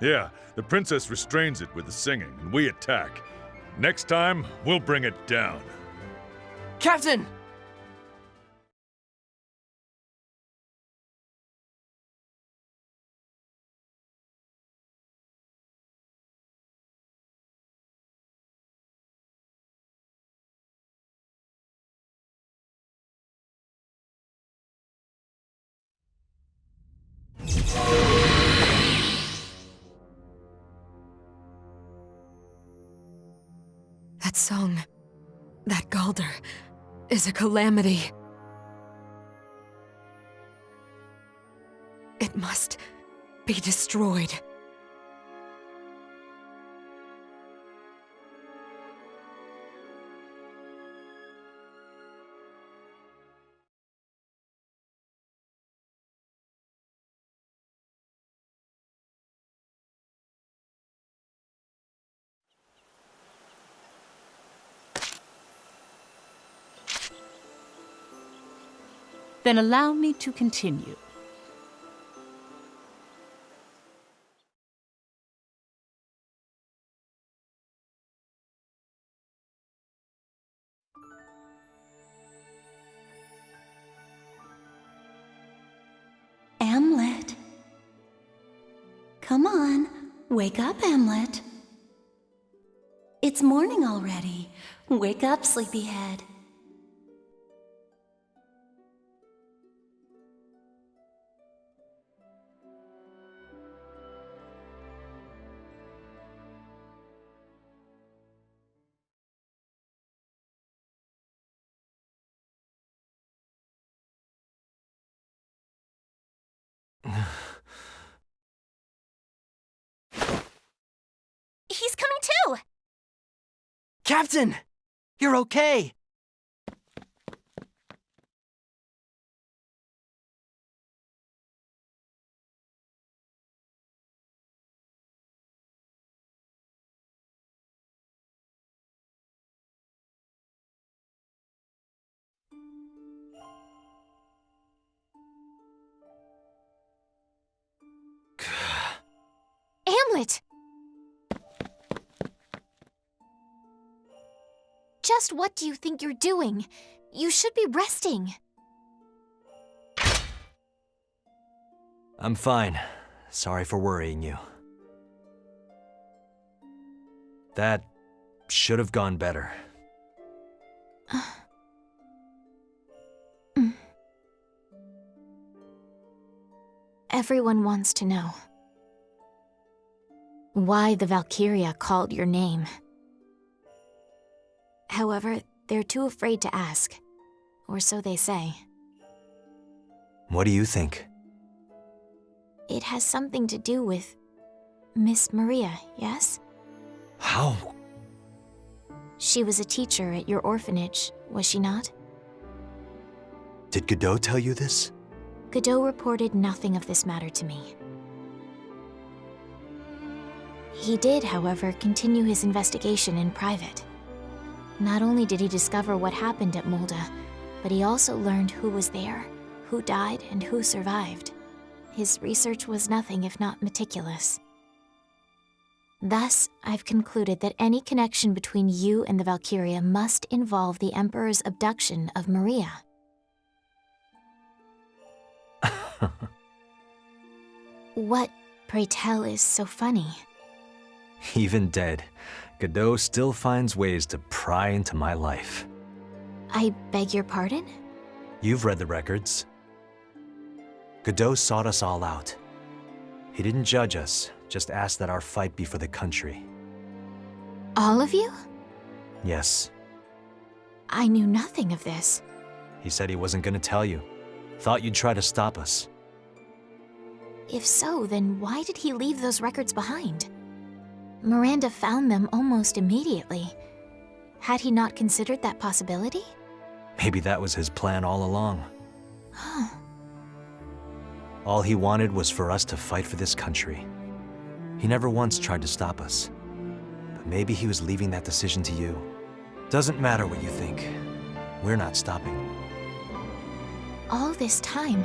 Yeah, the princess restrains it with the singing, and we attack. Next time, we'll bring it down. Captain! That song, that Galder, is a calamity. It must be destroyed. Then allow me to continue. Amlet. Come on, wake up, Amlet. It's morning already. Wake up, sleepyhead. He's coming too! Captain! You're okay! Hamlet! Just what do you think you're doing? You should be resting. I'm fine. Sorry for worrying you. That should have gone better. Everyone wants to know why the Valkyria called your name. However, they're too afraid to ask, or so they say. What do you think? It has something to do with Miss Maria, yes? How? She was a teacher at your orphanage, was she not? Did Godot tell you this? Godot reported nothing of this matter to me. He did, however, continue his investigation in private. Not only did he discover what happened at Mulda, but he also learned who was there, who died, and who survived. His research was nothing if not meticulous. Thus, I've concluded that any connection between you and the Valkyria must involve the Emperor's abduction of Maria. What, pray tell, is so funny? Even dead, Godot still finds ways to pry into my life. I beg your pardon? You've read the records. Godot sought us all out. He didn't judge us, just asked that our fight be for the country. All of you? Yes. I knew nothing of this. He said he wasn't gonna tell you. Thought you'd try to stop us. If so, then why did he leave those records behind? Miranda found them almost immediately. Had he not considered that possibility? Maybe that was his plan all along. All he wanted was for us to fight for this country. He never once tried to stop us. But maybe he was leaving that decision to you. Doesn't matter what you think. we're not stopping. All this time,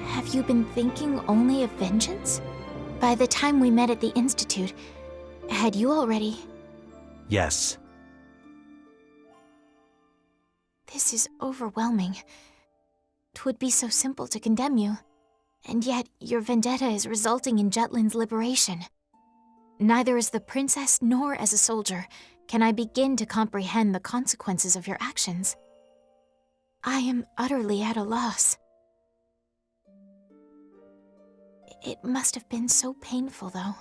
have you been thinking only of vengeance? By the time we met at the Institute, had you already... Yes. This is overwhelming. 'Twould be so simple to condemn you, and yet your vendetta is resulting in Jutland's liberation. Neither as the princess nor as a soldier can I begin to comprehend the consequences of your actions. I am utterly at a loss. It must have been so painful, though.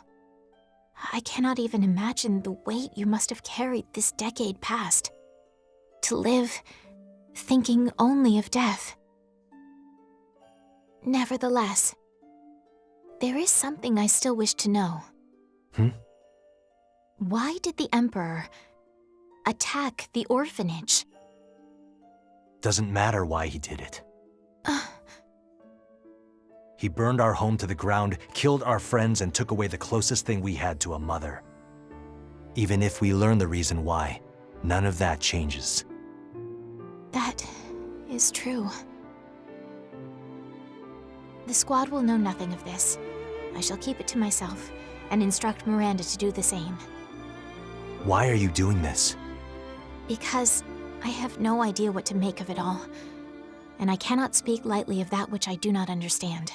I cannot even imagine the weight you must have carried this decade past. To live, thinking only of death. Nevertheless, there is something I still wish to know. Why did the Emperor attack the orphanage? Doesn't matter why he did it. He burned our home to the ground, killed our friends, and took away the closest thing we had to a mother. Even if we learn the reason why, none of that changes. That is true. The squad will know nothing of this. I shall keep it to myself and instruct Miranda to do the same. Why are you doing this? Because I have no idea what to make of it all, and I cannot speak lightly of that which I do not understand.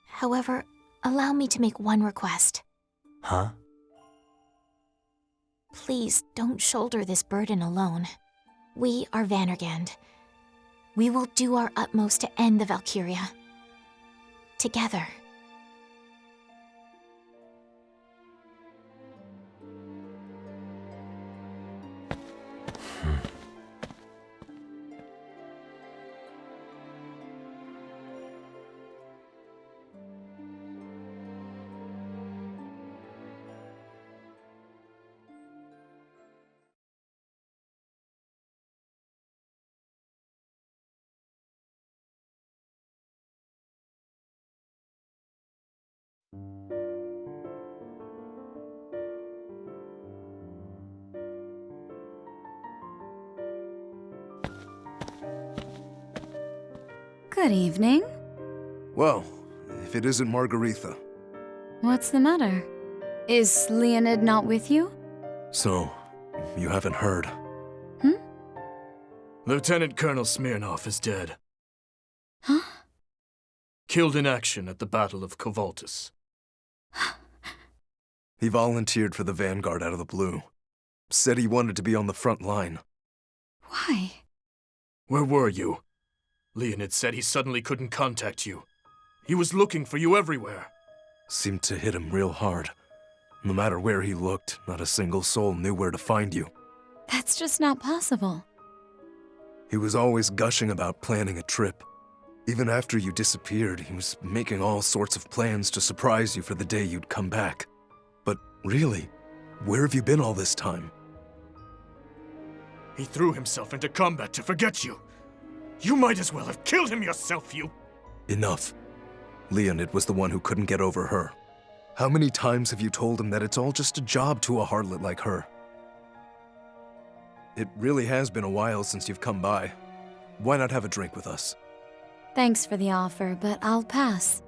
However, allow me to make one request. Huh? Please don't shoulder this burden alone. We are Vannergand. We will do our utmost to end the Valkyria. Together. Good evening. Well, if it isn't Margaretha. What's the matter? Is Leonid not with you? So, you haven't heard. Lieutenant Colonel Smirnov is dead. Huh? Killed in action at the Battle of Kovaltus. He volunteered for the Vanguard out of the blue. Said he wanted to be on the front line. Why? Where were you? Leonid said he suddenly couldn't contact you. He was looking for you everywhere. Seemed to hit him real hard. No matter where he looked, not a single soul knew where to find you. That's just not possible. He was always gushing about planning a trip. Even after you disappeared, he was making all sorts of plans to surprise you for the day you'd come back. But really, where have you been all this time? He threw himself into combat to forget you. You might as well have killed him yourself, you... Enough. Leonid was the one who couldn't get over her. How many times have you told him that it's all just a job to a harlot like her? It really has been a while since you've come by. Why not have a drink with us? Thanks for the offer, but I'll pass.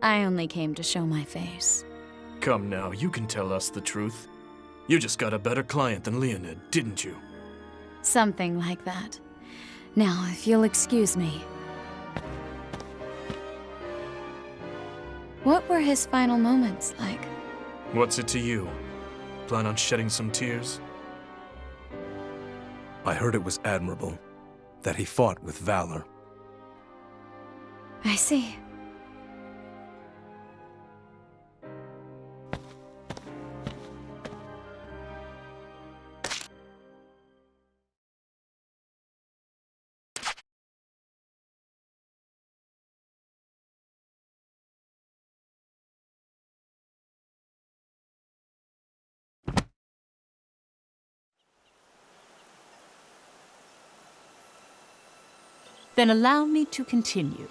I only came to show my face. Come now, you can tell us the truth. You just got a better client than Leonid, didn't you? Something like that. Now, if you'll excuse me. What were his final moments like? What's it to you? Plan on shedding some tears? I heard it was admirable, that he fought with valor. I see. Then allow me to continue.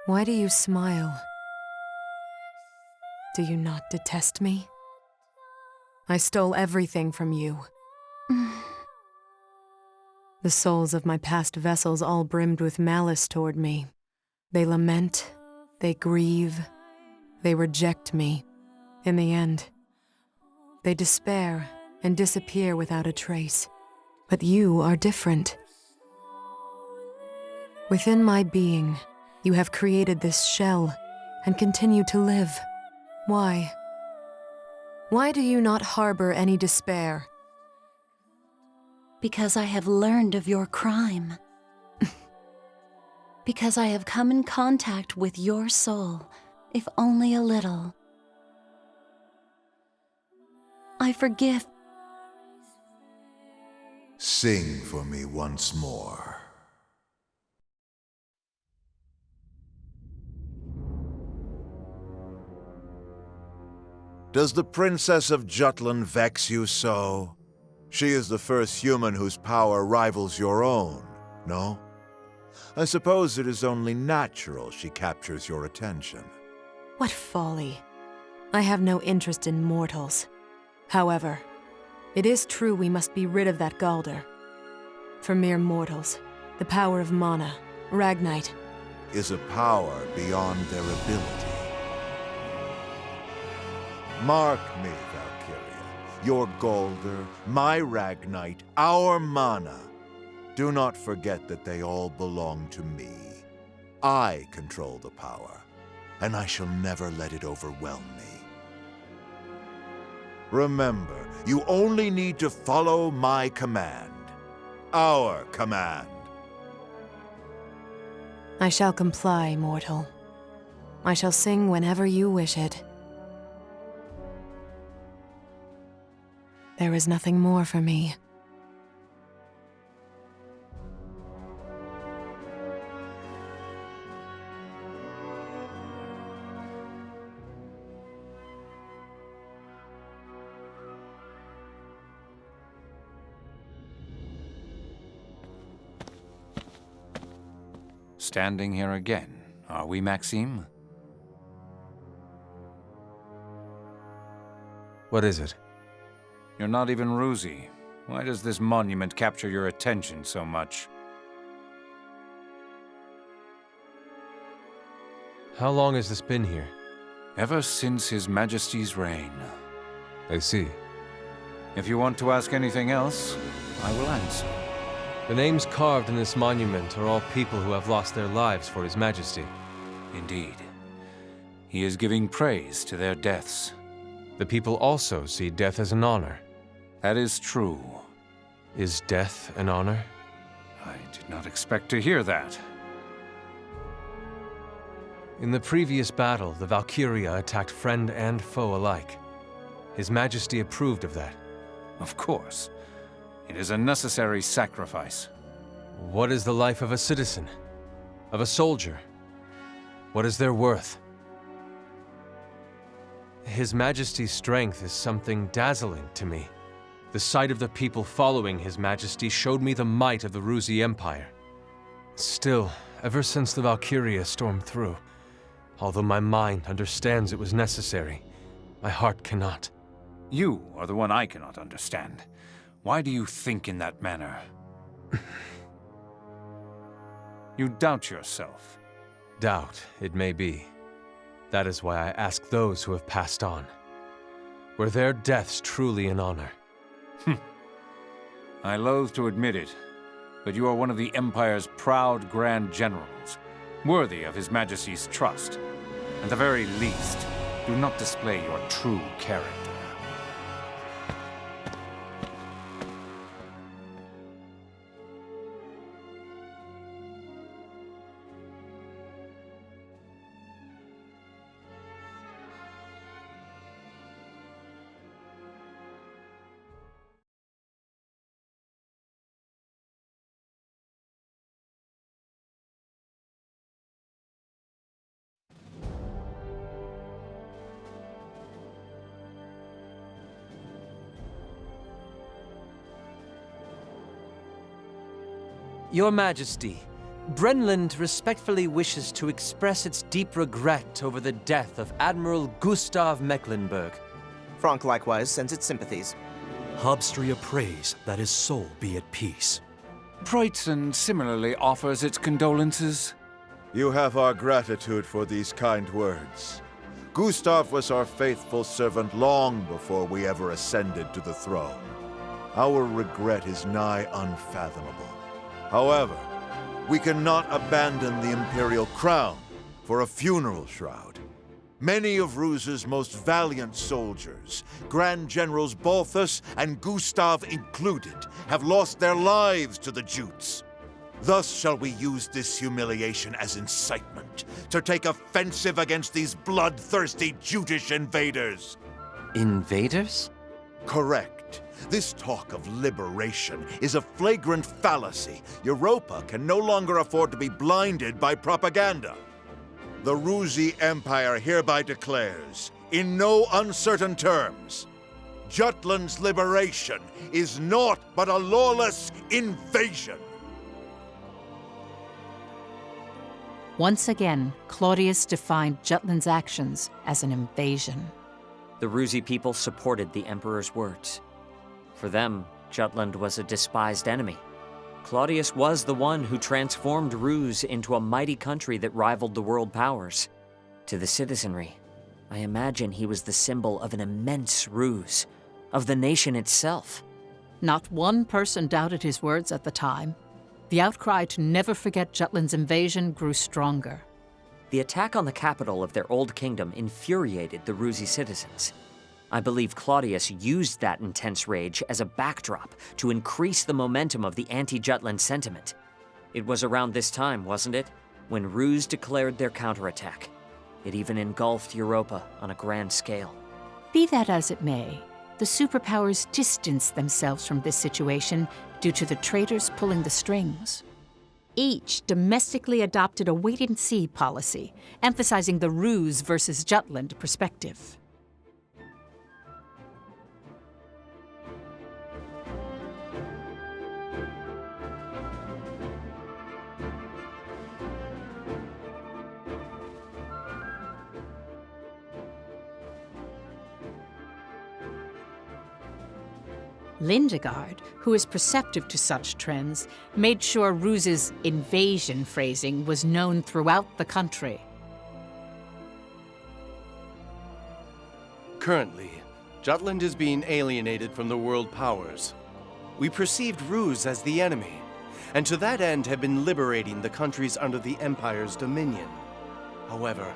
Why do you smile? Do you not detest me? I stole everything from you. The souls of my past vessels all brimmed with malice toward me. They lament, they grieve, they reject me. In the end, they despair and disappear without a trace. But you are different. Within my being, you have created this shell and continue to live. Why? Why do you not harbor any despair? Because I have learned of your crime. Because I have come in contact with your soul, if only a little. I forgive. Sing for me once more. Does the Princess of Jutland vex you so? She is the first human whose power rivals your own, no? I suppose it is only natural she captures your attention. What folly. I have no interest in mortals. However, it is true we must be rid of that Galder. For mere mortals, the power of mana, Ragnite, is a power beyond their ability. Mark me, Valkyria. Your Galder, my Ragnite, our mana. Do not forget that they all belong to me. I control the power, and I shall never let it overwhelm me. Remember, you only need to follow my command. Our command. I shall comply, mortal. I shall sing whenever you wish it. There is nothing more for me. Standing here again, are we, Maxim? What is it? You're not even Ruzi. Why does this monument capture your attention so much? How long has this been here? Ever since His Majesty's reign. I see. If you want to ask anything else, I will answer. The names carved in this monument are all people who have lost their lives for His Majesty. Indeed. He is giving praise to their deaths. The people also see death as an honor. That is true. Is death an honor? I did not expect to hear that. In the previous battle, the Valkyria attacked friend and foe alike. His Majesty approved of that. Of course. It is a necessary sacrifice. What is the life of a citizen? Of a soldier? What is their worth? His Majesty's strength is something dazzling to me. The sight of the people following His Majesty showed me the might of the Ruzi Empire. Still, ever since the Valkyria stormed through, although my mind understands it was necessary, my heart cannot. You are the one I cannot understand. Why do you think in that manner? You doubt yourself. Doubt, it may be. That is why I ask those who have passed on. Were their deaths truly an honor? I loathe to admit it, but you are one of the Empire's proud Grand Generals, worthy of His Majesty's trust. At the very least, do not display your true character. Your Majesty, Brenland respectfully wishes to express its deep regret over the death of Admiral Gustav Mecklenburg. Frank likewise sends its sympathies. Hobstria prays that his soul be at peace. Preutzen similarly offers its condolences. You have our gratitude for these kind words. Gustav was our faithful servant long before we ever ascended to the throne. Our regret is nigh unfathomable. However, we cannot abandon the imperial crown for a funeral shroud. Many of Ruse's most valiant soldiers, Grand Generals Balthus and Gustav included, have lost their lives to the Jutes. Thus shall we use this humiliation as incitement to take offensive against these bloodthirsty Jutish invaders. Invaders? Correct. This talk of liberation is a flagrant fallacy. Europa can no longer afford to be blinded by propaganda. The Rusi Empire hereby declares, in no uncertain terms, Jutland's liberation is naught but a lawless invasion. Once again, Claudius defined Jutland's actions as an invasion. The Rusi people supported the Emperor's words. For them, Jutland was a despised enemy. Claudius was the one who transformed Ruse into a mighty country that rivaled the world powers. To the citizenry, I imagine he was the symbol of an immense ruse, of the nation itself. Not one person doubted his words at the time. The outcry to never forget Jutland's invasion grew stronger. The attack on the capital of their old kingdom infuriated the Rusi citizens. I believe Claudius used that intense rage as a backdrop to increase the momentum of the anti-Jutland sentiment. It was around this time, wasn't it, when Ruse declared their counterattack. It even engulfed Europa on a grand scale. Be that as it may, the superpowers distanced themselves from this situation due to the traitors pulling the strings. Each domestically adopted a wait-and-see policy, emphasizing the Ruse versus Jutland perspective. Lindegard, who is perceptive to such trends, made sure Ruse's invasion phrasing was known throughout the country. Currently, Jutland is being alienated from the world powers. We perceived Ruse as the enemy, and to that end have been liberating the countries under the Empire's dominion. However,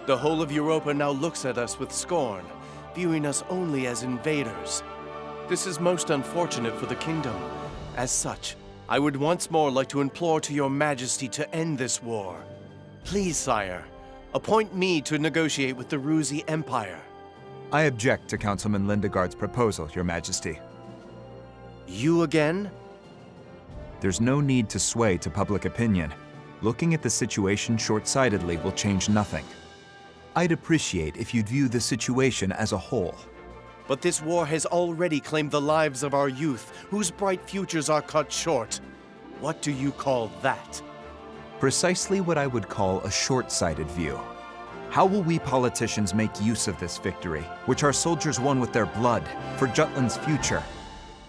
the whole of Europa now looks at us with scorn, viewing us only as invaders. This is most unfortunate for the kingdom. As such, I would once more like to implore to your majesty to end this war. Please, sire, appoint me to negotiate with the Rusi Empire. I object to Councilman Lindegard's proposal, your majesty. You again? There's no need to sway to public opinion. Looking at the situation short-sightedly will change nothing. I'd appreciate if you'd view the situation as a whole. But this war has already claimed the lives of our youth, whose bright futures are cut short. What do you call that? Precisely what I would call a short-sighted view. How will we politicians make use of this victory, which our soldiers won with their blood, for Jutland's future?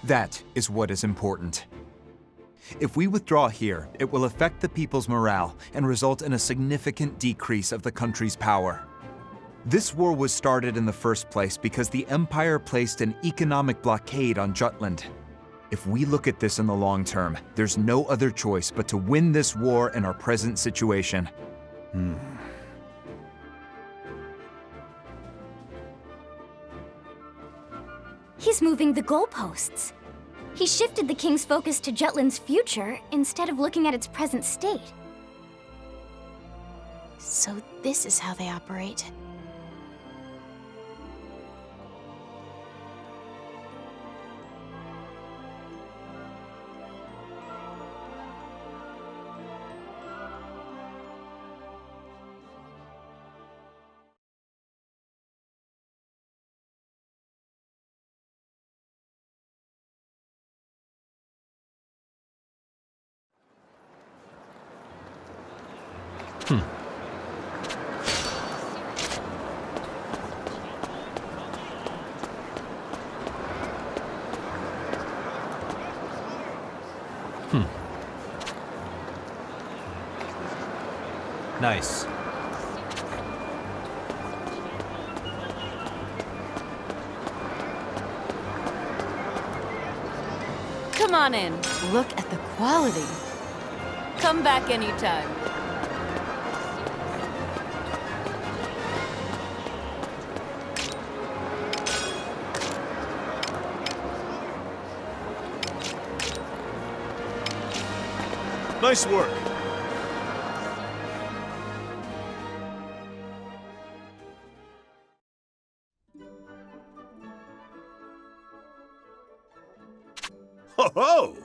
That is what is important. If we withdraw here, it will affect the people's morale and result in a significant decrease of the country's power. This war was started in the first place because the Empire placed an economic blockade on Jutland. If we look at this in the long term, there's no other choice but to win this war in our present situation. He's moving the goalposts. He shifted the king's focus to Jutland's future instead of looking at its present state. So this is how they operate. Nice. Come on in. Look at the quality. Come back anytime. Nice work. Ho ho!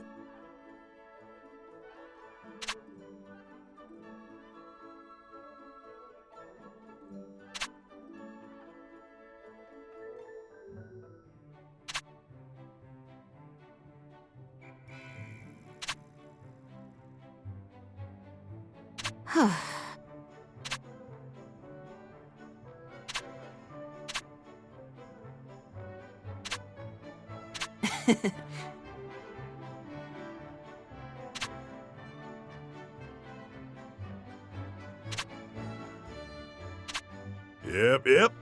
Yep.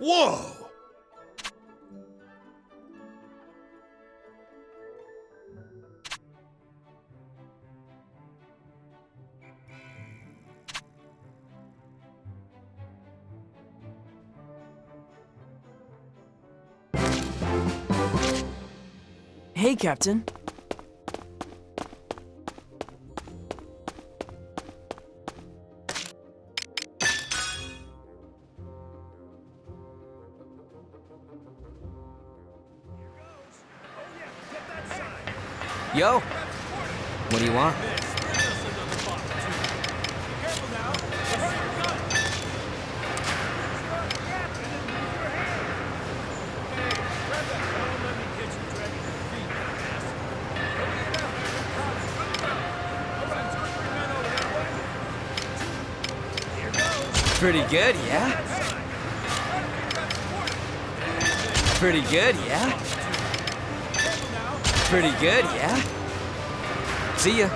Whoa! Hey, Captain. Yo! What do you want? Pretty good, yeah? Pretty good, yeah? Pretty good, yeah? See ya.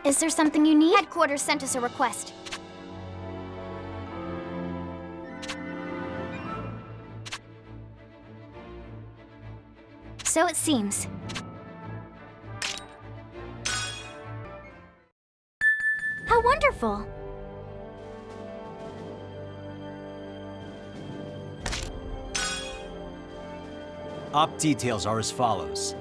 Is there something you need? Headquarters sent us a request. So it seems. How wonderful! Op details are as follows.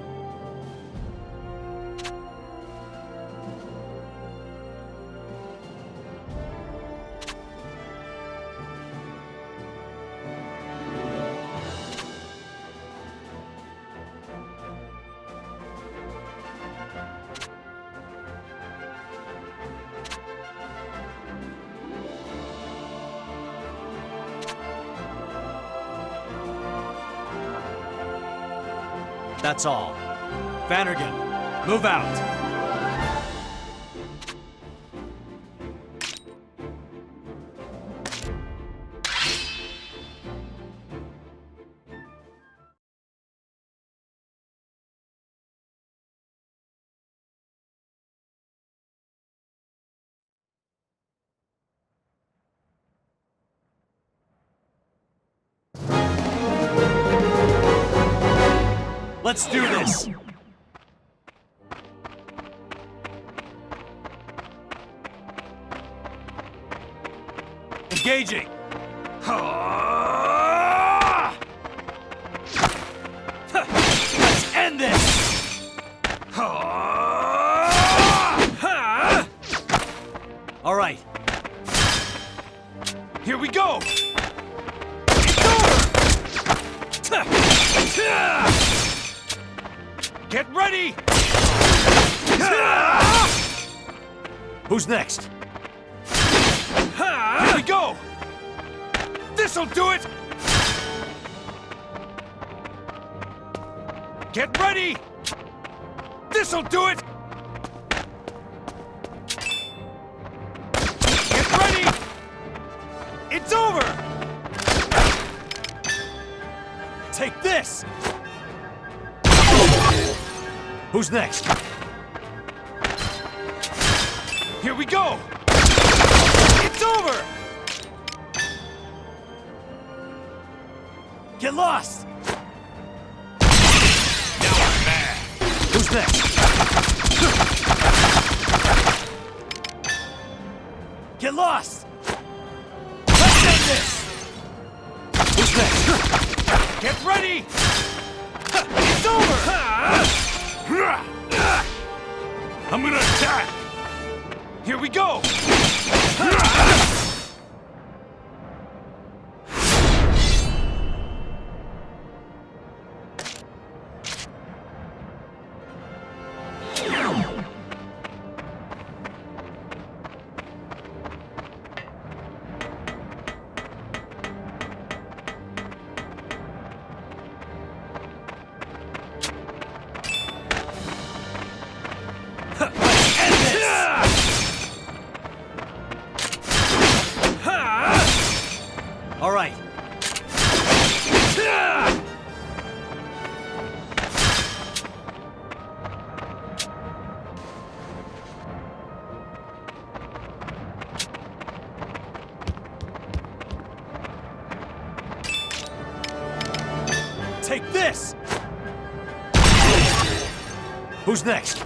That's all. Vannergan, move out! Let's do this! Engaging! Let's end this! All right. Here we go! It's over! Get ready! Who's next? Here we go! This'll do it! Get ready! This'll do it! Get ready! It's over! Take this! Who's next? Here we go! It's over! Get lost! Now I'm mad! Who's next? Get lost! Let's end this! Who's next? Get ready! It's over! I'm gonna attack! Here we go! All right. Take this! Who's next?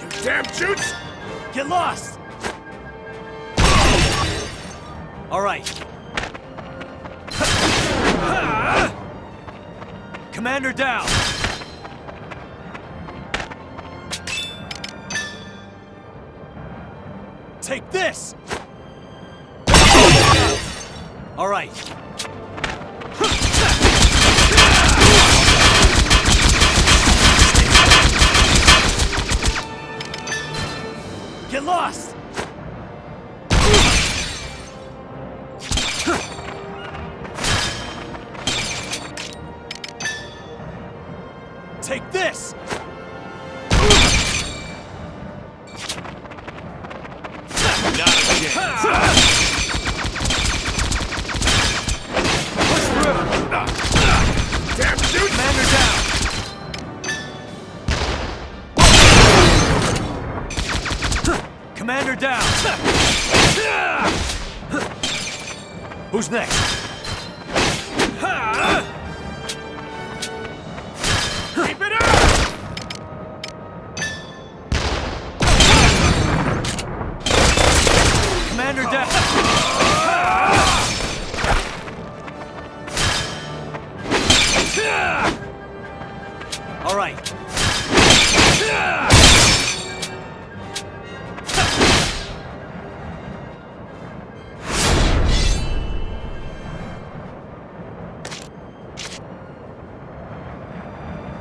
You damn jutes! Get lost! All right. Commander down! Take this! All right. Get lost! Take this! Not a chance! Push through! Damn dude! Commander down! Commander down! Who's next? Keep it up! Commander down! All right.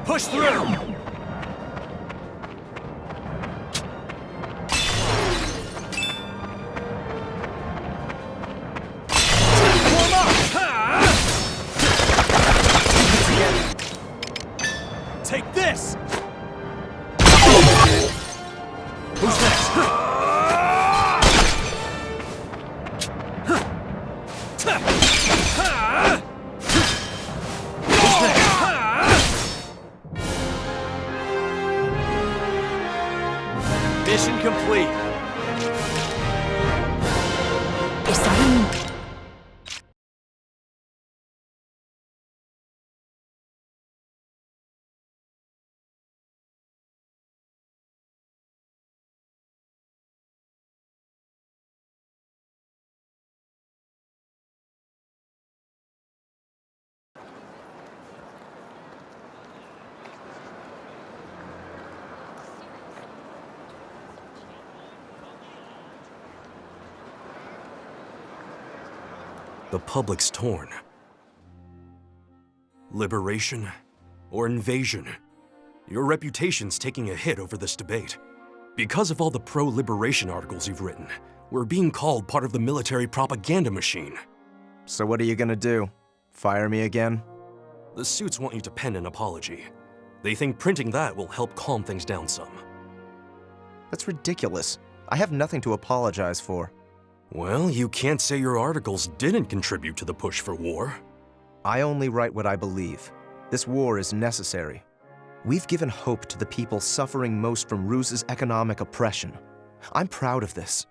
Push through! Warm up! Take this! Who's next? Mission complete. The public's torn. Liberation or invasion? Your reputation's taking a hit over this debate. Because of all the pro-liberation articles you've written, we're being called part of the military propaganda machine. So what are you gonna do? Fire me again? The suits want you to pen an apology. They think printing that will help calm things down some. That's ridiculous. I have nothing to apologize for. Well, you can't say your articles didn't contribute to the push for war. I only write what I believe. This war is necessary. We've given hope to the people suffering most from Ruse's economic oppression. I'm proud of this.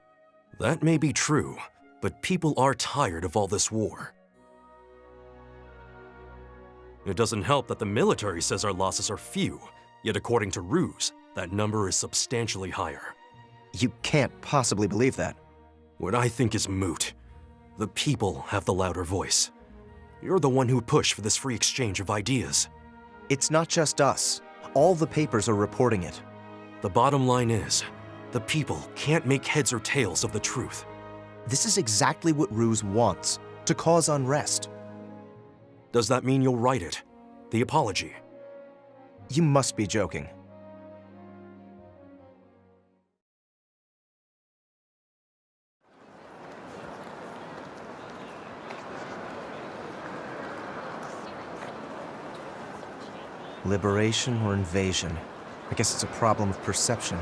That may be true, but people are tired of all this war. It doesn't help that the military says our losses are few, yet according to Ruse, that number is substantially higher. You can't possibly believe that. What I think is moot. The people have the louder voice. You're the one who pushed for this free exchange of ideas. It's not just us. All the papers are reporting it. The bottom line is, the people can't make heads or tails of the truth. This is exactly what Ruse wants, to cause unrest. Does that mean you'll write it? The apology? You must be joking. Liberation or invasion? I guess it's a problem of perception.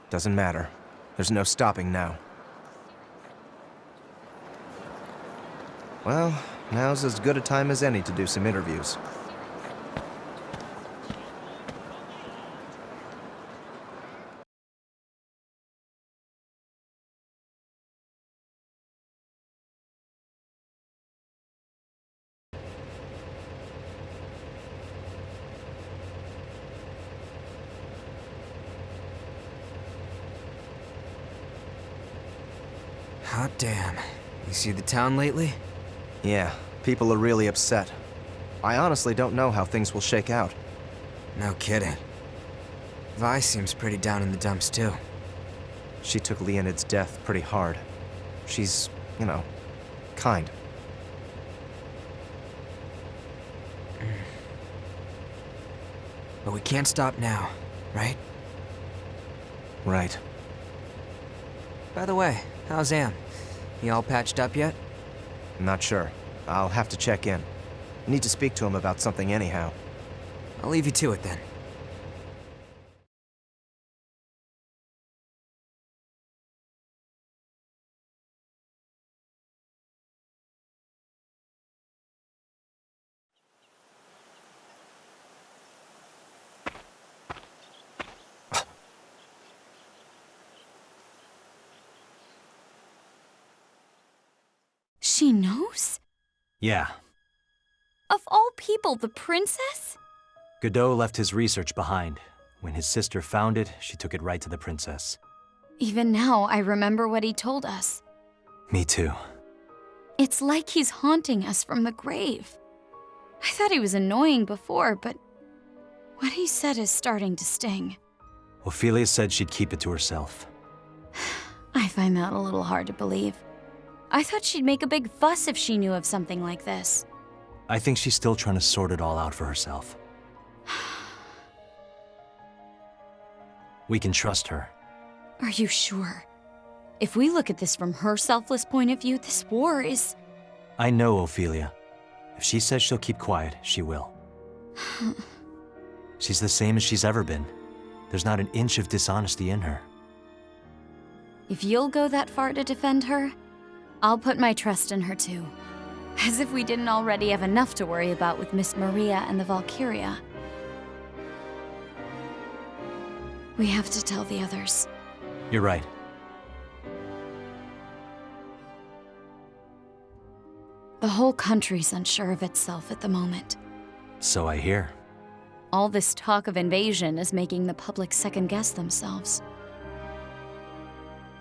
Doesn't matter. There's no stopping now. Well, now's as good a time as any to do some interviews. Hot damn. You see the town lately? Yeah, people are really upset. I honestly don't know how things will shake out. No kidding. Vi seems pretty down in the dumps too. She took Leonid's death pretty hard. She's, you know, kind. But we can't stop now, right? Right. By the way, how's Am? He all patched up yet? Not sure. I'll have to check in. Need to speak to him about something anyhow. I'll leave you to it then. She knows? Yeah. Of all people, the princess? Godot left his research behind. When his sister found it, she took it right to the princess. Even now, I remember what he told us. Me too. It's like he's haunting us from the grave. I thought he was annoying before, but what he said is starting to sting. Ophelia said she'd keep it to herself. I find that a little hard to believe. I thought she'd make a big fuss if she knew of something like this. I think she's still trying to sort it all out for herself. We can trust her. Are you sure? If we look at this from her selfless point of view, this war is... I know Ophelia. If she says she'll keep quiet, she will. She's the same as she's ever been. There's not an inch of dishonesty in her. If you'll go that far to defend her, I'll put my trust in her too. As if we didn't already have enough to worry about with Miss Maria and the Valkyria. We have to tell the others. You're right. The whole country's unsure of itself at the moment. So I hear. All this talk of invasion is making the public second-guess themselves.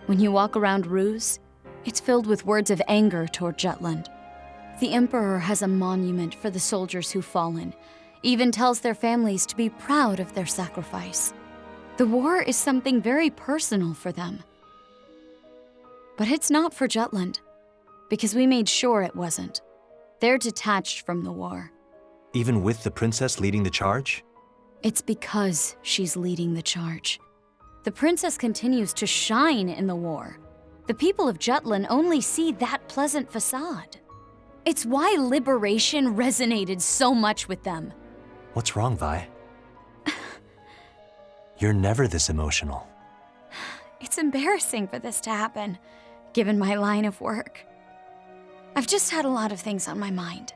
When you walk around Ruse, it's filled with words of anger toward Jutland. The Emperor has a monument for the soldiers who've fallen, even tells their families to be proud of their sacrifice. The war is something very personal for them. But it's not for Jutland, because we made sure it wasn't. They're detached from the war. Even with the princess leading the charge? It's because she's leading the charge. The princess continues to shine in the war. The people of Jutland only see that pleasant facade. It's why liberation resonated so much with them. What's wrong, Vi? You're never this emotional. It's embarrassing for this to happen, given my line of work. I've just had a lot of things on my mind.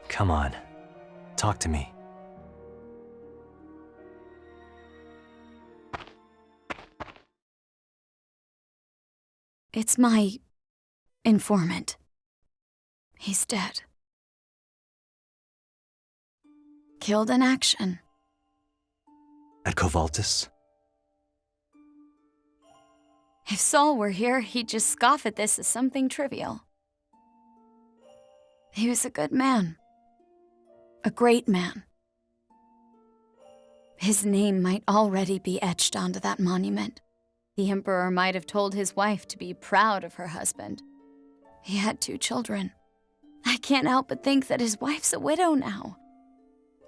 Come on, talk to me. It's my informant. He's dead. Killed in action. At Covaltus? If Saul were here, he'd just scoff at this as something trivial. He was a good man. A great man. His name might already be etched onto that monument. The Emperor might have told his wife to be proud of her husband. He had 2 children. I can't help but think that his wife's a widow now.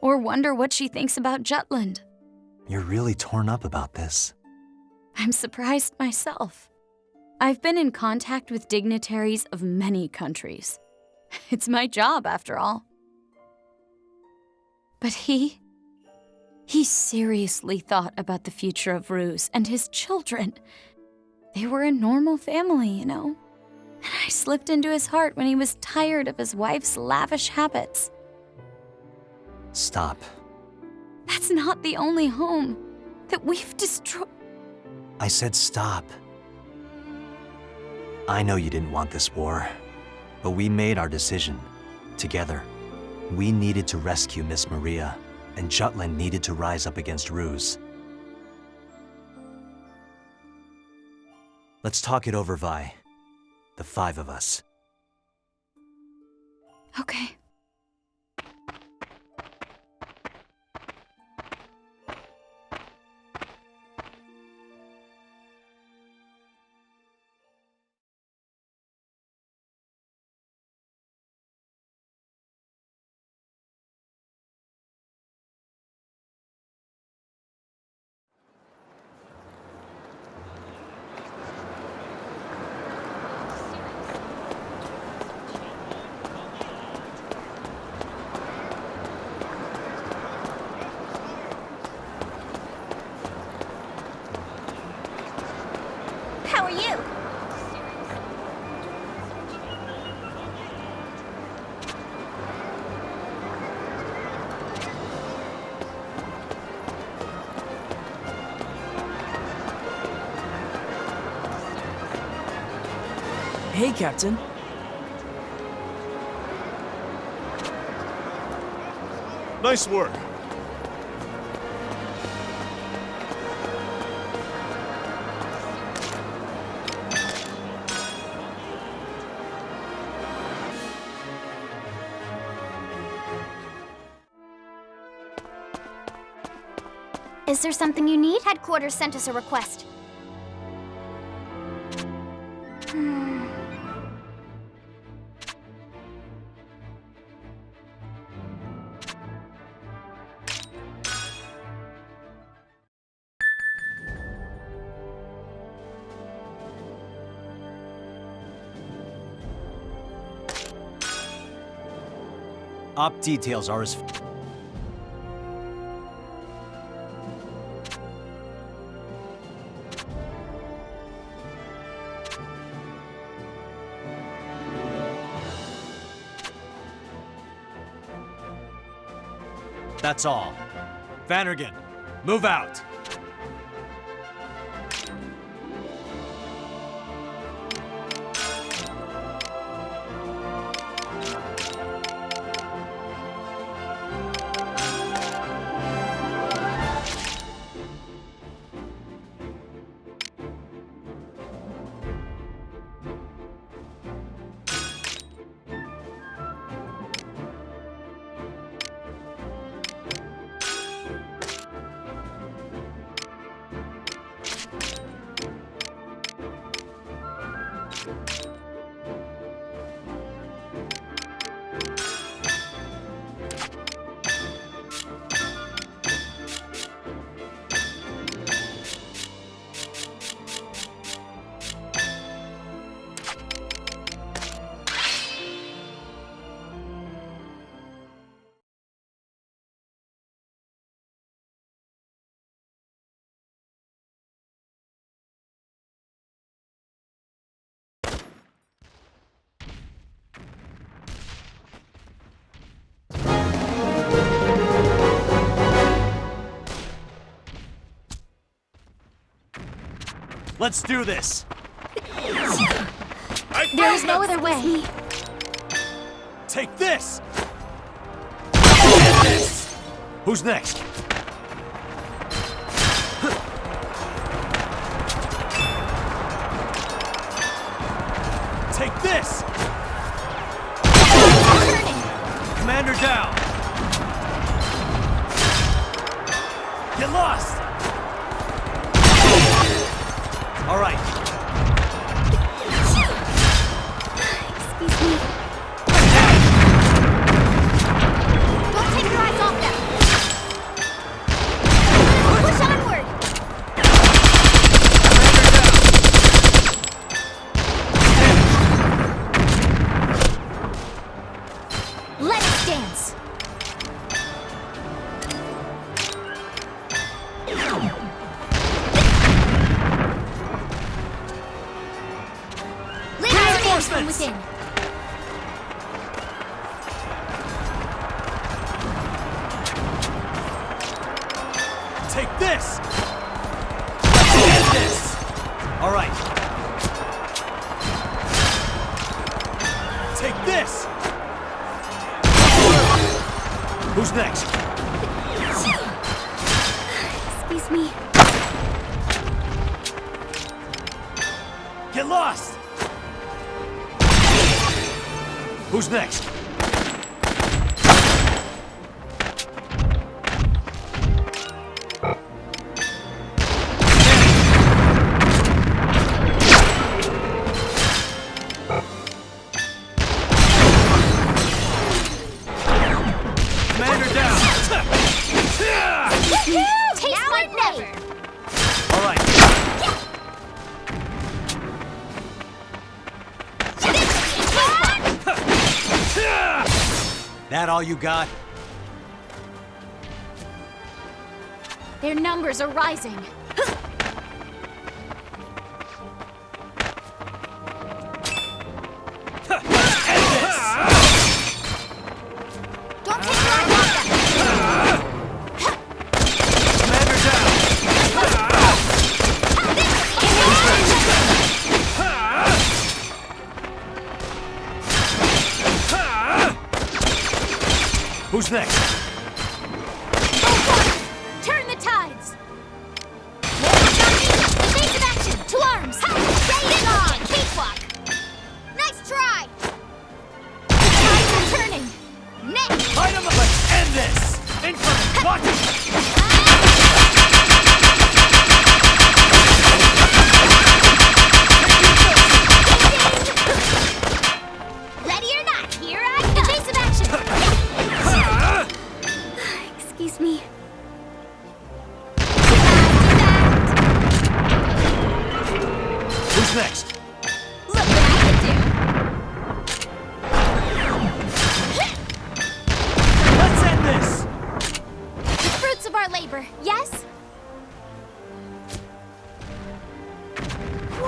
Or wonder what she thinks about Jutland. You're really torn up about this. I'm surprised myself. I've been in contact with dignitaries of many countries. It's my job, after all. But he seriously thought about the future of Ruse and his children. They were a normal family, you know. And I slipped into his heart when he was tired of his wife's lavish habits. Stop. That's not the only home that we've destroyed. I said stop. I know you didn't want this war, but we made our decision, together. We needed to rescue Miss Maria, and Jutland needed to rise up against Ruse. Let's talk it over, Vi. The 5 of us. Okay. How are you? Hey, Captain. Nice work. Is there something you need? Headquarters sent us a request. Op details are as... That's all. Vannergan, move out! Let's do this! There is no other way. Take this! And this! Who's next? Take this! Commander down! Get lost! All right. Excuse me. Don't take your eyes off them. Push onward. Let us dance. From within. Take this! Let's end this! All right. Take this! Who's next? Excuse me. Get lost! Who's next? Commander down! Taste my blade! All right. That all you got? Their numbers are rising. Don't take your eyes off them. Commander down! Who's next? Turn the tides! Evasive action! To arms! Stay on! Cakewalk! Nice try! The tides are turning! Next! Light 'em up! Let's end this! Incoming! Watch it! Ready or not, here I go! Evasive action! Excuse me. Who's next? Look what I can do! Let's end this! The fruits of our labor, yes?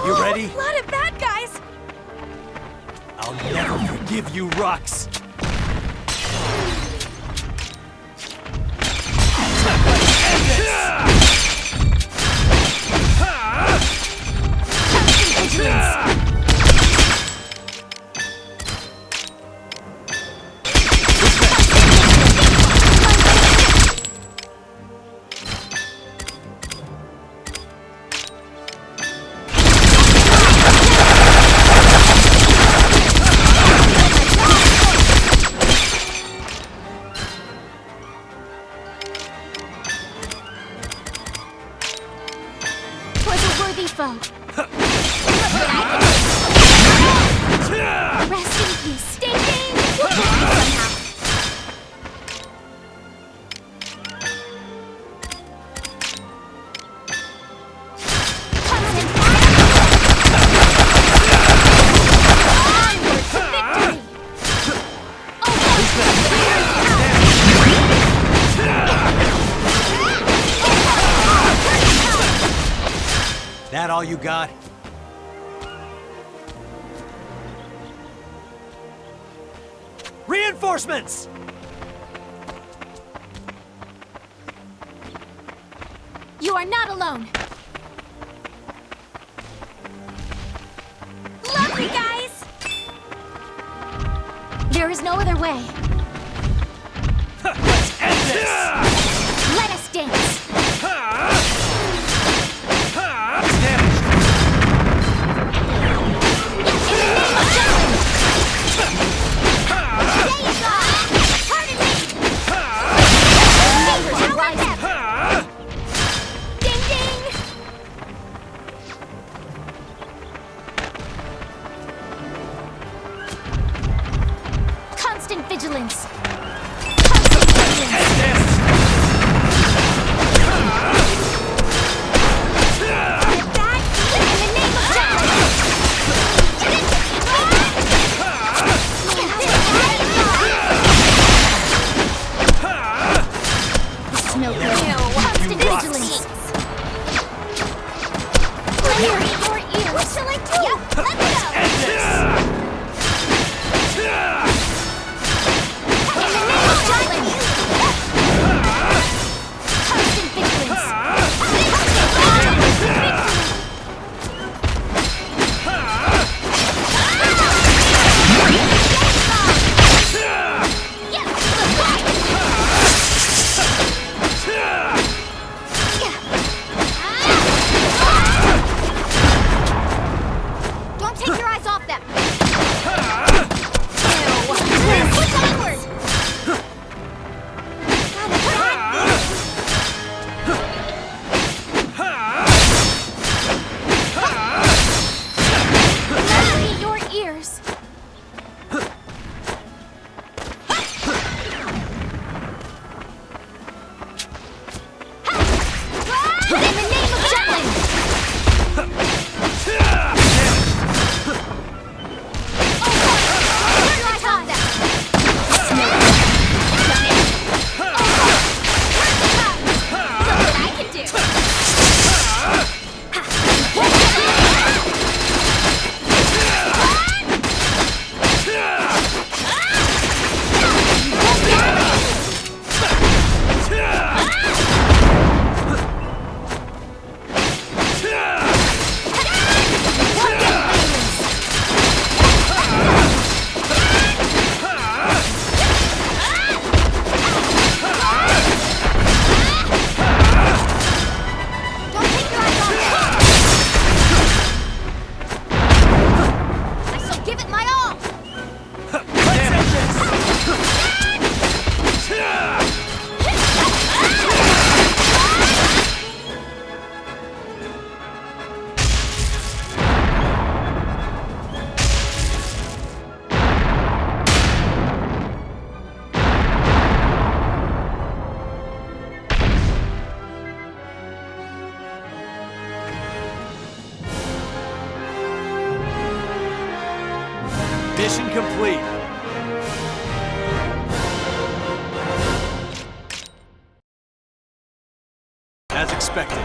You ready? A lot of bad guys! I'll never forgive you, Rux! End this! foe. Rest in peace, stinking! That all you got? Reinforcements! You are not alone. There is no other way. Let's end this! Let us dance! Constant vigilance! Constant vigilance! No good. Constant vigilance! Clear your ears! What shall I do? Yep, let's go! End this! Constant vigilance! Don't take your eyes off them! Push onward! Let me your ears! In the name of Jutland! I shall give it my all! Mission complete. As expected.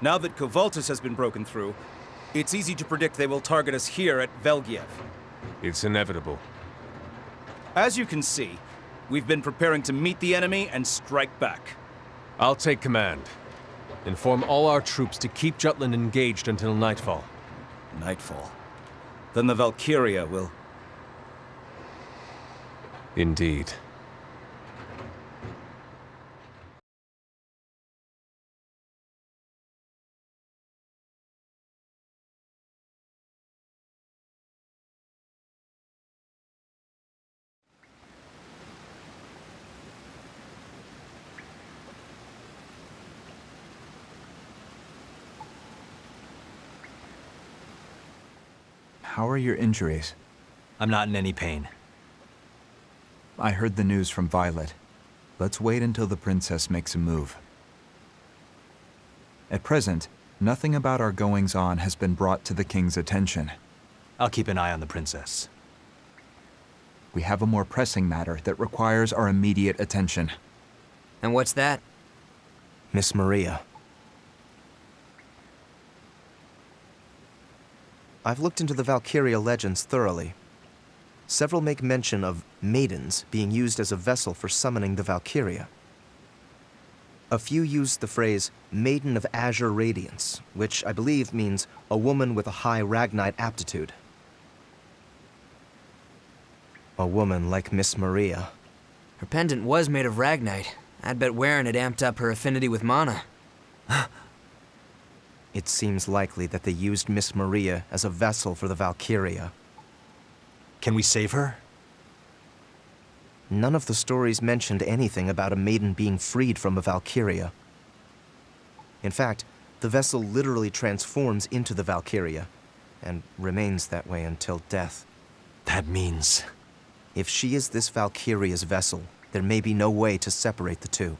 Now that Balthus has been broken through, it's easy to predict they will target us here at Velgiev. It's inevitable. As you can see, we've been preparing to meet the enemy and strike back. I'll take command. Inform all our troops to keep Jutland engaged until nightfall. Nightfall? Then the Valkyria will... Indeed. How are your injuries? I'm not in any pain. I heard the news from Violet. Let's wait until the princess makes a move. At present, nothing about our goings-on has been brought to the king's attention. I'll keep an eye on the princess. We have a more pressing matter that requires our immediate attention. And what's that? Miss Maria. I've looked into the Valkyria legends thoroughly. Several make mention of maidens being used as a vessel for summoning the Valkyria. A few use the phrase Maiden of Azure Radiance, which I believe means a woman with a high Ragnite aptitude. A woman like Miss Maria. Her pendant was made of Ragnite. I'd bet wearing it amped up her affinity with mana. It seems likely that they used Miss Maria as a vessel for the Valkyria. Can we save her? None of the stories mentioned anything about a maiden being freed from a Valkyria. In fact, the vessel literally transforms into the Valkyria, and remains that way until death. That means... If she is this Valkyria's vessel, there may be no way to separate the two.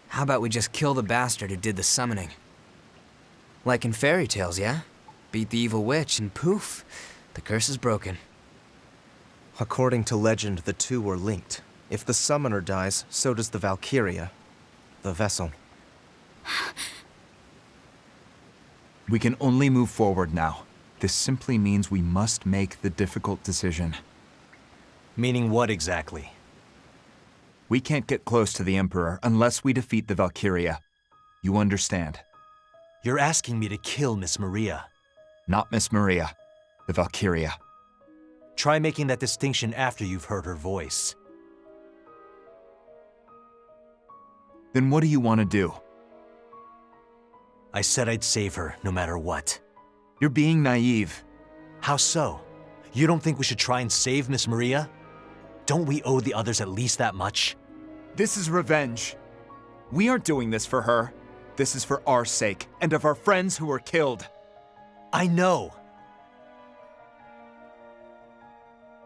How about we just kill the bastard who did the summoning? Like in fairy tales, yeah? Beat the evil witch and poof, the curse is broken. According to legend, the two are linked. If the summoner dies, so does the Valkyria, the vessel. We can only move forward now. This simply means we must make the difficult decision. Meaning what exactly? We can't get close to the Emperor unless we defeat the Valkyria. You understand? You're asking me to kill Miss Maria. Not Miss Maria, the Valkyria. Try making that distinction after you've heard her voice. Then what do you want to do? I said I'd save her, no matter what. You're being naive. How so? You don't think we should try and save Miss Maria? Don't we owe the others at least that much? This is revenge. We aren't doing this for her. This is for our sake, and of our friends who were killed. I know.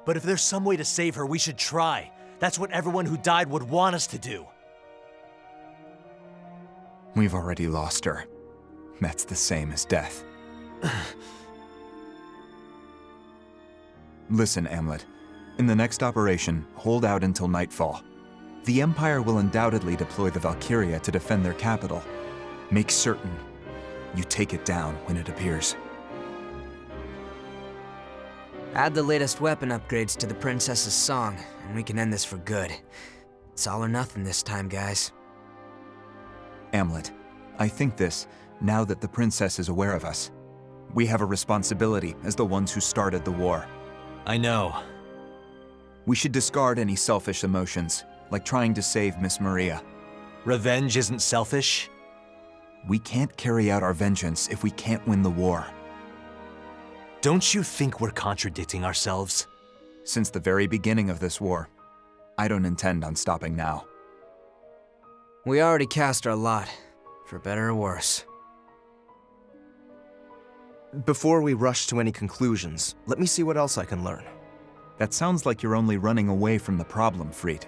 But if there's some way to save her, we should try. That's what everyone who died would want us to do. We've already lost her. That's the same as death. Listen, Amlet. In the next operation, hold out until nightfall. The Empire will undoubtedly deploy the Valkyria to defend their capital. Make certain you take it down when it appears. Add the latest weapon upgrades to the princess's song, and we can end this for good. It's all or nothing this time, guys. Amlet, I think this, now that the princess is aware of us. We have a responsibility as the ones who started the war. I know. We should discard any selfish emotions, like trying to save Miss Maria. Revenge isn't selfish? We can't carry out our vengeance if we can't win the war. Don't you think we're contradicting ourselves? Since the very beginning of this war, I don't intend on stopping now. We already cast our lot, for better or worse. Before we rush to any conclusions, let me see what else I can learn. That sounds like you're only running away from the problem, Freed.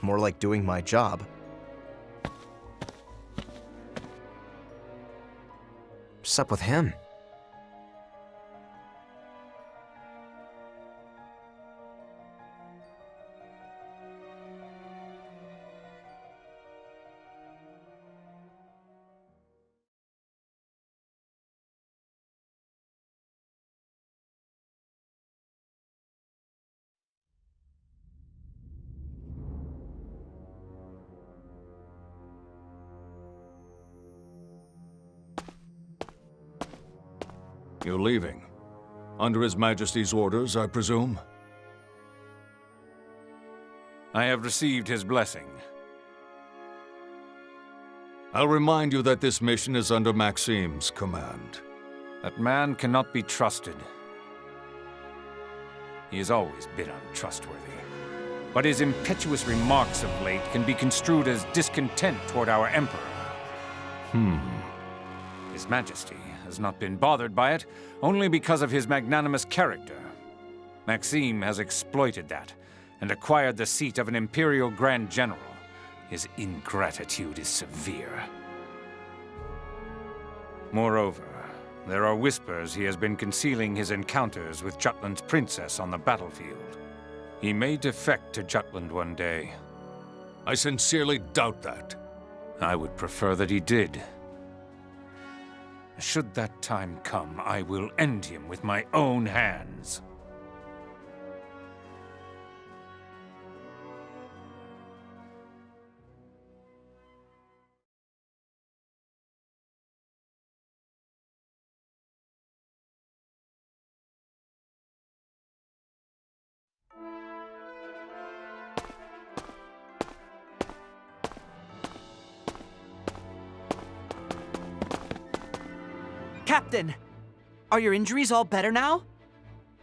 More like doing my job. What's up with him? You're leaving. Under His Majesty's orders, I presume? I have received his blessing. I'll remind you that this mission is under Maxim's command. That man cannot be trusted. He has always been untrustworthy. But his impetuous remarks of late can be construed as discontent toward our Emperor. His Majesty has not been bothered by it, only because of his magnanimous character. Maxim has exploited that, and acquired the seat of an Imperial Grand General. His ingratitude is severe. Moreover, there are whispers he has been concealing his encounters with Jutland's princess on the battlefield. He may defect to Jutland one day. I sincerely doubt that. I would prefer that he did. Should that time come, I will end him with my own hands. Captain! Are your injuries all better now?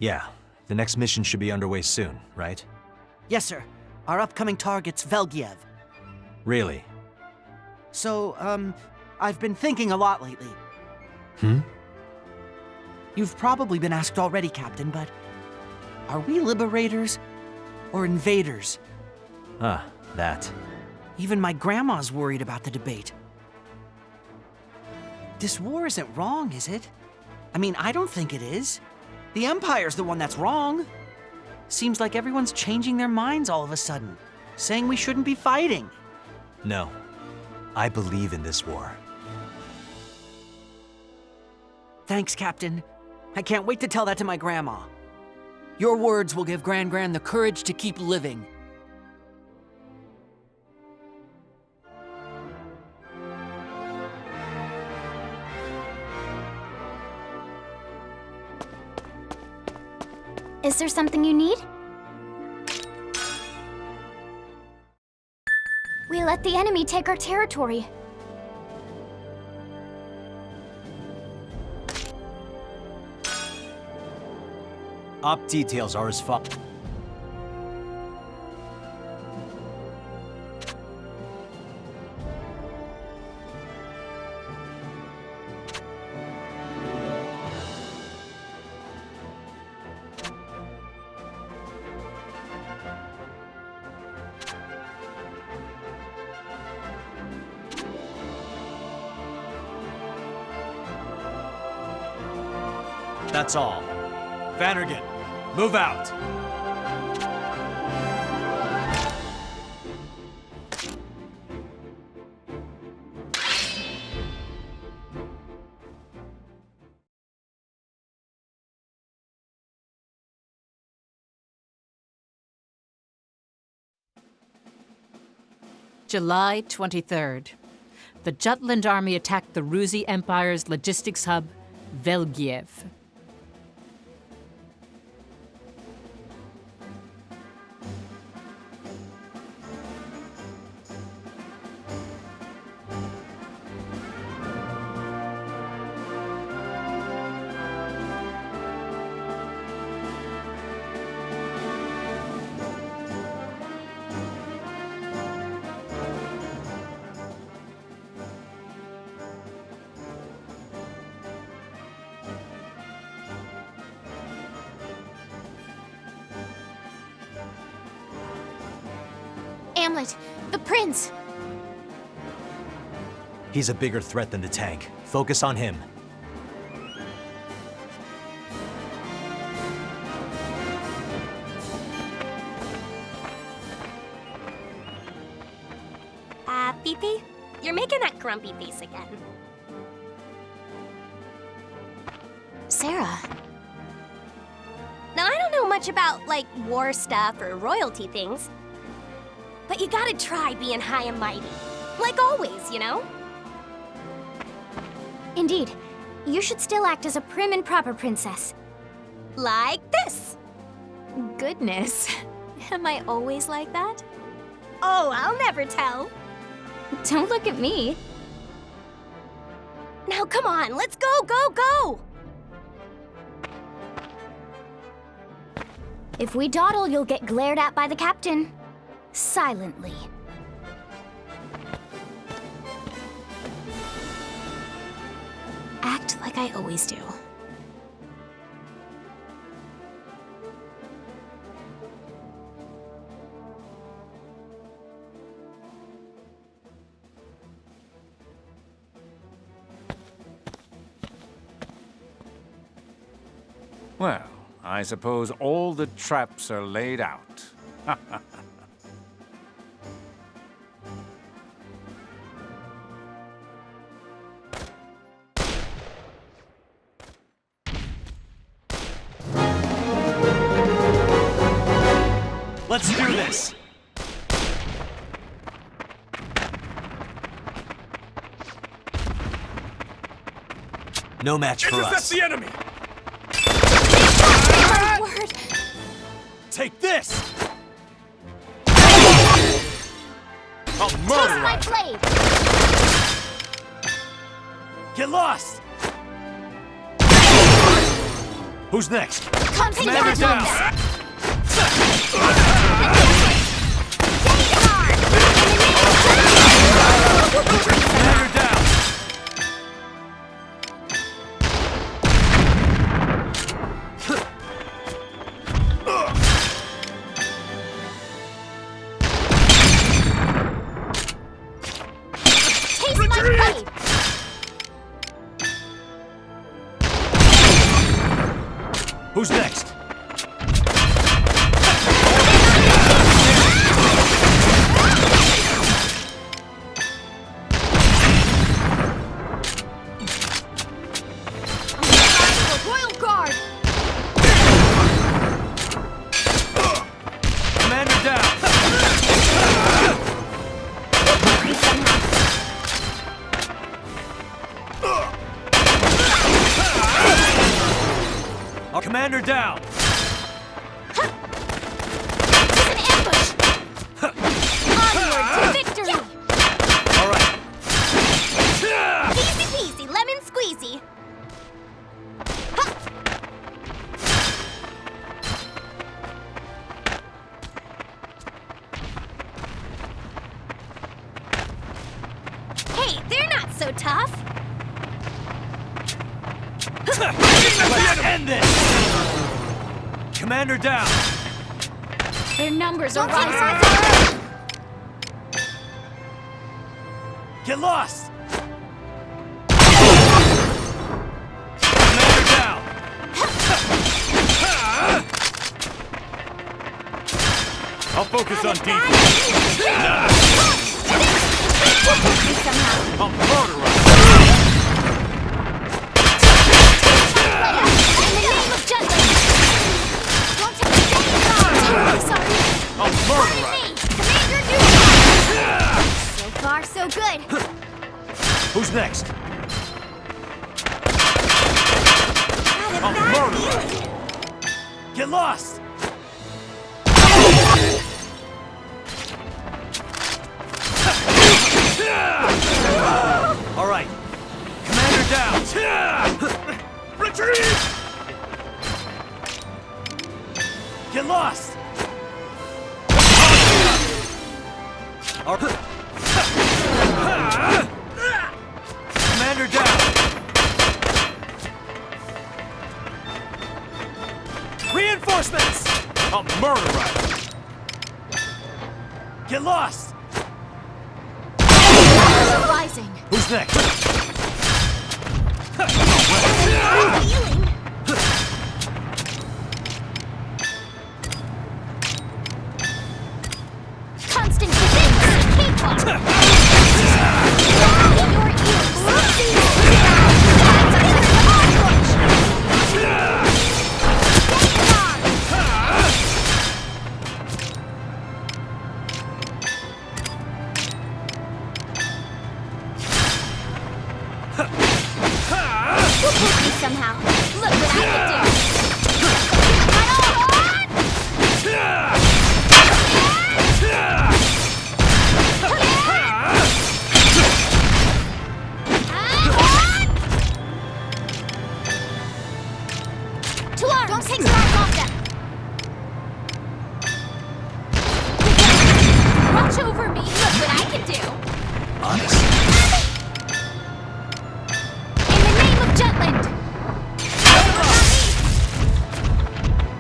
Yeah, the next mission should be underway soon, right? Yes, sir. Our upcoming target's Velgiev. Really? So, I've been thinking a lot lately. Hmm? You've probably been asked already, Captain, but are we liberators or invaders? Ah, that. Even my grandma's worried about the debate. This war isn't wrong, is it? I mean, I don't think it is. The Empire's the one that's wrong. Seems like everyone's changing their minds all of a sudden, saying we shouldn't be fighting. No. I believe in this war. Thanks, Captain. I can't wait to tell that to my grandma. Your words will give Gran the courage to keep living. Is there something you need? We let the enemy take our territory. Op details are as follows. That's all. Vannergan, move out! July 23rd. The Jutland army attacked the Ruzi Empire's logistics hub, Velgiev. Hamlet, the prince! He's a bigger threat than the tank. Focus on him. Pee-Pee? You're making that grumpy face again. Sarah. Now, I don't know much about, like, war stuff or royalty things. But you gotta try being high and mighty. Like always, you know? Indeed. You should still act as a prim and proper princess. Like this. Goodness. Am I always like that? Oh, I'll never tell. Don't look at me. Now, come on, let's go, go, go! If we dawdle, you'll get glared at by the captain. Silently. Act like I always do. Well, I suppose all the traps are laid out. Let's do this! No match for Intercept us. the enemy! My word! Take this! I'll Taste murder my it! blade! Get lost! Who's next? Confronting Commander down! Commander down! Taste my blade! Who's next? Royal Guard! Commander down! Our commander down! It's an ambush! Onward to victory! All right. Easy peasy, lemon squeezy. Hey, they're not so tough. Let's end this! Commander down! Their numbers are rising! Get lost! Commander down! I'll focus on defense. I'll murder us! In the name of Jutland! Don't take the terribly sorry! I'll murder us! Commander Duke! So far, so good. Who's next? Not a I'll bad murder view. us! Get lost! All right. Commander down! Retreat! Get lost! Our... Commander down! Reinforcements! I'll murder it! Get lost! Numbers are rising! Who's next? Healing. Constant defense! Cakewalk! In your ears! Somehow. Look what I can do. To arms! Don't take your eyes off them! Watch over me! Look what I can do. Honest. In the name of Jutland!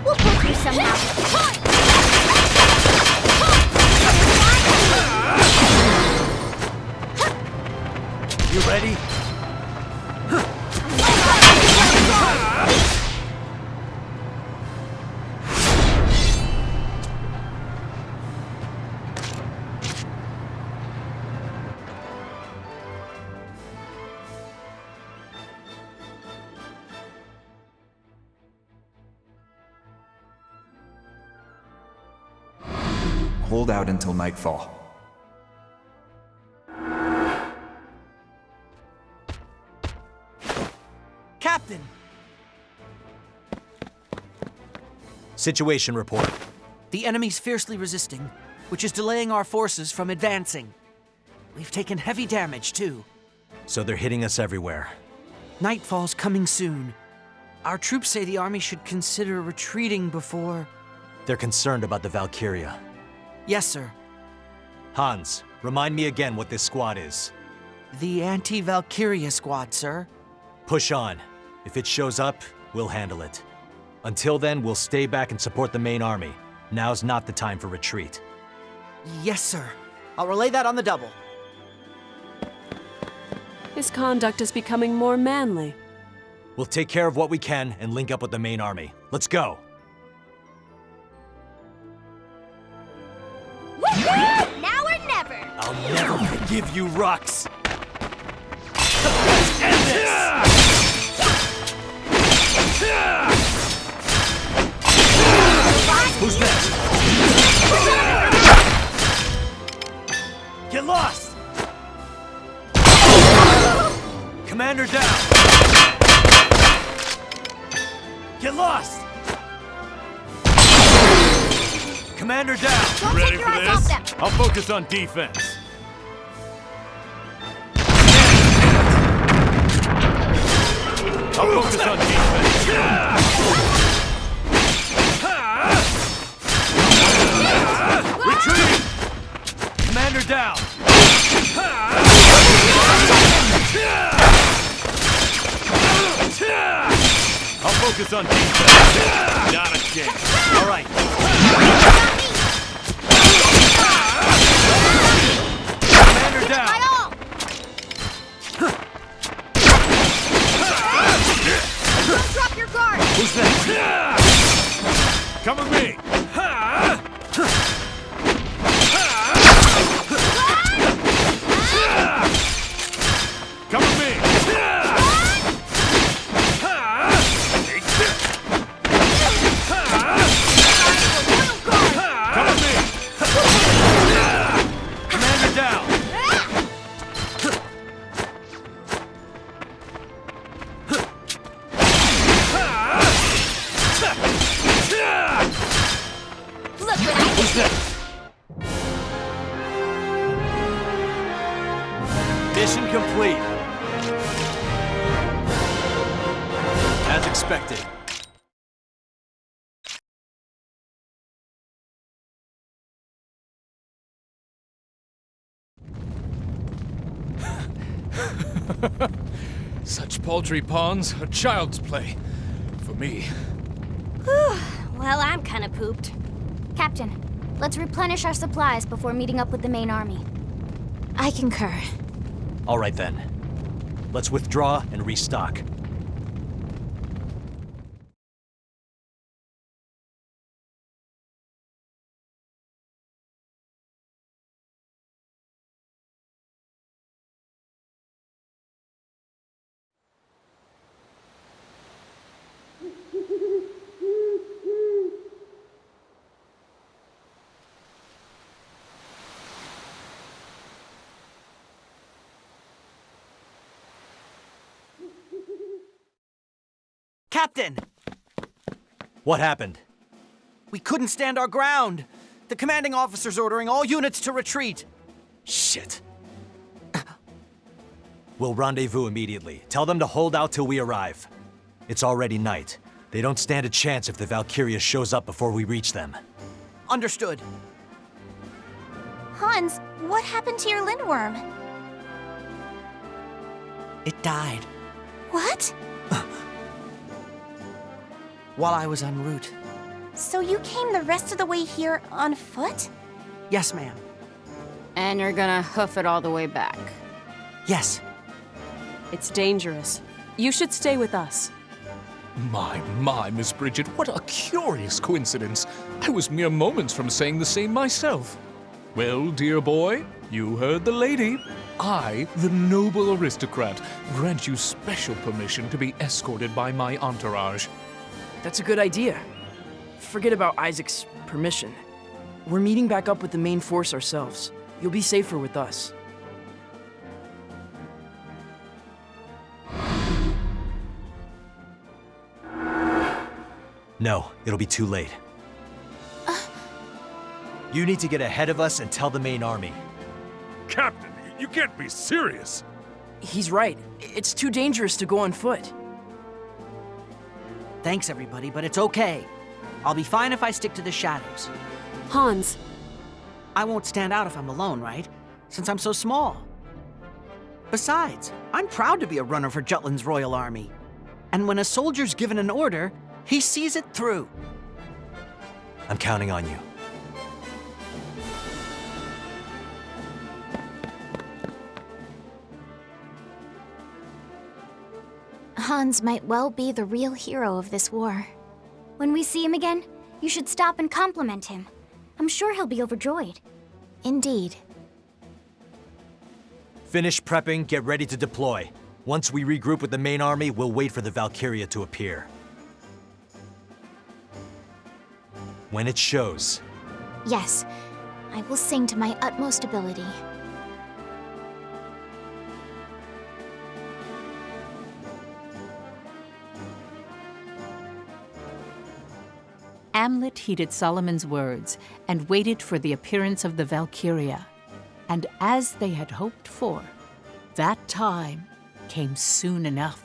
We'll pull through somehow. You ready? Hold out until nightfall. Captain! Situation report. The enemy's fiercely resisting, which is delaying our forces from advancing. We've taken heavy damage, too. So they're hitting us everywhere. Nightfall's coming soon. Our troops say the army should consider retreating before... They're concerned about the Valkyria. Yes, sir. Hans, remind me again what this squad is. The anti-Valkyria squad, sir. Push on. If it shows up, we'll handle it. Until then, we'll stay back and support the main army. Now's not the time for retreat. Yes, sir. I'll relay that on the double. His conduct is becoming more manly. We'll take care of what we can and link up with the main army. Let's go! Woo-hoo! Now or never! I'll never forgive you, Rux! Let's end this! Who's next? Get lost! Commander down! Get lost! Commander down! Don't take your eyes off them! I'll focus on defense. I'll focus on defense. Retreat! Commander down! I'll focus on defense. Not a chance. All right. Commander down! Don't drop your guard! Who's next? Come with me. Come with me. Come with me. Commander down! Look what I Who's next? Mission complete. As expected. Such paltry pawns are child's play. For me. Well, I'm kinda pooped. Captain, let's replenish our supplies before meeting up with the main army. I concur. All right then. Let's withdraw and restock. Captain! What happened? We couldn't stand our ground. The commanding officer's ordering all units to retreat. Shit. We'll rendezvous immediately. Tell them to hold out till we arrive. It's already night. They don't stand a chance if the Valkyria shows up before we reach them. Understood. Hans, what happened to your lindworm? It died What? while I was en route. So you came the rest of the way here on foot? Yes, ma'am. And you're gonna hoof it all the way back. Yes. It's dangerous. You should stay with us. My, Miss Bridget, what a curious coincidence. I was mere moments from saying the same myself. Well, dear boy, you heard the lady. I, the noble aristocrat, grant you special permission to be escorted by my entourage. That's a good idea. Forget about Isaac's permission. We're meeting back up with the main force ourselves. You'll be safer with us. No, it'll be too late. You need to get ahead of us and tell the main army. Captain, you can't be serious. He's right. It's too dangerous to go on foot. Thanks, everybody, but it's okay. I'll be fine if I stick to the shadows. Hans. I won't stand out if I'm alone, right? Since I'm so small. Besides, I'm proud to be a runner for Jutland's royal army. And when a soldier's given an order, he sees it through. I'm counting on you. Hans might well be the real hero of this war. When we see him again, you should stop and compliment him. I'm sure he'll be overjoyed. Indeed. Finish prepping, get ready to deploy. Once we regroup with the main army, we'll wait for the Valkyria to appear. When it shows. Yes, I will sing to my utmost ability. Amlet heeded Solomon's words and waited for the appearance of the Valkyria. And as they had hoped for, that time came soon enough.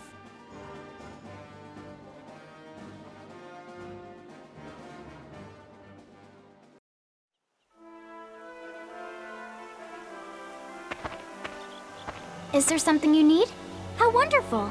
Is there something you need? How wonderful!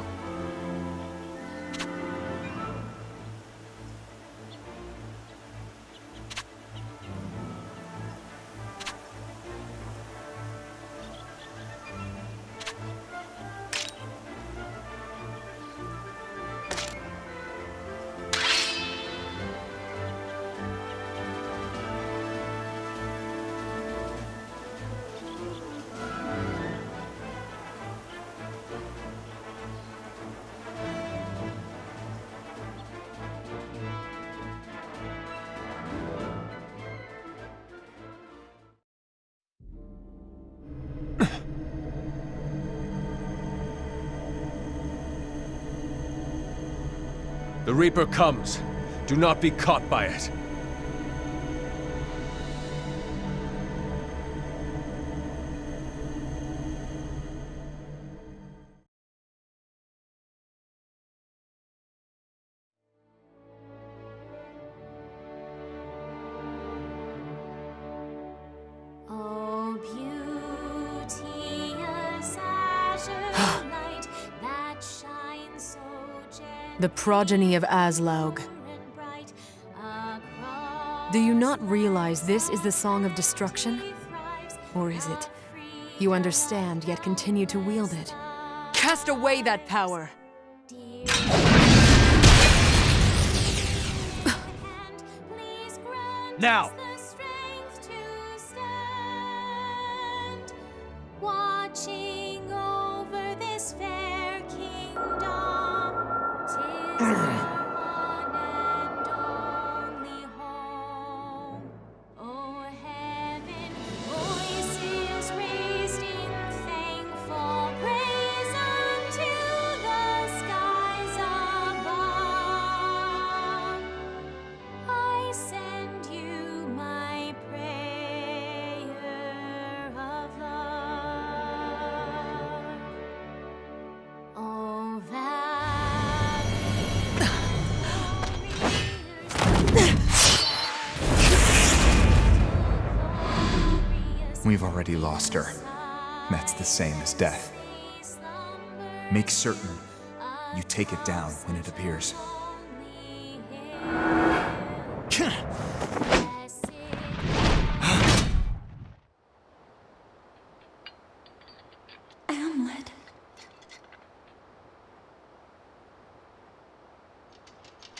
The Reaper comes. Do not be caught by it. Oh, beauteous azure light that shines so gentle. The progeny of Aslaug. Do you not realize this is the Song of Destruction? Or is it? You understand, yet continue to wield it. Cast away that power! Now! Watching over this fair kingdom, 'tis one and only home. O heaven, voices raised in thankful praise unto the skies above. I send you my prayer of love. Oh, We've already lost her. That's the same as death. Make certain you take it down when it appears. Amlet.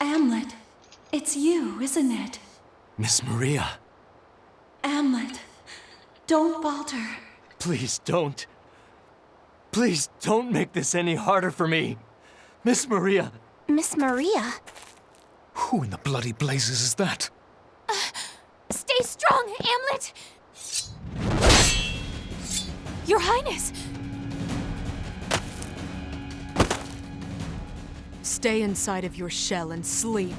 Amlet, it's you, isn't it? Miss Maria, Amlet, don't falter. please don't. Please don't make this any harder for me. Miss Maria. Miss Maria? Who in the bloody blazes is that? stay Stay strong, Amlet! Your Highness! Stay inside of your shell and sleep.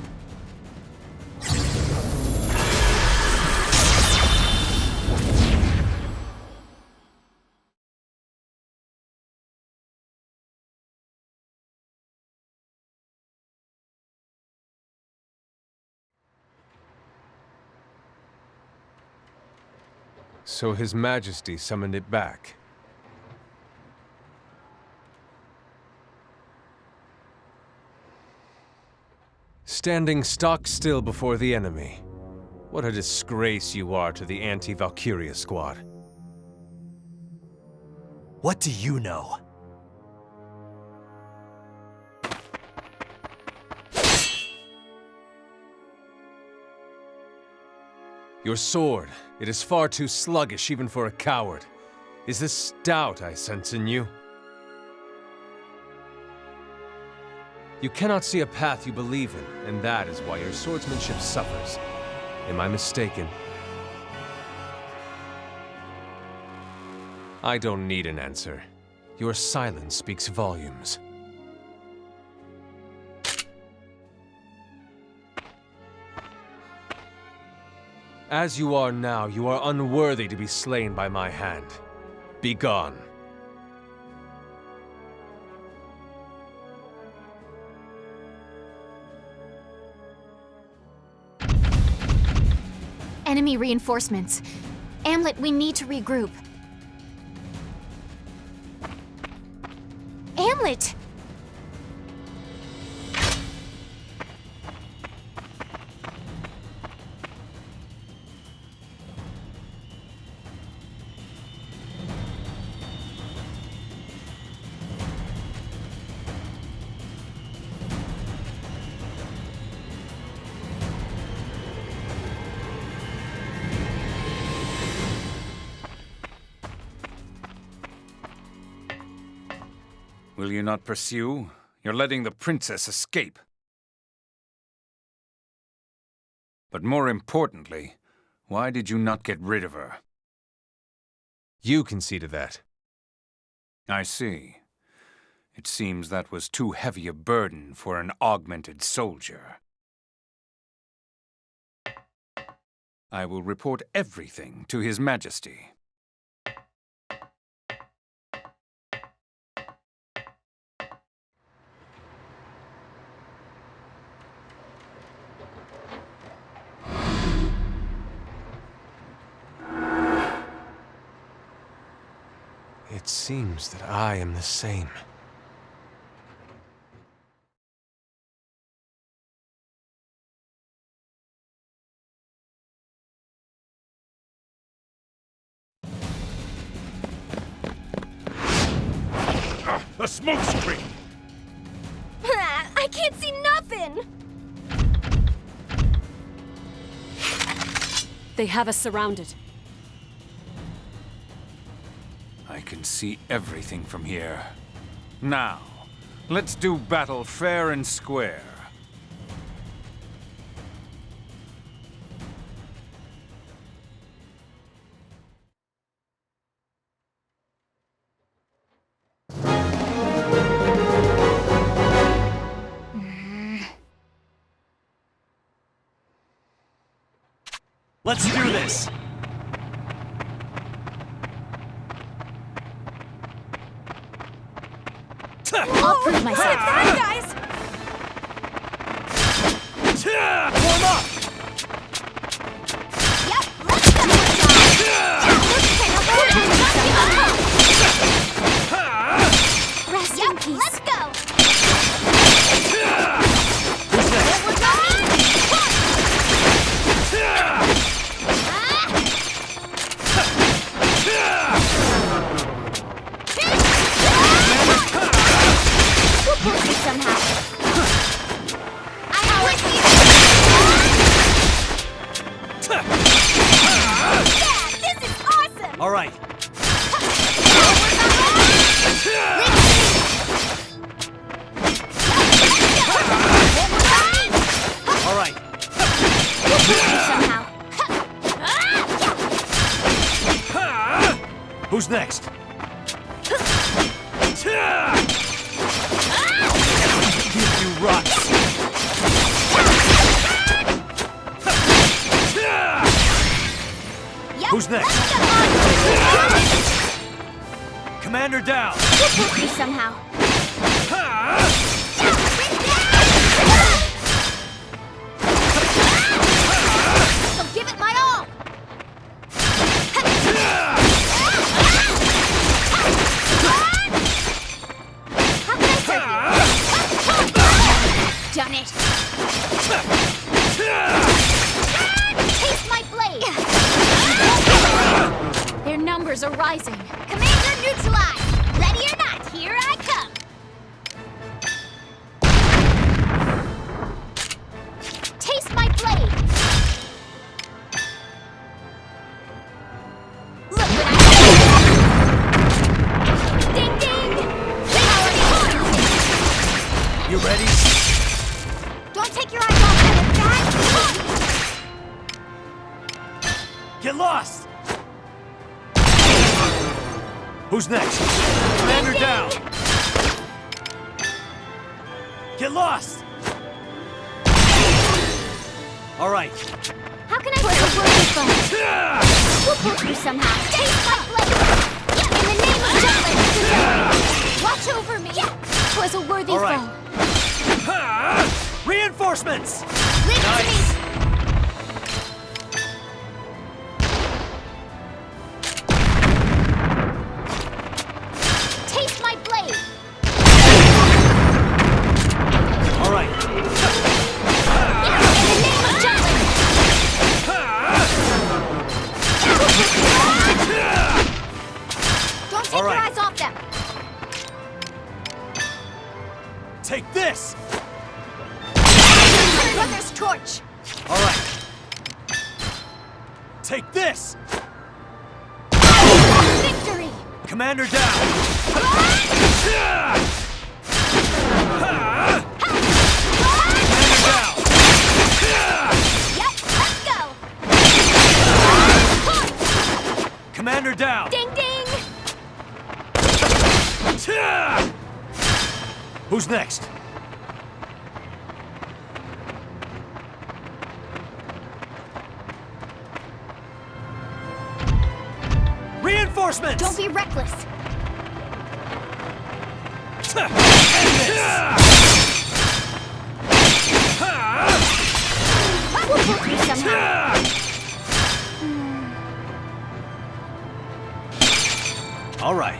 So His Majesty summoned it back. Standing stock still before the enemy. What a disgrace you are to the anti-Valkyria squad. What do you know? Your sword, it is far too sluggish even for a coward. Is this doubt I sense in you? You cannot see a path you believe in, and that is why your swordsmanship suffers. Am I mistaken? I don't need an answer. Your silence speaks volumes. As you are now, you are unworthy to be slain by my hand. Begone. Enemy reinforcements. Amlet, we need to regroup. Amlet! Will you not pursue? You're letting the princess escape. But more importantly, why did you not get rid of her? You can see to that. I see. It seems that was too heavy a burden for an augmented soldier. I will report everything to His Majesty. It seems that I am the same. A smoke screen! I can't see nothing! They have us surrounded. I can see everything from here. Now, let's do battle fair and square. Let's do this! I'll prove myself. Guys! Warm up! Yep, let's go! Rest in peace. Let's go! ruts! Who's next? Commander down! You'll push me somehow. So give it my all! How can I serve you? Done it! Taste my blade! Their numbers are rising. Commander neutralized! Ready or not, here I come! Taste my blade! Look what I did! Ding ding! You ready? Don't take your eyes off that bad! Get lost! Who's next? Commander down! Get lost! All right. How can I serve a worthy foe? We'll push you somehow. Taste my blade! In the name of Jutland! Watch over me! 'Twas a worthy All right. foe. Reinforcements! Leave it to me! Taste my blade! All right. In the name of Jutland! Don't take All your right. eyes off them! Take this! My brother's torch! All right. Take this! Victory! Commander down! Yep, let's go! Commander down! Ding ding! Who's next? Reinforcements! Don't be reckless! We'll pull through somehow. All right.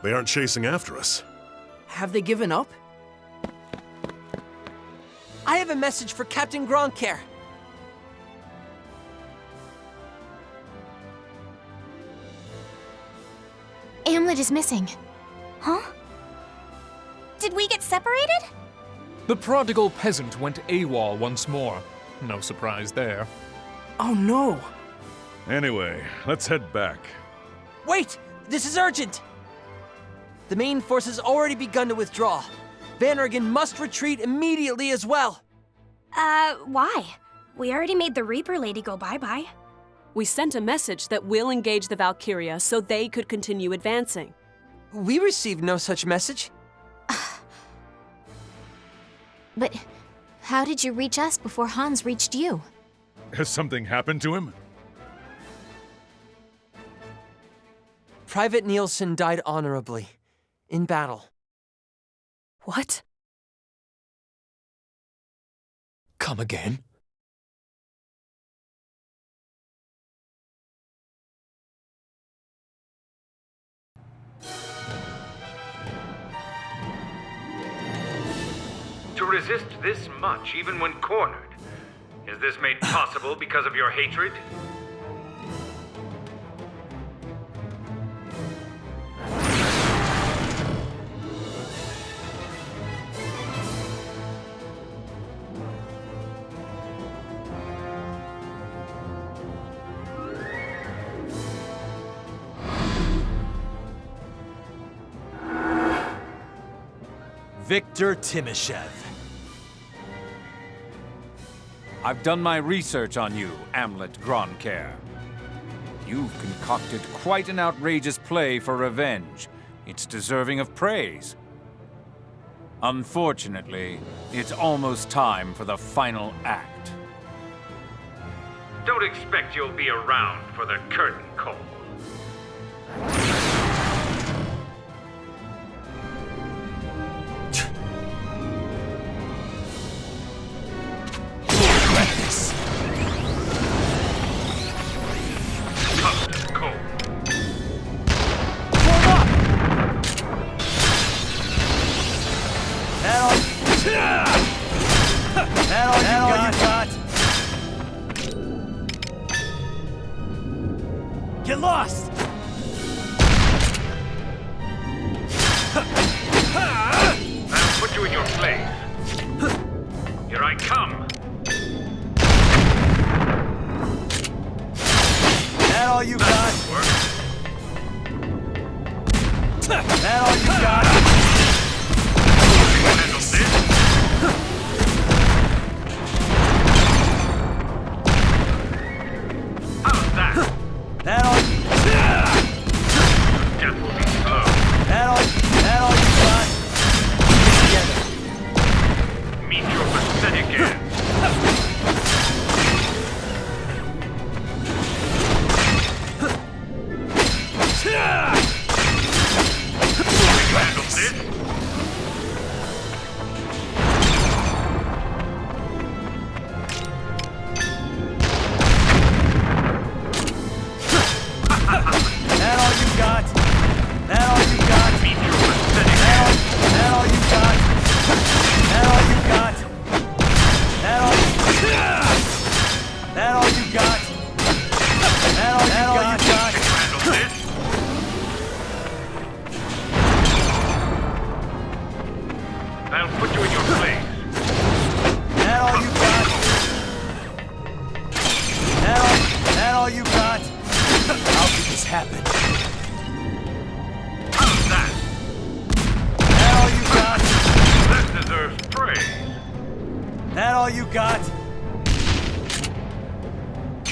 They aren't chasing after us. Have they given up? I have a message for Captain Gronkair. Amlet is missing. Huh? Did we get separated? The prodigal peasant went AWOL once more. No surprise there. Oh no! Anyway, let's head back. Wait! This is urgent! The main force has already begun to withdraw. Vanrigan must retreat immediately as well. Why? We already made the Reaper Lady go bye-bye. We sent a message that we'll engage the Valkyria so they could continue advancing. We received no such message. But how did you reach us before Hans reached you? Has something happened to him? Private Nielsen died honorably. In battle. What? Come again? To resist this much, even when cornered, is this made possible because of your hatred? Victor Timoshev, I've done my research on you, Amlet Groncaer. You've concocted quite an outrageous play for revenge. It's deserving of praise. Unfortunately, it's almost time for the final act. Don't expect you'll be around for the curtain call. Get lost! I'll put you in your place. Here I come. That all you got? That all you got? Handle this. How's that? That all you got? Death will be slow. That all you got? Together. Meet your pathetic end. Handle this. That all you got? That all you got? Meet your pathetic end. That all you got? That all you got? That all you got? That all you got? Handle this. I'll put you in your place. That all you got? That all you got? How could this happen? How's that? That all you got? That deserves praise. That all you got?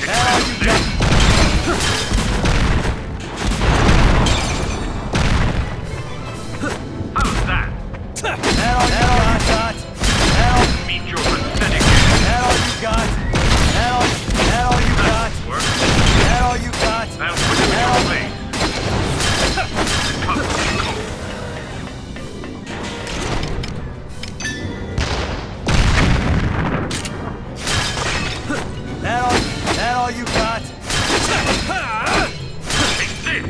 That all you got? How's that? That all you got? That all Meet your pathetic end. That all you got? That all you got? Work. That all you got? I'll put you in your place. That all you got? Take this.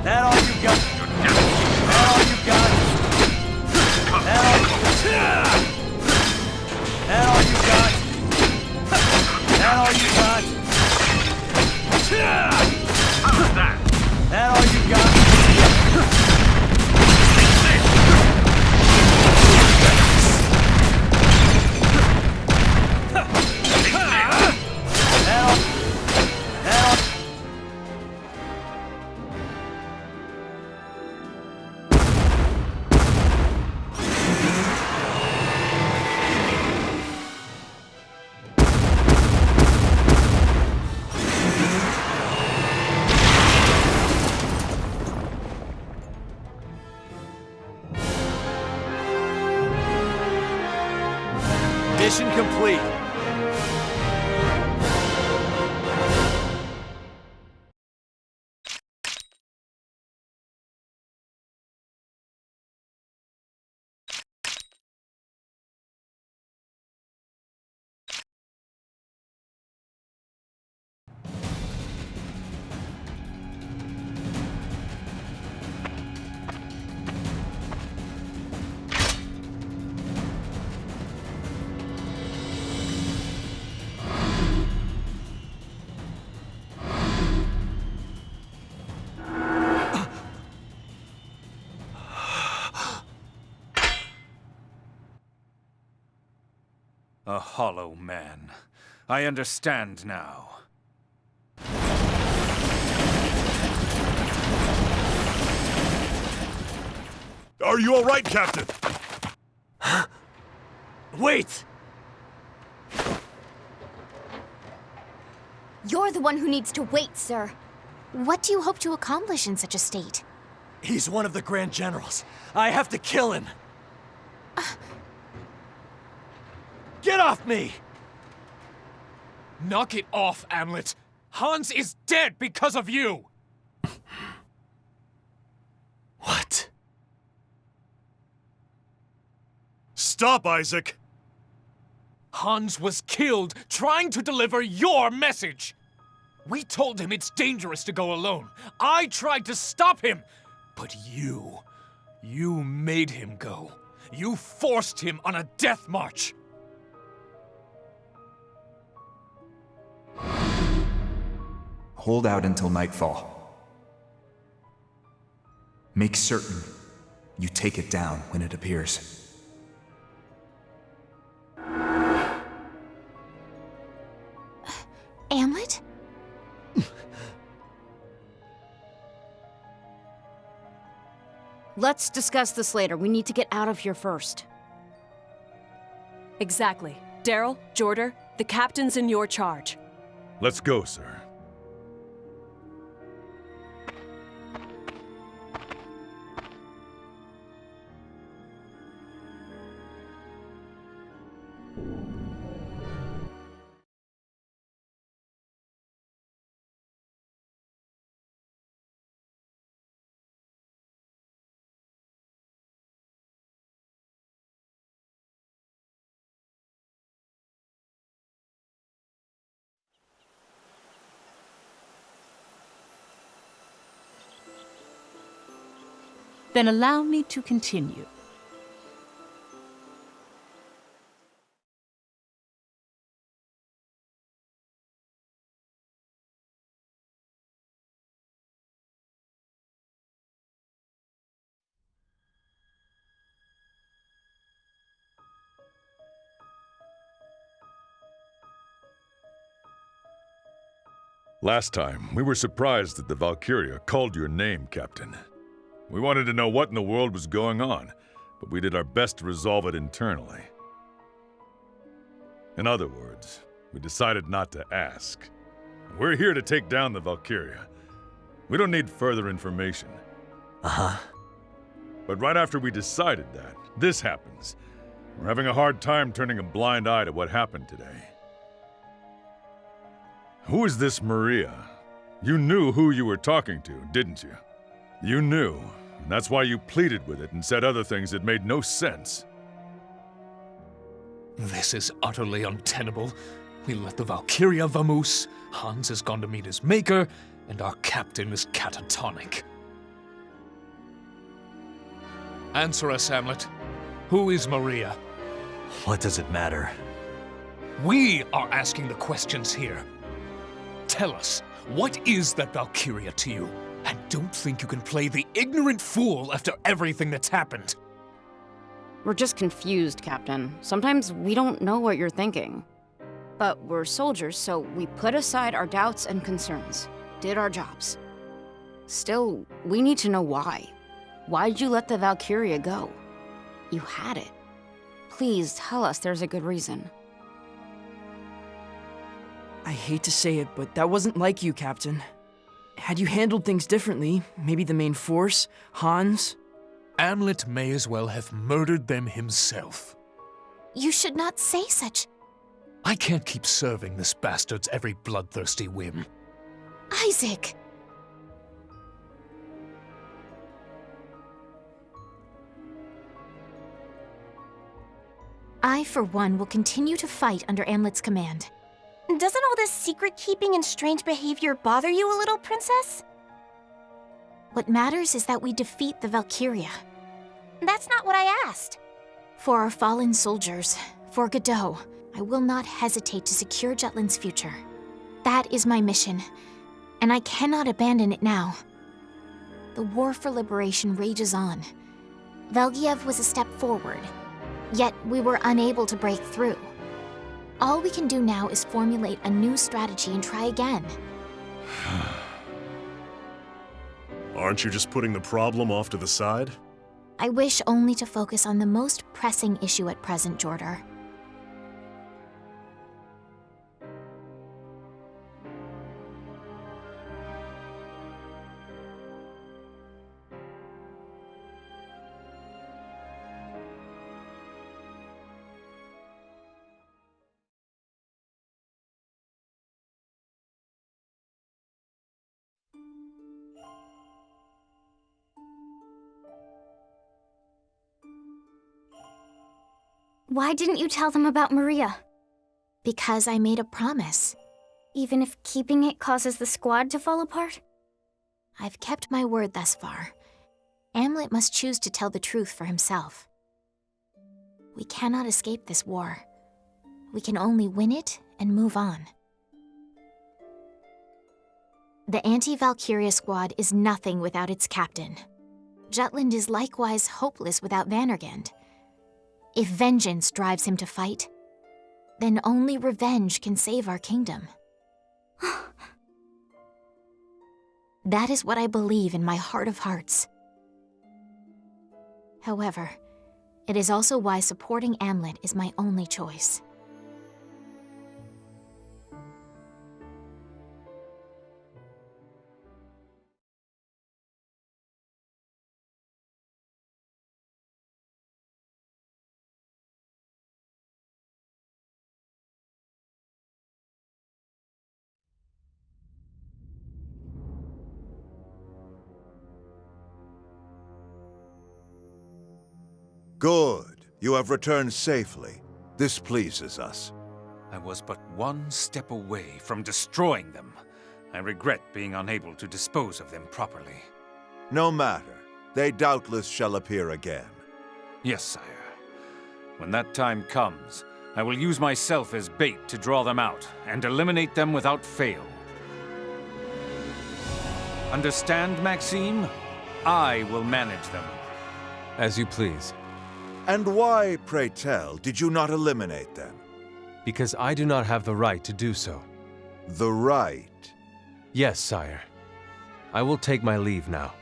That all you got? That all you got? That all you got? That all you got? How's that? That all you got? Mission complete. A hollow man. I understand now. Are you all right, Captain? Wait! You're the one who needs to wait, sir. What do you hope to accomplish in such a state? He's one of the Grand Generals. I have to kill him. Get off me! Knock it off, Amlet. Hans is dead because of you! What? Stop, Isaac! Hans was killed trying to deliver your message! We told him it's dangerous to go alone. I tried to stop him, but you made him go. You forced him on a death march. Hold out until nightfall. Make certain you take it down when it appears. Amlet? Let's discuss this later. We need to get out of here first. Exactly. Daryl, Jorder, the captain's in your charge. Let's go, sir. Then allow me to continue. Last time, we were surprised that the Valkyria called your name, Captain. We wanted to know what in the world was going on, but we did our best to resolve it internally. In other words, we decided not to ask. We're here to take down the Valkyria. We don't need further information. Uh-huh. But right after we decided that, this happens. We're having a hard time turning a blind eye to what happened today. Who is this Maria? You knew who you were talking to, didn't you? You knew, and that's why you pleaded with it and said other things that made no sense. This is utterly untenable. We let the Valkyria vamoose, Hans has gone to meet his maker, and our captain is catatonic. Answer us, Hamlet. Who is Maria? What does it matter? We are asking the questions here. Tell us, what is that Valkyria to you? And don't think you can play the ignorant fool after everything that's happened. We're just confused, Captain. Sometimes we don't know what you're thinking. But we're soldiers, so we put aside our doubts and concerns. Did our jobs. Still, we need to know why. Why'd you let the Valkyria go? You had it. Please tell us there's a good reason. I hate to say it, but that wasn't like you, Captain. Had you handled things differently, maybe the main force, Hans? Amlet may as well have murdered them himself. You should not say such. I can't keep serving this bastard's every bloodthirsty whim. Isaac! I, for one, will continue to fight under Amlet's command. Doesn't all this secret-keeping and strange behavior bother you a little, Princess? What matters is that we defeat the Valkyria. That's not what I asked. For our fallen soldiers, for Godot, I will not hesitate to secure Jutland's future. That is my mission, and I cannot abandon it now. The war for liberation rages on. Valgiev was a step forward, yet we were unable to break through. All we can do now is formulate a new strategy and try again. Aren't you just putting the problem off to the side? I wish only to focus on the most pressing issue at present, Jorder. Why didn't you tell them about Maria? Because I made a promise. Even if keeping it causes the squad to fall apart? I've kept my word thus far. Amlet must choose to tell the truth for himself. We cannot escape this war. We can only win it and move on. The anti-Valkyria squad is nothing without its captain. Jutland is likewise hopeless without Vandergand. If vengeance drives him to fight, then only revenge can save our kingdom. That is what I believe in my heart of hearts. However, it is also why supporting Amlet is my only choice. Good. You have returned safely. This pleases us. I was but one step away from destroying them. I regret being unable to dispose of them properly. No matter. They doubtless shall appear again. Yes, sire. When that time comes, I will use myself as bait to draw them out and eliminate them without fail. Understand, Maxim? I will manage them. As you please. And why, pray tell, did you not eliminate them? Because I do not have the right to do so. The right? Yes, sire. I will take my leave now.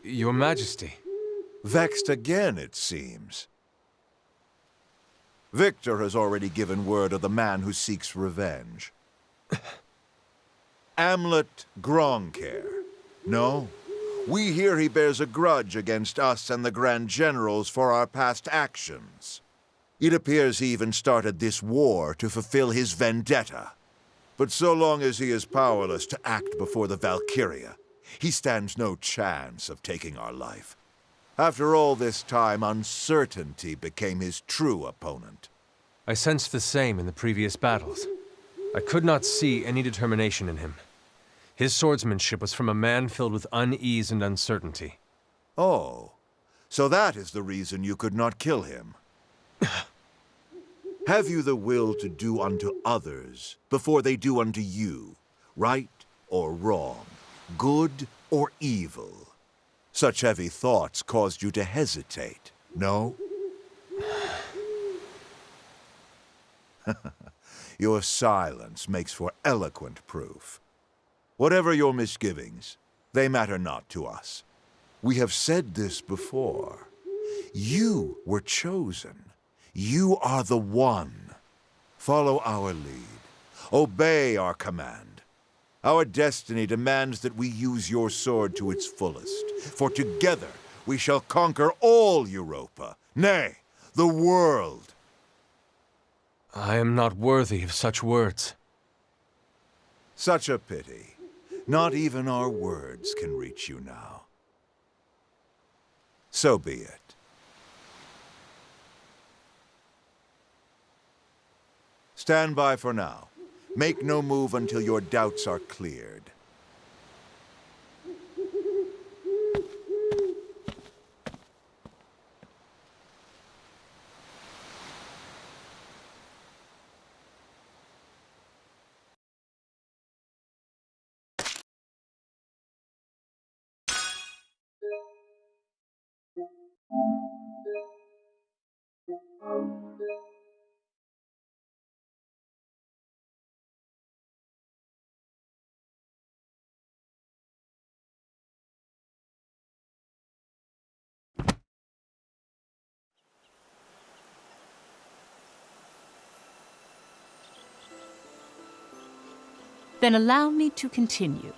Your Majesty. Vexed again, it seems. Victor has already given word of the man who seeks revenge. Amlet Gronkair. No? We hear he bears a grudge against us and the Grand Generals for our past actions. It appears he even started this war to fulfill his vendetta. But so long as he is powerless to act before the Valkyria, he stands no chance of taking our life. After all this time, uncertainty became his true opponent. I sensed the same in the previous battles. I could not see any determination in him. His swordsmanship was from a man filled with unease and uncertainty. Oh, so that is the reason you could not kill him. Have you the will to do unto others before they do unto you, right or wrong? Good or evil? Such heavy thoughts caused you to hesitate, no? Your silence makes for eloquent proof. Whatever your misgivings, they matter not to us. We have said this before. You were chosen. You are the one. Follow our lead. Obey our command. Our destiny demands that we use your sword to its fullest, for together we shall conquer all Europa, nay, the world. I am not worthy of such words. Such a pity. Not even our words can reach you now. So be it. Stand by for now. Make no move until your doubts are cleared. Then allow me to continue.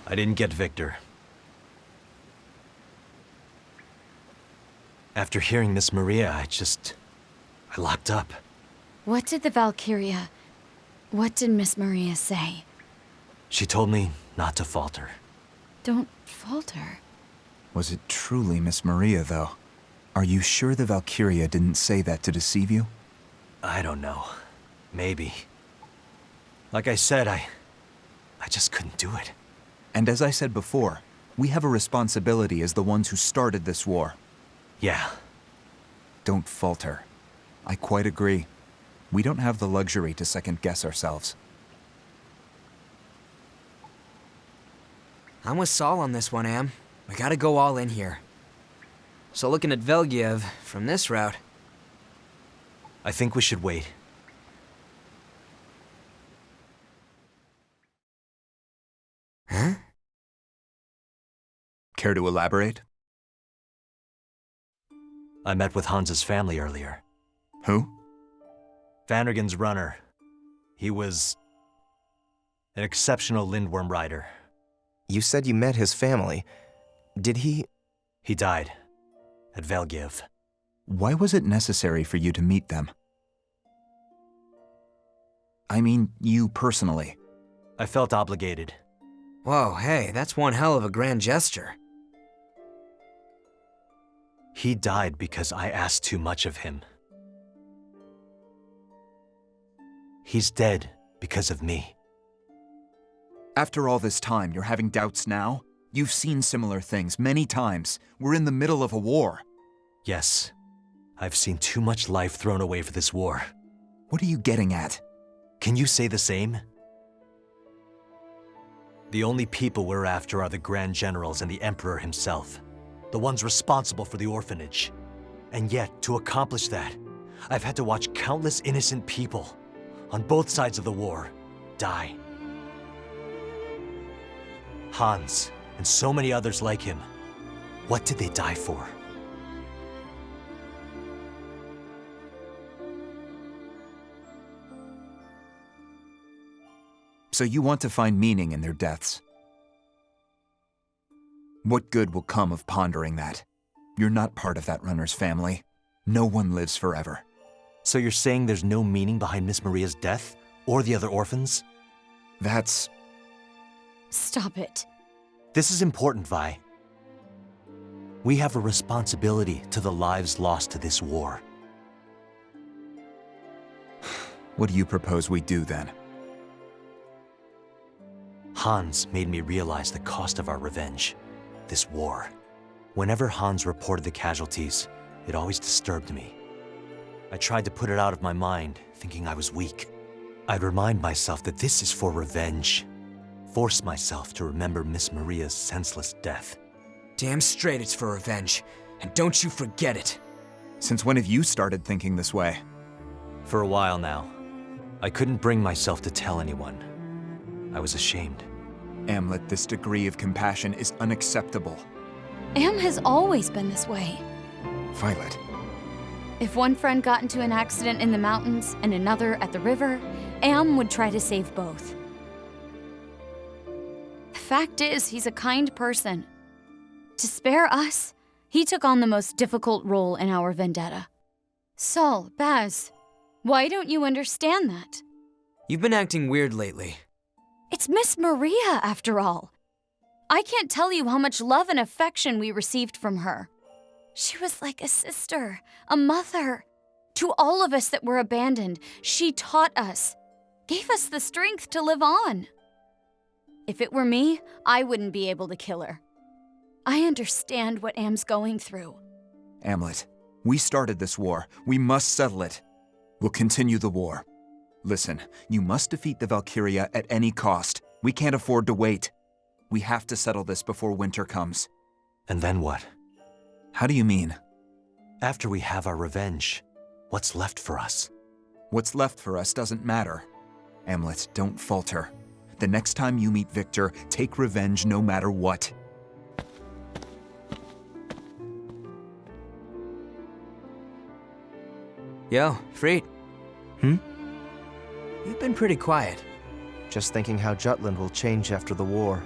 I didn't get Victor. After hearing Miss Maria, I locked up. What did the Valkyria... What did Miss Maria say? She told me not to falter. Don't falter. Was it truly Miss Maria, though? Are you sure the Valkyria didn't say that to deceive you? I don't know. Maybe. Like I said, I just couldn't do it. And as I said before, we have a responsibility as the ones who started this war. Yeah. Don't falter. I quite agree. We don't have the luxury to second-guess ourselves. I'm with Saul on this one, Am. We gotta go all in here. So looking at Velgiev from this route... I think we should wait. Huh? Care to elaborate? I met with Hans's family earlier. Who? Vandergen's runner. He was... an exceptional Lindworm rider. You said you met his family. Did he... He died. At Velgiev. Why was it necessary for you to meet them? I mean, you personally. I felt obligated. Whoa, hey, that's one hell of a grand gesture. He died because I asked too much of him. He's dead because of me. After all this time, you're having doubts now? You've seen similar things many times. We're in the middle of a war. Yes. I've seen too much life thrown away for this war. What are you getting at? Can you say the same? The only people we're after are the Grand Generals and the Emperor himself. The ones responsible for the orphanage. And yet, to accomplish that, I've had to watch countless innocent people, on both sides of the war, die. Hans, and so many others like him, what did they die for? So you want to find meaning in their deaths? What good will come of pondering that? You're not part of that runner's family. No one lives forever. So you're saying there's no meaning behind Miss Maria's death? Or the other orphans? That's... Stop it. This is important, Vi. We have a responsibility to the lives lost to this war. What do you propose we do, then? Hans made me realize the cost of our revenge. This war. Whenever Hans reported the casualties, it always disturbed me. I tried to put it out of my mind, thinking I was weak. I'd remind myself that this is for revenge. Force myself to remember Miss Maria's senseless death. Damn straight it's for revenge. And don't you forget it. Since when have you started thinking this way? For a while now. I couldn't bring myself to tell anyone. I was ashamed. Amlet, this degree of compassion is unacceptable. Am has always been this way. Violet. If one friend got into an accident in the mountains and another at the river, Am would try to save both. The fact is, he's a kind person. To spare us, he took on the most difficult role in our vendetta. Saul, Baz, why don't you understand that? You've been acting weird lately. It's Miss Maria, after all. I can't tell you how much love and affection we received from her. She was like a sister, a mother. To all of us that were abandoned, she taught us, gave us the strength to live on. If it were me, I wouldn't be able to kill her. I understand what Am's going through. Amlet, we started this war. We must settle it. We'll continue the war. Listen, you must defeat the Valkyria at any cost. We can't afford to wait. We have to settle this before winter comes. And then what? How do you mean? After we have our revenge, what's left for us? What's left for us doesn't matter. Amlet, don't falter. The next time you meet Victor, take revenge no matter what. Yo, Freed. Hmm? You've been pretty quiet. Just thinking how Jutland will change after the war.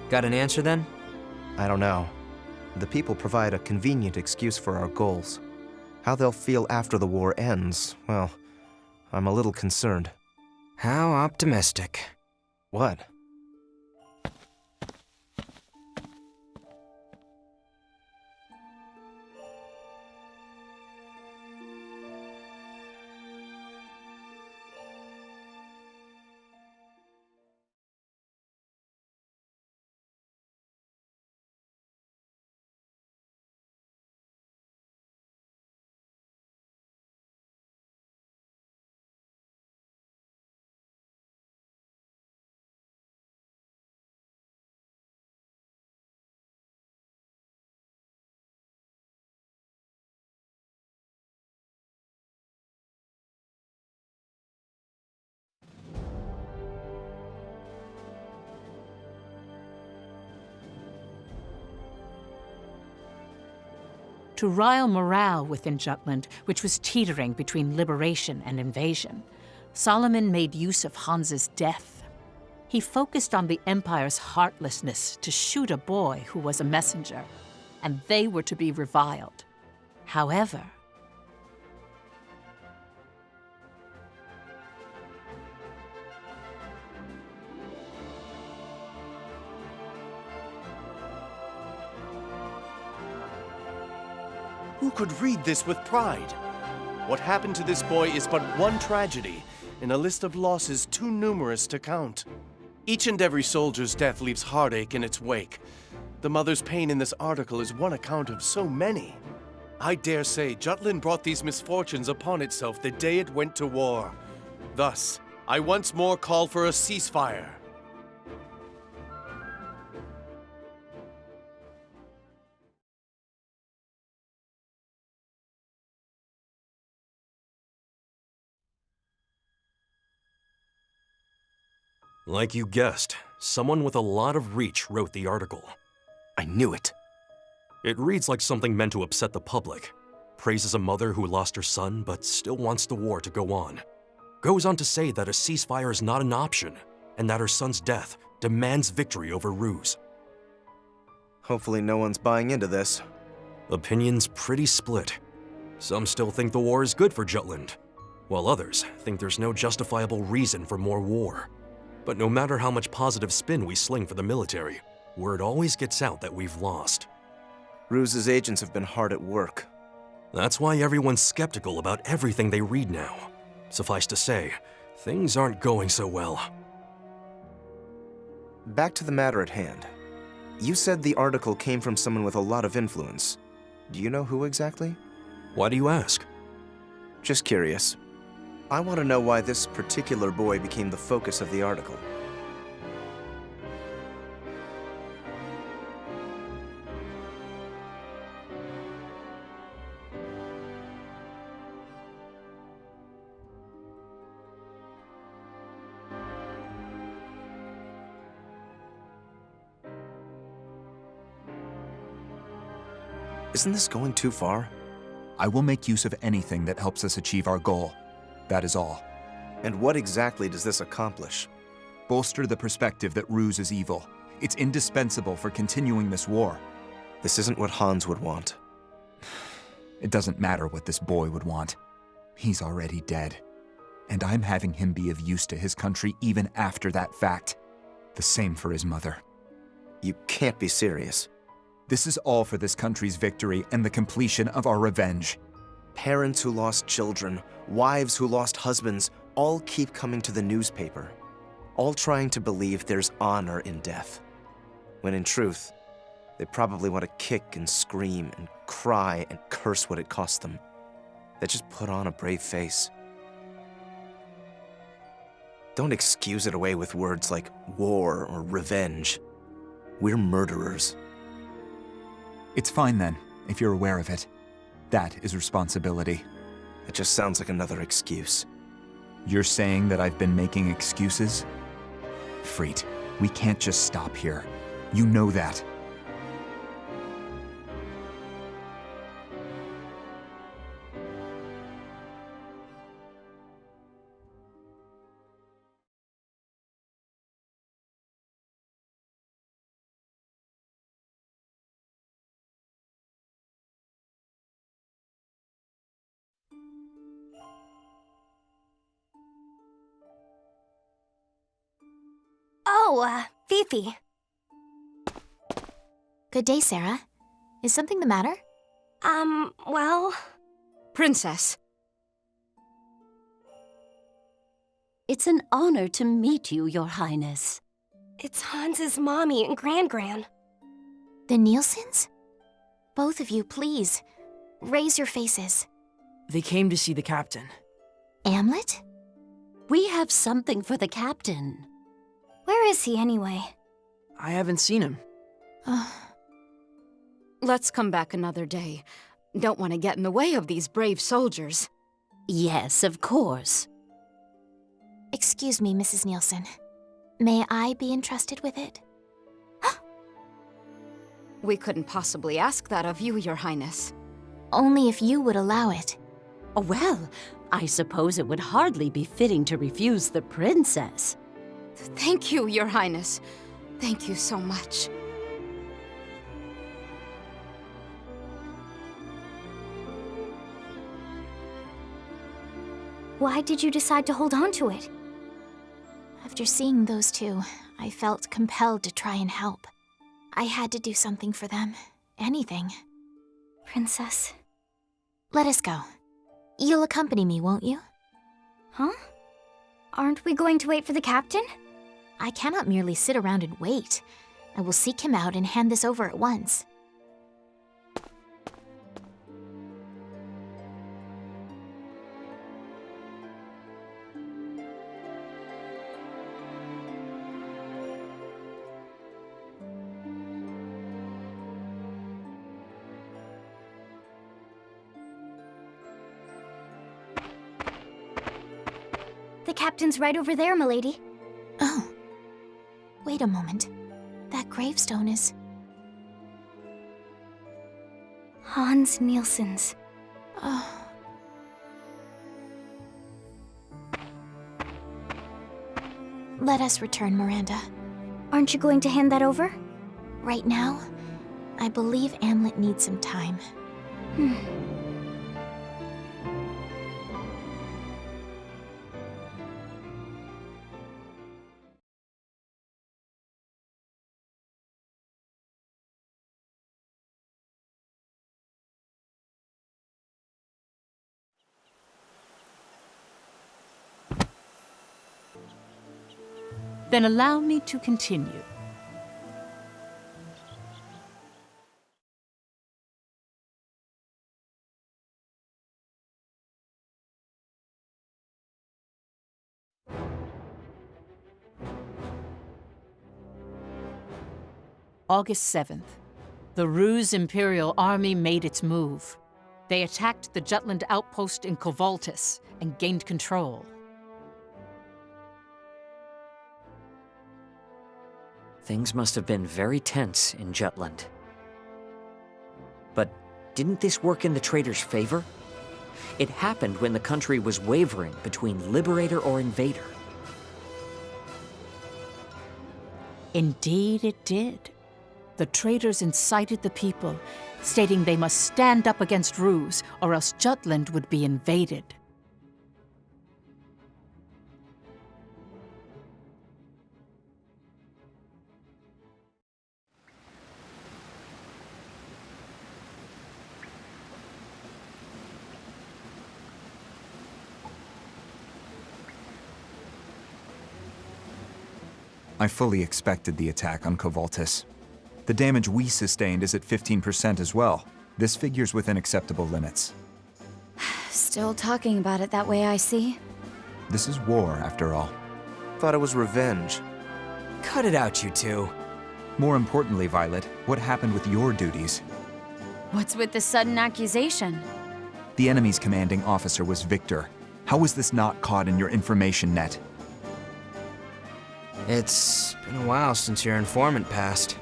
Got an answer then? I don't know. The people provide a convenient excuse for our goals. How they'll feel after the war ends, well, I'm a little concerned. How optimistic. What? To rile morale within Jutland, which was teetering between liberation and invasion, Solomon made use of Hans's death. He focused on the Empire's heartlessness to shoot a boy who was a messenger, and they were to be reviled. However, who could read this with pride? What happened to this boy is but one tragedy in a list of losses too numerous to count. Each and every soldier's death leaves heartache in its wake. The mother's pain in this article is one account of so many. I dare say Jutland brought these misfortunes upon itself the day it went to war. Thus, I once more call for a ceasefire. Like you guessed, someone with a lot of reach wrote the article. I knew it. It reads like something meant to upset the public. Praises a mother who lost her son but still wants the war to go on. Goes on to say that a ceasefire is not an option, and that her son's death demands victory over Ruse. Hopefully no one's buying into this. Opinions pretty split. Some still think the war is good for Jutland, while others think there's no justifiable reason for more war. But no matter how much positive spin we sling for the military, word always gets out that we've lost. Ruse's agents have been hard at work. That's why everyone's skeptical about everything they read now. Suffice to say, things aren't going so well. Back to the matter at hand. You said the article came from someone with a lot of influence. Do you know who exactly? Why do you ask? Just curious. I want to know why this particular boy became the focus of the article. Isn't this going too far? I will make use of anything that helps us achieve our goal. That is all. And what exactly does this accomplish? Bolster the perspective that Ruse is evil. It's indispensable for continuing this war. This isn't what Hans would want. It doesn't matter what this boy would want. He's already dead. And I'm having him be of use to his country even after that fact. The same for his mother. You can't be serious. This is all for this country's victory and the completion of our revenge. Parents who lost children, wives who lost husbands, all keep coming to the newspaper, all trying to believe there's honor in death. When in truth, they probably want to kick and scream and cry and curse what it cost them. They just put on a brave face. Don't excuse it away with words like war or revenge. We're murderers. It's fine then, if you're aware of it. That is responsibility. It just sounds like another excuse. You're saying that I've been making excuses? Freet, we can't just stop here. You know that. Oh, Fifi. Good day, Sarah. Is something the matter? Well... Princess. It's an honor to meet you, Your Highness. It's Hans's mommy and Gran. The Nielsen's? Both of you, please, raise your faces. They came to see the captain. Amlet? We have something for the captain. Where is he anyway? I haven't seen him. Let's come back another day. Don't want to get in the way of these brave soldiers. Yes, of course. Excuse me, Mrs. Nielsen. May I be entrusted with it? We couldn't possibly ask that of you, Your Highness. Only if you would allow it. Well, I suppose it would hardly be fitting to refuse the princess. Thank you, Your Highness. Thank you so much. Why did you decide to hold on to it? After seeing those two, I felt compelled to try and help. I had to do something for them. Anything. Princess. Let us go. You'll accompany me, won't you? Huh? Aren't we going to wait for the captain? I cannot merely sit around and wait. I will seek him out and hand this over at once. The captain's right over there, milady. Oh. Wait a moment. That gravestone is... Hans Nielsen's. Oh. Let us return, Miranda. Aren't you going to hand that over? Right now, I believe Amlet needs some time. Then allow me to continue. August 7th. The Ruse Imperial Army made its move. They attacked the Jutland outpost in Kovaltis and gained control. Things must have been very tense in Jutland. But didn't this work in the traitors' favor? It happened when the country was wavering between liberator or invader. Indeed it did. The traitors incited the people, stating they must stand up against Ruse, or else Jutland would be invaded. I fully expected the attack on Balthus. The damage we sustained is at 15% as well. This figure's within acceptable limits. Still talking about it that way, I see. This is war, after all. Thought it was revenge. Cut it out, you two. More importantly, Violet, what happened with your duties? What's with the sudden accusation? The enemy's commanding officer was Victor. How was this not caught in your information net? It's been a while since your informant passed.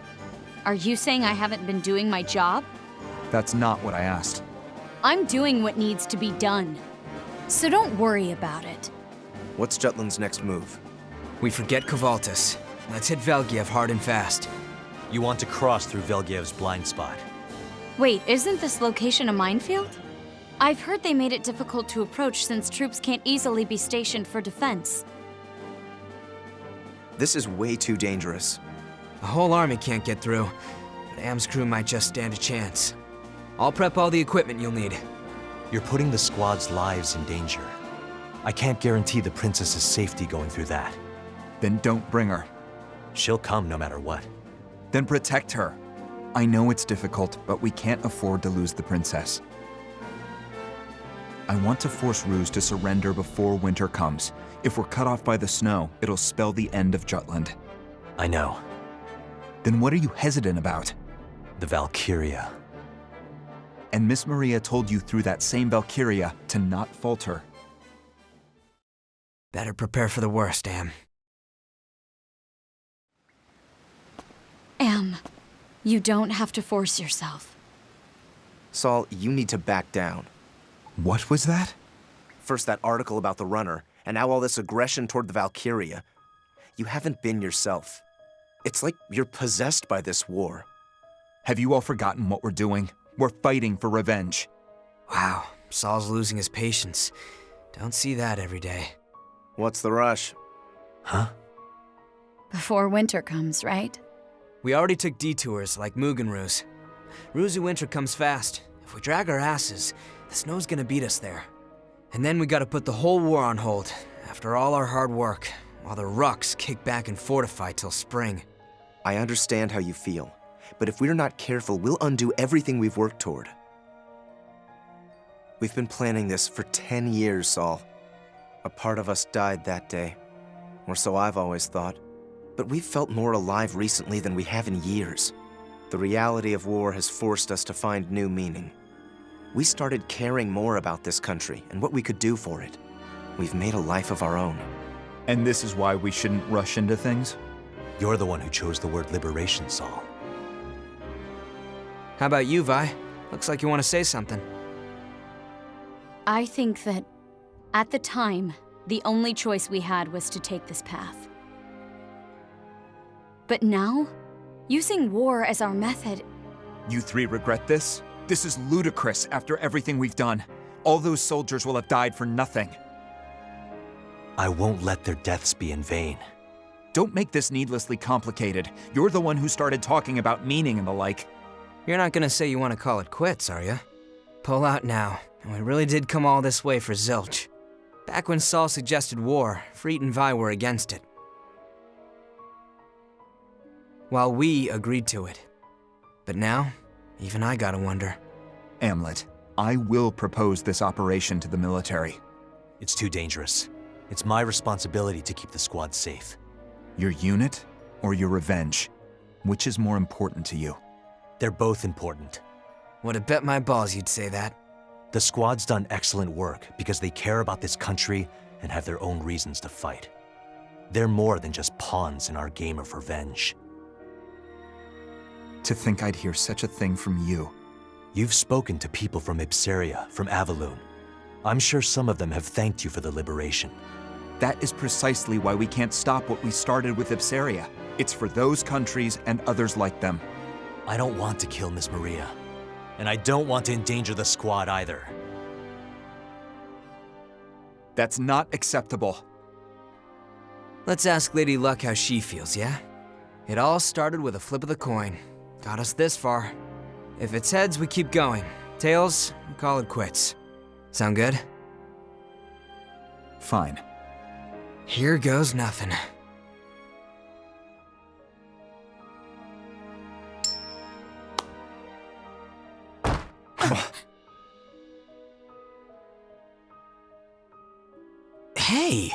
Are you saying I haven't been doing my job? That's not what I asked. I'm doing what needs to be done. So don't worry about it. What's Jutland's next move? We forget Balthus. Let's hit Valkyia hard and fast. You want to cross through Valkyria's blind spot. Wait, isn't this location a minefield? I've heard they made it difficult to approach since troops can't easily be stationed for defense. This is way too dangerous. A whole army can't get through, but Am's crew might just stand a chance. I'll prep all the equipment you'll need. You're putting the squad's lives in danger. I can't guarantee the princess's safety going through that. Then don't bring her. She'll come no matter what. Then protect her. I know it's difficult, but we can't afford to lose the princess. I want to force Ruse to surrender before winter comes. If we're cut off by the snow, it'll spell the end of Jutland. I know. Then what are you hesitant about? The Valkyria. And Miss Maria told you through that same Valkyria to not falter. Better prepare for the worst, Am. Am, you don't have to force yourself. Saul, you need to back down. What was that? First that article about the runner, and now all this aggression toward the Valkyria. You haven't been yourself. It's like you're possessed by this war. Have you all forgotten what we're doing? We're fighting for revenge. Wow, Saul's losing his patience. Don't see that every day. What's the rush? Huh? Before winter comes, right? We already took detours like Mugen Ruse. Ruse winter comes fast. If we drag our asses, the snow's gonna beat us there. And then we gotta put the whole war on hold, after all our hard work, while the Rucks kick back and fortify till spring. I understand how you feel, but if we're not careful, we'll undo everything we've worked toward. We've been planning this for 10 years, Saul. A part of us died that day, or so I've always thought. But we've felt more alive recently than we have in years. The reality of war has forced us to find new meaning. We started caring more about this country and what we could do for it. We've made a life of our own. And this is why we shouldn't rush into things? You're the one who chose the word liberation, Saul. How about you, Vi? Looks like you want to say something. I think that, at the time, the only choice we had was to take this path. But now, using war as our method... You three regret this? This is ludicrous after everything we've done. All those soldiers will have died for nothing. I won't let their deaths be in vain. Don't make this needlessly complicated. You're the one who started talking about meaning and the like. You're not gonna say you want to call it quits, are you? Pull out now, and we really did come all this way for zilch. Back when Saul suggested war, Freet and Vi were against it. While we agreed to it. But now, even I gotta wonder. Amlet, I will propose this operation to the military. It's too dangerous. It's my responsibility to keep the squad safe. Your unit or your revenge? Which is more important to you? They're both important. Would have bet my balls you'd say that. The squad's done excellent work because they care about this country and have their own reasons to fight. They're more than just pawns in our game of revenge. To think I'd hear such a thing from you. You've spoken to people from Ipseria, from Avaloon. I'm sure some of them have thanked you for the liberation. That is precisely why we can't stop what we started with Ipseria. It's for those countries and others like them. I don't want to kill Miss Maria. And I don't want to endanger the squad either. That's not acceptable. Let's ask Lady Luck how she feels, yeah? It all started with a flip of the coin. Got us this far. If it's heads, we keep going. Tails, we call it quits. Sound good? Fine. Here goes nothing. Hey!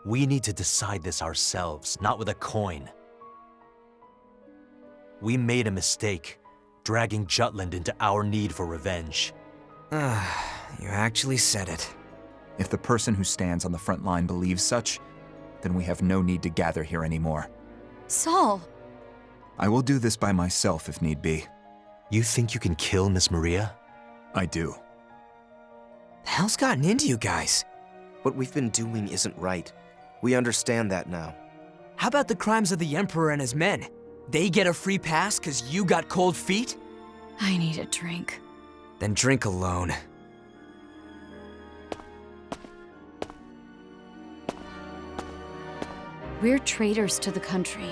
We need to decide this ourselves, not with a coin. We made a mistake, dragging Jutland into our need for revenge. You actually said it. If the person who stands on the front line believes such, then we have no need to gather here anymore. Saul! I will do this by myself if need be. You think you can kill Miss Maria? I do. The hell's gotten into you guys? What we've been doing isn't right. We understand that now. How about the crimes of the Emperor and his men? They get a free pass because you got cold feet? I need a drink. Then drink alone. We're traitors to the country.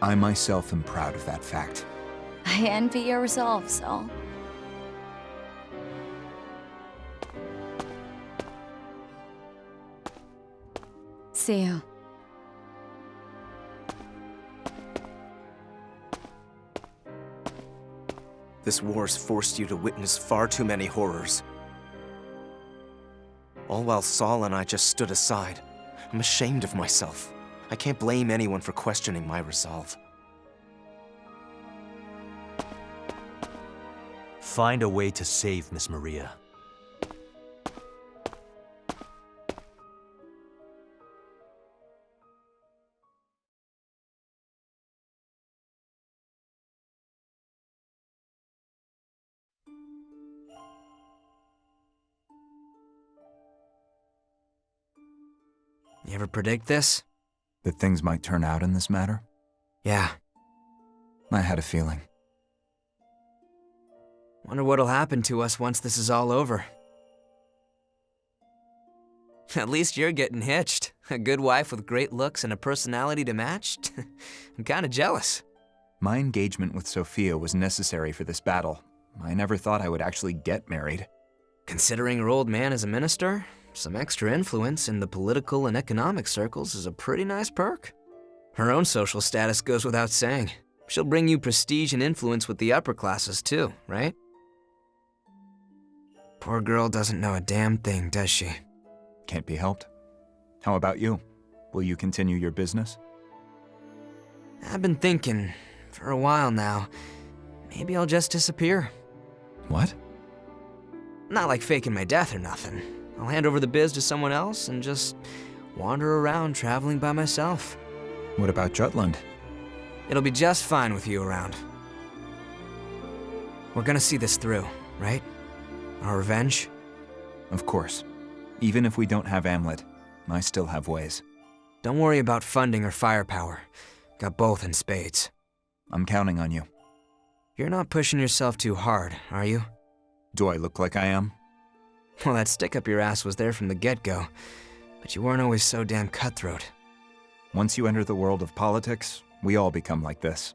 I myself am proud of that fact. I envy your resolve, Saul. See you. This war's forced you to witness far too many horrors. All while Saul and I just stood aside. I'm ashamed of myself. I can't blame anyone for questioning my resolve. Find a way to save Miss Maria. You ever predict this? That things might turn out in this matter? Yeah. I had a feeling. Wonder what'll happen to us once this is all over. At least you're getting hitched. A good wife with great looks and a personality to match? I'm kinda jealous. My engagement with Sophia was necessary for this battle. I never thought I would actually get married. Considering her old man is a minister, some extra influence in the political and economic circles is a pretty nice perk. Her own social status goes without saying. She'll bring you prestige and influence with the upper classes too, right? Poor girl doesn't know a damn thing, does she? Can't be helped. How about you? Will you continue your business? I've been thinking, for a while now, maybe I'll just disappear. What? Not like faking my death or nothing. I'll hand over the biz to someone else and just wander around traveling by myself. What about Jutland? It'll be just fine with you around. We're gonna see this through, right? Our revenge? Of course. Even if we don't have Amlet, I still have ways. Don't worry about funding or firepower. Got both in spades. I'm counting on you. You're not pushing yourself too hard, are you? Do I look like I am? Well, that stick up your ass was there from the get-go, but you weren't always so damn cutthroat. Once you enter the world of politics, we all become like this.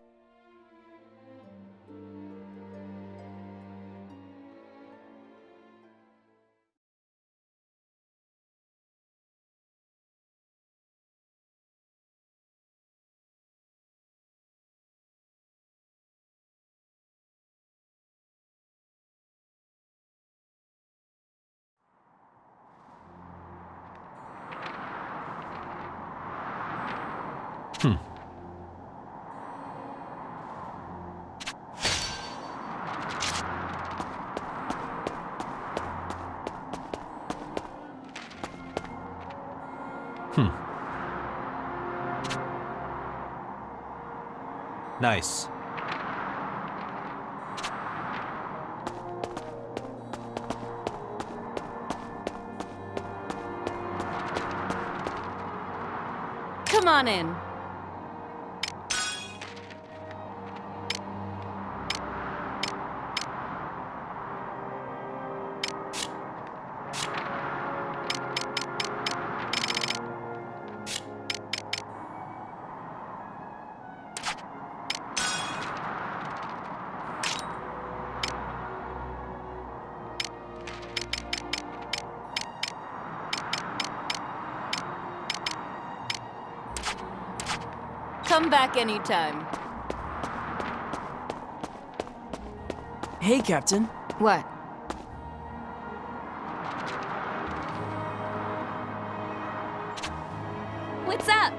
Nice. Come on in. Come back anytime. Hey, Captain. What? What's up?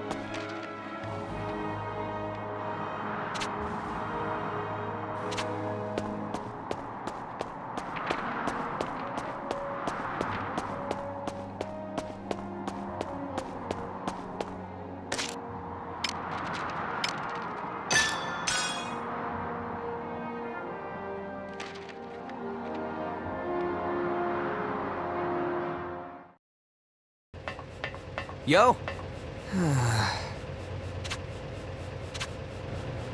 Yo!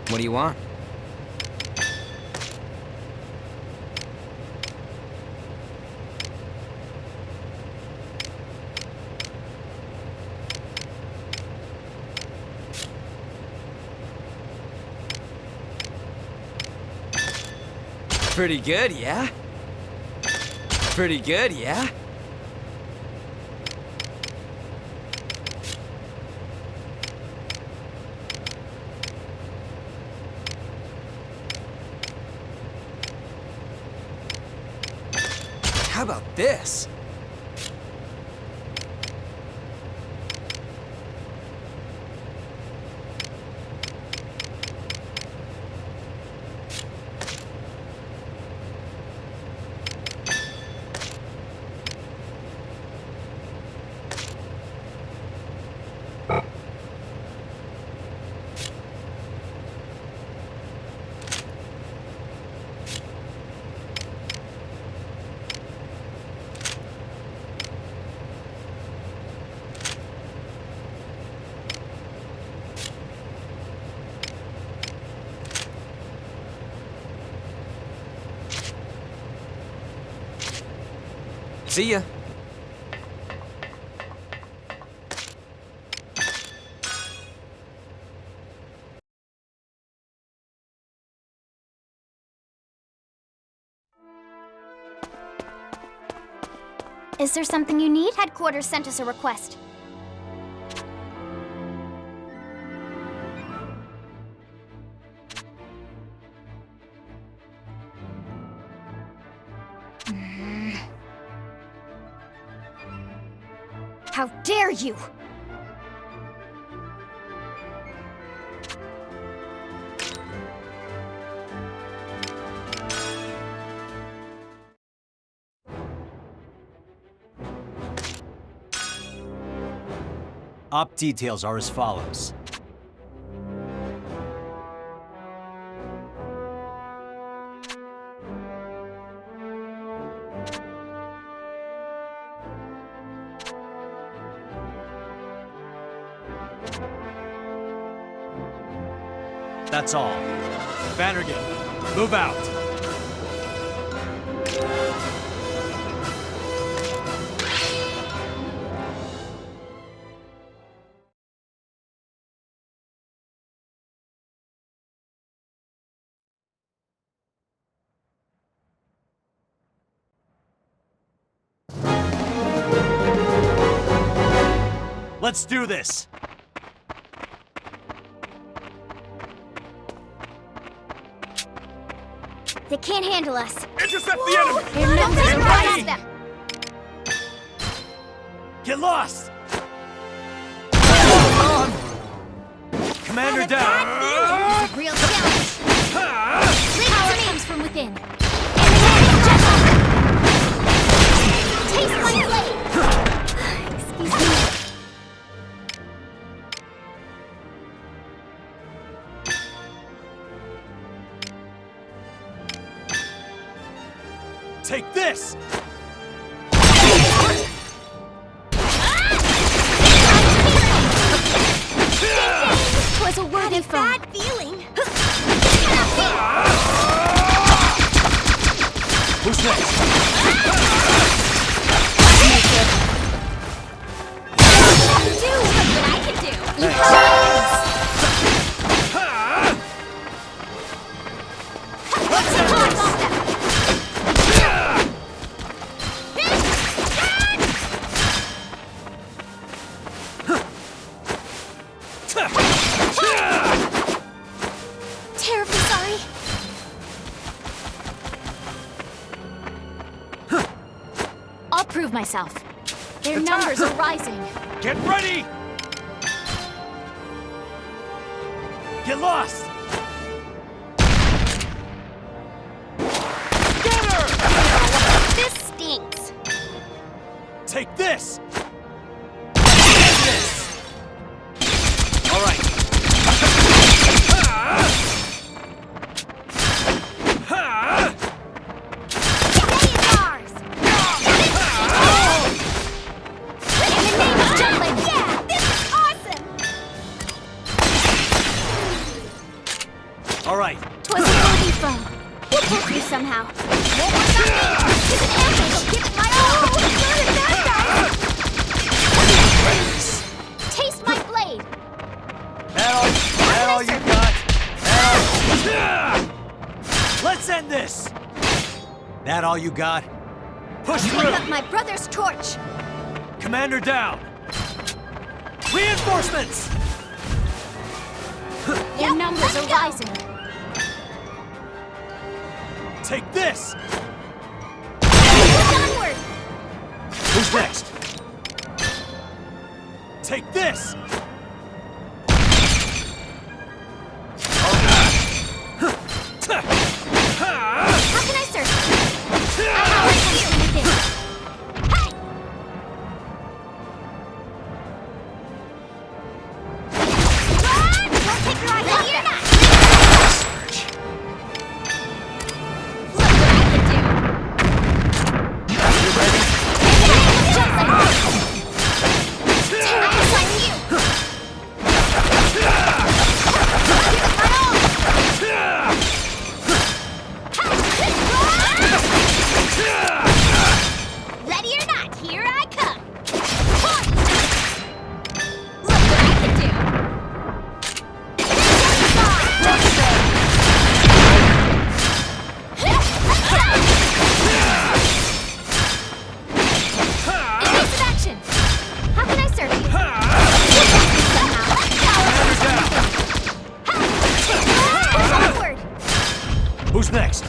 What do you want? Pretty good, yeah? Pretty good, yeah? How about this? See ya. Is there something you need? Headquarters sent us a request. How dare you! Op details are as follows. That's all. Vandergen, move out. Let's do this. They can't handle us. Intercept the enemy! Their numbers are right them. Get lost! Commander down! This is a real challenge. Power comes from within. Taste my blade! Excuse me. Take this! Was a worthy bad feeling. Who's next? Do what I can do. I'll prove myself. Their numbers are rising. Get ready! Get lost! Get her! This stinks. Take this! All right. All right. 'Twas a worthy foe. We'll pull through somehow. No more nothing. It's an ambush. Give it my all. Good at that, guys. Taste my blade. That all you got? Let's end this. That all you got? Push Take through. up my brother's torch. Commander down. Reinforcements. Their numbers are rising. Take this! Onward! Who's next? Take this! How can I serve you? I have something within. Hey! Don't take your eyes off that! Ready or not, here I come! Look what I can do! Evasive action! How can I serve you? Forward! Who's next?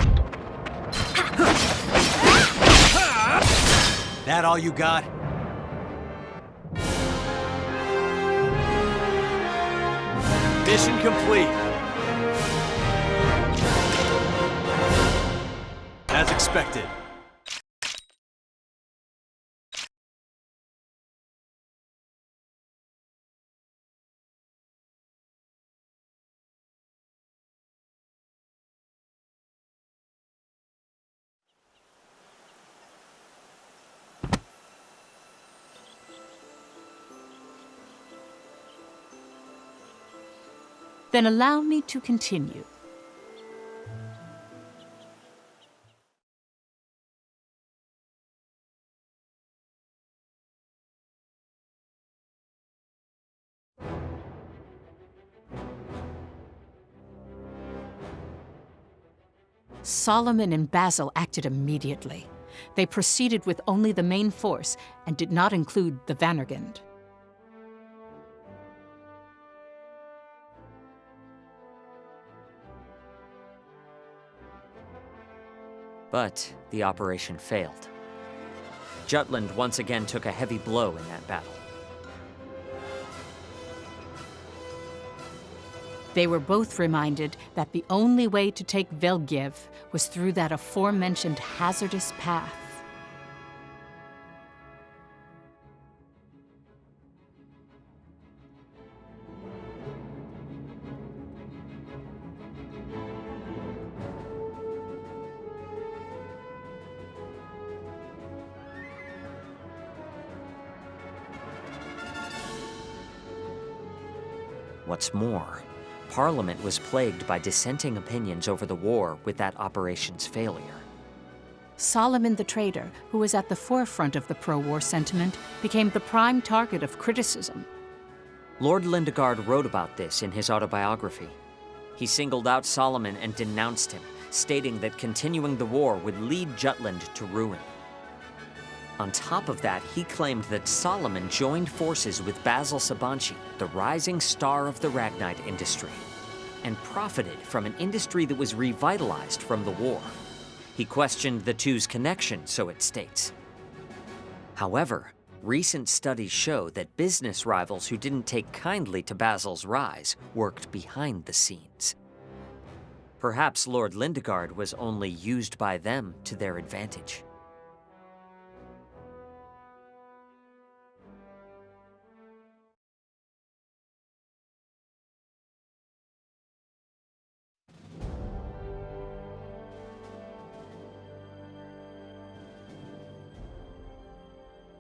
That all you got? Mission complete. As expected. Then allow me to continue. Solomon and Basil acted immediately. They proceeded with only the main force and did not include the Vandergand. But the operation failed. Jutland once again took a heavy blow in that battle. They were both reminded that the only way to take Velgiev was through that aforementioned hazardous path. What's more, Parliament was plagued by dissenting opinions over the war with that operation's failure. Solomon the traitor, who was at the forefront of the pro-war sentiment, became the prime target of criticism. Lord Lindegard wrote about this in his autobiography. He singled out Solomon and denounced him, stating that continuing the war would lead Jutland to ruin. On top of that, he claimed that Solomon joined forces with Basil Sabanci, the rising star of the Ragnite industry, and profited from an industry that was revitalized from the war. He questioned the two's connection, so it states. However, recent studies show that business rivals who didn't take kindly to Basil's rise worked behind the scenes. Perhaps Lord Lindegard was only used by them to their advantage.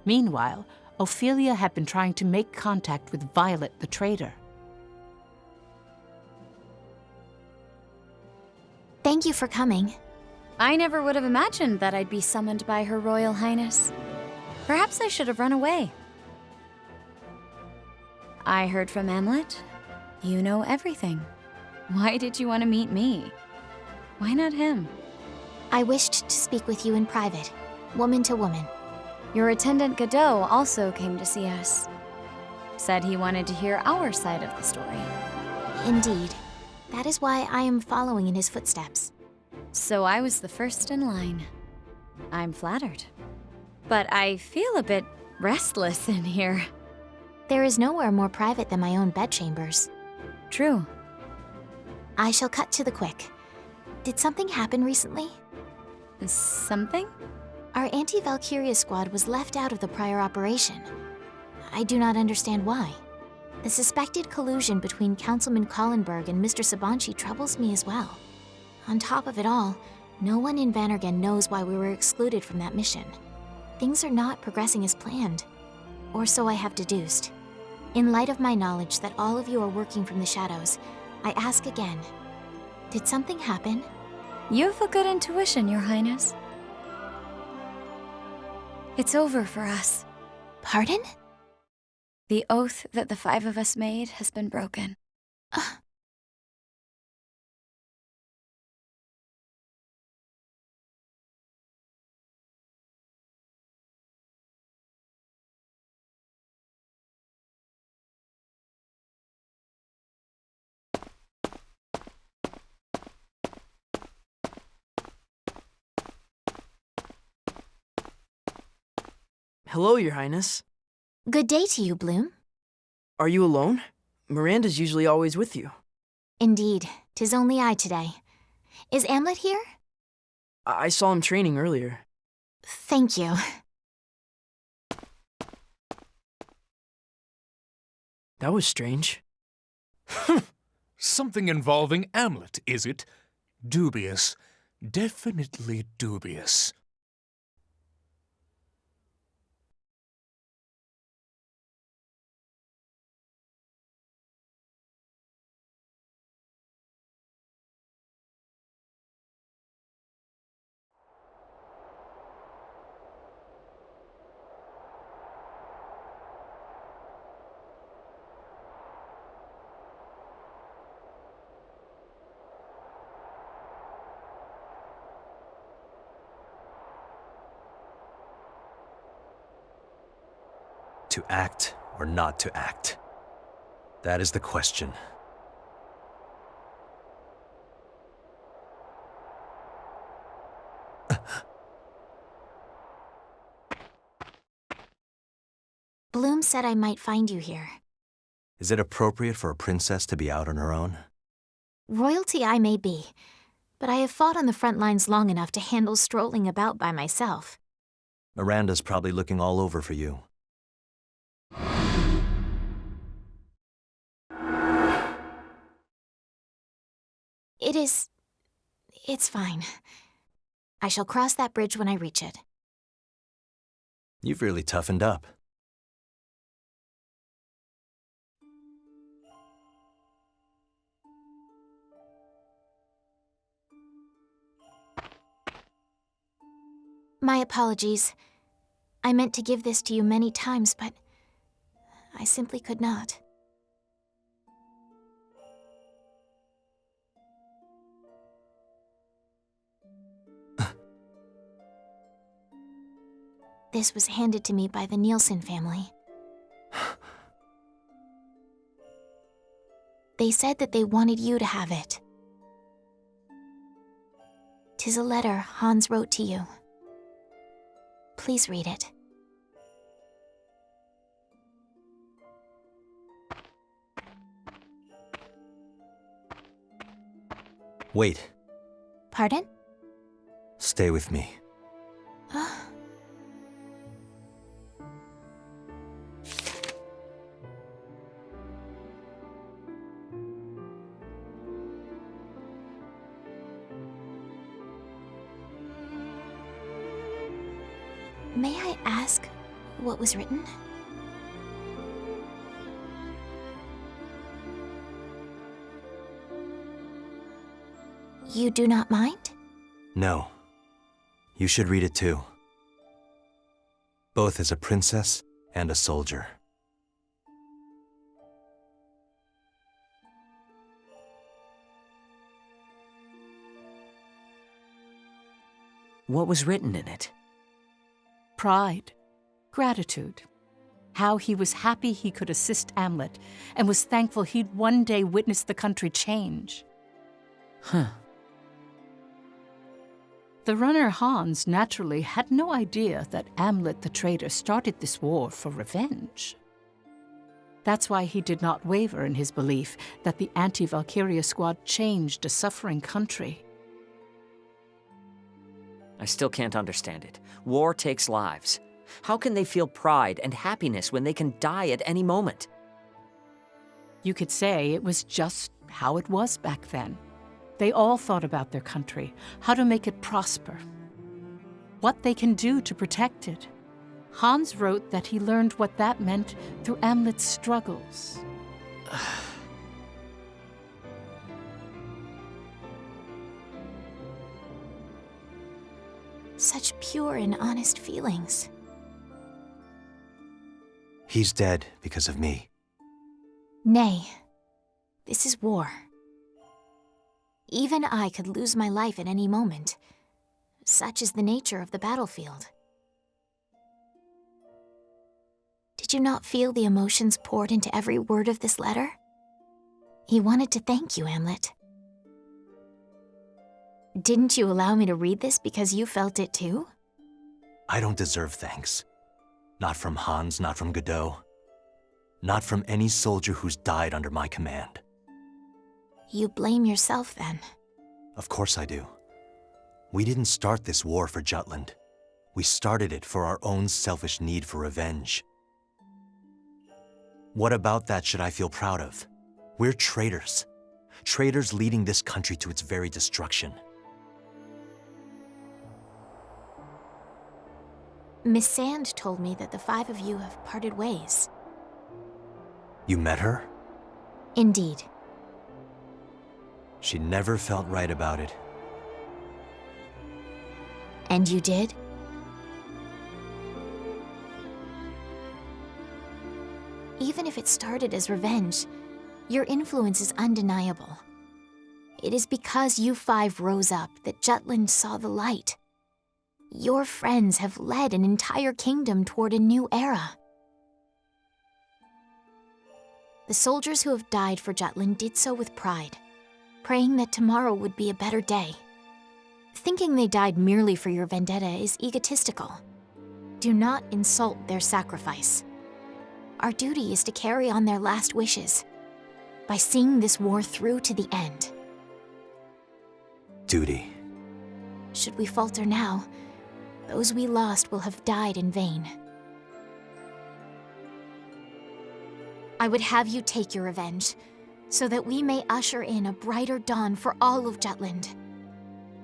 Meanwhile, Ophelia had been trying to make contact with Violet the traitor. Thank you for coming. I never would have imagined that I'd be summoned by Her Royal Highness. Perhaps I should have run away. I heard from Hamlet. You know everything. Why did you want to meet me? Why not him? I wished to speak with you in private, woman to woman. Your attendant Godot also came to see us. Said he wanted to hear our side of the story. Indeed. That is why I am following in his footsteps. So I was the first in line. I'm flattered. But I feel a bit restless in here. There is nowhere more private than my own bedchambers. True. I shall cut to the quick. Did something happen recently? Something? Our anti-Valkyria squad was left out of the prior operation. I do not understand why. The suspected collusion between Councilman Collenberg and Mr. Sabanchi troubles me as well. On top of it all, no one in Vannergen knows why we were excluded from that mission. Things are not progressing as planned. Or so I have deduced. In light of my knowledge that all of you are working from the shadows, I ask again, did something happen? You have a good intuition, Your Highness. It's over for us. Pardon? The oath that the 5 of us made has been broken. Hello, Your Highness. Good day to you, Bloom. Are you alone? Miranda's usually always with you. Indeed, 'tis only I today. Is Hamlet here? I saw him training earlier. Thank you. That was strange. Something involving Hamlet, is it? Dubious. Definitely dubious. To act or not to act? That is the question. Bloom said I might find you here. Is it appropriate for a princess to be out on her own? Royalty I may be, but I have fought on the front lines long enough to handle strolling about by myself. Miranda's probably looking all over for you. It's fine. I shall cross that bridge when I reach it. You've really toughened up. My apologies. I meant to give this to you many times, but I simply could not. This was handed to me by the Nielsen family. They said that they wanted you to have it. 'Tis a letter Hans wrote to you. Please read it. Wait. Pardon? Stay with me. May I ask what was written? You do not mind? No. You should read it too. Both as a princess and a soldier. What was written in it? Pride, gratitude, how he was happy he could assist Amlet and was thankful he'd one day witness the country change. Huh. The runner Hans naturally had no idea that Amlet the traitor started this war for revenge. That's why he did not waver in his belief that the anti-Valkyria squad changed a suffering country. I still can't understand it. War takes lives. How can they feel pride and happiness when they can die at any moment? You could say it was just how it was back then. They all thought about their country, how to make it prosper, what they can do to protect it. Hans wrote that he learned what that meant through Amlet's struggles. Such pure and honest feelings. He's dead because of me. Nay, this is war. Even I could lose my life at any moment. Such is the nature of the battlefield. Did you not feel the emotions poured into every word of this letter? He wanted to thank you, Amlet. Didn't you allow me to read this because you felt it too? I don't deserve thanks. Not from Hans, not from Godot. Not from any soldier who's died under my command. You blame yourself then. Of course I do. We didn't start this war for Jutland. We started it for our own selfish need for revenge. What about that should I feel proud of? We're traitors. Traitors leading this country to its very destruction. Miss Sand told me that the five of you have parted ways. You met her? Indeed. She never felt right about it. And you did? Even if it started as revenge, your influence is undeniable. It is because you five rose up that Jutland saw the light. Your friends have led an entire kingdom toward a new era. The soldiers who have died for Jutland did so with pride, praying that tomorrow would be a better day. Thinking they died merely for your vendetta is egotistical. Do not insult their sacrifice. Our duty is to carry on their last wishes by seeing this war through to the end. Duty. Should we falter now, those we lost will have died in vain. I would have you take your revenge, so that we may usher in a brighter dawn for all of Jutland.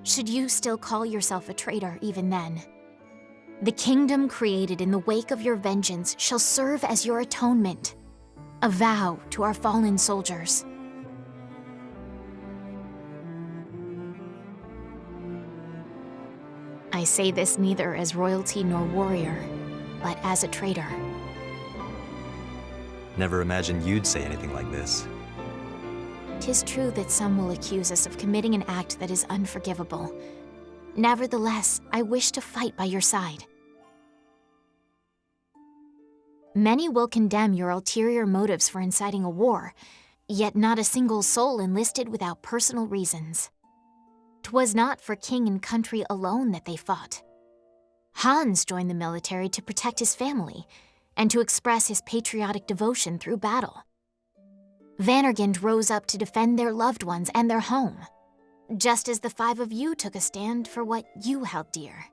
Should you still call yourself a traitor even then, the kingdom created in the wake of your vengeance shall serve as your atonement, a vow to our fallen soldiers. I say this neither as royalty nor warrior, but as a traitor. Never imagined you'd say anything like this. 'Tis true that some will accuse us of committing an act that is unforgivable. Nevertheless, I wish to fight by your side. Many will condemn your ulterior motives for inciting a war, yet not a single soul enlisted without personal reasons. 'Twas not for king and country alone that they fought. Hans joined the military to protect his family and to express his patriotic devotion through battle. Vannergind rose up to defend their loved ones and their home. Just as the 5 of you took a stand for what you held dear.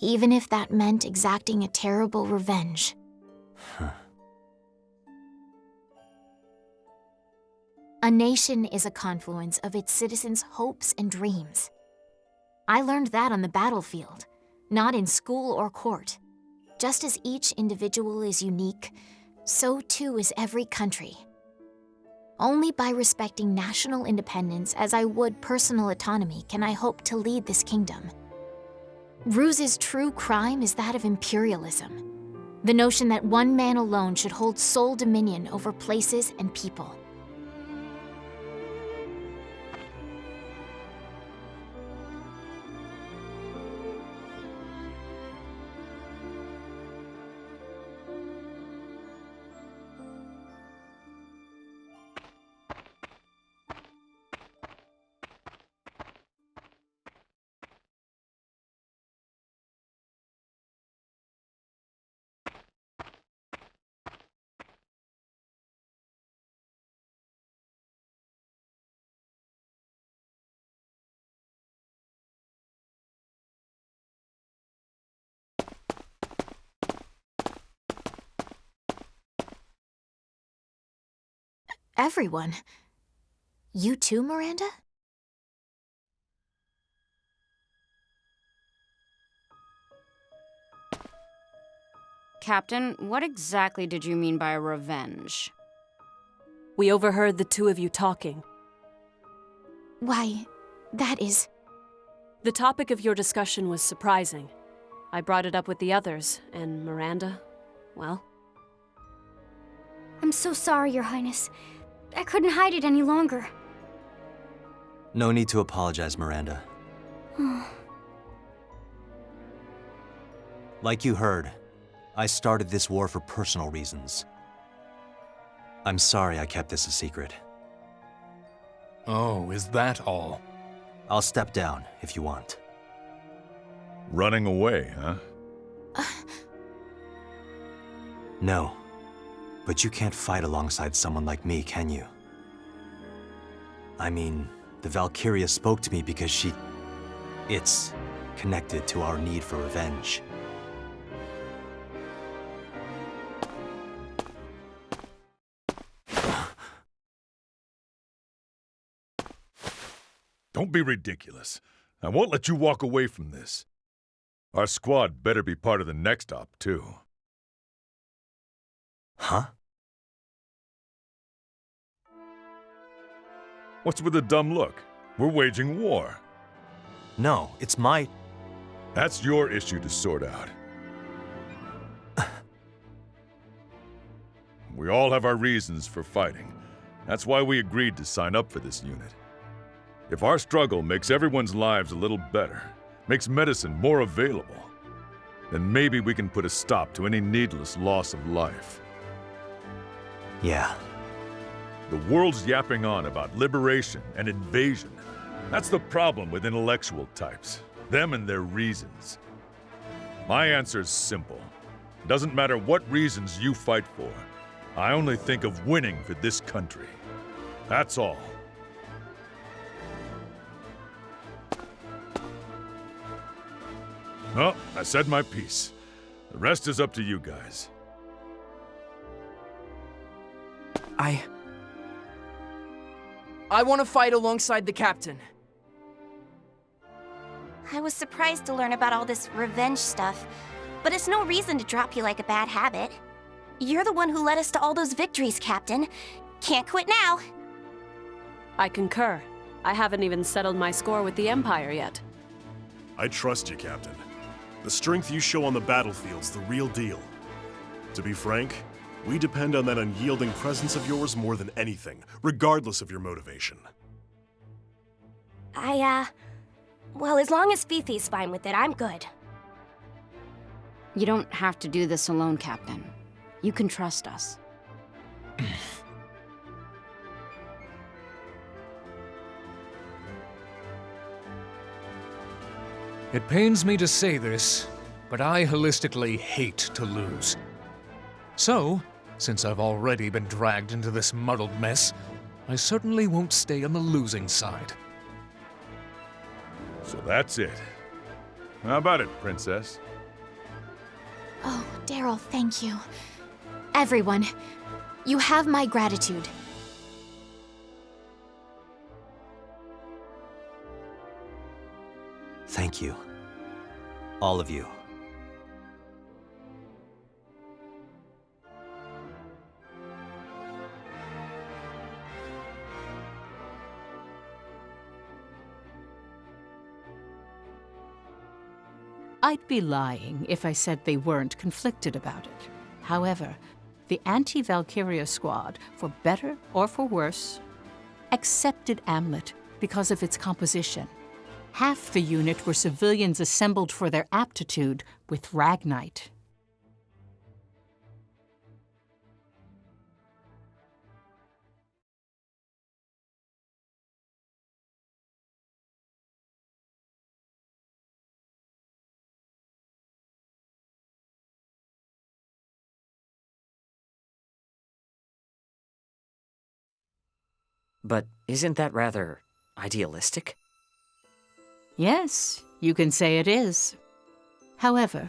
Even if that meant exacting a terrible revenge. A nation is a confluence of its citizens' hopes and dreams. I learned that on the battlefield, not in school or court. Just as each individual is unique, so too is every country. Only by respecting national independence as I would personal autonomy can I hope to lead this kingdom. Ruse's true crime is that of imperialism. The notion that one man alone should hold sole dominion over places and people. Everyone. You too, Miranda? Captain, what exactly did you mean by revenge? We overheard the two of you talking. Why, that is... The topic of your discussion was surprising. I brought it up with the others, and Miranda, well... I'm so sorry, Your Highness. I couldn't hide it any longer. No need to apologize, Miranda. Like you heard, I started this war for personal reasons. I'm sorry I kept this a secret. Oh, is that all? I'll step down if you want. Running away, huh? No. But you can't fight alongside someone like me, can you? I mean, the Valkyria spoke to me because it's connected to our need for revenge. Don't be ridiculous. I won't let you walk away from this. Our squad better be part of the next op, too. Huh? What's with the dumb look? We're waging war. No, it's my... That's your issue to sort out. We all have our reasons for fighting. That's why we agreed to sign up for this unit. If our struggle makes everyone's lives a little better, makes medicine more available, then maybe we can put a stop to any needless loss of life. Yeah. The world's yapping on about liberation and invasion. That's the problem with intellectual types. Them and their reasons. My answer's simple. It doesn't matter what reasons you fight for. I only think of winning for this country. That's all. Oh, I said my piece. The rest is up to you guys. I want to fight alongside the captain. I was surprised to learn about all this revenge stuff, but it's no reason to drop you like a bad habit. You're the one who led us to all those victories, Captain. Can't quit now. I concur. I haven't even settled my score with the Empire yet. I trust you, Captain. The strength you show on the battlefield's the real deal. To be frank, we depend on that unyielding presence of yours more than anything, regardless of your motivation. Well, as long as Fifi's fine with it, I'm good. You don't have to do this alone, Captain. You can trust us. It pains me to say this, but I holistically hate to lose. So, since I've already been dragged into this muddled mess, I certainly won't stay on the losing side. So that's it. How about it, Princess? Oh, Daryl, thank you. Everyone, you have my gratitude. Thank you. All of you. I'd be lying if I said they weren't conflicted about it. However, the anti-Valkyria squad, for better or for worse, accepted Amlet because of its composition. Half the unit were civilians assembled for their aptitude with Ragnite. But isn't that rather idealistic? Yes, you can say it is. However,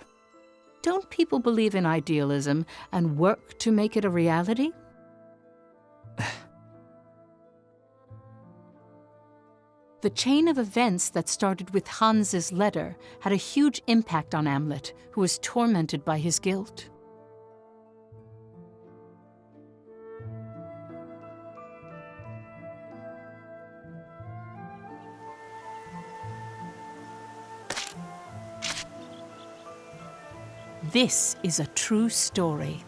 don't people believe in idealism and work to make it a reality? The chain of events that started with Hans's letter had a huge impact on Amlet, who was tormented by his guilt. This is a true story.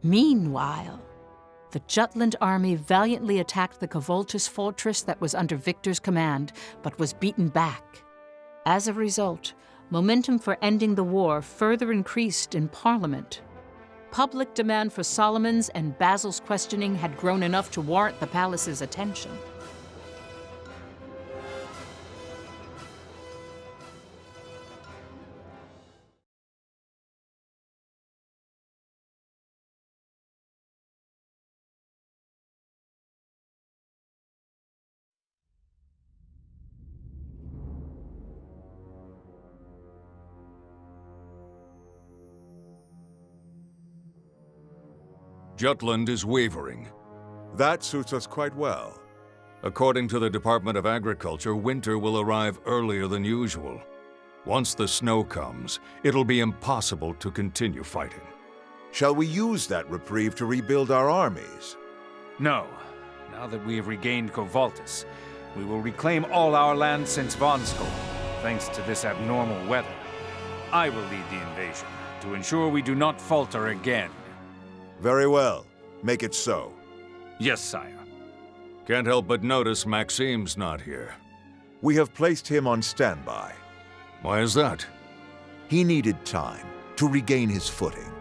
Meanwhile, the Jutland army valiantly attacked the Kvoltus fortress that was under Victor's command, but was beaten back. As a result, momentum for ending the war further increased in Parliament. Public demand for Solomon's and Basil's questioning had grown enough to warrant the palace's attention. Jutland is wavering. That suits us quite well. According to the Department of Agriculture, winter will arrive earlier than usual. Once the snow comes, it'll be impossible to continue fighting. Shall we use that reprieve to rebuild our armies? No. Now that we have regained Kvoltus, we will reclaim all our land since Vonskol, thanks to this abnormal weather. I will lead the invasion, to ensure we do not falter again. Very well. Make it so. Yes, sire. Can't help but notice Maxim's not here. We have placed him on standby. Why is that? He needed time to regain his footing.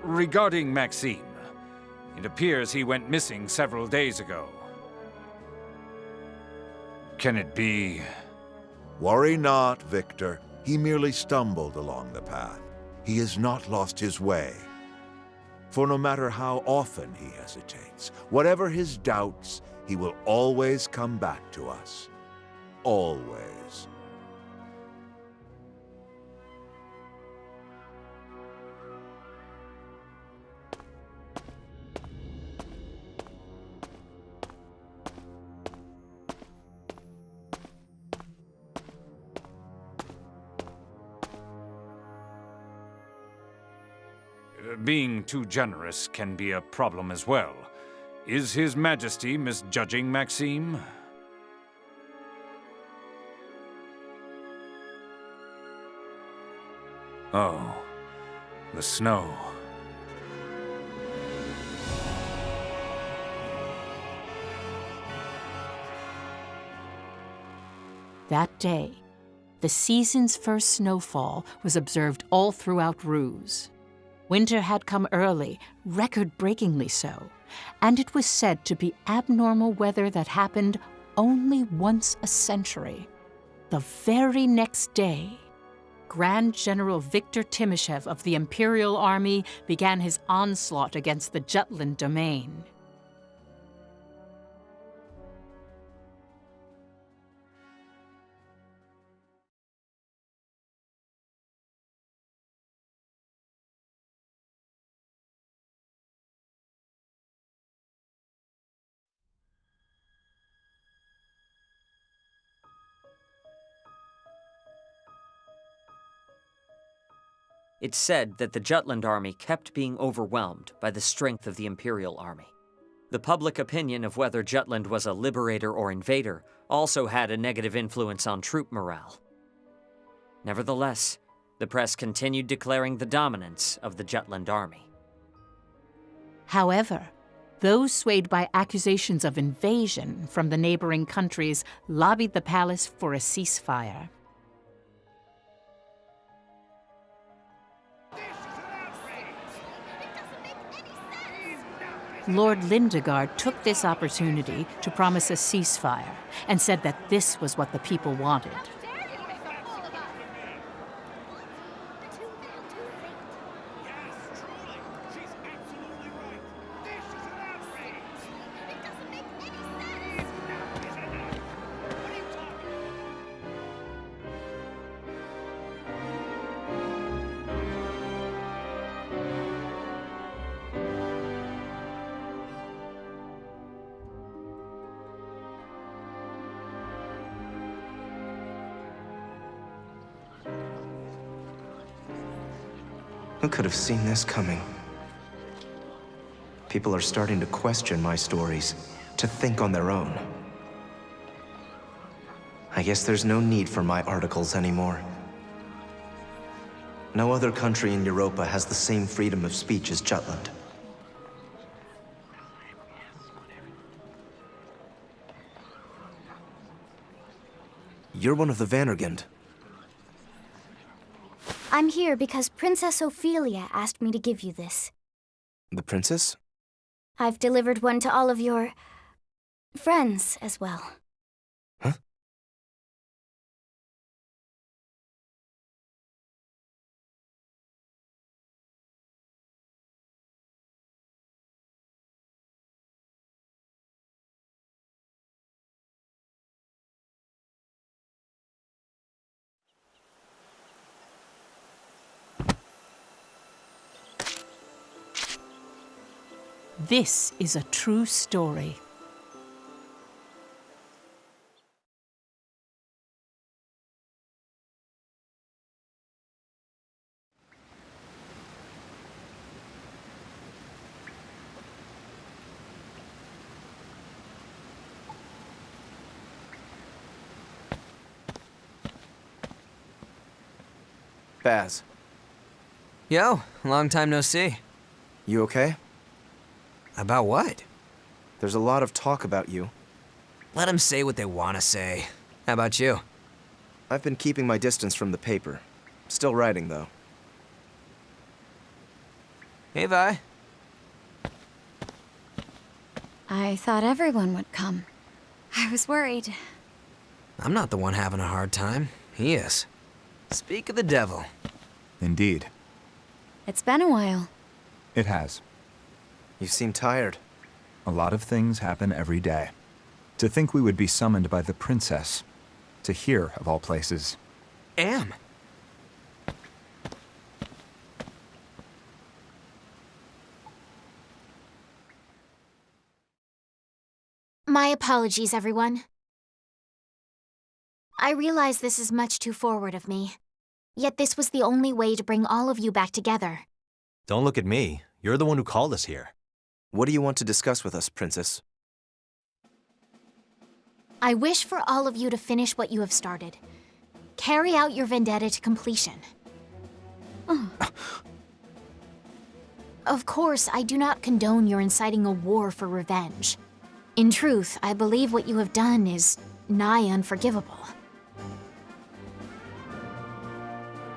Regarding Maxim, it appears he went missing several days ago. Can it be... Worry not, Victor. He merely stumbled along the path. He has not lost his way. For no matter how often he hesitates, whatever his doubts, he will always come back to us. Always. Being too generous can be a problem as well. Is His Majesty misjudging Maxim? Oh, the snow. That day, the season's first snowfall was observed all throughout Ruse. Winter had come early, record-breakingly so, and it was said to be abnormal weather that happened only once a century. The very next day, Grand General Viktor Timoshev of the Imperial Army began his onslaught against the Jutland domain. It's said that the Jutland army kept being overwhelmed by the strength of the Imperial army. The public opinion of whether Jutland was a liberator or invader also had a negative influence on troop morale. Nevertheless, the press continued declaring the dominance of the Jutland army. However, those swayed by accusations of invasion from the neighboring countries lobbied the palace for a ceasefire. Lord Lindegard took this opportunity to promise a ceasefire and said that this was what the people wanted. Who could have seen this coming? People are starting to question my stories, to think on their own. I guess there's no need for my articles anymore. No other country in Europa has the same freedom of speech as Jutland. You're one of the Vandergund. I'm here because Princess Ophelia asked me to give you this. The princess? I've delivered one to all of your friends as well. Huh? This is a true story. Baz. Yo, long time no see. You okay? About what? There's a lot of talk about you. Let them say what they want to say. How about you? I've been keeping my distance from the paper. Still writing, though. Hey, Vi. I thought everyone would come. I was worried. I'm not the one having a hard time. He is. Speak of the devil. Indeed. It's been a while. It has. You seem tired. A lot of things happen every day. To think we would be summoned by the princess. To hear, of all places. Am. My apologies, everyone. I realize this is much too forward of me. Yet this was the only way to bring all of you back together. Don't look at me. You're the one who called us here. What do you want to discuss with us, Princess? I wish for all of you to finish what you have started. Carry out your vendetta to completion. Of course, I do not condone your inciting a war for revenge. In truth, I believe what you have done is nigh unforgivable.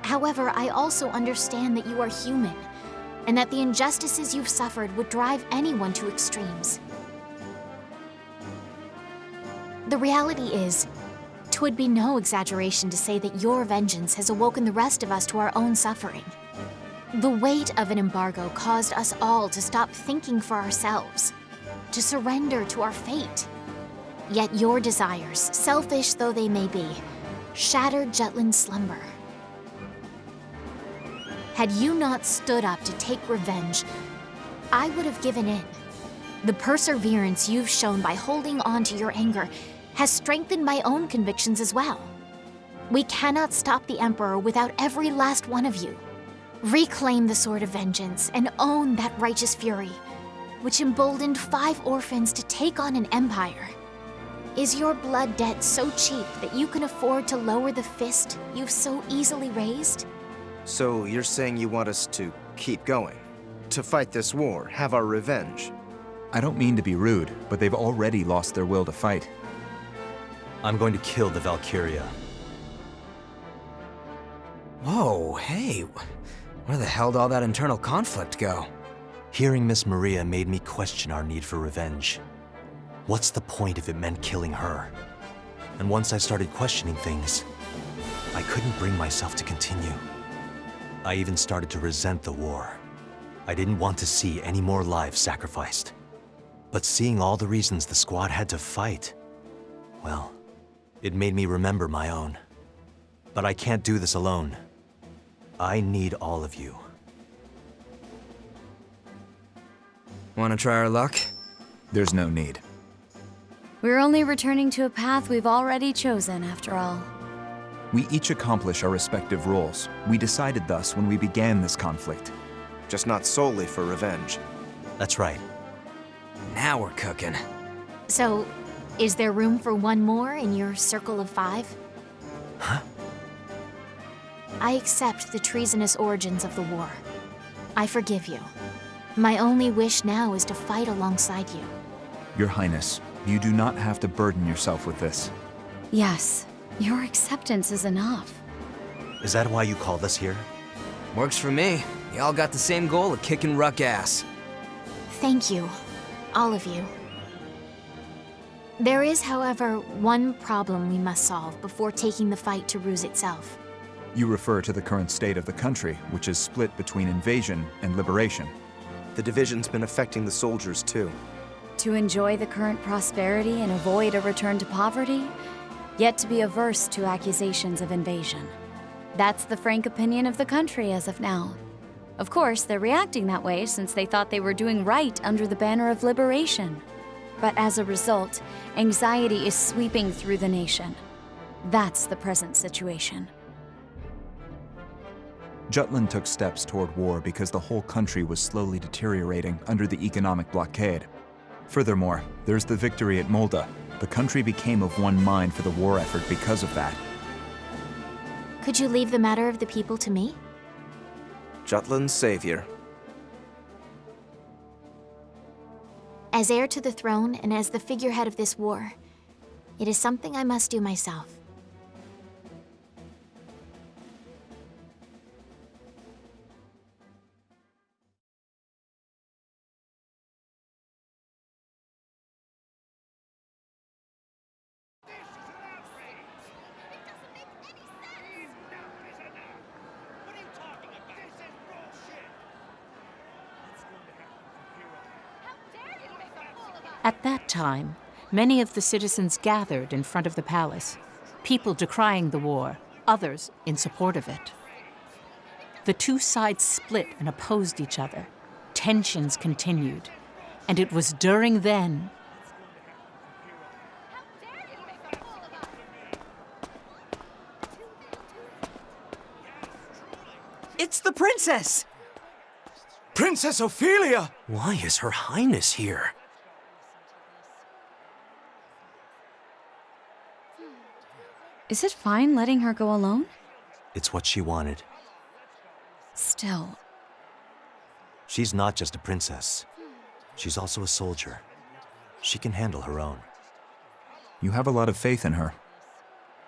However, I also understand that you are human, and that the injustices you've suffered would drive anyone to extremes. The reality is, 'twould be no exaggeration to say that your vengeance has awoken the rest of us to our own suffering. The weight of an embargo caused us all to stop thinking for ourselves, to surrender to our fate. Yet your desires, selfish though they may be, shattered Jutland's slumber. Had you not stood up to take revenge, I would have given in. The perseverance you've shown by holding on to your anger has strengthened my own convictions as well. We cannot stop the Emperor without every last one of you. Reclaim the Sword of Vengeance and own that righteous fury, which emboldened 5 orphans to take on an empire. Is your blood debt so cheap that you can afford to lower the fist you've so easily raised? So you're saying you want us to keep going? To fight this war, have our revenge? I don't mean to be rude, but they've already lost their will to fight. I'm going to kill the Valkyria. Whoa, hey. Where the hell did all that internal conflict go? Hearing Miss Maria made me question our need for revenge. What's the point if it meant killing her? And once I started questioning things, I couldn't bring myself to continue. I even started to resent the war. I didn't want to see any more lives sacrificed. But seeing all the reasons the squad had to fight, well, it made me remember my own. But I can't do this alone. I need all of you. Want to try our luck? There's no need. We're only returning to a path we've already chosen, after all. We each accomplish our respective roles. We decided thus when we began this conflict. Just not solely for revenge. That's right. Now we're cooking. So, is there room for one more in your circle of 5? Huh? I accept the treasonous origins of the war. I forgive you. My only wish now is to fight alongside you. Your Highness, you do not have to burden yourself with this. Yes, your acceptance is enough. Is that why you called us here? Works for me. Y'all got the same goal of kicking Ruck ass. Thank you, all of you. There is, however, one problem we must solve before taking the fight to Ruse itself. You refer to the current state of the country, which is split between invasion and liberation. The division's been affecting the soldiers too. To enjoy the current prosperity and avoid a return to poverty, yet to be averse to accusations of invasion. That's the frank opinion of the country as of now. Of course, they're reacting that way since they thought they were doing right under the banner of liberation. But as a result, anxiety is sweeping through the nation. That's the present situation. Jutland took steps toward war because the whole country was slowly deteriorating under the economic blockade. Furthermore, there's the victory at Molda. The country became of one mind for the war effort because of that. Could you leave the matter of the people to me? Jutland's savior. As heir to the throne and as the figurehead of this war, it is something I must do myself. At that time, many of the citizens gathered in front of the palace, people decrying the war, others in support of it. The two sides split and opposed each other. Tensions continued, and it was during then It's the princess! Princess Ophelia! Why is Her Highness here? Is it fine letting her go alone? It's what she wanted. Still. She's not just a princess. She's also a soldier. She can handle her own. You have a lot of faith in her.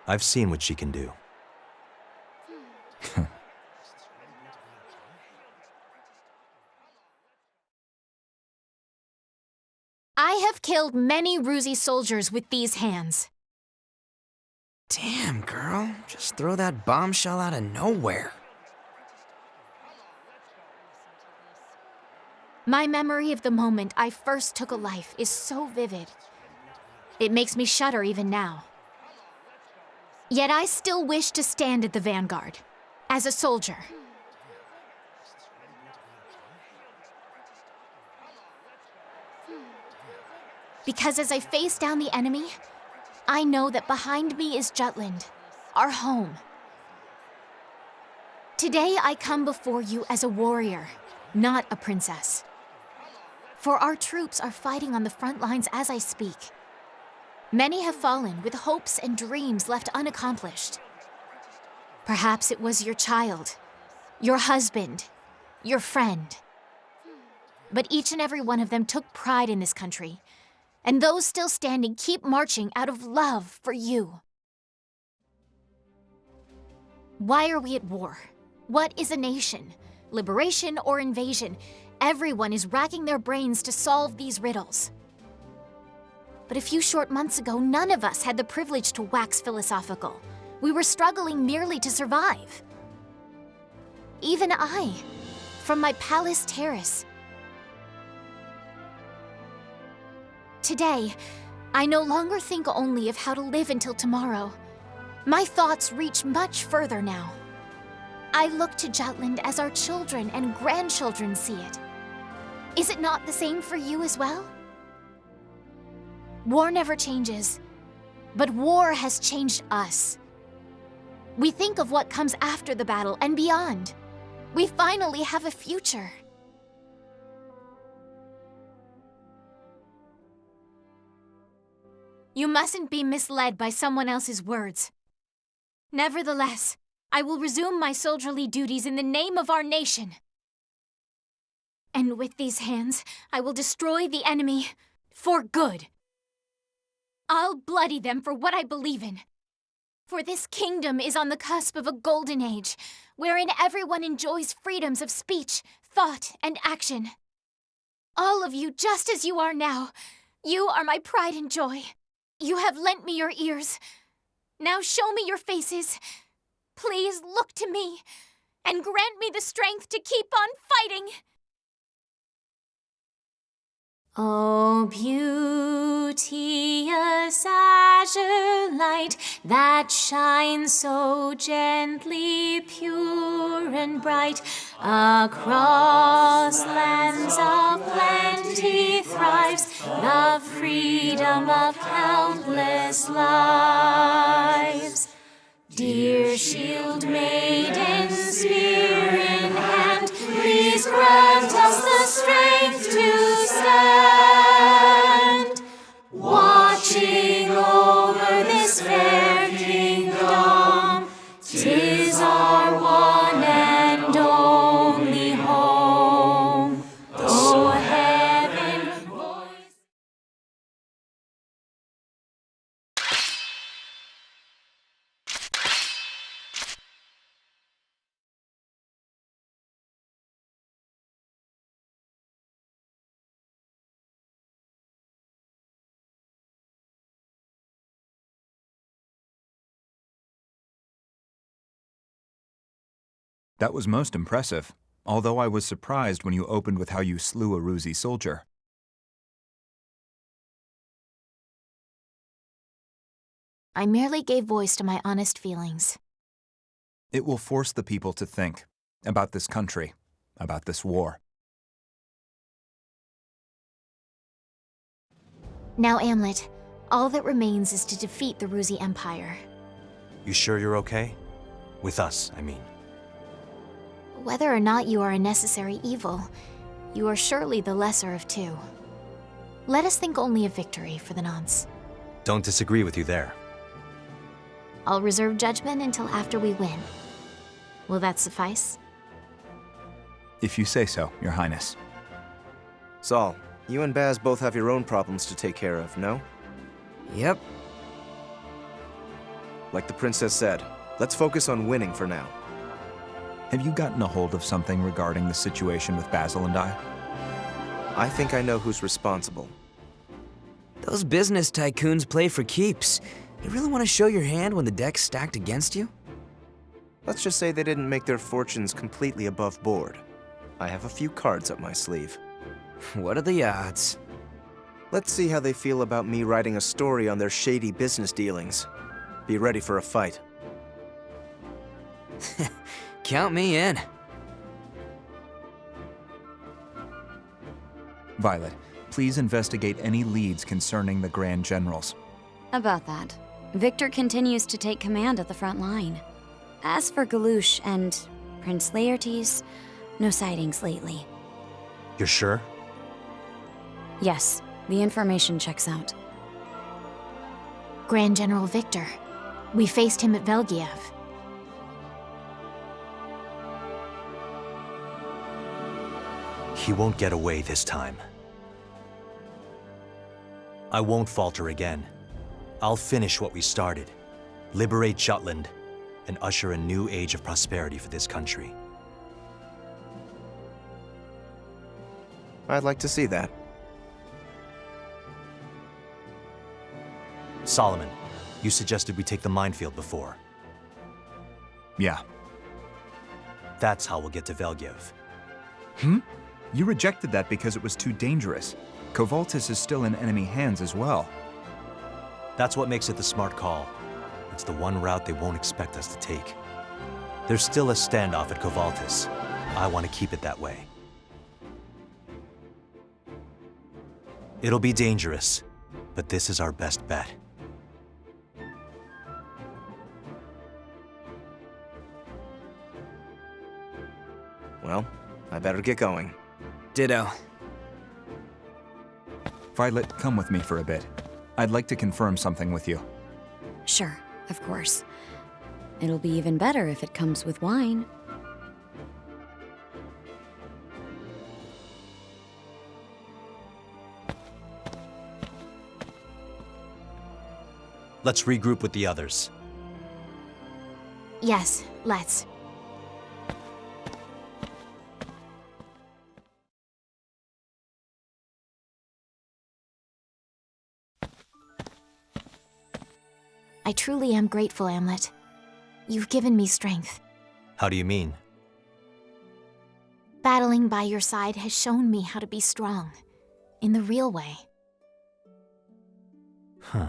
I've seen what she can do. have killed many Ruzi soldiers with these hands. Damn, girl. Just throw that bombshell out of nowhere. My memory of the moment I first took a life is so vivid. It makes me shudder even now. Yet I still wish to stand at the vanguard, as a soldier. Because as I face down the enemy, I know that behind me is Jutland, our home. Today I come before you as a warrior, not a princess. For our troops are fighting on the front lines as I speak. Many have fallen with hopes and dreams left unaccomplished. Perhaps it was your child, your husband, your friend. But each and every one of them took pride in this country, and those still standing keep marching out of love for you. Why are we at war? What is a nation? Liberation or invasion? Everyone is racking their brains to solve these riddles. But a few short months ago, none of us had the privilege to wax philosophical. We were struggling merely to survive. Even I, from my palace terrace. Today, I no longer think only of how to live until tomorrow. My thoughts reach much further now. I look to Jutland as our children and grandchildren see it. Is it not the same for you as well? War never changes, but war has changed us. We think of what comes after the battle and beyond. We finally have a future. You mustn't be misled by someone else's words. Nevertheless, I will resume my soldierly duties in the name of our nation. And with these hands, I will destroy the enemy for good. I'll bloody them for what I believe in. For this kingdom is on the cusp of a golden age, wherein everyone enjoys freedoms of speech, thought, and action. All of you, just as you are now, you are my pride and joy. You have lent me your ears. Now show me your faces. Please look to me, and grant me the strength to keep on fighting. Oh, beauteous azure light that shines so gently, pure and bright, across lands of plenty thrives the freedom of countless lives. Dear shield maiden, spear in hand, please grant us the strength to stand, watching over this fair kingdom. 'Tis our one and only home. Oh, heaven, voice. That was most impressive, although I was surprised when you opened with how you slew a Ruzi soldier. I merely gave voice to my honest feelings. It will force the people to think about this country, about this war. Now, Amlet, all that remains is to defeat the Ruzi Empire. You sure you're okay? With us, I mean. Whether or not you are a necessary evil, you are surely the lesser of two. Let us think only of victory for the nonce. Don't disagree with you there. I'll reserve judgment until after we win. Will that suffice? If you say so, Your Highness. Saul, you and Baz both have your own problems to take care of, no? Yep. Like the princess said, let's focus on winning for now. Have you gotten a hold of something regarding the situation with Basil and I? I think I know who's responsible. Those business tycoons play for keeps. You really want to show your hand when the deck's stacked against you? Let's just say they didn't make their fortunes completely above board. I have a few cards up my sleeve. What are the odds? Let's see how they feel about me writing a story on their shady business dealings. Be ready for a fight. Count me in. Violet, please investigate any leads concerning the Grand Generals. About that, Victor continues to take command at the front line. As for Galouche and Prince Laertes, no sightings lately. You're sure? Yes, the information checks out. Grand General Victor. We faced him at Velgiev. He won't get away this time. I won't falter again. I'll finish what we started. Liberate Jutland and usher a new age of prosperity for this country. I'd like to see that. Solomon, you suggested we take the minefield before. Yeah. That's how we'll get to Velgiev. You rejected that because it was too dangerous. Kovaltis is still in enemy hands as well. That's what makes it the smart call. It's the one route they won't expect us to take. There's still a standoff at Kovaltis. I want to keep it that way. It'll be dangerous, but this is our best bet. Well, I better get going. Ditto. Violet, come with me for a bit. I'd like to confirm something with you. Sure, of course. It'll be even better if it comes with wine. Let's regroup with the others. Yes, let's. I truly am grateful, Amlet. You've given me strength. How do you mean? Battling by your side has shown me how to be strong. In the real way. Huh.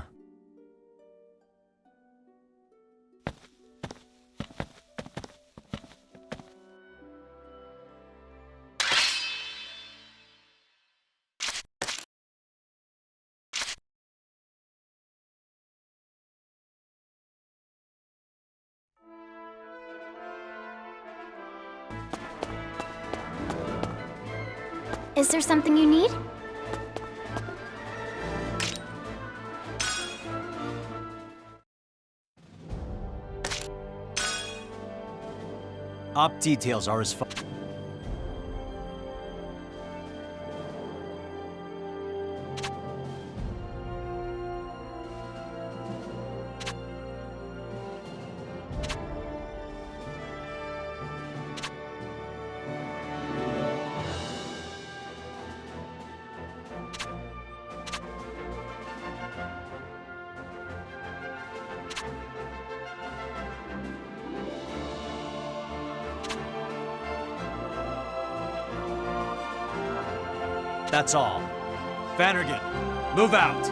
Is there something you need? Op details are as follows. That's all. Vannergan, move out!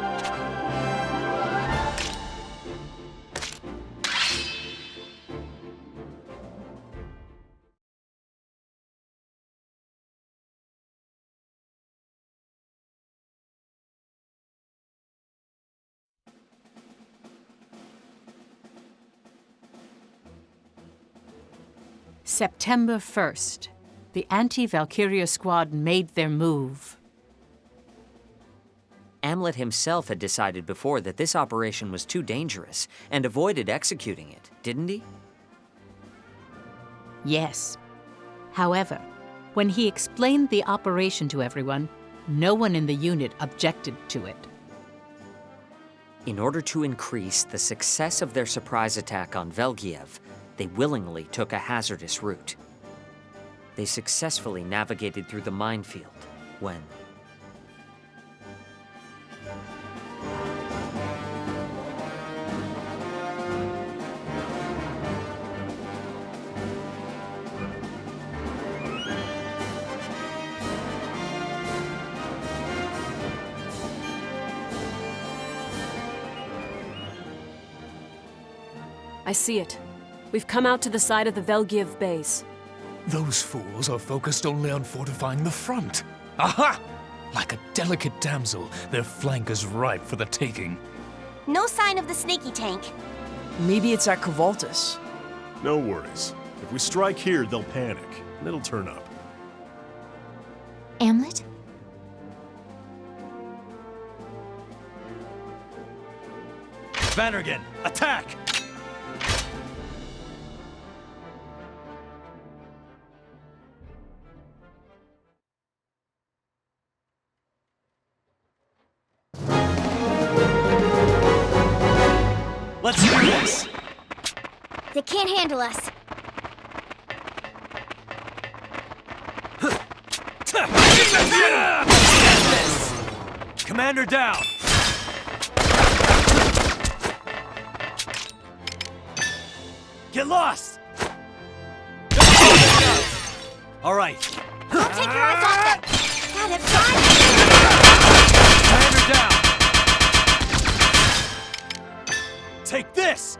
September 1st. The anti-Valkyria squad made their move. Amlet himself had decided before that this operation was too dangerous and avoided executing it, didn't he? Yes. However, when he explained the operation to everyone, no one in the unit objected to it. In order to increase the success of their surprise attack on Velgiev, they willingly took a hazardous route. They successfully navigated through the minefield when... I see it. We've come out to the side of the Velgiv base. Those fools are focused only on fortifying the front. Aha! Like a delicate damsel, their flank is ripe for the taking. No sign of the sneaky tank. Maybe it's at Covaltus. No worries. If we strike here, they'll panic, and it'll turn up. Amlet? Vannergan, attack! Let's do this! They can't handle us. Commander down! Get lost! All right. Don't take your eyes off them! God, I'm dying! Commander down! Take this!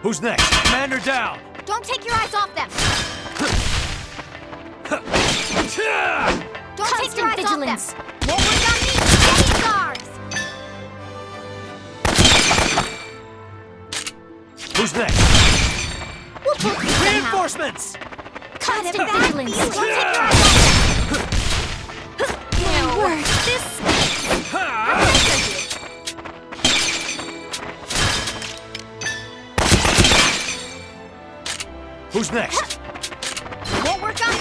Who's next? Commander down! Don't take your eyes off them! Don't take your eyes vigilance. off them! Won't work on me! Stay ours! Who's next? We'll pull through somehow. Reinforcements! Constant vigilance. Don't take your eyes off them! My word, this... Who's next? Won't work on me!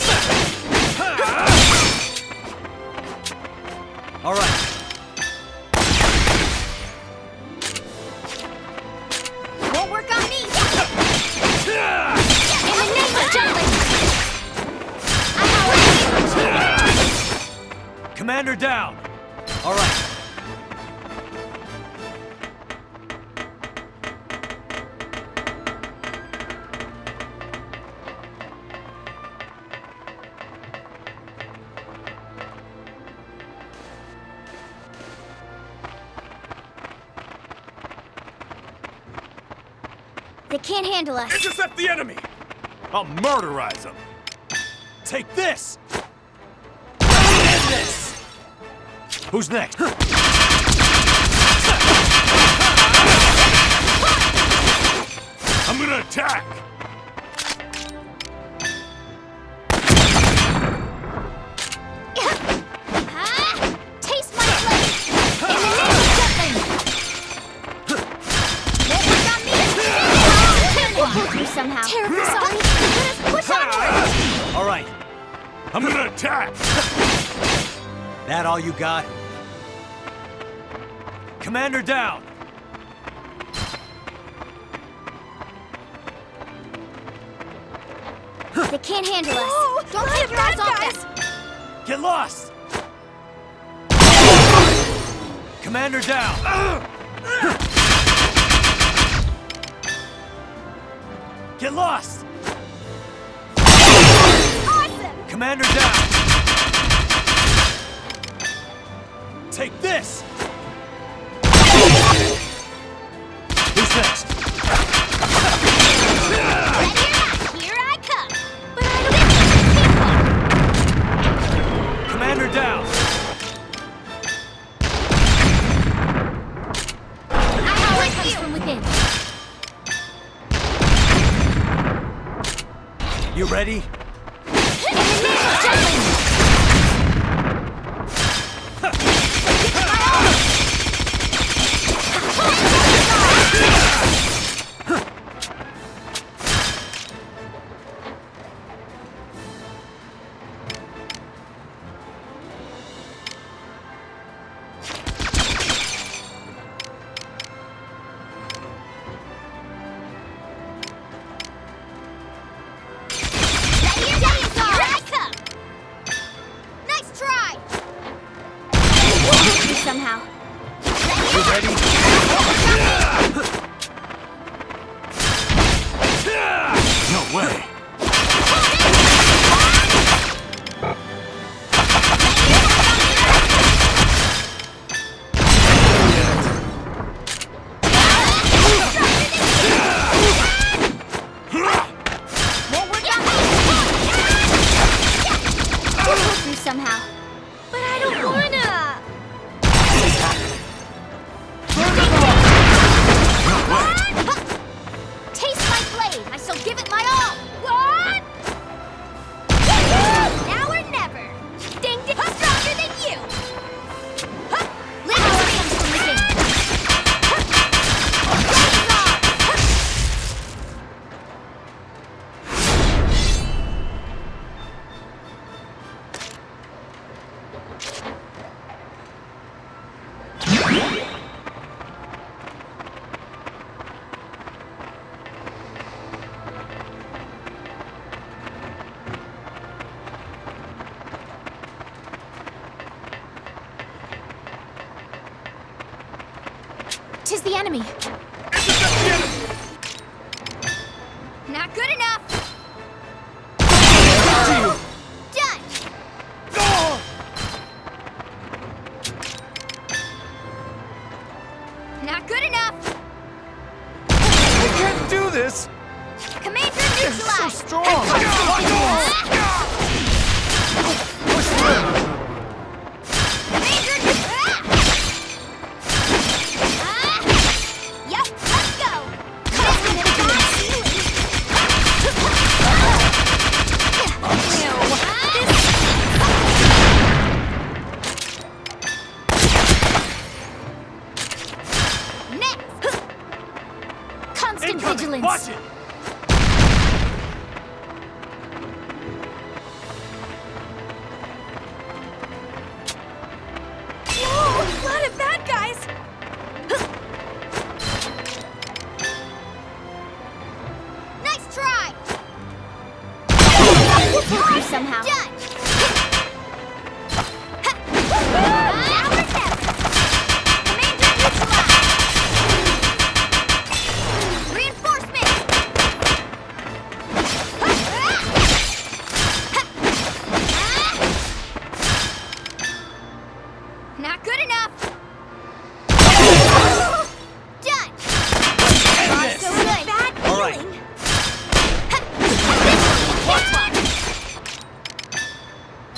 All right. Won't work on me! In the name of Jotland! Commander down! All right. They can't handle us. Intercept the enemy! I'll murderize them! Take this! And this! Who's next? I'm gonna attack! Taste my blade! In the name of Jotland! Won't work on me! We'll pull through somehow. Terribly sorry. Let us push onward! All right. I'm gonna attack! That all you got? Commander down! They can't handle us. Don't take your eyes off them. Get lost! Commander down! Get lost! Awesome! Commander down! Take this! Who's next? Here I come! Commander down! Power comes from within. You ready? In the name of Jotland! pull through somehow. But I don't wanna! Taste my blade! I shall give it my all! What? Now or never! Ding ding! Stronger than you! Little Sam's losing! Tis the enemy. Not good enough. Done. Not good enough. We can't do this! Commander neutralized. So strong! Push through! Yep, let's go. Next. Constant vigilance. Watch it! Whoa, a lot of bad guys. Nice try! We'll pull through somehow. Done! Now or never! Commander neutralized! Reinforcement! Not good enough! Done! Not so good! Bad All right. feeling!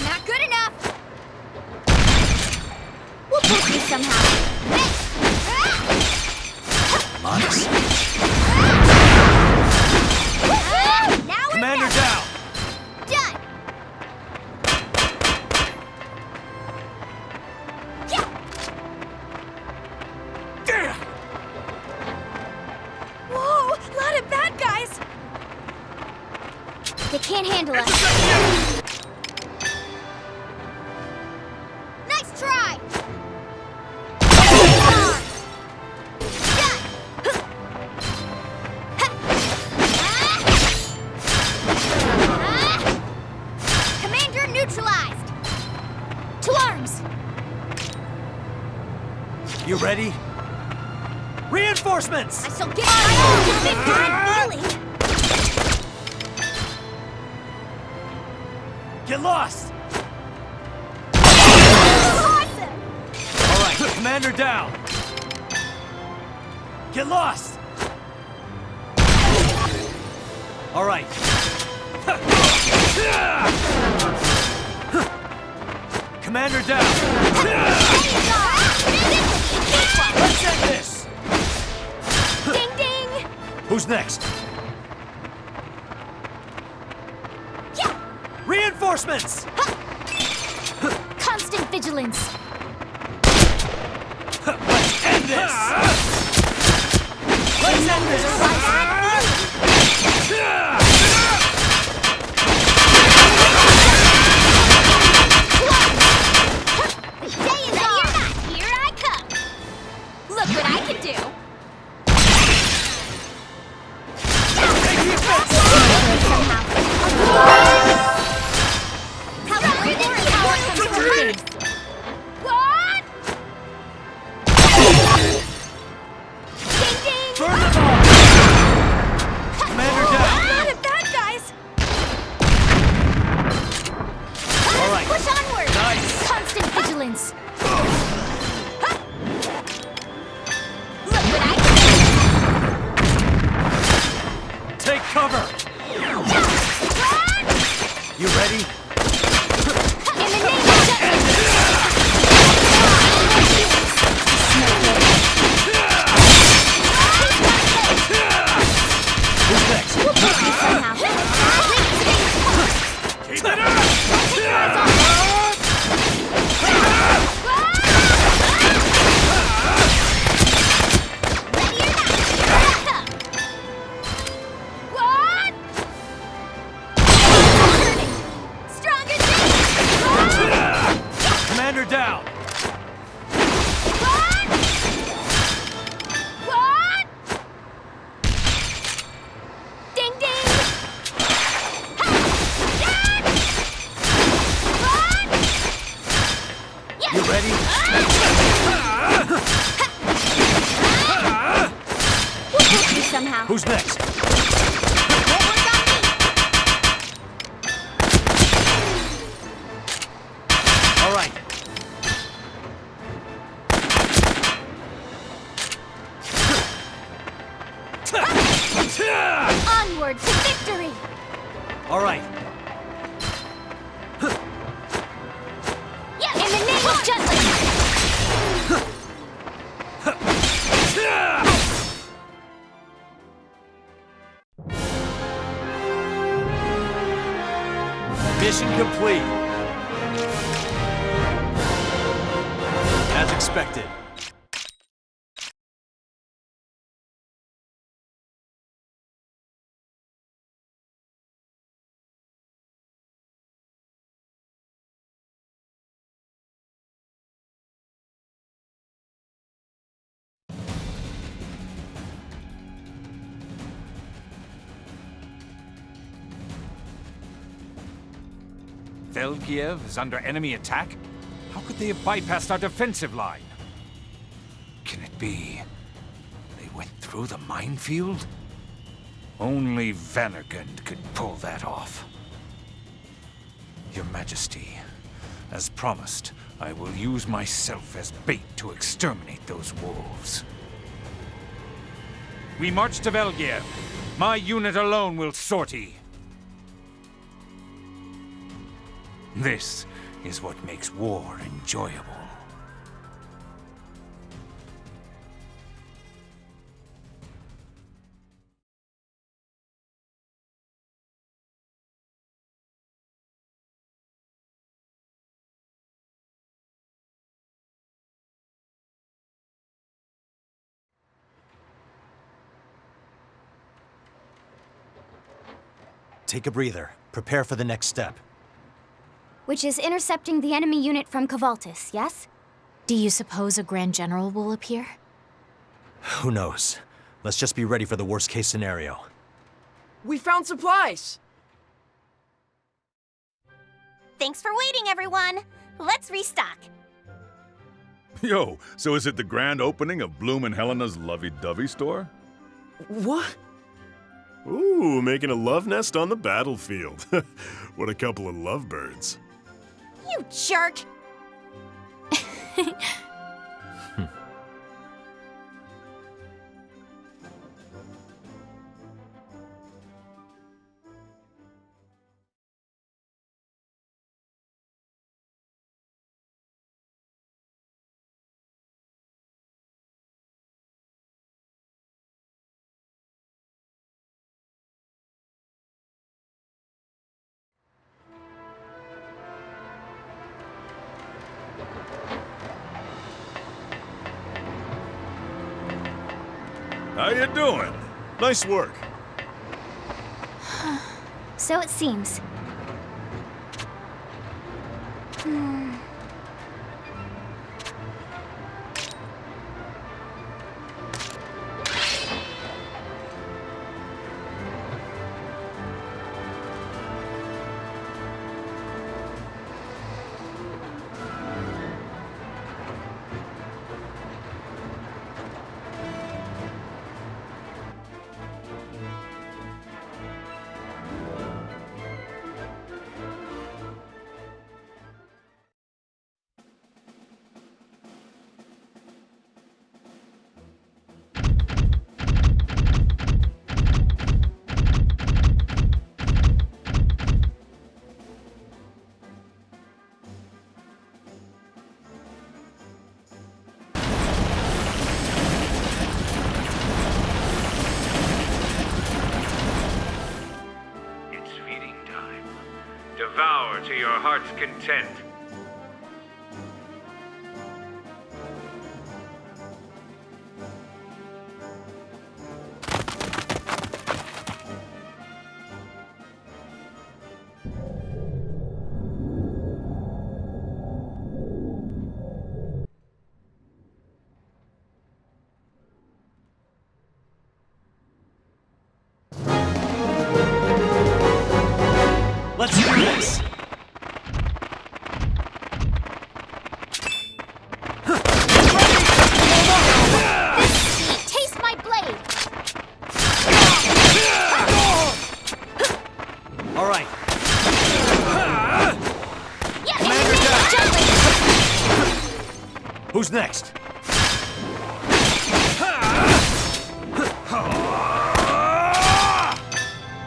Not good enough! We'll pull through somehow. Minus. Now we're Commander down! done! Damn! Whoa! Lot of bad guys! They can't handle us. Nice try! Commander neutralized! To arms! You ready? Reinforcements! I shall give my all to victory and feeling! Get lost! Awesome! All right, Commander down! Get lost! All right. Commander down! Let's end this! Ding ding! Who's next? Reinforcements! Constant vigilance. Let's end this! Let's end this! The day is on! You're not here, I come! Look what I can do! However, this power comes from this. What? Ding ding! Burn them all! Commander down! A lot of bad guys! All right. Push onward! Nice! Constant vigilance. Look what I can Take cover! do! You ready? down! What? Ding ding! You ready? We'll help you somehow. Who's next? All right. Onward to victory! All right. In the name of Jutland! Mission complete. As expected. Valkyria is under enemy attack? How could they have bypassed our defensive line? Can it be they went through the minefield? Only Vannergund could pull that off. Your Majesty, as promised, I will use myself as bait to exterminate those wolves. We march to Valkyria. My unit alone will sortie. This is what makes war enjoyable. Take a breather. Prepare for the next step. Which is intercepting the enemy unit from Covaltus, yes? Do you suppose a Grand General will appear? Who knows? Let's just be ready for the worst-case scenario. We found supplies! Thanks for waiting, everyone. Let's restock. Yo, so is it the grand opening of Bloom and Helena's lovey-dovey store? What? Ooh, making a love nest on the battlefield. What a couple of lovebirds. You jerk! How you doing? Nice work. So it seems. Devour to your heart's content. this! Taste my blade! All right. Commander Who's next?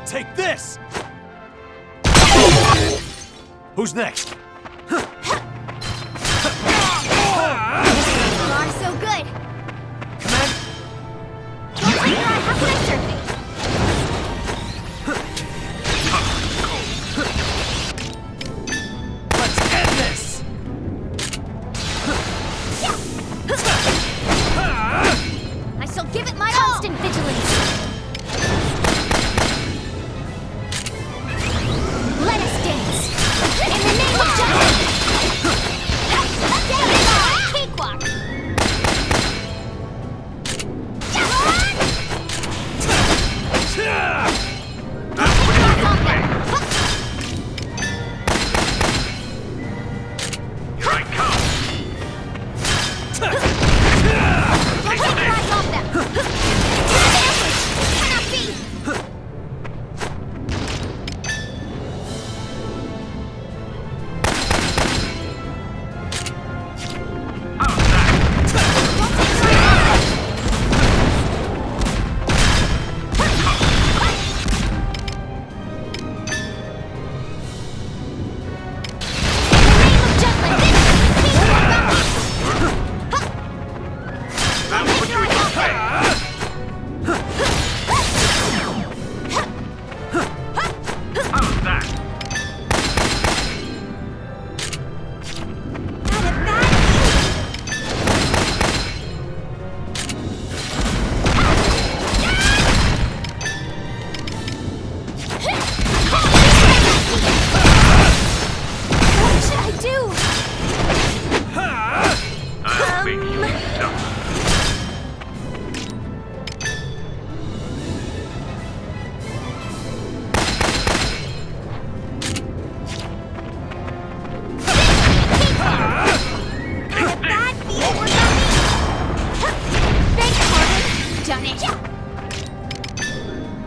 Take this! Who's next? You are so good! Command. Don't take your eye, how can I serve you? Let's end this! I shall give it my constant vigilance! Let us dance! In the name of justice! Cakewalk! Here I come! Don't take your eyes off them! Ambush! Cannot be!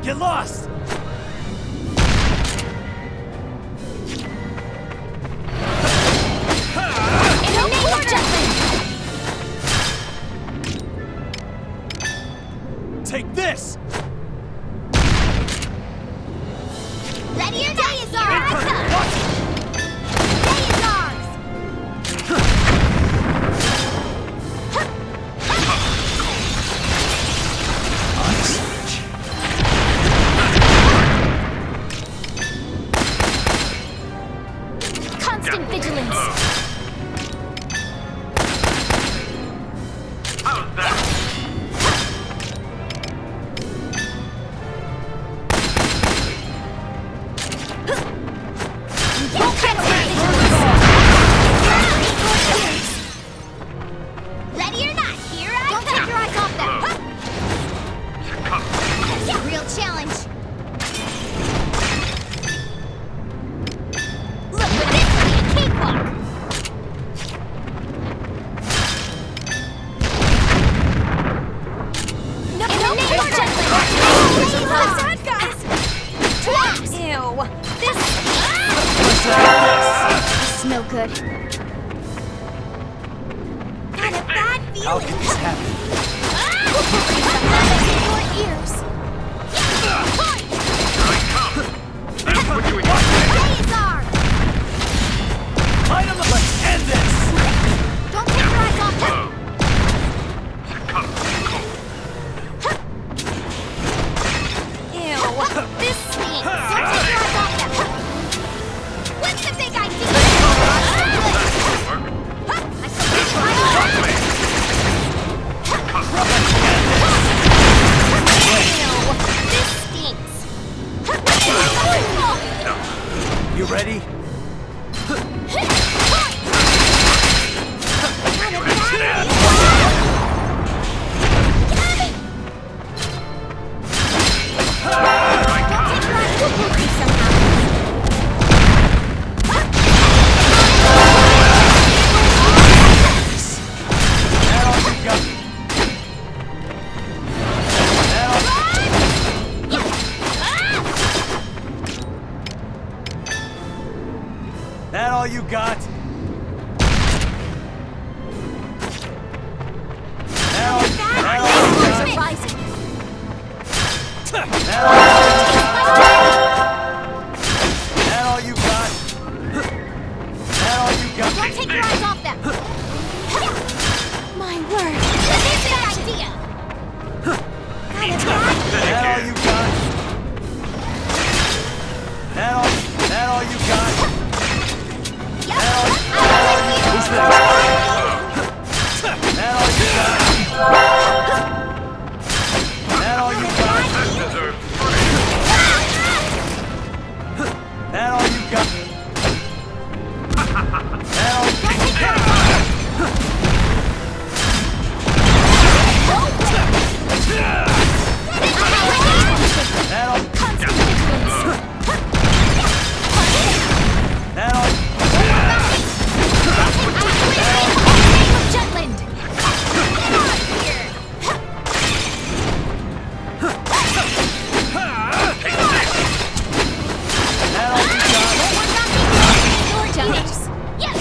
Get lost! Take this! Ready or not, is ours! Day is ours! Constant vigilance! How's that? Ready or not, here I come! Don't take your eyes off them! Real challenge! Look what this will be a cakewalk! No, in the name of justice! What's that, guys? Twice! Ew! This is no good. Got a bad feeling. How can this happen? Your ears. That's what you expect. Day is ours. Let's end this! Don't take your eyes off them. Ew, this stinks. Don't take your eyes off them. What's the big idea? I shall take my This stinks. You ready? That all you got? That all you got? That all you got? That all you got? That all you got? Don't take your eyes off them! My word! This is an idea! Got it back! That all you got? That all you got? Who's next? That all you got? That all you got? That all you got? That all you That all That all Jutland! Get out of here! Your justice! Yes!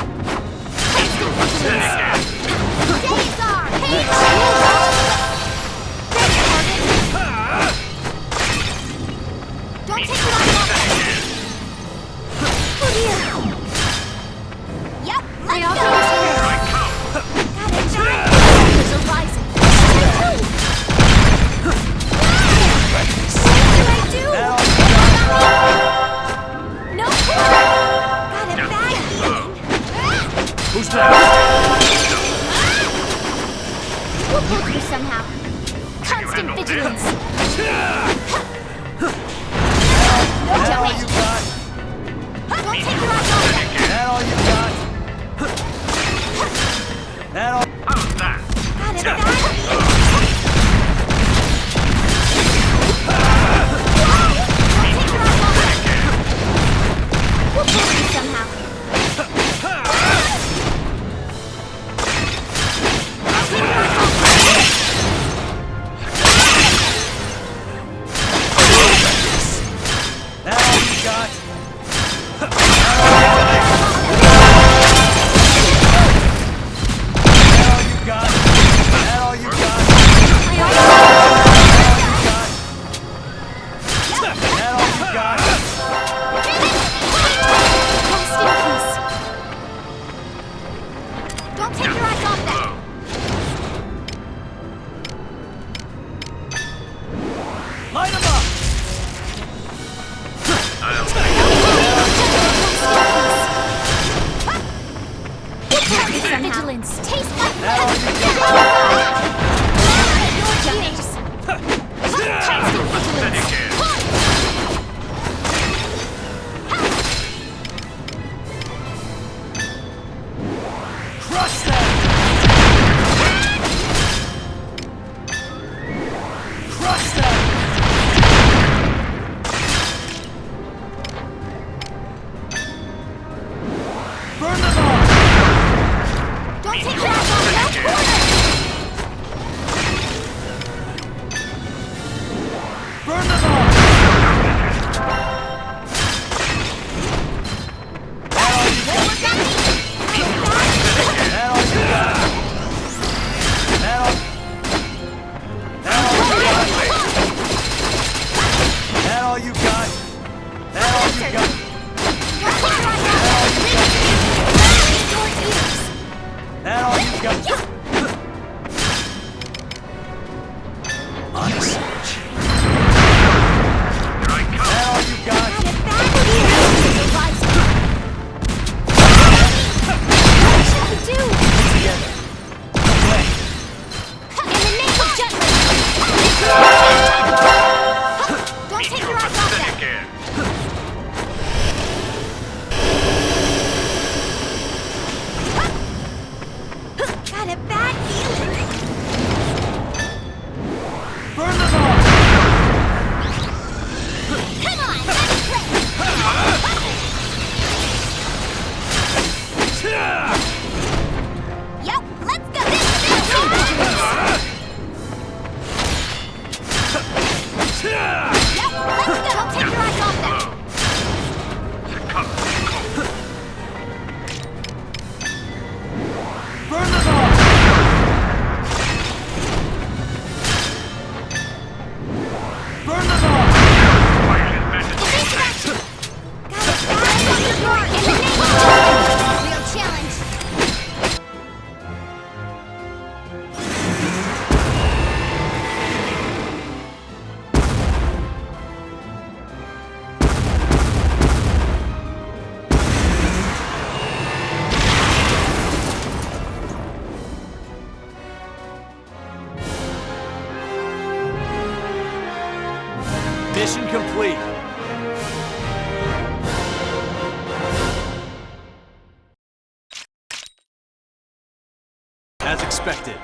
Days are! Don't take your eyes off them! Oh dear! Yep, let's go! Here I come! Got it, There's a rising! What do I do? No! Got it back! Who's next? We'll pull through somehow. Constant vigilance! No That all jumping! you got? Don't take your eyes off them! That all you got? That all How's that? Got it back! Don't take your eyes off them! We'll pull through somehow. That all you got? That all you got? That all you got? That all you got? Rest in peace. Don't take your eyes off them. Light him up! Vigilance. Taste my That all blood. you Your justice. Constant vigilance. Crush them! Crush them! Burn them all! Don't take your eyes off that corner. Burn them all! That all you got? That all you got? That all you got? That all you got? That all you got? That all you got? Unsearch. That all you got? What should we do? Together. Away. In the name of Jutland. Don't take your eyes off them. Got it expected.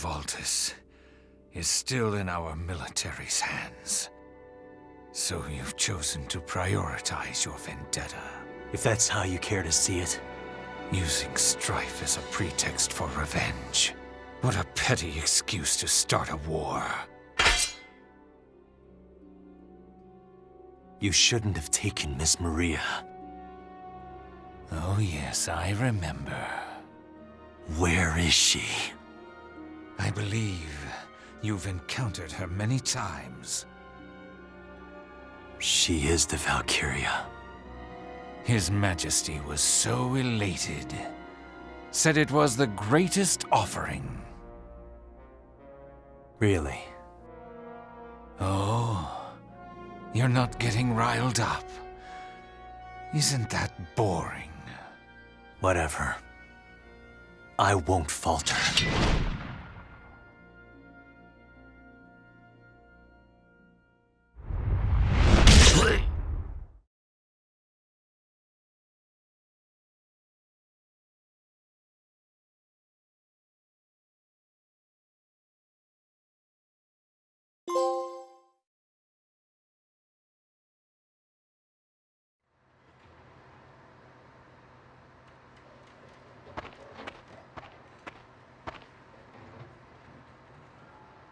Balthus is still in our military's hands. So you've chosen to prioritize your vendetta. If that's how you care to see it. Using strife as a pretext for revenge. What a petty excuse to start a war. You shouldn't have taken Miss Maria. Oh yes, I remember. Where is she? I believe you've encountered her many times. She is the Valkyria. His Majesty was so elated. Said it was the greatest offering. Really? Oh, you're not getting riled up. Isn't that boring? Whatever. I won't falter.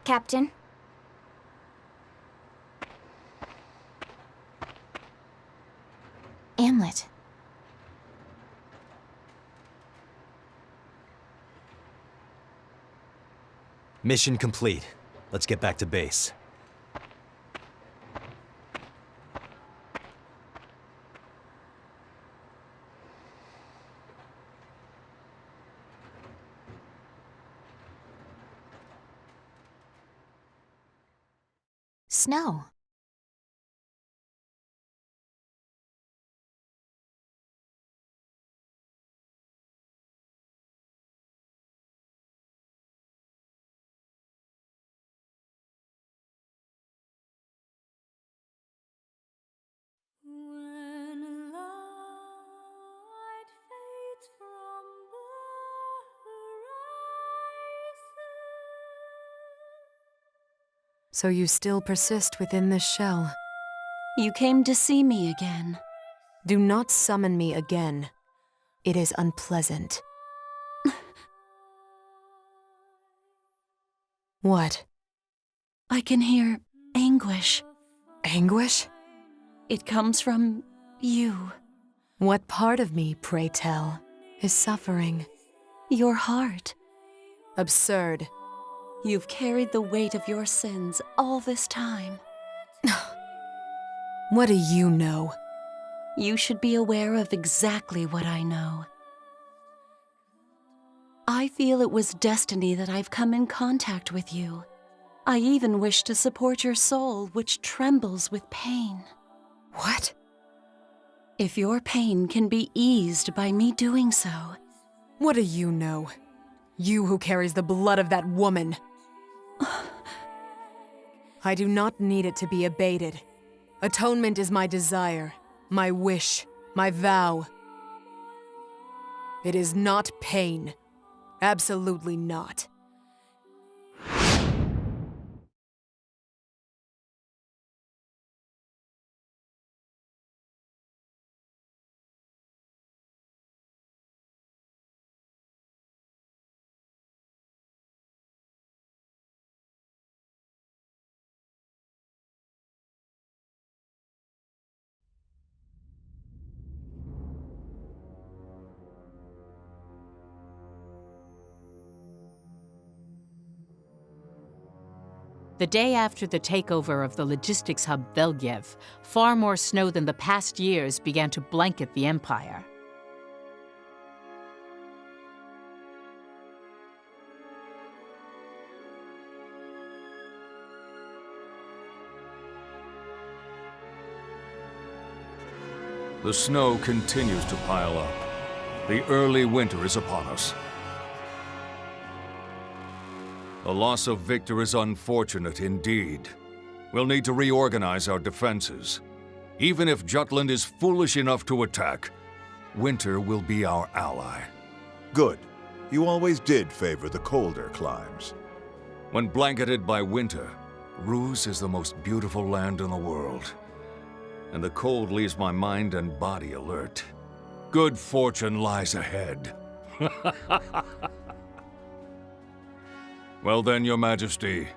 Captain? Amlet. Mission complete. Let's get back to base. Snow. So you still persist within this shell. You came to see me again. Do not summon me again. It is unpleasant. What? I can hear anguish. Anguish? It comes from you. What part of me, pray tell, is suffering? Your heart. Absurd. You've carried the weight of your sins all this time. What do you know? You should be aware of exactly what I know. I feel it was destiny that I've come in contact with you. I even wish to support your soul, which trembles with pain. What? If your pain can be eased by me doing so. What do you know? You who carries the blood of that woman. I do not need it to be abated. Atonement is my desire, my wish, my vow. It is not pain. Absolutely not. The day after the takeover of the logistics hub Velgiev, far more snow than the past years began to blanket the Empire. The snow continues to pile up. The early winter is upon us. The loss of Victor is unfortunate indeed. We'll need to reorganize our defenses. Even if Jutland is foolish enough to attack, winter will be our ally. Good. You always did favor the colder climes. When blanketed by winter, Ruse is the most beautiful land in the world. And the cold leaves my mind and body alert. Good fortune lies ahead. Well then, Your Majesty,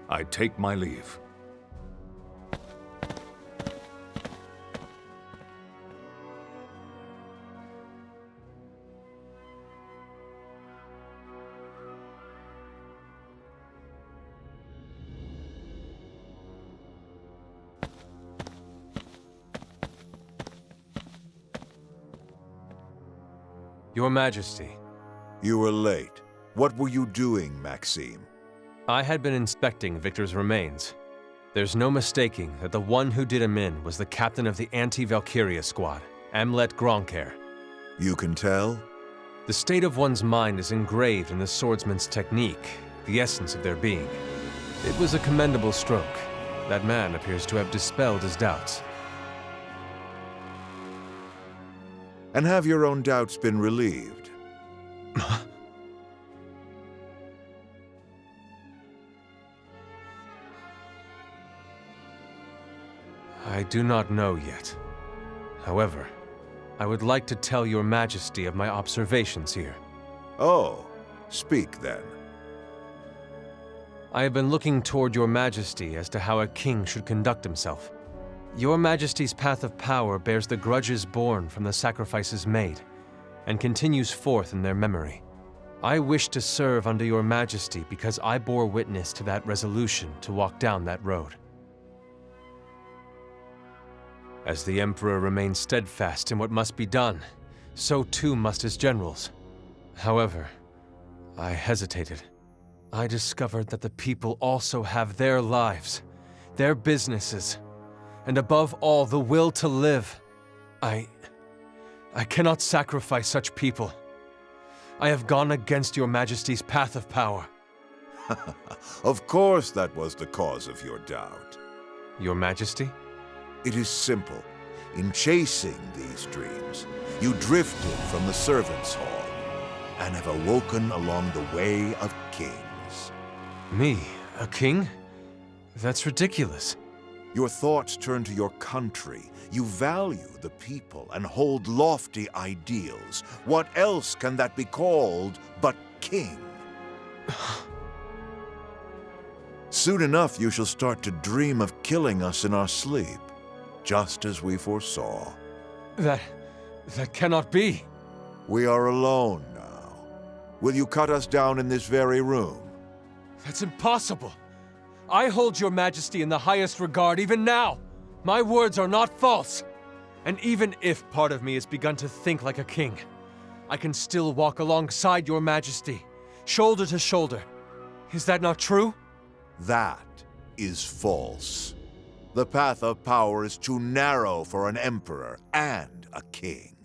I take my leave. Your Majesty. You were late. What were you doing, Maxim? I had been inspecting Victor's remains. There's no mistaking that the one who did him in was the captain of the anti-Valkyria squad, Amlet Gronkair. You can tell? The state of one's mind is engraved in the swordsman's technique, the essence of their being. It was a commendable stroke. That man appears to have dispelled his doubts. And have your own doubts been relieved? I do not know yet. However, I would like to tell Your Majesty of my observations here. Oh, speak then. I have been looking toward Your Majesty as to how a king should conduct himself. Your Majesty's path of power bears the grudges born from the sacrifices made, and continues forth in their memory. I wish to serve under Your Majesty because I bore witness to that resolution to walk down that road. As the Emperor remains steadfast in what must be done, so too must his generals. However, I hesitated. I discovered that the people also have their lives, their businesses, and above all, the will to live. I cannot sacrifice such people. I have gone against Your Majesty's path of power. Of course that was the cause of your doubt. Your Majesty? It is simple. In chasing these dreams, you drifted from the servants' hall and have awoken along the way of kings. Me? A king? That's ridiculous. Your thoughts turn to your country. You value the people and hold lofty ideals. What else can that be called but king? Soon enough you shall start to dream of killing us in our sleep, just as we foresaw. That cannot be. We are alone now. Will you cut us down in this very room? That's impossible. I hold Your Majesty in the highest regard even now. My words are not false. And even if part of me has begun to think like a king, I can still walk alongside Your Majesty, shoulder to shoulder. Is that not true? That is false. The path of power is too narrow for an emperor and a king.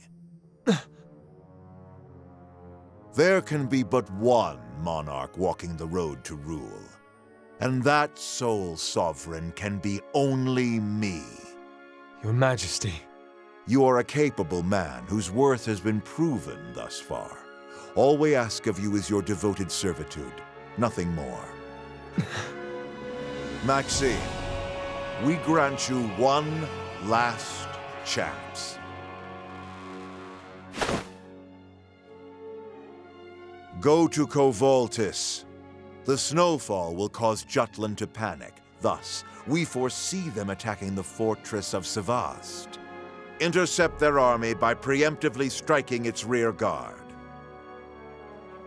There can be but one monarch walking the road to rule. And that sole sovereign can be only me. Your Majesty. You are a capable man whose worth has been proven thus far. All we ask of you is your devoted servitude, nothing more. Maxim, we grant you one last chance. Go to Covoltis. The snowfall will cause Jutland to panic. Thus, we foresee them attacking the fortress of Sevast. Intercept their army by preemptively striking its rear guard.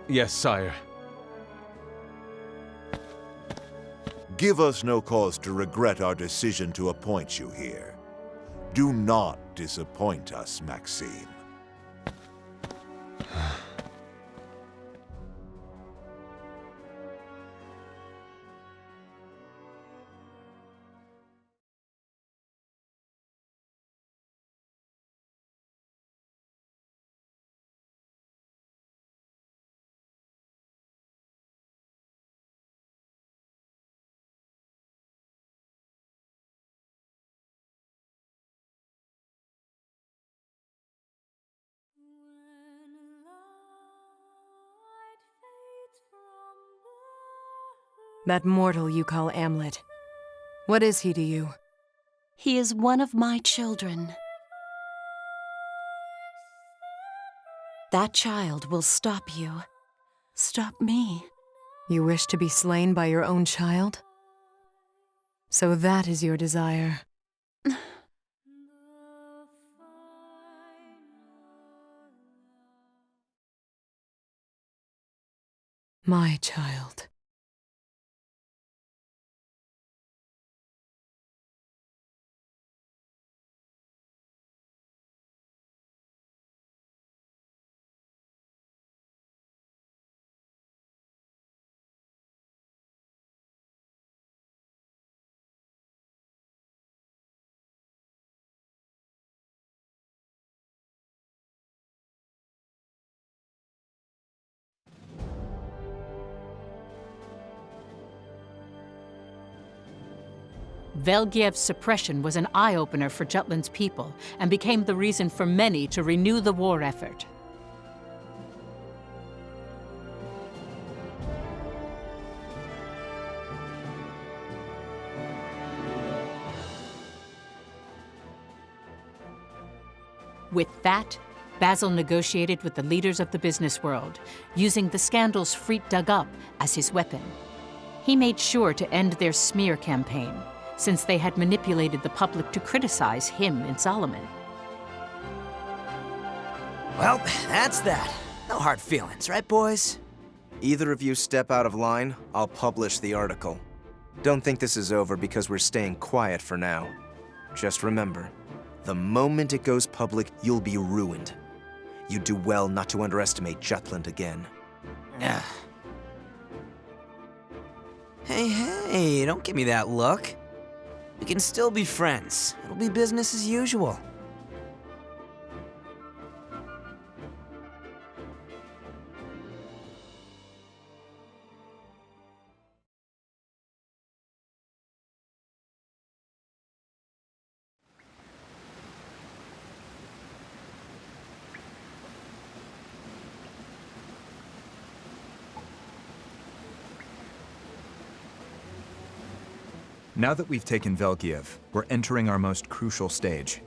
Yes, sire. Give us no cause to regret our decision to appoint you here. Do not disappoint us, Maxim. That mortal you call Amlet. What is he to you? He is one of my children. That child will stop you. Stop me. You wish to be slain by your own child? So that is your desire. My child. Velgiev's suppression was an eye-opener for Jutland's people and became the reason for many to renew the war effort. With that, Basil negotiated with the leaders of the business world, using the scandals Freit dug up as his weapon. He made sure to end their smear campaign, since they had manipulated the public to criticize him and Solomon. Well, that's that. No hard feelings, right, boys? Either of you step out of line, I'll publish the article. Don't think this is over because we're staying quiet for now. Just remember, the moment it goes public, you'll be ruined. You do well not to underestimate Jutland again. Hey, don't give me that look. We can still be friends. It'll be business as usual. Now that we've taken Valkyria, we're entering our most crucial stage.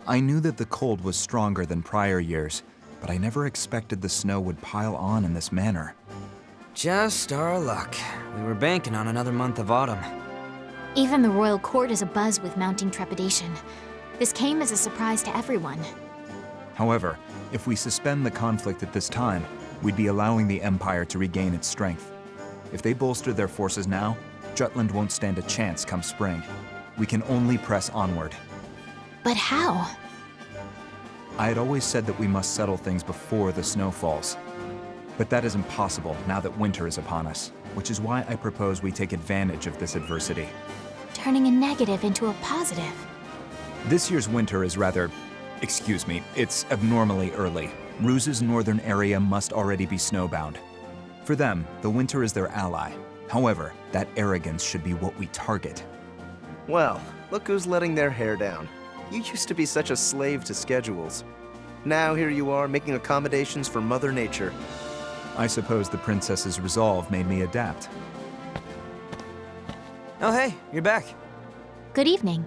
I knew that the cold was stronger than prior years, but I never expected the snow would pile on in this manner. Just our luck. We were banking on another month of autumn. Even the royal court is abuzz with mounting trepidation. This came as a surprise to everyone. However, if we suspend the conflict at this time, we'd be allowing the Empire to regain its strength. If they bolster their forces now, Jutland won't stand a chance come spring. We can only press onward. But how? I had always said that we must settle things before the snow falls. But that is impossible now that winter is upon us, which is why I propose we take advantage of this adversity. Turning a negative into a positive. This year's winter is rather... it's abnormally early. Ruse's northern area must already be snowbound. For them, the winter is their ally. However, that arrogance should be what we target. Well, look who's letting their hair down. You used to be such a slave to schedules. Now here you are making accommodations for Mother Nature. I suppose the princess's resolve made me adapt. Oh hey, you're back. Good evening.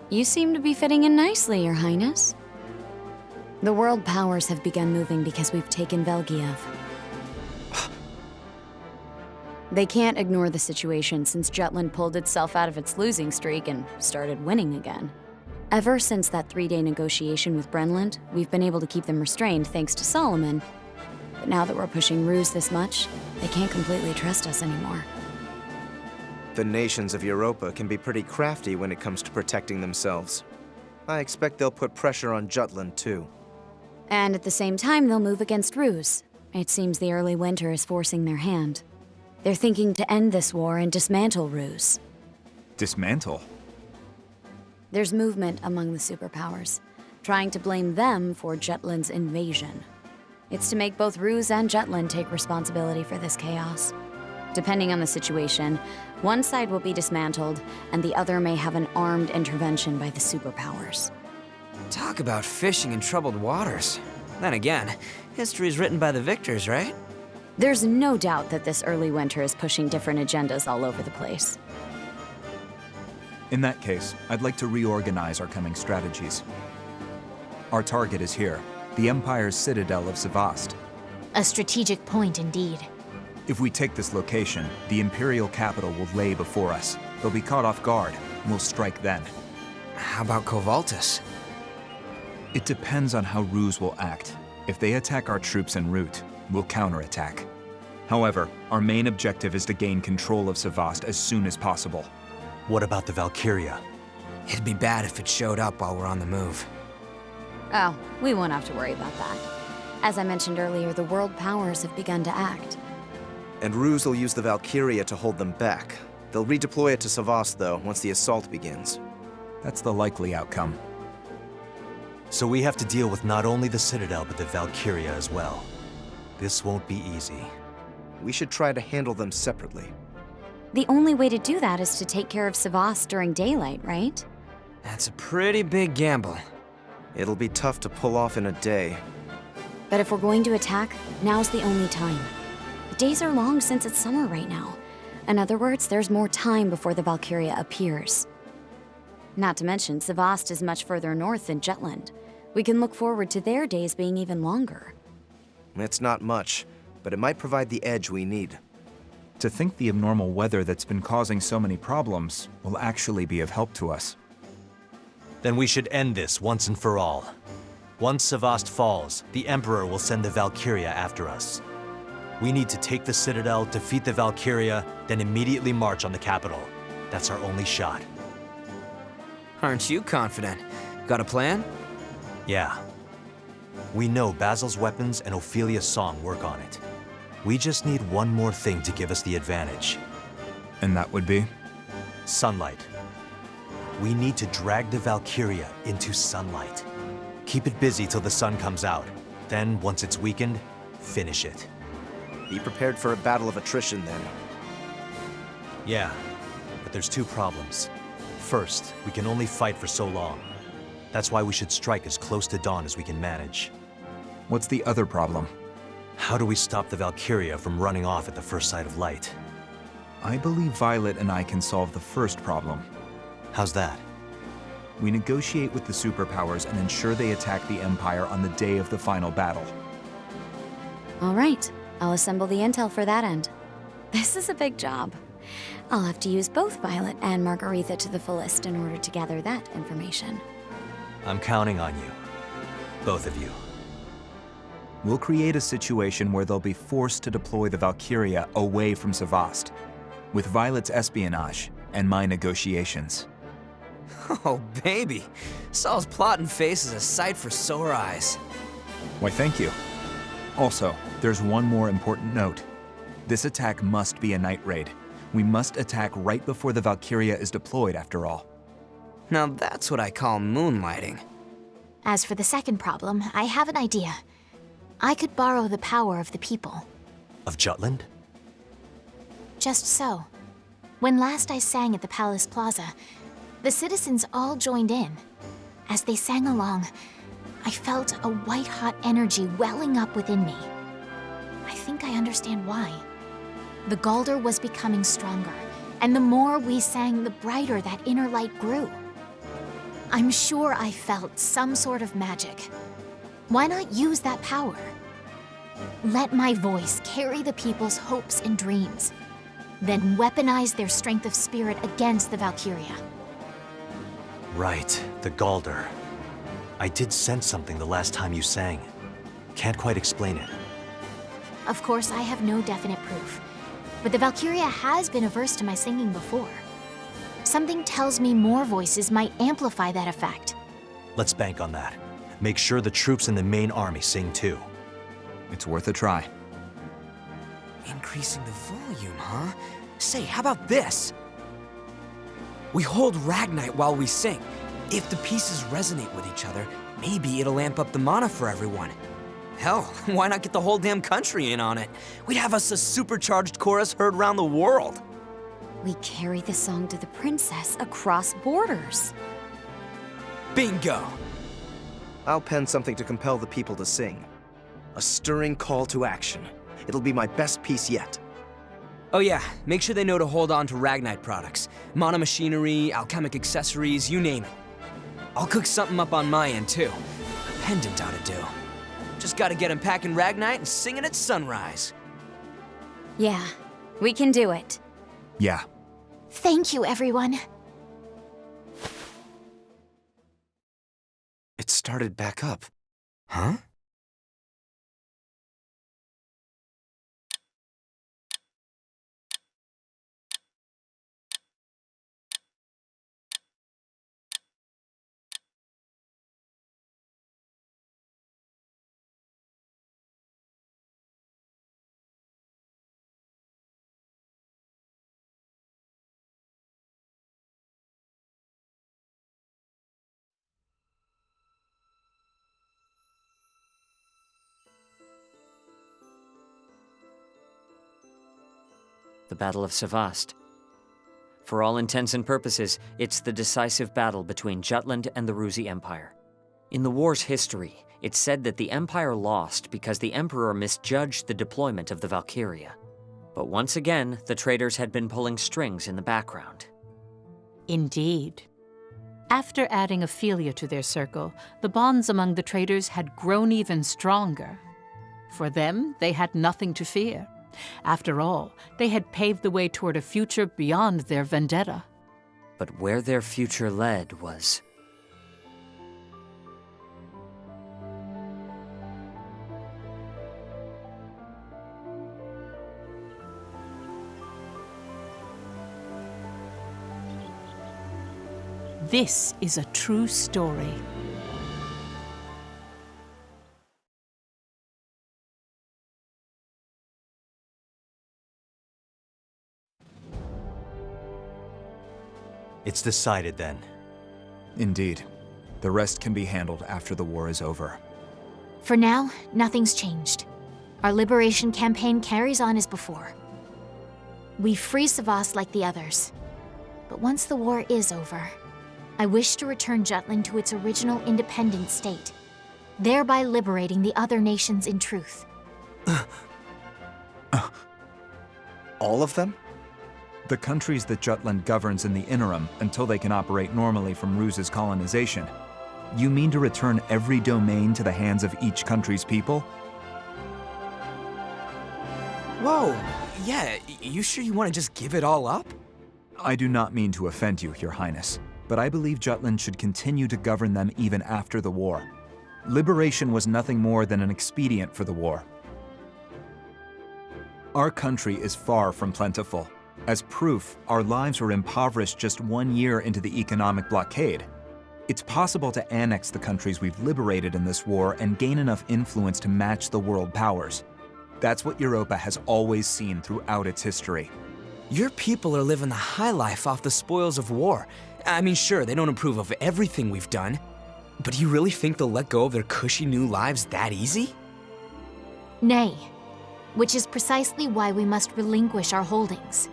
You seem to be fitting in nicely, Your Highness. The world powers have begun moving because we've taken Velgiev. They can't ignore the situation since Jutland pulled itself out of its losing streak and started winning again. Ever since that 3-day negotiation with Brenland, we've been able to keep them restrained thanks to Solomon. But now that we're pushing Ruse this much, they can't completely trust us anymore. The nations of Europa can be pretty crafty when it comes to protecting themselves. I expect they'll put pressure on Jutland too. And at the same time, they'll move against Ruse. It seems the early winter is forcing their hand. They're thinking to end this war and dismantle Ruse. Dismantle? There's movement among the superpowers, trying to blame them for Jutland's invasion. It's to make both Ruse and Jutland take responsibility for this chaos. Depending on the situation, one side will be dismantled, and the other may have an armed intervention by the superpowers. Talk about fishing in troubled waters. Then again, history is written by the victors, right? There's no doubt that this early winter is pushing different agendas all over the place. In that case, I'd like to reorganize our coming strategies. Our target is here, the Empire's citadel of Sevast. A strategic point indeed. If we take this location, the Imperial capital will lay before us. They'll be caught off guard, and we'll strike then. How about Covaltus? It depends on how Ruse will act. If they attack our troops en route, we'll counterattack. However, our main objective is to gain control of Sevast as soon as possible. What about the Valkyria? It'd be bad if it showed up while we're on the move. Oh, we won't have to worry about that. As I mentioned earlier, the world powers have begun to act. And Ruse will use the Valkyria to hold them back. They'll redeploy it to Sevast, though, once the assault begins. That's the likely outcome. So we have to deal with not only the Citadel, but the Valkyria as well. This won't be easy. We should try to handle them separately. The only way to do that is to take care of Sevast during daylight, right? That's a pretty big gamble. It'll be tough to pull off in a day. But if we're going to attack, now's the only time. The days are long since it's summer right now. In other words, there's more time before the Valkyria appears. Not to mention, Sevast is much further north than Jutland. We can look forward to their days being even longer. It's not much, but it might provide the edge we need. To think the abnormal weather that's been causing so many problems will actually be of help to us. Then we should end this once and for all. Once Sevast falls, the Emperor will send the Valkyria after us. We need to take the Citadel, defeat the Valkyria, then immediately march on the capital. That's our only shot. Aren't you confident? Got a plan? Yeah. We know Basil's weapons and Ophelia's song work on it. We just need one more thing to give us the advantage. And that would be? Sunlight. We need to drag the Valkyria into sunlight. Keep it busy till the sun comes out. Then, once it's weakened, finish it. Be prepared for a battle of attrition, then. Yeah, but there's two problems. First, we can only fight for so long. That's why we should strike as close to dawn as we can manage. What's the other problem? How do we stop the Valkyria from running off at the first sight of light? I believe Violet and I can solve the first problem. How's that? We negotiate with the superpowers and ensure they attack the Empire on the day of the final battle. All right, I'll assemble the intel for that end. This is a big job. I'll have to use both Violet and Margaretha to the fullest in order to gather that information. I'm counting on you. Both of you. We'll create a situation where they'll be forced to deploy the Valkyria away from Sevast, with Violet's espionage and my negotiations. Oh, baby. Saul's plotting face is a sight for sore eyes. Why, thank you. Also, there's one more important note. This attack must be a night raid. We must attack right before the Valkyria is deployed, after all. Now that's what I call moonlighting. As for the second problem, I have an idea. I could borrow the power of the people. Of Jutland? Just so. When last I sang at the Palace Plaza, the citizens all joined in. As they sang along, I felt a white-hot energy welling up within me. I think I understand why. The Galder was becoming stronger, and the more we sang, the brighter that inner light grew. I'm sure I felt some sort of magic. Why not use that power? Let my voice carry the people's hopes and dreams, then weaponize their strength of spirit against the Valkyria. Right, the Galder. I did sense something the last time you sang. Can't quite explain it. Of course, I have no definite proof, but the Valkyria has been averse to my singing before. Something tells me more voices might amplify that effect. Let's bank on that. Make sure the troops in the main army sing too. It's worth a try. Increasing the volume, huh? Say, how about this? We hold Ragnite while we sing. If the pieces resonate with each other, maybe it'll amp up the mana for everyone. Hell, why not get the whole damn country in on it? We'd have us a supercharged chorus heard around the world. We carry the song to the princess across borders. Bingo! I'll pen something to compel the people to sing. A stirring call to action. It'll be my best piece yet. Oh yeah, make sure they know to hold on to Ragnite products. Monomachinery, alchemic accessories, you name it. I'll cook something up on my end too. A pendant ought to do. Just gotta get 'em packing Ragnite and singing at sunrise. Yeah, we can do it. Yeah. Thank you, everyone. It started back up. Huh? The Battle of Sevast. For all intents and purposes, it's the decisive battle between Jutland and the Ruzi Empire. In the war's history, it's said that the Empire lost because the Emperor misjudged the deployment of the Valkyria. But once again, the traitors had been pulling strings in the background. Indeed. After adding Ophelia to their circle, the bonds among the traitors had grown even stronger. For them, they had nothing to fear. After all, they had paved the way toward a future beyond their vendetta. But where their future led was... This is a true story. It's decided then. Indeed. The rest can be handled after the war is over. For now, nothing's changed. Our liberation campaign carries on as before. We free Sevast like the others. But once the war is over, I wish to return Jutland to its original independent state, thereby liberating the other nations in truth. All of them? The countries that Jutland governs in the interim until they can operate normally from Ruse's colonization. You mean to return every domain to the hands of each country's people? Whoa, yeah, you sure you want to just give it all up? I do not mean to offend you, Your Highness, but I believe Jutland should continue to govern them even after the war. Liberation was nothing more than an expedient for the war. Our country is far from plentiful. As proof, our lives were impoverished just 1 year into the economic blockade. It's possible to annex the countries we've liberated in this war and gain enough influence to match the world powers. That's what Europa has always seen throughout its history. Your people are living the high life off the spoils of war. I mean, sure, they don't approve of everything we've done, but do you really think they'll let go of their cushy new lives that easy? Nay, which is precisely why we must relinquish our holdings.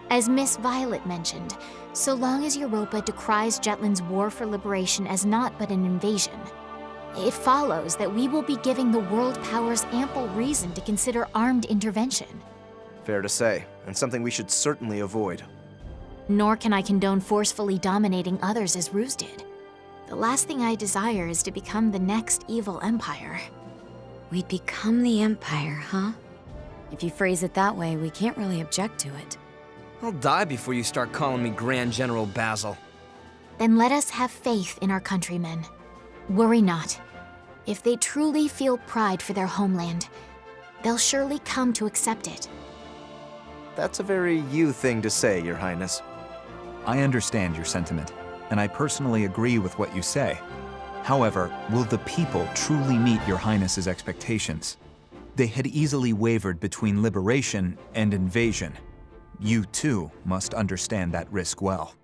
As Miss Violet mentioned, so long as Europa decries Jutland's war for liberation as naught but an invasion, it follows that we will be giving the world powers ample reason to consider armed intervention. Fair to say, and something we should certainly avoid. Nor can I condone forcefully dominating others as Ruse did. The last thing I desire is to become the next evil empire. We'd become the Empire, huh? If you phrase it that way, we can't really object to it. I'll die before you start calling me Grand General Basil. Then let us have faith in our countrymen. Worry not. If they truly feel pride for their homeland, they'll surely come to accept it. That's a very you thing to say, Your Highness. I understand your sentiment, and I personally agree with what you say. However, will the people truly meet Your Highness's expectations? They had easily wavered between liberation and invasion. You, too, must understand that risk well.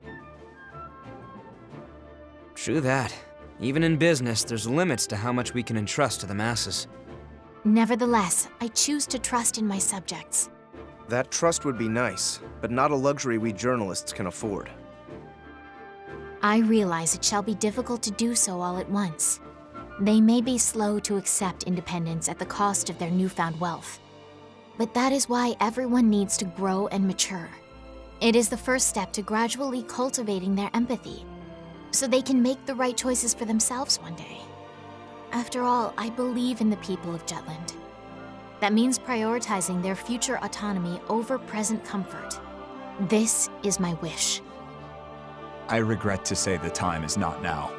True that. Even in business, there's limits to how much we can entrust to the masses. Nevertheless, I choose to trust in my subjects. That trust would be nice, but not a luxury we journalists can afford. I realize it shall be difficult to do so all at once. They may be slow to accept independence at the cost of their newfound wealth. But that is why everyone needs to grow and mature. It is the first step to gradually cultivating their empathy, so they can make the right choices for themselves one day. After all, I believe in the people of Jutland. That means prioritizing their future autonomy over present comfort. This is my wish. I regret to say the time is not now.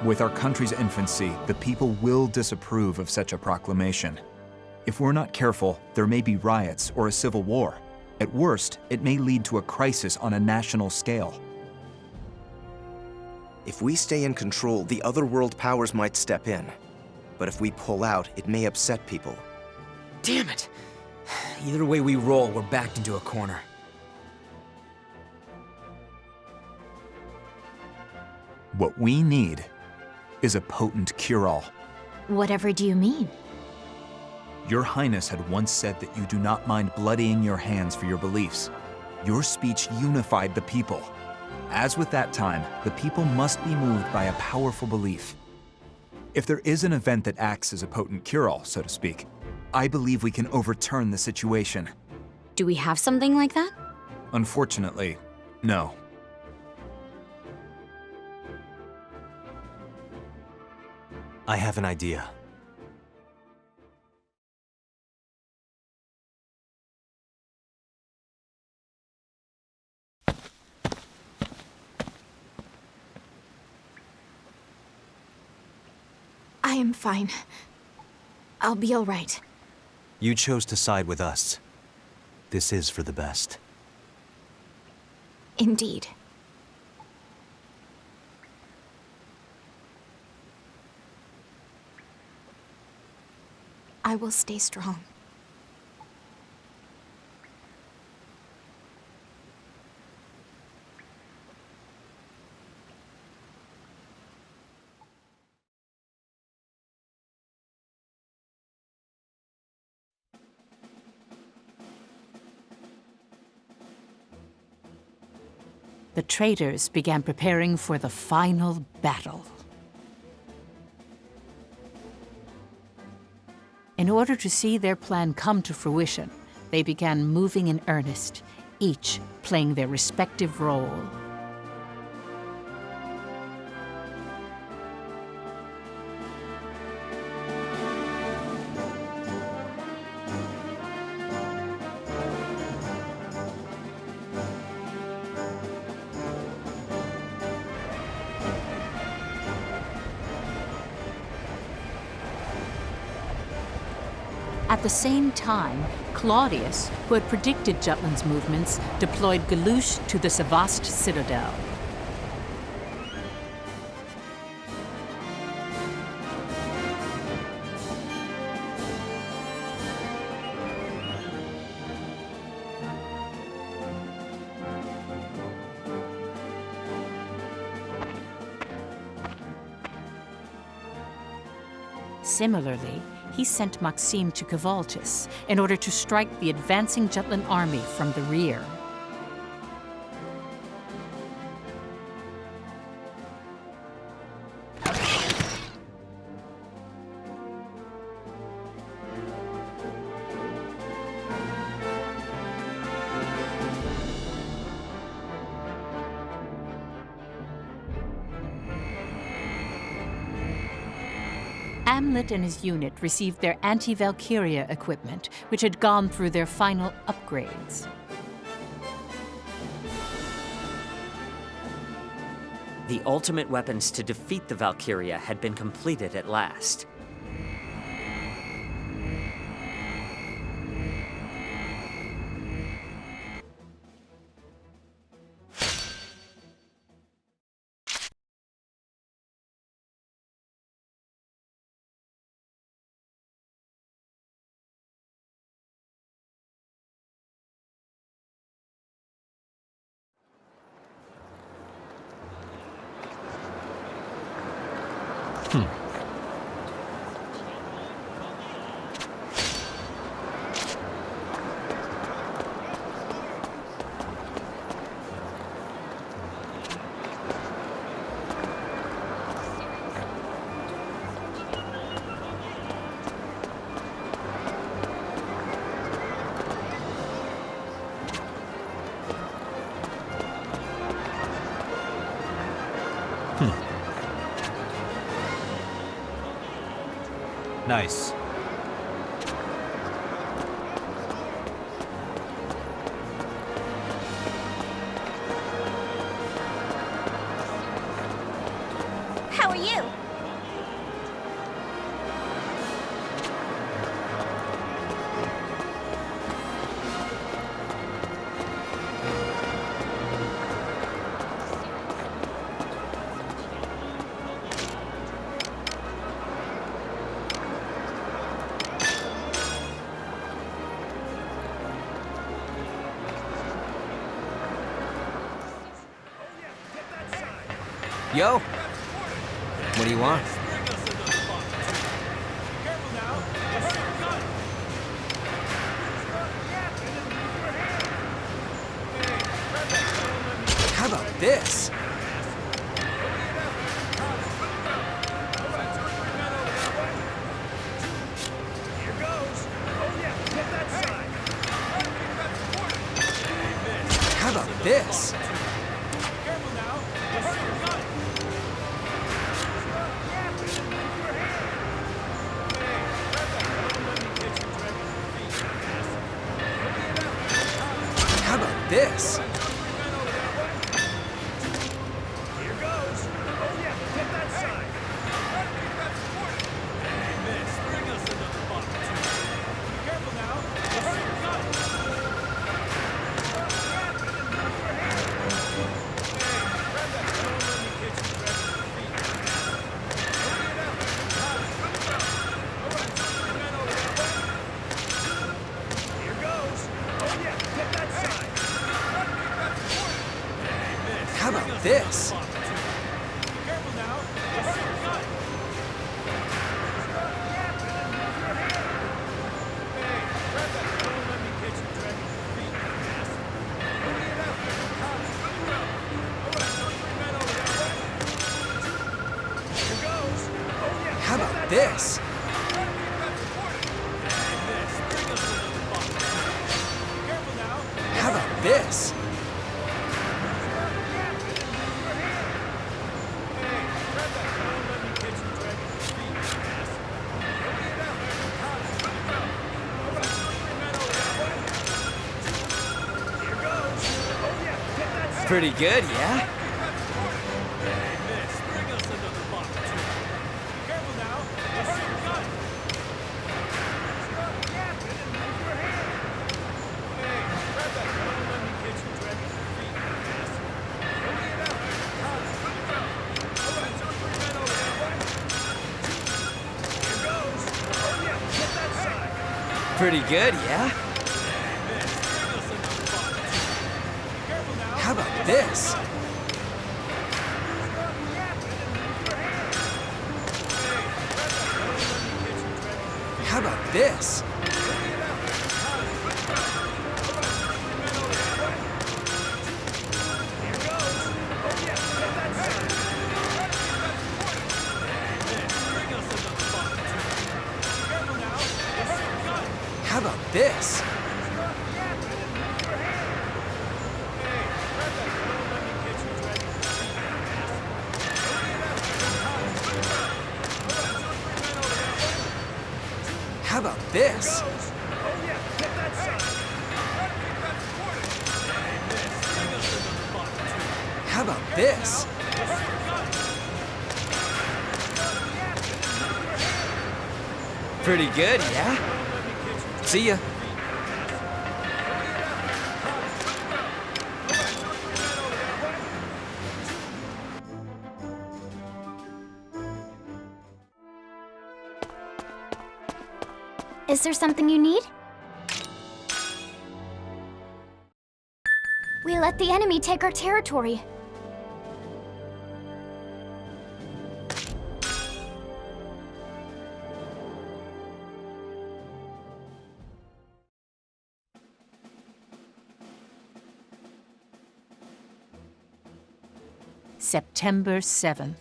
With our country's infancy, the people will disapprove of such a proclamation. If we're not careful, there may be riots or a civil war. At worst, it may lead to a crisis on a national scale. If we stay in control, the other world powers might step in. But if we pull out, it may upset people. Damn it! Either way we roll, we're backed into a corner. What we need is a potent cure-all. Whatever do you mean? Your Highness had once said that you do not mind bloodying your hands for your beliefs. Your speech unified the people. As with that time, the people must be moved by a powerful belief. If there is an event that acts as a potent cure-all, so to speak, I believe we can overturn the situation. Do we have something like that? Unfortunately, no. I have an idea. I am fine. I'll be all right. You chose to side with us. This is for the best. Indeed. I will stay strong. The traitors began preparing for the final battle. In order to see their plan come to fruition, they began moving in earnest, each playing their respective role. At the same time, Claudius, who had predicted Jutland's movements, deployed Galush to the Sevast citadel. Similarly, he sent Maxim to Balthus in order to strike the advancing Jutland army from the rear. Hamlet and his unit received their anti-Valkyria equipment, which had gone through their final upgrades. The ultimate weapons to defeat the Valkyria had been completed at last. Nice. How are you? Yo! What do you want? How about this? How about this? How about this? How about this? How about this? How about this? Pretty good, yeah? Pretty good, yeah? How about this? How about this? How about this? How about this? How about this? Pretty good, yeah? See ya. Is there something you need? We let the enemy take our territory. September 7th.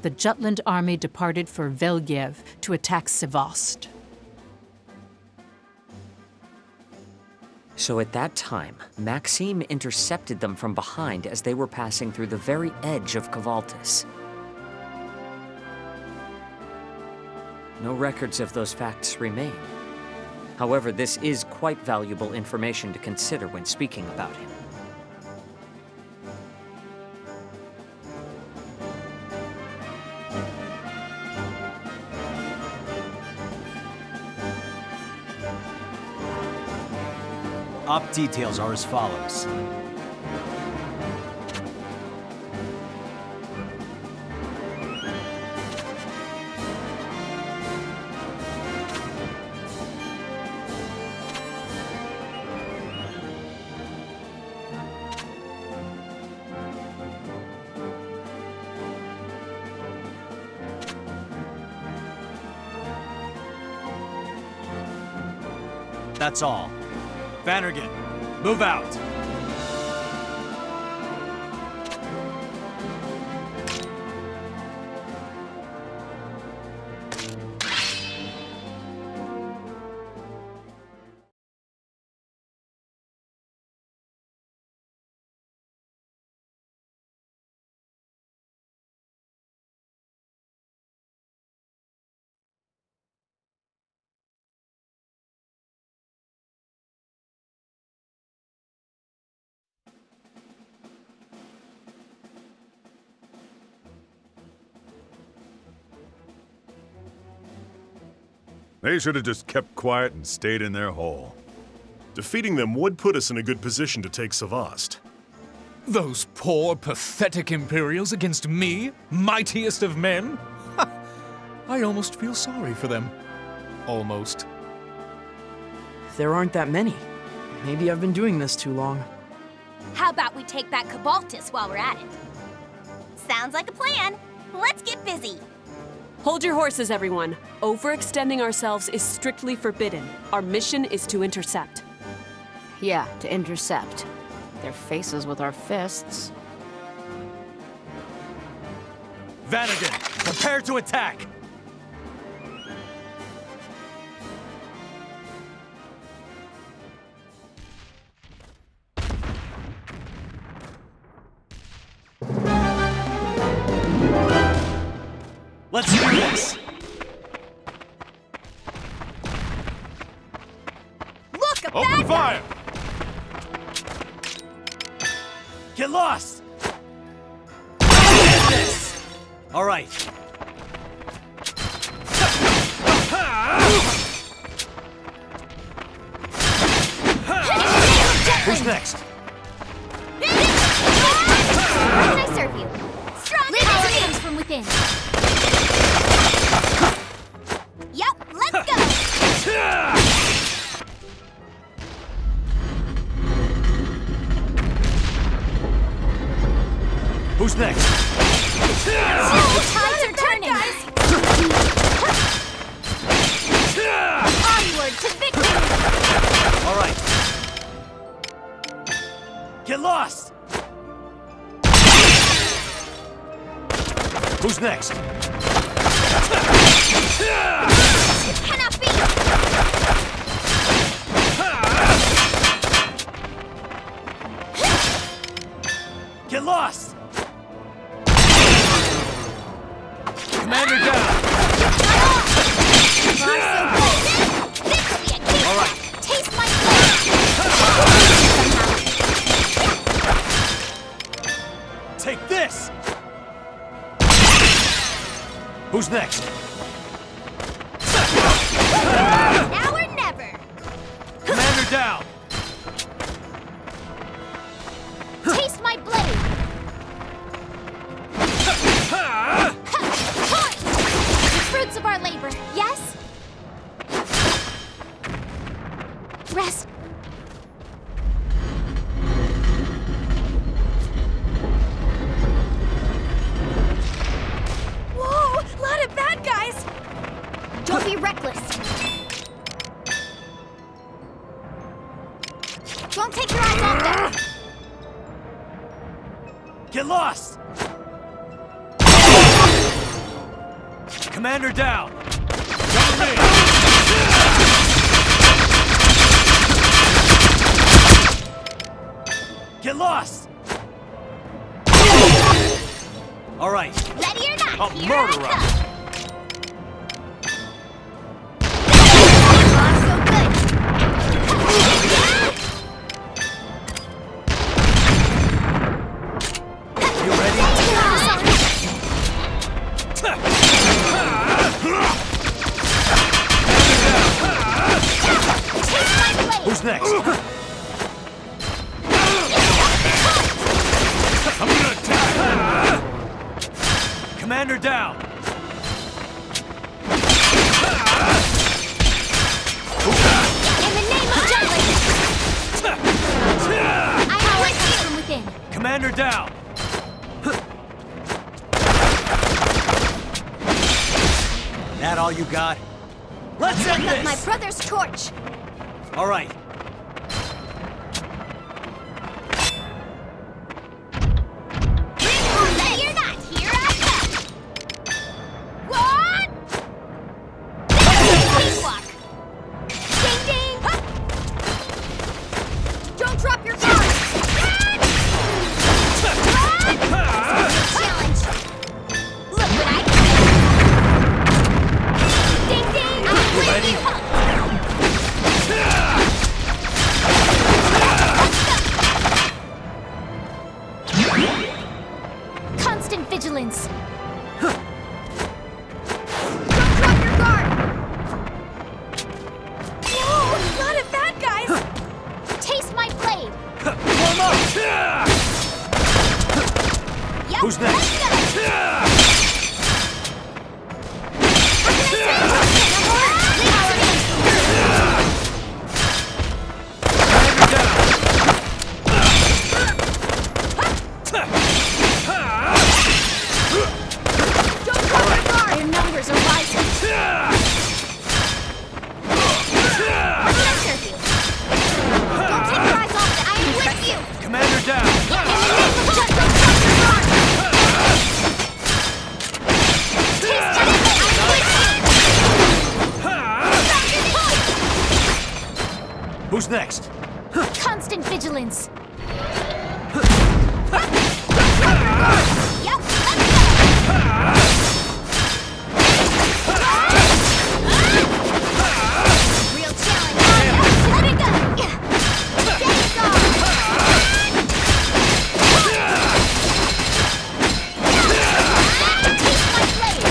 The Jutland army departed for Velgiev to attack Sevast. So at that time, Maxim intercepted them from behind as they were passing through the very edge of Covaltus. No records of those facts remain. However, this is quite valuable information to consider when speaking about him. Op details are as follows. That's all. Vannergan, move out! They should have just kept quiet and stayed in their hole. Defeating them would put us in a good position to take Sevast. Those poor, pathetic Imperials against me, mightiest of men? I almost feel sorry for them. Almost. There aren't that many. Maybe I've been doing this too long. How about we take back Covaltus while we're at it? Sounds like a plan. Let's get busy. Hold your horses, everyone. Overextending ourselves is strictly forbidden. Our mission is to intercept. Yeah, to intercept. Their faces with our fists. Vannergan, prepare to attack! Let's do this! Look, a Open fire! Get lost! All right. Who's next? How can I serve you? Strong power comes from within. Yep, let's go! Who's next? The tides are turning! Onward to victory! All right. Get lost! Who's next? It cannot be! Get lost! Commander down! All right. Taste my blood! Take this! Who's next? Now or never! Commander down! Taste my blade! The fruits of our labor, yes? Rest. Whoa! Lot of bad guys! Don't be reckless. Don't take your eyes off them. Get lost! Commander down! Cover me! Get lost! All right. Ready or not, I'll here murder I us. come. You ready? Who's next? I'm gonna attack! Commander down! In the name of Judgment! I power comes from within. Commander down! That all you got? Let's end Pick up this! my brother's torch. All right. Ready or not, here I come. What? Cakewalk. Ding ding. Don't drop your guard. Challenge. Look what I can do. Ding ding. I'm ready. Constant vigilance. Don't drop your guard. Whoa, a lot of bad guys. Taste my blade. Warm up! Yep, Who's next? let's go. Their numbers are rising. Don't take your eyes off it. I am with you. Commander down! In the name of Judgment, drop your guard. Taste my blade. I'm with you. Who's next? Constant vigilance. Yep, let's go. Real challenge. Let it go. Take off. Taste my blade.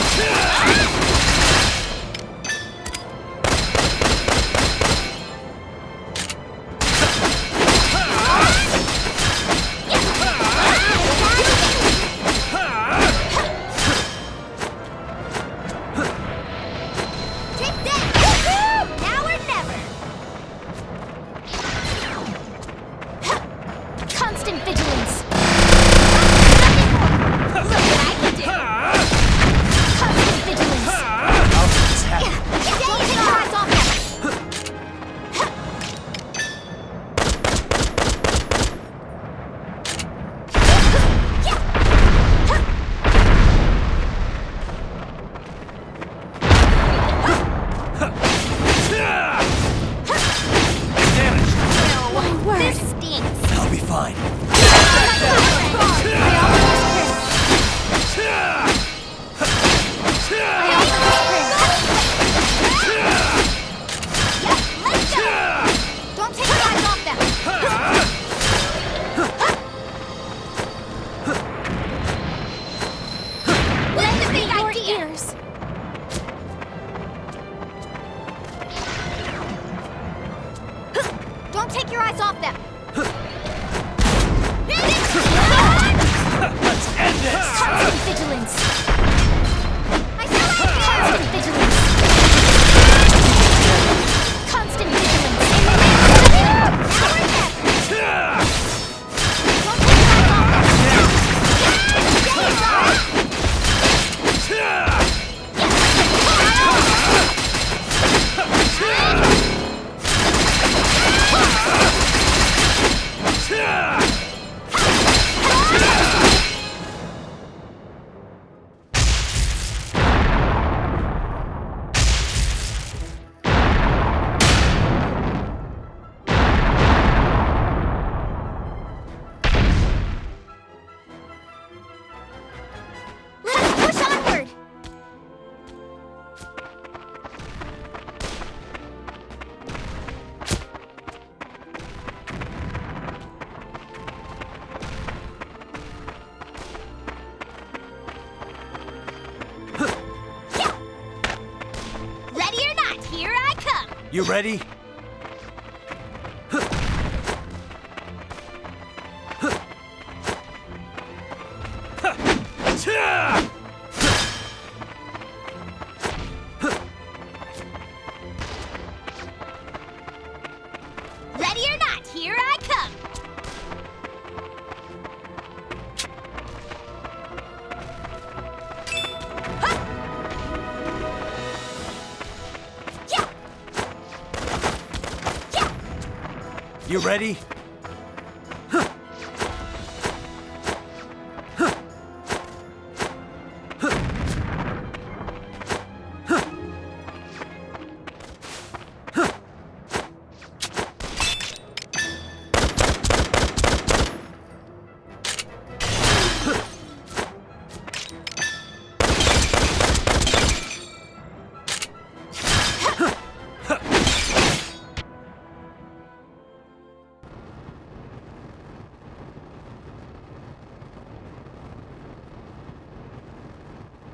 Take this! Now or never! Constant vigilance! Look what I can do! Constant vigilance! Don't take your eyes off that! This stinks! I'll be fine. Let's go! Don't take your eyes off them! Let the big ears! Don't take your eyes off them! You ready? Ready or not, here I come! You ready?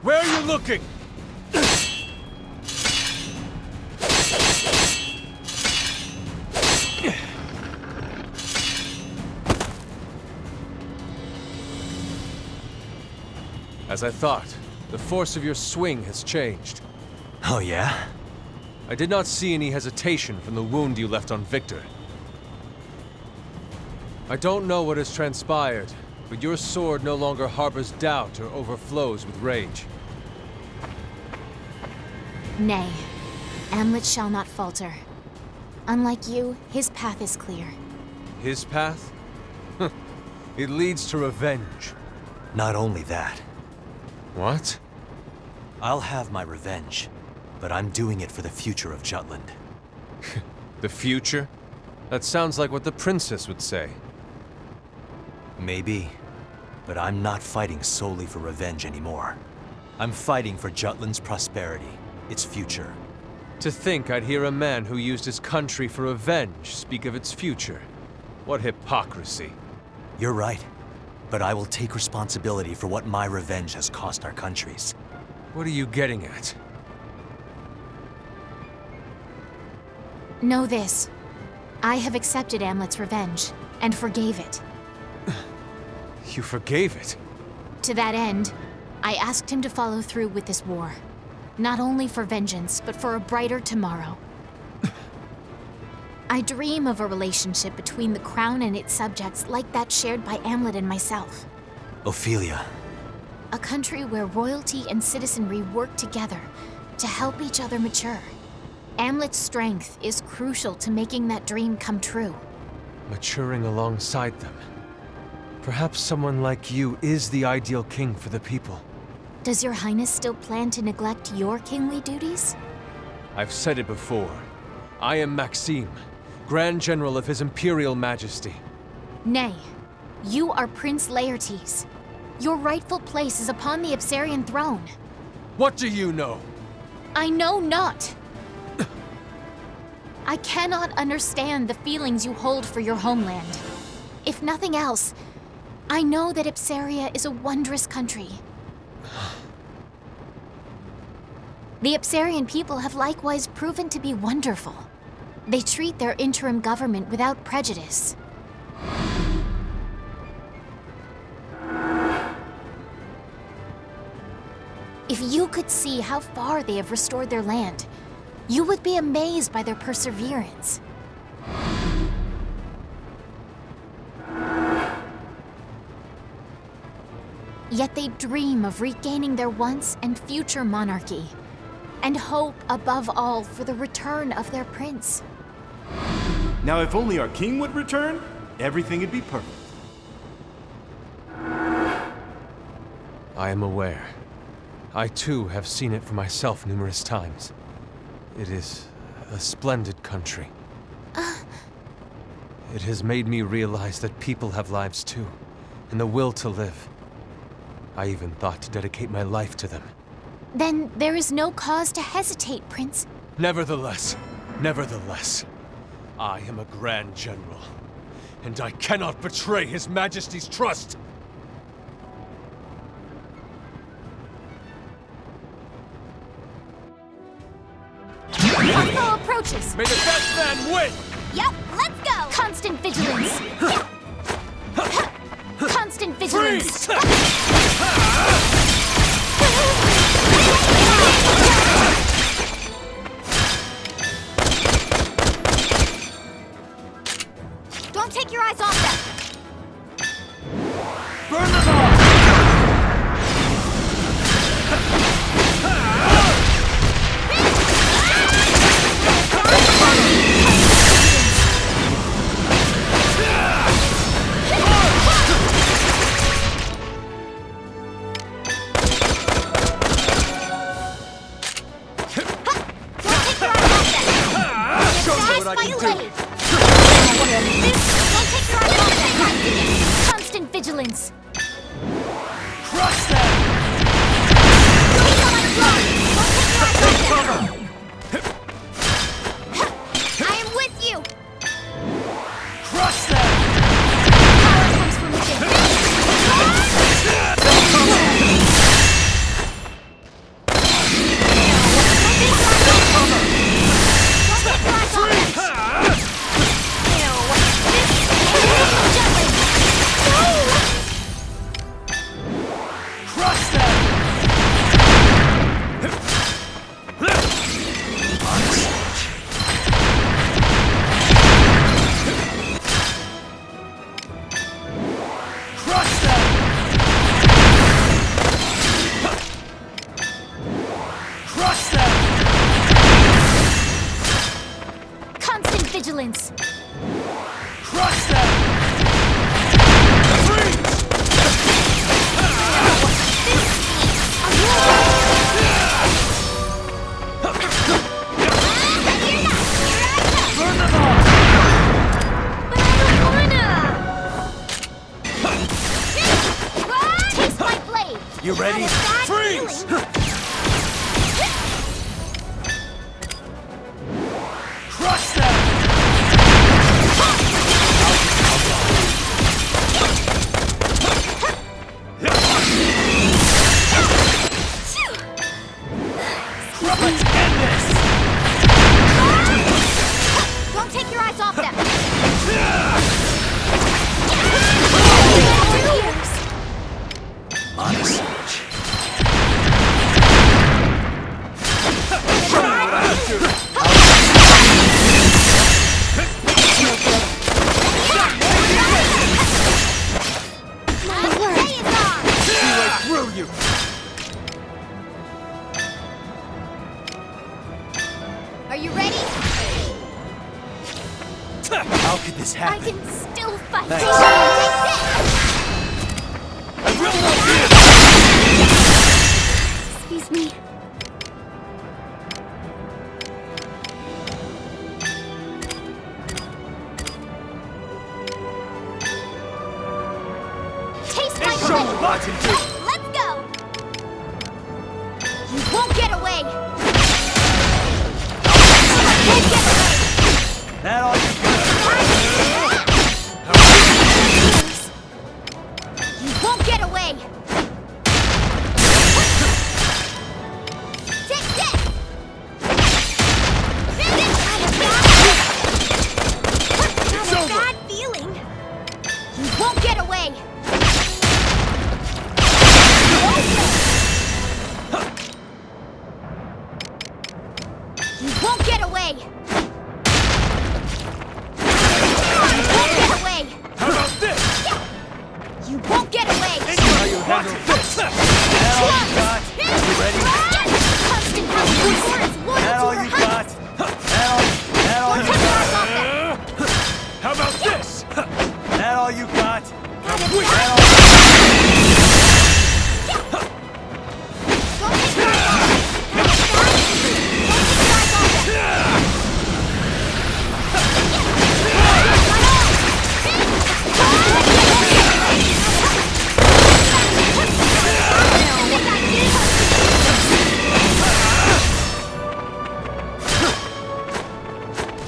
Where are you looking? As I thought, the force of your swing has changed. Oh, yeah? I did not see any hesitation from the wound you left on Victor. I don't know what has transpired, but your sword no longer harbors doubt or overflows with rage. Nay, Amlet shall not falter. Unlike you, his path is clear. His path? It leads to revenge. Not only that. What? I'll have my revenge, but I'm doing it for the future of Jutland. The future? That sounds like what the princess would say. Maybe, but I'm not fighting solely for revenge anymore. I'm fighting for Jutland's prosperity, its future. To think I'd hear a man who used his country for revenge speak of its future. What hypocrisy. You're right, but I will take responsibility for what my revenge has cost our countries. What are you getting at? Know this. I have accepted Amlet's revenge, and forgave it. You forgave it? To that end, I asked him to follow through with this war. Not only for vengeance, but for a brighter tomorrow. I dream of a relationship between the crown and its subjects like that shared by Amlet and myself. Ophelia. A country where royalty and citizenry work together to help each other mature. Amlet's strength is crucial to making that dream come true. Maturing alongside them. Perhaps someone like you is the ideal king for the people. Does your highness still plan to neglect your kingly duties? I've said it before. I am Maxim, Grand General of His Imperial Majesty. Nay, you are Prince Laertes. Your rightful place is upon the Ipserian throne. What do you know? I know not. I cannot understand the feelings you hold for your homeland. If nothing else, I know that Ipseria is a wondrous country. The Ipserian people have likewise proven to be wonderful. They treat their interim government without prejudice. If you could see how far they have restored their land, you would be amazed by their perseverance. Yet they dream of regaining their once and future monarchy, and hope above all for the return of their prince. Now if only our king would return, everything would be perfect. I am aware. I too have seen it for myself numerous times. It is a splendid country. It has made me realize that people have lives too, and the will to live. I even thought to dedicate my life to them. Then there is no cause to hesitate, Prince. Nevertheless, I am a Grand General, and I cannot betray His Majesty's trust! A foe approaches! marches. May the best man win! Yep, let's go! Constant vigilance. Constant vigilance. Don't take your eyes off them! Burn them all! Constant vigilance. Crush them! I am with you! Crush them! Power comes from within. Vigilance. Crush them! Freeze! Burn them all! But I don't wanna! Taste my blade. You ready? Freeze! Crush them! Let's end this! Don't take your eyes off them! Honest. Are you ready? How could this I happen? can still fight! Thanks. Take this! I will not Excuse me. Taste my blade! Let's go! You won't get away! You won't get away! That all you You won't get away! Take this! It's over! Bad feeling! You won't get away! You won't get away! You won't get away! How about this? You won't get away! How you handle this? That all you got? You ready? Constant power is loyal That to all her you husband! got? That all you got? How about this? That all you got?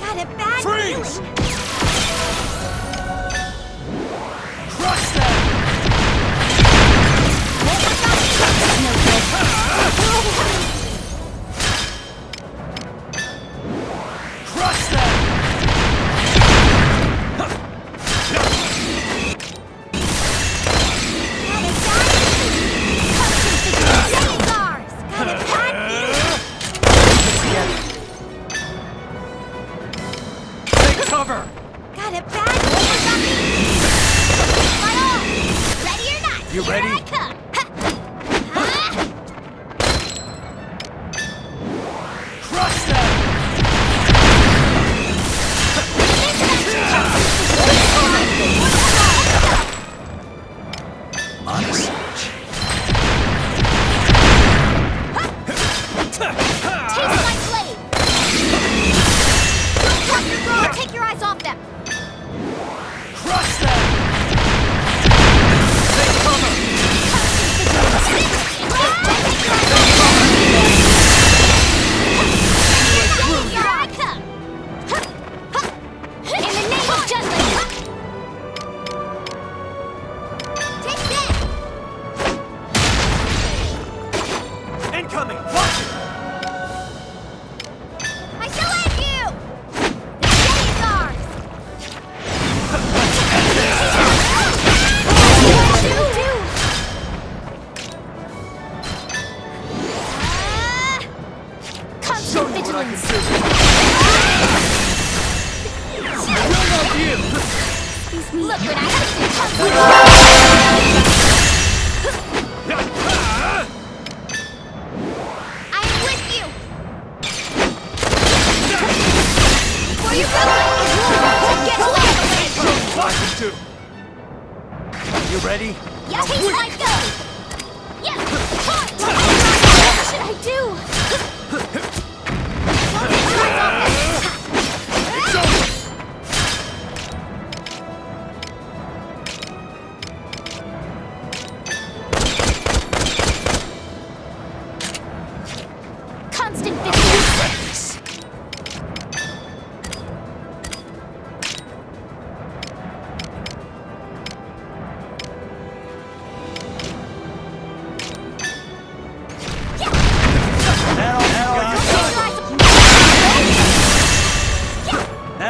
Got a bad Freeze! feeling! Crush them! You ready? Here I come! Crush them! Honest. Taste my blade! Don't drop your guard! Don't take your eyes off them! Crush them! Here I come! In the name of justice! Take that! Incoming! Watch it! I shall end you! The day is ours! Constant vigilance! Look what I have to I am with you! Where you going? Get away! Watch it too! You ready? Yes, taste my go! Yes! What should I do? It's over! Constant vigilance!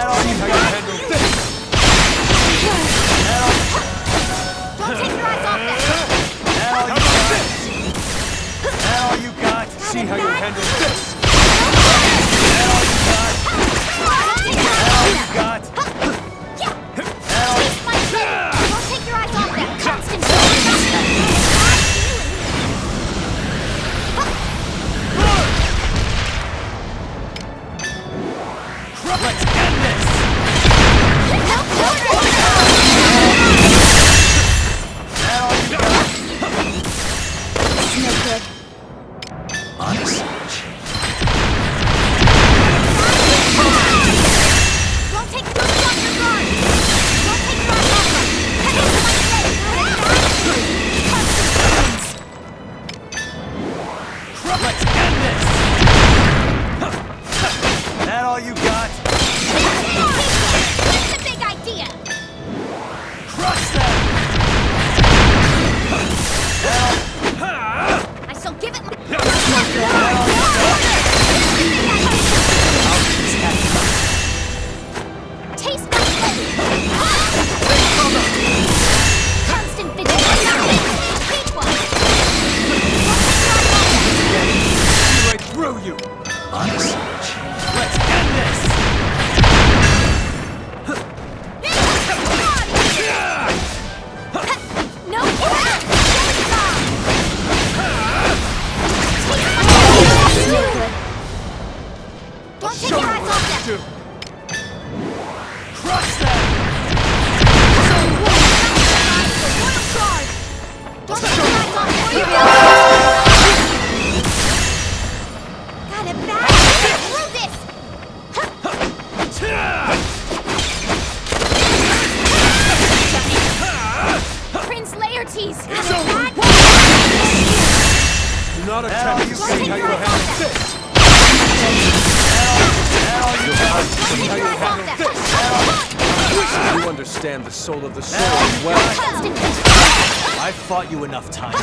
Don't take your eyes off them! See how you handle this! Got! Taste my blade! Don't take your eyes off them! Constant vigilance! Let's end this! No good. Honest. Don't take your eyes off your guard! Don't take your eyes off them! Let's end this! That all you got? What's the big idea? Crush them! I shall give it my... Taste my blade! Constant vigilance! Take one! See right through you! Honest. Let's end this! No! Don't take your eyes off them! Crush them! Don't take your eyes off them! Got it back! Get through this! Prince Laertes! Got it back! Do not attempt to see how you handle this! You understand the soul of the soul as well. I've fought you enough times.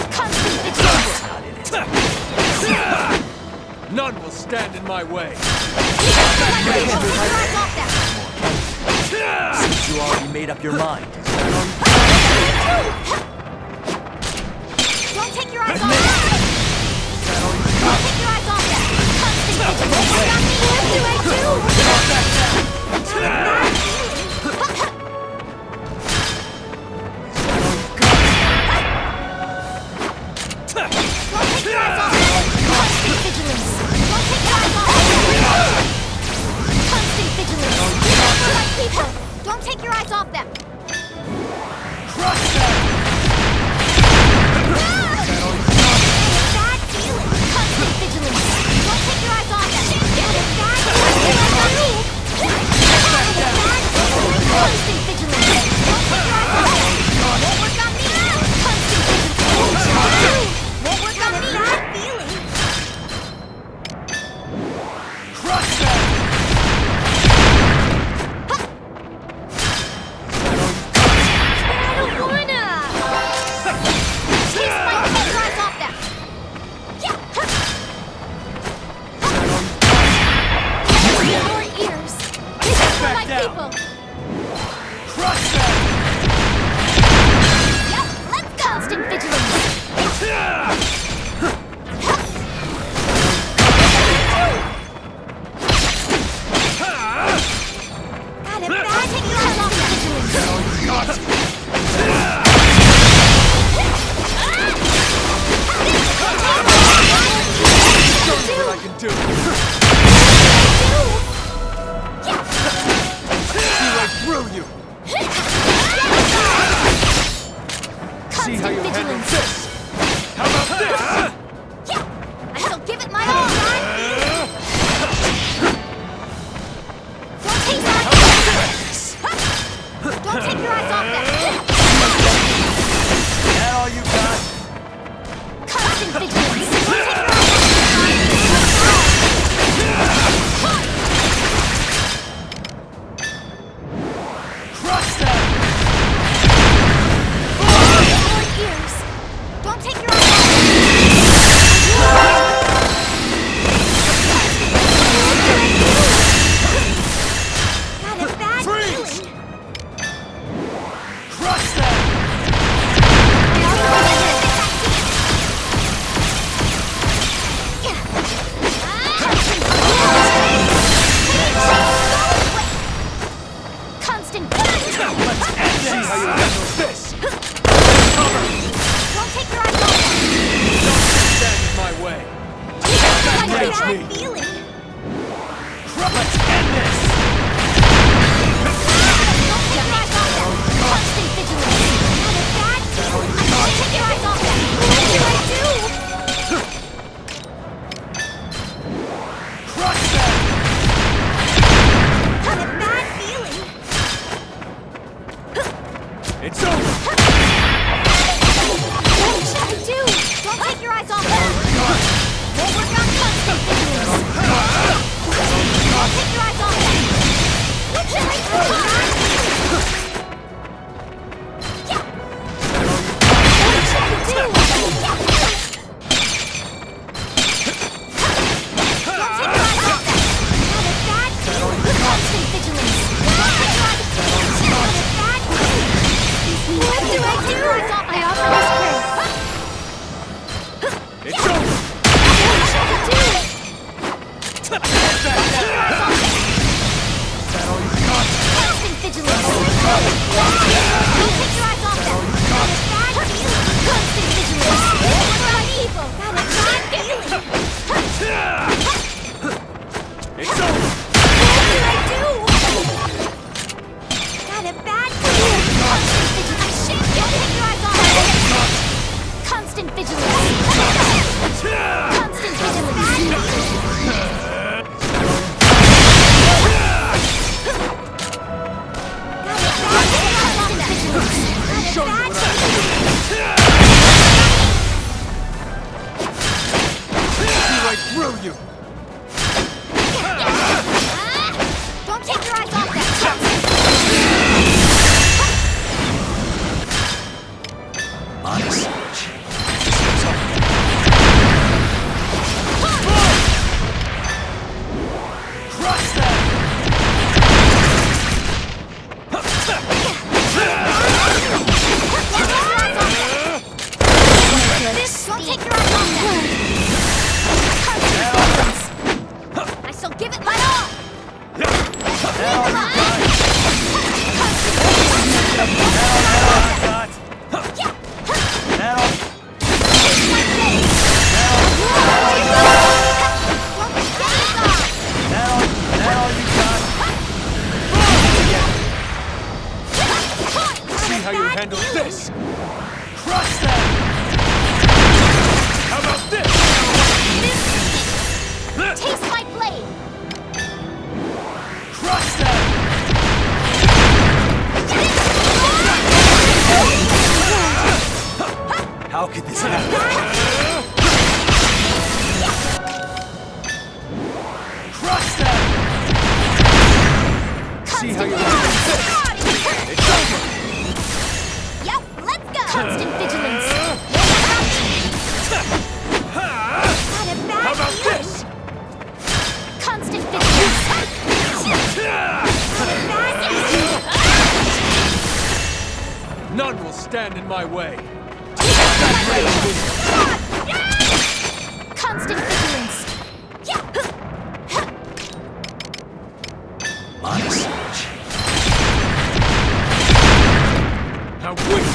None will stand in my way. Since you already made up your mind. Don't take your eyes off them! Don't take your eyes off them! What do I do? Constant vigilance. How about this? Yeah! I shall give it my all! Don't take my Don't take your eyes off them! That all you got? Constant vigilance! Don't take your eyes off Crush them! ears! Don't take your eyes off Got a bad feeling! Crush them! Constant Let's end this! See how you handle this! Cover! Don't take your eyes off them! Don't stand in my way! Reach me! Feeling! Let's end this! Don't take your eyes off them! Constant vigilance! Not a bad feeling! Don't take your eyes off them! What did I do? Crush them! Not a bad feeling! It's over! What should I do? Don't take your eyes off them! We'll work on constant vigilance! Don't take your eyes off them! What should I do? What should I do? Don't take your eyes off them! Not a bad feeling! Constant vigilance! Don't take your eyes off them! Not a bad feeling! What do I do? I offer this prayer. It's over! What should I do? Constant vigilance! Don't take your eyes off them! Bad feeling! Constant vigilance! What are my people? Got a bad feeling! It's over! What did I do? Got a bad feeling! Constant vigilance! I shan't get take your eyes off them! Constant vigilance! Constant vigilance! Show you what I see right through you! Don't take your eyes off them! Honest. Crush them! Don't take your eyes off them! I shall give it my all! See how you handle this! Crush them! How about this? Taste my blade! Crush them! How could this happen? Crush them! See how you handle this! It's over! Yep, let's go! Constant vigilance! How about this? Constant vigilance! None will stand in my way! Constant vigilance! Honest. How weak!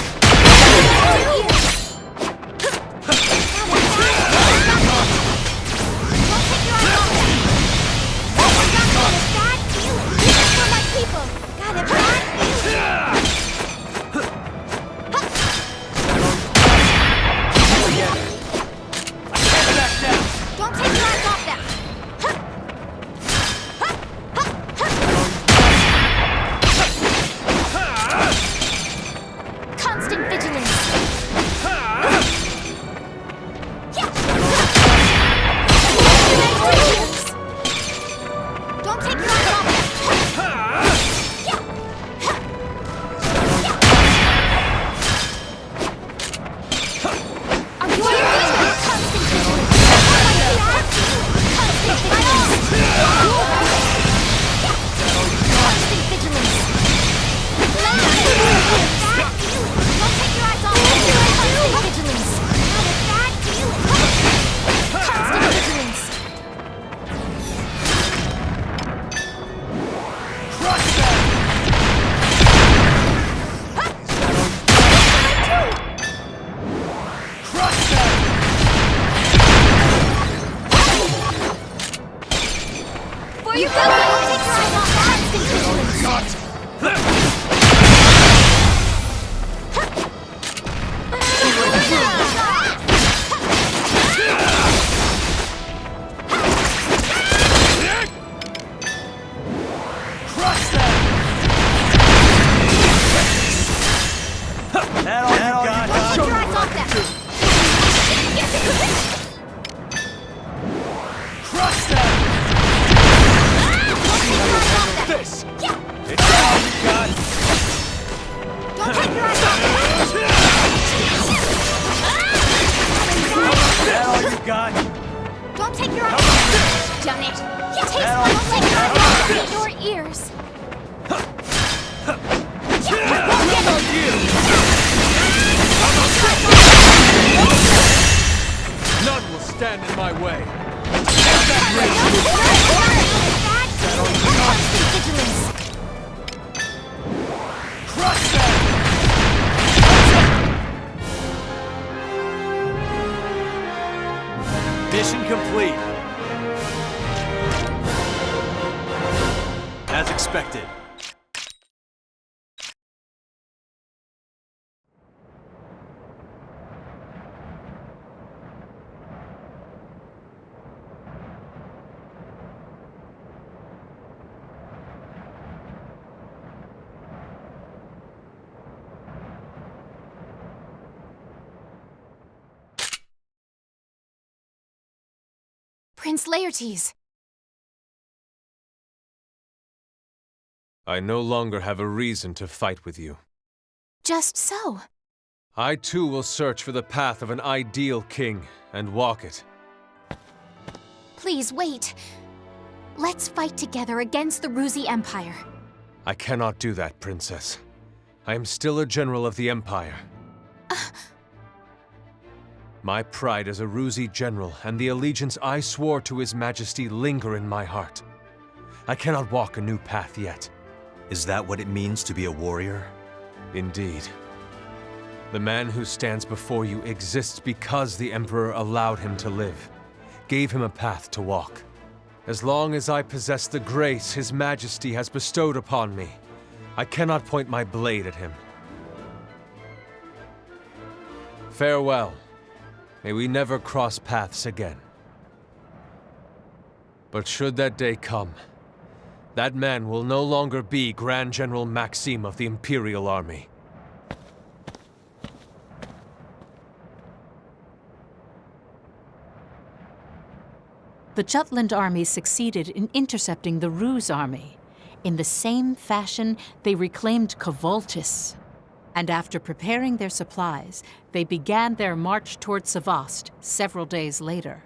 Mission complete. As expected. Prince Laertes. I no longer have a reason to fight with you. Just so. I too will search for the path of an ideal king and walk it. Please wait. Let's fight together against the Ruzi Empire. I cannot do that, Princess. I am still a general of the Empire. My pride as a Ruzi general and the allegiance I swore to His Majesty linger in my heart. I cannot walk a new path yet. Is that what it means to be a warrior? Indeed. The man who stands before you exists because the Emperor allowed him to live, gave him a path to walk. As long as I possess the grace His Majesty has bestowed upon me, I cannot point my blade at him. Farewell. May we never cross paths again. But should that day come, that man will no longer be Grand General Maxim of the Imperial Army. The Jutland army succeeded in intercepting the Ruse army. In the same fashion, they reclaimed Covoltis. And after preparing their supplies, they began their march toward Sevast several days later.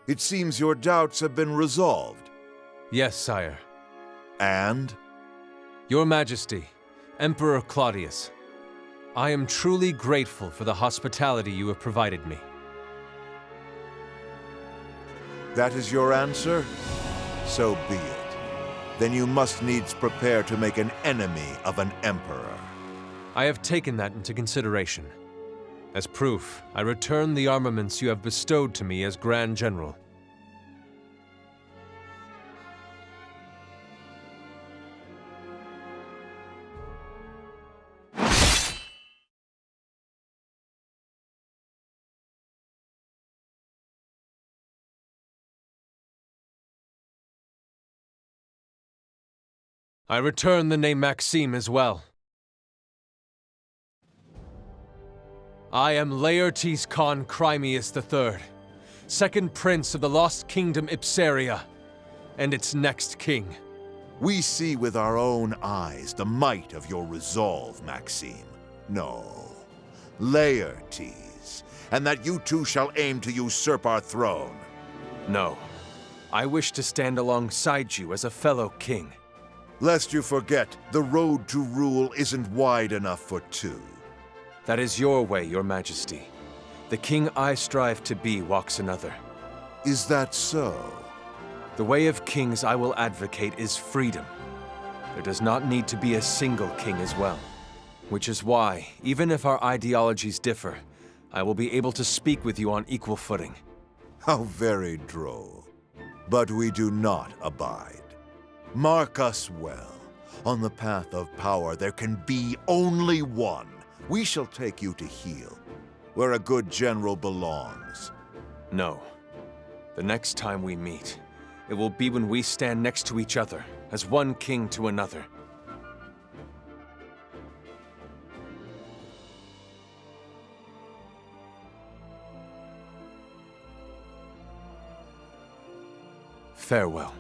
It seems your doubts have been resolved. Yes, sire. And? Your Majesty, Emperor Claudius, I am truly grateful for the hospitality you have provided me. That is your answer? So be it. Then you must needs prepare to make an enemy of an emperor. I have taken that into consideration. As proof, I return the armaments you have bestowed to me as Grand General. I return the name Maxim as well. I am Laertes Khan Crimeus III, second prince of the lost kingdom Ipseria, and its next king. We see with our own eyes the might of your resolve, Maxim. No, Laertes, and that you too shall aim to usurp our throne. No, I wish to stand alongside you as a fellow king. Lest you forget, the road to rule isn't wide enough for two. That is your way, your majesty. The king I strive to be walks another. Is that so? The way of kings I will advocate is freedom. There does not need to be a single king as well. Which is why, even if our ideologies differ, I will be able to speak with you on equal footing. How very droll. But we do not abide. Mark us well. On the path of power, there can be only one. We shall take you to heel, where a good general belongs. No. The next time we meet, it will be when we stand next to each other, as one king to another. Farewell.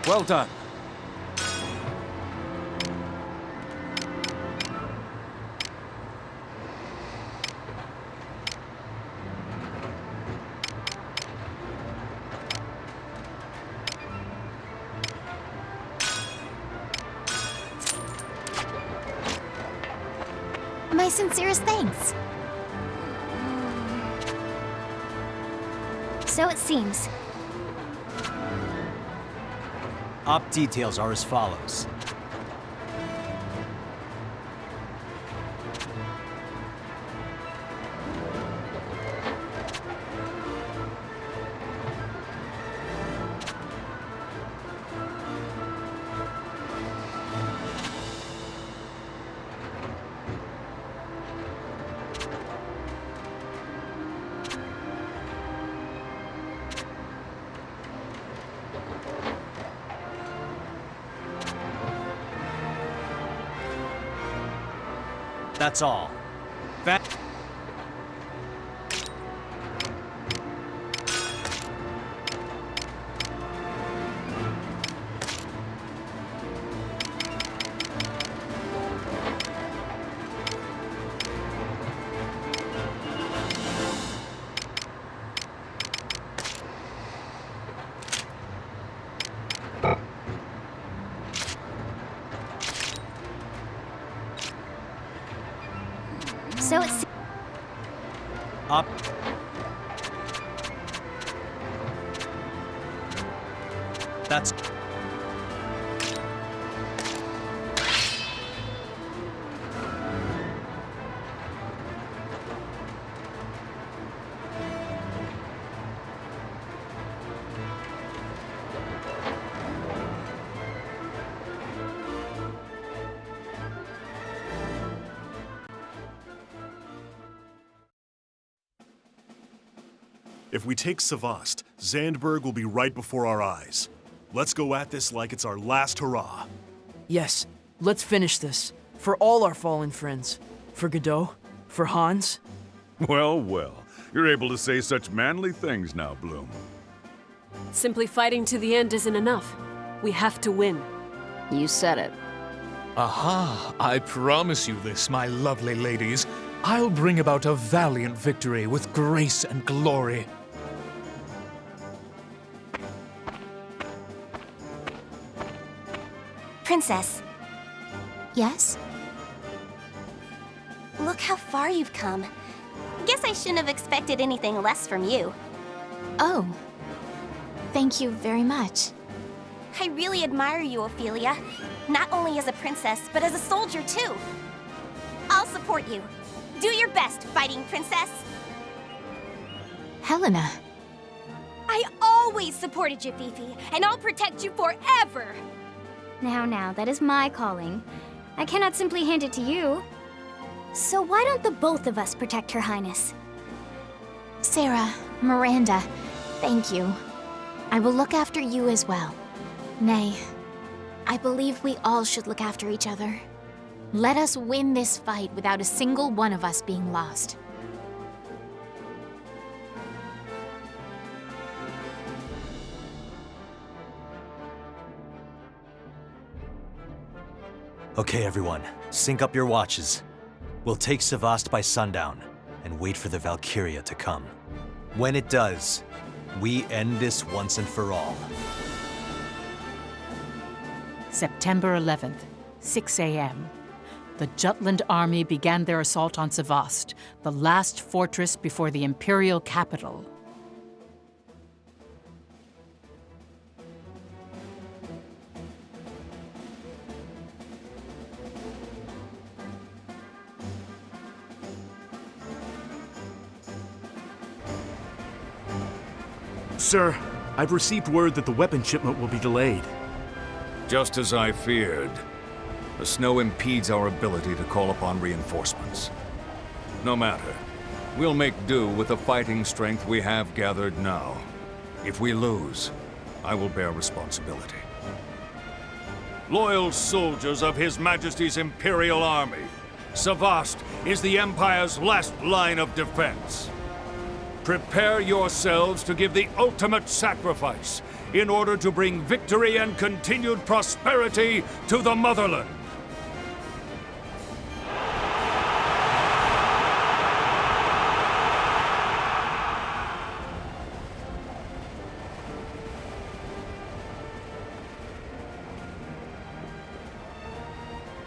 Well done. My sincerest thanks. So it seems. Op details are as follows. That's all. So it's... Up. That's... If we take Sevast, Zandberg will be right before our eyes. Let's go at this like it's our last hurrah. Yes, let's finish this. For all our fallen friends. For Godot. For Hans. Well, well. You're able to say such manly things now, Bloom. Simply fighting to the end isn't enough. We have to win. You said it. Aha! I promise you this, my lovely ladies. I'll bring about a valiant victory with grace and glory. Princess, Yes? look how far you've come. Guess I shouldn't have expected anything less from you. Oh. Thank you very much. I really admire you, Ophelia. Not only as a princess, but as a soldier, too. I'll support you. Do your best, fighting princess. Helena. I always supported you, Fifi, and I'll protect you forever. Now, that is my calling. I cannot simply hand it to you. So why don't the both of us protect Her Highness? Sarah, Miranda, thank you. I will look after you as well. Nay, I believe we all should look after each other. Let us win this fight without a single one of us being lost. Okay, everyone, sync up your watches. We'll take Sevast by sundown and wait for the Valkyria to come. When it does, we end this once and for all. September 11th, 6 a.m. The Jutland army began their assault on Sevast, the last fortress before the imperial capital. Sir, I've received word that the weapon shipment will be delayed. Just as I feared. The snow impedes our ability to call upon reinforcements. No matter. We'll make do with the fighting strength we have gathered now. If we lose, I will bear responsibility. Loyal soldiers of His Majesty's Imperial Army, Sevast is the Empire's last line of defense. Prepare yourselves to give the ultimate sacrifice in order to bring victory and continued prosperity to the motherland.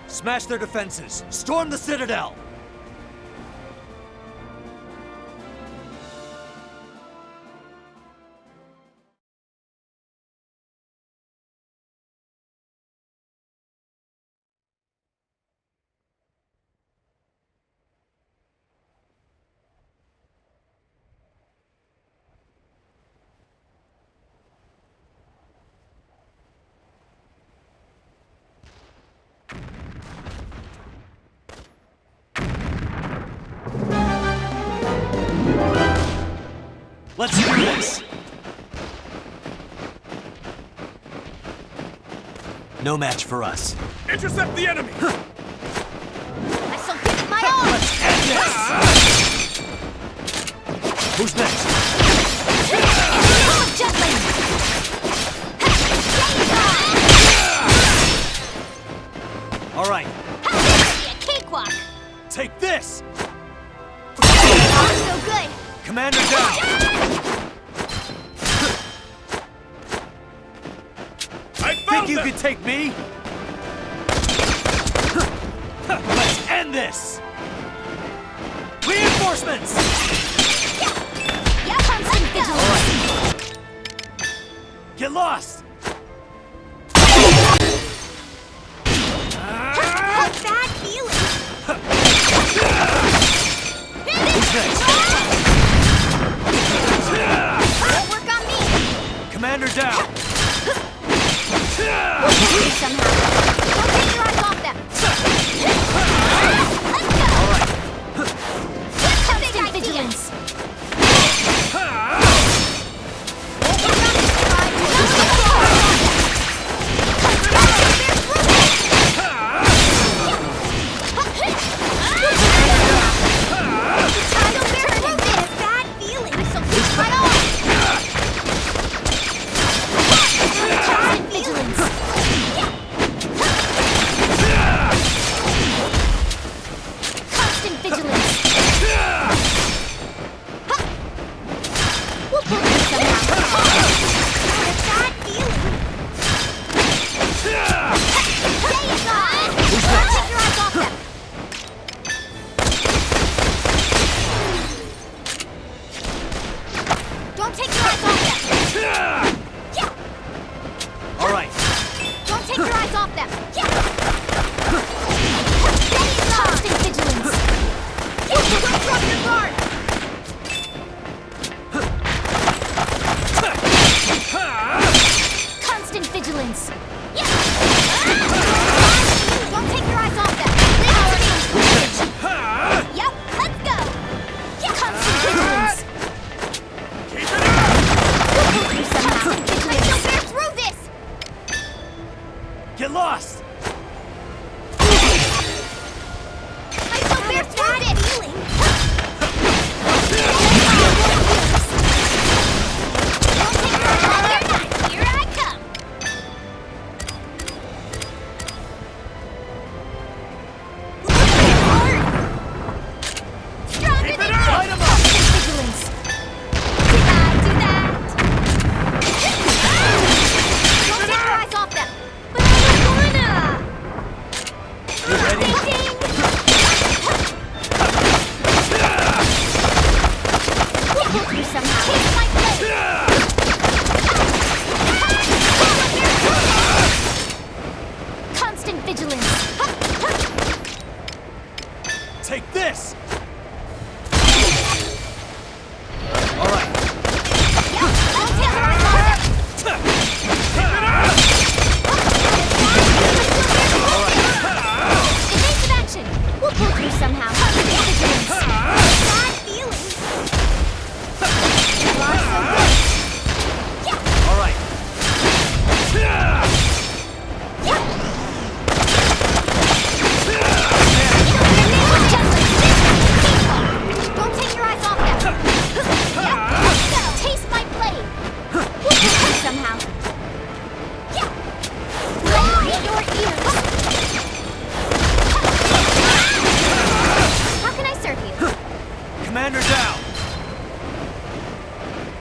Smash their defenses! Storm the Citadel! Let's do this! No match for us. Intercept the enemy! I shall give it my all! Let's end this! Who's next? All right. A cakewalk! Take this! Not so good! Commander down! Think you could take me? Let's end this! Reinforcements! Yeah, constant vigilance! Get lost! Bad feeling! Who's next? Won't work on me! Commander down! We'll get you somehow. Don't take your eyes off them. Let's go. All right. Constant vigilance. Bad feeling. I shall push right off. Constant vigilance. We'll pull this somehow. Not a bad feeling. Stay aside. Take your eyes off them. Don't take your eyes off them. All right. Don't take your eyes off them. Constant vigilance. Don't drop your guard. Constant vigilance. Don't take your eyes off them. Yep, let's go. Constant vigilance. We'll pull you somehow. I shall bear through this. Get lost!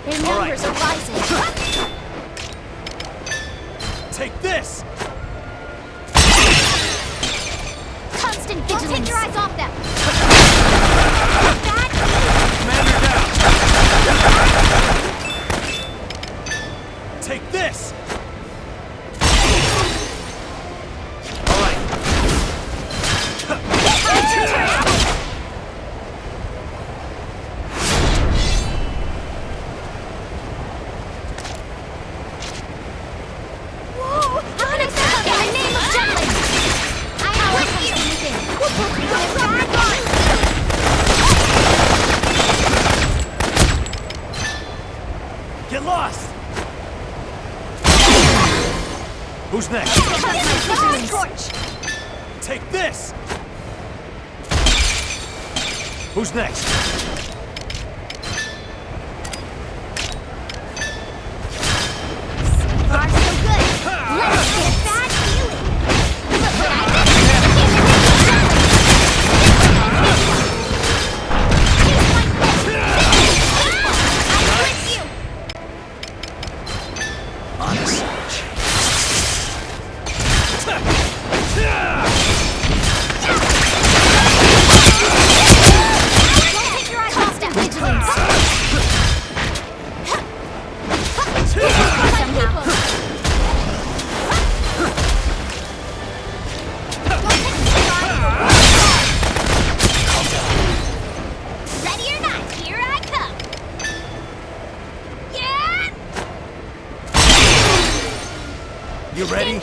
Their numbers are rising. Take this! Constant vigilance. Don't take your eyes off them. Commander down! Take this! Get lost! Who's next? Take this! Who's next? Far so good. Let's get that feeling. Look what I did. You ready?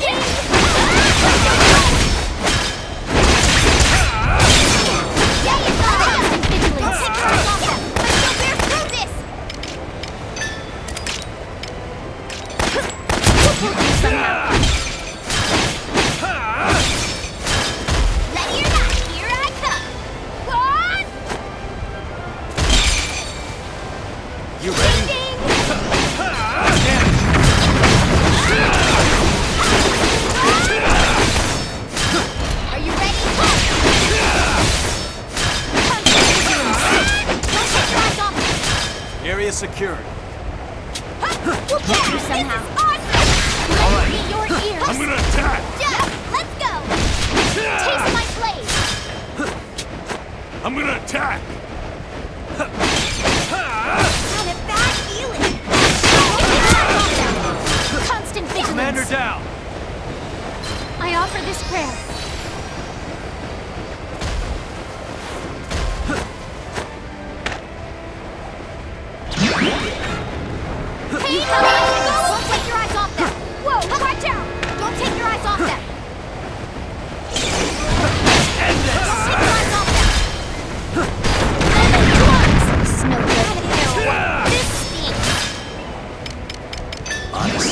Secured. We'll get you somehow. Awesome. Let me be your ears. I'm gonna attack. Yeah, let's go. Taste my blade. I'm gonna attack. Had a bad feeling. Constant vigilance. Commander down. I offer this prayer. Hey, don't take your eyes off them! Whoa, watch out! Don't take your eyes off them! End this! Don't take your eyes off them! Snow This stinks! Honest.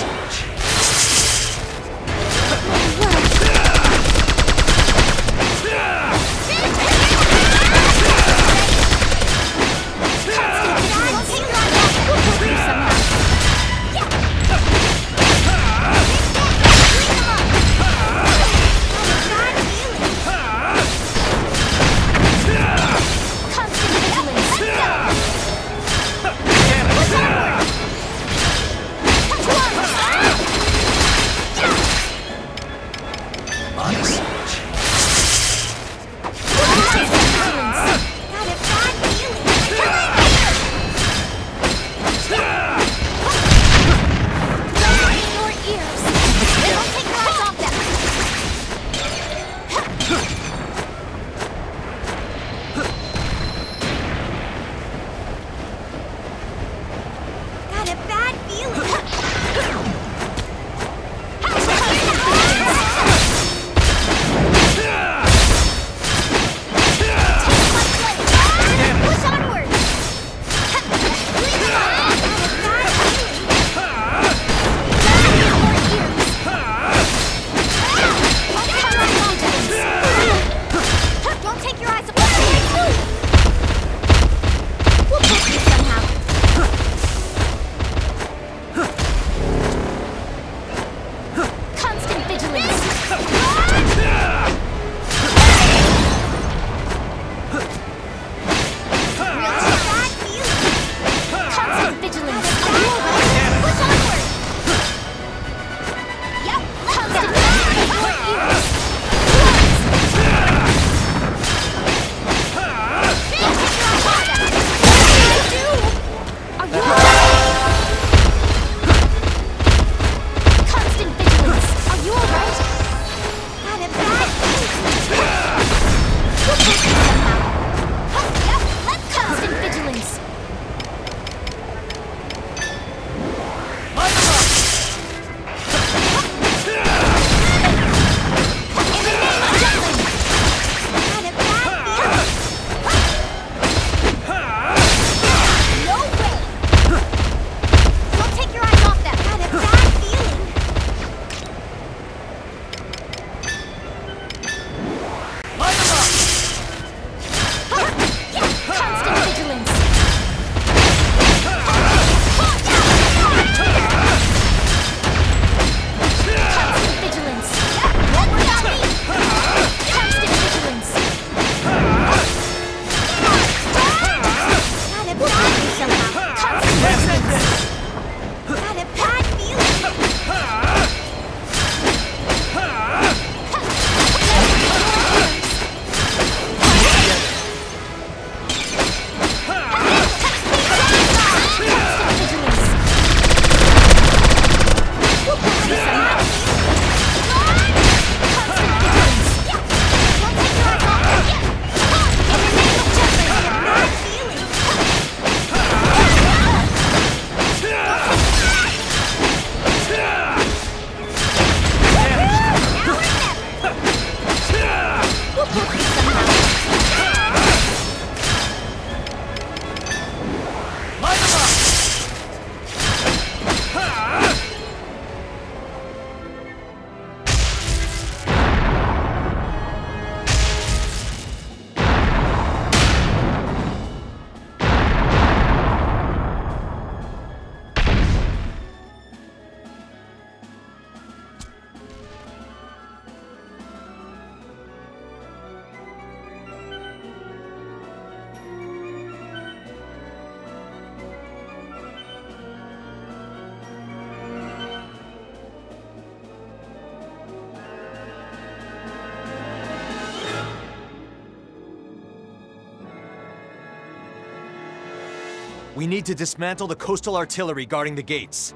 We need to dismantle the coastal artillery guarding the gates.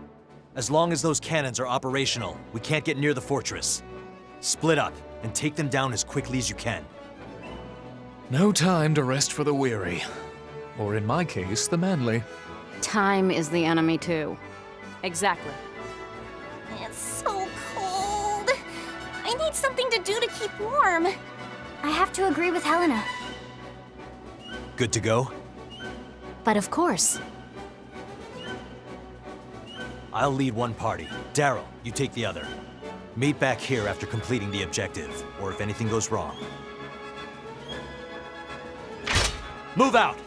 As long as those cannons are operational, we can't get near the fortress. Split up and take them down as quickly as you can. No time to rest for the weary. Or in my case, the manly. Time is the enemy too. Exactly. It's so cold. I need something to do to keep warm. I have to agree with Helena. Good to go? But of course. I'll lead one party. Daryl, you take the other. Meet back here after completing the objective, or if anything goes wrong. Move out!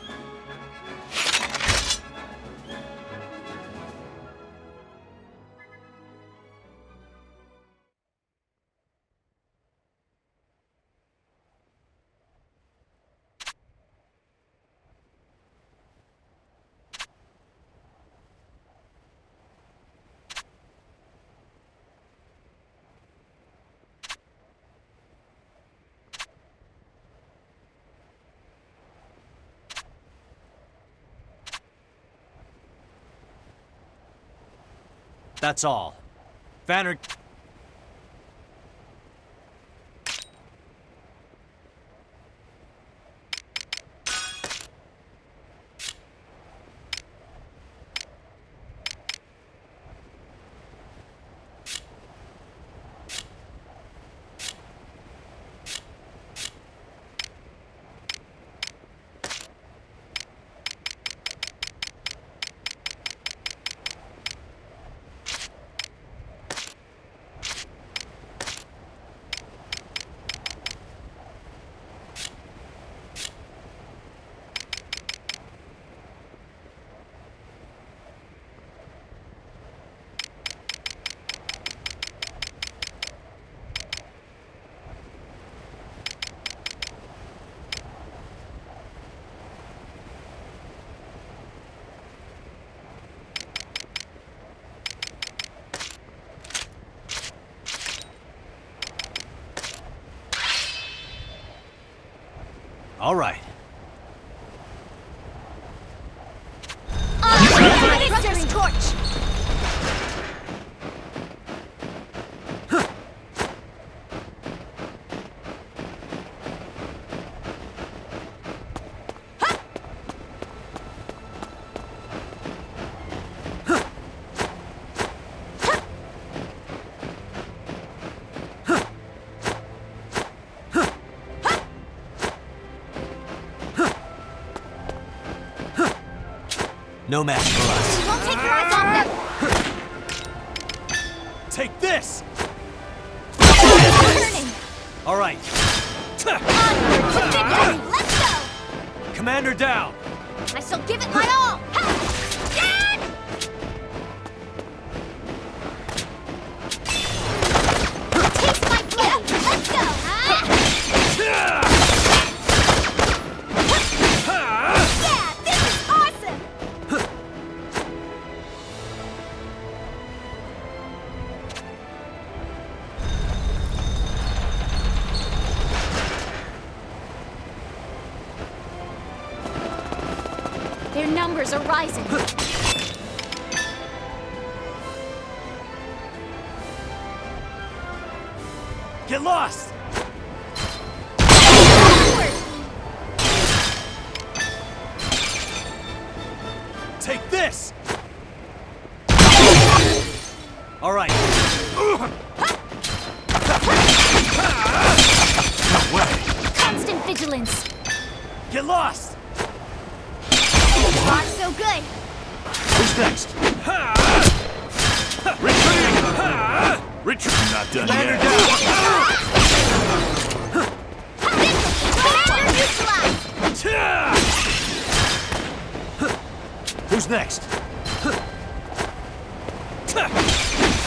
That's all. Vanner... All right. Brother's torch! No match for us. Don't take your eyes off them! Take this! Turning! All right. Onward to victory! Let's go! Commander down! I shall give it my all! Taste my blade! Let's go! Yeah, this is awesome! Their numbers are rising. Get lost! Take this! All right. No way! Constant vigilance. Get lost! Not so good. Who's next? Retreat! Retreat! Not done yet. Who's next?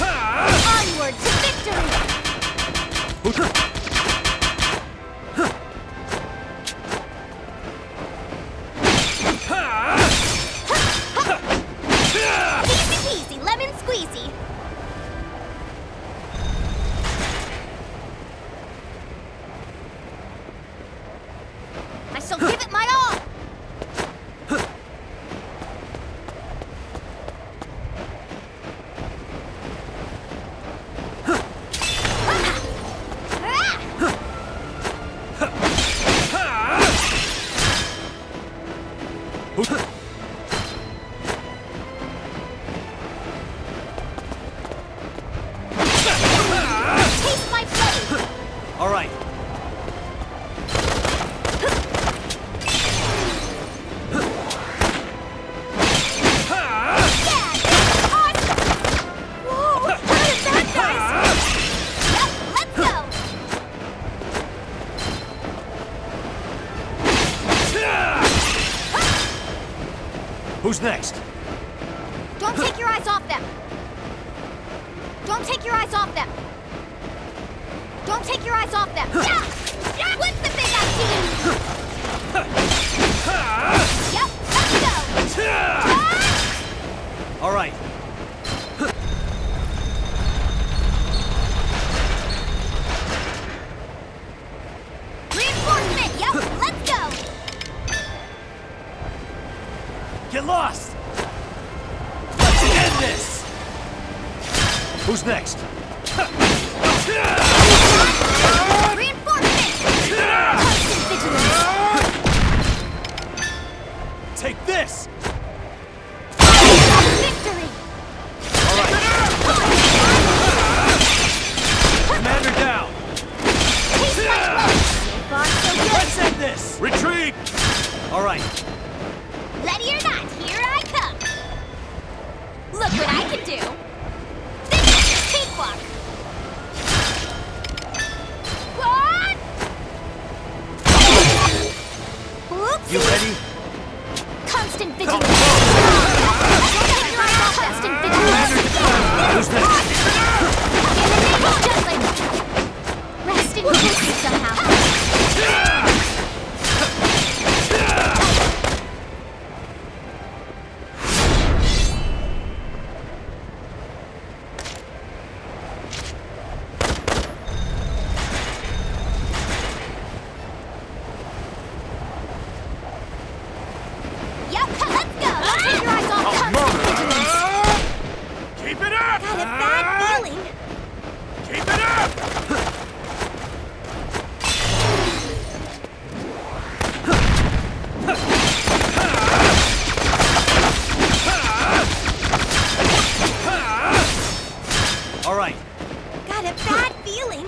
Onward to victory! Easy peasy, lemon squeezy. I shall give it my all. take your eyes off them! Don't take your eyes off them! What's the big idea? Yep, let's go! All right. Reinforcement! Yep, let's go! Get lost! Let's end this! Who's next? Reinforcement! Constant vigilance! Take this! Victory! Commander down! Taste my blood! So far, so good! Let's end this! Retreat! All right. Ready or not, here I come! Look what I can do! This is a cakewalk! What? Oopsie! You ready? Constant vigilance! Constant vigilance! Who's next? In the name of Jutland! Rest in peace somehow! Yep, let's go! Don't take your eyes off constant vigilance! Keep it up! Got a bad feeling! Keep it up! All right. Got a bad feeling!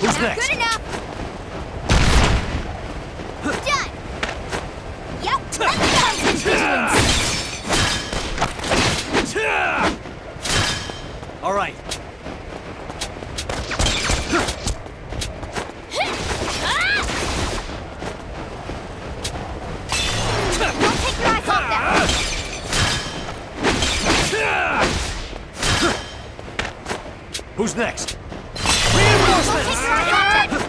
Who's Not next? good enough! Done! Yep, let's go! Constant vigilance! All right. Don't take your eyes off them! Who's next? Don't take your eyes off them!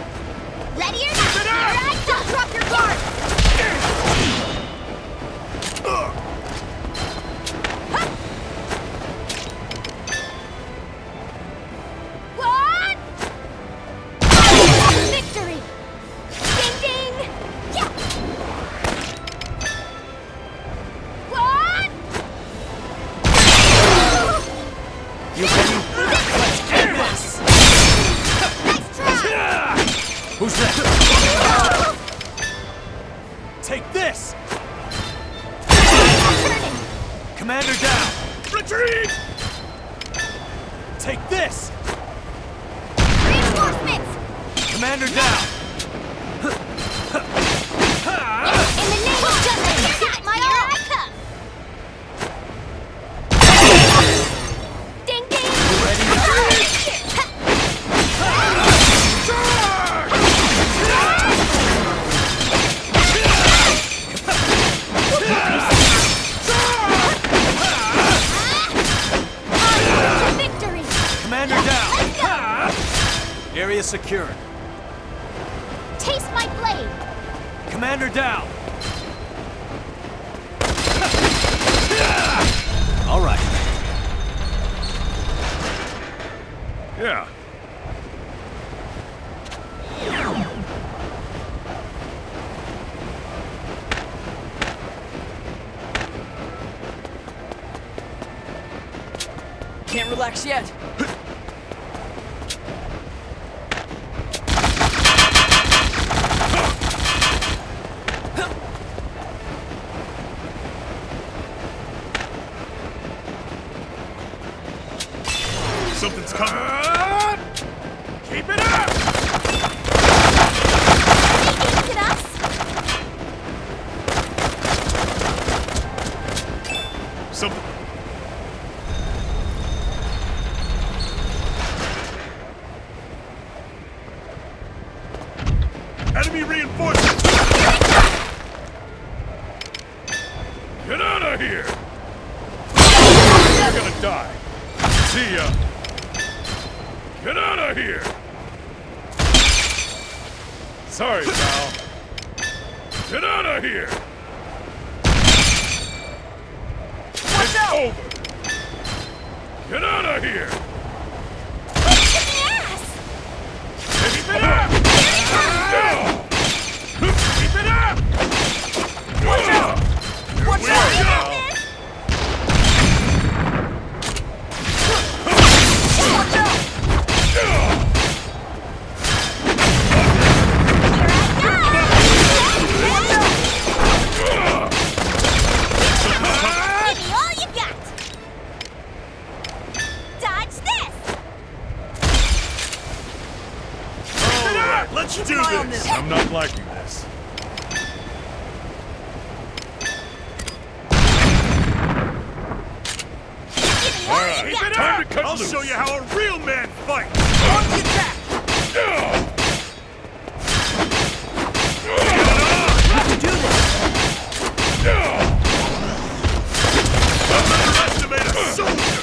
Ready or not, here I come! Drop your guard! What? Victory! Ding ding! Yeah! What? You ready? Let's end this! Nice try! Who's next? Take this! Turning! Commander down! Retreat! Take this! Reinforcements! Commander down! In the name of justice, give it my all! Here I come! Ding ding! You ready? Victory! Commander down! Let's go! Area secured. Taste my blade! Commander down! All right. Yeah. Can't relax yet. Something's coming. Keep it up! They aimed at us! Something. Enemy reinforcements! here! You're gonna die! See ya! Get out of here! Sorry, pal. Get out of here! It's over! Get out of here! Keep it up! Keep it up! Watch out! Watch out! Watch out! Let's do this! I'm not liking this. Alright, time to cut loose! I'll show you how a real man fights! On the attack! Let's do this! Don't underestimate a soldier!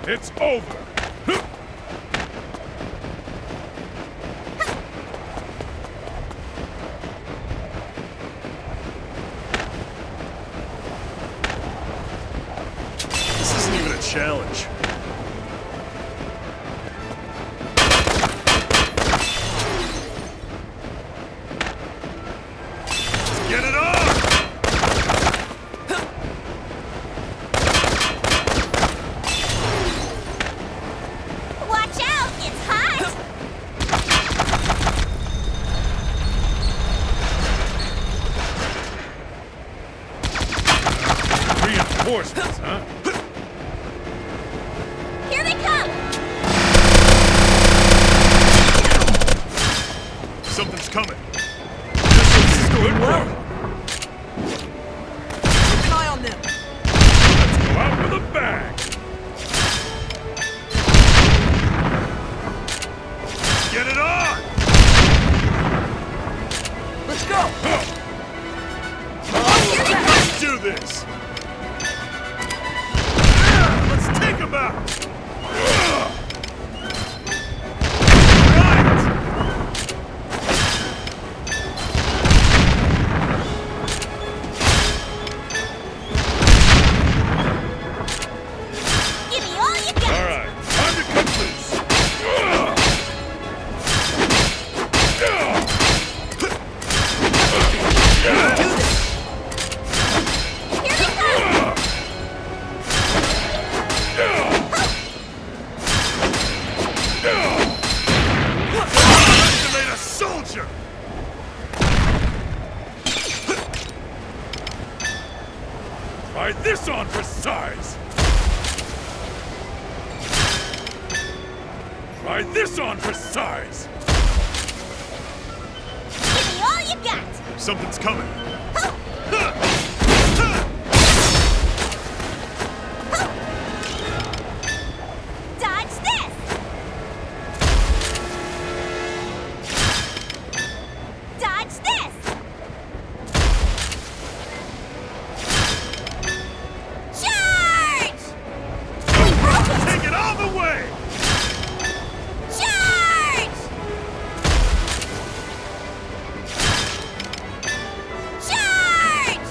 It's over! This isn't even a challenge. Let's get it on! Reinforcements, huh? Here they come! Something's coming. This is going well. Keep an eye on them. Let's go out with a bang. Get it on! Let's go! Let's do this! Let's take him out! Right! Give me all you got! Alright, time to cut loose! Try this on for size! Try this on for size! Give me all you got! Something's coming! Dodge this! Dodge this! Charge! We broke it! Take it all the way! Charge! Charge!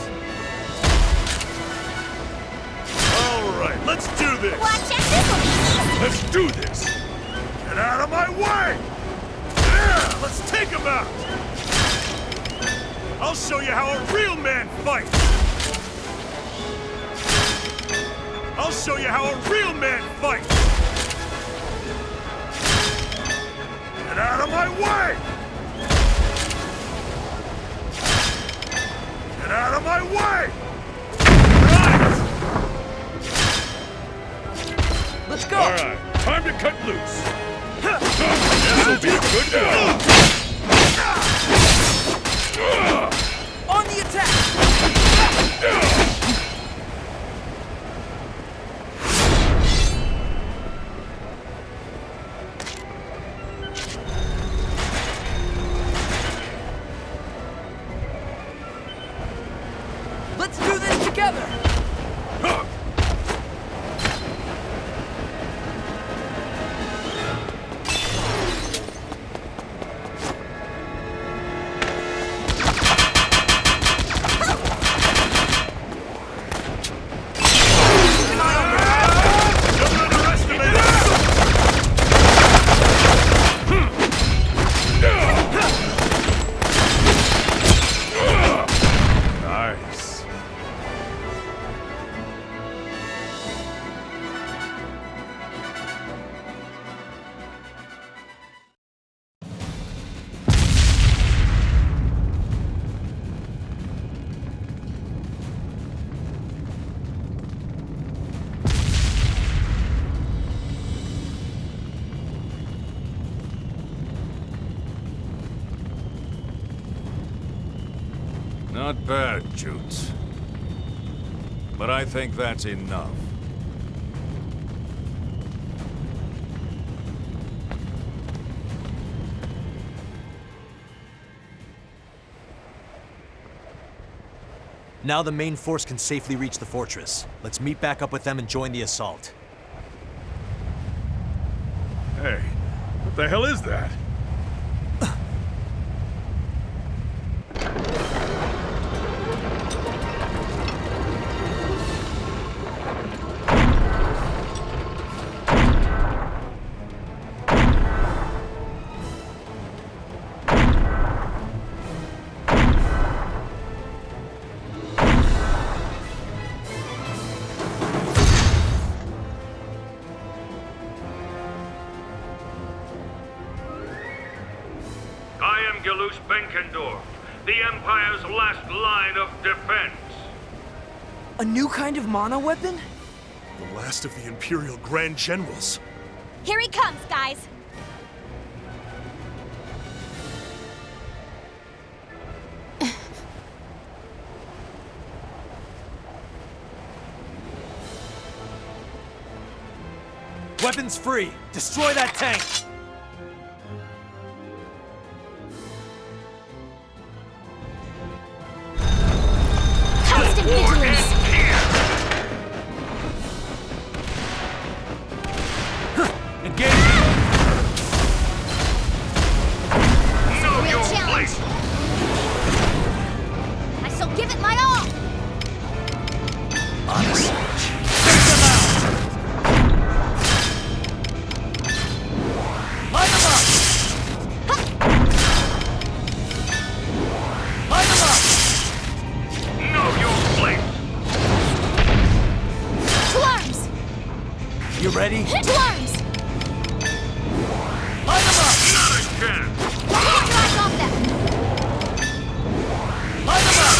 All right, let's do this! Watch out, this will be easy! Let's do this! Get out of my way! Yeah! Let's take him out! I'll show you how a real man fights! I'll show you how a real man fights! Get out of my way! Get out of my way! Let's go! Alright, time to cut loose! This'll be a good day! On the attack! Let's do this together! Not bad, Jutes. But I think that's enough. Now the main force can safely reach the fortress. Let's meet back up with them and join the assault. Hey, what the hell is that? The Empire's last line of defense. A new kind of mono weapon? The last of the Imperial Grand Generals. Here he comes, guys! Weapons free! Destroy that tank! Constant vigilance! Engage! Know your challenge. I shall give it my all! Honest. You ready? To arms! Line them up! Not a chance! Get your eyes off them! Line them up!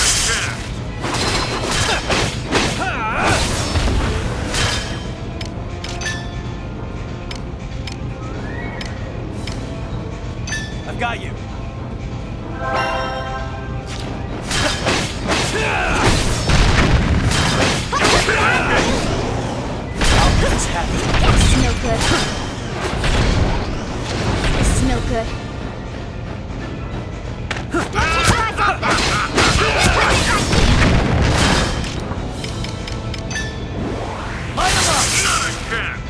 I've got you. It's happening. This is no good. This is no good. Don't take your eyes off them! Line them up! Not a chance!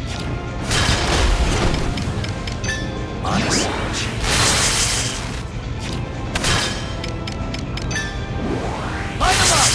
Honest. Line them up!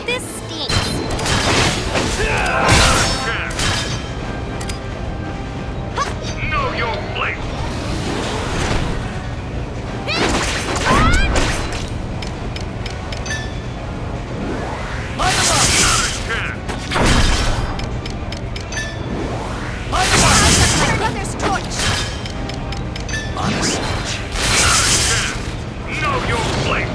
This stinks. Know your place. Brother's torch. Honest. Know your place.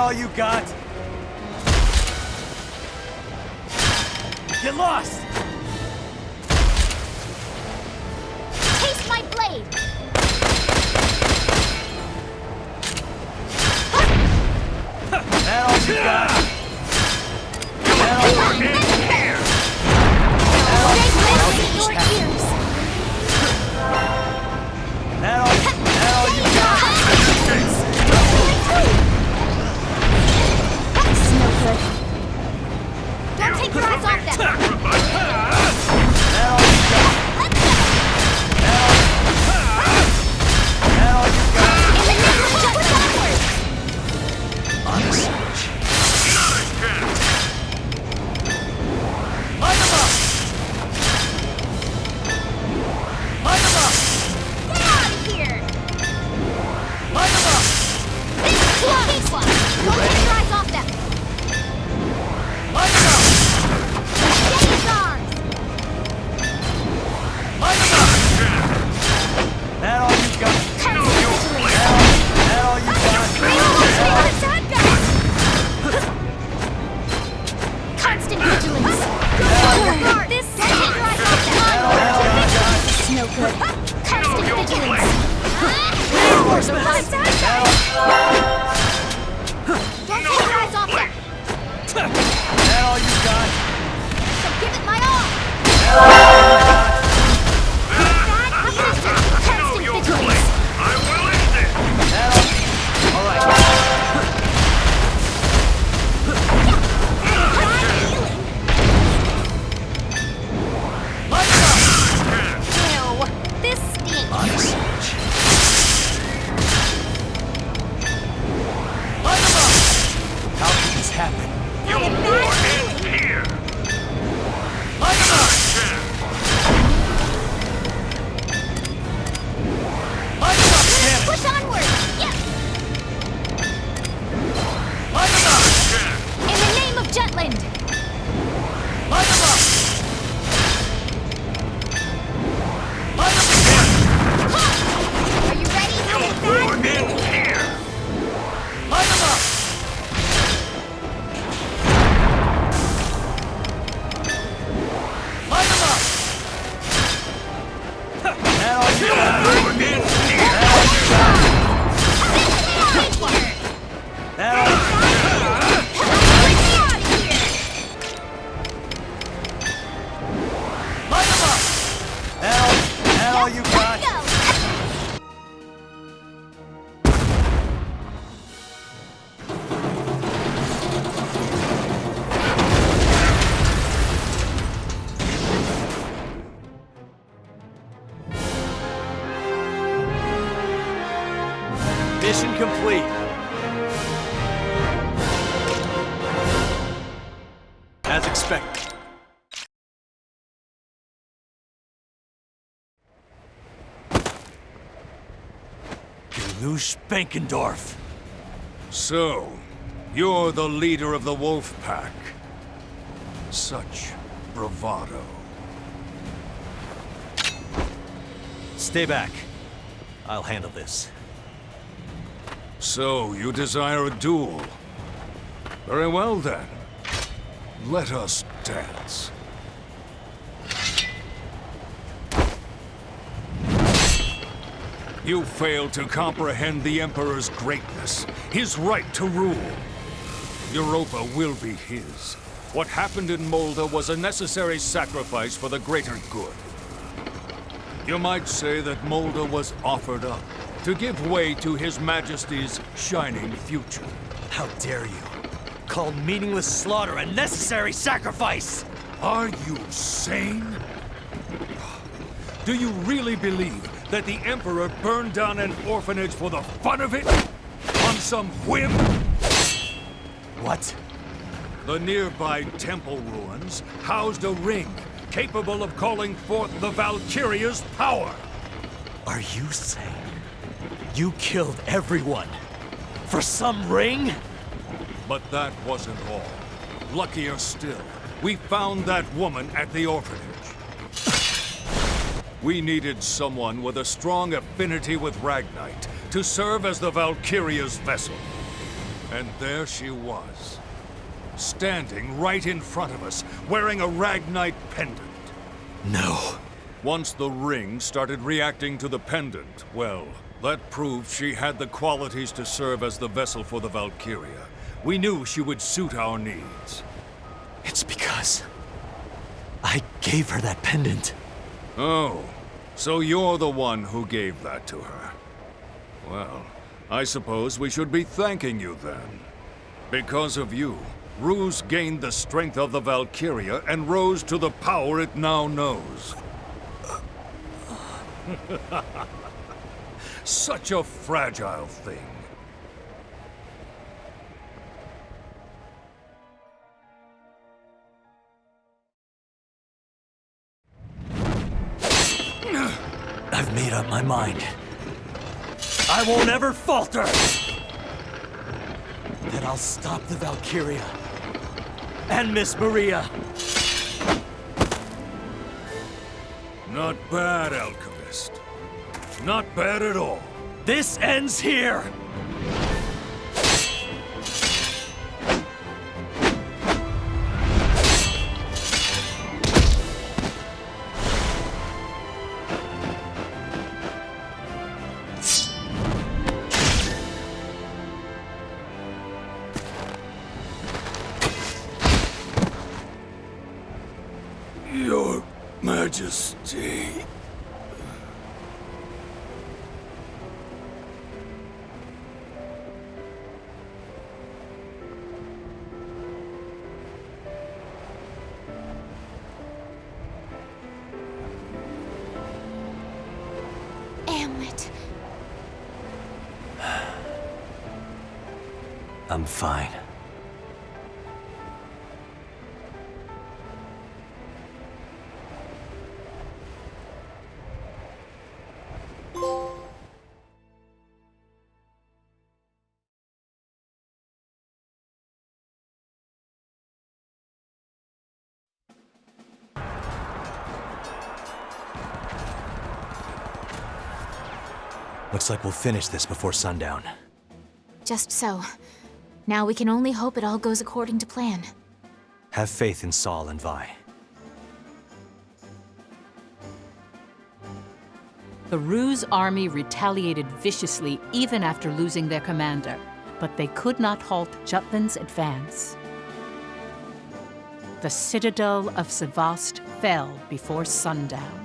all you got? Get lost! Taste my blade! That all you got? That all you got? Your ears! That all you got? That's no good. Don't take your eyes off them! That all you got? That all you got? In the name of justice, onward! Honest. Light them up! Light them up! Get out of here! Light them up! This is close! Don't take your eyes off them! Light them up! Get his arms! Light them up! That all you got? That all you got? Constant vigilance! This take your eyes off them! No good. Constant vigilance! Don't take your eyes off them! That all you got? So give it my all! How could this happen? Your war ends here! Light them up! Light them up, damn it! Push onward! Yes! Light them up! In the name of Jutland! Light them up! Light them up! Are you ready? Your war ends here! Light them up! Light them up! That all you got? That all you got? Light them up! That all you got? Mission complete. As expected. Gelush Bankendorf. So, you're the leader of the Wolf Pack. Such bravado. Stay back. I'll handle this. So, you desire a duel? Very well then. Let us dance. You fail to comprehend the Emperor's greatness, his right to rule. Europa will be his. What happened in Molda was a necessary sacrifice for the greater good. You might say that Molda was offered up to give way to His Majesty's shining future. How dare you? Call meaningless slaughter a necessary sacrifice! Are you sane? Do you really believe that the Emperor burned down an orphanage for the fun of it? On some whim? What? The nearby temple ruins housed a ring capable of calling forth the Valkyria's power. Are you saying you killed everyone for some ring? But that wasn't all. Luckier still, we found that woman at the orphanage. We needed someone with a strong affinity with Ragnite to serve as the Valkyria's vessel. And there she was, standing right in front of us, wearing a Ragnite pendant. No. Once the ring started reacting to the pendant, well, that proved she had the qualities to serve as the vessel for the Valkyria. We knew she would suit our needs. It's because I gave her that pendant. Oh, so you're the one who gave that to her. Well, I suppose we should be thanking you then. Because of you, Ruse gained the strength of the Valkyria and rose to the power it now knows. Such a fragile thing. I've made up my mind. I won't ever falter! That I'll stop the Valkyria and Miss Maria. Not bad, Alchemist. Not bad at all. This ends here! Your Majesty. Hamlet. I'm fine. Looks like we'll finish this before sundown. Just so. Now we can only hope it all goes according to plan. Have faith in Saul and Vi. The Ruse army retaliated viciously even after losing their commander, but they could not halt Jutland's advance. The citadel of Sevast fell before sundown.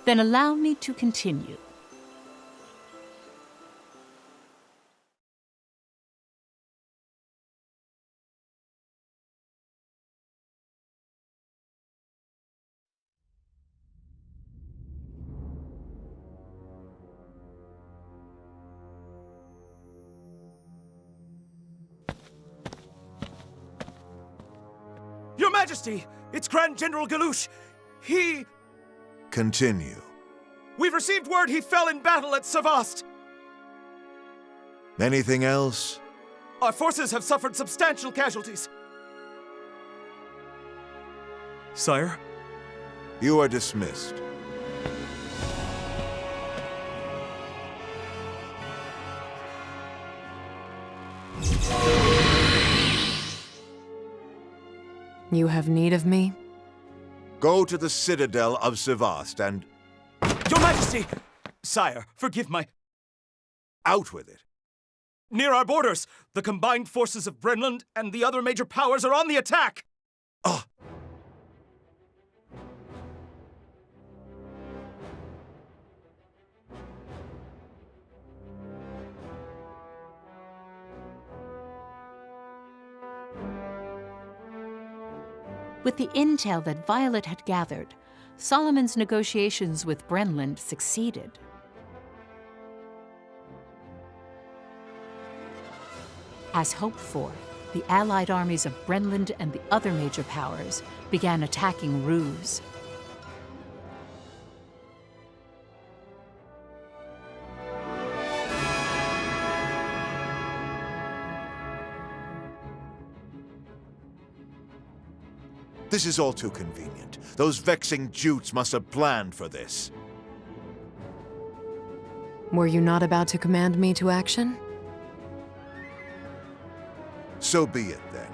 Then allow me to continue. Your Majesty! It's Grand General Galouche! He... Continue. We've received word he fell in battle at Sevast! Anything else? Our forces have suffered substantial casualties. Sire? You are dismissed. You have need of me? Go to the citadel of Sevast and... Your Majesty! Sire, forgive my... Out with it. Near our borders, the combined forces of Brenland and the other major powers are on the attack! Ah! With the intel that Violet had gathered, Solomon's negotiations with Brenland succeeded. As hoped for, the allied armies of Brenland and the other major powers began attacking Ruse. This is all too convenient. Those vexing Jutes must have planned for this. Were you not about to command me to action? So be it, then.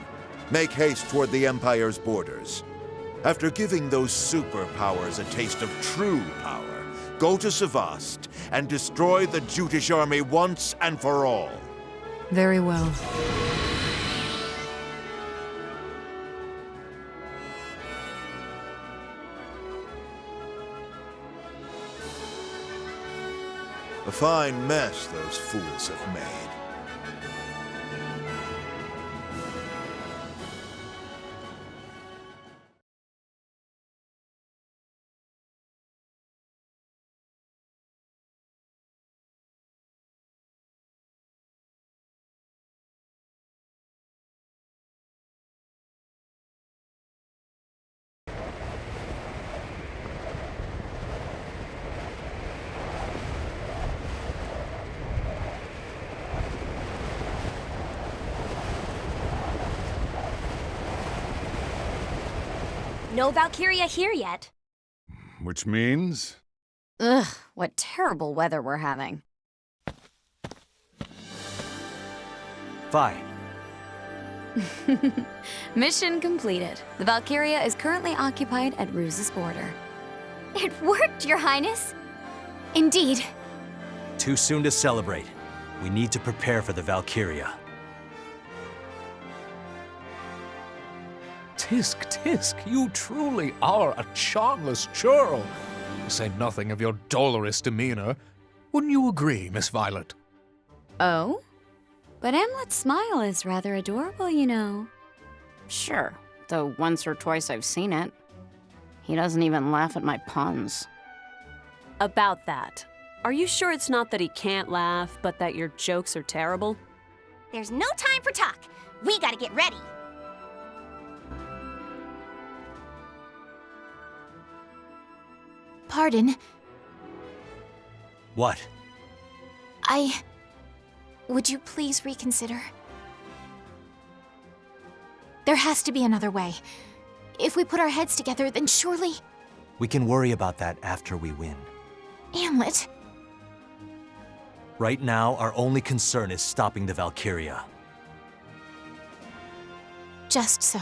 Make haste toward the Empire's borders. After giving those superpowers a taste of true power, go to Sevast and destroy the Jutish army once and for all. Very well. A fine mess those fools have made. No Valkyria here yet. Which means? Ugh, what terrible weather we're having. Vi. Mission completed. The Valkyria is currently occupied at Ruse's border. It worked, Your Highness. Indeed. Too soon to celebrate. We need to prepare for the Valkyria. Tisk, Tisk, you truly are a charmless churl. To say nothing of your dolorous demeanor. Wouldn't you agree, Miss Violet? Oh? But Amlet's smile is rather adorable, you know. Sure, though once or twice I've seen it. He doesn't even laugh at my puns. About that, are you sure it's not that he can't laugh, but that your jokes are terrible? There's no time for talk. We gotta get ready. Pardon. What? Would you please reconsider? There has to be another way. If we put our heads together, then surely... We can worry about that after we win. Amlet. Right now, our only concern is stopping the Valkyria. Just so.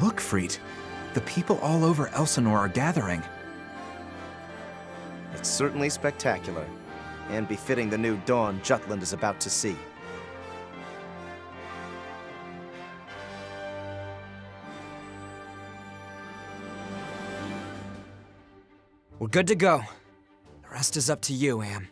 Look, Freet. The people all over Elsinore are gathering. It's certainly spectacular, and befitting the new dawn Jutland is about to see. We're good to go. The rest is up to you, Am.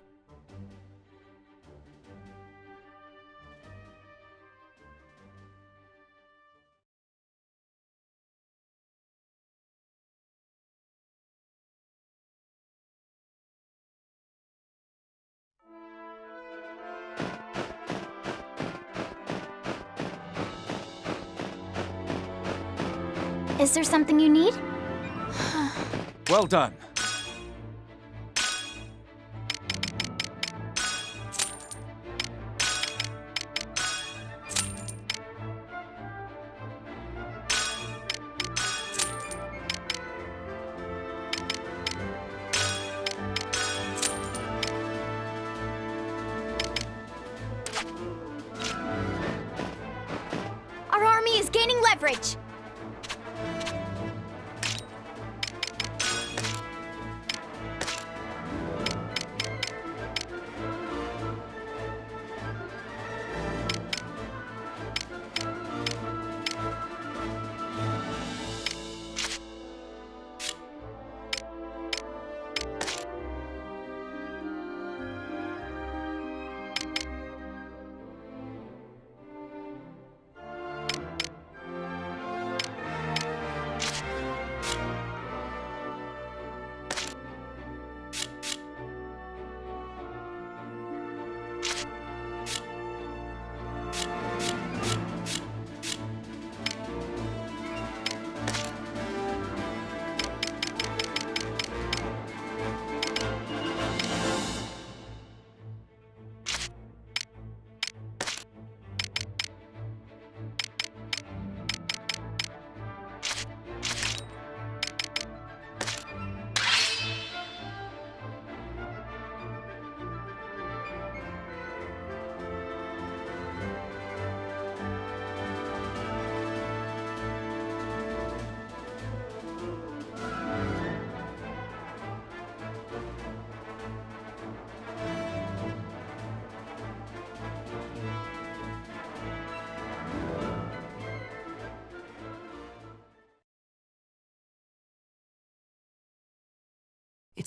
Is there something you need? Well done. Our army is gaining leverage.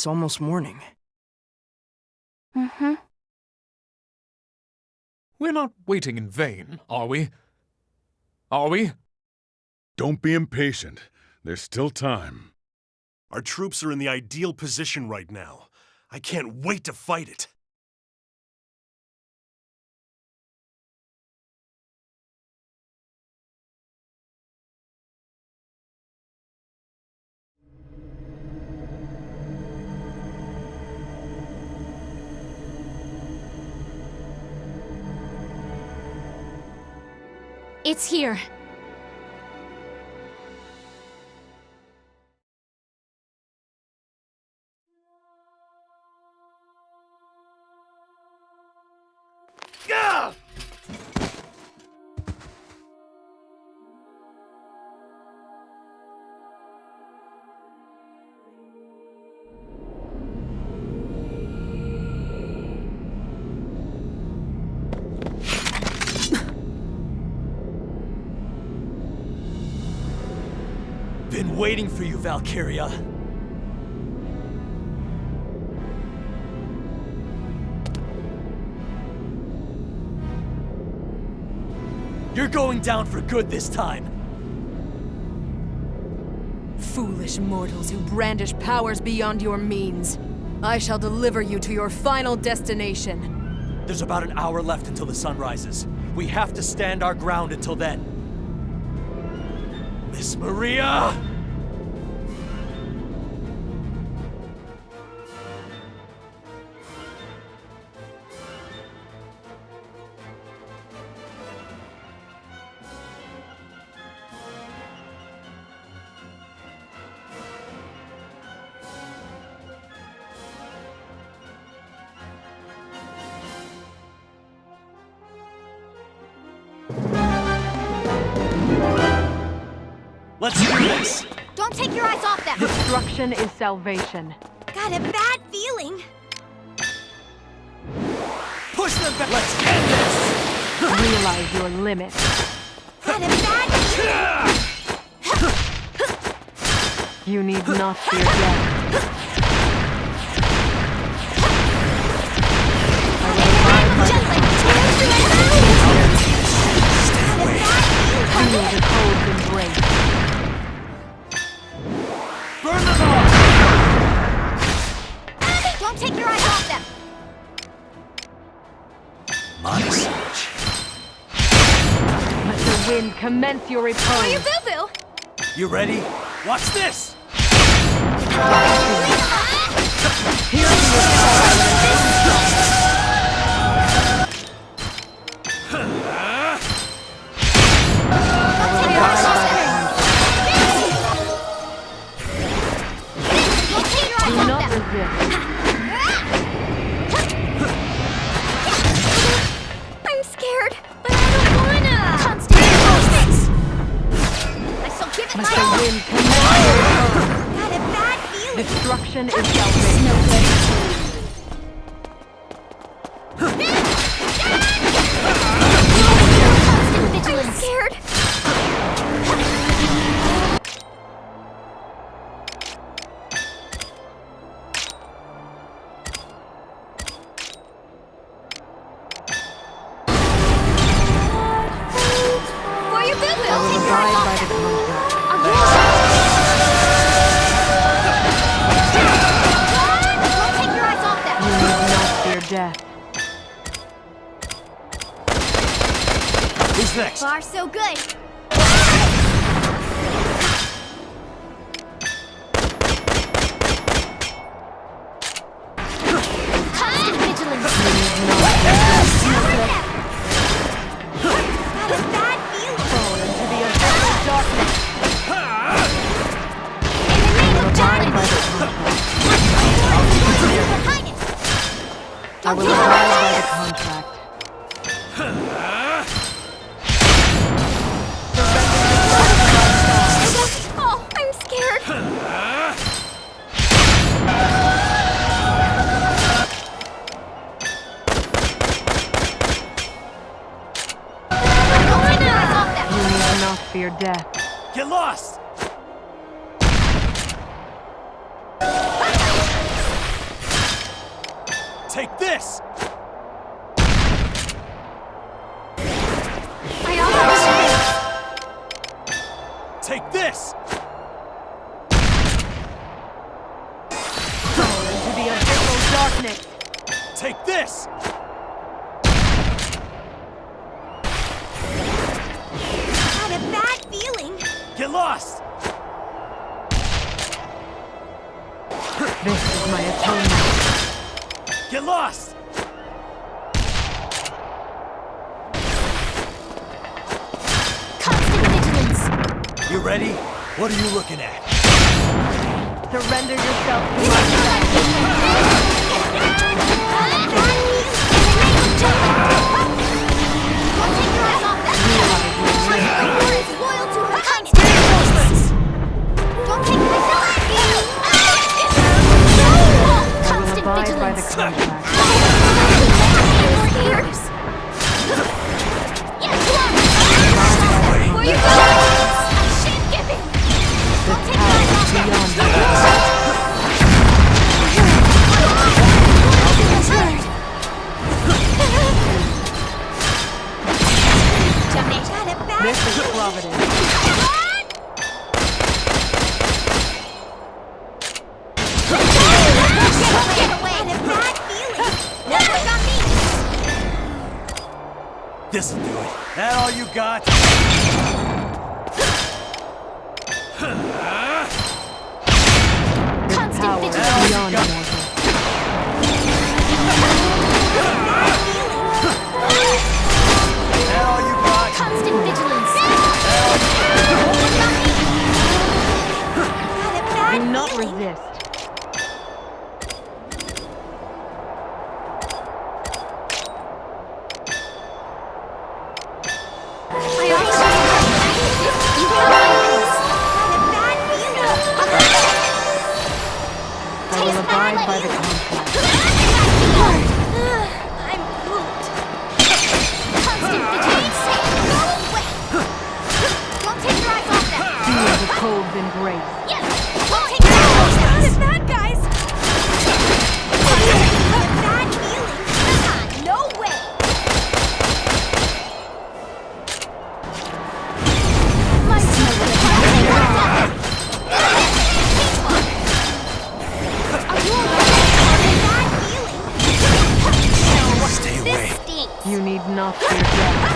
It's almost morning. Mm-hmm. We're not waiting in vain, are we? Are we? Don't be impatient. There's still time. Our troops are in the ideal position right now. I can't wait to fight it. It's here. Been waiting for you, Valkyria. You're going down for good this time. Foolish mortals who brandish powers beyond your means. I shall deliver you to your final destination. There's about an hour left until the sun rises. We have to stand our ground until then. Miss Maria! Let's do this! Don't take your eyes off them! Destruction is salvation. Got a bad feeling. Push them back! Let's end this! Realize your limits. Got a bad feeling. You need not fear death. Feel the cold embrace. Burn them all! Don't take your eyes off them! Honest. Let the wind commence your repose. Oh, you boo-boo! You ready? Watch this! Here is I'm scared, but I don't wanna! Constant emotions! I shall give it my all! Got a bad feeling! Destruction is salvation. Constant vigilance! I'm scared! Death. Who's next? Far so good. Constant vigilance. Got a bad feeling. Fall into the eternal darkness. In the name of Judgment. Your Highness. I will abide by the contract. Oh, I'm scared. You need not fear death. Get lost! Take this! Take this! Fall into the abyssal darkness! Take this! Had a bad feeling. Get lost! This is my atonement. Get lost! Constant vigilance. You ready? What are you looking at? Surrender yourself to my This'll do it. That all you got? Constant vigilance. Beyond mortal. That all you got? Constant vigilance. Do not resist. You need not fear death.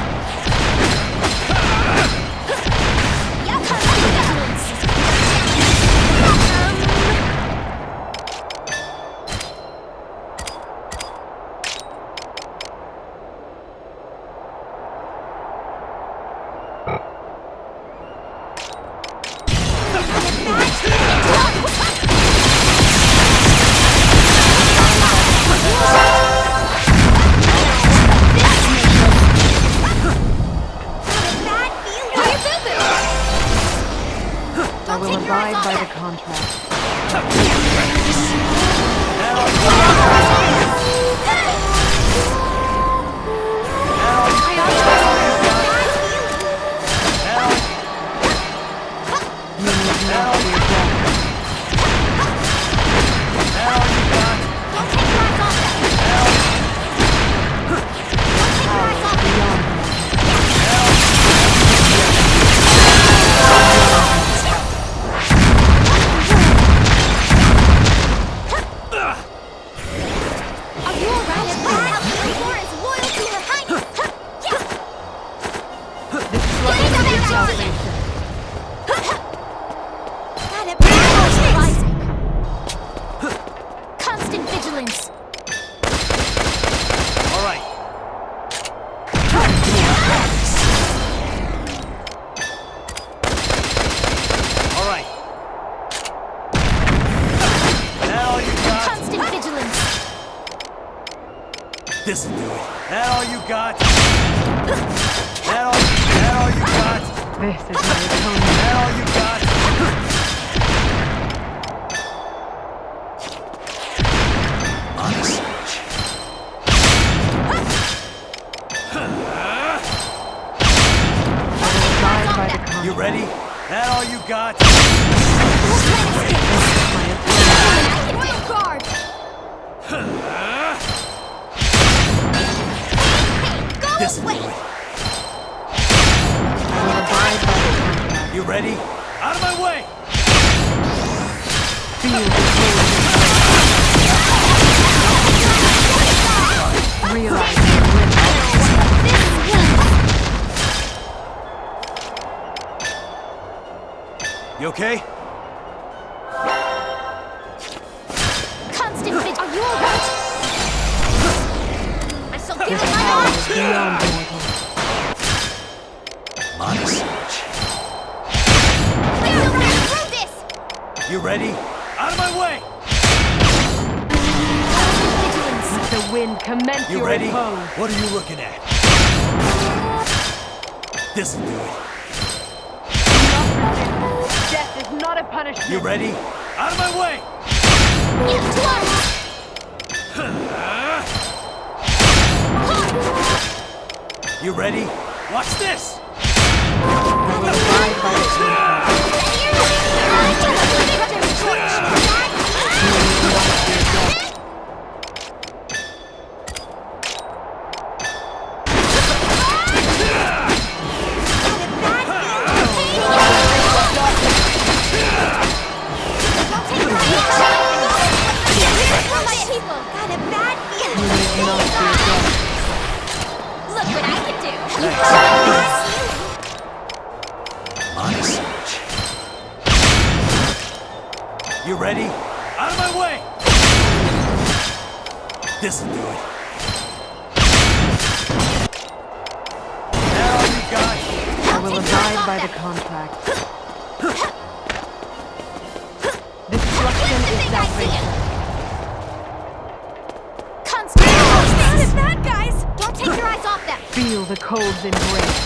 I will abide by the contract. Constant vigilance. All right. All right. Now you got. Constant vigilance. This'll do it. That all you got? That all you got? This is my atonement. That all you got? You ready? That all you got? I can take guard. Go away! You ready? Out of my way! You okay? Constant fit. Are you alright? I shall give it my all! I don't want to through this! You ready? Out of my way! Let the wind commence You your ready? repose. What are you looking at? This'll do it. Death is not a punishment. You ready? Out of my way! You ready? Watch this! You ready? Out of my way! This'll do it. Now you got. I will abide by the contract. Destruction is salvation. How is that, guys? Don't take your eyes off them! Feel the cold's embrace.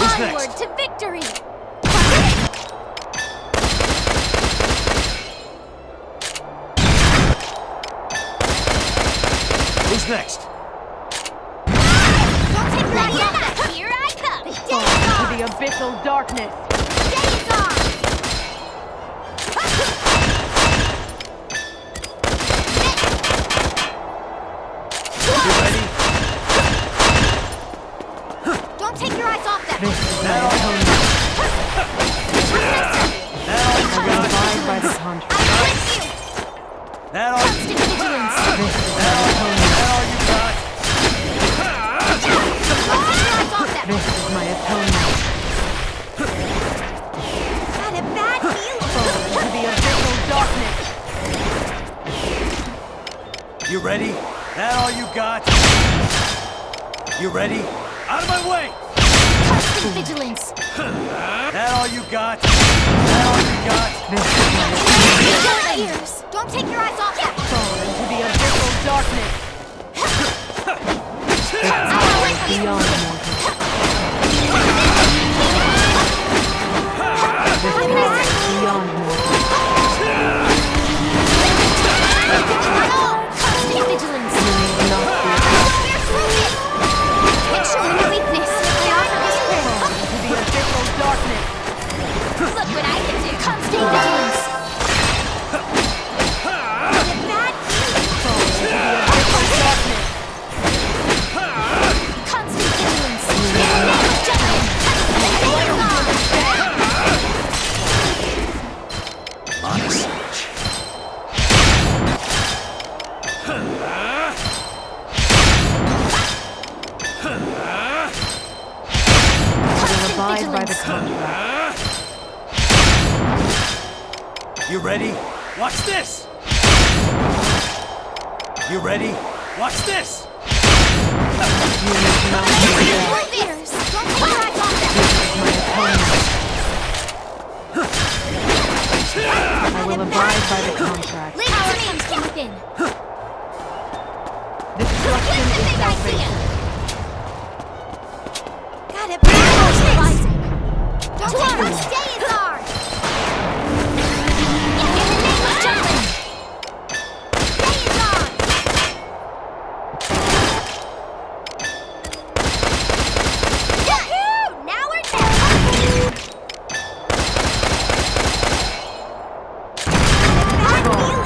Onward to victory! Who's next? Don't take your eyes off them! Here I come! To the abyssal darkness. Days on! You ready? Don't take your eyes off them! Now I will abide by the contract. I'm with you! Now Constant vigilance! Now you got. Don't take your eyes off them! This is my atonement. Got a bad feeling! To the abyssal darkness. You ready? That all you got? You ready? Out of my way! Constant vigilance! That all you got? That all you got? Your ears! Don't take your eyes off them! Fall into the abyssal darkness. Beyond mortal. This power is beyond mortal. Constant vigilance! We're through this! It's showing your weakness! I offer this prayer! To the abyssal darkness. Look what I can do! Constant vigilance! Got a bad feeling! Fall into the abyssal darkness. Constant vigilance! In the name of justice! Abide by the contract. You ready? Watch this! You ready? Watch this! Your ears! Don't take your eyes off them! I will abide by the contract. Power comes from within! Destruction is salvation. Got a bad rising! Don't take your stay is ours! In the name of justice! Stay is ours! Yahoo! Now we're done! Bad feeling!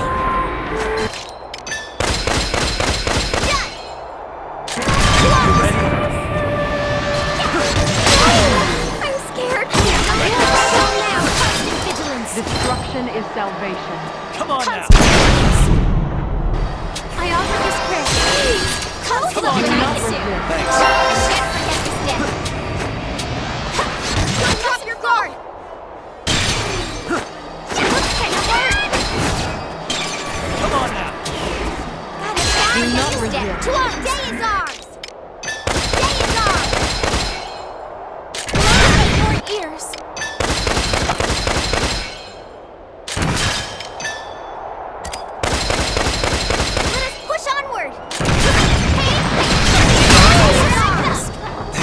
You ready? salvation. Come on now! I offer this prayer. Please, come Come on, now. Thanks. Can't forget this day. Don't drop your guard. Come on now! Do not resist. Day is ours. Day is ours. Your ears. Let us push onward.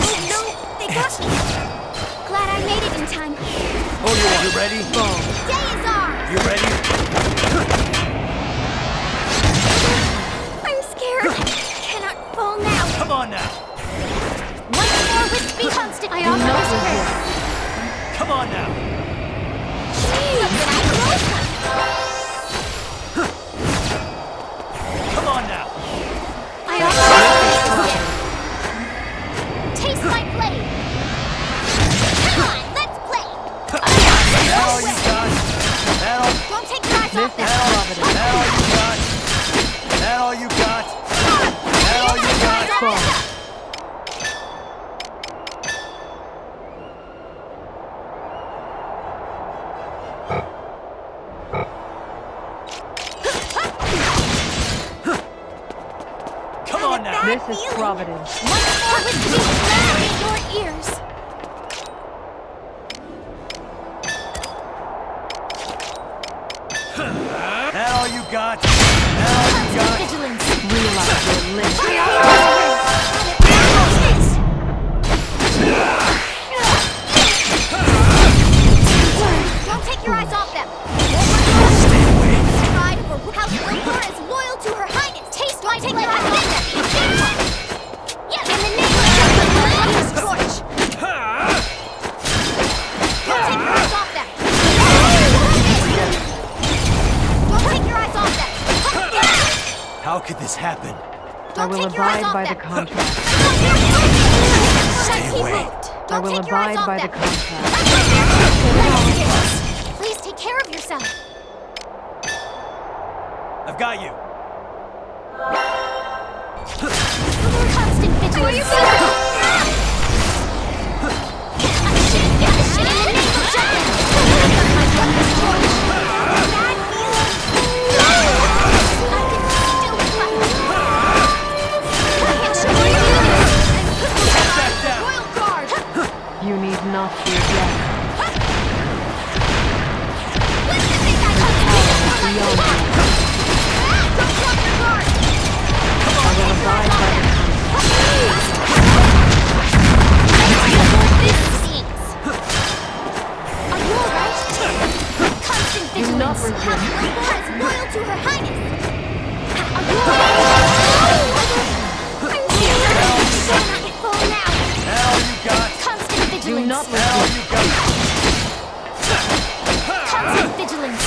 Oh no, they got me. Glad I made it in time. Oh, you ready? Day is ours. You ready? I'm scared. Cannot fall now. Come on now! Once more with speed. Constant. I offer this prayer. Come on now! Come on now! I offer this prayer. Taste my blade. Come on, let's play. That all you got? Don't take your eyes off them. That all you got? That all you got? That all you got? Come on now! This is Providence. Once more with speed. In your ears. That all you got? That all you got? Vigilance. Realize your limits. Don't take your eyes off them. Pride for House Valkyria is loyal to her highness. Taste my blade. Yes, in the name of justice, scorch. Don't take your eyes off them. Don't take your eyes off them. How could this happen? I will abide by the contract. Stay away. I will abide by the contract. Please take care of yourself. I've got you. Constant vigilance. You need not fear death. Beyond that. I will abide by the Are you alright? Constant vigilance. Do not resist. Is loyal to her highness. Are you alright? I'm scared. Cannot fall now. That all you got? Constant vigilance. Do not That all you got? Constant vigilance.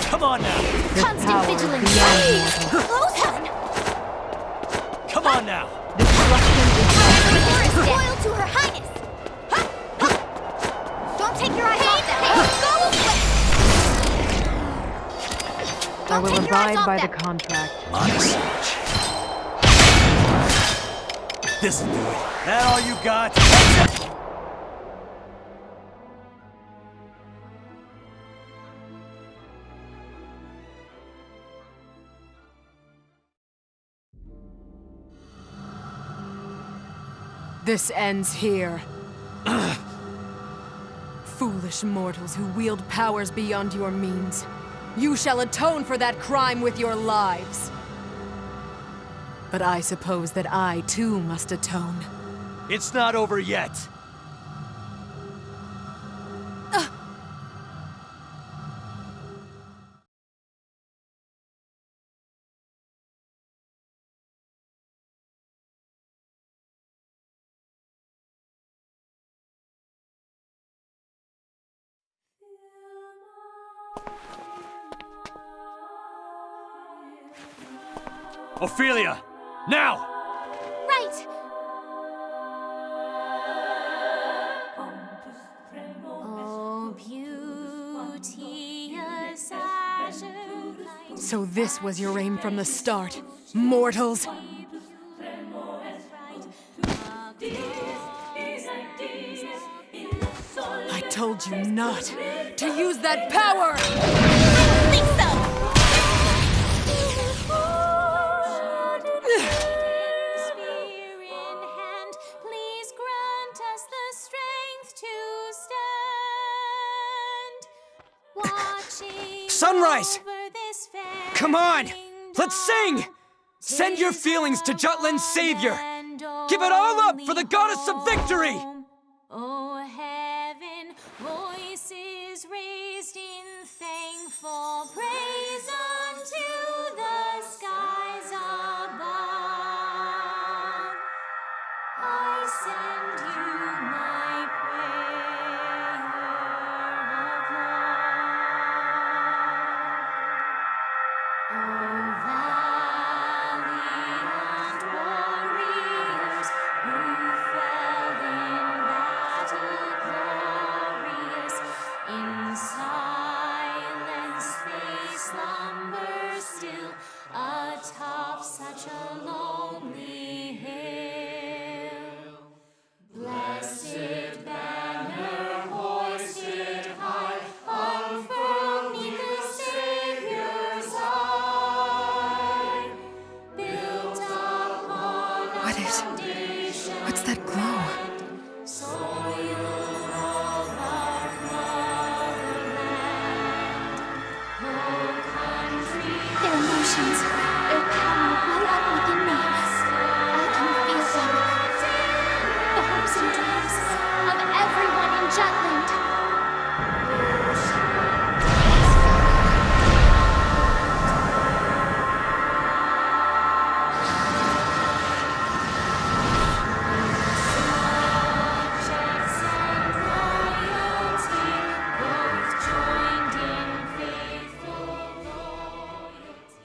Come on now! Constant vigilance. Close on. Come on now! Valkyria is loyal to her highness. Don't take your eyes off them. Go away. I will abide by the contract. Honest. This'll do it. That all you got? This ends here. Foolish mortals who wield powers beyond your means. You shall atone for that crime with your lives. But I suppose that I, too, must atone. It's not over yet. Ophelia! Now! Right! Oh, beautiful So this was your aim from the start, mortals? I told you not to use that power! I don't think so! Please grant us the strength to stand. Watching Sunrise! over this fair Come on! Let's sing! Send your feelings to Jutland's savior! Give it all up for the goddess of victory! Oh, heaven, voices raised in thankful praise unto the skies above. I send you my prayer of love. Oh, valiant warriors who fell in battle glorious, in silence they slumber still atop such a lonely hill. Blessed banner hoisted high, unfurled 'neath the Savior's eye, built upon a foundation. What's that glow? Soil of our motherland. Oh, country. Their emotions, their power well up within me. I can feel them. The hopes and dreams of everyone in Jutland. Both joined in faithful loyalty.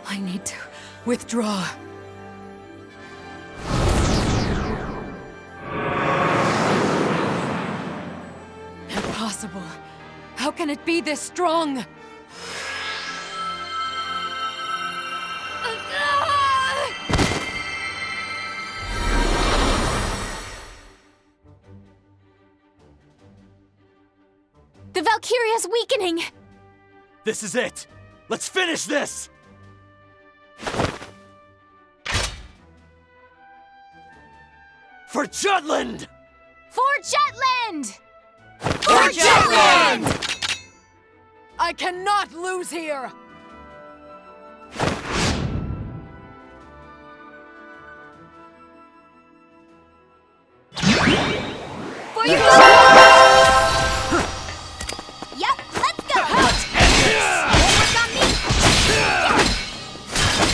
I need to withdraw. Impossible. How can it be this strong? The Valkyria's weakening! This is it! Let's finish this! For Jutland! For Jutland! For Jutland! I cannot lose here! For your Yep, let's go! Work on me!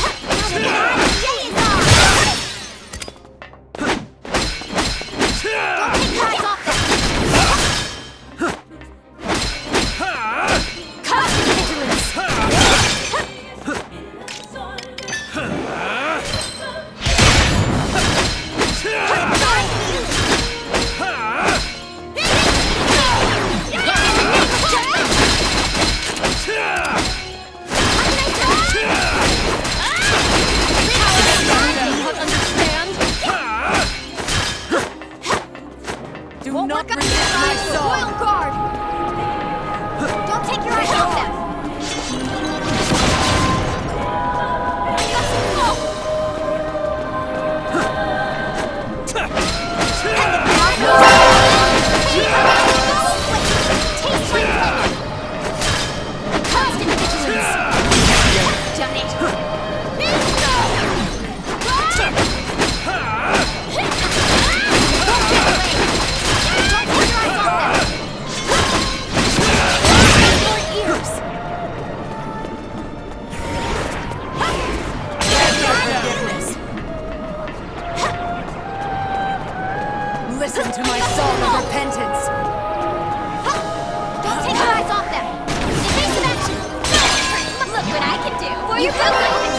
Don't take your eyes off them! Constant vigilance! Do not resist my soul! Royal Guard! Don't take your eyes off them! Constant vigilance! Done it! Listen to my song of repentance! Don't take your eyes off them! Evasive action! Look what I can do! For your Valkyria!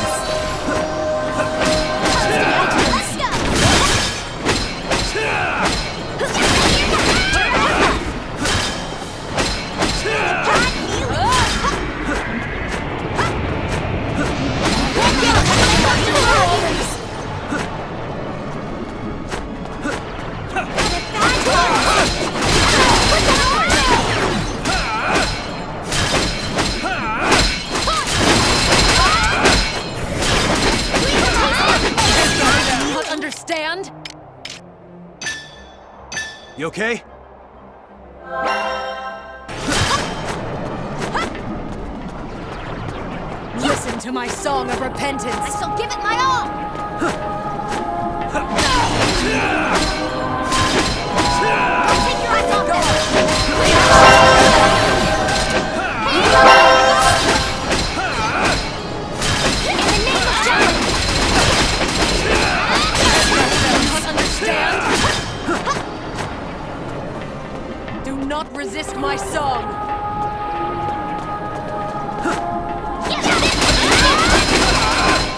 okay? Listen to my song of repentance. I shall give it my all! Don't take your eyes off them! In the name of justice! Understand? Do not resist my song.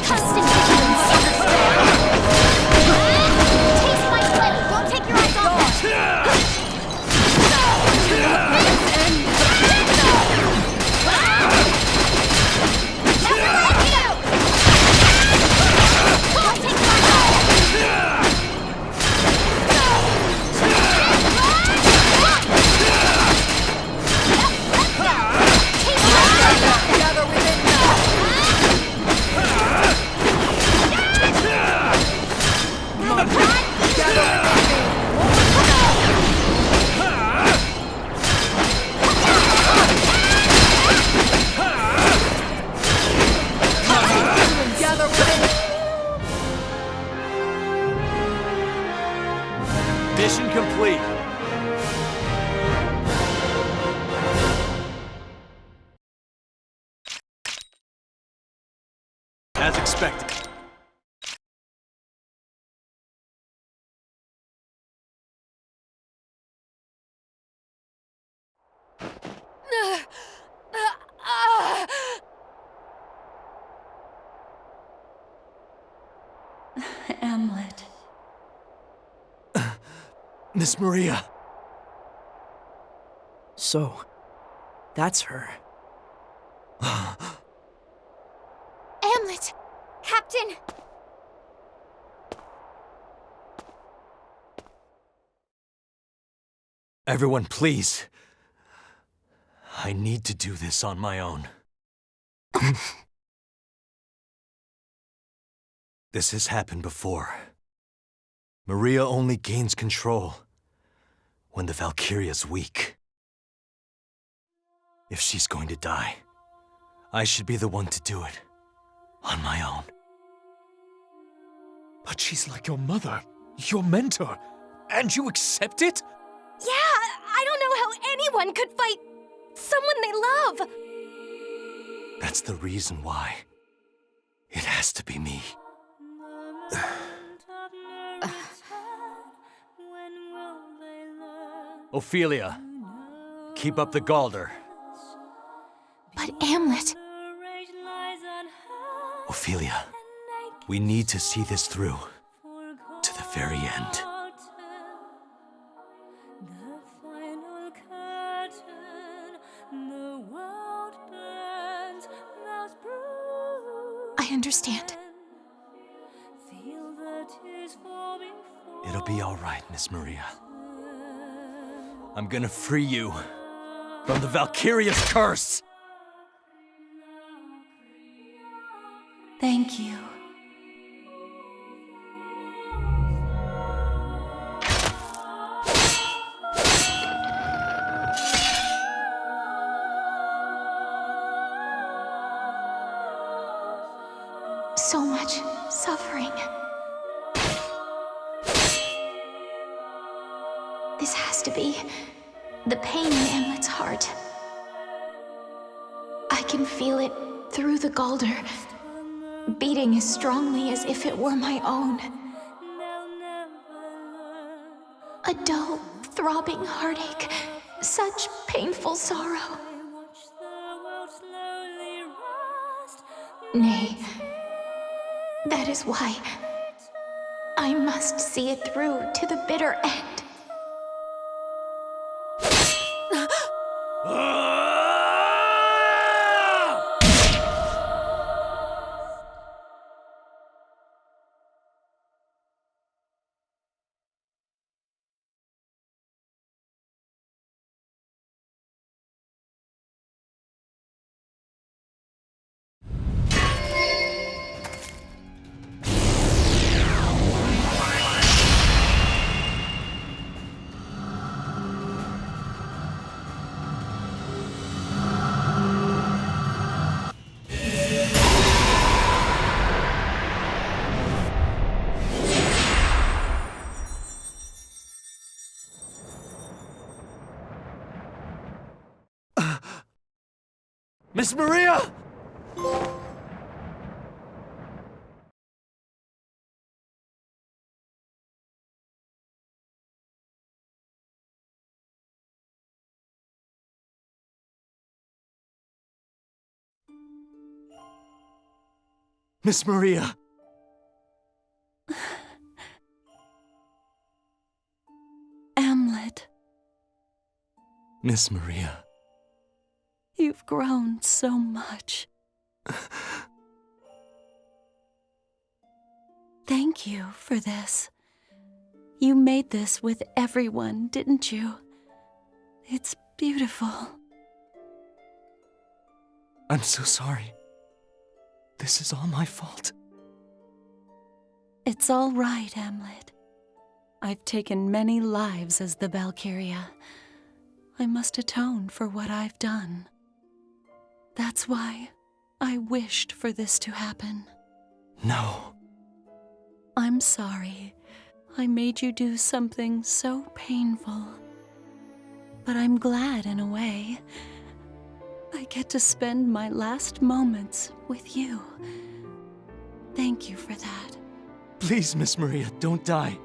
Trust in vigilance, understand? Taste my blade! Don't take your eyes off them! Mission complete. As expected. Hamlet. Miss Maria. So, that's her. Hamlet! Captain! Everyone, please. I need to do this on my own. This has happened before. Maria only gains control when the Valkyria's weak. If she's going to die, I should be the one to do it on my own. But she's like your mother, your mentor, and you accept it? Yeah, I don't know how anyone could fight someone they love. That's the reason why. It has to be me. Ophelia, keep up the Galder. But Hamlet... Ophelia, we need to see this through to the very end. I understand. It'll be all right, Miss Maria. I'm gonna free you from the Valkyria's curse! Thank you. So much suffering. This has to be the pain in Hamlet's heart. I can feel it through the Galder, beating as strongly as if it were my own. A dull, throbbing heartache, such painful sorrow. Nay, that is why I must see it through to the bitter end. Miss Maria! Miss Maria! Hamlet, Miss Maria. you've grown so much. Thank you for this. You made this with everyone, didn't you? It's beautiful. I'm so sorry. This is all my fault. It's all right, Hamlet. I've taken many lives as the Valkyria. I must atone for what I've done. That's why I wished for this to happen. No. I'm sorry. I made you do something so painful. But I'm glad in a way. I get to spend my last moments with you. Thank you for that. Please, Miss Maria, don't die.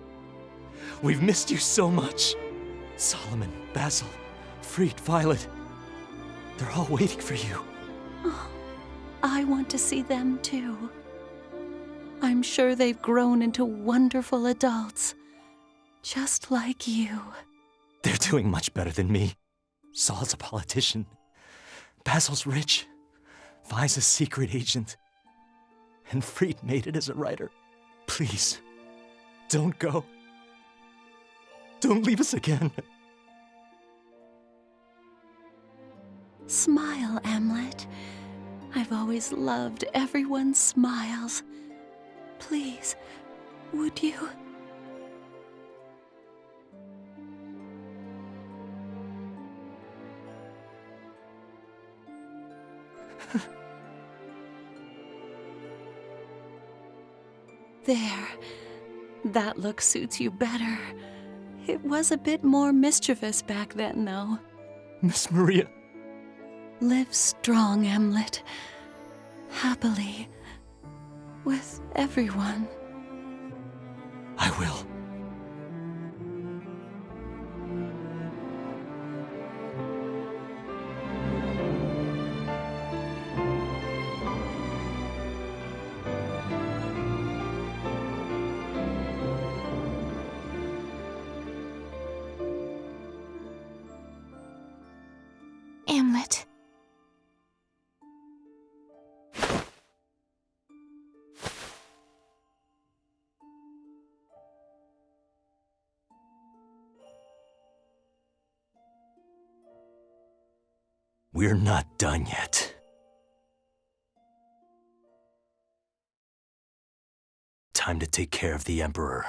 We've missed you so much. Solomon, Basil, Frigg, Violet. They're all waiting for you. Oh, I want to see them too. I'm sure they've grown into wonderful adults, just like you. They're doing much better than me. Saul's a politician. Basil's rich. Vi's a secret agent. And Frigg made it as a writer. Please, don't go. Don't leave us again. Smile, Hamlet. I've always loved everyone's smiles. Please, would you? There. That look suits you better. It was a bit more mischievous back then, though. Miss Maria. Live strong, Hamlet. Happily. With everyone. I will. Hamlet. We're not done yet. Time to take care of the Emperor.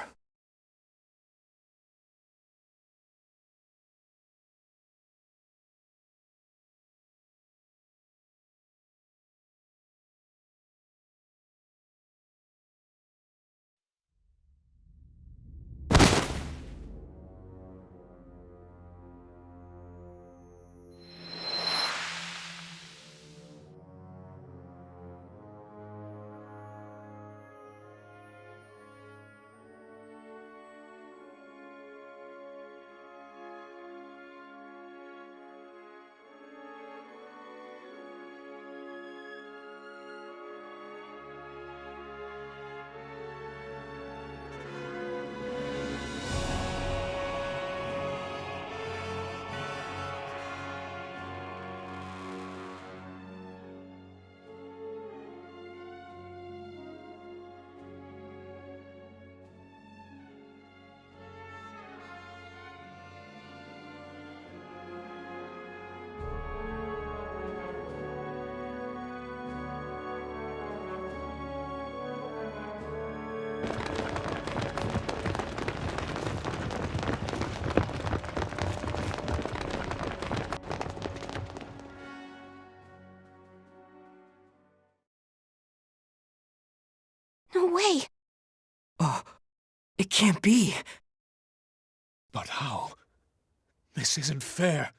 No way! It can't be. But how? This isn't fair.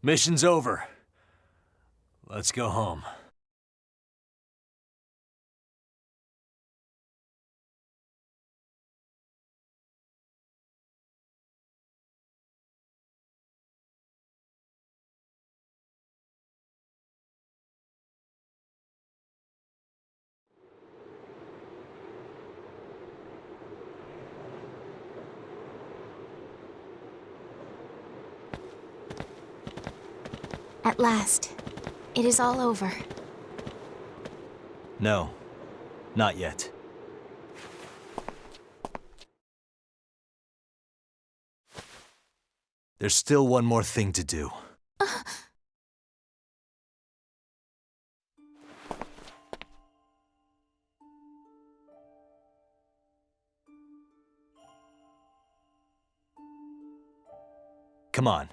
Mission's over. Let's go home. At last, it is all over. No, not yet. There's still one more thing to do. Come on.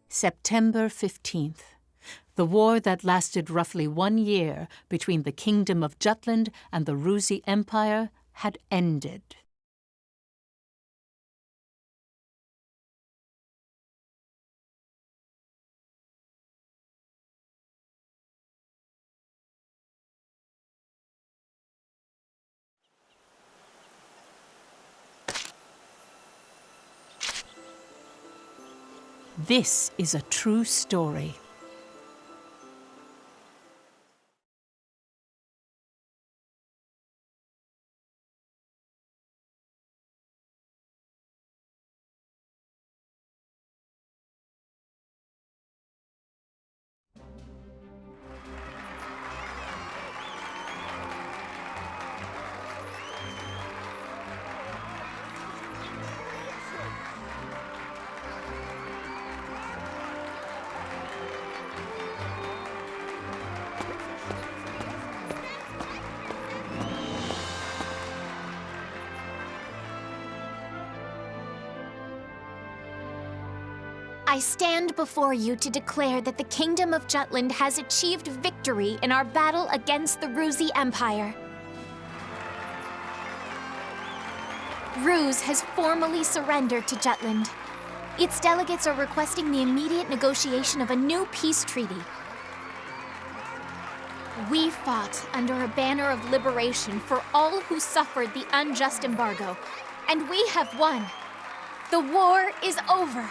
September 15th. The war that lasted roughly 1 year between the Kingdom of Jutland and the Ruzi Empire had ended. This is a true story. I stand before you to declare that the Kingdom of Jutland has achieved victory in our battle against the Ruzi Empire. Ruse has formally surrendered to Jutland. Its delegates are requesting the immediate negotiation of a new peace treaty. We fought under a banner of liberation for all who suffered the unjust embargo, and we have won. The war is over.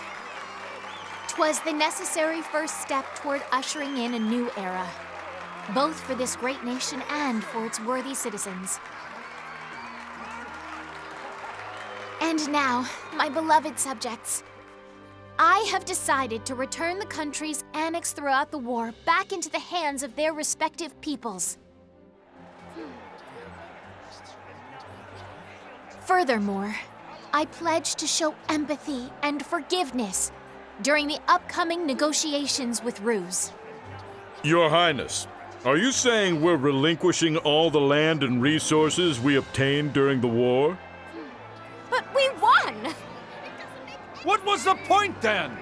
'Twas the necessary first step toward ushering in a new era, both for this great nation and for its worthy citizens. And now, my beloved subjects, I have decided to return the countries annexed throughout the war back into the hands of their respective peoples. Furthermore, I pledge to show empathy and forgiveness during the upcoming negotiations with Ruse. Your Highness, are you saying we're relinquishing all the land and resources we obtained during the war? But we won! What was the point then?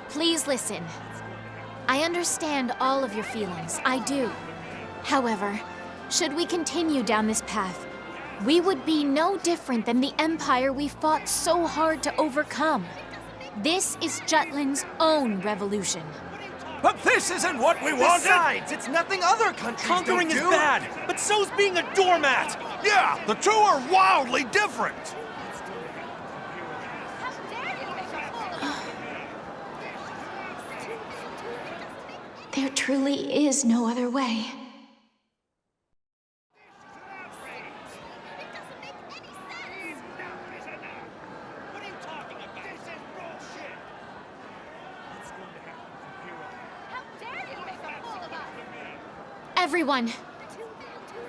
Please listen. I understand all of your feelings, I do. However, should we continue down this path, we would be no different than the empire we fought so hard to overcome. This is Jutland's own revolution. But this isn't what we wanted! Besides, it's nothing other countries Conquering don't is do. bad, but so's being a doormat! Yeah, the two are wildly different! There truly is no other way. Everyone,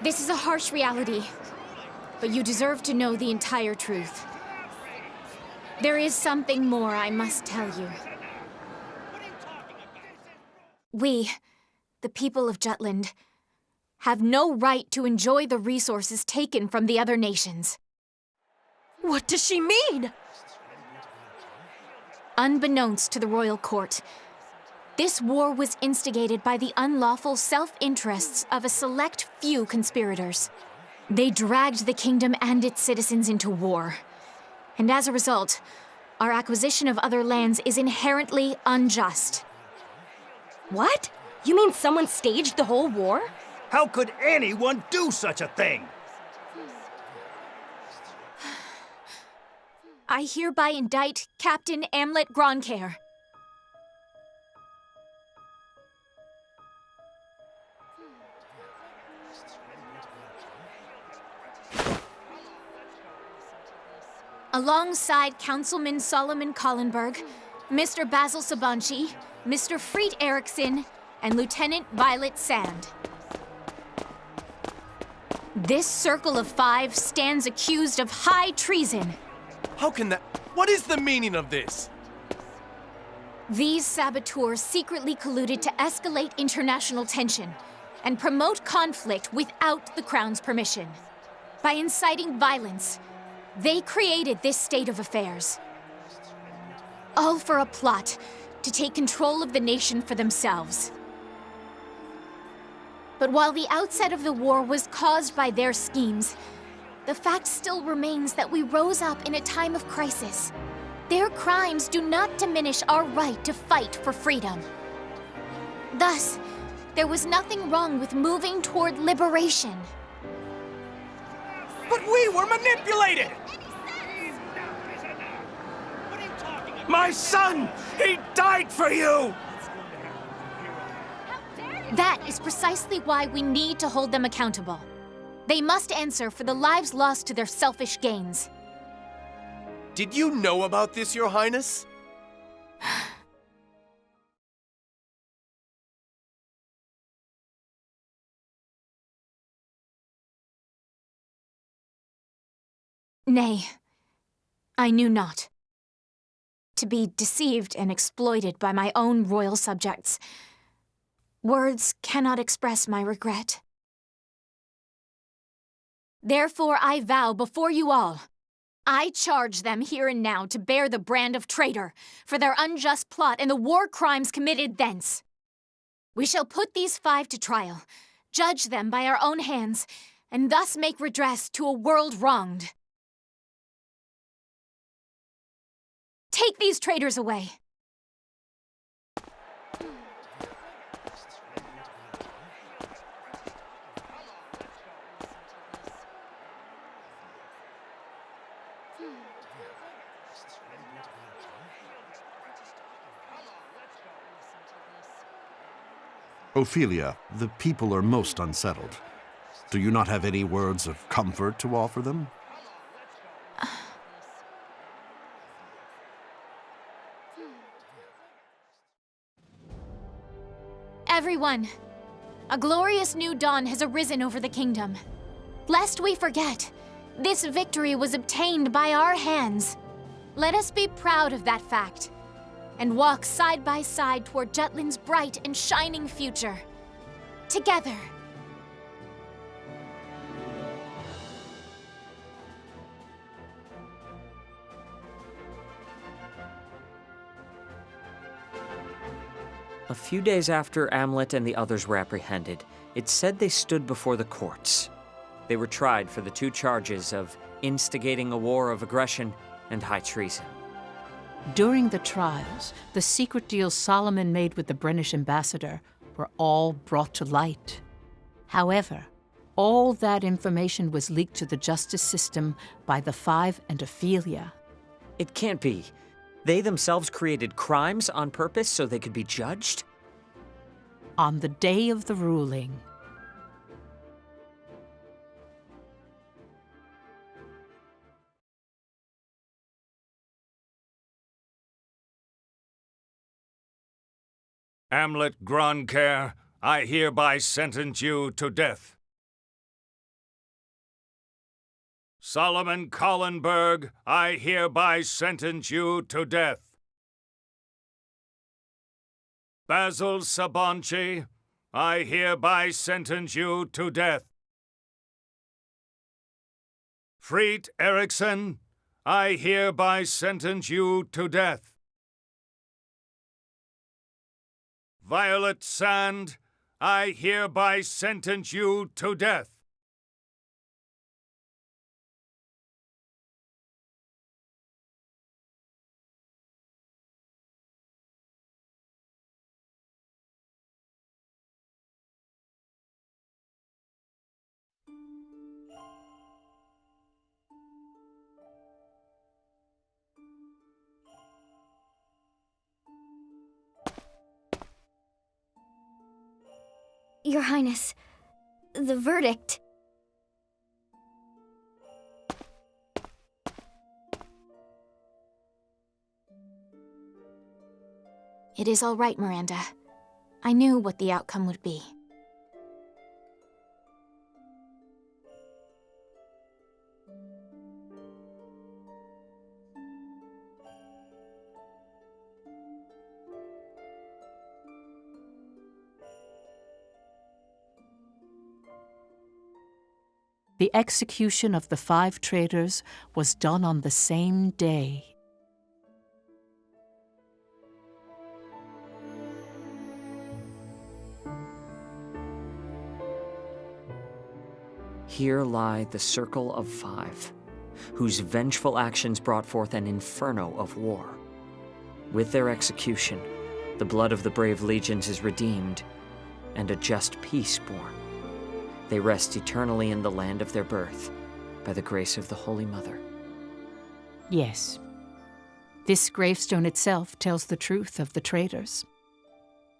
this is a harsh reality, but you deserve to know the entire truth. There is something more I must tell you. We, the people of Jutland, have no right to enjoy the resources taken from the other nations. What does she mean? Unbeknownst to the royal court, this war was instigated by the unlawful self-interests of a select few conspirators. They dragged the kingdom and its citizens into war. And as a result, our acquisition of other lands is inherently unjust. What? You mean someone staged the whole war? How could anyone do such a thing? I hereby indict Captain Amlet Gronkair. Alongside Councilman Solomon Collenberg, Mr. Basil Sabanchi, Mr. Freet Erickson, and Lieutenant Violet Sand. This circle of 5 stands accused of high treason. How can that... What is the meaning of this? These saboteurs secretly colluded to escalate international tension and promote conflict without the Crown's permission. By inciting violence, they created this state of affairs. All for a plot to take control of the nation for themselves. But while the outset of the war was caused by their schemes, the fact still remains that we rose up in a time of crisis. Their crimes do not diminish our right to fight for freedom. Thus, there was nothing wrong with moving toward liberation. But we were manipulated! My son! He died for you! That is precisely why we need to hold them accountable. They must answer for the lives lost to their selfish gains. Did you know about this, Your Highness? Nay, I knew not. To be deceived and exploited by my own royal subjects. Words cannot express my regret. Therefore, I vow before you all, I charge them here and now to bear the brand of traitor for their unjust plot and the war crimes committed thence. We shall put these 5 to trial, judge them by our own hands, and thus make redress to a world wronged. Take these traitors away. Ophelia, the people are most unsettled. Do you not have any words of comfort to offer them? Everyone, a glorious new dawn has arisen over the kingdom. Lest we forget, this victory was obtained by our hands. Let us be proud of that fact, and walk side by side toward Jutland's bright and shining future. Together. A few days after Amlet and the others were apprehended, it's said they stood before the courts. They were tried for the 2 charges of instigating a war of aggression and high treason. During the trials, the secret deals Solomon made with the British ambassador were all brought to light. However, all that information was leaked to the justice system by the 5 and Ophelia. It can't be. They themselves created crimes on purpose so they could be judged? On the day of the ruling, Amlet Gronkair, I hereby sentence you to death. Solomon Collenberg, I hereby sentence you to death. Basil Sabonchi, I hereby sentence you to death. Freet Eriksson, I hereby sentence you to death. Violet Sand, I hereby sentence you to death. Your Highness, the verdict. It is all right, Miranda. I knew what the outcome would be. The execution of the 5 traitors was done on the same day. Here lie the Circle of 5, whose vengeful actions brought forth an inferno of war. With their execution, the blood of the brave legions is redeemed, and a just peace born. They rest eternally in the land of their birth, by the grace of the Holy Mother. Yes. This gravestone itself tells the truth of the traitors.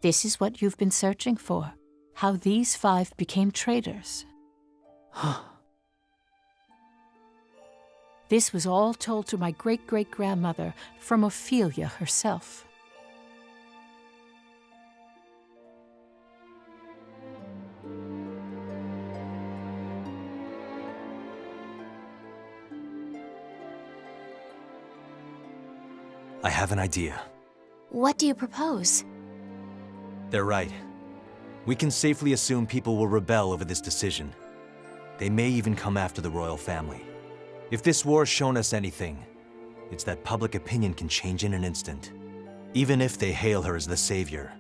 This is what you've been searching for, how these 5 became traitors. This was all told to my great-great-grandmother from Ophelia herself. I have an idea. What do you propose? They're right. We can safely assume people will rebel over this decision. They may even come after the royal family. If this war's shown us anything, it's that public opinion can change in an instant. Even if they hail her as the savior,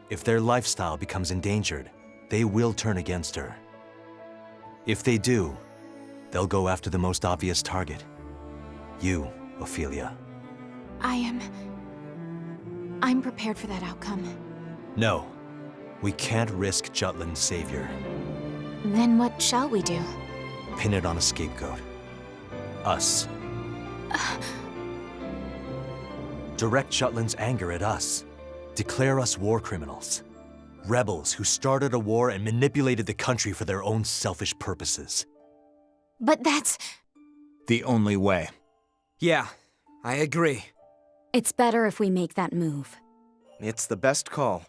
if their lifestyle becomes endangered, they will turn against her. If they do, they'll go after the most obvious target. You, Ophelia. I'm prepared for that outcome. No, we can't risk Jutland's savior. Then what shall we do? Pin it on a scapegoat. Us. Direct Jutland's anger at us. Declare us war criminals. Rebels who started a war and manipulated the country for their own selfish purposes. But that's... the only way. Yeah, I agree. It's better if we make that move. It's the best call.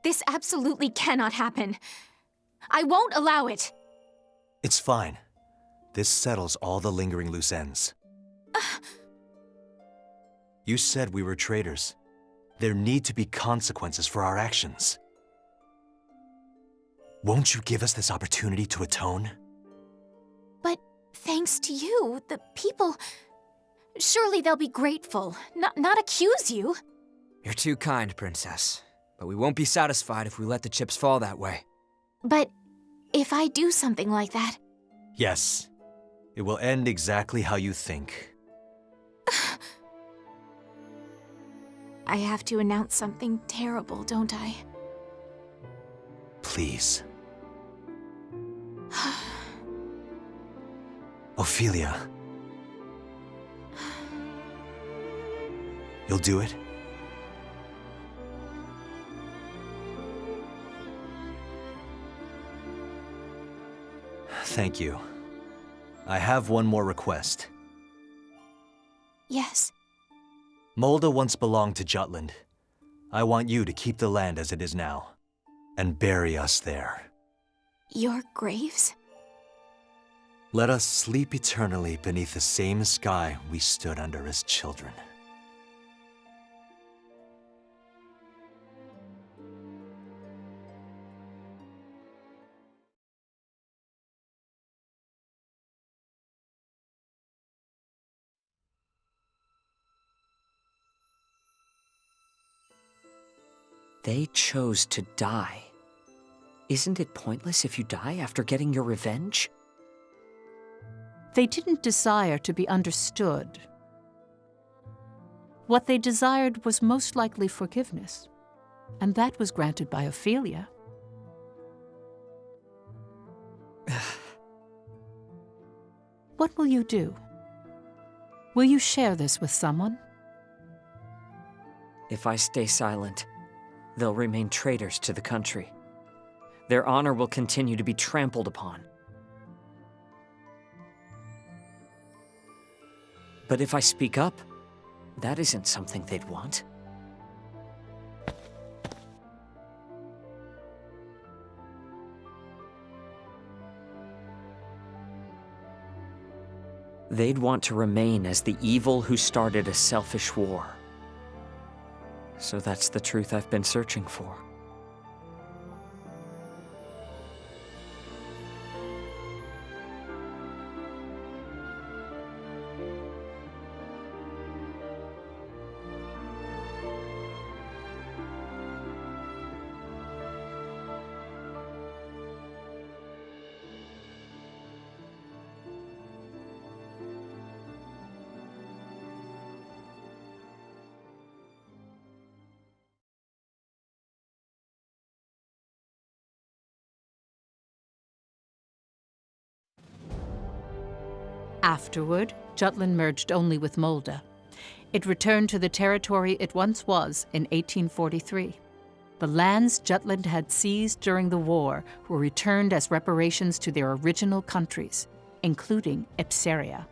This absolutely cannot happen. I won't allow it. It's fine. This settles all the lingering loose ends. You said we were traitors. There need to be consequences for our actions. Won't you give us this opportunity to atone? But thanks to you, the people... Surely they'll be grateful, not accuse you. You're too kind, Princess. But we won't be satisfied if we let the chips fall that way. But if I do something like that... Yes. It will end exactly how you think. I have to announce something terrible, don't I? Please. Ophelia. You'll do it? Thank you. I have one more request. Yes. Molda once belonged to Jutland. I want you to keep the land as it is now. and bury us there. Your graves? Let us sleep eternally beneath the same sky we stood under as children. They chose to die. Isn't it pointless if you die after getting your revenge? They didn't desire to be understood. What they desired was most likely forgiveness, and that was granted by Ophelia. What will you do? Will you share this with someone? If I stay silent, they'll remain traitors to the country. Their honor will continue to be trampled upon. But if I speak up, that isn't something they'd want. They'd want to remain as the evil who started a selfish war. So that's the truth I've been searching for. Afterward, Jutland merged only with Molde. It returned to the territory it once was in 1843. The lands Jutland had seized during the war were returned as reparations to their original countries, including Ipseria.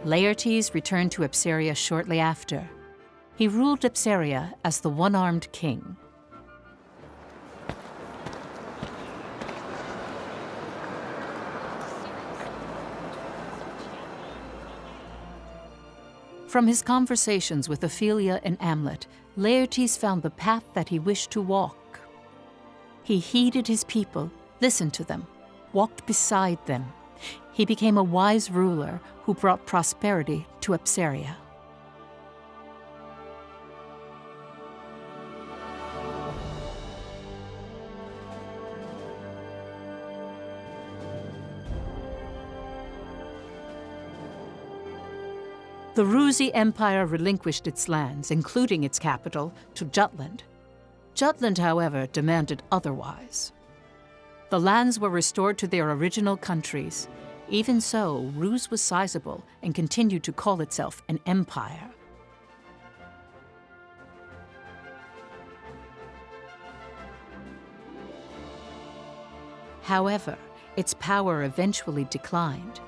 Laertes returned to Ipseria shortly after. He ruled Ipseria as the one-armed king. From his conversations with Ophelia and Amlet, Laertes found the path that he wished to walk. He heeded his people, listened to them, walked beside them. He became a wise ruler who brought prosperity to Ipseria. The Ruzi Empire relinquished its lands, including its capital, to Jutland. Jutland, however, demanded otherwise. The lands were restored to their original countries. Even so, Rus was sizable and continued to call itself an empire. However, its power eventually declined.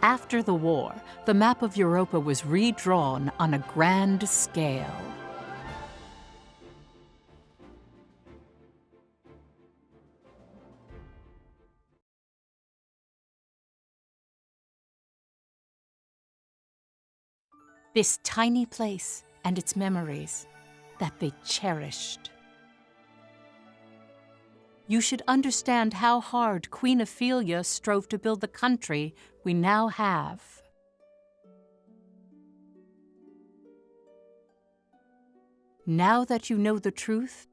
After the war, the map of Europa was redrawn on a grand scale. This tiny place and its memories that they cherished. You should understand how hard Queen Ophelia strove to build the country we now have. Now that you know the truth,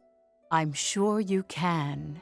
I'm sure you can.